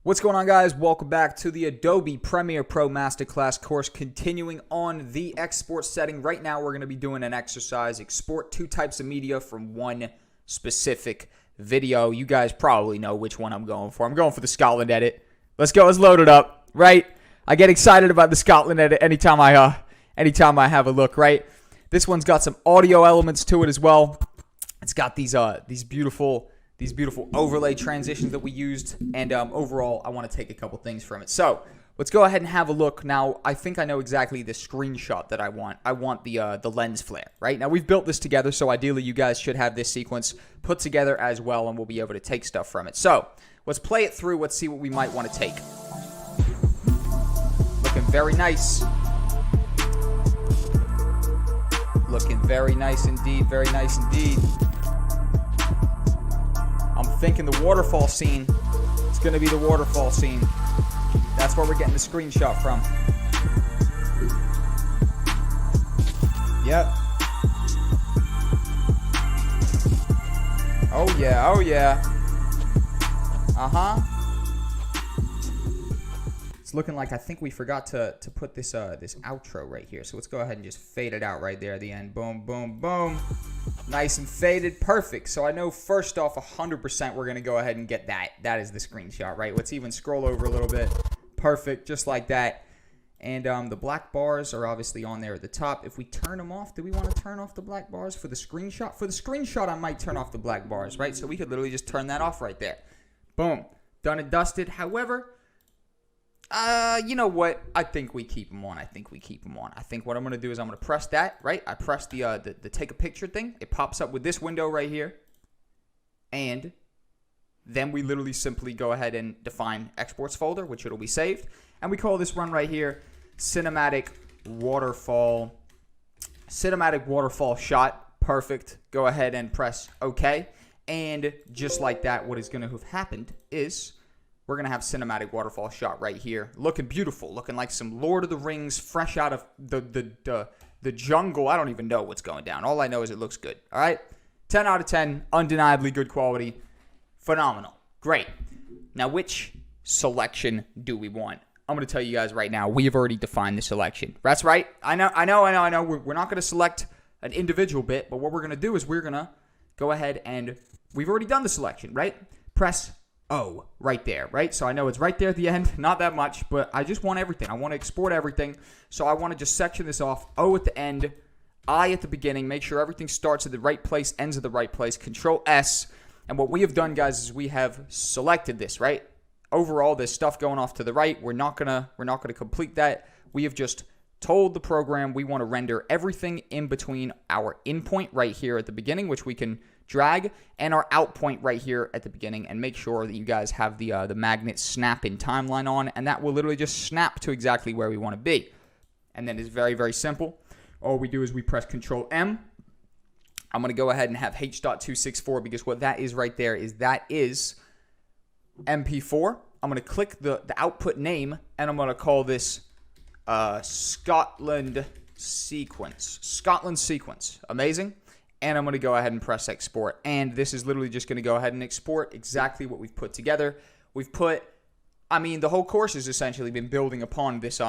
What's going on, guys? Welcome back to the Adobe Premiere Pro Masterclass course. Continuing on the export setting. Right now, we're going to be doing an exercise. Export 2 types of media from one specific video. You guys probably know which one I'm going for. I'm going for the Scotland edit. Let's go. Let's load it up, right? I get excited about the Scotland edit anytime I have a look, right? This one's got some audio elements to it as well. It's got these beautiful these beautiful overlay transitions that we used, and overall, I want to take a couple things from it. So let's go ahead and have a look. Now, I think I know exactly the screenshot that I want. I want the lens flare, right? Now, we've built this together, so ideally, you guys should have this sequence put together as well, and we'll be able to take stuff from it. So let's play it through. Let's see what we might want to take. Looking very nice. Looking very nice indeed. Very nice indeed. I'm thinking the waterfall scene. It's going to be the waterfall scene. That's where we're getting the screenshot from. Yep. Oh yeah, oh yeah. Uh-huh. It's looking like I think we forgot to put this this outro right here. So let's go ahead and just fade it out right there at the end. Boom, boom, boom. Nice and faded. Perfect. So I know first off 100% we're going to go ahead and get that. That is the screenshot, right? Let's even scroll over a little bit. Perfect. Just like that. And the black bars are obviously on there at the top. If we turn them off, do we want to turn off the black bars for the screenshot? For the screenshot, I might turn off the black bars, right? So we could literally just turn that off right there. Boom. Done and dusted. However, you know what? I think we keep them on. I think what I'm going to do is I'm going to press that, right? I press the take a picture thing. It pops up with this window right here. And then we literally simply go ahead and define exports folder, which it'll be saved. And we call this run right here cinematic waterfall shot. Perfect. Go ahead and press OK. And just like that, what is going to have happened is we're going to have cinematic waterfall shot right here. Looking beautiful. Looking like some Lord of the Rings fresh out of the jungle. I don't even know what's going down. All I know is it looks good. All right? 10 out of 10. Undeniably good quality. Phenomenal. Great. Now, which selection do we want? I'm going to tell you guys right now. We have already defined the selection. That's right. I know. We're not going to select an individual bit, but what we're going to do is we're going to go ahead and we've already done the selection, right? Press O right there, right? So I know it's right there at the end, not that much, but I just want everything. I want to export everything. So I want to just section this off. O at the end, I at the beginning, make sure everything starts at the right place, ends at the right place. Control S. And what we have done, guys, is we have selected this, right? Overall, there's stuff going off to the right. We're not gonna complete that. We have just told the program we want to render everything in between our in point right here at the beginning, which we can drag, and our out point right here at the beginning, and make sure that you guys have the magnet snap in timeline on, and that will literally just snap to exactly where we want to be. And then it's very, very simple. All we do is we press Control M. I'm going to go ahead and have H.264 because what that is right there is that is MP4. I'm going to click the output name, and I'm going to call this Scotland sequence. Scotland sequence. Amazing. And I'm going to go ahead and press export. And this is literally just going to go ahead and export exactly what we've put together. We've put, the whole course has essentially been building upon this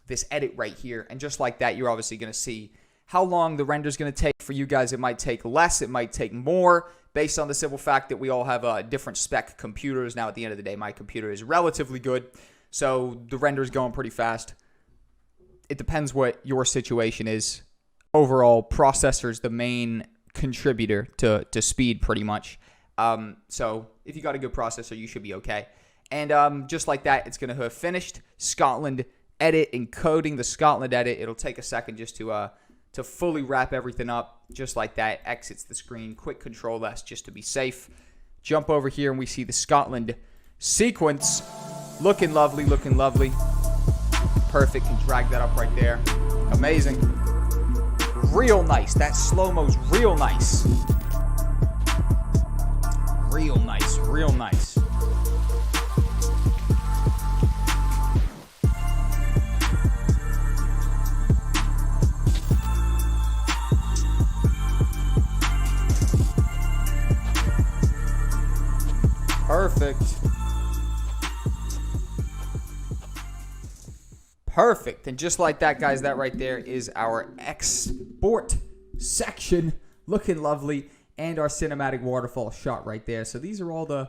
this edit right here. And just like that, you're obviously going to see how long the render is going to take. For you guys, it might take less, it might take more, based on the simple fact that we all have different spec computers. Now, at the end of the day, my computer is relatively good, so the render is going pretty fast. It depends what your situation is. Overall, processor is the main contributor to speed, pretty much. So if you got a good processor, you should be okay. And just like that, it's going to have finished Scotland edit, encoding the Scotland edit. It'll take a second just to fully wrap everything up. Just like that, exits the screen. Quick Control S just to be safe. Jump over here and we see the Scotland sequence. Looking lovely, looking lovely. Perfect. Can drag that up right there. Amazing. Real nice. That slow-mo's real nice. Real nice. Real nice. Perfect. Perfect. And just like that, guys, that right there is our export section. Looking lovely. And our cinematic waterfall shot right there. So these are all the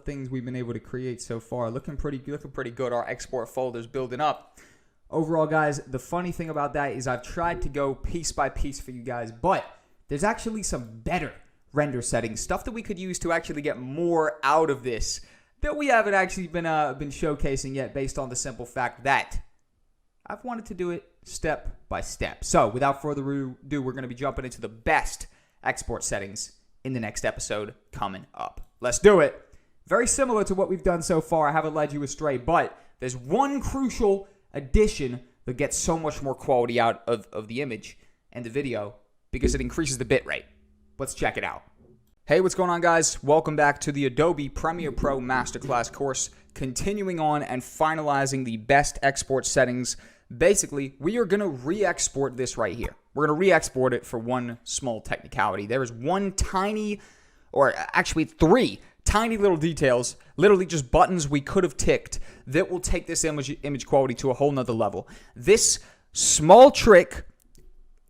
things we've been able to create so far. Looking pretty good. Our export folder's building up. Overall, guys, the funny thing about that is I've tried to go piece by piece for you guys, but there's actually some better render settings, stuff that we could use to actually get more out of this that we haven't actually been showcasing yet, based on the simple fact that I've wanted to do it step by step. So without further ado, we're going to be jumping into the best export settings in the next episode coming up. Let's do it. Very similar to what we've done so far. I haven't led you astray, but there's one crucial addition that gets so much more quality out of the image and the video because it increases the bitrate. Let's check it out. Hey, what's going on, guys? Welcome back to the Adobe Premiere Pro Masterclass course, continuing on and finalizing the best export settings. Basically, we are going to re-export this right here. We're going to re-export it for one small technicality. There is one tiny, or actually three tiny little details, literally just buttons we could have ticked, that will take this image quality to a whole nother level. This small trick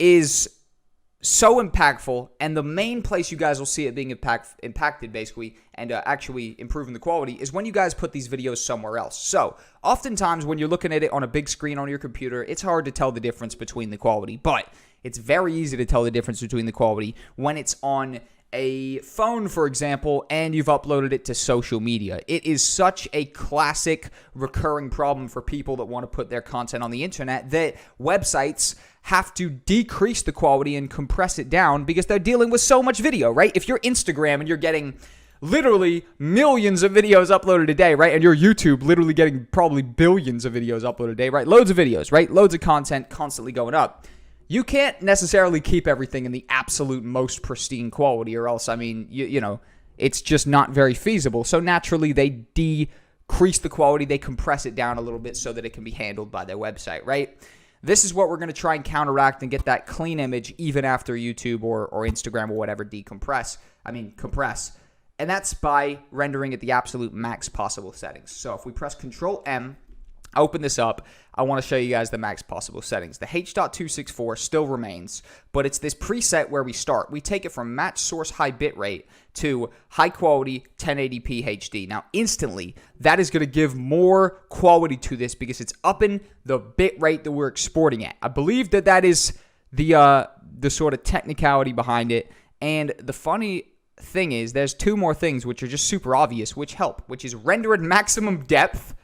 is so impactful, and the main place you guys will see it being impacted basically, and actually improving the quality, is when you guys put these videos somewhere else. So oftentimes when you're looking at it on a big screen on your computer, it's hard to tell the difference between the quality, but it's very easy to tell the difference between the quality when it's on a phone, for example, and you've uploaded it to social media. It is such a classic recurring problem for people that want to put their content on the internet that websites have to decrease the quality and compress it down because they're dealing with so much video, right? If you're Instagram and you're getting literally millions of videos uploaded a day, right? And your YouTube literally getting probably billions of videos uploaded a day, right? Loads of videos, right? Loads of content constantly going up. You can't necessarily keep everything in the absolute most pristine quality, or else, I mean, you know, it's just not very feasible. So naturally, they decrease the quality, they compress it down a little bit so that it can be handled by their website, right? This is what we're going to try and counteract and get that clean image even after YouTube or Instagram or whatever compress. And that's by rendering at the absolute max possible settings. So if we press Control M, open this up, I want to show you guys the max possible settings. The H.264 still remains, but it's this preset where we start. We take it from match source high bitrate to high quality 1080p HD. Now, instantly, that is going to give more quality to this because it's upping the bitrate that we're exporting at. I believe that is the sort of technicality behind it. And the funny thing is, there's two more things which are just super obvious, which help, which is render at maximum depth.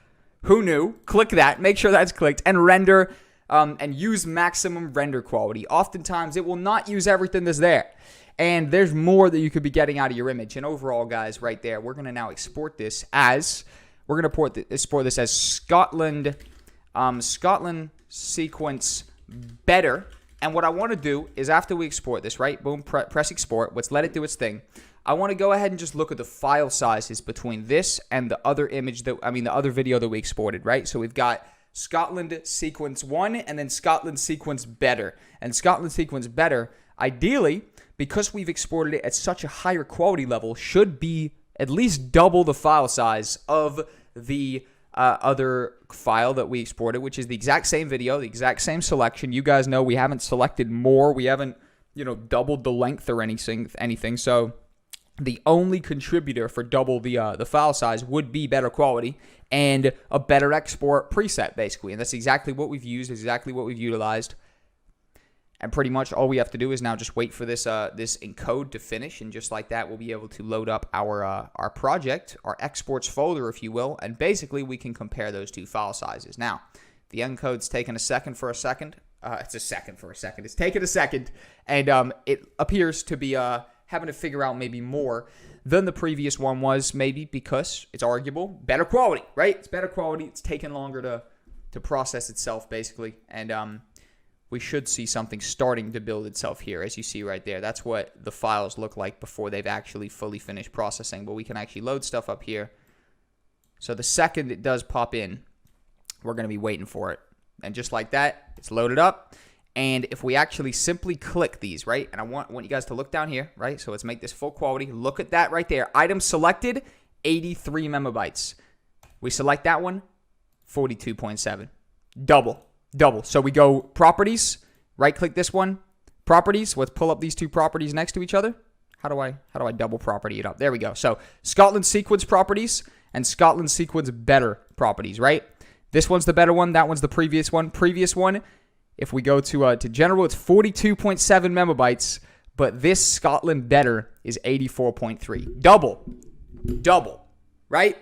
Who knew? Click that. Make sure that's clicked. And render and use maximum render quality. Oftentimes, it will not use everything that's there. And there's more that you could be getting out of your image. And overall, guys, right there, we're going to now export this as, we're going to export this as Scotland sequence better. And what I want to do is after we export this, right? Boom, press export. Let's let it do its thing. I want to go ahead and just look at the file sizes between this and the other the other video that we exported, right? So we've got Scotland sequence 1 and then Scotland sequence better. And Scotland sequence better, ideally, because we've exported it at such a higher quality level, should be at least double the file size of the other file that we exported, which is the exact same video, the exact same selection. You guys know we haven't selected more. We haven't, doubled the length or anything. So the only contributor for double the file size would be better quality and a better export preset, basically. And that's exactly what we've used, exactly what we've utilized. And pretty much all we have to do is now just wait for this encode to finish, and just like that, we'll be able to load up our project, our exports folder, if you will, and basically we can compare those two file sizes. Now, the encode's taken a second for a second. It's a second for a second. It's taken a second, and it appears to be having to figure out maybe more than the previous one was, maybe because it's arguable. Better quality, right? It's better quality. It's taken longer to process itself, basically, and we should see something starting to build itself here, as you see right there. That's what the files look like before they've actually fully finished processing, but we can actually load stuff up here. So the second it does pop in, we're going to be waiting for it. And just like that, it's loaded up. And if we actually simply click these, right, and I want you guys to look down here, right, so let's make this full quality. Look at that right there. Item selected, 83 megabytes. We select that one, 42.7. Double. So we go properties, right-click this one, properties. Let's pull up these two properties next to each other. How do I double property it up? There we go. So Scotland sequence properties and Scotland sequence better properties, right? This one's the better one. That one's the previous one. Previous one, if we go to general, it's 42.7 megabytes. but this Scotland Better is 84.3. Double, right?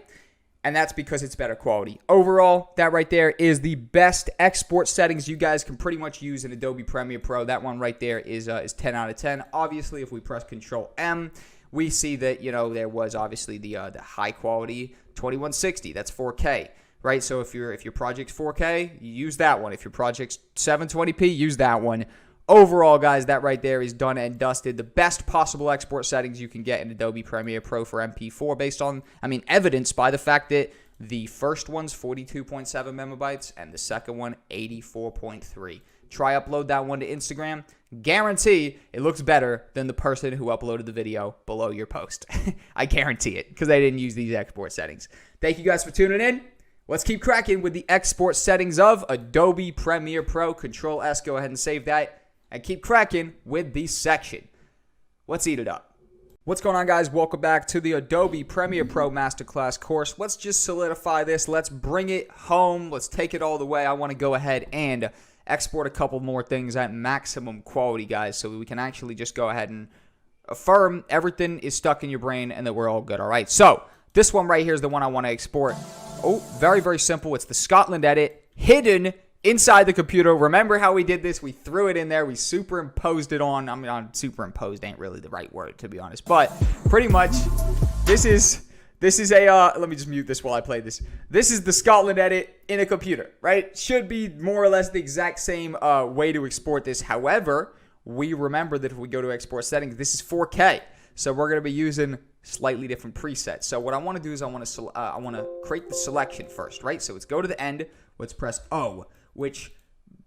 And that's because it's better quality. Overall, that right there is the best export settings you guys can pretty much use in Adobe Premiere Pro. That one right there is 10 out of 10. Obviously, if we press Control M, we see that, there was obviously the high quality 2160. That's 4K, right? So if your project's 4K, you use that one. If your project's 720p, use that one. Overall, guys, that right there is done and dusted. The best possible export settings you can get in Adobe Premiere Pro for MP4 based on, evidenced by the fact that the first one's 42.7 megabytes and the second one 84.3. Try upload that one to Instagram. Guarantee it looks better than the person who uploaded the video below your post. I guarantee it because I didn't use these export settings. Thank you guys for tuning in. Let's keep cracking with the export settings of Adobe Premiere Pro. Control S, go ahead and save that. And keep cracking with the section. Let's eat it up. What's going on, guys? Welcome back to the Adobe Premiere Pro Masterclass course. Let's just solidify this. Let's bring it home. Let's take it all the way. I want to go ahead and export a couple more things at maximum quality, guys, so we can actually just go ahead and affirm everything is stuck in your brain and that we're all good, all right? So this one right here is the one I want to export. Oh, very, very simple. It's the Scotland edit hidden inside the computer. Remember how we did this? We threw it in there. We superimposed it on. Superimposed ain't really the right word, to be honest. But pretty much, this is a, let me just mute this while I play this. This is the Scotland edit in a computer, right? Should be more or less the exact same way to export this. However, we remember that if we go to export settings, this is 4K. So we're going to be using slightly different presets. So what I want to do is I want to create the selection first, right? So let's go to the end. Let's press O, which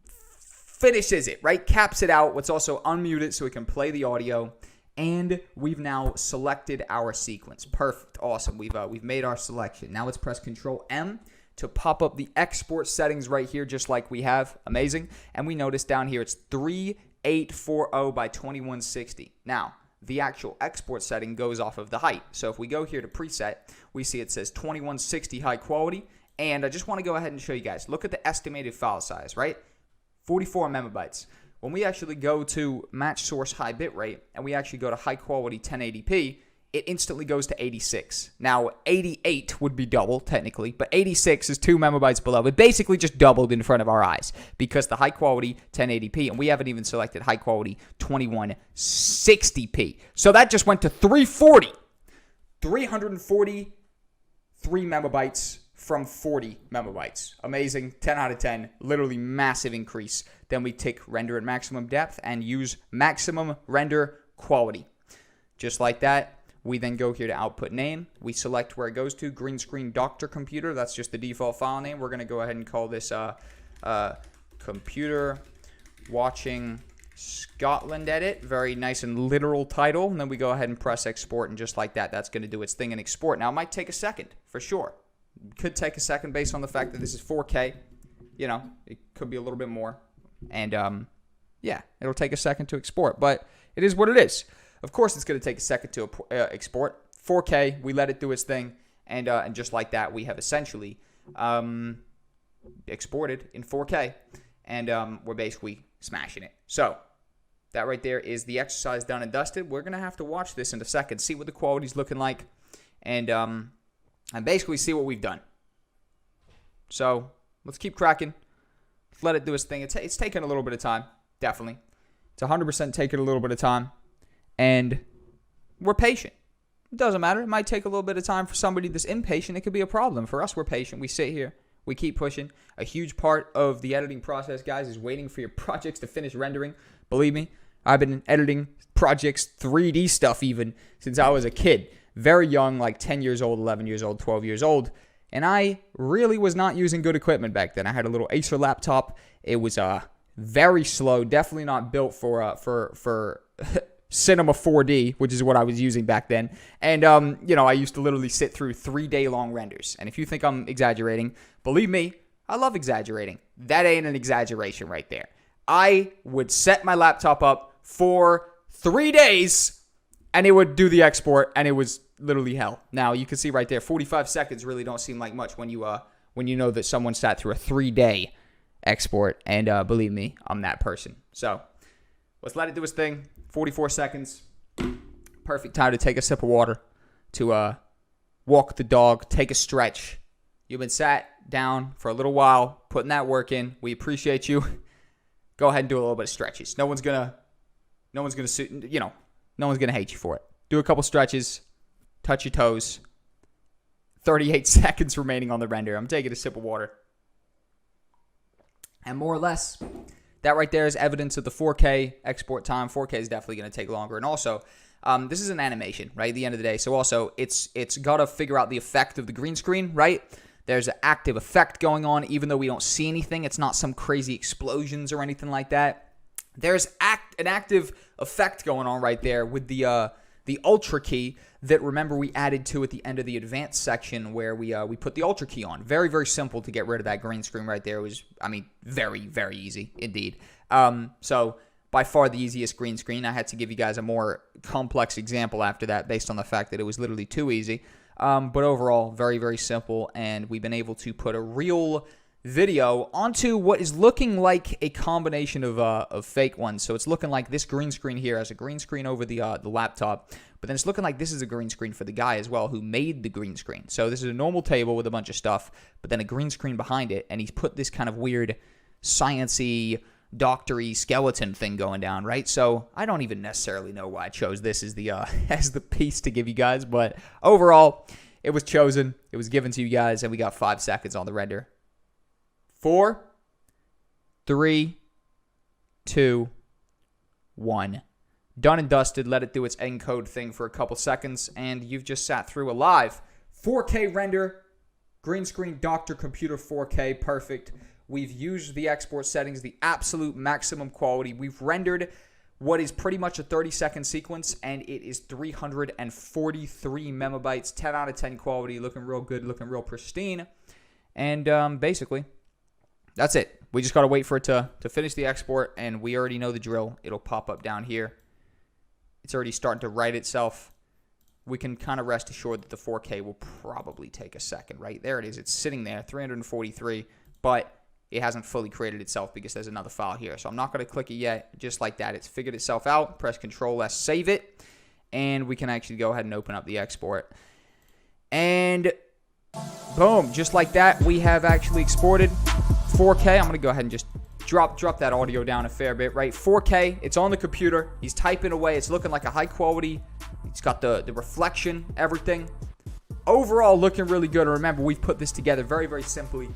finishes it, right? Caps it out. Let's also unmute it so we can play the audio. And we've now selected our sequence. Perfect. Awesome. We've made our selection. Now let's press Control M to pop up the export settings right here, just like we have. Amazing. And we notice down here it's 3840 by 2160. Now, the actual export setting goes off of the height. So if we go here to preset, we see it says 2160 high quality. And I just want to go ahead and show you guys. Look at the estimated file size, right? 44 megabytes. When we actually go to match source high bitrate and we actually go to high quality 1080p, it instantly goes to 86. Now, 88 would be double, technically, but 86 is 2 megabytes below. It basically just doubled in front of our eyes because the high quality 1080p, and we haven't even selected high quality 2160p. So that just went to 343 megabytes from 40 megabytes. Amazing. 10 out of 10. Literally massive increase. Then we take render at maximum depth and use maximum render quality. Just like that. We then go here to output name. We select where it goes to. Green screen doctor computer. That's just the default file name. We're going to go ahead and call this computer watching Scotland edit. Very nice and literal title. And then we go ahead and press export. And just like that, that's going to do its thing and export. Now, it might take a second for sure. Could take a second based on the fact that this is 4K. It could be a little bit more. And, yeah, it'll take a second to export. But it is what it is. Of course, it's going to take a second to export. 4K, we let it do its thing. And just like that, we have essentially exported in 4K. And we're basically smashing it. So, that right there is the exercise done and dusted. We're going to have to watch this in a second, see what the quality's looking like. And basically see what we've done. So, let's keep cracking. Let's let it do its thing. It's taken a little bit of time, definitely. It's 100% taken a little bit of time. And we're patient. It doesn't matter. It might take a little bit of time for somebody that's impatient. It could be a problem. For us, we're patient. We sit here. We keep pushing. A huge part of the editing process, guys, is waiting for your projects to finish rendering. Believe me, I've been editing projects, 3D stuff even, since I was a kid. Very young, like 10 years old, 11 years old, 12 years old. And I really was not using good equipment back then. I had a little Acer laptop. It was very slow, definitely not built for Cinema 4D, which is what I was using back then. And, I used to literally sit through 3-day-long renders. And if you think I'm exaggerating, believe me, I love exaggerating. That ain't an exaggeration right there. I would set my laptop up for 3 days, and it would do the export, and it was literally hell. Now, you can see right there, 45 seconds really don't seem like much when you know that someone sat through a 3-day export. And believe me, I'm that person. So, let's let it do its thing. 44 seconds. Perfect time to take a sip of water, to walk the dog, take a stretch. You've been sat down for a little while, putting that work in. We appreciate you. Go ahead and do a little bit of stretches. No one's gonna hate you for it. Do a couple stretches, touch your toes. 38 seconds remaining on the render. I'm taking a sip of water. And more or less, that right there is evidence of the 4K export time. 4K is definitely going to take longer. And also, this is an animation, right, at the end of the day. So also, it's got to figure out the effect of the green screen, right? There's an active effect going on, even though we don't see anything. It's not some crazy explosions or anything like that. There's an active effect going on right there with the Ultra key that, remember, we added to at the end of the advanced section where we put the Ultra key on. Very, very simple to get rid of that green screen right there. It was, very, very easy indeed. So by far the easiest green screen. I had to give you guys a more complex example after that based on the fact that it was literally too easy. But overall, very, very simple, and we've been able to put a real video onto what is looking like a combination of fake ones. So it's looking like this green screen here has a green screen over the laptop, but then it's looking like this is a green screen for the guy as well who made the green screen. So this is a normal table with a bunch of stuff, but then a green screen behind it, and he's put this kind of weird science-y, doctory skeleton thing going down, right? So I don't even necessarily know why I chose this as the as the piece to give you guys, but overall, it was chosen, it was given to you guys, and we got 5 seconds on the render. 4, 3, 2, 1. Done and dusted. Let it do its encode thing for a couple seconds, and you've just sat through a live 4K render, green screen, Dr. Computer 4K, perfect. We've used the export settings, the absolute maximum quality. We've rendered what is pretty much a 30-second sequence, and it is 343 megabytes, 10 out of 10 quality, looking real good, looking real pristine. And basically, that's it. We just got to wait for it to finish the export, and we already know the drill. It'll pop up down here. It's already starting to write itself. We can kind of rest assured that the 4K will probably take a second, right? There it is. It's sitting there, 343, but it hasn't fully created itself because there's another file here. So I'm not going to click it yet. Just like that, it's figured itself out. Press Control-S, save it, and we can actually go ahead and open up the export. And boom, just like that, we have actually exported 4K. I'm going to go ahead and just drop that audio down a fair bit, right? 4K, it's on the computer. He's typing away. It's looking like a high quality. It's got the reflection, everything. Overall, looking really good. And remember, we've put this together very, very simply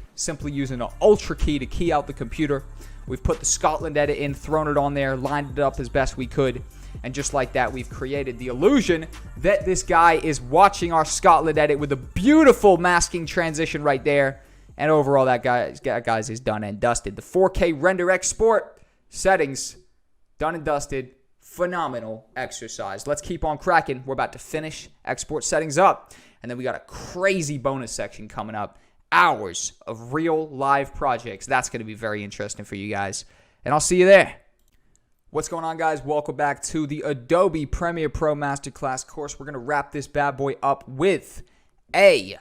using an Ultra key to key out the computer. We've put the Scotland edit in, thrown it on there, lined it up as best we could. And just like that, we've created the illusion that this guy is watching our Scotland edit with a beautiful masking transition right there. And overall, that guys is done and dusted. The 4K render export settings, done and dusted. Phenomenal exercise. Let's keep on cracking. We're about to finish export settings up. And then we got a crazy bonus section coming up. Hours of real live projects. That's going to be very interesting for you guys. And I'll see you there. What's going on, guys? Welcome back to the Adobe Premiere Pro Masterclass course. We're going to wrap this bad boy up with a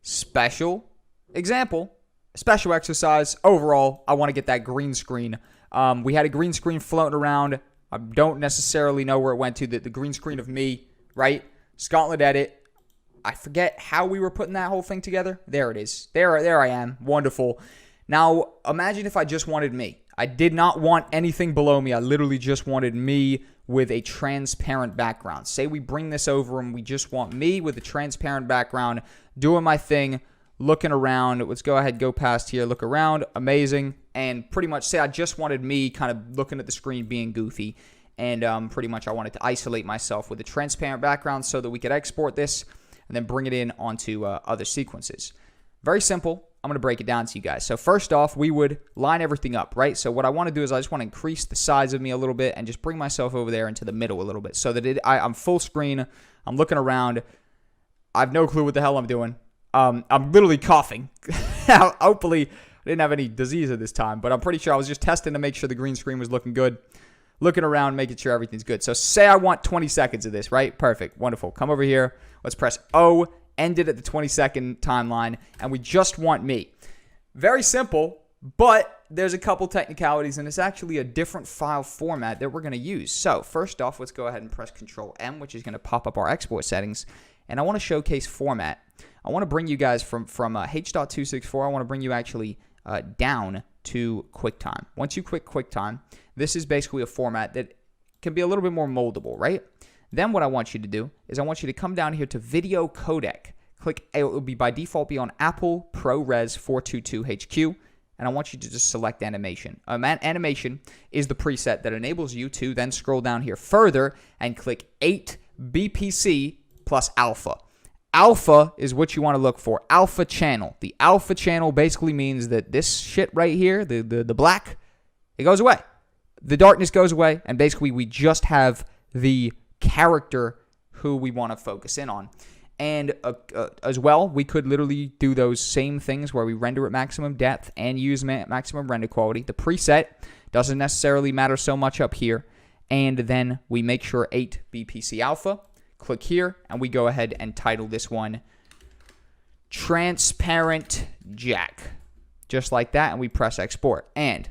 special example, special exercise. Overall, I want to get that green screen. We had a green screen floating around. I don't necessarily know where it went to. The green screen of me, right? Scotland edit. I forget how we were putting that whole thing together. There it is. There I am. Wonderful. Now, imagine if I just wanted me. I did not want anything below me. I literally just wanted me with a transparent background. Say we bring this over and we just want me with a transparent background, doing my thing, looking around. Let's go ahead, go past here, look around. Amazing. And pretty much say I just wanted me kind of looking at the screen being goofy. And pretty much I wanted to isolate myself with a transparent background so that we could export this and then bring it in onto other sequences. Very simple. I'm going to break it down to you guys. So first off, we would line everything up, right? So what I want to do is I just want to increase the size of me a little bit and just bring myself over there into the middle a little bit so that I'm full screen. I'm looking around. I have no clue what the hell I'm doing. I'm literally coughing. Hopefully, I didn't have any disease at this time, but I'm pretty sure I was just testing to make sure the green screen was looking good. Looking around, making sure everything's good. So say I want 20 seconds of this, right? Perfect. Wonderful. Come over here. Let's press O. End it at the 20-second timeline, and we just want me. Very simple, but there's a couple technicalities, and it's actually a different file format that we're going to use. So first off, let's go ahead and press Control M, which is going to pop up our export settings. And I want to showcase format. I want to bring you guys from H.264. I want to bring you actually down to QuickTime. Once you click QuickTime, this is basically a format that can be a little bit more moldable, right? Then what I want you to do is I want you to come down here to Video Codec. Click, it will be by default be on Apple ProRes 422 HQ. And I want you to just select animation. Animation is the preset that enables you to then scroll down here further and click 8 BPC plus alpha. Alpha is what you want to look for. Alpha channel. The alpha channel basically means that this shit right here, the black, it goes away. The darkness goes away, and basically we just have the character who we want to focus in on. And as well, we could literally do those same things where we render at maximum depth and use maximum render quality. The preset doesn't necessarily matter so much up here. And then we make sure 8 BPC alpha. Click here, and we go ahead and title this one Transparent Jack. Just like that, and we press export. And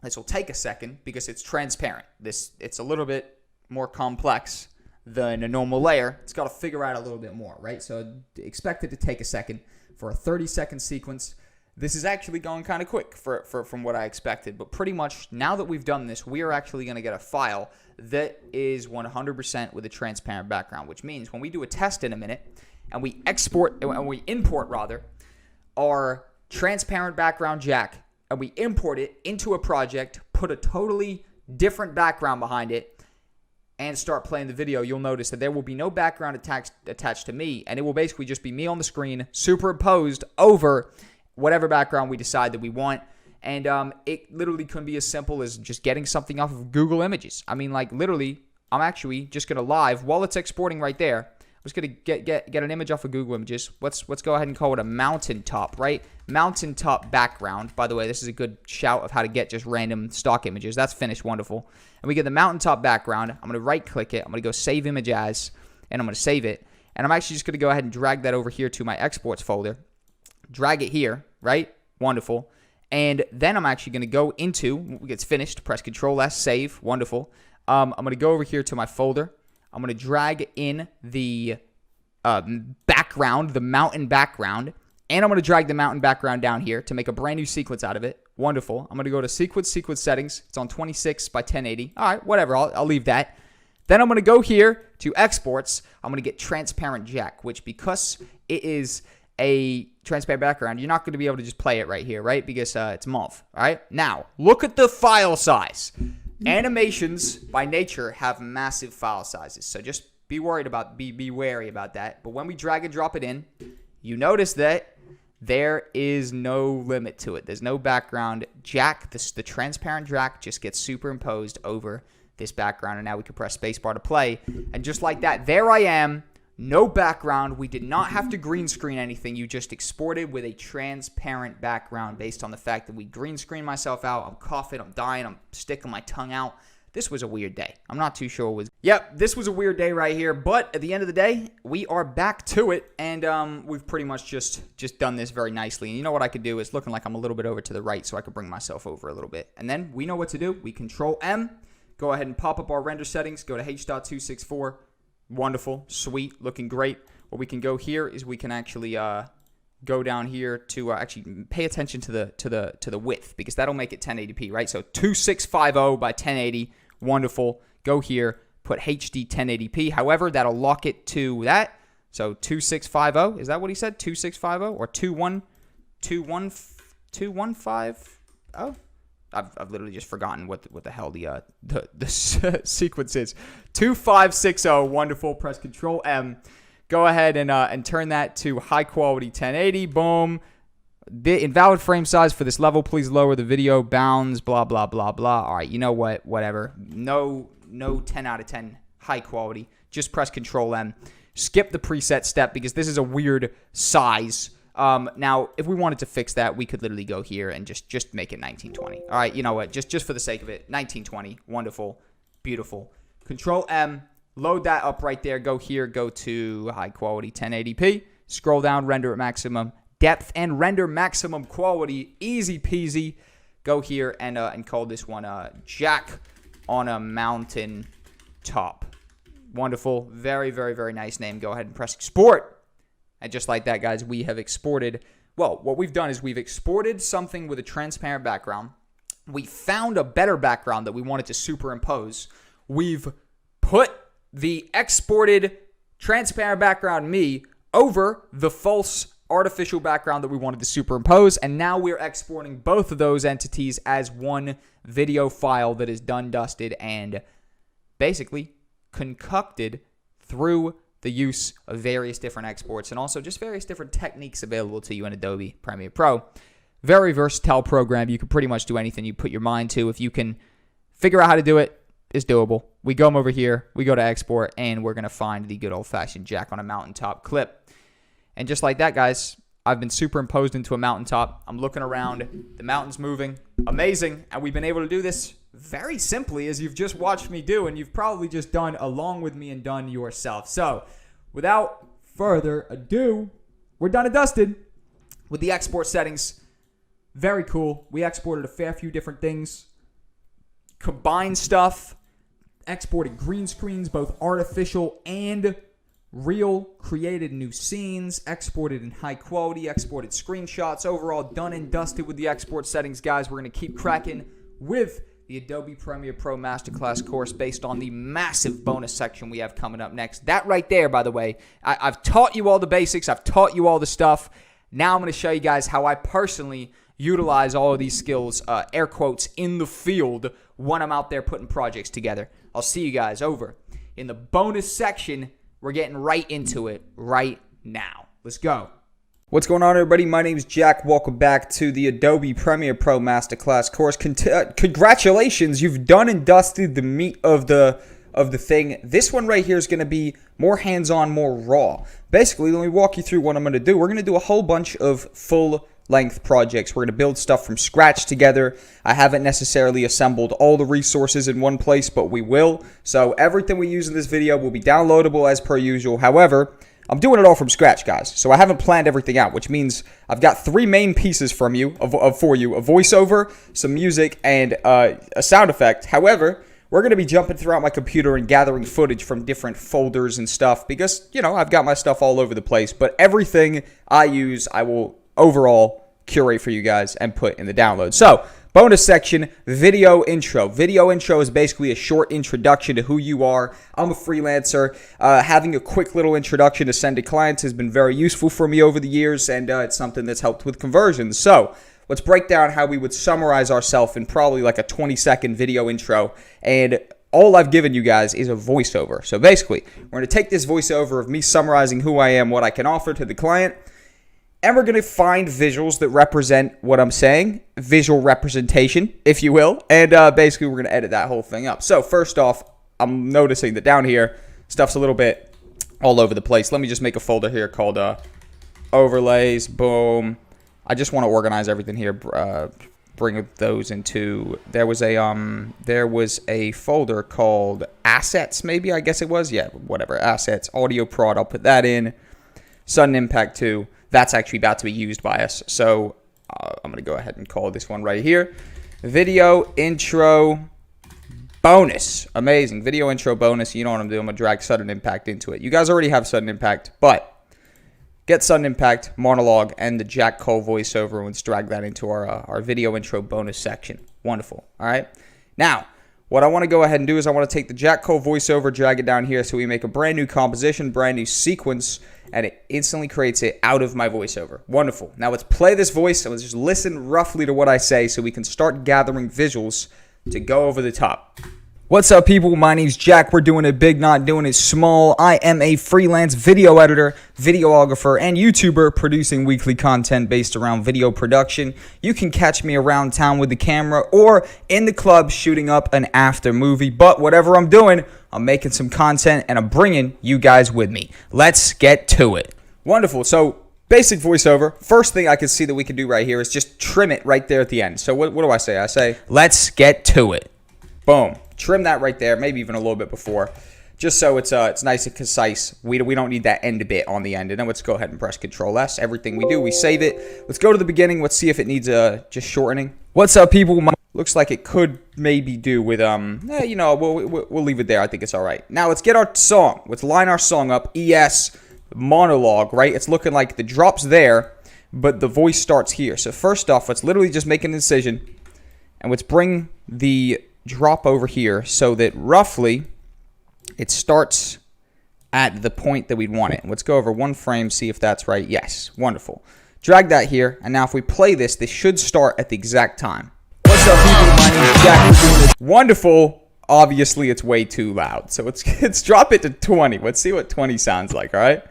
this will take a second because it's transparent. It's a little bit more complex than a normal layer. It's got to figure out a little bit more, right? So expect it to take a second. For a 30-second sequence, this is actually going kind of quick from what I expected. But pretty much now that we've done this, we are actually going to get a file that is 100% with a transparent background, which means when we do a test in a minute and we import our transparent background Jack, and we import it into a project, put a totally different background behind it, and start playing the video, you'll notice that there will be no background attached to me, and it will basically just be me on the screen superimposed over whatever background we decide that we want. And it literally can be as simple as just getting something off of Google Images. I mean, like, literally, I'm actually just going to live, while it's exporting right there, I'm just going to get an image off of Google Images. Let's go ahead and call it a mountaintop, right? Mountaintop background. By the way, this is a good shout of how to get just random stock images. That's finished. Wonderful. And we get the mountaintop background. I'm going to right-click it. I'm going to go Save Image As, and I'm going to save it. And I'm actually just going to go ahead and drag that over here to my exports folder. Drag it here, right? Wonderful. And then I'm actually going to go into, it's finished, press Control-S, save, wonderful. I'm going to go over here to my folder. I'm going to drag in the background, the mountain background, and I'm going to drag the mountain background down here to make a brand new sequence out of it. Wonderful. I'm going to go to sequence settings. It's on 26 by 1080. All right, whatever. I'll leave that. Then I'm going to go here to exports. I'm going to get Transparent Jack, which because it is a transparent background, you're not going to be able to just play it right here, right? Because it's mauve. All right. Now, look at the file size. Animations by nature have massive file sizes, so just be wary about that. But when we drag and drop it in, you notice that there is no limit to it. There's no background. Jack, the transparent Jack, just gets superimposed over this background, and now we can press spacebar to play. And just like that, there I am. No background. We did not have to green screen anything. You just exported with a transparent background based on the fact that we green screened myself out. I'm coughing. I'm dying. I'm sticking my tongue out. This was a weird day. I'm not too sure what was. Yep, this was a weird day right here. But at the end of the day, we are back to it. And we've pretty much just done this very nicely. And you know what I could do? It's looking like I'm a little bit over to the right, so I could bring myself over a little bit. And then we know what to do. We Control M. Go ahead and pop up our render settings. Go to H.264. Wonderful, sweet, looking great. What we can go here is we can actually go down here to actually pay attention to the width, because that'll make it 1080p, right? So 2650 by 1080, wonderful. Go here, put HD 1080p. However, that'll lock it to that. So 2650, is that what he said? 2650 or 2150? I've literally just forgotten what the hell the sequence is. 2560, wonderful. Press Control M. Go ahead and turn that to high quality 1080. Boom. The invalid frame size for this level. Please lower the video bounds. Blah blah blah blah. All right, you know what? Whatever. No 10 out of 10 high quality. Just press Control M. Skip the preset step because this is a weird size. Now, if we wanted to fix that, we could literally go here and just make it 1920. All right, you know what? Just for the sake of it, 1920. Wonderful. Beautiful. Control M. Load that up right there. Go here. Go to high quality 1080p. Scroll down. Render at maximum depth and render maximum quality. Easy peasy. go here and call this one Jack on a Mountain Top. Wonderful. Very, very, very nice name. Go ahead and press export. And just like that, guys, we have exported. Well, what we've done is we've exported something with a transparent background. We found a better background that we wanted to superimpose. We've put the exported transparent background me over the false artificial background that we wanted to superimpose. And now we're exporting both of those entities as one video file that is done, dusted, and basically concocted through the use of various different exports and also just various different techniques available to you in Adobe Premiere Pro. Very versatile program. You can pretty much do anything you put your mind to. If you can figure out how to do it, it's doable. We come over here, we go to export, and we're going to find the good old-fashioned Jack on a Mountaintop clip. And just like that, guys, I've been superimposed into a mountaintop. I'm looking around. The mountain's moving. Amazing. And we've been able to do this very simply, as you've just watched me do, and you've probably just done along with me and done yourself. So, without further ado, we're done and dusted with the export settings. Very cool. We exported a fair few different things. Combined stuff. Exported green screens, both artificial and real. Created new scenes. Exported in high quality. Exported screenshots. Overall, done and dusted with the export settings, guys. We're going to keep cracking with the Adobe Premiere Pro Masterclass course based on the massive bonus section we have coming up next. That right there, by the way, I've taught you all the basics. I've taught you all the stuff. Now I'm going to show you guys how I personally utilize all of these skills, air quotes, in the field when I'm out there putting projects together. I'll see you guys over in the bonus section. We're getting right into it right now. Let's go. What's going on, everybody? My name is Jack. Welcome back to the Adobe Premiere Pro Masterclass course. Congratulations, you've done and dusted the meat of the thing. This one right here is going to be more hands-on, more raw. Basically, let me walk you through what I'm going to do. We're going to do a whole bunch of full-length projects. We're going to build stuff from scratch together. I haven't necessarily assembled all the resources in one place, but we will. So everything we use in this video will be downloadable as per usual. However, I'm doing it all from scratch, guys. So I haven't planned everything out, which means I've got three main pieces from you, for you: a voiceover, some music, and a sound effect. However, we're going to be jumping throughout my computer and gathering footage from different folders and stuff because, you know, I've got my stuff all over the place. But everything I use, I will overall curate for you guys and put in the download. So, bonus section, video intro. Video intro is basically a short introduction to who you are. I'm a freelancer. Having a quick little introduction to send to clients has been very useful for me over the years, and it's something that's helped with conversions. So, let's break down how we would summarize ourselves in probably like a 20-second video intro. And all I've given you guys is a voiceover. So basically, we're going to take this voiceover of me summarizing who I am, what I can offer to the client, and we're going to find visuals that represent what I'm saying, visual representation, if you will, and basically we're going to edit that whole thing up. So first off, I'm noticing that down here, stuff's a little bit all over the place. Let me just make a folder here called overlays, boom. I just want to organize everything here, bring those into, there was a folder called assets, maybe, I guess it was, yeah, whatever, assets, audio prod, I'll put that in, sudden impact 2. That's actually about to be used by us. So I'm going to go ahead and call this one right here. Video intro bonus. Amazing. Video intro bonus. You know what I'm doing. I'm going to drag sudden impact into it. You guys already have sudden impact, but get sudden impact, monologue, and the Jack Cole voiceover, and let's drag that into our video intro bonus section. Wonderful. All right. Now, what I want to go ahead and do is I want to take the Jack Cole voiceover, drag it down here so we make a brand new composition, brand new sequence, and it instantly creates it out of my voiceover. Wonderful. Now let's play this voice and let's just listen roughly to what I say so we can start gathering visuals to go over the top. What's up, people? My name's Jack. We're doing it big, not doing it small. I am a freelance video editor, videographer, and YouTuber producing weekly content based around video production. You can catch me around town with the camera or in the club shooting up an after movie. But whatever I'm doing, I'm making some content and I'm bringing you guys with me. Let's get to it. Wonderful. So, basic voiceover. First thing I can see that we can do right here is just trim it right there at the end. So what do I say? I say, let's get to it. Boom. Trim that right there, maybe even a little bit before. just so it's nice and concise. We don't need that end bit on the end. And then let's go ahead and press Control S. Everything we do, we save it. Let's go to the beginning. Let's see if it needs just shortening. What's up, people? Looks like it could maybe do with you know, we'll leave it there. I think it's all right. Now let's get our song. Let's line our song up. ES monologue, right? It's looking like the drop's there, but the voice starts here. So first off, let's literally just make an incision, and let's bring the drop over here so that roughly it starts at the point that we'd want it. Let's go over one frame, see if that's right. Yes, wonderful. Drag that here, and now if we play this, this should start at the exact time. What's up, people? My name is Jack. We're doing this. Wonderful. Obviously, it's way too loud, so let's drop it to 20. Let's see what 20 sounds like, all right?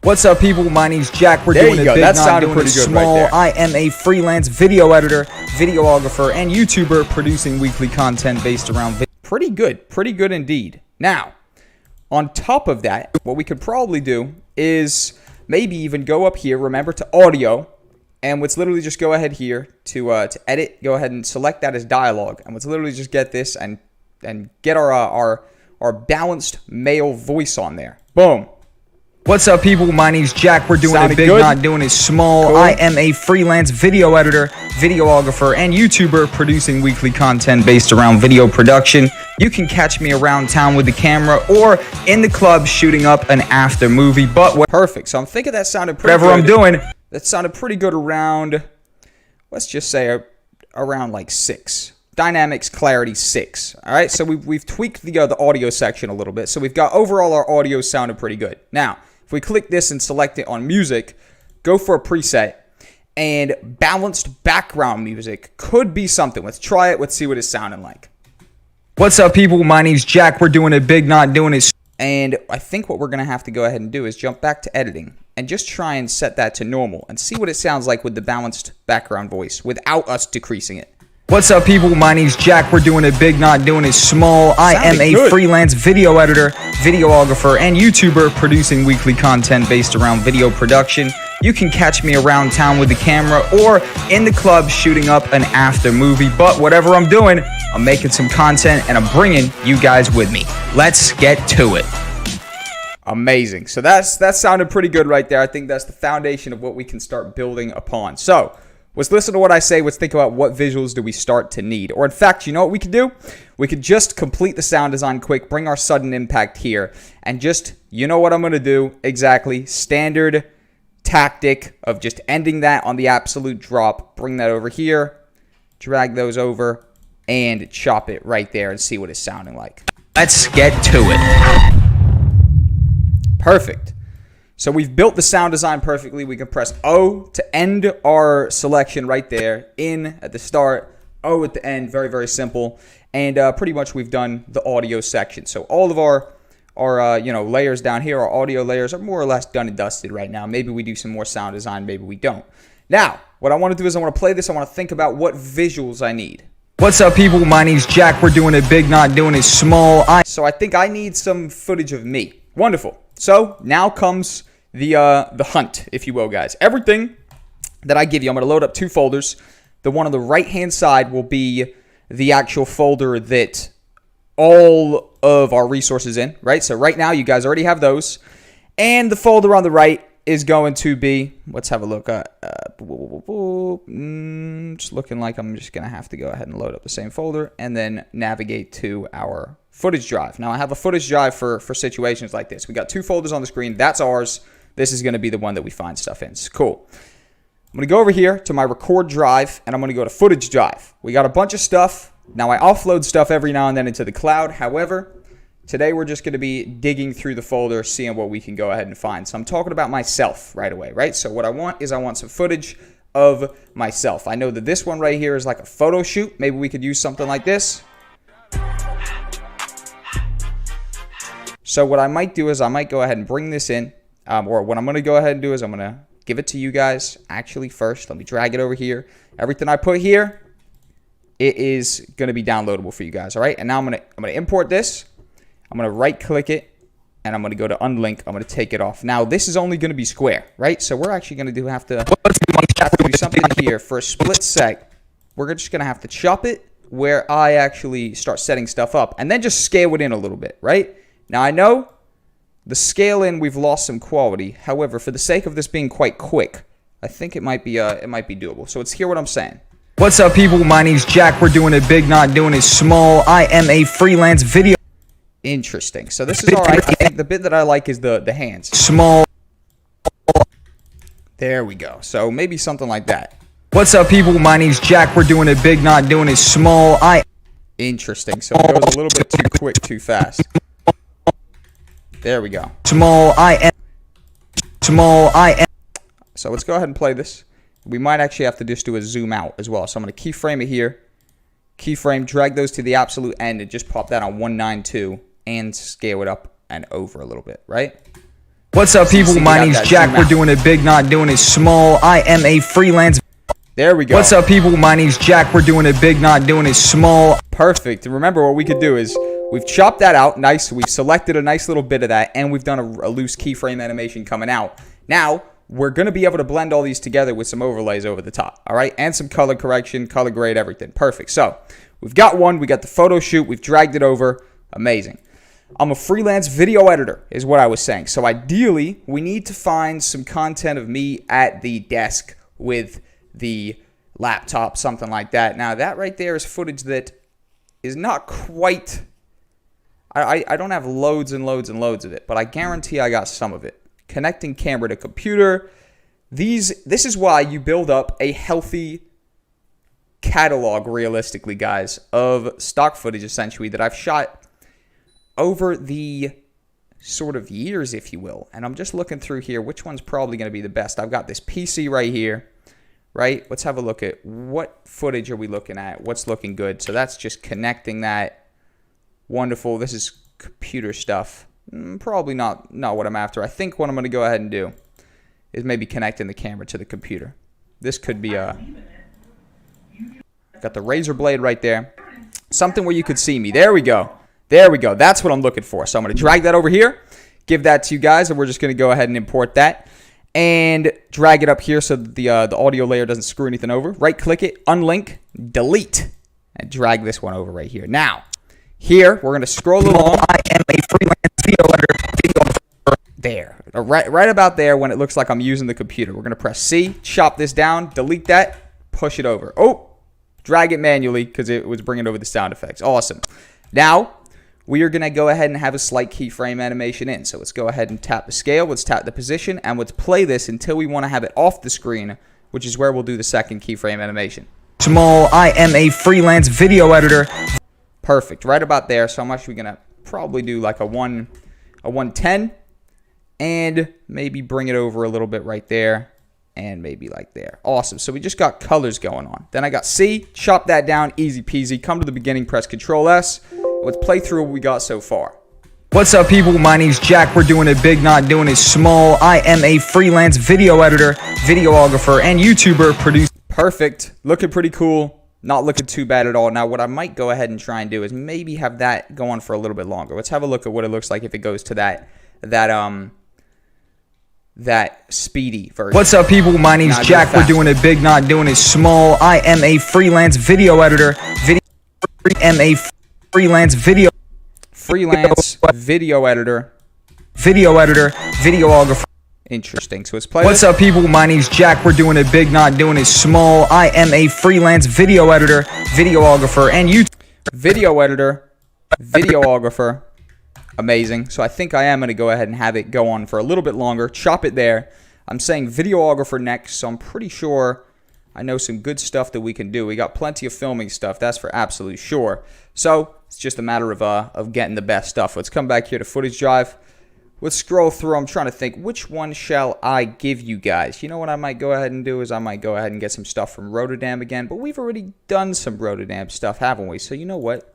What's up, people? My name's Jack. We're doing it big, that not sounded doing pretty it good small. right there. I am a freelance video editor, videographer, and YouTuber producing weekly content based around video. Pretty good indeed. Now, on top of that, what we could probably do is maybe even go up here, remember, to audio, and let's literally just go ahead here to edit. Go ahead and select that as dialogue, and let's literally just get this and get our balanced male voice on there. Boom. What's up, people? My name's Jack. We're doing Sounded it big, good? not doing it small. Cool. I am a freelance video editor, videographer, and YouTuber producing weekly content based around video production. You can catch me around town with the camera or in the club shooting up an after movie. But Perfect. So I'm thinking that sounded pretty whatever good. I'm doing, That sounded pretty good around, let's just say around like 6. Dynamics clarity 6. All right, so we've tweaked the audio section a little bit. So we've got overall our audio sounded pretty good. Now, if we click this and select it on music, go for a preset, and balanced background music could be something. Let's try it. Let's see what it's sounding like. what's up, people? My name's Jack. We're doing it big, not doing it. And I think what we're going to have to go ahead and do is jump back to editing and just try and set that to normal and see what it sounds like with the balanced background voice without us decreasing it. What's up, people? My name's Jack. We're doing it big, not doing it small. I am Sounded a good. freelance video editor, videographer, and YouTuber producing weekly content based around video production. You can catch me around town with the camera or in the club shooting up an after movie. But whatever I'm doing, I'm making some content and I'm bringing you guys with me. Let's get to it. Amazing. So that sounded pretty good right there. I think that's the foundation of what we can start building upon. So let's listen to what I say. Let's think about what visuals do we start to need. Or in fact, you know what we could do? We could just complete the sound design quick, bring our sudden impact here, and just, you know what I'm going to do? Exactly. Standard tactic of just ending that on the absolute drop. Bring that over here, drag those over, and chop it right there and see what it's sounding like. Let's get to it. Perfect. So we've built the sound design perfectly. We can press O to end our selection right there. In at the start, O at the end. Very, very simple. And pretty much we've done the audio section. So all of our layers down here, our audio layers are more or less done and dusted right now. Maybe we do some more sound design. Maybe we don't. Now, what I want to do is I want to play this. I want to think about what visuals I need. What's up, people? My name's Jack. We're doing it big, not doing it small. So I think I need some footage of me. Wonderful. So now comes the hunt, if you will, guys. Everything that I give you, I'm going to load up 2 folders. The one on the right-hand side will be the actual folder that all of our resources in, right? So right now, you guys already have those. And the folder on the right is going to be, let's have a look. Just looking like I'm just going to have to go ahead and load up the same folder and then navigate to our footage drive. Now, I have a footage drive for situations like this. We got 2 folders on the screen. That's ours. This is going to be the one that we find stuff in. It's cool. I'm going to go over here to my record drive, and I'm going to go to footage drive. We got a bunch of stuff. Now, I offload stuff every now and then into the cloud. However, today we're just going to be digging through the folder, seeing what we can go ahead and find. So I'm talking about myself right away, right? So what I want is I want some footage of myself. I know that this one right here is like a photo shoot. Maybe we could use something like this. So what I might do is I might go ahead and bring this in, or what I'm going to go ahead and do is I'm going to give it to you guys. Actually, first, let me drag it over here. Everything I put here, it is going to be downloadable for you guys, all right? And now I'm going to import this. I'm going to right-click it, and I'm going to go to unlink. I'm going to take it off. Now, this is only going to be square, right? So we're actually going to have to do something here for a split sec. We're just going to have to chop it where I actually start setting stuff up, and then just scale it in a little bit, right? Now, I know the scaling, we've lost some quality. However, for the sake of this being quite quick, I think it might be doable. So let's hear what I'm saying. What's up, people? My name's Jack. We're doing it big, not doing it small. I am a freelance video. Interesting. So this is all right. I think the bit that I like is the hands. Small. There we go. So maybe something like that. What's up, people? My name's Jack. We're doing it big, not doing it small. Interesting. So it goes a little bit too quick, too fast. There we go. Small. I am. Small. I am. So let's go ahead and play this. We might actually have to just do a zoom out as well. So I'm going to keyframe it here. Keyframe, drag those to the absolute end, and just pop that on 192 and scale it up and over a little bit, right? What's up, people? My name's Jack. We're doing it big, not doing it small. I am a freelance. There we go. What's up, people? My name's Jack. We're doing it big, not doing it small. Perfect. And remember, what we could do is we've chopped that out nice. We've selected a nice little bit of that, and we've done a loose keyframe animation coming out. Now, we're going to be able to blend all these together with some overlays over the top, all right? And some color correction, color grade, everything. Perfect. So, we've got one. We got the photo shoot. We've dragged it over. Amazing. I'm a freelance video editor, is what I was saying. So, ideally, we need to find some content of me at the desk with the laptop, something like that. Now, that right there is footage that is not quite... I don't have loads and loads and loads of it, but I guarantee I got some of it. Connecting camera to computer. This is why you build up a healthy catalog, realistically, guys, of stock footage, essentially, that I've shot over the sort of years, if you will. And I'm just looking through here. Which one's probably going to be the best? I've got this PC right here, right? Let's have a look at what footage are we looking at? What's looking good? So that's just connecting that. Wonderful. This is computer stuff. Probably not what I'm after. I think what I'm going to go ahead and do is maybe connecting the camera to the computer. This could be got the razor blade right there. Something where you could see me. There we go. There we go. That's what I'm looking for. So I'm going to drag that over here, give that to you guys, and we're just going to go ahead and import that and drag it up here so that the audio layer doesn't screw anything over. Right-click it, unlink, delete, and drag this one over right here. Now, here, we're going to scroll along. I am a freelance video editor. There. Right about there when it looks like I'm using the computer. We're going to press C, chop this down, delete that, push it over. Oh, drag it manually because it was bringing over the sound effects. Awesome. Now, we are going to go ahead and have a slight keyframe animation in. So let's go ahead and tap the scale. Let's tap the position, and let's play this until we want to have it off the screen, which is where we'll do the second keyframe animation. Small. I am a freelance video editor. Perfect. Right about there. So I'm actually going to probably do like a 110 and maybe bring it over a little bit right there and maybe like there. Awesome. So we just got colors going on. Then I got C, chop that down, easy peasy. Come to the beginning, press Control S. Let's play through what we got so far. What's up, people? My name's Jack. We're doing it big, not doing it small. I am a freelance video editor, videographer, and YouTuber producer. Perfect. Looking pretty cool. Not looking too bad at all. Now, what I might go ahead and try and do is maybe have that go on for a little bit longer. Let's have a look at what it looks like if it goes to that speedy version. What's up, people? My name's Jack. We're doing it big, not doing it small. I am a freelance video editor. Freelance video editor. Videographer. Interesting. So let's play. What's up, people? My name's Jack. We're doing it big, not doing it small. I am a freelance video editor, videographer, and videographer. Amazing. So I think I am going to go ahead and have it go on for a little bit longer. Chop it there. I'm saying videographer next, so I'm pretty sure I know some good stuff that we can do. We got plenty of filming stuff. That's for absolute sure. So it's just a matter of getting the best stuff. Let's come back here to footage drive. Let's scroll through. I'm trying to think, which one shall I give you guys? You know what I might go ahead and do is I might go ahead and get some stuff from Rotodam again. But we've already done some Rotodam stuff, haven't we? So you know what?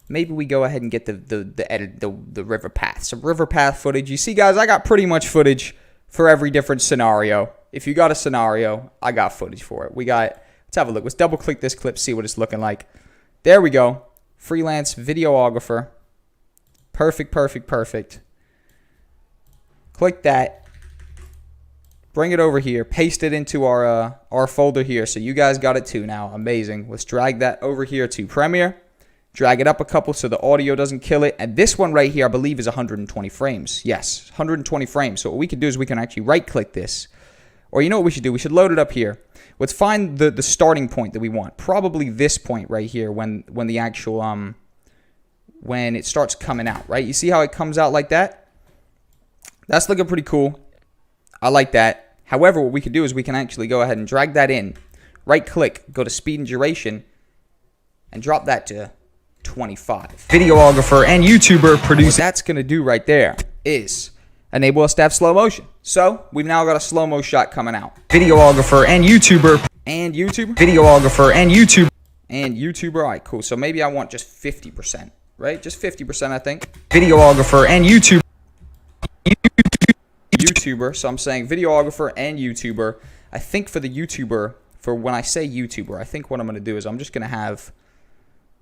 Maybe we go ahead and get the river path. Some river path footage. You see, guys, I got pretty much footage for every different scenario. If you got a scenario, I got footage for it. Let's have a look. Let's double click this clip, see what it's looking like. There we go. Freelance videographer. Perfect, perfect, perfect. Click that. Bring it over here. Paste it into our folder here. So you guys got it too now. Amazing. Let's drag that over here to Premiere. Drag it up a couple so the audio doesn't kill it. And this one right here, I believe, is 120 frames. Yes, 120 frames. So what we can do is we can actually right-click this. Or you know what we should do? We should load it up here. Let's find the starting point that we want. Probably this point right here when the actual, when it starts coming out, right? You see how it comes out like that? That's looking pretty cool. I like that. However, what we can do is we can actually go ahead and drag that in. Right-click, go to speed and duration, and drop that to 25. Videographer and YouTuber What producer. that's going to do right there is enable us to have slow motion. So, we've now got a slow-mo shot coming out. Videographer and YouTuber. And YouTuber? Videographer and YouTuber. And YouTuber. All right, cool. So, maybe I want just 50%, right? Just 50%, I think. Videographer and YouTuber. YouTuber. So, I'm saying videographer and YouTuber. I think for the YouTuber, for when I say YouTuber, I think what I'm going to do is I'm just going to have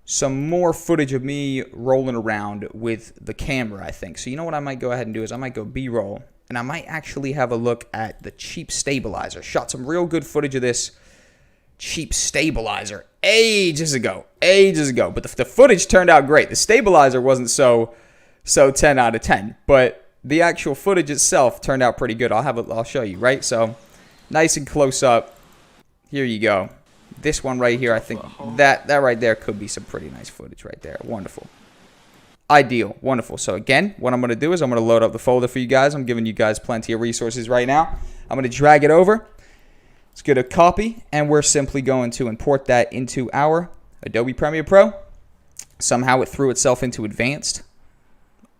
some more footage of me rolling around with the camera, I think. So you know what I might go ahead and do is I might go B-roll, and I might actually have a look at the cheap stabilizer. Shot some real good footage of this cheap stabilizer ages ago. But the footage turned out great. The stabilizer wasn't so 10 out of 10, but the actual footage itself turned out pretty good. I'll show you, right? So nice and close up. Here you go. This one right here, I think that right there could be some pretty nice footage right there. Wonderful. Ideal. Wonderful. So again, what I'm going to do is I'm going to load up the folder for you guys. I'm giving you guys plenty of resources right now. I'm going to drag it over. Let's get a copy, and we're simply going to import that into our Adobe Premiere Pro. Somehow it threw itself into advanced.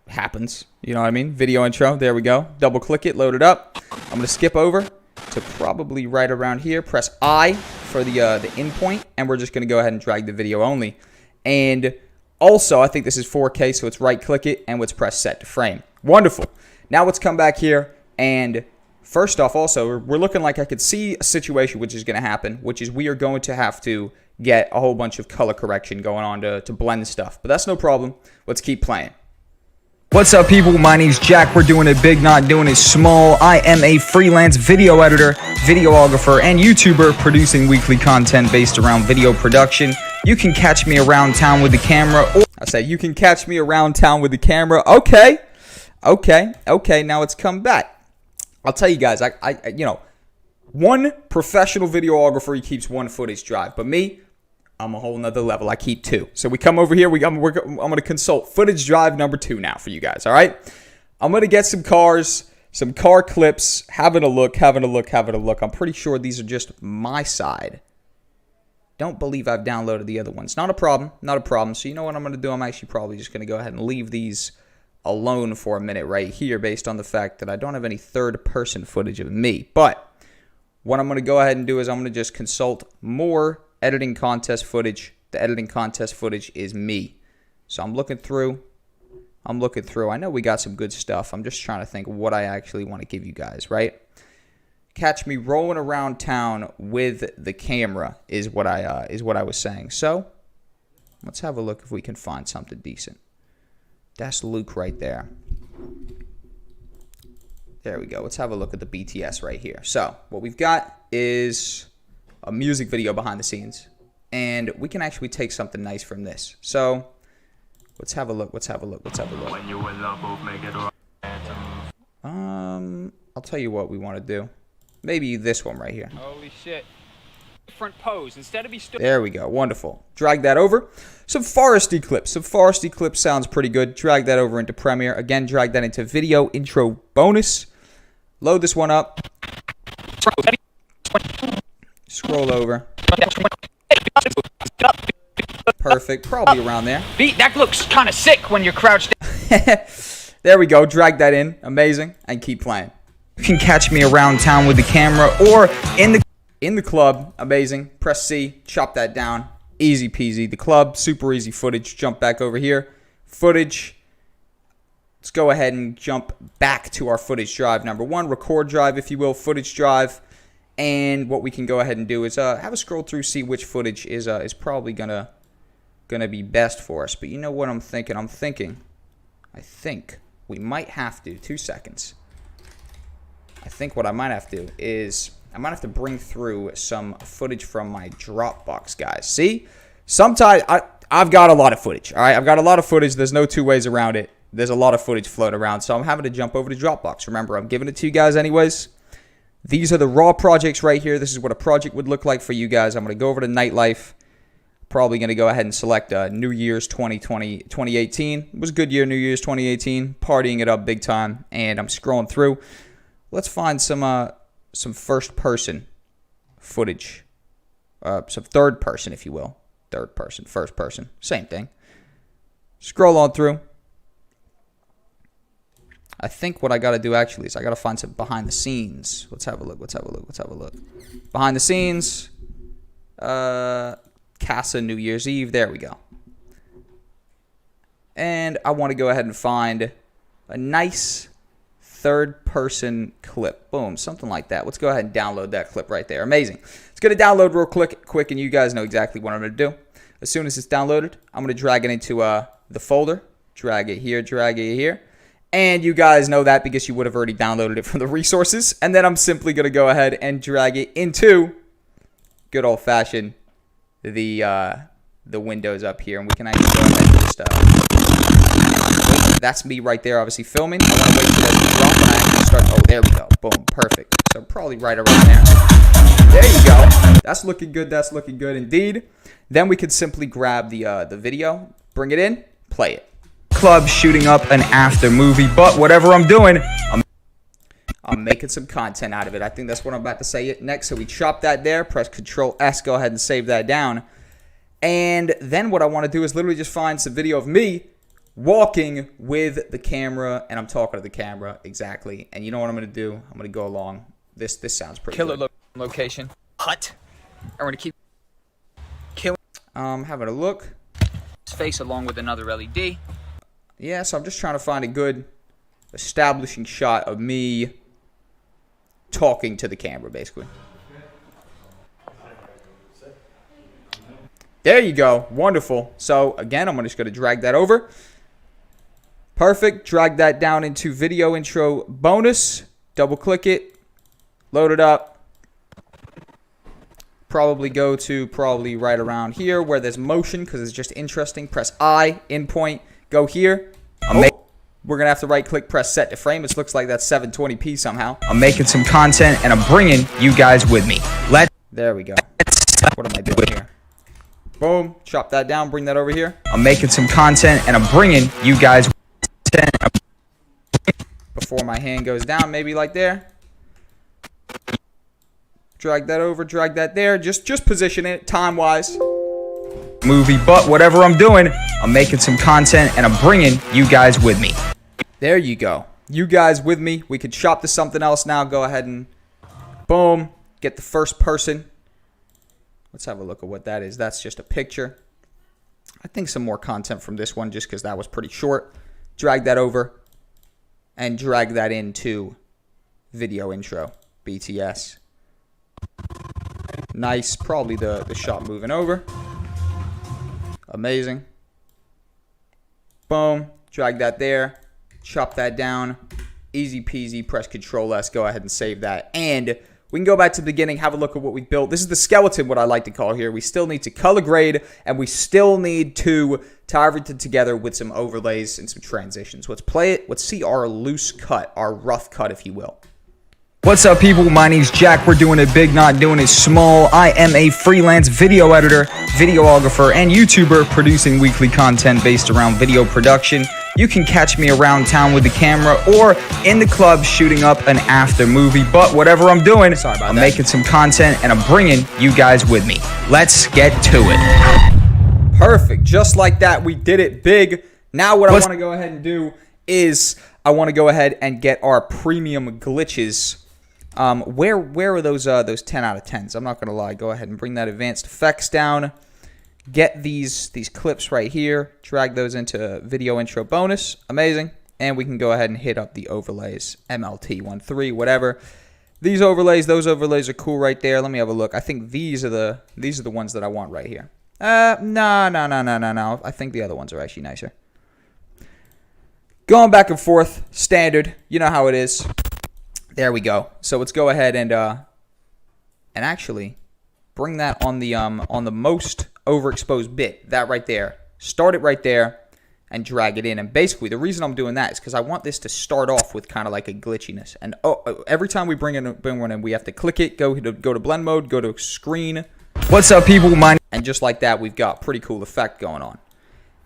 Happens. You know what I mean? Video intro. There we go. Double click it. Load it up. I'm going to skip over to probably right around here. Press I for the in point, and we're just going to go ahead and drag the video only. And also, I think this is 4K, so let's right-click it, and let's press set to frame. Wonderful. Now let's come back here, and first off, also, we're looking like I could see a situation which is going to happen, which is we are going to have to get a whole bunch of color correction going on to blend stuff. But that's no problem. Let's keep playing. What's up, people? My name's Jack. We're doing it big, not doing it small. I am a freelance video editor, videographer, and YouTuber producing weekly content based around video production. You can catch me around town with the camera. I said, you can catch me around town with the camera. Okay. Now let's come back. I'll tell you guys, you know, one professional videographer, he keeps one footage drive. But me, I'm a whole nother level. I keep two. So we come over here. I'm going to consult footage drive number 2 now for you guys. All right. I'm going to get some cars, some car clips, having a look. I'm pretty sure these are just my side. Don't believe I've downloaded the other ones. Not a problem. So you know what I'm going to do? I'm actually probably just going to go ahead and leave these alone for a minute right here based on the fact that I don't have any third-person footage of me. But what I'm going to go ahead and do is I'm going to just consult more editing contest footage. The editing contest footage is me. So I'm looking through. I know we got some good stuff. I'm just trying to think what I actually want to give you guys, right? Catch me rolling around town with the camera is what I was saying. So let's have a look if we can find something decent. That's Luke right there. There we go. Let's have a look at the BTS right here. So what we've got is a music video behind the scenes, and we can actually take something nice from this. So let's have a look. I'll tell you what we want to do. Maybe this one right here. Holy shit. Different pose. Instead of be stood. There we go. Wonderful. Drag that over. Some foresty clips. Sounds pretty good. Drag that over into Premiere. Again, drag that into video intro bonus. Load this one up. Scroll over. Perfect. Probably around there. Beat, that looks kind of sick when you're crouched. There we go. Drag that in. Amazing. And keep playing. You can catch me around town with the camera or In the club. Amazing. Press C. Chop that down. Easy peasy. The club. Super easy footage. Jump back over here. Footage. Let's go ahead and jump back to our footage drive number 1. Record drive, if you will. Footage drive. And what we can go ahead and do is have a scroll through, see which footage is probably gonna be best for us. But you know what I'm thinking? I think we might have to. 2 seconds. I think what I might have to do is I might have to bring through some footage from my Dropbox, guys. See? Sometimes I've got a lot of footage. All right, I've got a lot of footage. There's no two ways around it. There's a lot of footage floating around, so I'm having to jump over to Dropbox. Remember, I'm giving it to you guys anyways. These are the raw projects right here. This is what a project would look like for you guys. I'm going to go over to Nightlife. Probably going to go ahead and select New Year's 2018. It was a good year, New Year's 2018. Partying it up big time. And I'm scrolling through. Let's find some first-person footage. Some third person, if you will. Third person, first person. Same thing. Scroll on through. I think what I got to do actually is I got to find some behind the scenes. Let's have a look. Behind the scenes. Casa New Year's Eve. There we go. And I want to go ahead and find a nice third-person clip. Boom, something like that. Let's go ahead and download that clip right there. Amazing. It's going to download real quick, and you guys know exactly what I'm going to do. As soon as it's downloaded, I'm going to drag it into the folder. Drag it here. And you guys know that because you would have already downloaded it from the resources. And then I'm simply going to go ahead and drag it into good old-fashioned the windows up here. And we can actually go ahead and just... that's me right there, obviously filming. I want to wait for that to drop and I actually start... Oh, there we go. Boom. Perfect. So probably right around there. There you go. That's looking good. That's looking good indeed. Then we could simply grab the video, bring it in, play it. Club shooting up an after movie, but whatever I'm doing, I'm making some content out of it. I think that's what I'm about to say it next. So we chop that there, press Control S, go ahead and save that down. And then what I want to do is literally just find some video of me walking with the camera, and I'm talking to the camera exactly. And you know what I'm going to do? I'm going to go along. This sounds pretty good. Location. Hut. And we're gonna keep killing having a look. his face along with another LED. Yeah, so I'm just trying to find a good establishing shot of me talking to the camera, basically. There you go. Wonderful. So, again, I'm just going to drag that over. Perfect. Drag that down into video intro bonus. Double-click it. Load it up. Probably go to right around here where there's motion because it's just interesting. Press I, in point. Go here. We're going to have to right-click, press set to frame. It looks like that's 720p somehow. I'm making some content and I'm bringing you guys with me. There we go. What am I doing here? Boom. Chop that down. Bring that over here. I'm making some content and I'm bringing you guys before my hand goes down, maybe like there. Drag that over. Drag that there. Just position it time-wise. movie, but whatever I'm doing, I'm making some content and I'm bringing you guys with me. There you go. You guys with me. We could shop to something else now. Go ahead and boom. Get the first person. Let's have a look at what that is. That's just a picture. I think some more content from this one just because that was pretty short. Drag that over and drag that into video intro. BTS. Nice. Probably the shot moving over. Amazing. Boom. Drag that there. Chop that down. Easy peasy. Press Control S. Go ahead and save that. And we can go back to the beginning, have a look at what we built. This is the skeleton, what I like to call here. We still need to color grade, and we still need to tie everything together with some overlays and some transitions. Let's play it. Let's see our loose cut, our rough cut, if you will. What's up, people? My name's Jack. We're doing it big, not doing it small. I am a freelance video editor, videographer, and YouTuber producing weekly content based around video production. You can catch me around town with the camera or in the club shooting up an after movie. But whatever I'm doing, I'm making some content and I'm bringing you guys with me. Let's get to it. Perfect. Just like that, we did it big. Now what I want to go ahead and do is I want to go ahead and get our premium glitches. Where are those 10 out of 10s? I'm not going to lie. Go ahead and bring that advanced effects down. Get these clips right here. Drag those into video intro bonus. Amazing. And we can go ahead and hit up the overlays. MLT13, whatever. These overlays, those overlays are cool right there. Let me have a look. I think these are the ones that I want right here. No. I think the other ones are actually nicer. Going back and forth, standard. You know how it is. There we go. So let's go ahead and actually bring that on the most overexposed bit, that right there. Start it right there and drag it in. And basically, the reason I'm doing that is because I want this to start off with kind of like a glitchiness. And every time we bring one in, we have to click it, go to blend mode, go to screen. What's up, people? And just like that, we've got pretty cool effect going on.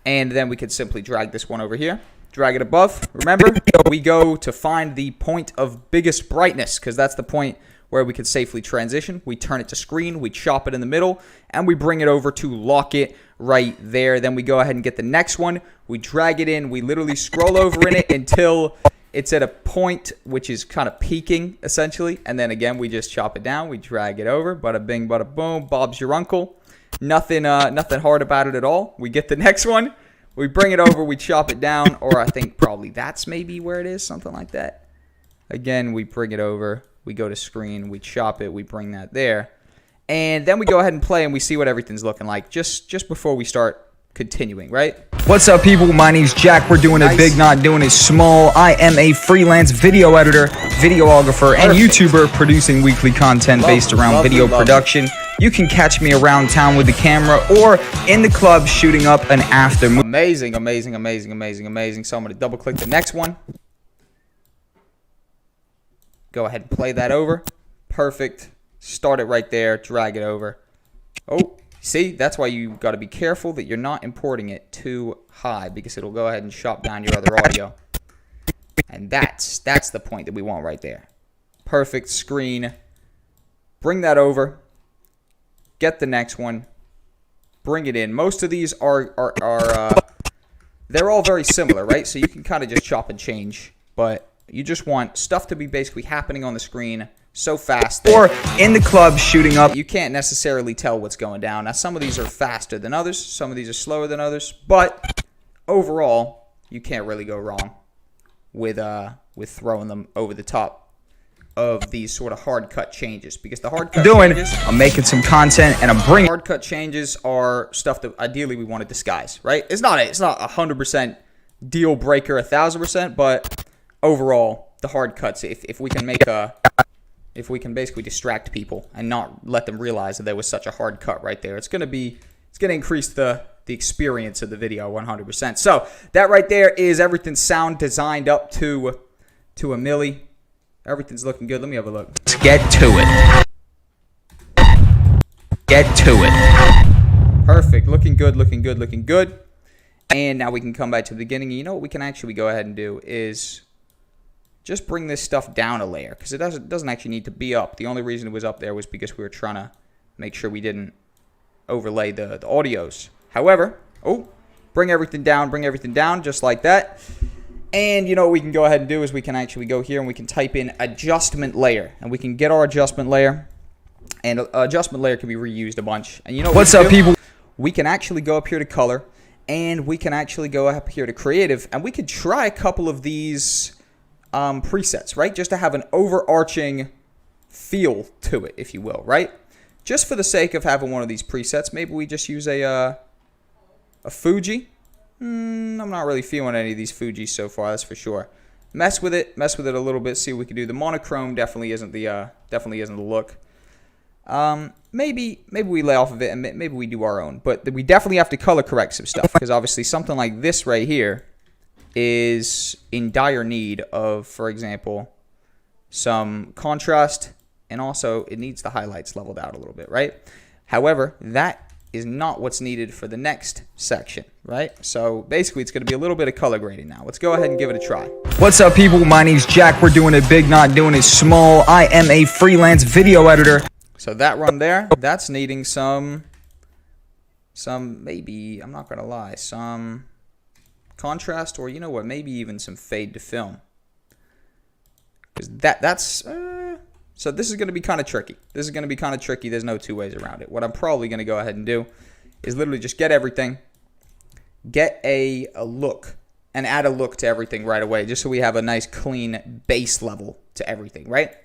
And then we could simply drag this one over here. Drag it above. Remember, we go to find the point of biggest brightness, because that's the point where we could safely transition. We turn it to screen, we chop it in the middle, and we bring it over to lock it right there. Then we go ahead and get the next one. We drag it in. We literally scroll over in it until it's at a point which is kind of peaking, essentially. And then again, we just chop it down. We drag it over. Bada bing, bada boom. Bob's your uncle. Nothing hard about it at all. We get the next one. We bring it over. We chop it down. Or I think probably that's maybe where it is. Something like that. Again, we bring it over. We go to screen. We chop it. We bring that there. And then we go ahead and play and we see what everything's looking like just before we start continuing, right? What's up, people? My name's Jack. We're doing it big, not doing it small. I am a freelance video editor, videographer, and YouTuber producing weekly content based around video production. You can catch me around town with the camera or in the club shooting up an after movie. Amazing, amazing, amazing, amazing, amazing. So I'm going to double click the next one. Go ahead and play that over. Perfect. Start it right there. Drag it over. Oh, see, that's why you got to be careful that you're not importing it too high, because it'll go ahead and chop down your other audio. And that's the point that we want right there. Perfect screen. Bring that over. Get the next one. Bring it in. Most of these are they're all very similar, right? So you can kind of just chop and change, but you just want stuff to be basically happening on the screen so fast that or in the club shooting up. You can't necessarily tell what's going down. Now, some of these are faster than others. Some of these are slower than others. But overall, you can't really go wrong with throwing them over the top of these sort of hard cut changes, because the hard cut changes, I'm making some content and I'm bringing hard cut changes are stuff that ideally we want to disguise, right? It's not 100% deal breaker 1000%, but overall the hard cuts, if we can make if we can basically distract people and not let them realize that there was such a hard cut right there, it's going to increase the experience of the video 100%. So that right there is everything sound designed up to a milli. Everything's looking good. Let me have a look. Let's get to it. Get to it. Perfect. Looking good, looking good, looking good. And now we can come back to the beginning. You know what we can actually go ahead and do is just bring this stuff down a layer, because it doesn't actually need to be up. The only reason it was up there was because we were trying to make sure we didn't overlay the audios. However, bring everything down just like that. And you know what we can go ahead and do is we can actually go here and we can type in adjustment layer, and we can get our adjustment layer. And adjustment layer can be reused a bunch. And you know what's up, people? We can actually go up here to color, and we can actually go up here to creative, and we could try a couple of these presets, right? Just to have an overarching feel to it, if you will, right? Just for the sake of having one of these presets, maybe we just use a Fuji. I'm not really feeling any of these Fujis so far, that's for sure. Mess with it a little bit, see what we can do. The monochrome definitely isn't the look. Maybe we lay off of it and maybe we do our own, but we definitely have to color correct some stuff, because obviously something like this right here is in dire need of, for example, some contrast, and also it needs the highlights leveled out a little bit, right? However, that is not what's needed for the next section, right? So basically it's going to be a little bit of color grading now. Let's go ahead and give it a try. What's up, people? My name's Jack. We're doing it big, not doing it small. I am a freelance video editor. So that run there, that's needing some maybe, I'm not going to lie, some contrast, or you know what, maybe even some fade to film. Because that's so this is going to be kind of tricky. There's no two ways around it. What I'm probably going to go ahead and do is literally just get everything, get a look, and add a look to everything right away, just so we have a nice clean base level to everything, right?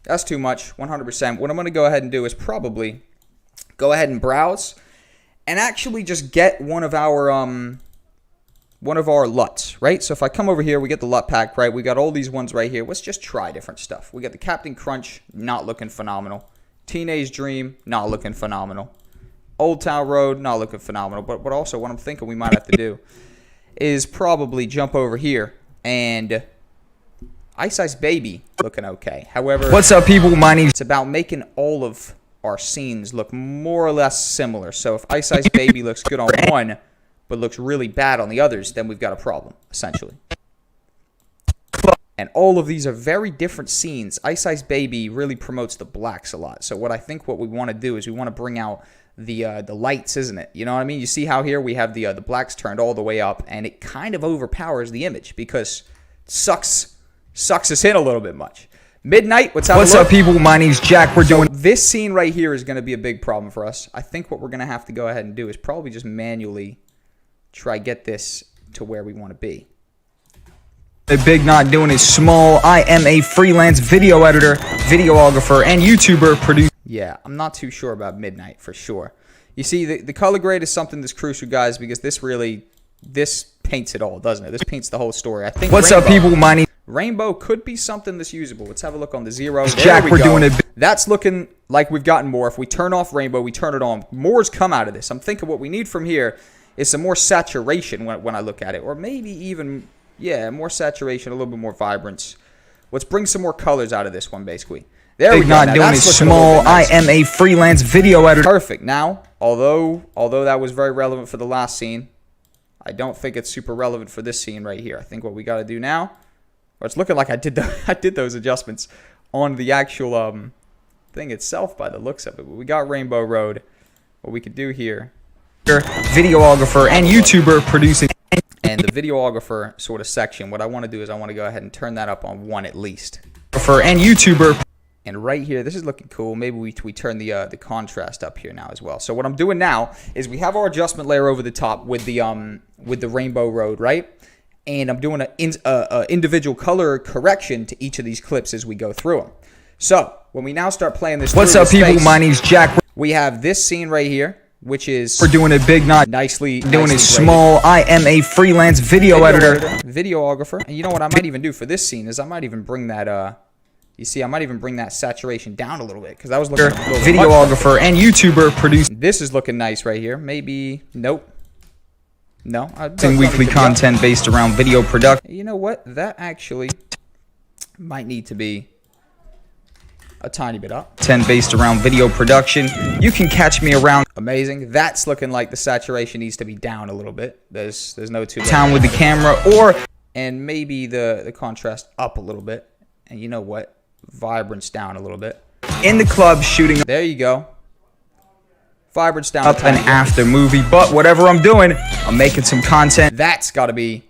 That's too much, 100%. What I'm going to go ahead and do is probably go ahead and browse and actually just get one of our LUTs, right? So if I come over here, we get the LUT pack, right? We got all these ones right here. Let's just try different stuff. We got the Captain Crunch, not looking phenomenal. Teenage Dream, not looking phenomenal. Old Town Road, not looking phenomenal. But also what I'm thinking we might have to do is probably jump over here and Ice Ice Baby looking okay. However, What's up, people? My name's it's about making all of our scenes look more or less similar. So if Ice Ice Baby looks good on one, but looks really bad on the others, then we've got a problem, essentially. And all of these are very different scenes. Ice Ice Baby really promotes the blacks a lot. So what I think what we want to do is we want to bring out the lights, isn't it? You know what I mean? You see how here we have the blacks turned all the way up, and it kind of overpowers the image because it sucks us in a little bit much. Midnight, what's up, people? My name's Jack. We're doing This scene right here is going to be a big problem for us. I think what we're going to have to go ahead and do is probably just manually try get this to where we want to be. a big, not doing it small. I am a freelance video editor, videographer, and YouTuber producer. Yeah, I'm not too sure about Midnight for sure. You see, the color grade is something that's crucial, guys, because this paints it all, doesn't it? This paints the whole story. I think What's up, people? My name Rainbow could be something that's usable. Let's have a look on the zero. There Jack. we We're go. doing it. That's looking like we've gotten more. If we turn off Rainbow, we turn it on. More's come out of this. I'm thinking what we need from here is some more saturation when I look at it. Or maybe even, yeah, more saturation, a little bit more vibrance. Let's bring some more colors out of this one, basically. There we Big, go. not Now doing it that's looking a little small. bit I nicer. am a freelance video editor. Perfect. Now, although that was very relevant for the last scene, I don't think it's super relevant for this scene right here. I think what we got to do now, or it's looking like I did those adjustments on the actual thing itself by the looks of it. But we got Rainbow Road. What we could do here, Videographer and YouTuber producing. and the videographer sort of section, what I want to do is I want to go ahead and turn that up on 1 at least. And YouTuber. And right here, this is looking cool. Maybe we turn the contrast up here now as well. So what I'm doing now is we have our adjustment layer over the top with the Rainbow Road, right? And I'm doing an individual color correction to each of these clips as we go through them. So when we now start playing this, What's through up, the people? space, My name's Jack. we have this scene right here, which is We're doing it big, not nicely doing it graded. small. I am a freelance video editor. Videographer. And you know what I might even do for this scene is I might even bring that you see, I might even bring that saturation down a little bit because I was looking at a little bit much better. Videographer and YouTuber producing This is looking nice right here. Maybe, nope. No. weekly content based around video production. You know what? That actually might need to be a tiny bit up. Based around video production. You can catch me around Amazing. That's looking like the saturation needs to be down a little bit. There's no two ways. town with the camera, or And maybe the contrast up a little bit. And you know what? Vibrance down a little bit. in the club shooting There you go. Vibrance down. a up an tiny bit. after movie. But whatever I'm doing, I'm making some content That's got to be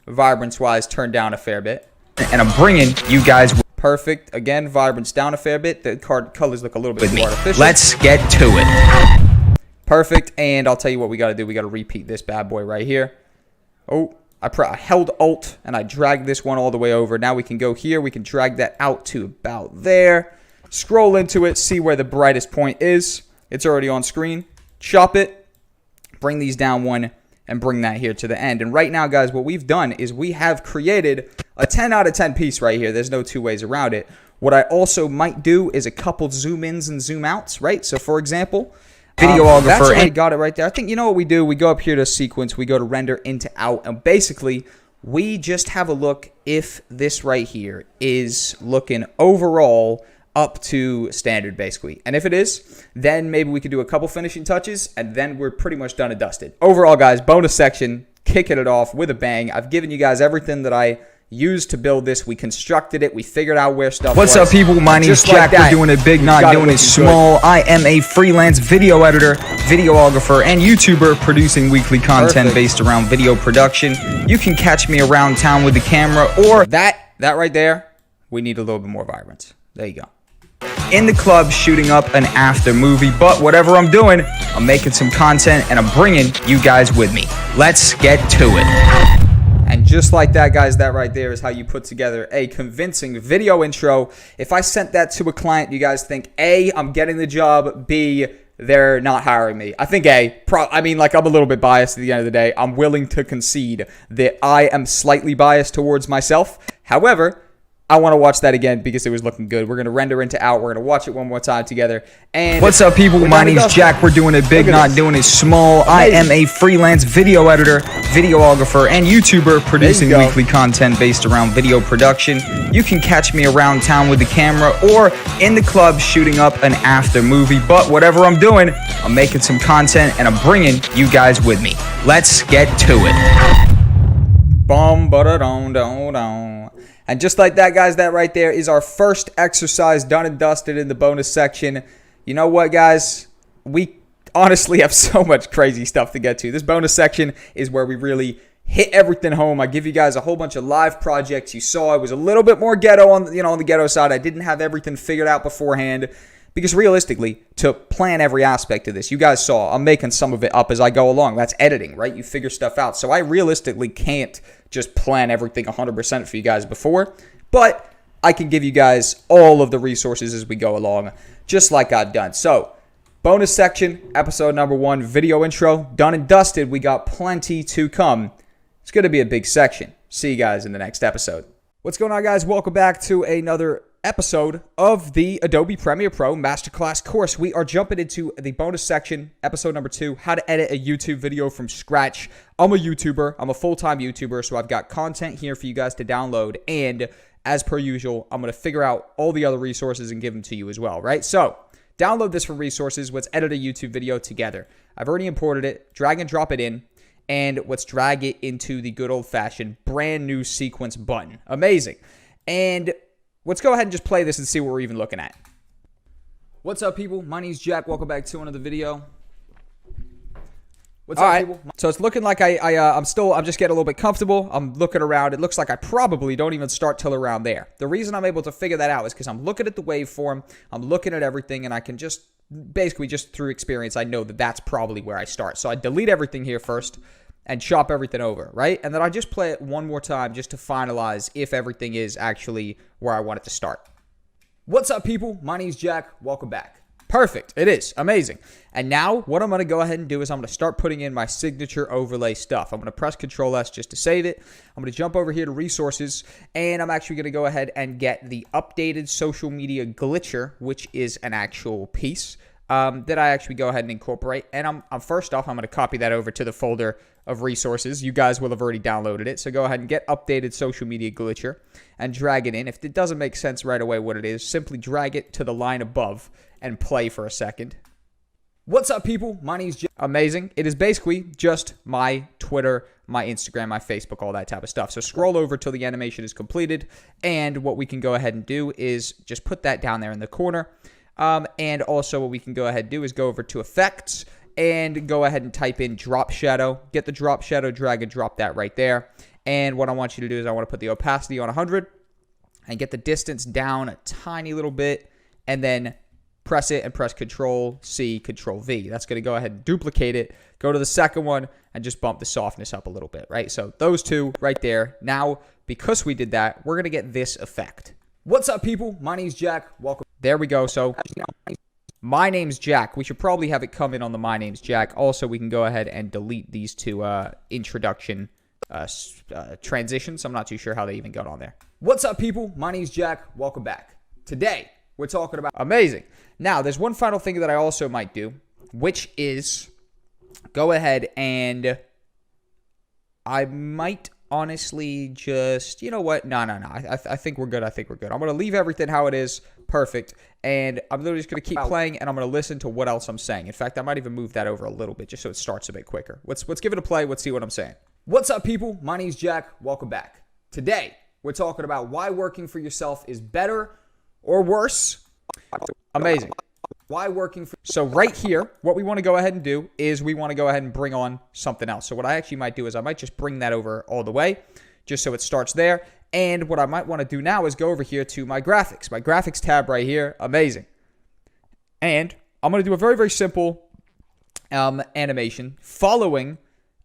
vibrance-wise turned down a fair bit. and I'm bringing you guys Perfect. Again, vibrance down a fair bit. The colors look a little bit with me. more artificial. Let's get to it. Perfect. And I'll tell you what we got to do. We got to repeat this bad boy right here. Oh, I held Alt and I dragged this one all the way over. Now we can go here. We can drag that out to about there. Scroll into it. See where the brightest point is. It's already on screen. Chop it. Bring these down one and bring that here to the end. And right now, guys, what we've done is we have created a 10 out of 10 piece right here. There's no two ways around it. What I also might do is a couple zoom ins and zoom outs, right? So for example, Videographer that's already and- got it right there. I think you know what we do. We go up here to sequence. We go to render into out. And basically, we just have a look if this right here is looking overall up to standard, basically. And if it is, then maybe we could do a couple finishing touches, and then we're pretty much done and dusted. Overall, guys, bonus section, kicking it off with a bang. I've given you guys everything that I used to build this. We constructed it. We figured out where stuff What's was. up, people? My name's Just like Jack. that, We're doing it big, we've not got doing it looking small. I am a freelance video editor, videographer, and YouTuber producing weekly content Perfect. based around video production. You can catch me around town with the camera or good. That right there, we need a little bit more vibrance. There you go. in the club shooting up an after movie. But whatever I'm doing, I'm making some content and I'm bringing you guys with me. Let's get to it. And just like that, guys, that right there is how you put together a convincing video intro. If I sent that to a client, you guys think, A, I'm getting the job, B, they're not hiring me. I think A, I'm a little bit biased at the end of the day. I'm willing to concede that I am slightly biased towards myself. However, I want to watch that again because it was looking good. We're going to render into out. We're going to watch it one more time together. And What's up, people? My name's Jack. We're doing it big, not doing it small. I am a freelance video editor, videographer, and YouTuber producing go. weekly content based around video production. You can catch me around town with the camera or in the club shooting up an after movie. But whatever I'm doing, I'm making some content and I'm bringing you guys with me. Let's get to it. Bum, ba-da-dum-dum-dum. And just like that, guys, that right there is our first exercise done and dusted in the bonus section. You know what, guys? We honestly have so much crazy stuff to get to. This bonus section is where we really hit everything home. I give you guys a whole bunch of live projects. You saw it was a little bit more ghetto on the ghetto side. I didn't have everything figured out beforehand. Because realistically, to plan every aspect of this, you guys saw, I'm making some of it up as I go along. That's editing, right? You figure stuff out. So I realistically can't just plan everything 100% for you guys before. But I can give you guys all of the resources as we go along, just like I've done. So, bonus section, episode number 1, video intro, done and dusted. We got plenty to come. It's going to be a big section. See you guys in the next episode. What's going on, guys? Welcome back to another episode of the Adobe Premiere Pro Masterclass course. We are jumping into the bonus section, episode number 2, how to edit a YouTube video from scratch. I'm a YouTuber. I'm a full-time YouTuber, so I've got content here for you guys to download. And as per usual, I'm going to figure out all the other resources and give them to you as well, right? So download this from resources. Let's edit a YouTube video together. I've already imported it. Drag and drop it in. And let's drag it into the good old-fashioned brand new sequence button. Amazing. And let's go ahead and just play this and see what we're even looking at. What's up, people? My name's Jack. Welcome back to another video. What's up, people? So it's looking like I'm just getting a little bit comfortable. I'm looking around. It looks like I probably don't even start till around there. The reason I'm able to figure that out is because I'm looking at the waveform. I'm looking at everything, and I can just basically just through experience, I know that that's probably where I start. So I delete everything here first and chop everything over, right? And then I just play it one more time just to finalize if everything is actually where I want it to start. What's up, people? My name's Jack. Welcome back. Perfect. It is. Amazing. And now what I'm going to go ahead and do is I'm going to start putting in my signature overlay stuff. I'm going to press Control S just to save it. I'm going to jump over here to resources, and I'm actually going to go ahead and get the updated social media glitcher, which is an actual piece that I actually go ahead and incorporate. And I'm first off, I'm going to copy that over to the folder of resources. You guys will have already downloaded it. So go ahead and get updated social media glitcher and drag it in. If it doesn't make sense right away what it is, simply drag it to the line above and play for a second. What's up, people? My name's Jack. Amazing. It is basically just my Twitter, my Instagram, my Facebook, all that type of stuff. So scroll over till the animation is completed. And what we can go ahead and do is just put that down there in the corner. And also what we can go ahead and do is go over to effects and go ahead and type in drop shadow. Get the drop shadow, drag and drop that right there. And what I want you to do is I want to put the opacity on 100 and get the distance down a tiny little bit, and then press it and press Control C, Control V. That's going to go ahead and duplicate it. Go to the second one and just bump the softness up a little bit, right? So those two right there. Now, because we did that, we're going to get this effect. What's up, people? My name's Jack. Welcome. There we go. So my name's Jack. We should probably have it come in on the my name's Jack. Also, we can go ahead and delete these two introduction transitions. I'm not too sure how they even got on there. What's up, people? My name's Jack. Welcome back. Today, we're talking about amazing. Now, there's one final thing that I also might do, which is go ahead and I might honestly just, you know what? No. I think we're good. I'm going to leave everything how it is. Perfect. And I'm literally just going to keep playing, and I'm going to listen to what else I'm saying. In fact, I might even move that over a little bit just so it starts a bit quicker. Let's give it a play. Let's see what I'm saying. What's up, people? My name's Jack. Welcome back. Today, we're talking about why working for yourself is better or worse. Amazing. Why working for... So right here, what we want to go ahead and do is we want to go ahead and bring on something else. So what I actually might do is I might just bring that over all the way, just so it starts there. And what I might want to do now is go over here to my graphics tab right here. Amazing. And I'm going to do a very, very simple animation following,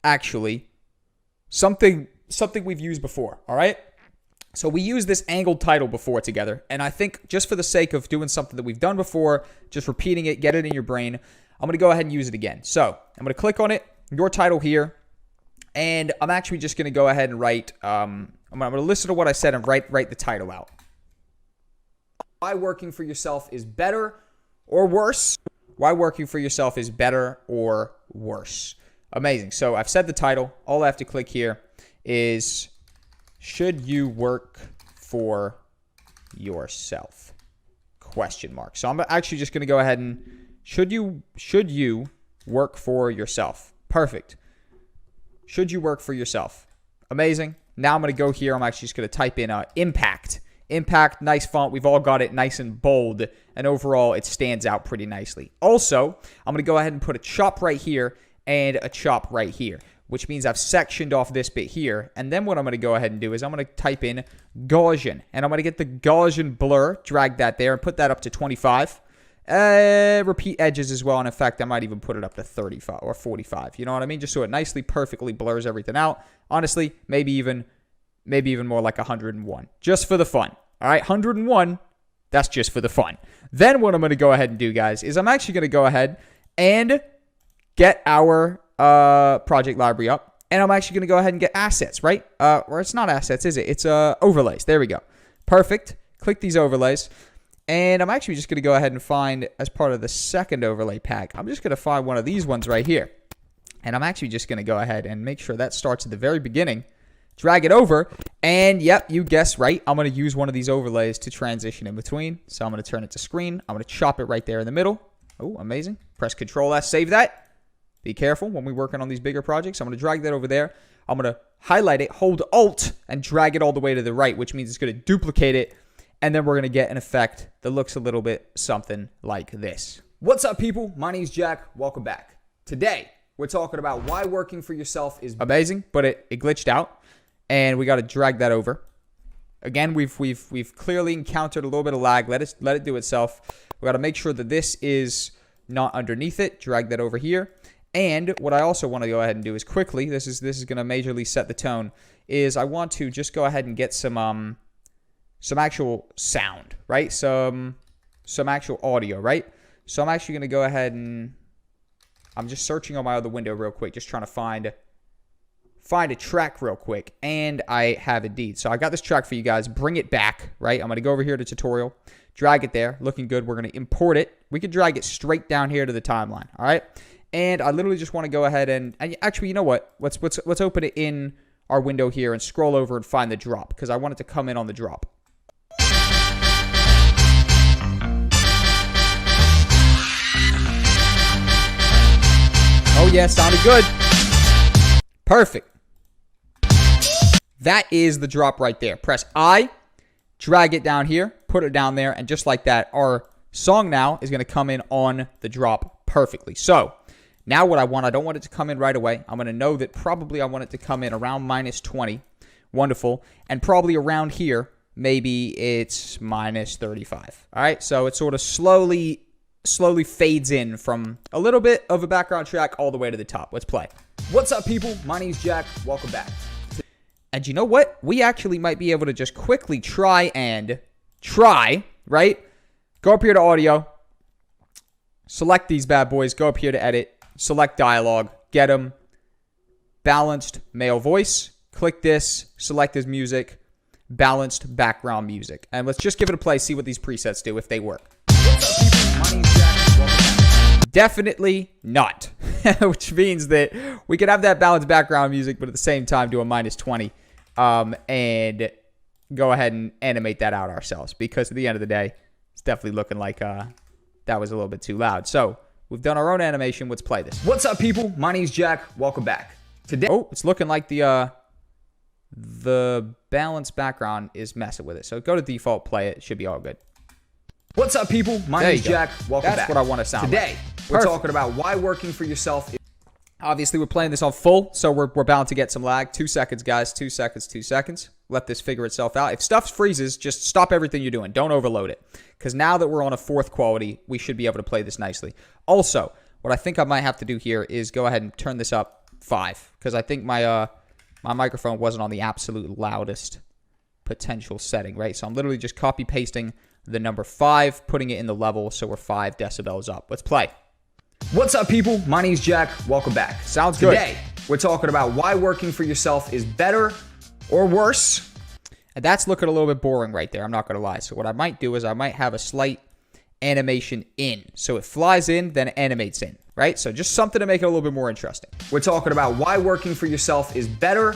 actually, something we've used before, all right? So we used this angled title before together, and I think just for the sake of doing something that we've done before, just repeating it, get it in your brain, I'm going to go ahead and use it again. So I'm going to click on it, your title here, and I'm actually just going to go ahead and write, I'm going to listen to what I said and write the title out. why working for yourself is better or worse. Why working for yourself is better or worse. Amazing. So I've said the title. All I have to click here is, should you work for yourself? Question mark. So I'm actually just going to go ahead and, should you work for yourself? Perfect. Should you work for yourself? Amazing. Now I'm going to go here. I'm actually just going to type in impact. Impact, nice font. We've all got it nice and bold. And overall, it stands out pretty nicely. Also, I'm going to go ahead and put a chop right here and a chop right here, which means I've sectioned off this bit here. And then what I'm going to go ahead and do is I'm going to type in Gaussian. And I'm going to get the Gaussian blur, drag that there, and put that up to 25. Repeat edges as well. And in fact, I might even put it up to 35 or 45. You know what I mean? Just so it nicely, perfectly blurs everything out. Honestly, maybe even more like 101, just for the fun. All right, 101, that's just for the fun. Then what I'm going to go ahead and do, guys, is I'm actually going to go ahead and get our project library up. And I'm actually going to go ahead and get assets, right? Or it's not assets, is it? It's overlays. There we go. Perfect. Click these overlays. And I'm actually just going to go ahead and find, as part of the second overlay pack, I'm just going to find one of these ones right here. And I'm actually just going to go ahead and make sure that starts at the very beginning. Drag it over, and yep, you guessed right. I'm going to use one of these overlays to transition in between. So I'm going to turn it to screen. I'm going to chop it right there in the middle. Oh, amazing. Press Control S, save that. Be careful when we're working on these bigger projects. I'm going to drag that over there. I'm going to highlight it, hold Alt, and drag it all the way to the right, which means it's going to duplicate it. And then we're going to get an effect that looks a little bit something like this. What's up, people? My name's Jack. Welcome back. Today, we're talking about why working for yourself is amazing, but it glitched out. And we got to drag that over. Again, we've clearly encountered a little bit of lag. Let it do itself. We got to make sure that this is not underneath it. Drag that over here. And what I also want to go ahead and do is quickly, this is going to majorly set the tone, is I want to just go ahead and get some actual sound, right? Some actual audio, right? So I'm actually going to go ahead and I'm just searching on my other window real quick, just trying to find a track real quick, and I have indeed. So I got this track for you guys. Bring it back, right? I'm going to go over here to tutorial, drag it there, looking good. We're going to import it. We can drag it straight down here to the timeline, all right? And I literally just want to go ahead and actually, you know what? Let's open it in our window here and scroll over and find the drop, because I want it to come in on the drop. Oh yeah, sounded good. Perfect. That is the drop right there. Press I, drag it down here, put it down there, and just like that, our song now is going to come in on the drop perfectly. So now what I don't want it to come in right away. I'm going to know that probably I want it to come in around minus 20. Wonderful. And probably around here, maybe it's minus 35. All right, so it sort of slowly fades in from a little bit of a background track all the way to the top. Let's play. What's up, people? My name's Jack. Welcome back. And you know what? We actually might be able to just quickly try, right? Go up here to audio. Select these bad boys. Go up here to edit. Select dialogue. Get them. Balanced male voice. Click this. Select this music. Balanced background music. And let's just give it a play. See what these presets do if they work. What's up, people? My name's Jack. Welcome back. Definitely not. Which means that we could have that balanced background music, but at the same time do a minus 20 and go ahead and animate that out ourselves, because at the end of the day, it's definitely looking like that was a little bit too loud. So we've done our own animation. Let's play this. What's up, people? My name's Jack. Welcome back. Today, it's looking like the balanced background is messing with it. So go to default, play it. It should be all good. What's up, people? My name's Jack. Welcome back. That's what I want to sound Today, like. we're talking about why working for yourself is... Obviously, we're playing this on full, so we're bound to get some lag. 2 seconds, guys. 2 seconds, 2 seconds. Let this figure itself out. If stuff freezes, just stop everything you're doing. Don't overload it. Because now that we're on a 4th quality, we should be able to play this nicely. Also, what I think I might have to do here is go ahead and turn this up 5. Because I think my microphone wasn't on the absolute loudest potential setting, right? So I'm literally just copy-pasting the number 5, putting it in the level, so we're 5 decibels up. Let's play. What's up, people? My name's Jack. Welcome back. Sounds good. Today, we're talking about why working for yourself is better or worse. And that's looking a little bit boring right there. I'm not going to lie. So what I might do is I might have a slight animation in. So it flies in, then animates in, right? So just something to make it a little bit more interesting. We're talking about why working for yourself is better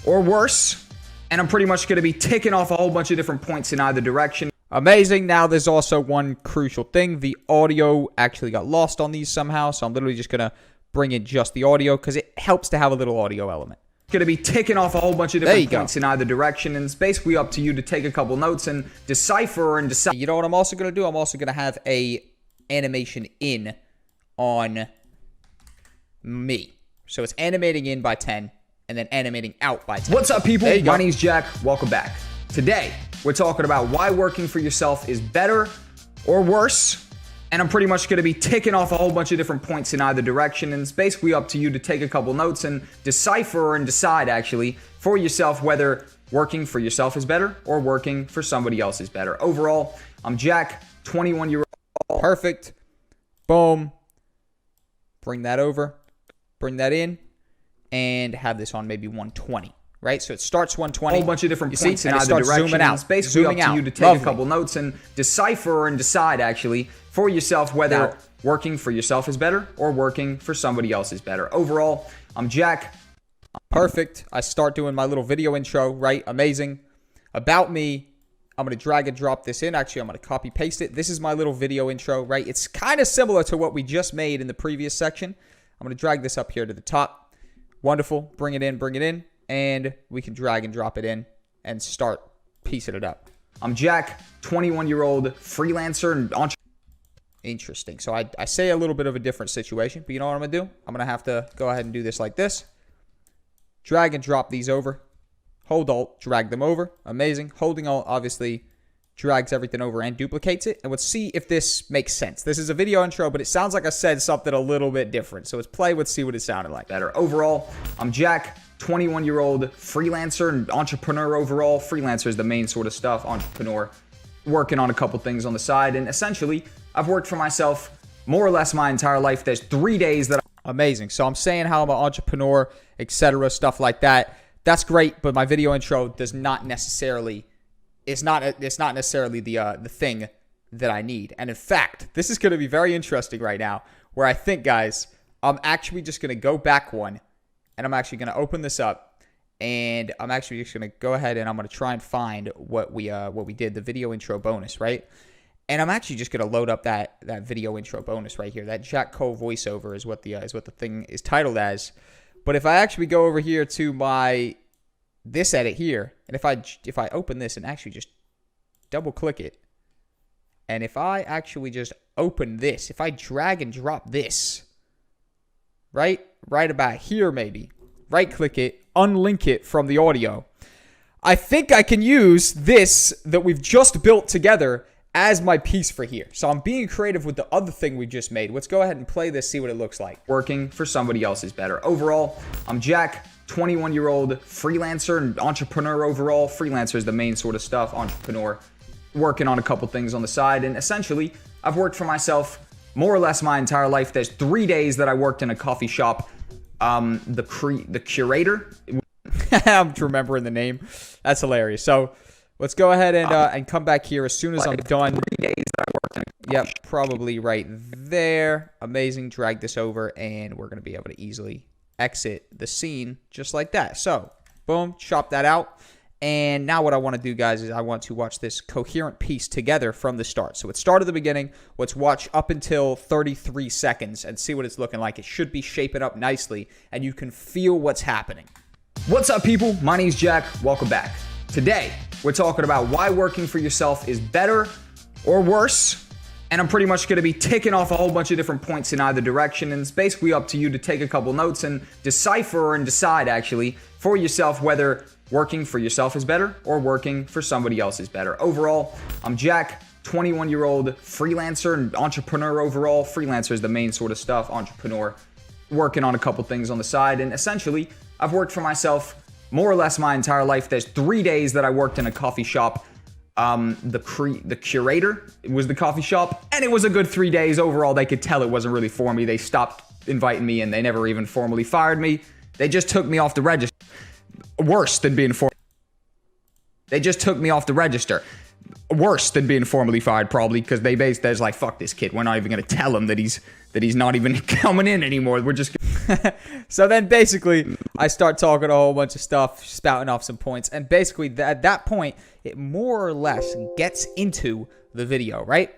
or worse. And I'm pretty much going to be ticking off a whole bunch of different points in either direction. Amazing. Now there's also one crucial thing. The audio actually got lost on these somehow. So I'm literally just going to bring in just the audio because it helps to have a little audio element. Going to be ticking off a whole bunch of different points in either direction, and it's basically up to you to take a couple notes and decipher and decide. You know what I'm also going to do? I'm also going to have a animation in on me. So it's animating in by 10 and then animating out by 10. What's up, people? My name's Jack. Welcome back. Today, we're talking about why working for yourself is better or worse. And I'm pretty much going to be ticking off a whole bunch of different points in either direction. And it's basically up to you to take a couple notes and decipher and decide, actually, for yourself whether working for yourself is better or working for somebody else is better. Overall, I'm Jack, 21-year-old. Perfect. Boom. Bring that over. Bring that in. And have this on maybe 120. Right? So it starts 120. A whole bunch of different points in either starts direction. Zooming out. It's basically up to you to take a couple notes and decipher and decide, actually, for yourself whether working for yourself is better or working for somebody else is better. Overall, I'm Jack. Perfect. I start doing my little video intro, right? Amazing. About me, I'm going to drag and drop this in. Actually, I'm going to copy paste it. This is my little video intro, right? It's kind of similar to what we just made in the previous section. I'm going to drag this up here to the top. Wonderful. Bring it in. And we can drag and drop it in and start piecing it up. I'm Jack, 21-year-old freelancer and entrepreneur. Interesting. So I say a little bit of a different situation, but you know what I'm going to do? I'm going to have to go ahead and do this like this. Drag and drop these over. Hold Alt, drag them over. Amazing. Holding Alt obviously drags everything over and duplicates it. And let's see if this makes sense. This is a video intro, but it sounds like I said something a little bit different. So let's play, let's see what it sounded like. Better. Overall, I'm Jack, 21-year-old freelancer and entrepreneur overall. Freelancer is the main sort of stuff. Entrepreneur, working on a couple things on the side. And essentially, I've worked for myself more or less my entire life. There's 3 days that Amazing. So I'm saying how I'm an entrepreneur, etc., stuff like that. That's great, but my video intro does not necessarily, it's not necessarily the thing that I need. And in fact, this is going to be very interesting right now, where I think, guys, I'm actually just going to go back one. And I'm actually going to open this up, and I'm actually just going to go ahead and I'm going to try and find what we did, the video intro bonus, right? And I'm actually just going to load up that video intro bonus right here. That Jack Cole voiceover is what the thing is titled as. But if I actually go over here to this edit here, and if I open this and actually just double click it, and if I actually just open this, if I drag and drop this, right about here maybe, right click it, unlink it from the audio, I think I can use this that we've just built together as my piece for here. So I'm being creative with the other thing we just made. Let's go ahead and play this, see what it looks like. Working for somebody else is better. Overall, I'm Jack, 21-year-old freelancer and entrepreneur overall. Freelancer is the main sort of stuff. Entrepreneur, working on a couple things on the side. And essentially, I've worked for myself more or less my entire life. There's 3 days that I worked in a coffee shop. The curator. I'm remembering the name. That's hilarious. So let's go ahead and come back here as soon as I'm done. 3 days that I worked in a coffee Yep, probably right there. Amazing. Drag this over, and we're going to be able to easily exit the scene just like that. So, boom, chop that out. And now what I want to do, guys, is I want to watch this coherent piece together from the start. So let's start at the beginning. Let's watch up until 33 seconds and see what it's looking like. It should be shaping up nicely, and you can feel what's happening. What's up, people? My name's Jack. Welcome back. Today, we're talking about why working for yourself is better or worse. And I'm pretty much going to be ticking off a whole bunch of different points in either direction. And it's basically up to you to take a couple notes and decipher and decide, actually, for yourself whether working for yourself is better or working for somebody else is better. Overall, I'm Jack, 21-year-old freelancer and entrepreneur overall. Freelancer is the main sort of stuff. Entrepreneur, working on a couple things on the side. And essentially, I've worked for myself more or less my entire life. There's 3 days that I worked in a coffee shop. The curator was the coffee shop, and it was a good 3 days. Overall, they could tell it wasn't really for me. They stopped inviting me, and they never even formally fired me. They just took me off the register. Worse than being for. They just took me off the register. Worse than being formally fired, probably, because they're like, fuck this kid. We're not even going to tell him that he's not even coming in anymore. We're just... So then basically, I start talking a whole bunch of stuff, spouting off some points. And basically, at that point, it more or less gets into the video, right?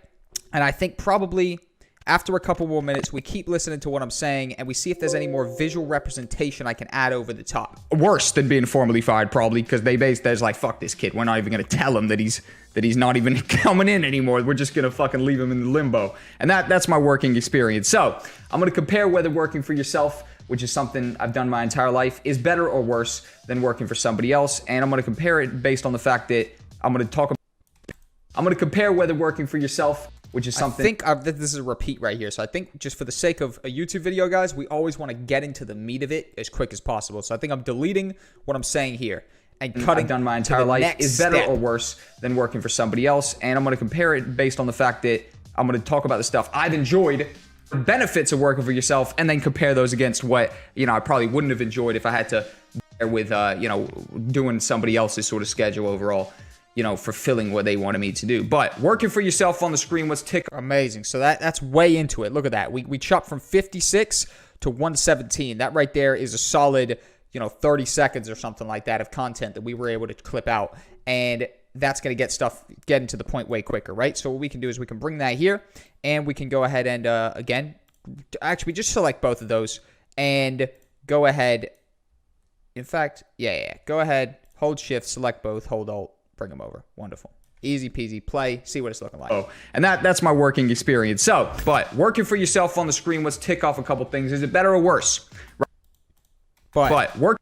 And I think probably after a couple more minutes, we keep listening to what I'm saying, and we see if there's any more visual representation I can add over the top. Worse than being formally fired, probably, because they're like, fuck this kid. We're not even going to tell him that he's not even coming in anymore. We're just going to fucking leave him in limbo. And that's my working experience. So I'm going to compare whether working for yourself, which is something I've done my entire life, is better or worse than working for somebody else. And I'm going to compare it based on the fact that I'm going to compare whether working for yourself, which is something... I think this is a repeat right here. So I think just for the sake of a YouTube video, guys, we always want to get into the meat of it as quick as possible. So I think I'm deleting what I'm saying here and cutting. I've done my entire life is better or worse than working for somebody else. And I'm going to compare it based on the fact that I'm going to talk about the stuff I've enjoyed, the benefits of working for yourself, and then compare those against what, I probably wouldn't have enjoyed if I had to bear with, doing somebody else's sort of schedule overall. Fulfilling what they wanted me to do. But working for yourself on the screen was amazing. So that's way into it. Look at that. We chopped from 56 to 117. That right there is a solid, 30 seconds or something like that of content that we were able to clip out. And that's going to get into the point way quicker, right? So what we can do is we can bring that here, and we can go ahead and, again, actually just select both of those and go ahead. In fact, go ahead, hold shift, select both, hold alt. Bring them over. Wonderful. Easy peasy. Play. See what it's looking like. And that's my working experience. So, but working for yourself on the screen, let's tick off a couple things. Is it better or worse? But work.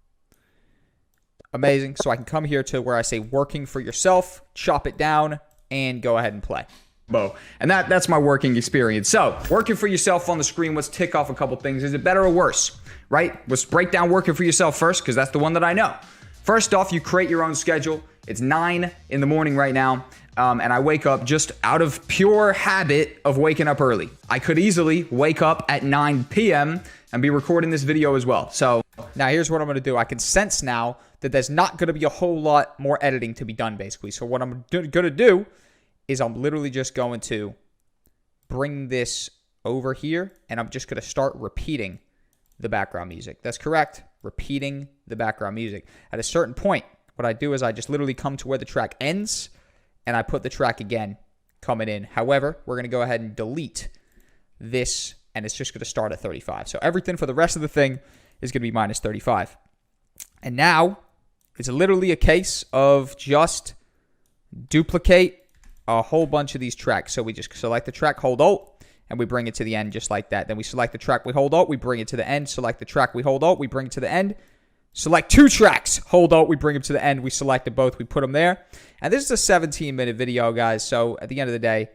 Amazing. So I can come here to where I say working for yourself, chop it down, and go ahead and play. And that's my working experience. So, working for yourself on the screen, let's tick off a couple things. Is it better or worse? Right? Let's break down working for yourself first, because that's the one that I know. First off, you create your own schedule. It's 9 in the morning right now, and I wake up just out of pure habit of waking up early. I could easily wake up at 9 p.m. and be recording this video as well. So now here's what I'm going to do. I can sense now that there's not going to be a whole lot more editing to be done, basically. So what I'm going to do is I'm literally just going to bring this over here, and I'm just going to start repeating the background music. That's correct. Repeating the background music. At a certain point, what I do is I just literally come to where the track ends, and I put the track again coming in. However, we're going to go ahead and delete this, and it's just going to start at 35. So everything for the rest of the thing is going to be minus 35. And now, it's literally a case of just duplicate a whole bunch of these tracks. So we just select the track, hold Alt, and we bring it to the end just like that. Then we select the track, we hold Alt, we bring it to the end. Select the track, we hold Alt, we bring it to the end. Select 2 tracks, hold Alt, we bring them to the end. We selected both, we put them there. And this is a 17-minute video, guys. So at the end of the day,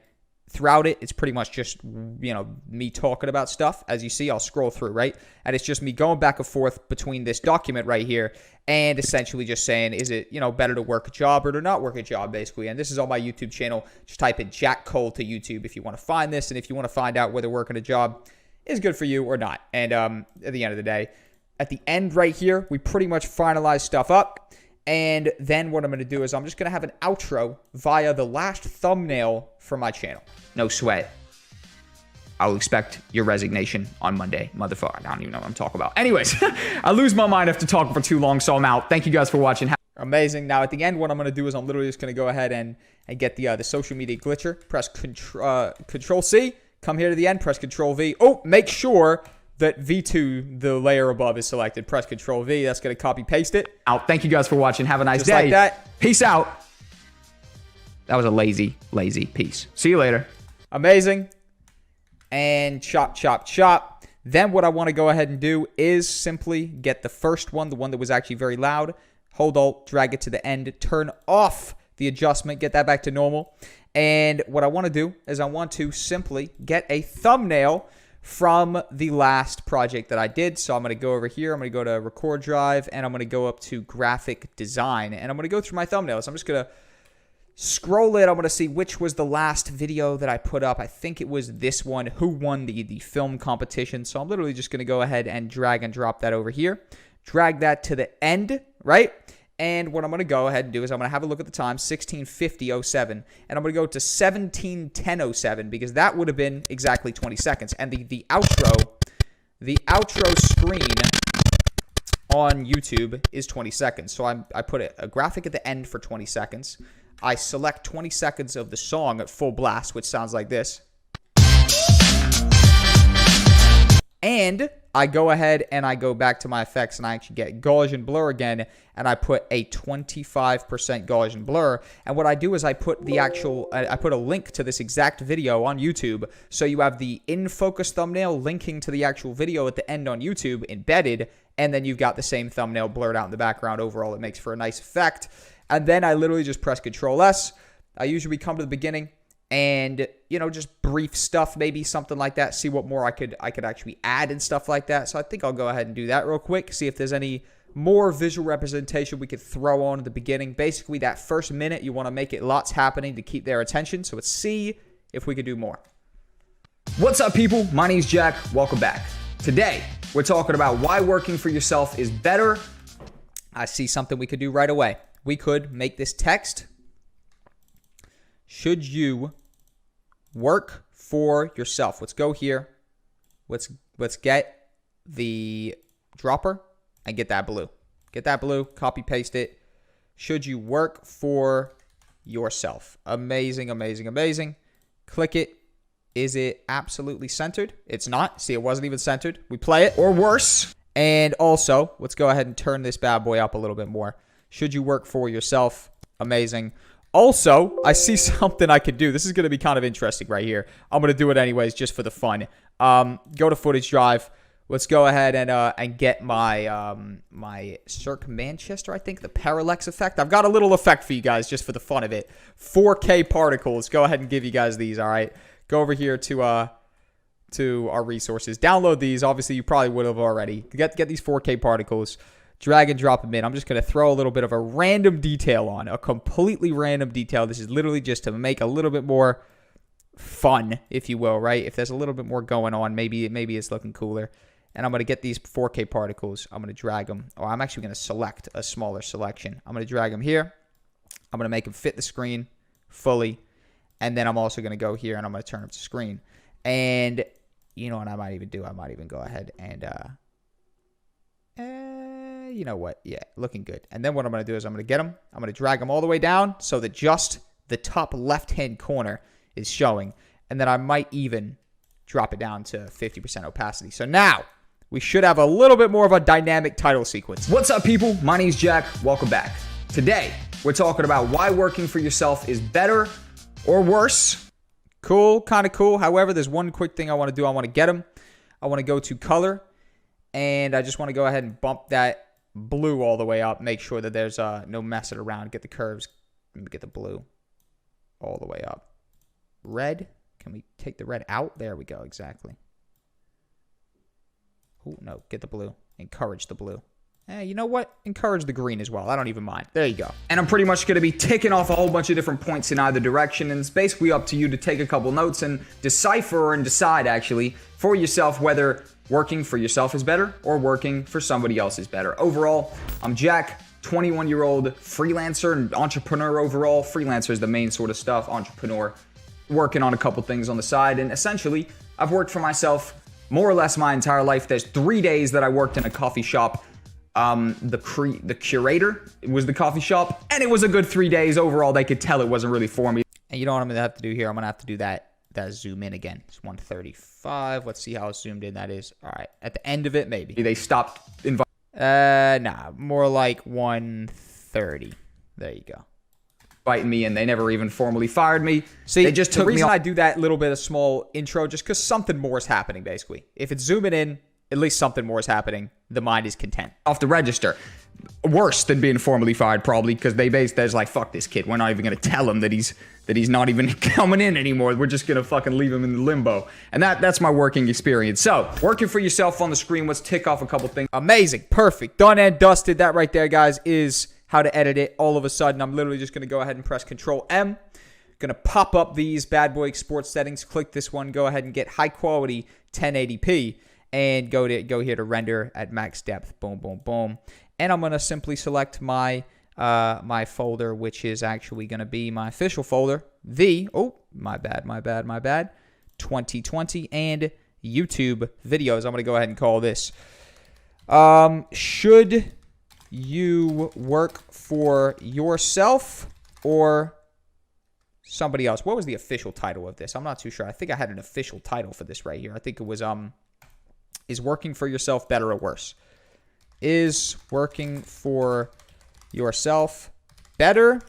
throughout it, it's pretty much just, me talking about stuff. As you see, I'll scroll through, right? And it's just me going back and forth between this document right here and essentially just saying, is it, better to work a job or to not work a job, basically. And this is on my YouTube channel. Just type in Jack Cole to YouTube if you want to find this, and if you want to find out whether working a job is good for you or not. And at the end of the day, at the end right here, we pretty much finalize stuff up. And then what I'm going to do is I'm just going to have an outro via the last thumbnail for my channel. No sweat. I'll expect your resignation on Monday, motherfucker. I don't even know what I'm talking about. Anyways, I lose my mind after talking for too long, so I'm out. Thank you guys for watching. Amazing. Now, at the end, what I'm going to do is I'm literally just going to go ahead and get the social media glitcher. Press Control-C. Come here to the end. Press Control-V. Oh, make sure that V2, the layer above, is selected. Press Control-V. That's going to copy-paste it. Out. Thank you guys for watching. Have a nice just day. Like that. Peace out. That was a lazy piece. See you later. Amazing. And chop, chop, chop. Then what I want to go ahead and do is simply get the first one, the one that was actually very loud. Hold Alt, drag it to the end, turn off the adjustment, get that back to normal. And what I want to do is I want to simply get a thumbnail from the last project that I did. So I'm going to go over here. I'm going to go to Record Drive, and I'm going to go up to Graphic Design, and I'm going to go through my thumbnails. I'm just going to scroll it. I'm going to see which was the last video that I put up. I think it was this one, who won the film competition. So I'm literally just going to go ahead and drag and drop that over here. Drag that to the end, right? And what I'm going to go ahead and do is I'm going to have a look at the time, 16:50:07, and I'm going to go to 17:10:07 because that would have been exactly 20 seconds. And the outro screen on YouTube is 20 seconds. So I put a graphic at the end for 20 seconds. I select 20 seconds of the song at full blast, which sounds like this. And I go ahead and I go back to my effects and I actually get Gaussian blur again, and I put a 25% Gaussian blur. And what I do is I put I put a link to this exact video on YouTube, so you have the in focus thumbnail linking to the actual video at the end on YouTube embedded, and then you've got the same thumbnail blurred out in the background. Overall, it makes for a nice effect. And then I literally just press Control S. I usually come to the beginning and, you know, just brief stuff, maybe something like that. See what more I could actually add and stuff like that. So I think I'll go ahead and do that real quick. See if there's any more visual representation we could throw on at the beginning. Basically, that first minute, you want to make it lots happening to keep their attention. So let's see if we could do more. What's up, people? My name's Jack. Welcome back. Today, we're talking about why working for yourself is better. I see something we could do right away. We could make this text. Should you work for yourself? Let's go here. Let's get the dropper and get that blue. Get that blue, copy paste it. Should you work for yourself? Amazing, amazing, amazing. Click it. Is it absolutely centered? It's not. See, it wasn't even centered. We play it, or worse. And also, let's go ahead and turn this bad boy up a little bit more. Should you work for yourself? Amazing. Also, I see something I could do. This is going to be kind of interesting right here. I'm going to do it anyways, just for the fun. Go to footage drive. Let's go ahead and get my my Cirque Manchester, I think, the parallax effect. I've got a little effect for you guys just for the fun of it. 4K particles. Go ahead and give you guys these, all right? Go over here to our resources. Download these. Obviously, you probably would have already. Get these 4K particles. Drag and drop them in. I'm just going to throw a little bit of a random detail on. A completely random detail. This is literally just to make a little bit more fun, if you will, right? If there's a little bit more going on, maybe it's looking cooler. And I'm going to get these 4K particles. I'm going to drag them. Or I'm actually going to select a smaller selection. I'm going to drag them here. I'm going to make them fit the screen fully. And then I'm also going to go here and I'm going to turn up the screen. And you know what I might even do? I might even go ahead and, you know what? Yeah, looking good. And then what I'm going to do is I'm going to get them. I'm going to drag them all the way down so that just the top left-hand corner is showing. And then I might even drop it down to 50% opacity. So now we should have a little bit more of a dynamic title sequence. What's up, people? My name's Jack. Welcome back. Today, we're talking about why working for yourself is better or worse. Cool, kind of cool. However, there's one quick thing I want to do. I want to get them. I want to go to color, and I just want to go ahead and bump that blue all the way up. Make sure that there's no messing around. Get the curves. Let me get the blue all the way up. Red. Can we take the red out? There we go. Exactly. Oh, no. Get the blue. Encourage the blue. You know what? Encourage the green as well. I don't even mind. There you go. And I'm pretty much going to be ticking off a whole bunch of different points in either direction. And it's basically up to you to take a couple notes and decipher and decide, actually, for yourself whether working for yourself is better or working for somebody else is better. Overall, I'm Jack, 21-year-old freelancer and entrepreneur overall. Freelancer is the main sort of stuff. Entrepreneur, working on a couple things on the side. And essentially, I've worked for myself more or less my entire life. There's 3 days that I worked in a coffee shop. The curator was the coffee shop, and it was a good 3 days overall. They could tell it wasn't really for me. And you know what I'm going to have to do here? I'm going to have to do that zoom in again. It's 135. Let's see how zoomed in that is. All right. At the end of it, maybe. They stopped inviting. Nah, more like 130. There you go. Inviting me, and they never even formally fired me. See, they just took the reason me I do that little bit of small intro, just because something more is happening, basically. If it's zooming in, at least something more is happening. The mind is content. Off the register. Worse than being formally fired, probably, because there's like, fuck this kid. We're not even going to tell him that he's not even coming in anymore. We're just going to fucking leave him in limbo. And that's my working experience. So, working for yourself on the screen, let's tick off a couple things. Amazing. Perfect. Done and dusted. That right there, guys, is how to edit it. All of a sudden, I'm literally just going to go ahead and press Control M. Going to pop up these bad boy export settings. Click this one. Go ahead and get high quality 1080p. And go here to render at max depth. Boom, boom, boom. And I'm going to simply select my my folder, which is actually going to be my official folder, my bad, 2020 and YouTube videos. I'm going to go ahead and call this. Should you work for yourself or somebody else? What was the official title of this? I'm not too sure. I think I had an official title for this right here. I think it was, is working for yourself better or worse? Is working for yourself better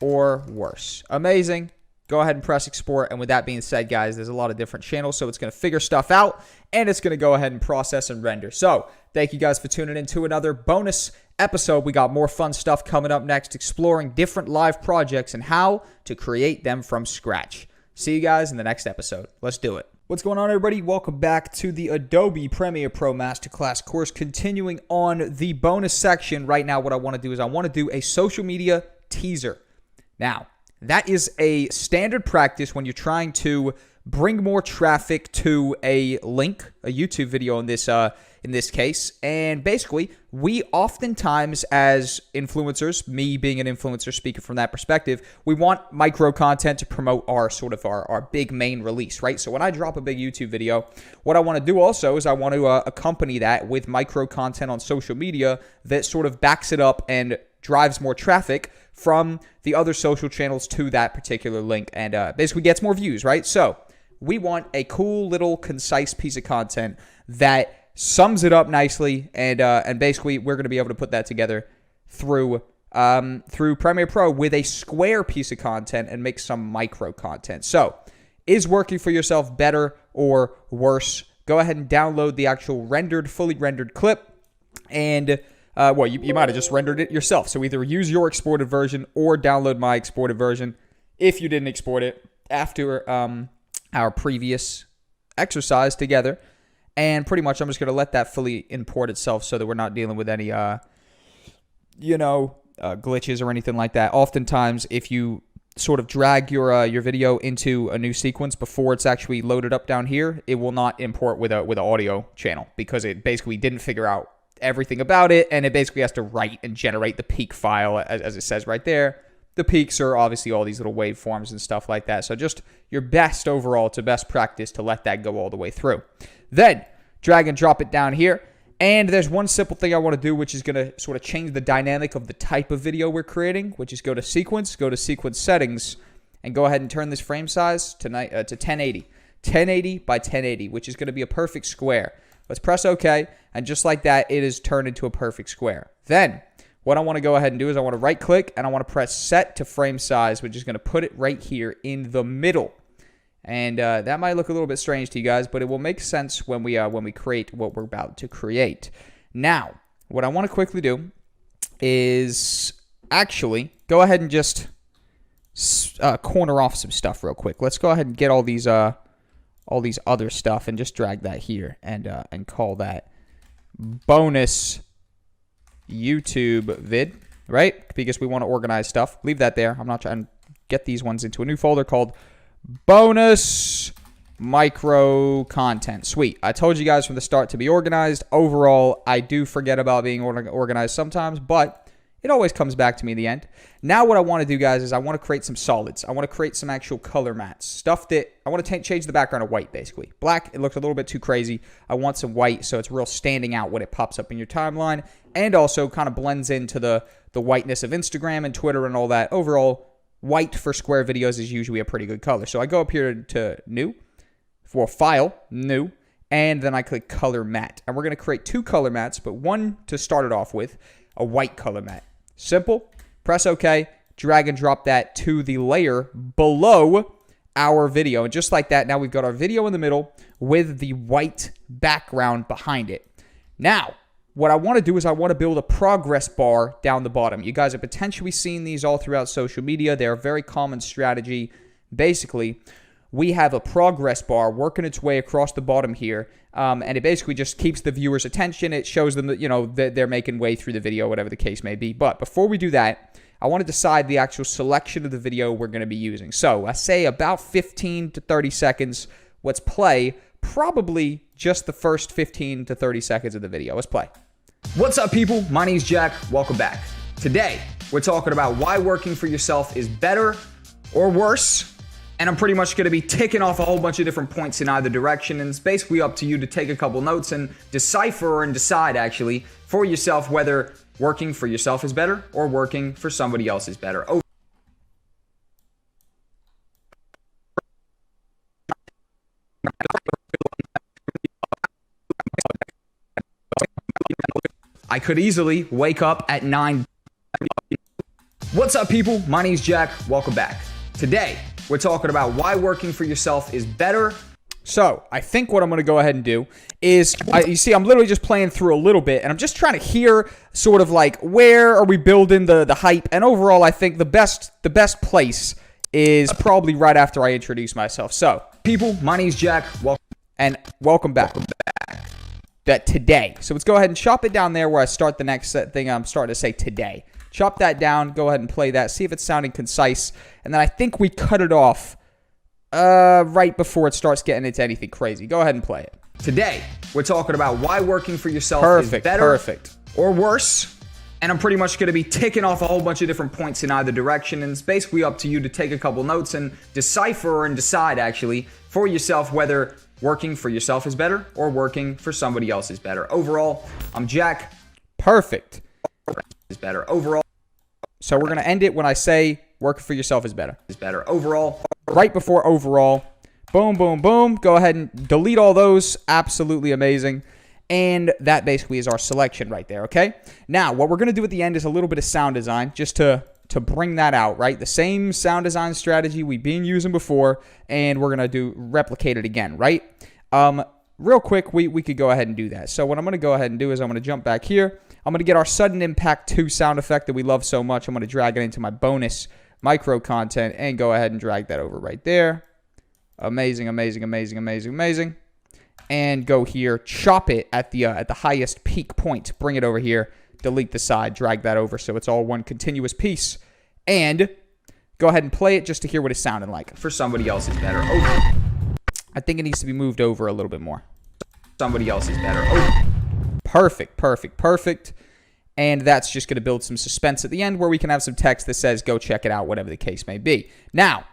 or worse? Amazing. Go ahead and press export. And with that being said, guys, there's a lot of different channels, so it's going to figure stuff out, and it's going to go ahead and process and render. So thank you guys for tuning in to another bonus episode. We got more fun stuff coming up next, exploring different live projects and how to create them from scratch. See you guys in the next episode. Let's do it. What's going on, everybody? Welcome back to the Adobe Premiere Pro Masterclass course. Continuing on the bonus section, right now what I want to do is I want to do a social media teaser. Now, that is a standard practice when you're trying to bring more traffic to a link, a YouTube video in this case. And basically, we oftentimes as influencers, me being an influencer speaking from that perspective, we want micro content to promote our big main release, right? So when I drop a big YouTube video, what I want to do also is I want to accompany that with micro content on social media that sort of backs it up and drives more traffic from the other social channels to that particular link and basically gets more views, right? So we want a cool little concise piece of content that sums it up nicely, and basically we're going to be able to put that together through Premiere Pro with a square piece of content and make some micro content. So is working for yourself better or worse? Go ahead and download the actual fully rendered clip, and well, you might have just rendered it yourself. So either use your exported version or download my exported version if you didn't export it after our previous exercise together. And pretty much I'm just going to let that fully import itself so that we're not dealing with any, glitches or anything like that. Oftentimes, if you sort of drag your video into a new sequence before it's actually loaded up down here, it will not import with an audio channel because it basically didn't figure out everything about it, and it basically has to write and generate the peak file as it says right there. The peaks are obviously all these little waveforms and stuff like that. So just your best overall to best practice to let that go all the way through. Then drag and drop it down here. And there's one simple thing I want to do, which is going to sort of change the dynamic of the type of video we're creating, which is go to sequence settings, and go ahead and turn this frame size to 1080. 1080 by 1080, which is going to be a perfect square. Let's press OK, and just like that, it is turned into a perfect square. Then, what I want to go ahead and do is I want to right-click, and I want to press Set to Frame Size, which is going to put it right here in the middle. And that might look a little bit strange to you guys, but it will make sense when we create what we're about to create. Now, what I want to quickly do is actually go ahead and just corner off some stuff real quick. Let's go ahead and get all these other stuff and just drag that here and call that bonus YouTube vid, right? Because we want to organize stuff. Leave that there. I'm not trying to get these ones into a new folder called bonus micro content. Sweet. I told you guys from the start to be organized. Overall, I do forget about being organized sometimes, but it always comes back to me in the end. Now what I want to do, guys, is I want to create some solids. I want to create some actual color mats. Stuff that I want to change the background to white, basically. Black, it looks a little bit too crazy. I want some white so it's real standing out when it pops up in your timeline, and also kind of blends into the whiteness of Instagram and Twitter and all that. Overall, white for square videos is usually a pretty good color. So I go up here to New, for File, New, and then I click Color Matte. And we're going to create two color mats, but one to start it off with, a white color matte. Simple. Press OK, drag and drop that to the layer below our video. And just like that, now we've got our video in the middle with the white background behind it. Now, what I want to do is I want to build a progress bar down the bottom. You guys have potentially seen these all throughout social media. They're a very common strategy. Basically, we have a progress bar working its way across the bottom here, and it basically just keeps the viewer's attention. It shows them that, you know, that they're making way through the video, whatever the case may be. But before we do that, I want to decide the actual selection of the video we're going to be using. So I say about 15 to 30 seconds. Let's play probably just the first 15 to 30 seconds of the video. Let's play. What's up, people? My name's Jack. Welcome back. Today, we're talking about why working for yourself is better or worse. And I'm pretty much going to be ticking off a whole bunch of different points in either direction. And it's basically up to you to take a couple notes and decipher and decide actually for yourself whether working for yourself is better or working for somebody else is better. I could easily wake up at 9. What's up, people? My name's Jack. Welcome back. Today, we're talking about why working for yourself is better. So, I think what I'm going to go ahead and do is, you see, I'm literally just playing through a little bit, and I'm just trying to hear sort of like, where are we building the hype? And overall, I think the best place is probably right after I introduce myself. So, People, my name's Jack. Welcome back. That today. So let's go ahead and chop it down there where I start the next thing I'm starting to say today. Chop that down. Go ahead and play that. See if it's sounding concise. And then I think we cut it off right before it starts getting into anything crazy. Go ahead and play it. Today, we're talking about why working for yourself is better Perfect. or worse. And I'm pretty much going to be ticking off a whole bunch of different points in either direction. And it's basically up to you to take a couple notes and decipher and decide actually for yourself whether working for yourself is better or working for somebody else is better. Overall, I'm Jack. Perfect. Is better. Overall. So we're going to end it when I say working for yourself is better. Is better. Overall. Right before overall. Boom, boom, boom. Go ahead and delete all those. Absolutely amazing. And that basically is our selection right there, okay? Now, what we're going to do at the end is a little bit of sound design just to bring that out, right? The same sound design strategy we've been using before, and we're going to replicate it again, right? Real quick, we could go ahead and do that. So what I'm going to go ahead and do is I'm going to jump back here. I'm going to get our Sudden Impact 2 sound effect that we love so much. I'm going to drag it into my bonus micro content and go ahead and drag that over right there. Amazing, amazing, amazing, amazing, amazing. And go here, chop it at the highest peak point. Bring it over here. Delete the side, drag that over so it's all one continuous piece. And go ahead and play it just to hear what it's sounding like. For somebody else is better. I think it needs to be moved over a little bit more. Somebody else is better. Perfect, perfect, perfect. And that's just going to build some suspense at the end where we can have some text that says, go check it out, whatever the case may be. Now,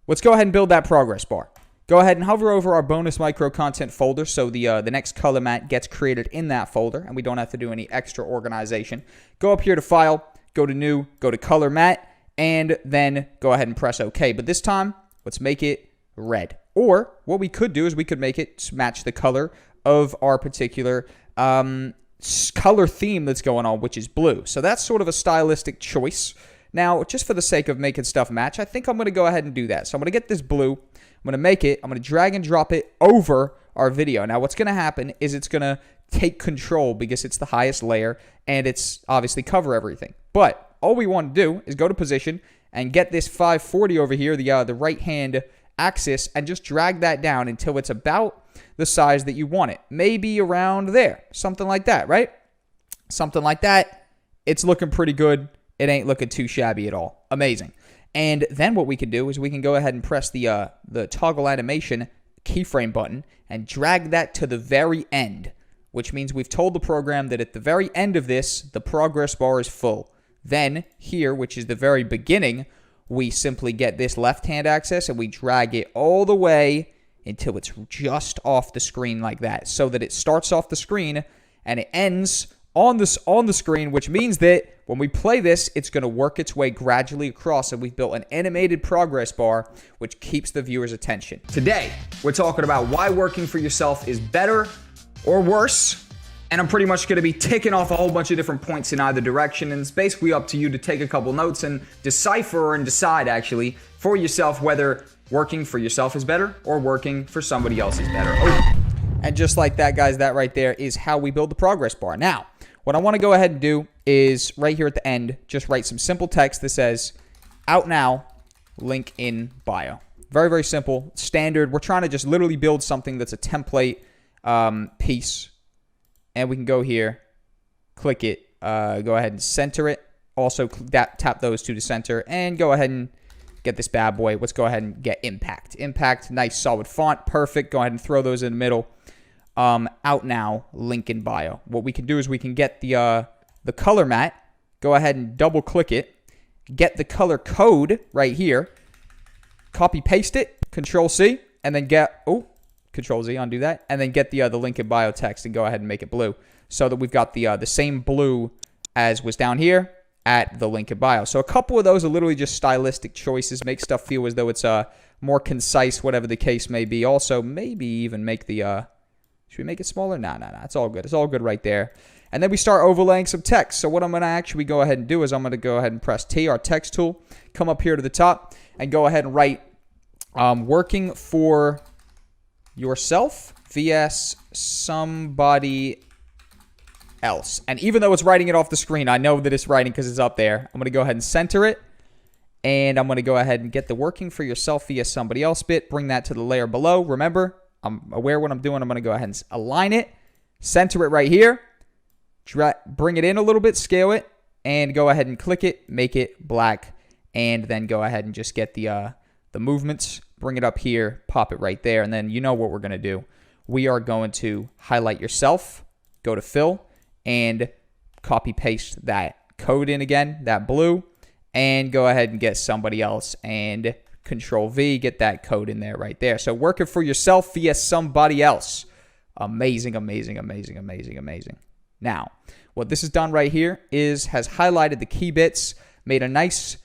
let's go ahead and build that progress bar. Go ahead and hover over our bonus micro content folder so the next color mat gets created in that folder and we don't have to do any extra organization. Go up here to File, go to New, go to Color Mat, and then go ahead and press OK. But this time, let's make it red. Or what we could do is we could make it match the color of our particular color theme that's going on, which is blue. So that's sort of a stylistic choice. Now, just for the sake of making stuff match, I think I'm going to go ahead and do that. So I'm going to get this blue. I'm going to make it. I'm going to drag and drop it over our video. Now, what's going to happen is it's going to take control because it's the highest layer and it's obviously cover everything. But all we want to do is go to position and get this 540 over here, the right hand axis, and just drag that down until it's about the size that you want it. Maybe around there. Something like that, right? Something like that. It's looking pretty good. It ain't looking too shabby at all. Amazing. And then what we can do is we can go ahead and press the toggle animation keyframe button and drag that to the very end, which means we've told the program that at the very end of this, the progress bar is full. Then here, which is the very beginning, we simply get this left-hand axis and we drag it all the way until it's just off the screen like that, so that it starts off the screen and it ends on the screen, which means that when we play this, it's going to work its way gradually across, and we've built an animated progress bar which keeps the viewer's attention. Today, we're talking about why working for yourself is better or worse. And I'm pretty much going to be ticking off a whole bunch of different points in either direction. And it's basically up to you to take a couple notes and decipher and decide actually for yourself whether working for yourself is better or working for somebody else is better. And just like that, guys, that right there is how we build the progress bar. Now, what I want to go ahead and do is right here at the end, just write some simple text that says, out now, link in bio. Very, very simple, standard. We're trying to just literally build something that's a template piece. And we can go here, click it, go ahead and center it. Also, tap those two to center, and go ahead and get this bad boy. Let's go ahead and get impact. Impact, nice solid font, perfect. Go ahead and throw those in the middle. Out now, link in bio. What we can do is we can get the color mat, go ahead and double click it, get the color code right here, copy paste it, Control C, and then get, Control Z, undo that, and then get the link in bio text and go ahead and make it blue so that we've got the same blue as was down here at the link in bio. So a couple of those are literally just stylistic choices, make stuff feel as though it's more concise, whatever the case may be. Also, maybe even make the, should we make it smaller? No, it's all good. It's all good right there. And then we start overlaying some text. So what I'm going to actually go ahead and do is I'm going to go ahead and press T, our text tool, come up here to the top, and go ahead and write working for yourself vs somebody else. And even though it's writing it off the screen, I know that it's writing because it's up there. I'm going to go ahead and center it. And I'm going to go ahead and get the working for yourself via somebody else bit. Bring that to the layer below. Remember, I'm aware what I'm doing. I'm going to go ahead and align it. Center it right here. Bring it in a little bit. Scale it. And go ahead and click it. Make it black. And then go ahead and just get the movements. Bring it up here. Pop it right there. And then you know what we're going to do. We are going to highlight yourself. Go to fill. And copy paste that code in again. That blue. And go ahead and get somebody else and Control V, get that code in there right there. So working for yourself via somebody else. Amazing, amazing, amazing, amazing, amazing. Now, what this has done right here is has highlighted the key bits, made a nice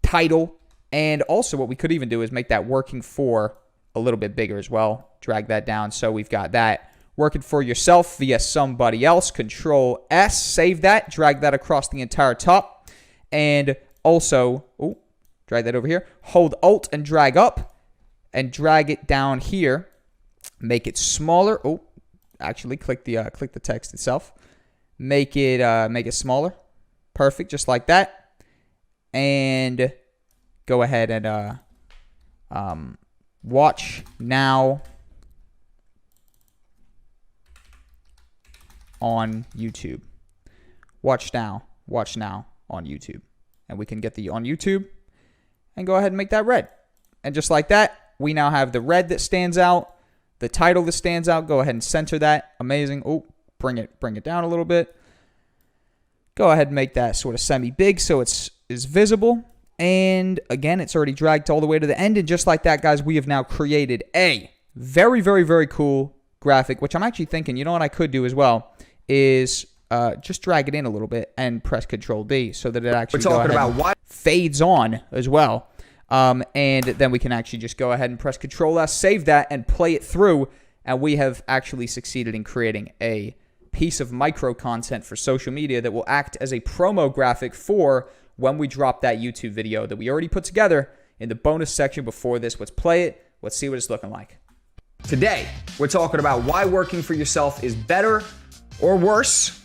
title, and also what we could even do is make that working for a little bit bigger as well. Drag that down so we've got that. Working for yourself via somebody else. Control S, save that, drag that across the entire top. And also, drag that over here. Hold Alt and drag up and drag it down here. Make it smaller. Actually, click the text itself. Make it smaller. Perfect, just like that. And go ahead and watch now on YouTube. Watch now on YouTube. And we can get the on YouTube and go ahead and make that red. And just like that, we now have the red that stands out, the title that stands out. Go ahead and center that. Amazing. Bring it down a little bit. Go ahead and make that sort of semi-big so it's visible. And again, it's already dragged all the way to the end. And just like that, guys, we have now created a very, very, very cool graphic, which I'm actually thinking, you know what I could do as well, is just drag it in a little bit and press Control D so that it actually fades on as well. And then we can actually just go ahead and press Control S, save that, and play it through. And we have actually succeeded in creating a piece of micro content for social media that will act as a promo graphic for when we drop that YouTube video that we already put together in the bonus section before this. Let's play it. Let's see what it's looking like. Today, we're talking about why working for yourself is better or worse.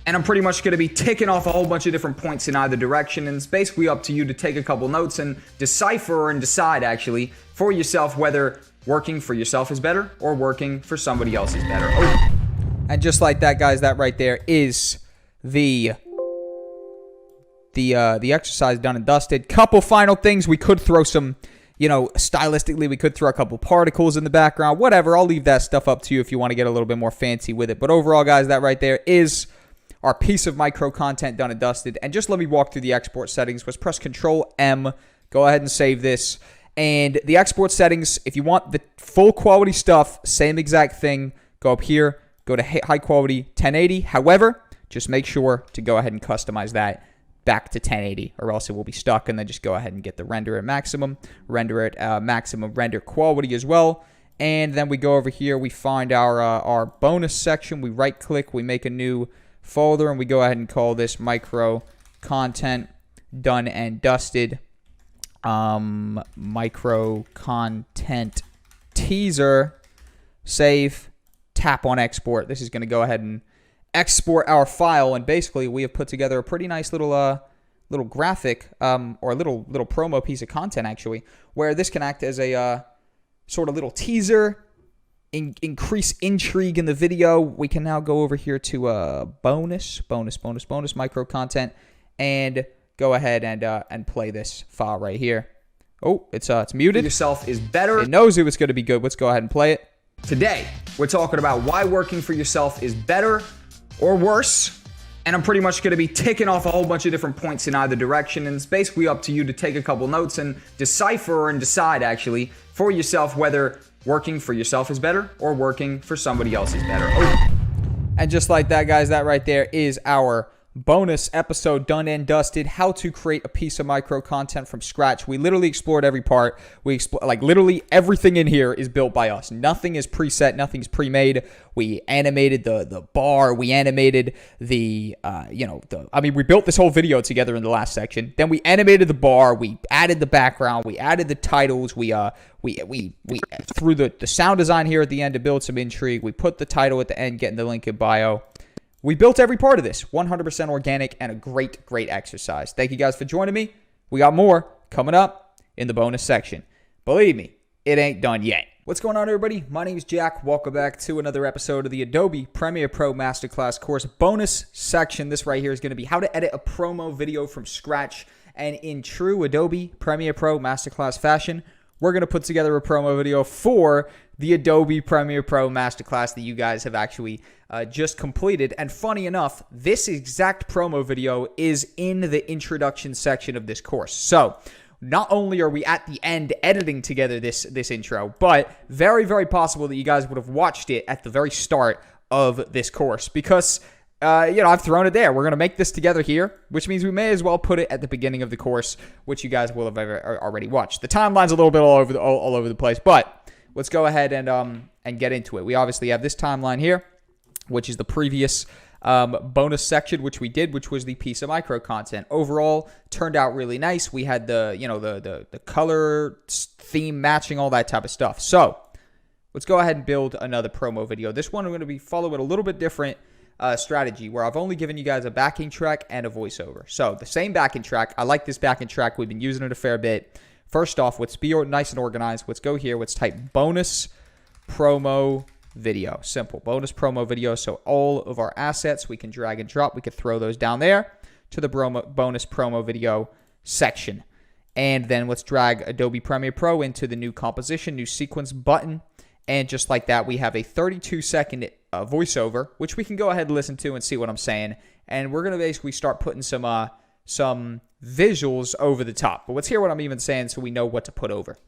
And I'm pretty much going to be ticking off a whole bunch of different points in either direction. And it's basically up to you to take a couple notes and decipher and decide, actually, for yourself whether working for yourself is better or working for somebody else is better. And just like that, guys, that right there is the exercise done and dusted. Couple final things. We could throw some, stylistically, we could throw a couple particles in the background. Whatever. I'll leave that stuff up to you if you want to get a little bit more fancy with it. But overall, guys, that right there is our piece of micro content done and dusted. And just let me walk through the export settings. Let's press Control M. Go ahead and save this. And the export settings, if you want the full quality stuff, same exact thing. Go up here. Go to high quality 1080. However, just make sure to go ahead and customize that back to 1080 or else it will be stuck. And then just go ahead and get the render at maximum. Render at maximum render quality as well. And then we go over here. We find our bonus section. We right click. We make a new folder and we go ahead and call this micro content done and dusted. Micro content teaser. Save. Tap on export. This is going to go ahead and export our file, and basically we have put together a pretty nice little graphic or a little promo piece of content, actually, where this can act as a sort of little teaser, increase intrigue in the video. We can now go over here to bonus micro content and go ahead and play this file right here. It's muted. Yourself is better. It knows it was going to be good. Let's go ahead and play it. Today, we're talking about why working for yourself is better or worse. And I'm pretty much going to be ticking off a whole bunch of different points in either direction, and it's basically up to you to take a couple notes and decipher and decide actually for yourself whether working for yourself is better or working for somebody else is better. And just like that, guys, that right there is our bonus episode done and dusted. How to create a piece of micro content from scratch. We literally explored every part. Like literally everything in here is built by us. Nothing is preset. Nothing's pre-made. We animated the bar. We animated the we built this whole video together in the last section. Then we animated the bar. We added the background. We added the titles. We threw the sound design here at the end to build some intrigue. We put the title at the end, getting the link in bio. We built every part of this, 100% organic, and a great exercise. Thank you guys for joining me. We got more coming up in the bonus section. Believe me, it ain't done yet. What's going on, everybody? My name is Jack. Welcome back to another episode of the Adobe Premiere Pro Masterclass course bonus section. This right here is going to be how to edit a promo video from scratch. And in true Adobe Premiere Pro Masterclass fashion, we're going to put together a promo video for the Adobe Premiere Pro Masterclass that you guys have actually just completed. And funny enough, this exact promo video is in the introduction section of this course. So not only are we at the end editing together this intro, but very possible that you guys would have watched it at the very start of this course because I've thrown it there. We're going to make this together here, which means we may as well put it at the beginning of the course, which you guys will have already watched. The timeline's a little bit all over the place, but let's go ahead and get into it. We obviously have this timeline here, which is the previous bonus section, which was the piece of micro content. Overall, turned out really nice. We had the color theme matching, all that type of stuff. So let's go ahead and build another promo video. This one I'm going to be following a little bit different strategy where I've only given you guys a backing track and a voiceover. So the same backing track. I like this backing track. We've been using it a fair bit. First off, let's be nice and organized. Let's go here. Let's type bonus promo video. Simple. Bonus promo video. So all of our assets we can drag and drop. We could throw those down there to the bonus promo video section. And then let's drag Adobe Premiere Pro into the new composition, new sequence button. And just like that, we have a 32-second voiceover, which we can go ahead and listen to and see what I'm saying. And we're going to basically start putting some visuals over the top. But let's hear what I'm even saying so we know what to put over.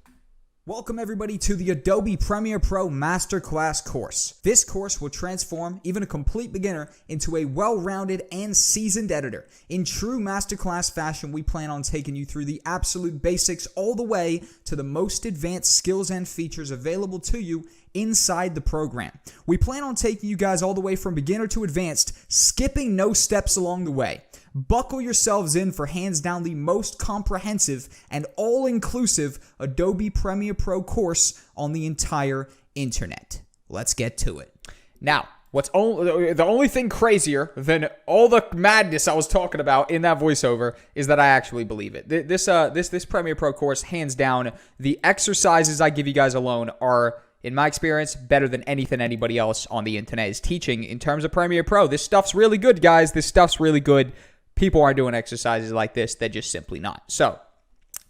Welcome everybody to the Adobe Premiere Pro Masterclass course. This course will transform even a complete beginner into a well-rounded and seasoned editor. In true masterclass fashion, we plan on taking you through the absolute basics all the way to the most advanced skills and features available to you inside the program. We plan on taking you guys all the way from beginner to advanced, skipping no steps along the way. Buckle yourselves in for hands down the most comprehensive and all-inclusive Adobe Premiere Pro course on the entire internet. Let's get to it. Now, the only thing crazier than all the madness I was talking about in that voiceover is that I actually believe it. This Premiere Pro course, hands down, the exercises I give you guys alone are, in my experience, better than anything anybody else on the internet is teaching in terms of Premiere Pro. This stuff's really good, guys. This stuff's really good. People aren't doing exercises like this. They're just simply not. So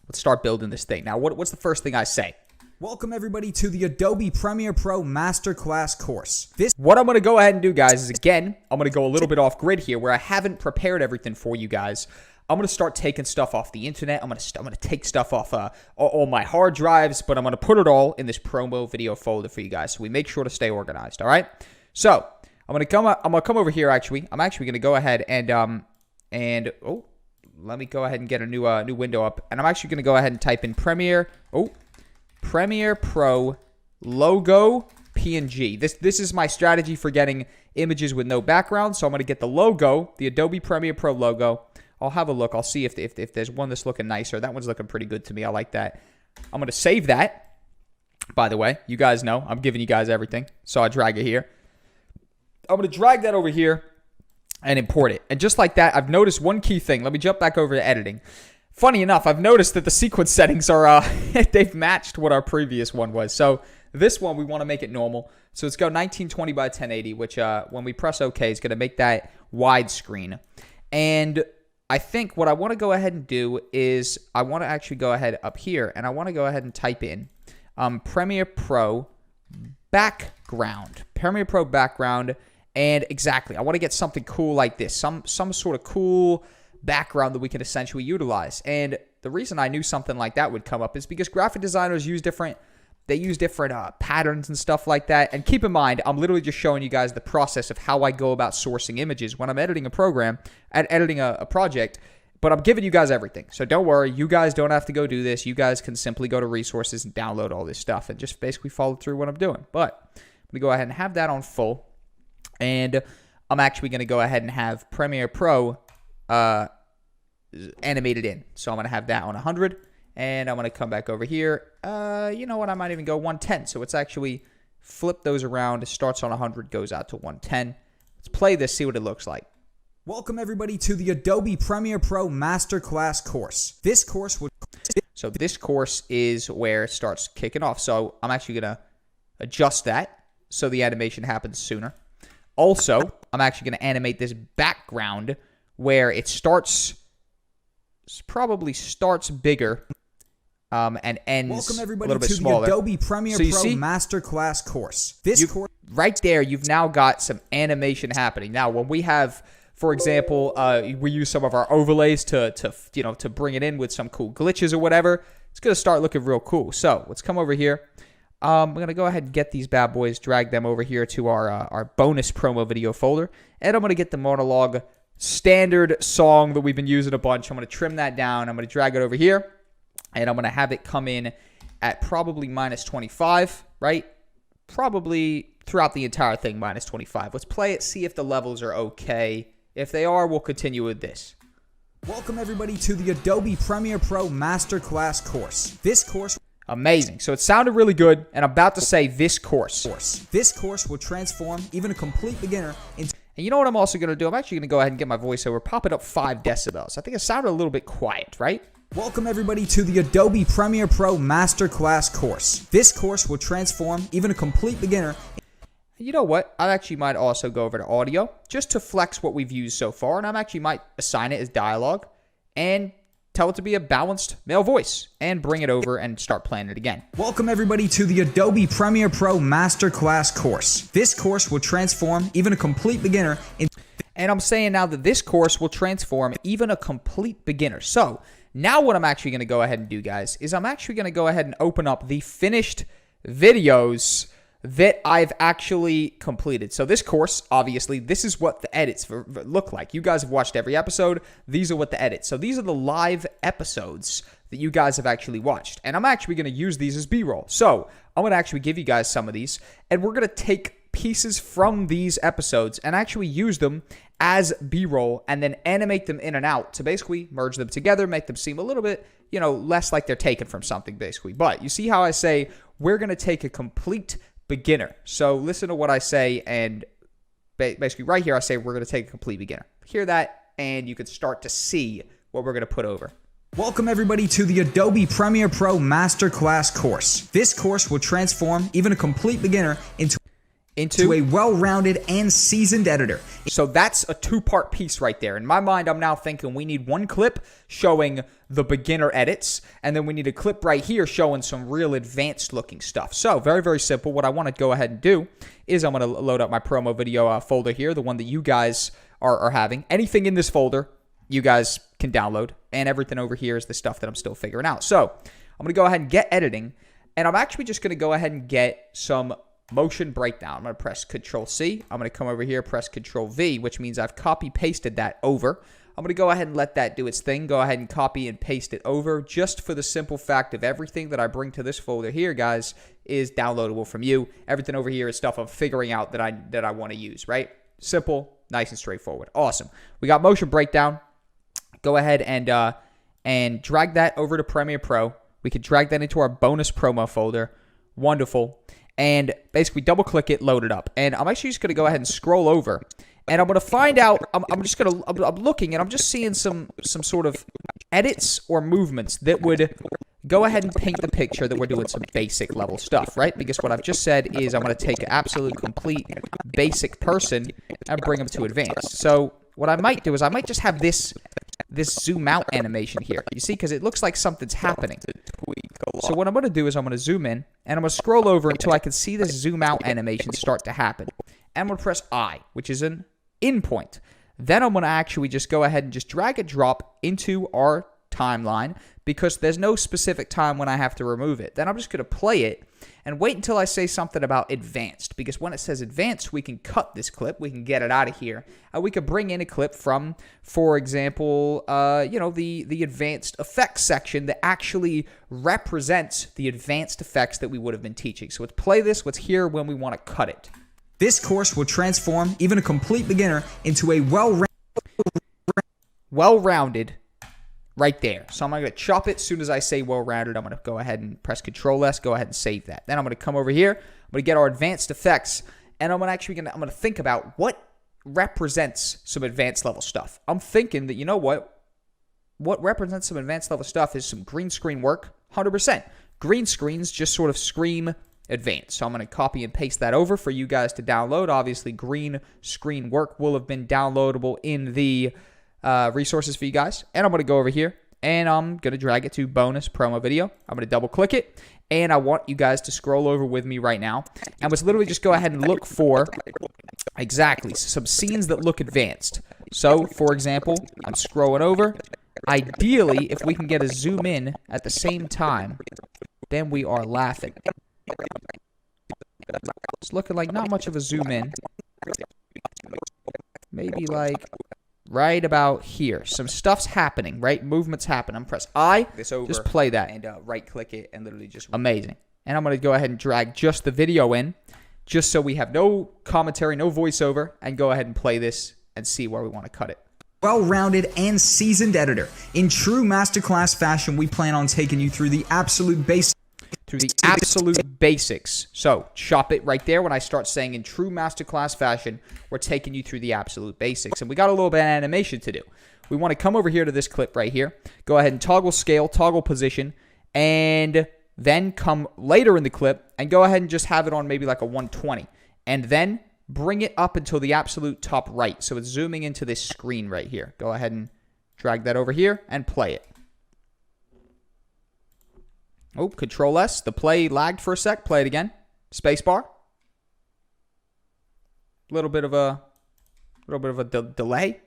let's start building this thing. Now, what's the first thing I say? Welcome everybody to the Adobe Premiere Pro Masterclass course. What I'm going to go ahead and do, guys, is again, I'm going to go a little bit off grid here where I haven't prepared everything for you guys. I'm going to start taking stuff off the internet. I'm going to take stuff off all my hard drives, but I'm going to put it all in this promo video folder for you guys. So we make sure to stay organized. All right. So I'm going to come over here. Actually, I'm actually going to go ahead and let me go ahead and get a new window up. And I'm actually going to go ahead and type in Premiere Pro logo PNG. This is my strategy for getting images with no background. So I'm going to get the logo, the Adobe Premiere Pro logo. I'll have a look. I'll see if there's one that's looking nicer. That one's looking pretty good to me. I like that. I'm going to save that. By the way, you guys know I'm giving you guys everything. So I drag it here. I'm going to drag that over here and import it. And just like that, I've noticed one key thing. Let me jump back over to editing. Funny enough, I've noticed that the sequence settings are, they've matched what our previous one was. So this one, we want to make it normal. So let's go 1920 by 1080, which when we press OK, is going to make that widescreen. And I think what I want to go ahead and do is I want to actually go ahead up here and I want to go ahead and type in Premiere Pro background. Premiere Pro background. And exactly, I want to get something cool like this, some sort of cool background that we can essentially utilize. And the reason I knew something like that would come up is because graphic designers use different patterns and stuff like that. And keep in mind, I'm literally just showing you guys the process of how I go about sourcing images when I'm editing a program and editing a project. But I'm giving you guys everything. So don't worry, you guys don't have to go do this. You guys can simply go to resources and download all this stuff and just basically follow through what I'm doing. But I'm going to go ahead and have that on full. And I'm actually going to go ahead and have Premiere Pro animated in. So I'm going to have that on 100. And I'm going to come back over here. You know what? I might even go 110. So it's actually flip those around. It starts on 100, goes out to 110. Let's play this, see what it looks like. Welcome everybody to the Adobe Premiere Pro Masterclass course. This course will... So this course is where it starts kicking off. So I'm actually going to adjust that so the animation happens sooner. Also, I'm actually going to animate this background where it probably starts bigger and ends Welcome everybody a little bit to smaller. The Adobe Premiere So you Pro see? Masterclass course. Course Right there, you've now got some animation happening. Now, when we have, for example, we use some of our overlays to bring it in with some cool glitches or whatever, it's going to start looking real cool. So let's come over here. I'm going to go ahead and get these bad boys, drag them over here to our bonus promo video folder, and I'm going to get the monologue standard song that we've been using a bunch. I'm going to trim that down. I'm going to drag it over here, and I'm going to have it come in at probably minus 25, right? Probably throughout the entire thing, minus 25. Let's play it, see if the levels are okay. If they are, we'll continue with this. Welcome everybody to the Adobe Premiere Pro Masterclass course. This course... Amazing. So it sounded really good, and I'm about to say this course. This course will transform even a complete beginner into... And you know what I'm also going to do? I'm actually going to go ahead and get my voiceover, pop it up 5 decibels. I think it sounded a little bit quiet, right? Welcome everybody to the Adobe Premiere Pro Masterclass course. This course will transform even a complete beginner... You know what? I actually might also go over to audio just to flex what we've used so far, and I actually might assign it as dialogue and tell it to be a balanced male voice and bring it over and start playing it again. Welcome everybody to the Adobe Premiere Pro Masterclass course. This course will transform even a complete beginner into... And I'm saying now that this course will transform even a complete beginner. So now what I'm actually going to go ahead and do, guys, is I'm actually going to go ahead and open up the finished videos that I've actually completed. So this course, obviously, this is what the edits look like. You guys have watched every episode. These are what the edits. So these are the live episodes that you guys have actually watched. And I'm actually going to use these as B-roll. So I'm going to actually give you guys some of these, and we're going to take pieces from these episodes and actually use them as B-roll and then animate them in and out to basically merge them together, make them seem a little bit, less like they're taken from something, basically. But you see how I say we're going to take a complete beginner. So listen to what I say, and basically right here I say we're going to take a complete beginner. Hear that, and you can start to see what we're going to put over. Welcome everybody to the Adobe Premiere Pro Masterclass course. This course will transform even a complete beginner into a well-rounded and seasoned editor. So that's a 2-part piece right there. In my mind, I'm now thinking we need one clip showing the beginner edits, and then we need a clip right here showing some real advanced looking stuff. So very, very simple. What I want to go ahead and do is I'm going to load up my promo video folder here, the one that you guys are having. Anything in this folder, you guys can download, and everything over here is the stuff that I'm still figuring out. So I'm going to go ahead and get editing, and I'm actually just going to go ahead and get some motion breakdown. I'm going to press Control-C. I'm going to come over here, press Control-V, which means I've copy-pasted that over. I'm going to go ahead and let that do its thing. Go ahead and copy and paste it over, just for the simple fact of everything that I bring to this folder here, guys, is downloadable from you. Everything over here is stuff I'm figuring out that I want to use, right? Simple, nice and straightforward. Awesome. We got motion breakdown. Go ahead and drag that over to Premiere Pro. We can drag that into our bonus promo folder. Wonderful. And basically double click it, load it up. And I'm actually just going to go ahead and scroll over. And I'm going to find out, I'm looking, and I'm just seeing some sort of edits or movements that would go ahead and paint the picture that we're doing some basic level stuff, right? Because what I've just said is I'm going to take an absolute complete basic person and bring them to advanced. So what I might do is I might just have this zoom out animation here. You see, because it looks like something's happening. So what I'm going to do is I'm going to zoom in, and I'm going to scroll over until I can see this zoom out animation start to happen. and I'm going to press I, which is an in point. Then I'm going to actually just go ahead and just drag and drop into our timeline because there's no specific time when I have to remove it. Then I'm just going to play it and wait until I say something about advanced, because when it says advanced, we can cut this clip, we can get it out of here, and we could bring in a clip from, for example, the advanced effects section that actually represents the advanced effects that we would have been teaching. So let's play this, let's hear when we want to cut it. This course will transform even a complete beginner into a well-rounded right there. So I'm going to chop it as soon as I say well-rounded. I'm going to go ahead and press Control-S, go ahead and save that. Then I'm going to come over here. I'm going to get our advanced effects, and I'm going to think about what represents some advanced level stuff. I'm thinking that, you know what represents some advanced level stuff is some green screen work, 100%. Green screens just sort of scream advanced. So I'm going to copy and paste that over for you guys to download. Obviously, green screen work will have been downloadable in the resources for you guys. And I'm going to go over here and I'm going to drag it to bonus promo video. I'm going to double click it. And I want you guys to scroll over with me right now. And let's literally just go ahead and look for exactly some scenes that look advanced. So, for example, I'm scrolling over. Ideally, if we can get a zoom in at the same time, then we are laughing. It's looking like not much of a zoom in. Maybe like right about here. Some stuff's happening, right? Movement's happening. I'm press I. This over. Just play that. And right click it and literally just... Amazing. And I'm going to go ahead and drag just the video in, just so we have no commentary, no voiceover, and go ahead and play this and see where we want to cut it. well-rounded and seasoned editor. In true masterclass fashion, we plan on taking you through the absolute basics. So, chop it right there when I start saying in true masterclass fashion, we're taking you through the absolute basics. And we got a little bit of animation to do. We want to come over here to this clip right here. Go ahead and toggle scale, toggle position, and then come later in the clip and go ahead and just have it on maybe like a 120. And then bring it up until the absolute top right. So it's zooming into this screen right here. Go ahead and drag that over here and play it. Oh, Control S. The play lagged for a sec. Play it again. Spacebar. Little bit of a delay.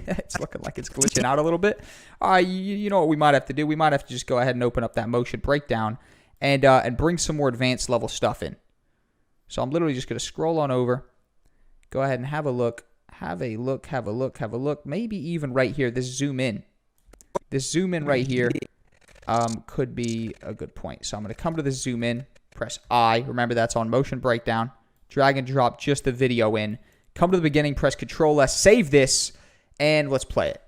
It's looking like it's glitching out a little bit. You know what we might have to do? We might have to just go ahead and open up that motion breakdown and bring some more advanced level stuff in. So I'm literally just going to scroll on over. Go ahead and have a look. Have a look. Maybe even right here, this zoom in. This zoom in right here could be a good point. So I'm going to come to the zoom in, press I. Remember, that's on motion breakdown. Drag and drop just the video in. Come to the beginning, press Control S, save this, and let's play it.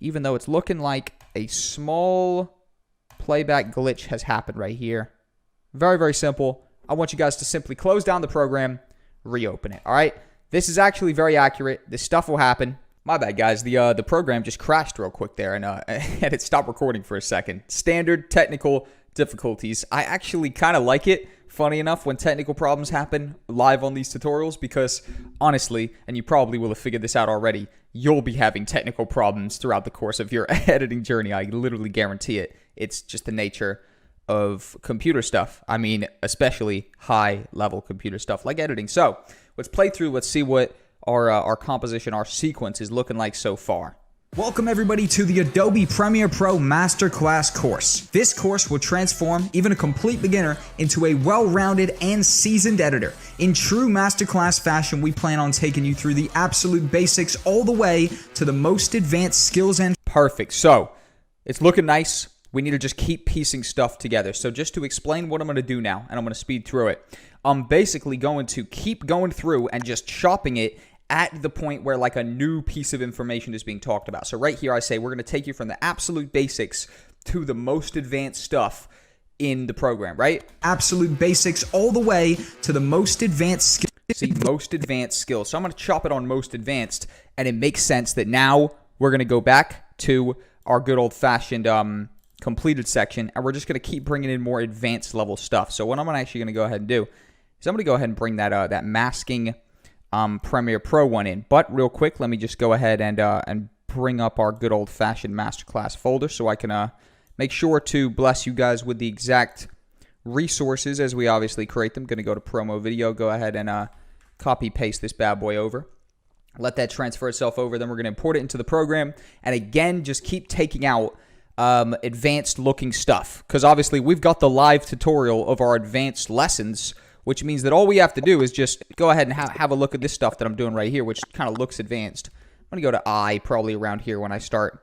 Even though it's looking like a small playback glitch has happened right here. Very, very simple. I want you guys to simply close down the program, reopen it. All right? This is actually very accurate. This stuff will happen. My bad, guys. The program just crashed real quick there, and it stopped recording for a second. Standard technical difficulties. I actually kind of like it, funny enough, when technical problems happen live on these tutorials, because honestly, and you probably will have figured this out already, you'll be having technical problems throughout the course of your editing journey. I literally guarantee it. It's just the nature of computer stuff. I mean, especially high-level computer stuff like editing. So, let's play through. Let's see what our composition, our sequence is looking like so far. Welcome everybody to the Adobe Premiere Pro Masterclass course. This course will transform even a complete beginner into a well-rounded and seasoned editor. In true masterclass fashion, we plan on taking you through the absolute basics all the way to the most advanced skills and... Perfect. So, it's looking nice. We need to just keep piecing stuff together. So just to explain what I'm going to do now, and I'm going to speed through it, I'm basically going to keep going through and just chopping it at the point where like a new piece of information is being talked about. So right here I say we're going to take you from the absolute basics to the most advanced stuff in the program, right? Absolute basics all the way to the most advanced skills. See, most advanced skills. So I'm going to chop it on most advanced, and it makes sense that now we're going to go back to our good old-fashioned completed section, and we're just going to keep bringing in more advanced level stuff. So what I'm actually going to go ahead and do is I'm going to go ahead and bring that masking Premiere Pro one in. But real quick, let me just go ahead and bring up our good old-fashioned masterclass folder so I can make sure to bless you guys with the exact resources as we obviously create them. Going to go to promo video. Go ahead and copy paste this bad boy over. Let that transfer itself over. Then we're going to import it into the program. And again, just keep taking out advanced looking stuff. Because obviously we've got the live tutorial of our advanced lessons, which means that all we have to do is just go ahead and have a look at this stuff that I'm doing right here, which kind of looks advanced. I'm going to go to I probably around here when I start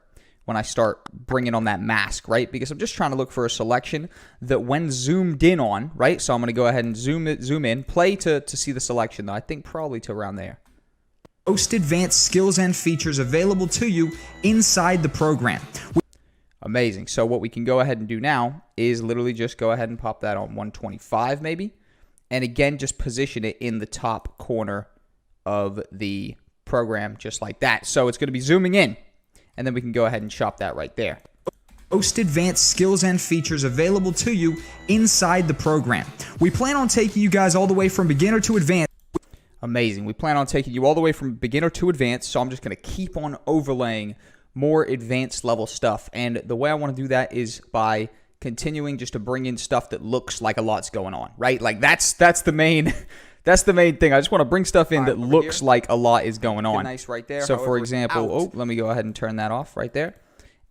bringing on that mask, right? Because I'm just trying to look for a selection that when zoomed in on, right? So I'm going to go ahead and zoom in, play to see the selection, though. I think probably to around there. Most advanced skills and features available to you inside the program. Amazing. So what we can go ahead and do now is literally just go ahead and pop that on 125 maybe. And again, just position it in the top corner of the program just like that. So it's going to be zooming in. And then we can go ahead and chop that right there. Most advanced skills and features available to you inside the program. We plan on taking you guys all the way from beginner to advanced. Amazing. We plan on taking you all the way from beginner to advanced, so I'm just going to keep on overlaying more advanced level stuff. And the way I want to do that is by continuing just to bring in stuff that looks like a lot's going on, right? Like that's the main that's the main thing. I just want to bring stuff in that looks like a lot is going on. Nice right there. So for example, let me go ahead and turn that off right there.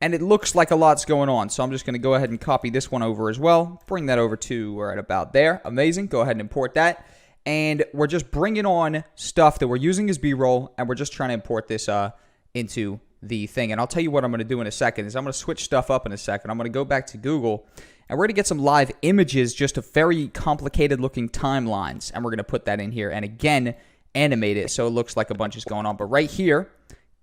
And it looks like a lot's going on. So I'm just going to go ahead and copy this one over as well. Bring that over to right about there. Amazing. Go ahead and import that. And we're just bringing on stuff that we're using as B-roll, and we're just trying to import this into the thing. And I'll tell you what I'm going to do in a second is I'm going to switch stuff up in a second. I'm going to go back to Google, and we're going to get some live images, just of very complicated-looking timelines, and we're going to put that in here. And again, animate it so it looks like a bunch is going on. But right here,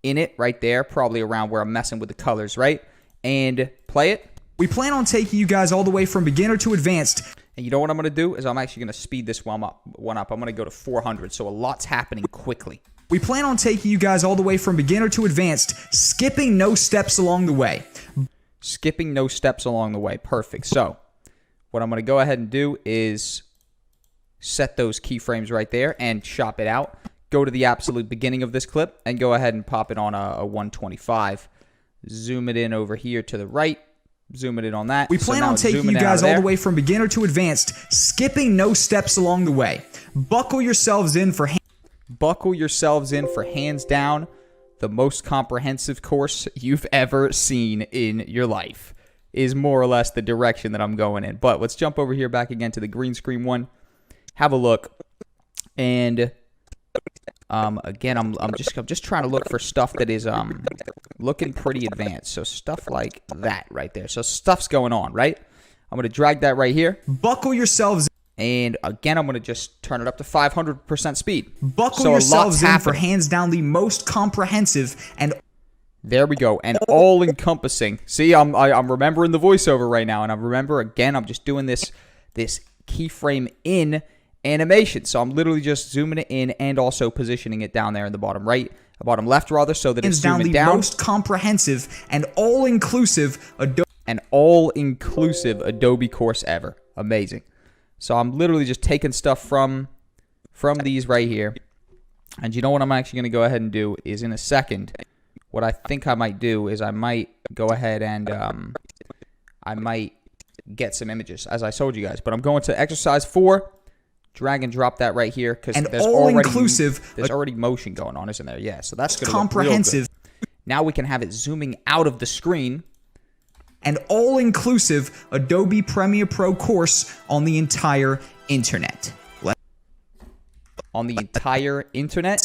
in it, right there, probably around where I'm messing with the colors, right? And play it. We plan on taking you guys all the way from beginner to advanced. And you know what I'm going to do is I'm actually going to speed this one up. I'm going to go to 400, so a lot's happening quickly. We plan on taking you guys all the way from beginner to advanced, skipping no steps along the way. Skipping no steps along the way. Perfect. So what I'm going to go ahead and do is set those keyframes right there and chop it out. Go to the absolute beginning of this clip and go ahead and pop it on a 125. Zoom it in over here to the right. Zoom it in on that. We plan on taking you guys all the way from beginner to advanced, skipping no steps along the way. Buckle yourselves in for hands down the most comprehensive course you've ever seen in your life is more or less the direction that I'm going in. But let's jump over here back again to the green screen one. Have a look. And again, I'm just trying to look for stuff that is looking pretty advanced. So stuff like that right there. So stuff's going on, right? I'm going to drag that right here. Buckle yourselves. And again, I'm going to just turn it up to 500% speed. Buckle yourselves in for hands down the most comprehensive and... There we go. And all-encompassing. See, I'm remembering the voiceover right now. And I remember, again, I'm just doing this keyframe in animation. So I'm literally just zooming it in and also positioning it down there in the bottom right, bottom left rather, so that it's zooming down. Most comprehensive and all-inclusive Adobe course ever. Amazing. So I'm literally just taking stuff from these right here. And you know what I'm actually going to go ahead and do is in a second, what I think I might do is I might go ahead and I might get some images, as I told you guys. But I'm going to exercise 4. Drag and drop that right here because there's already motion going on, isn't there? Yeah, so that's going to look comprehensive. Real good. Now we can have it zooming out of the screen. An all-inclusive Adobe Premiere Pro course on the entire internet. On the entire internet?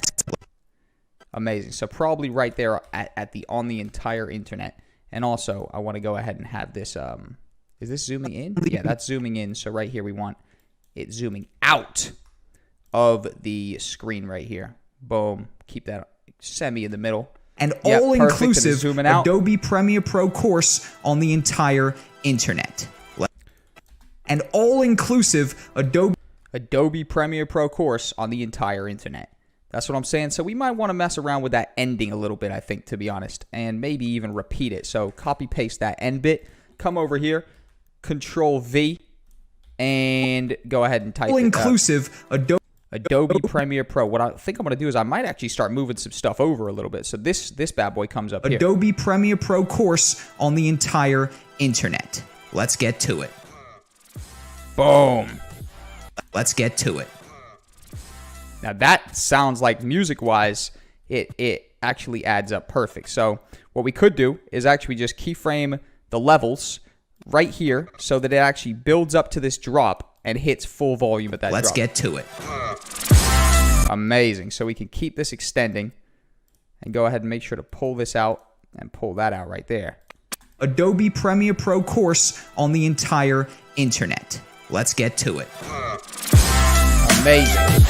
Amazing. So probably right there at the on the entire internet. And also, I want to go ahead and have this. Is this zooming in? Yeah, that's zooming in. So right here we want it zooming out of the screen right here. Boom. Keep that semi in the middle. An all-inclusive Adobe Premiere Pro course on the entire internet. An all-inclusive Adobe Premiere Pro course on the entire internet. That's what I'm saying. So we might want to mess around with that ending a little bit, I think, to be honest, and maybe even repeat it. So copy-paste that end bit. Come over here, Control-V, and go ahead and type all-inclusive Adobe Premiere Pro. What I think I'm going to do is I might actually start moving some stuff over a little bit. So this bad boy comes up here. Adobe Premiere Pro course on the entire internet. Let's get to it. Boom. Let's get to it. Now that sounds like music-wise, it actually adds up perfect. So what we could do is actually just keyframe the levels right here so that it actually builds up to this drop and hits full volume at that Let's drop. get to it. Amazing. So we can keep this extending and go ahead and make sure to pull this out and pull that out right there. Adobe Premiere Pro course on the entire internet. Let's get to it. Amazing.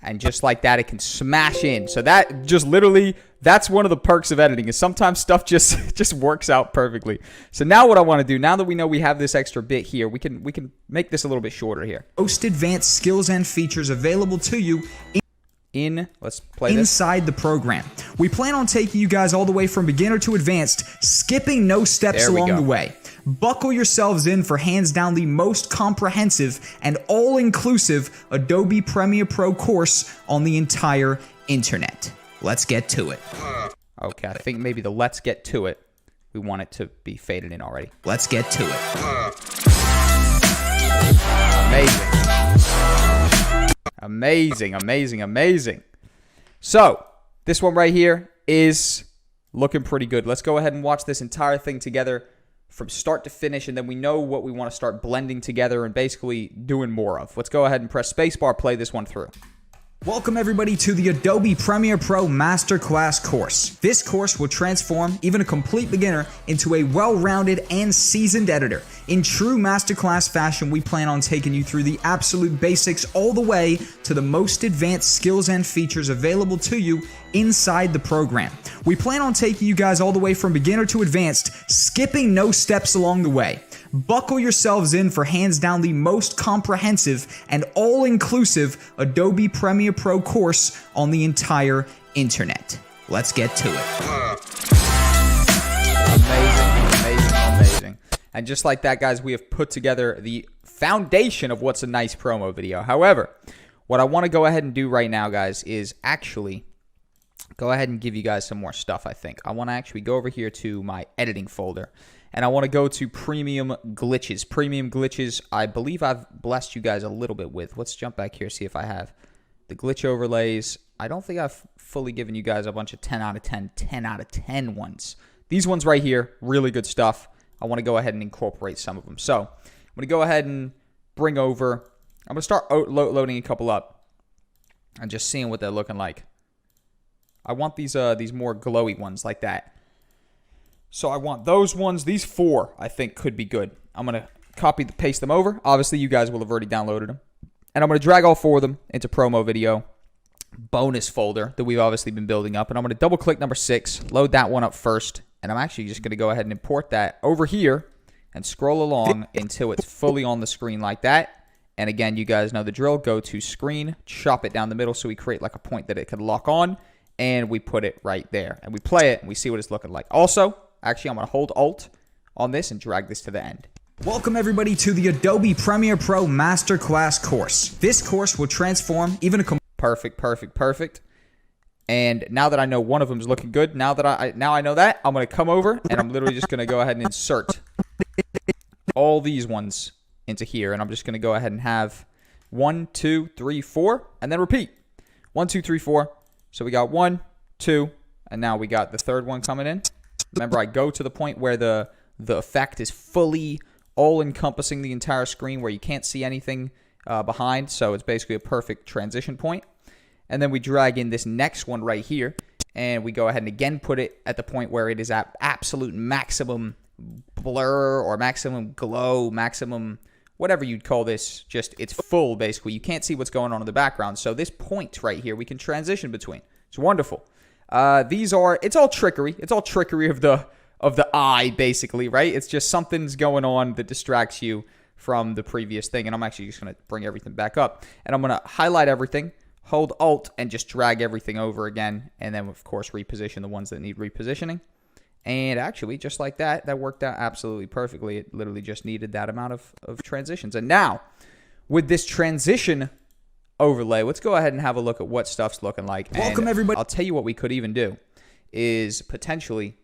And just like that, it can smash in. So that just literally, that's one of the perks of editing, is sometimes stuff just works out perfectly. So now what I want to do, now that we know we have this extra bit here, we can make this a little bit shorter here. Most advanced skills and features available to you Let's play this. inside the program. We plan on taking you guys all the way from beginner to advanced, skipping no steps There we along go. the way. Buckle yourselves in for hands down the most comprehensive and all-inclusive Adobe Premiere Pro course on the entire internet. Let's get to it. Okay, I think maybe the let's get to it, we want it to be faded in already. Let's get to it. Amazing. Amazing, amazing, amazing. So, this one right here is looking pretty good. Let's go ahead and watch this entire thing together from start to finish, and then we know what we want to start blending together and basically doing more of. Let's go ahead and press spacebar, play this one through. Welcome everybody to the Adobe Premiere Pro Masterclass course. This course will transform even a complete beginner into a well-rounded and seasoned editor. In true masterclass fashion, we plan on taking you through the absolute basics all the way to the most advanced skills and features available to you inside the program. We plan on taking you guys all the way from beginner to advanced, skipping no steps along the way. Buckle yourselves in for hands down the most comprehensive and all-inclusive Adobe Premiere Pro course on the entire internet. Let's get to it. Amazing, amazing, amazing. And just like that, guys, we have put together the foundation of what's a nice promo video. However, what I want to go ahead and do right now, guys, is actually go ahead and give you guys some more stuff, I think. I want to actually go over here to my editing folder, and I want to go to Premium Glitches. Premium Glitches, I believe I've blessed you guys a little bit with. Let's jump back here, see if I have the glitch overlays. I don't think I've fully given you guys a bunch of 10 out of 10, 10 out of 10 ones. These ones right here, really good stuff. I want to go ahead and incorporate some of them. So I'm going to go ahead and bring over, I'm going to start loading a couple up and just seeing what they're looking like. I want these more glowy ones like that. So I want those ones. These four, I think, could be good. I'm going to paste them over. Obviously, you guys will have already downloaded them. And I'm going to drag all four of them into promo video bonus folder that we've obviously been building up. And I'm going to double click number 6, load that one up first. And I'm actually just going to go ahead and import that over here and scroll along until it's fully on the screen like that. And again, you guys know the drill. Go to screen, chop it down the middle so we create like a point that it could lock on. And we put it right there. And we play it and we see what it's looking like. Also, actually, I'm going to hold Alt on this and drag this to the end. Welcome everybody to the Adobe Premiere Pro Masterclass course. This course will transform even a Perfect, perfect, perfect. And now that I know one of them is looking good, now I know that, I'm going to come over and I'm literally just going to go ahead and insert all these ones into here. And I'm just going to go ahead and have 1, 2, 3, 4, and then repeat. 1, 2, 3, 4. So we got 1, 2, and now we got the third one coming in. Remember, I go to the point where the effect is fully all-encompassing the entire screen where you can't see anything behind. So it's basically a perfect transition point. And then we drag in this next one right here. And we go ahead and again put it at the point where it is at absolute maximum blur or maximum glow, maximum whatever you'd call this. Just it's full, basically. You can't see what's going on in the background. So this point right here, we can transition between. It's wonderful. It's all trickery. It's all trickery of the eye, basically, right? It's just something's going on that distracts you from the previous thing. And I'm actually just going to bring everything back up. And I'm going to highlight everything, hold Alt, and just drag everything over again. And then, of course, reposition the ones that need repositioning. And actually, just like that, that worked out absolutely perfectly. It literally just needed that amount of transitions. And now, with this transition overlay, let's go ahead and have a look at what stuff's looking like. Welcome, everybody. I'll tell you what we could even do is potentially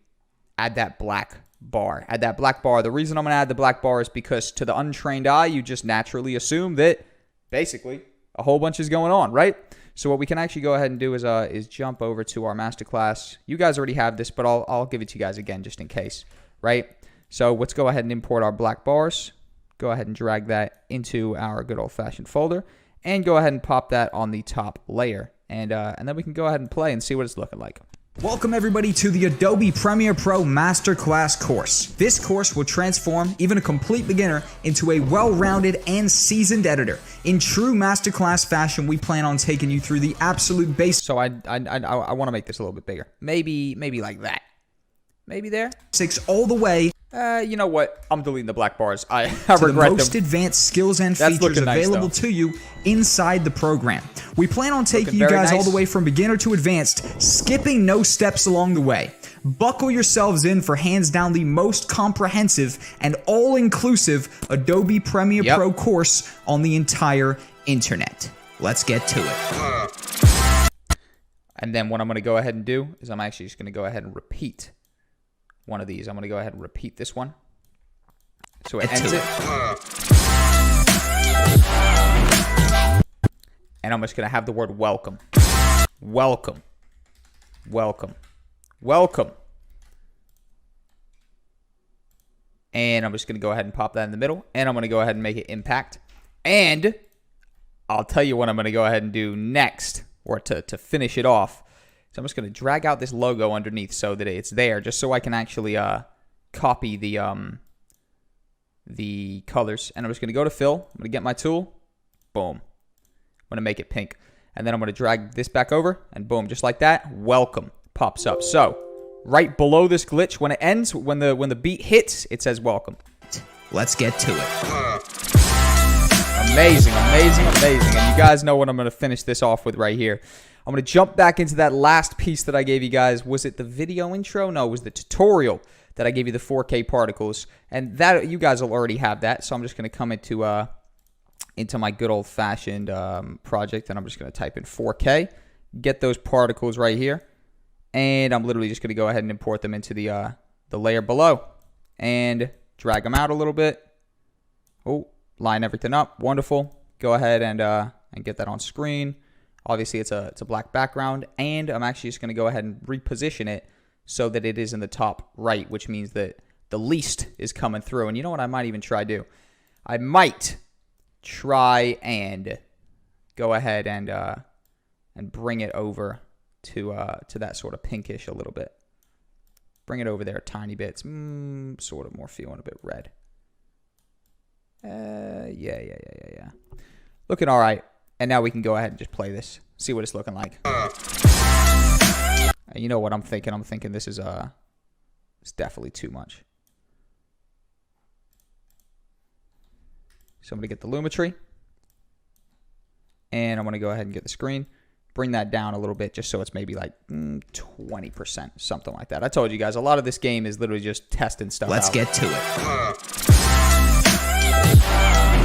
add that black bar. Add that black bar. The reason I'm going to add the black bar is because to the untrained eye, you just naturally assume that basically a whole bunch is going on, right? So what we can actually go ahead and do is jump over to our masterclass. You guys already have this, but I'll give it to you guys again just in case, right? So let's go ahead and import our black bars. Go ahead and drag that into our good old-fashioned folder, and go ahead and pop that on the top layer. And then we can go ahead and play and see what it's looking like. Welcome everybody to the Adobe Premiere Pro Masterclass course. This course will transform even a complete beginner into a well-rounded and seasoned editor. In true masterclass fashion, we plan on taking you through the absolute basics. So I want to make this a little bit bigger. Maybe like that. Maybe there. All the way You know what? I'm deleting the black bars. I to the regret most them. advanced skills and That's features looking nice, available though. to you inside the program. We plan on taking Looking you very guys all nice. the way from beginner to advanced, skipping no steps along the way. Buckle yourselves in for hands down the most comprehensive and all-inclusive Adobe Premiere Yep. Pro course on the entire internet. Let's get to it. And then what I'm going to go ahead and do is I'm actually just going to go ahead and repeat one of these. I'm going to go ahead and repeat this one. So it ends it. And I'm just going to have the word welcome. Welcome. Welcome. Welcome. And I'm just going to go ahead and pop that in the middle. And I'm going to go ahead and make it impact. And I'll tell you what I'm going to go ahead and do next, or to finish it off. So I'm just going to drag out this logo underneath so that it's there, just so I can actually copy the colors. And I'm just going to go to fill. I'm going to get my tool. Boom. I'm going to make it pink. And then I'm going to drag this back over, and boom, just like that, welcome pops up. So right below this glitch, when it ends, when the beat hits, it says welcome. Let's get to it. Amazing, amazing, amazing. And you guys know what I'm going to finish this off with right here. I'm going to jump back into that last piece that I gave you guys. Was it the video intro? No, it was the tutorial that I gave you, the 4K particles. And that you guys will already have that. So I'm just going to come into my good old-fashioned project, and I'm just going to type in 4K. Get those particles right here. And I'm literally just going to go ahead and import them into the layer below. And drag them out a little bit. Oh, line everything up. Wonderful. Go ahead and get that on screen. Obviously, it's a black background, and I'm actually just going to go ahead and reposition it so that it is in the top right, which means that the least is coming through. And you know what I might even try do? I might try and go ahead and bring it over to that sort of pinkish a little bit. Bring it over there a tiny bit. It's sort of more feeling a bit red. Yeah. Looking all right. And now we can go ahead and just play this. See what it's looking like. And you know what I'm thinking? I'm thinking this is it's definitely too much. So I'm going to get the Lumetri. And I'm going to go ahead and get the screen. Bring that down a little bit just so it's maybe like 20%, something like that. I told you guys, a lot of this game is literally just testing stuff Let's out. get to it.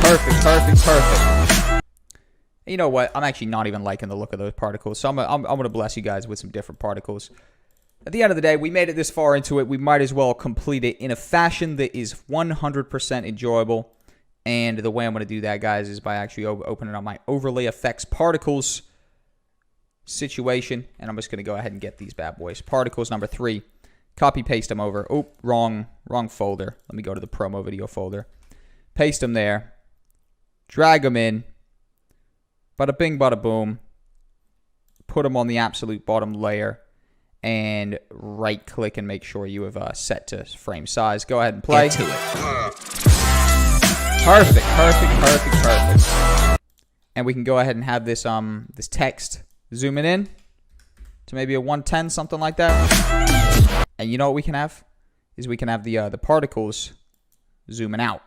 Perfect. You know what? I'm actually not even liking the look of those particles. So I'm going to bless you guys with some different particles. At the end of the day, we made it this far into it. We might as well complete it in a fashion that is 100% enjoyable. And the way I'm going to do that, guys, is by actually opening up my overlay effects particles situation. And I'm just going to go ahead and get these bad boys. Particles number 3. Copy, paste them over. Oh, wrong folder. Let me go to the promo video folder. Paste them there. Drag them in. Bada bing, bada boom. Put them on the absolute bottom layer. And right click and make sure you have set to frame size. Go ahead and play. Get to it. Perfect. And we can go ahead and have this this text zooming in to maybe a 110, something like that. And you know what we can have? Is we can have the particles zooming out.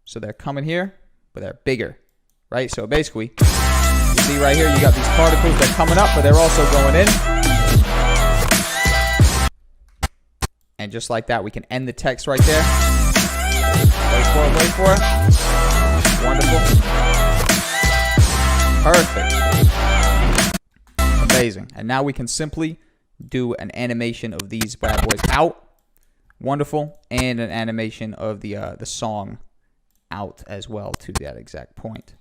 So they're coming here, but they're bigger. Right? So basically, you see right here, you got these particles that are coming up, but they're also going in. And just like that, we can end the text right there. Wait for it. Wonderful. Perfect. Amazing. And now we can simply do an animation of these bad boys out Wonderful. And an animation of the song out as well to that exact point.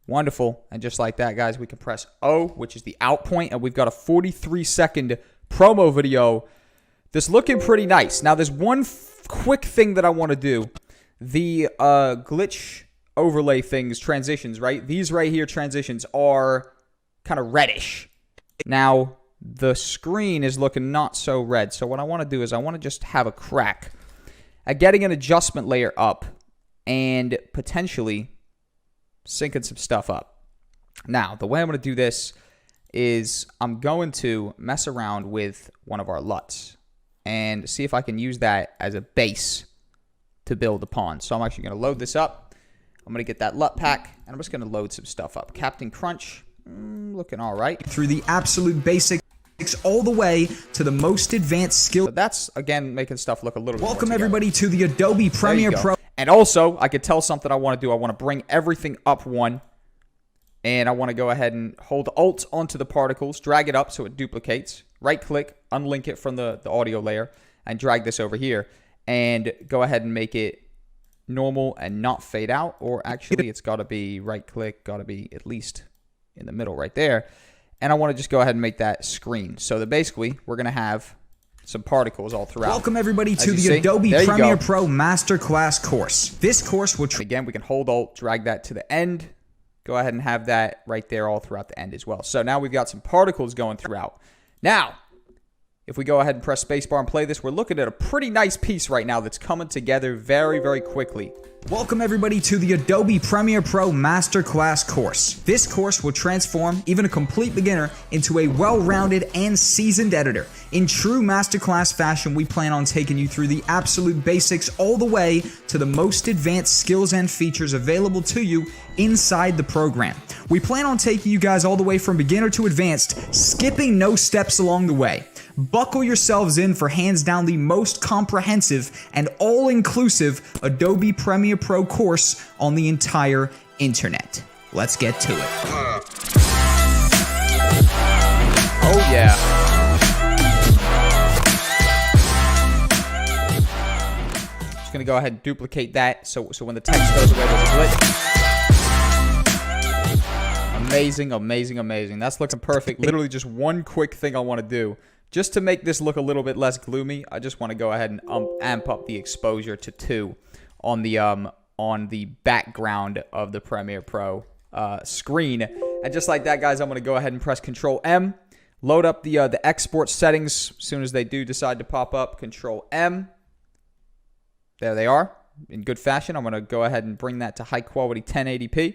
Wonderful. And just like that, guys, we can press O, which is the out point, and we've got a 43-second promo video that's looking pretty nice. Now, there's one quick thing that I want to do. The glitch overlay things, transitions, right? These right here, transitions, are kind of reddish. Now, the screen is looking not so red. So what I want to do is I want to just have a crack at getting an adjustment layer up and potentially syncing some stuff up. Now, the way I'm going to do this is I'm going to mess around with one of our LUTs and see if I can use that as a base to build upon. So I'm actually going to load this up. I'm going to get that LUT pack, and I'm just going to load some stuff up. Captain Crunch, looking all right. Through the absolute basics all the way to the most advanced skill. So that's, again, making stuff look a little bit more Welcome together. everybody to the Adobe Premiere Pro. And also, I could tell something I want to do. I want to bring everything up one. And I want to go ahead and hold Alt onto the particles, drag it up so it duplicates, right-click, unlink it from the audio layer, and drag this over here. And go ahead and make it normal and not fade out. Or actually, it's got to be right-click, got to be at least in the middle right there. And I want to just go ahead and make that screen. So that basically, we're going to have some particles all throughout. Welcome everybody to the Adobe Premiere Pro Masterclass course. This course will... Again, we can hold Alt, drag that to the end. Go ahead and have that right there all throughout the end as well. So now we've got some particles going throughout. Now, if we go ahead and press spacebar and play this, we're looking at a pretty nice piece right now that's coming together very, very quickly. Welcome everybody to the Adobe Premiere Pro Masterclass course. This course will transform even a complete beginner into a well-rounded and seasoned editor. In true masterclass fashion, we plan on taking you through the absolute basics all the way to the most advanced skills and features available to you inside the program. We plan on taking you guys all the way from beginner to advanced, skipping no steps along the way. Buckle yourselves in for hands down the most comprehensive and all-inclusive Adobe Premiere Pro course on the entire internet. Let's get to it. Oh yeah. Just gonna go ahead and duplicate that so when the text goes away, there's a glitch. Amazing, amazing, amazing. That's looking perfect. Literally just one quick thing I want to do. Just to make this look a little bit less gloomy, I just want to go ahead and amp up the exposure to 2 on the background of the Premiere Pro screen. And just like that, guys, I'm going to go ahead and press Control M, load up the export settings. As soon as they do decide to pop up, Control M. There they are, in good fashion. I'm going to go ahead and bring that to high quality 1080p.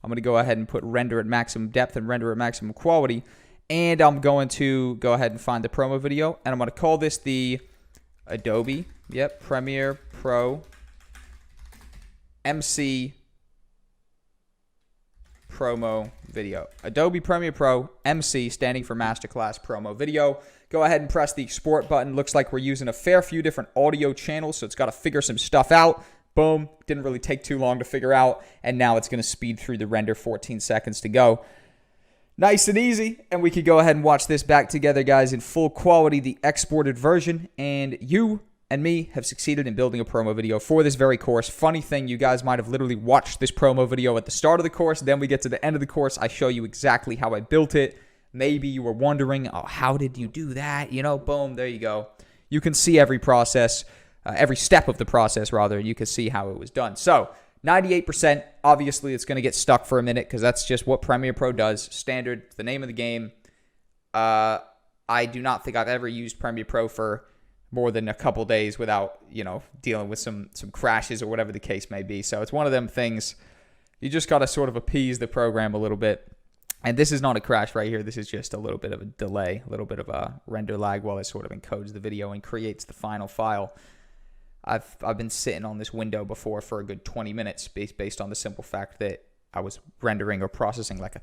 I'm going to go ahead and put render at maximum depth and render at maximum quality. And I'm going to go ahead and find the promo video. And I'm going to call this the Adobe, Premiere Pro MC promo video. Adobe Premiere Pro MC, standing for Masterclass Promo Video. Go ahead and press the export button. Looks like we're using a fair few different audio channels, so it's got to figure some stuff out. Boom. Didn't really take too long to figure out. And now it's going to speed through the render, 14 seconds to go. Nice and easy, and we could go ahead and watch this back together, guys, in full quality, the exported version, and you and me have succeeded in building a promo video for this very course. Funny thing, you guys might have literally watched this promo video at the start of the course, then we get to the end of the course, I show you exactly how I built it. Maybe you were wondering, oh, how did you do that? You know, boom, there you go. You can see every process, every step of the process, rather, and you can see how it was done. So, 98%, obviously it's going to get stuck for a minute because that's just what Premiere Pro does. Standard, the name of the game. I do not think I've ever used Premiere Pro for more than a couple days without, dealing with some crashes or whatever the case may be. So it's one of them things, you just got to sort of appease the program a little bit. And this is not a crash right here. This is just a little bit of a delay, a little bit of a render lag while it sort of encodes the video and creates the final file. I've been sitting on this window before for a good 20 minutes based on the simple fact that I was rendering or processing like a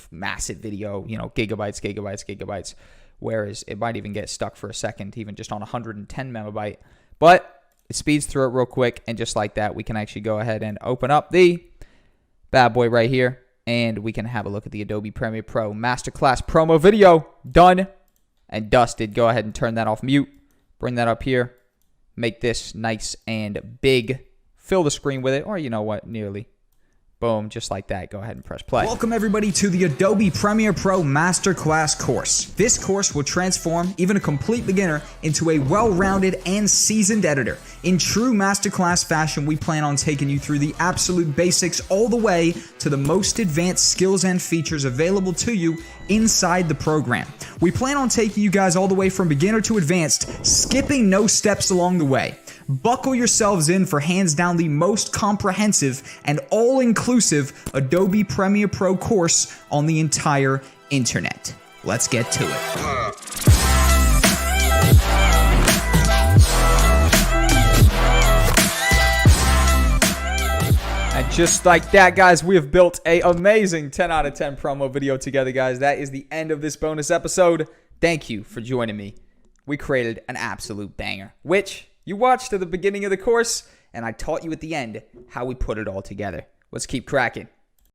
massive video, gigabytes, whereas it might even get stuck for a second, even just on 110 megabyte. But it speeds through it real quick, and just like that, we can actually go ahead and open up the bad boy right here, and we can have a look at the Adobe Premiere Pro Masterclass promo video. Done and dusted. Go ahead and turn that off mute. Bring that up here. make this nice and big. Fill the screen with it, or you know what, nearly. Boom, just like that. Go ahead and press play. Welcome everybody to the Adobe Premiere Pro Masterclass course. This course will transform even a complete beginner into a well-rounded and seasoned editor. In true masterclass fashion, we plan on taking you through the absolute basics all the way to the most advanced skills and features available to you inside the program. We plan on taking you guys all the way from beginner to advanced, skipping no steps along the way. Buckle yourselves in for hands down the most comprehensive and all-inclusive Adobe Premiere Pro course on the entire internet. Let's get to it. And just like that, guys, we have built an amazing 10 out of 10 promo video together, guys. That is the end of this bonus episode. Thank you for joining me. We created an absolute banger, which you watched at the beginning of the course, and I taught you at the end how we put it all together. Let's keep cracking.